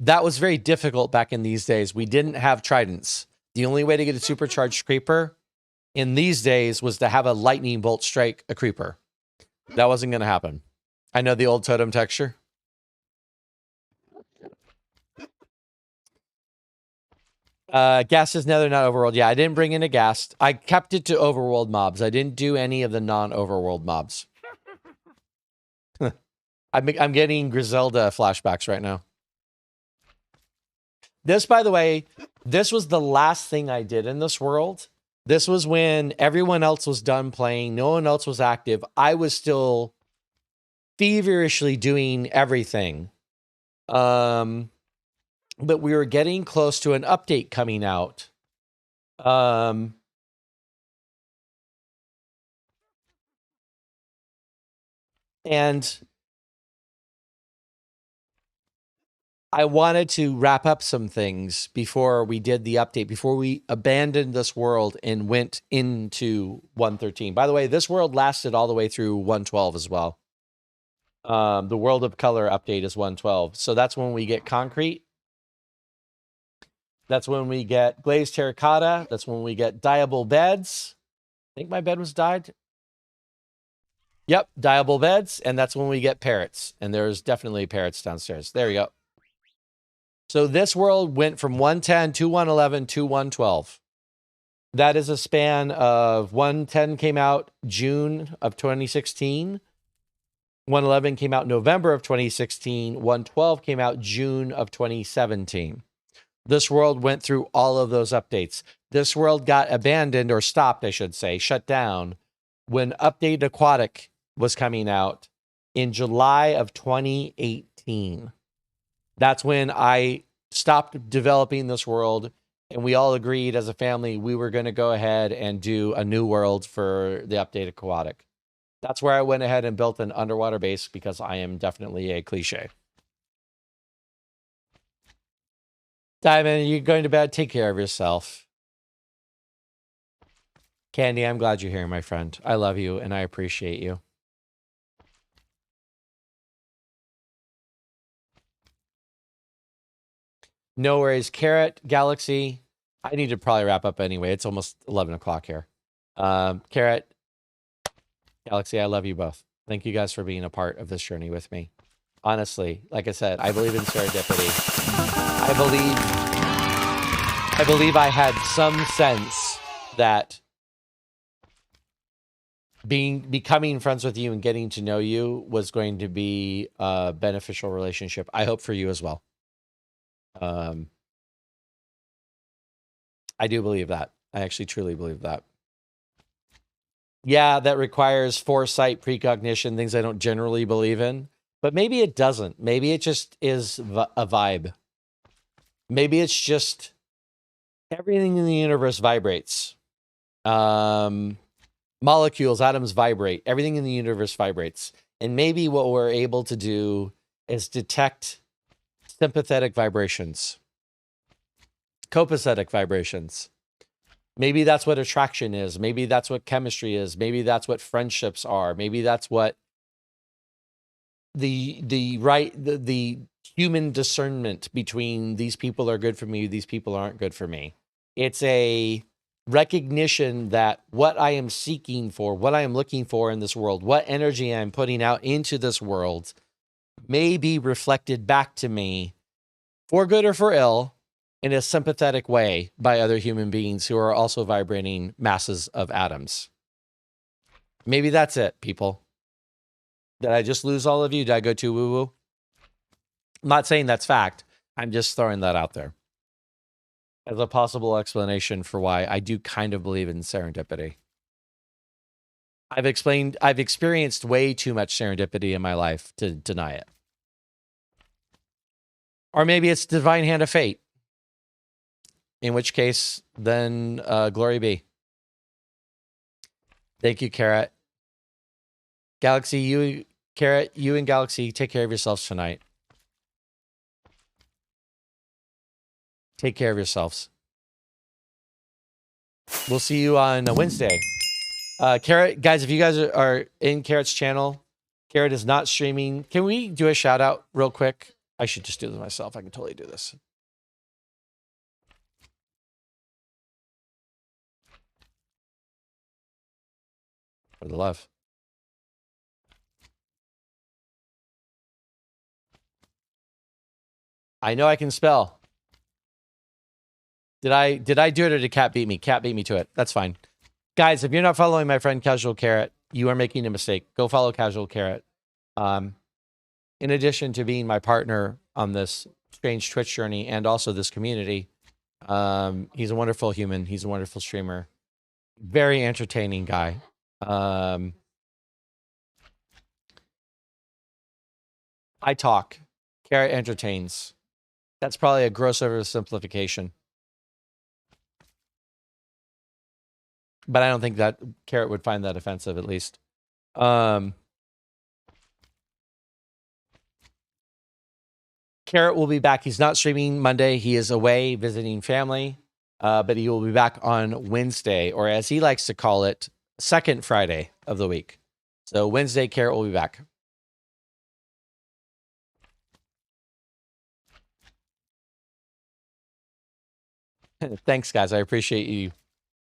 That was very difficult back in these days. We didn't have tridents. The only way to get a supercharged creeper in these days was to have a lightning bolt strike a creeper. That wasn't going to happen. I know the old totem texture. Ghast is Nether, not overworld. Yeah, I didn't bring in a Ghast. I kept it to overworld mobs. I didn't do any of the non-overworld mobs. I'm getting Griselda flashbacks right now. This, by the way, this was the last thing I did in this world. This was when everyone else was done playing. No one else was active. I was still feverishly doing everything. But we were getting close to an update coming out. And I wanted to wrap up some things before we did the update, before we abandoned this world and went into 1.13. By the way, this world lasted all the way through 1.12 as well. The World of Color update is 1.12. So that's when we get concrete. That's when we get glazed terracotta. That's when we get dyeable beds. I think my bed was dyed. Yep, dyeable beds. And that's when we get parrots. And there's definitely parrots downstairs. There you go. So this world went from 1.10 to 1.11 to 1.12. That is a span of 1.10 came out June of 2016. 1.11 came out November of 2016. 1.12 came out June of 2017. This world went through all of those updates. This world got abandoned or stopped, I should say, shut down when Update Aquatic was coming out in July of 2018. That's when I stopped developing this world, and we all agreed as a family we were going to go ahead and do a new world for the Update Aquatic. That's where I went ahead and built an underwater base because I am definitely a cliche. Diamond, you're going to bed. Take care of yourself. Candy, I'm glad you're here, my friend. I love you and I appreciate you. No worries. Carrot, Galaxy. I need to probably wrap up anyway. It's almost 11 o'clock here. Carrot, Galaxy, I love you both. Thank you guys for being a part of this journey with me. Honestly, like I said, I believe in serendipity. I believe I had some sense that becoming friends with you and getting to know you was going to be a beneficial relationship. I hope for you as well. I do believe that. I actually truly believe that. Yeah, that requires foresight, precognition, things I don't generally believe in. But maybe it doesn't. Maybe it just is a vibe. Maybe it's just everything in the universe vibrates. Molecules, atoms vibrate. Everything in the universe vibrates. And maybe what we're able to do is detect sympathetic vibrations, copacetic vibrations. Maybe that's what attraction is. Maybe that's what chemistry is. Maybe that's what friendships are. Maybe that's what the human discernment between these people are good for me, these people aren't good for me. It's a recognition that what I am seeking for, what I am looking for in this world, what energy I'm putting out into this world may be reflected back to me for good or for ill in a sympathetic way by other human beings who are also vibrating masses of atoms. Maybe that's it, people. Did I just lose all of you? Did I go too woo-woo? I'm not saying that's fact. I'm just throwing that out there as a possible explanation for why I do kind of believe in serendipity. I've experienced way too much serendipity in my life to deny it. Or maybe it's divine hand of fate. In which case, then glory be. Thank you, Carrot. Galaxy, Carrot, you and Galaxy, take care of yourselves tonight. Take care of yourselves. We'll see you on Wednesday. Carrot, guys, if you guys are in Carrot's channel, Carrot is not streaming. Can we do a shout out real quick? I should just do this myself. I can totally do this. For the love. I know I can spell. Did I do it or did Cat beat me? Cat beat me to it. That's fine. Guys, if you're not following my friend Casual Carrot, you are making a mistake. Go follow Casual Carrot. In addition to being my partner on this strange Twitch journey and also this community, he's a wonderful human. He's a wonderful streamer. Very entertaining guy. I talk. Carrot entertains. That's probably a gross oversimplification. But I don't think that Carrot would find that offensive, at least. Carrot will be back. He's not streaming Monday. He is away visiting family. But he will be back on Wednesday, or as he likes to call it, second Friday of the week. So Wednesday, Carrot will be back. Thanks, guys. I appreciate you.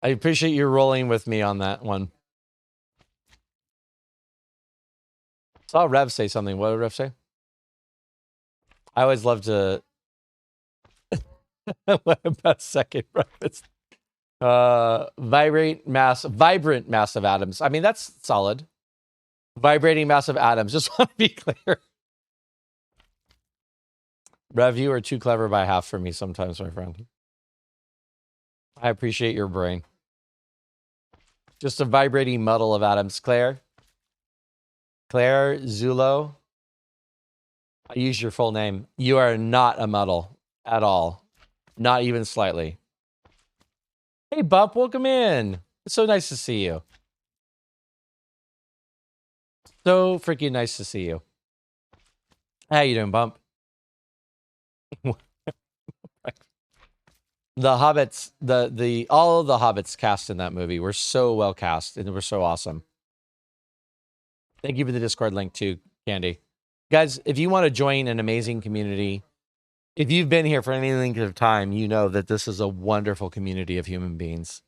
I appreciate you rolling with me on that one. Saw Rev say something. What did Rev say? I always love to... What about second breakfast? Vibrant mass of atoms. I mean, that's solid. Vibrating mass of atoms. Just want to be clear. Rev, you are too clever by half for me sometimes, my friend. I appreciate your brain. Just a vibrating muddle of atoms. Claire Zulo. I use your full name. You are not a muddle at all. Not even slightly. Hey, Bump, welcome in. It's so nice to see you. So freaking nice to see you. How you doing, Bump? The Hobbits, all of the Hobbits cast in that movie were so well cast and they were so awesome. Thank you for the Discord link too, Candy. Guys, if you want to join an amazing community, if you've been here for any length of time, you know that this is a wonderful community of human beings.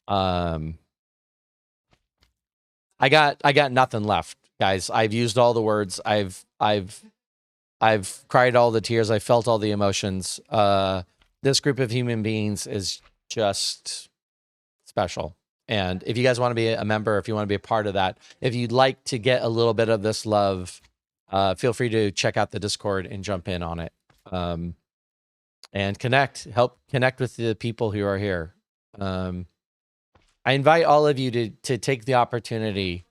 I got nothing left, guys. I've used all the words. I've cried all the tears. I felt all the emotions. This group of human beings is just special. And if you guys want to be a member, if you want to be a part of that, if you'd like to get a little bit of this love, feel free to check out the Discord and jump in on it. And help connect with the people who are here. I invite all of you to take the opportunity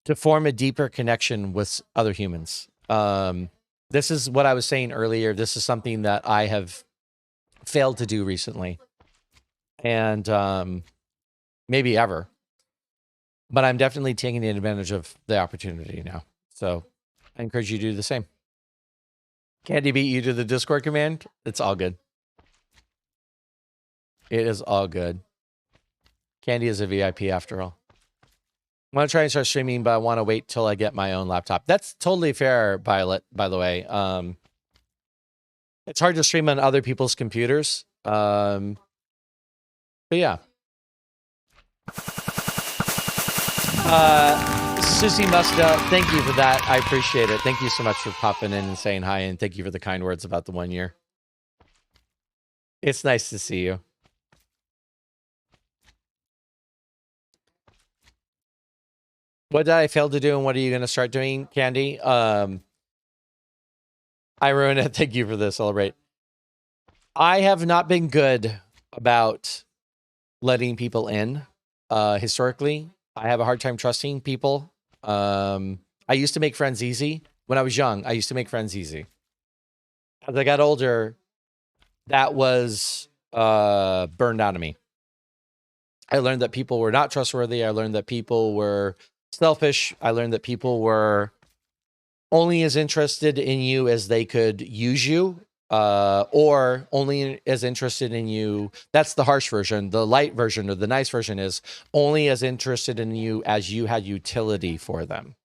to form a deeper connection with other humans. This is what I was saying earlier. This is something that I have failed to do recently. And maybe ever. But I'm definitely taking advantage of the opportunity now. So I encourage you to do the same. Candy beat you to the Discord command? It's all good. It is all good. Candy is a VIP after all. I want to try and start streaming, but I want to wait till I get my own laptop. That's totally fair, Violet, by the way. It's hard to stream on other people's computers. But yeah. Susie Musta, thank you for that. I appreciate it. Thank you so much for popping in and saying hi, and thank you for the kind words about the 1 year. It's nice to see you. What did I fail to do, and what are you going to start doing, Candy? I ruined it. Thank you for the celebrate. I have not been good about letting people in. Historically, I have a hard time trusting people. I used to make friends easy. When I was young, I used to make friends easy. As I got older, that was burned out of me. I learned that people were not trustworthy. I learned that people were selfish. I learned that people were only as interested in you as they could use you, or only as interested in you. That's the harsh version. The light version, or the nice version, is only as interested in you as you had utility for them.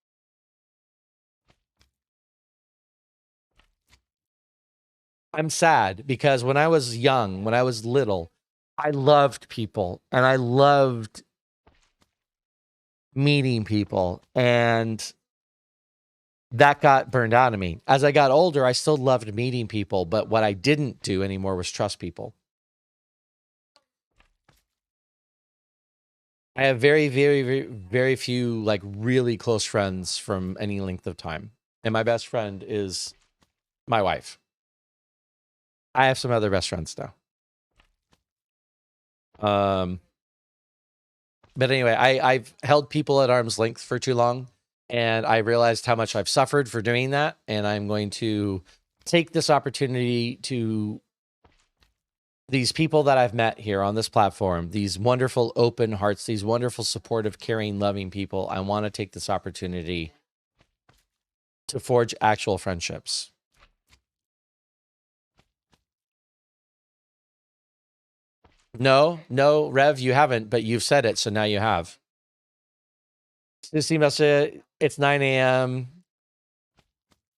I'm sad because when I was young, when I was little, I loved people and I loved meeting people, and that got burned out of me. As I got older, I still loved meeting people, but what I didn't do anymore was trust people. I have very, very, very, very few like really close friends from any length of time. And my best friend is my wife. I have some other best friends though. But anyway, I've held people at arm's length for too long, and I realized how much I've suffered for doing that. And I'm going to take this opportunity to these people that I've met here on this platform, these wonderful open hearts, these wonderful, supportive, caring, loving people. I want to take this opportunity to forge actual friendships. No, Rev, you haven't, but you've said it, so now you have. Susie, it's 9 a.m.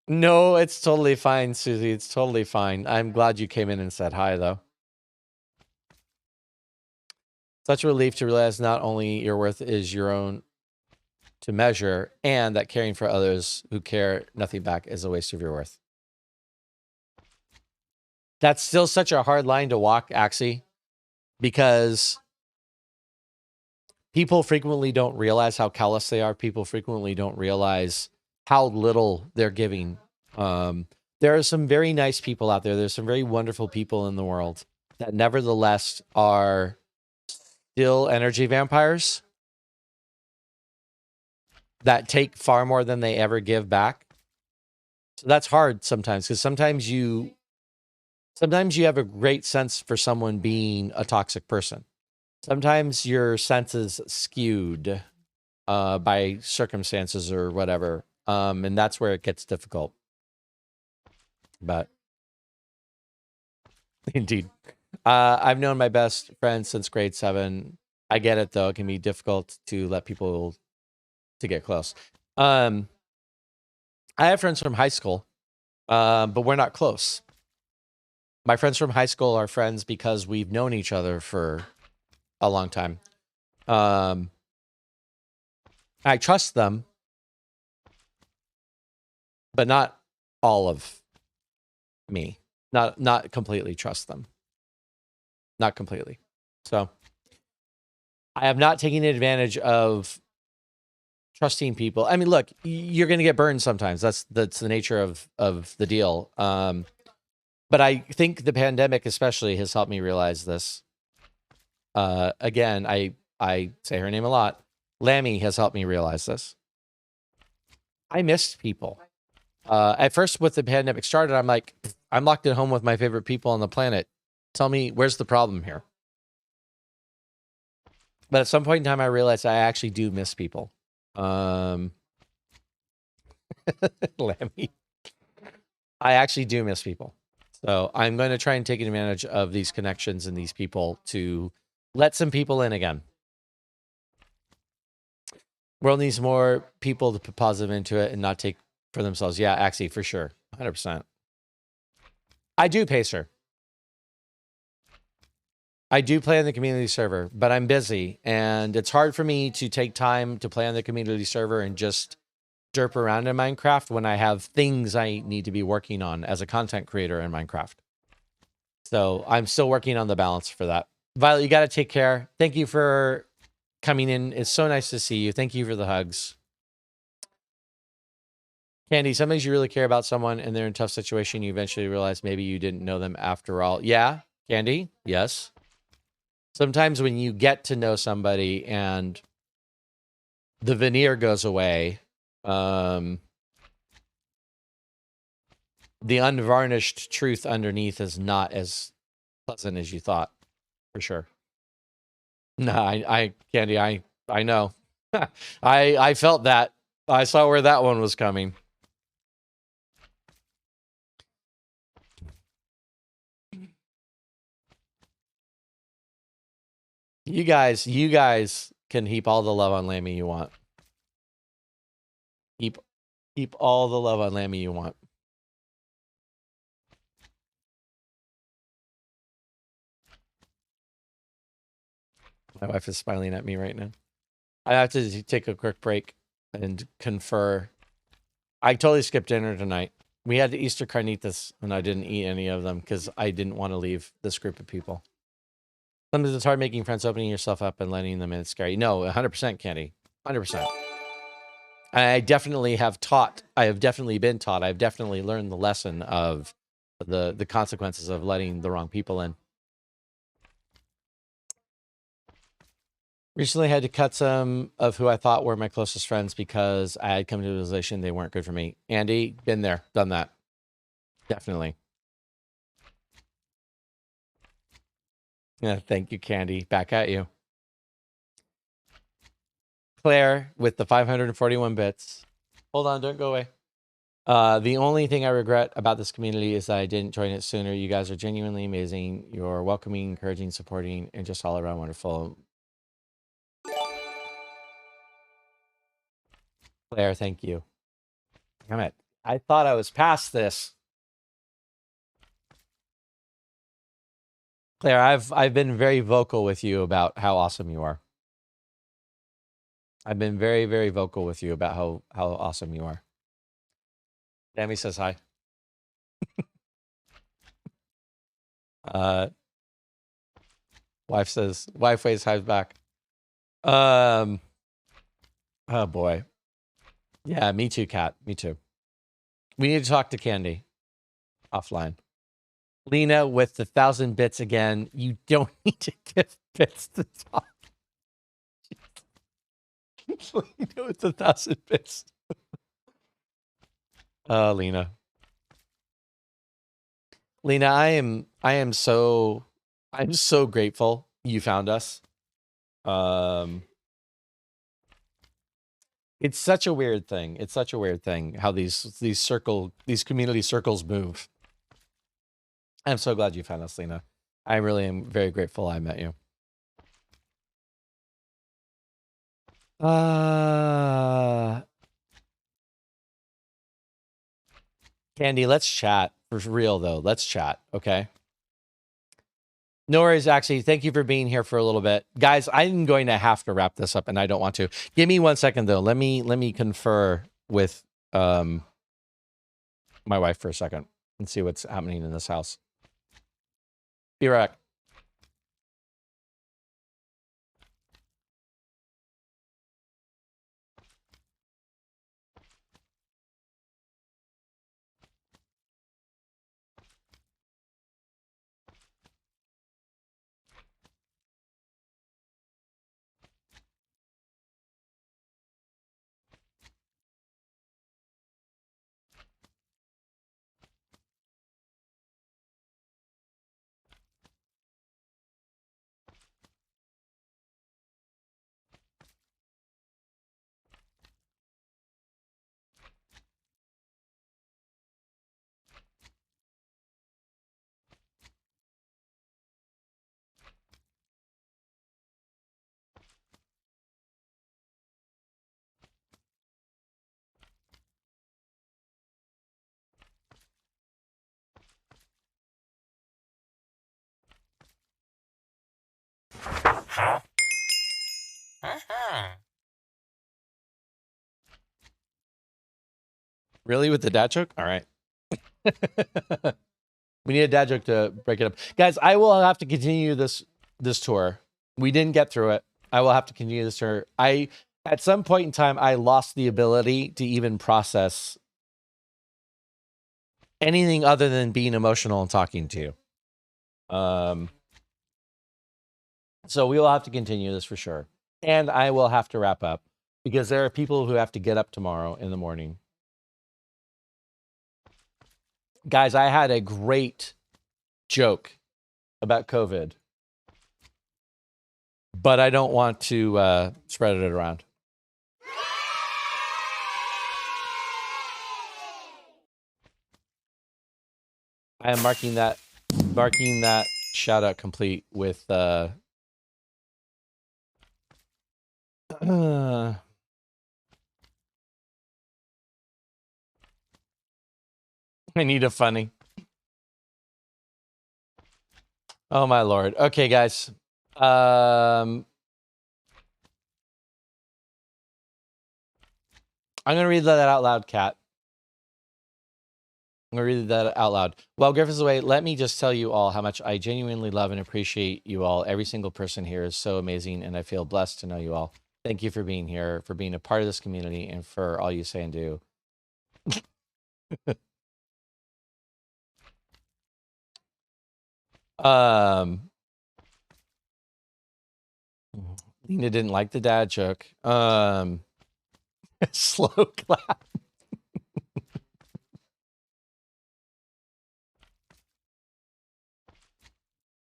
No, it's totally fine, Susie. It's totally fine. I'm glad you came in and said hi, though. Such a relief to realize not only your worth is your own to measure, and that caring for others who care nothing back is a waste of your worth. That's still such a hard line to walk, Axie. Because people frequently don't realize how callous they are. People frequently don't realize how little they're giving There are some very nice people out there. There's some very wonderful people in the world that nevertheless are still energy vampires that take far more than they ever give back. So that's hard sometimes, because sometimes you have a great sense for someone being a toxic person. Sometimes your sense is skewed by circumstances or whatever. And that's where it gets difficult. But indeed. I've known my best friend since grade 7. I get it, though. It can be difficult to let people to get close. I have friends from high school, but we're not close. My friends from high school are friends because we've known each other for a long time. I trust them, but not all of me. Not completely trust them. Not completely. So I have not taken advantage of trusting people. I mean, look, you're going to get burned sometimes. That's the nature of the deal. But I think the pandemic especially has helped me realize this. Again, I say her name a lot. Lammy has helped me realize this. I missed people. At first, with the pandemic started, I'm like, I'm locked at home with my favorite people on the planet. Tell me, where's the problem here? But at some point in time, I realized I actually do miss people. Lammy. I actually do miss people. So I'm going to try and take advantage of these connections and these people to let some people in again. World needs more people to put positive into it and not take for themselves. Yeah, Axie, for sure. 100%. I do, Pacer. I do play on the community server, but I'm busy, and it's hard for me to take time to play on the community server and just derp around in Minecraft when I have things I need to be working on as a content creator in Minecraft. So I'm still working on the balance for that. Violet, you got to take care. Thank you for coming in. It's so nice to see you. Thank you for the hugs. Candy, sometimes you really care about someone and they're in a tough situation. You eventually realize maybe you didn't know them after all. Yeah, Candy, yes. Sometimes when you get to know somebody and the veneer goes away, the unvarnished truth underneath is not as pleasant as you thought, for sure. No, Candy, I know. I felt that. I saw where that one was coming. You guys can heap all the love on Lammy you want. Heap all the love on Lammy you want. My wife is smiling at me right now. I have to take a quick break and confer. I totally skipped dinner tonight. We had the Easter carnitas, and I didn't eat any of them because I didn't want to leave this group of people. Sometimes it's hard making friends, opening yourself up and letting them in. It's scary. No, 100%, Candy. 100%. I definitely have taught. I have definitely been taught. I've definitely learned the lesson of the consequences of letting the wrong people in. Recently had to cut some of who I thought were my closest friends because I had come to the realization they weren't good for me. Andy, been there, done that. Definitely. Yeah, thank you, Candy. Back at you. Claire with the 541 bits. Hold on, don't go away. The only thing I regret about this community is that I didn't join it sooner. You guys are genuinely amazing. You're welcoming, encouraging, supporting, and just all around wonderful. Claire, thank you. Damn it. I thought I was past this. Claire, I've been very vocal with you about how awesome you are. I've been very, very vocal with you about how awesome you are. Sammy says hi. Wife waves hi back. Oh boy. Yeah, me too, Kat. Me too. We need to talk to Candy offline. Lena with the 1,000 bits again. You don't need to give bits to talk. Lena with the 1,000 bits. Lena. Lena, I'm so grateful you found us. It's such a weird thing. It's such a weird thing how these community circles move. I'm so glad you found us, Lena. I really am very grateful I met you. Candy, let's chat. For real, though. Let's chat, okay? No worries, actually. Thank you for being here for a little bit. Guys, I'm going to have to wrap this up, and I don't want to. Give me 1 second, though. Let me confer with my wife for a second and see what's happening in this house. Be right back. Really, with the dad joke? All right. We need a dad joke to break it up. Guys, I will have to continue this tour. We didn't get through it. I will have to continue this tour. At some point in time, I lost the ability to even process anything other than being emotional and talking to you. So we will have to continue this for sure. And I will have to wrap up because there are people who have to get up tomorrow in the morning. Guys, I had a great joke about COVID, but I don't want to spread it around. I am marking that shout out complete with I need a funny. Oh my lord. Okay, guys. I'm gonna read that out loud, Kat. I'm gonna read that out loud. While Griff is away, let me just tell you all how much I genuinely love and appreciate you all. Every single person here is so amazing, and I feel blessed to know you all. Thank you for being here, for being a part of this community, and for all you say and do. Lena didn't like the dad joke. Slow clap.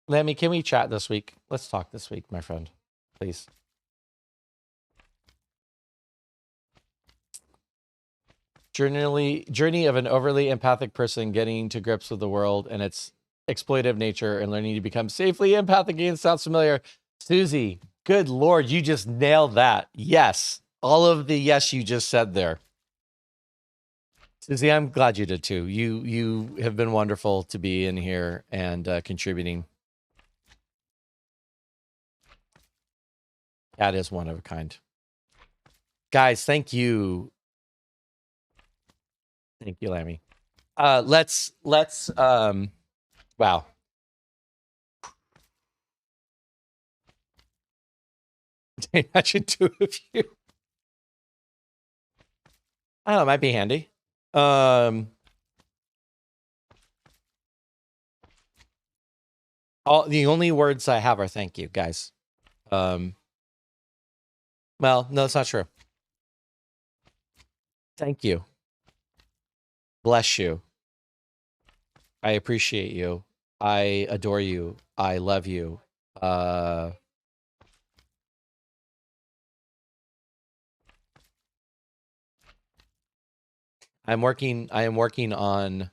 Lemmy, can we chat this week? Let's talk this week, my friend. Please. Journey of an overly empathic person getting to grips with the world and its exploitive nature and learning to become safely empathic again. Sounds familiar. Susie, good Lord, you just nailed that. Yes. All of the yes you just said there. Susie, I'm glad you did too. You have been wonderful to be in here and contributing. That is one of a kind. Guys, thank you. Thank you, Lammy. Let's wow. Imagine two of you. I don't know, it might be handy. The only words I have are thank you, guys. Well, no, it's not true. Thank you. Bless you. I appreciate you. I adore you. I love you. I'm working on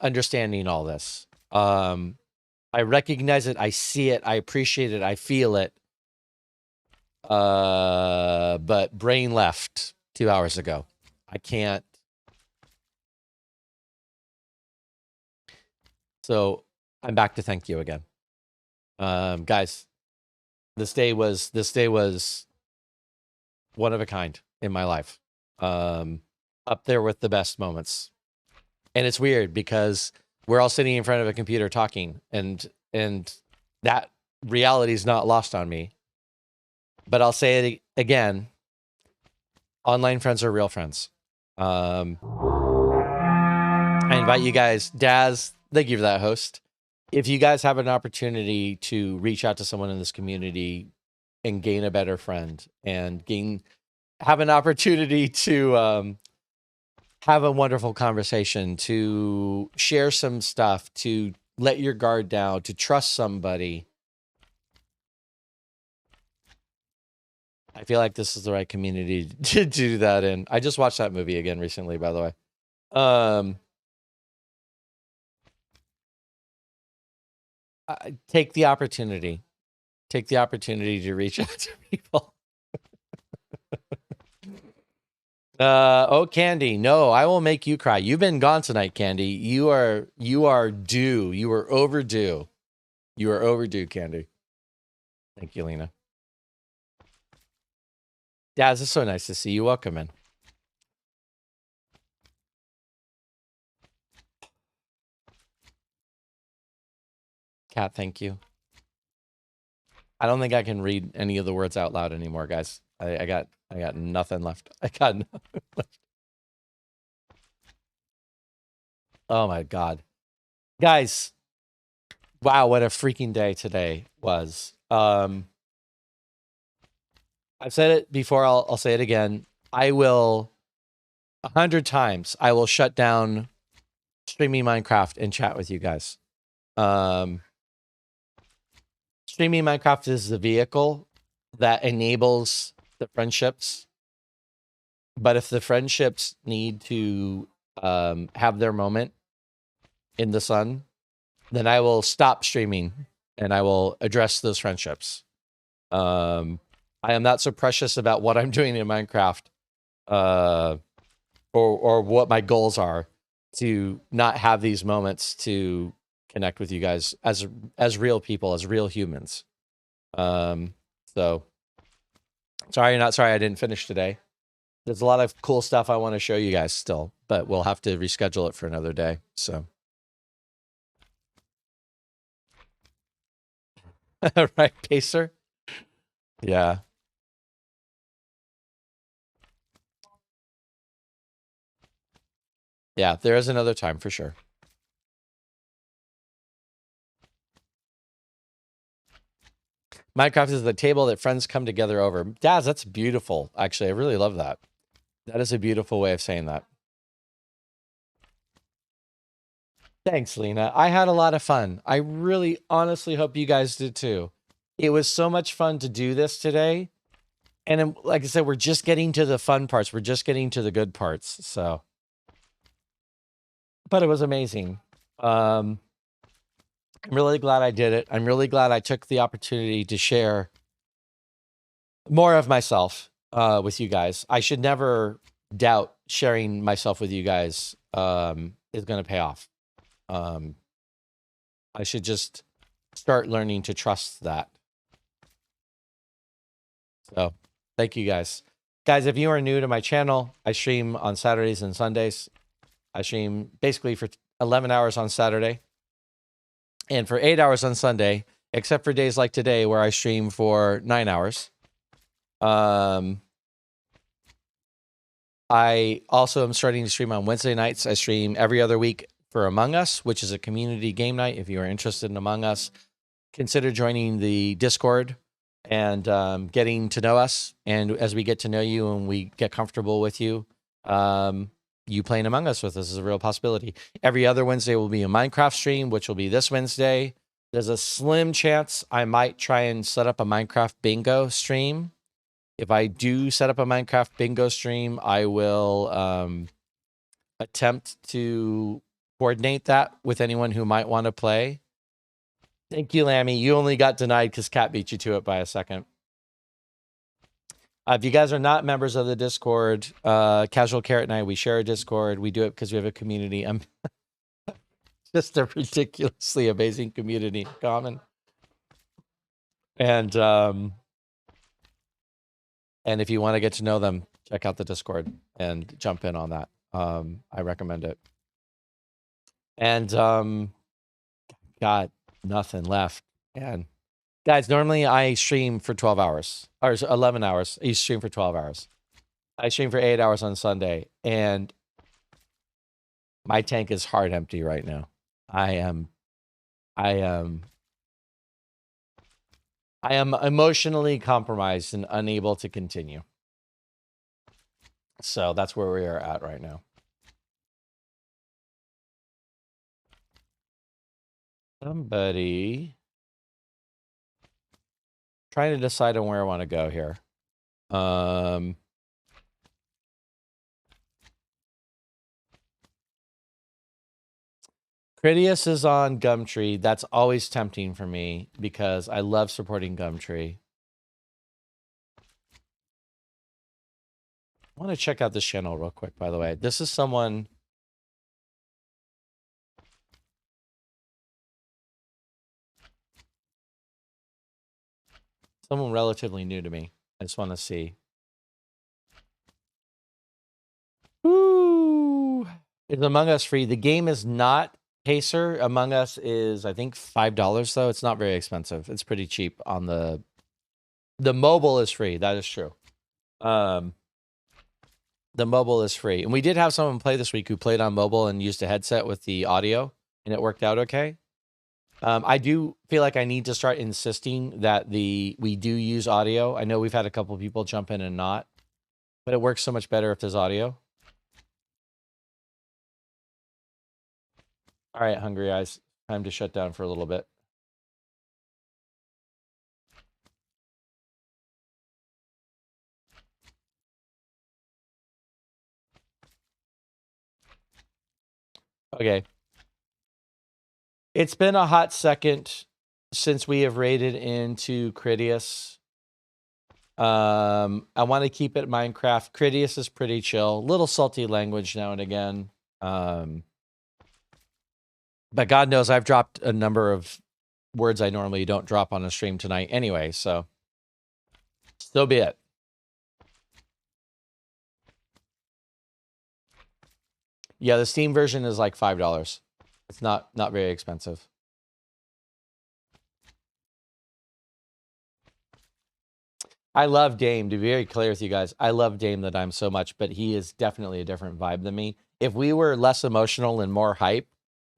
understanding all this. I recognize it, I see it, I appreciate it, I feel it. But brain left 2 hours ago. I can't. So I'm back to thank you again. Guys, this day was one of a kind in my life. Up there with the best moments. And it's weird because we're all sitting in front of a computer talking, and that reality is not lost on me. But I'll say it again. Online friends are real friends. I invite you guys, Daz, thank you for that, host. If you guys have an opportunity to reach out to someone in this community and gain a better friend and have an opportunity to have a wonderful conversation, to share some stuff, to let your guard down, to trust somebody, I feel like this is the right community to do that in. I just watched that movie again recently, by the way. Take the opportunity. Take the opportunity to reach out to people. Oh, Candy, no, I will make you cry. You've been gone tonight, Candy. You are due. You are overdue. You are overdue, Candy. Thank you, Lena. Daz, it's so nice to see you. Welcome in. Kat, thank you. I don't think I can read any of the words out loud anymore, guys. I got nothing left. I got nothing left. Oh my God. Guys, wow, what a freaking day today was. I've said it before, I'll say it again. I will 100 times I will shut down streaming Minecraft and chat with you guys. Streaming Minecraft is the vehicle that enables the friendships. But if the friendships need to have their moment in the sun, then I will stop streaming and I will address those friendships. I am not so precious about what I'm doing in Minecraft or what my goals are to not have these moments to connect with you guys as real people, as real humans. So sorry, not sorry I didn't finish today. There's a lot of cool stuff I want to show you guys still, but we'll have to reschedule it for another day. So, right, Pacer? Yeah. Yeah, there is another time for sure. Minecraft is the table that friends come together over. Daz, that's beautiful. Actually, I really love that. That is a beautiful way of saying that. Thanks, Lena. I had a lot of fun. I really honestly hope you guys did too. It was so much fun to do this today. And like I said, we're just getting to the fun parts. We're just getting to the good parts. So, but it was amazing. I'm really glad I did it. I'm really glad I took the opportunity to share more of myself with you guys. I should never doubt sharing myself with you guys is going to pay off. I should just start learning to trust that. So thank you guys. Guys, if you are new to my channel, I stream on Saturdays and Sundays. I stream basically for 11 hours on Saturday and for 8 hours on Sunday, except for days like today where I stream for 9 hours. I also am starting to stream on Wednesday nights. I stream every other week for Among Us, which is a community game night. If you are interested in Among Us, consider joining the Discord and getting to know us. And as we get to know you and we get comfortable with you, you playing Among Us with us is a real possibility. Every other Wednesday will be a Minecraft stream, which will be this Wednesday. There's a slim chance I might try and set up a Minecraft bingo stream. If I do set up a Minecraft bingo stream, I will attempt to coordinate that with anyone who might want to play. Thank you, Lammy. You only got denied because Kat beat you to it by a second. If you guys are not members of the Discord, Casual Carrot and I, we share a Discord. We do it because we have a community. Just a ridiculously amazing community common. And if you want to get to know them, check out the Discord and jump in on that. I recommend it. And got nothing left. And guys, normally I stream for 12 hours or 11 hours. I stream for 12 hours. I stream for 8 hours on Sunday, and my tank is hard empty right now. I am emotionally compromised and unable to continue. So that's where we are at right now. Somebody trying to decide on where I want to go here. Critias is on Gumtree. That's always tempting for me because I love supporting Gumtree. I want to check out this channel real quick, by the way. This is someone... someone relatively new to me. I just want to see. Ooh. Is Among Us free? The game is not, Pacer. Among Us is, I think, $5 though. It's not very expensive. It's pretty cheap on the mobile is free. That is true. The mobile is free. And we did have someone play this week who played on mobile and used a headset with the audio, and it worked out okay. I do feel like I need to start insisting that we do use audio. I know we've had a couple of people jump in and not, but it works so much better if there's audio. All right, Hungry Eyes, time to shut down for a little bit. Okay. It's been a hot second since we have raided into Critias. I want to keep it Minecraft. Critias is pretty chill. Little salty language now and again. But God knows I've dropped a number of words I normally don't drop on a stream tonight anyway, so so be it. Yeah, the Steam version is like $5. It's not very expensive. I love Dame, to be very clear with you guys. I love Dame the Dime so much, but he is definitely a different vibe than me. If we were less emotional and more hype,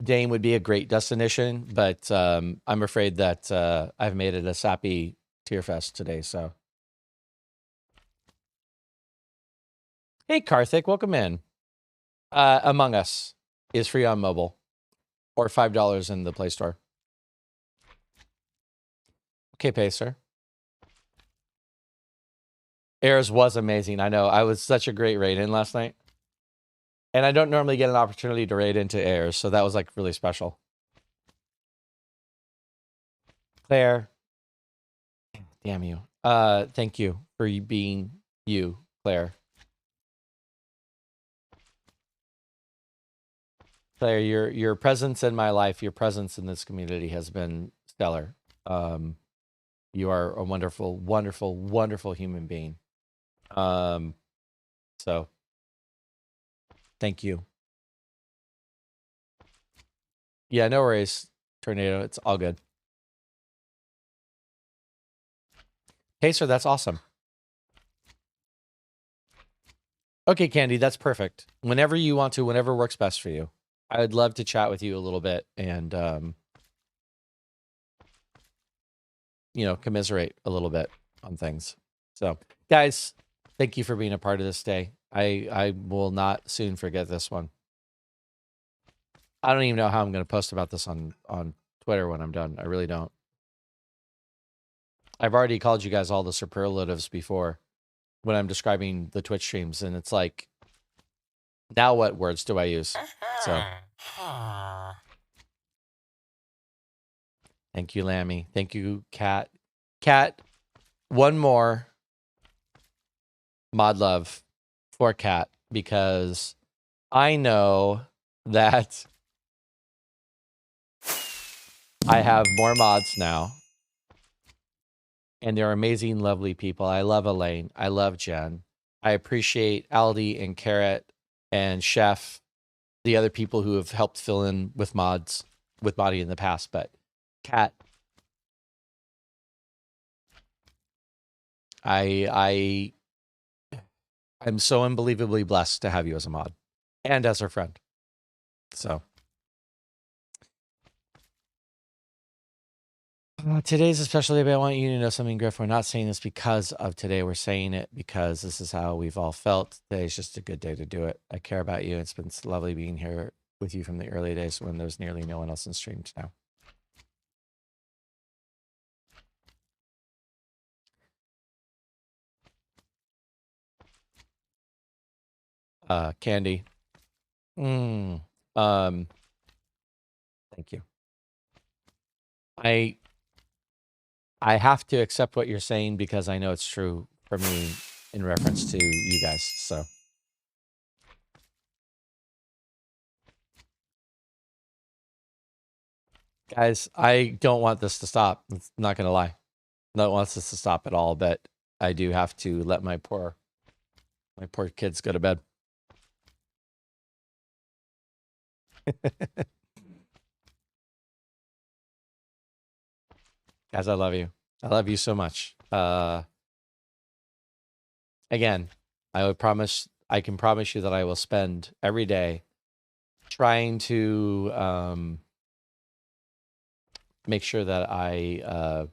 Dame would be a great destination, but I'm afraid that I've made it a sappy tear fest today, so. Hey, Karthik, welcome in. Among Us is free on mobile. Or $5 in the Play Store. Okay, Pacer. Airs was amazing. I know. I was such a great raid in last night. And I don't normally get an opportunity to raid into Airs, so that was like really special. Claire. Damn you. Thank you for being you, Claire. Claire, your presence in my life, your presence in this community has been stellar. You are a wonderful, wonderful, wonderful human being. So thank you. Yeah, no worries, Tornado. It's all good. Pacer, that's awesome. Okay, Candy, that's perfect. Whenever you want to, whenever works best for you. I would love to chat with you a little bit and, you know, commiserate a little bit on things. So, guys, thank you for being a part of this day. I will not soon forget this one. I don't even know how I'm going to post about this on Twitter when I'm done. I really don't. I've already called you guys all the superlatives before when I'm describing the Twitch streams, and it's like, now what words do I use? So, thank you, Lammy. Thank you, Cat. Cat, one more mod love for Cat, because I know that I have more mods now, and they're amazing, lovely people. I love Elaine. I love Jen. I appreciate Aldi and Carrot and Chef, the other people who have helped fill in with mods, with Body in the past. But Cat, I'm so unbelievably blessed to have you as a mod and as our friend. So today's a special day, but I want you to know something, Griff. We're not saying this because of today. We're saying it because this is how we've all felt. Today's just a good day to do it. I care about you. It's been lovely being here with you from the early days when there's nearly no one else in stream now. Candy. Thank you. I have to accept what you're saying because I know it's true for me in reference to you guys. So, guys, I don't want this to stop. I'm not going to lie. No one wants this to stop at all, but I do have to let my poor kids go to bed. Guys, I love you. I love you so much. Again, I can promise you that I will spend every day trying to make sure that I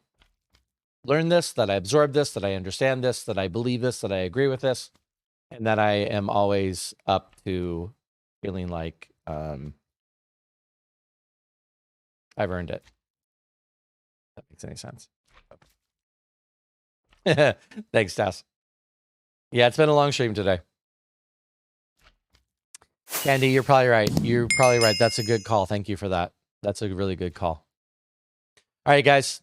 learn this, that I absorb this, that I understand this, that I believe this, that I agree with this, and that I am always up to feeling like I've earned it. If that makes any sense. Thanks, Tess. Yeah, it's been a long stream today. Candy, you're probably right. You're probably right. That's a good call. Thank you for that. That's a really good call. All right, guys.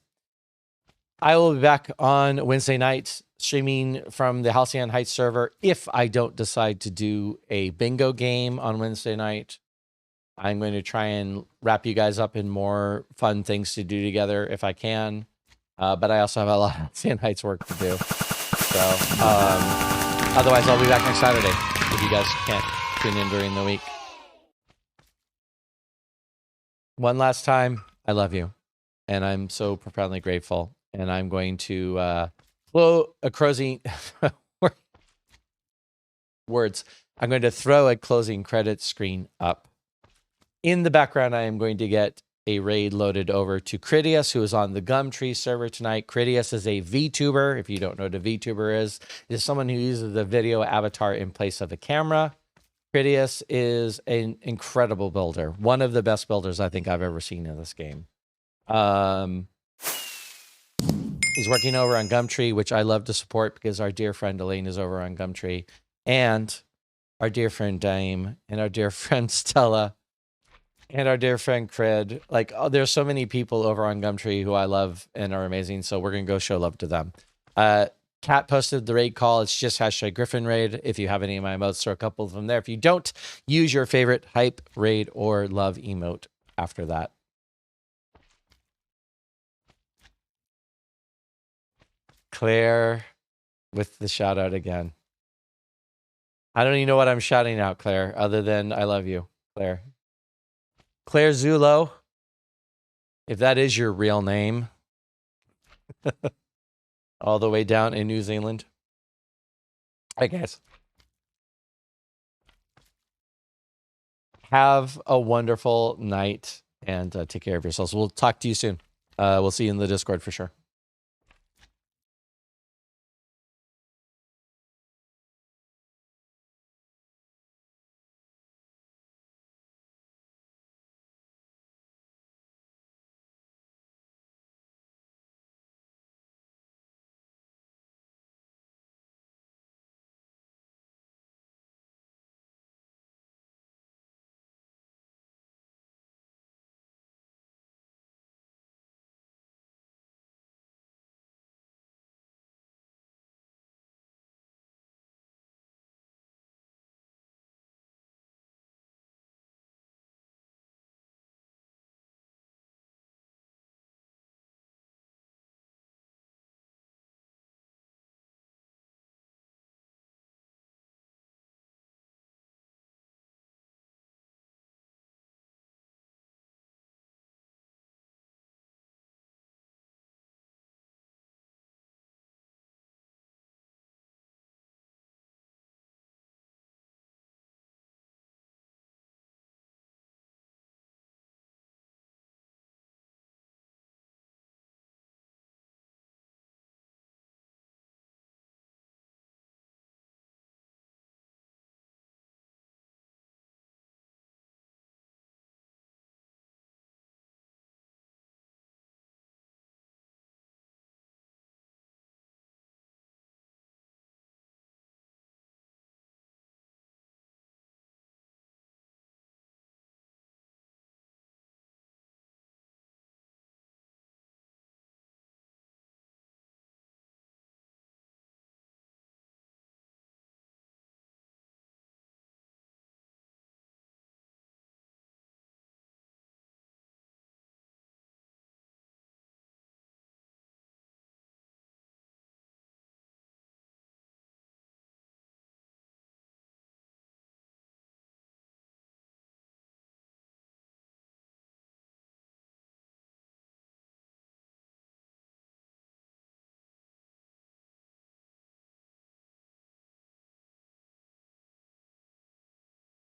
I will be back on Wednesday night streaming from the Halcyon Heights server. If I don't decide to do a bingo game on Wednesday night, I'm going to try and wrap you guys up in more fun things to do together if I can. But I also have a lot of Halcyon Heights work to do. So otherwise, I'll be back next Saturday if you guys can't tune in during the week. One last time, I love you. And I'm so profoundly grateful. And I'm going to throw a closing words. I'm going to throw a closing credits screen up. In the background, I am going to get a raid loaded over to Critias, who is on the Gumtree server tonight. Critias is a VTuber. If you don't know what a VTuber is someone who uses a video avatar in place of a camera. Critias is an incredible builder. One of the best builders I think I've ever seen in this game. He's working over on Gumtree, which I love to support because our dear friend Elaine is over on Gumtree. And our dear friend Dame and our dear friend Stella and our dear friend Cred. Like, there's so many people over on Gumtree who I love and are amazing. So we're going to go show love to them. Kat posted the raid call. It's just #GriffinRaid. If you have any of my emotes, throw a couple of them there. If you don't, use your favorite hype, raid, or love emote after that. Claire with the shout out again. I don't even know what I'm shouting out, Claire, other than I love you, Claire. Claire Zulo, if that is your real name, all the way down in New Zealand. I guess. have a wonderful night and take care of yourselves. We'll talk to you soon. We'll see you in the Discord for sure.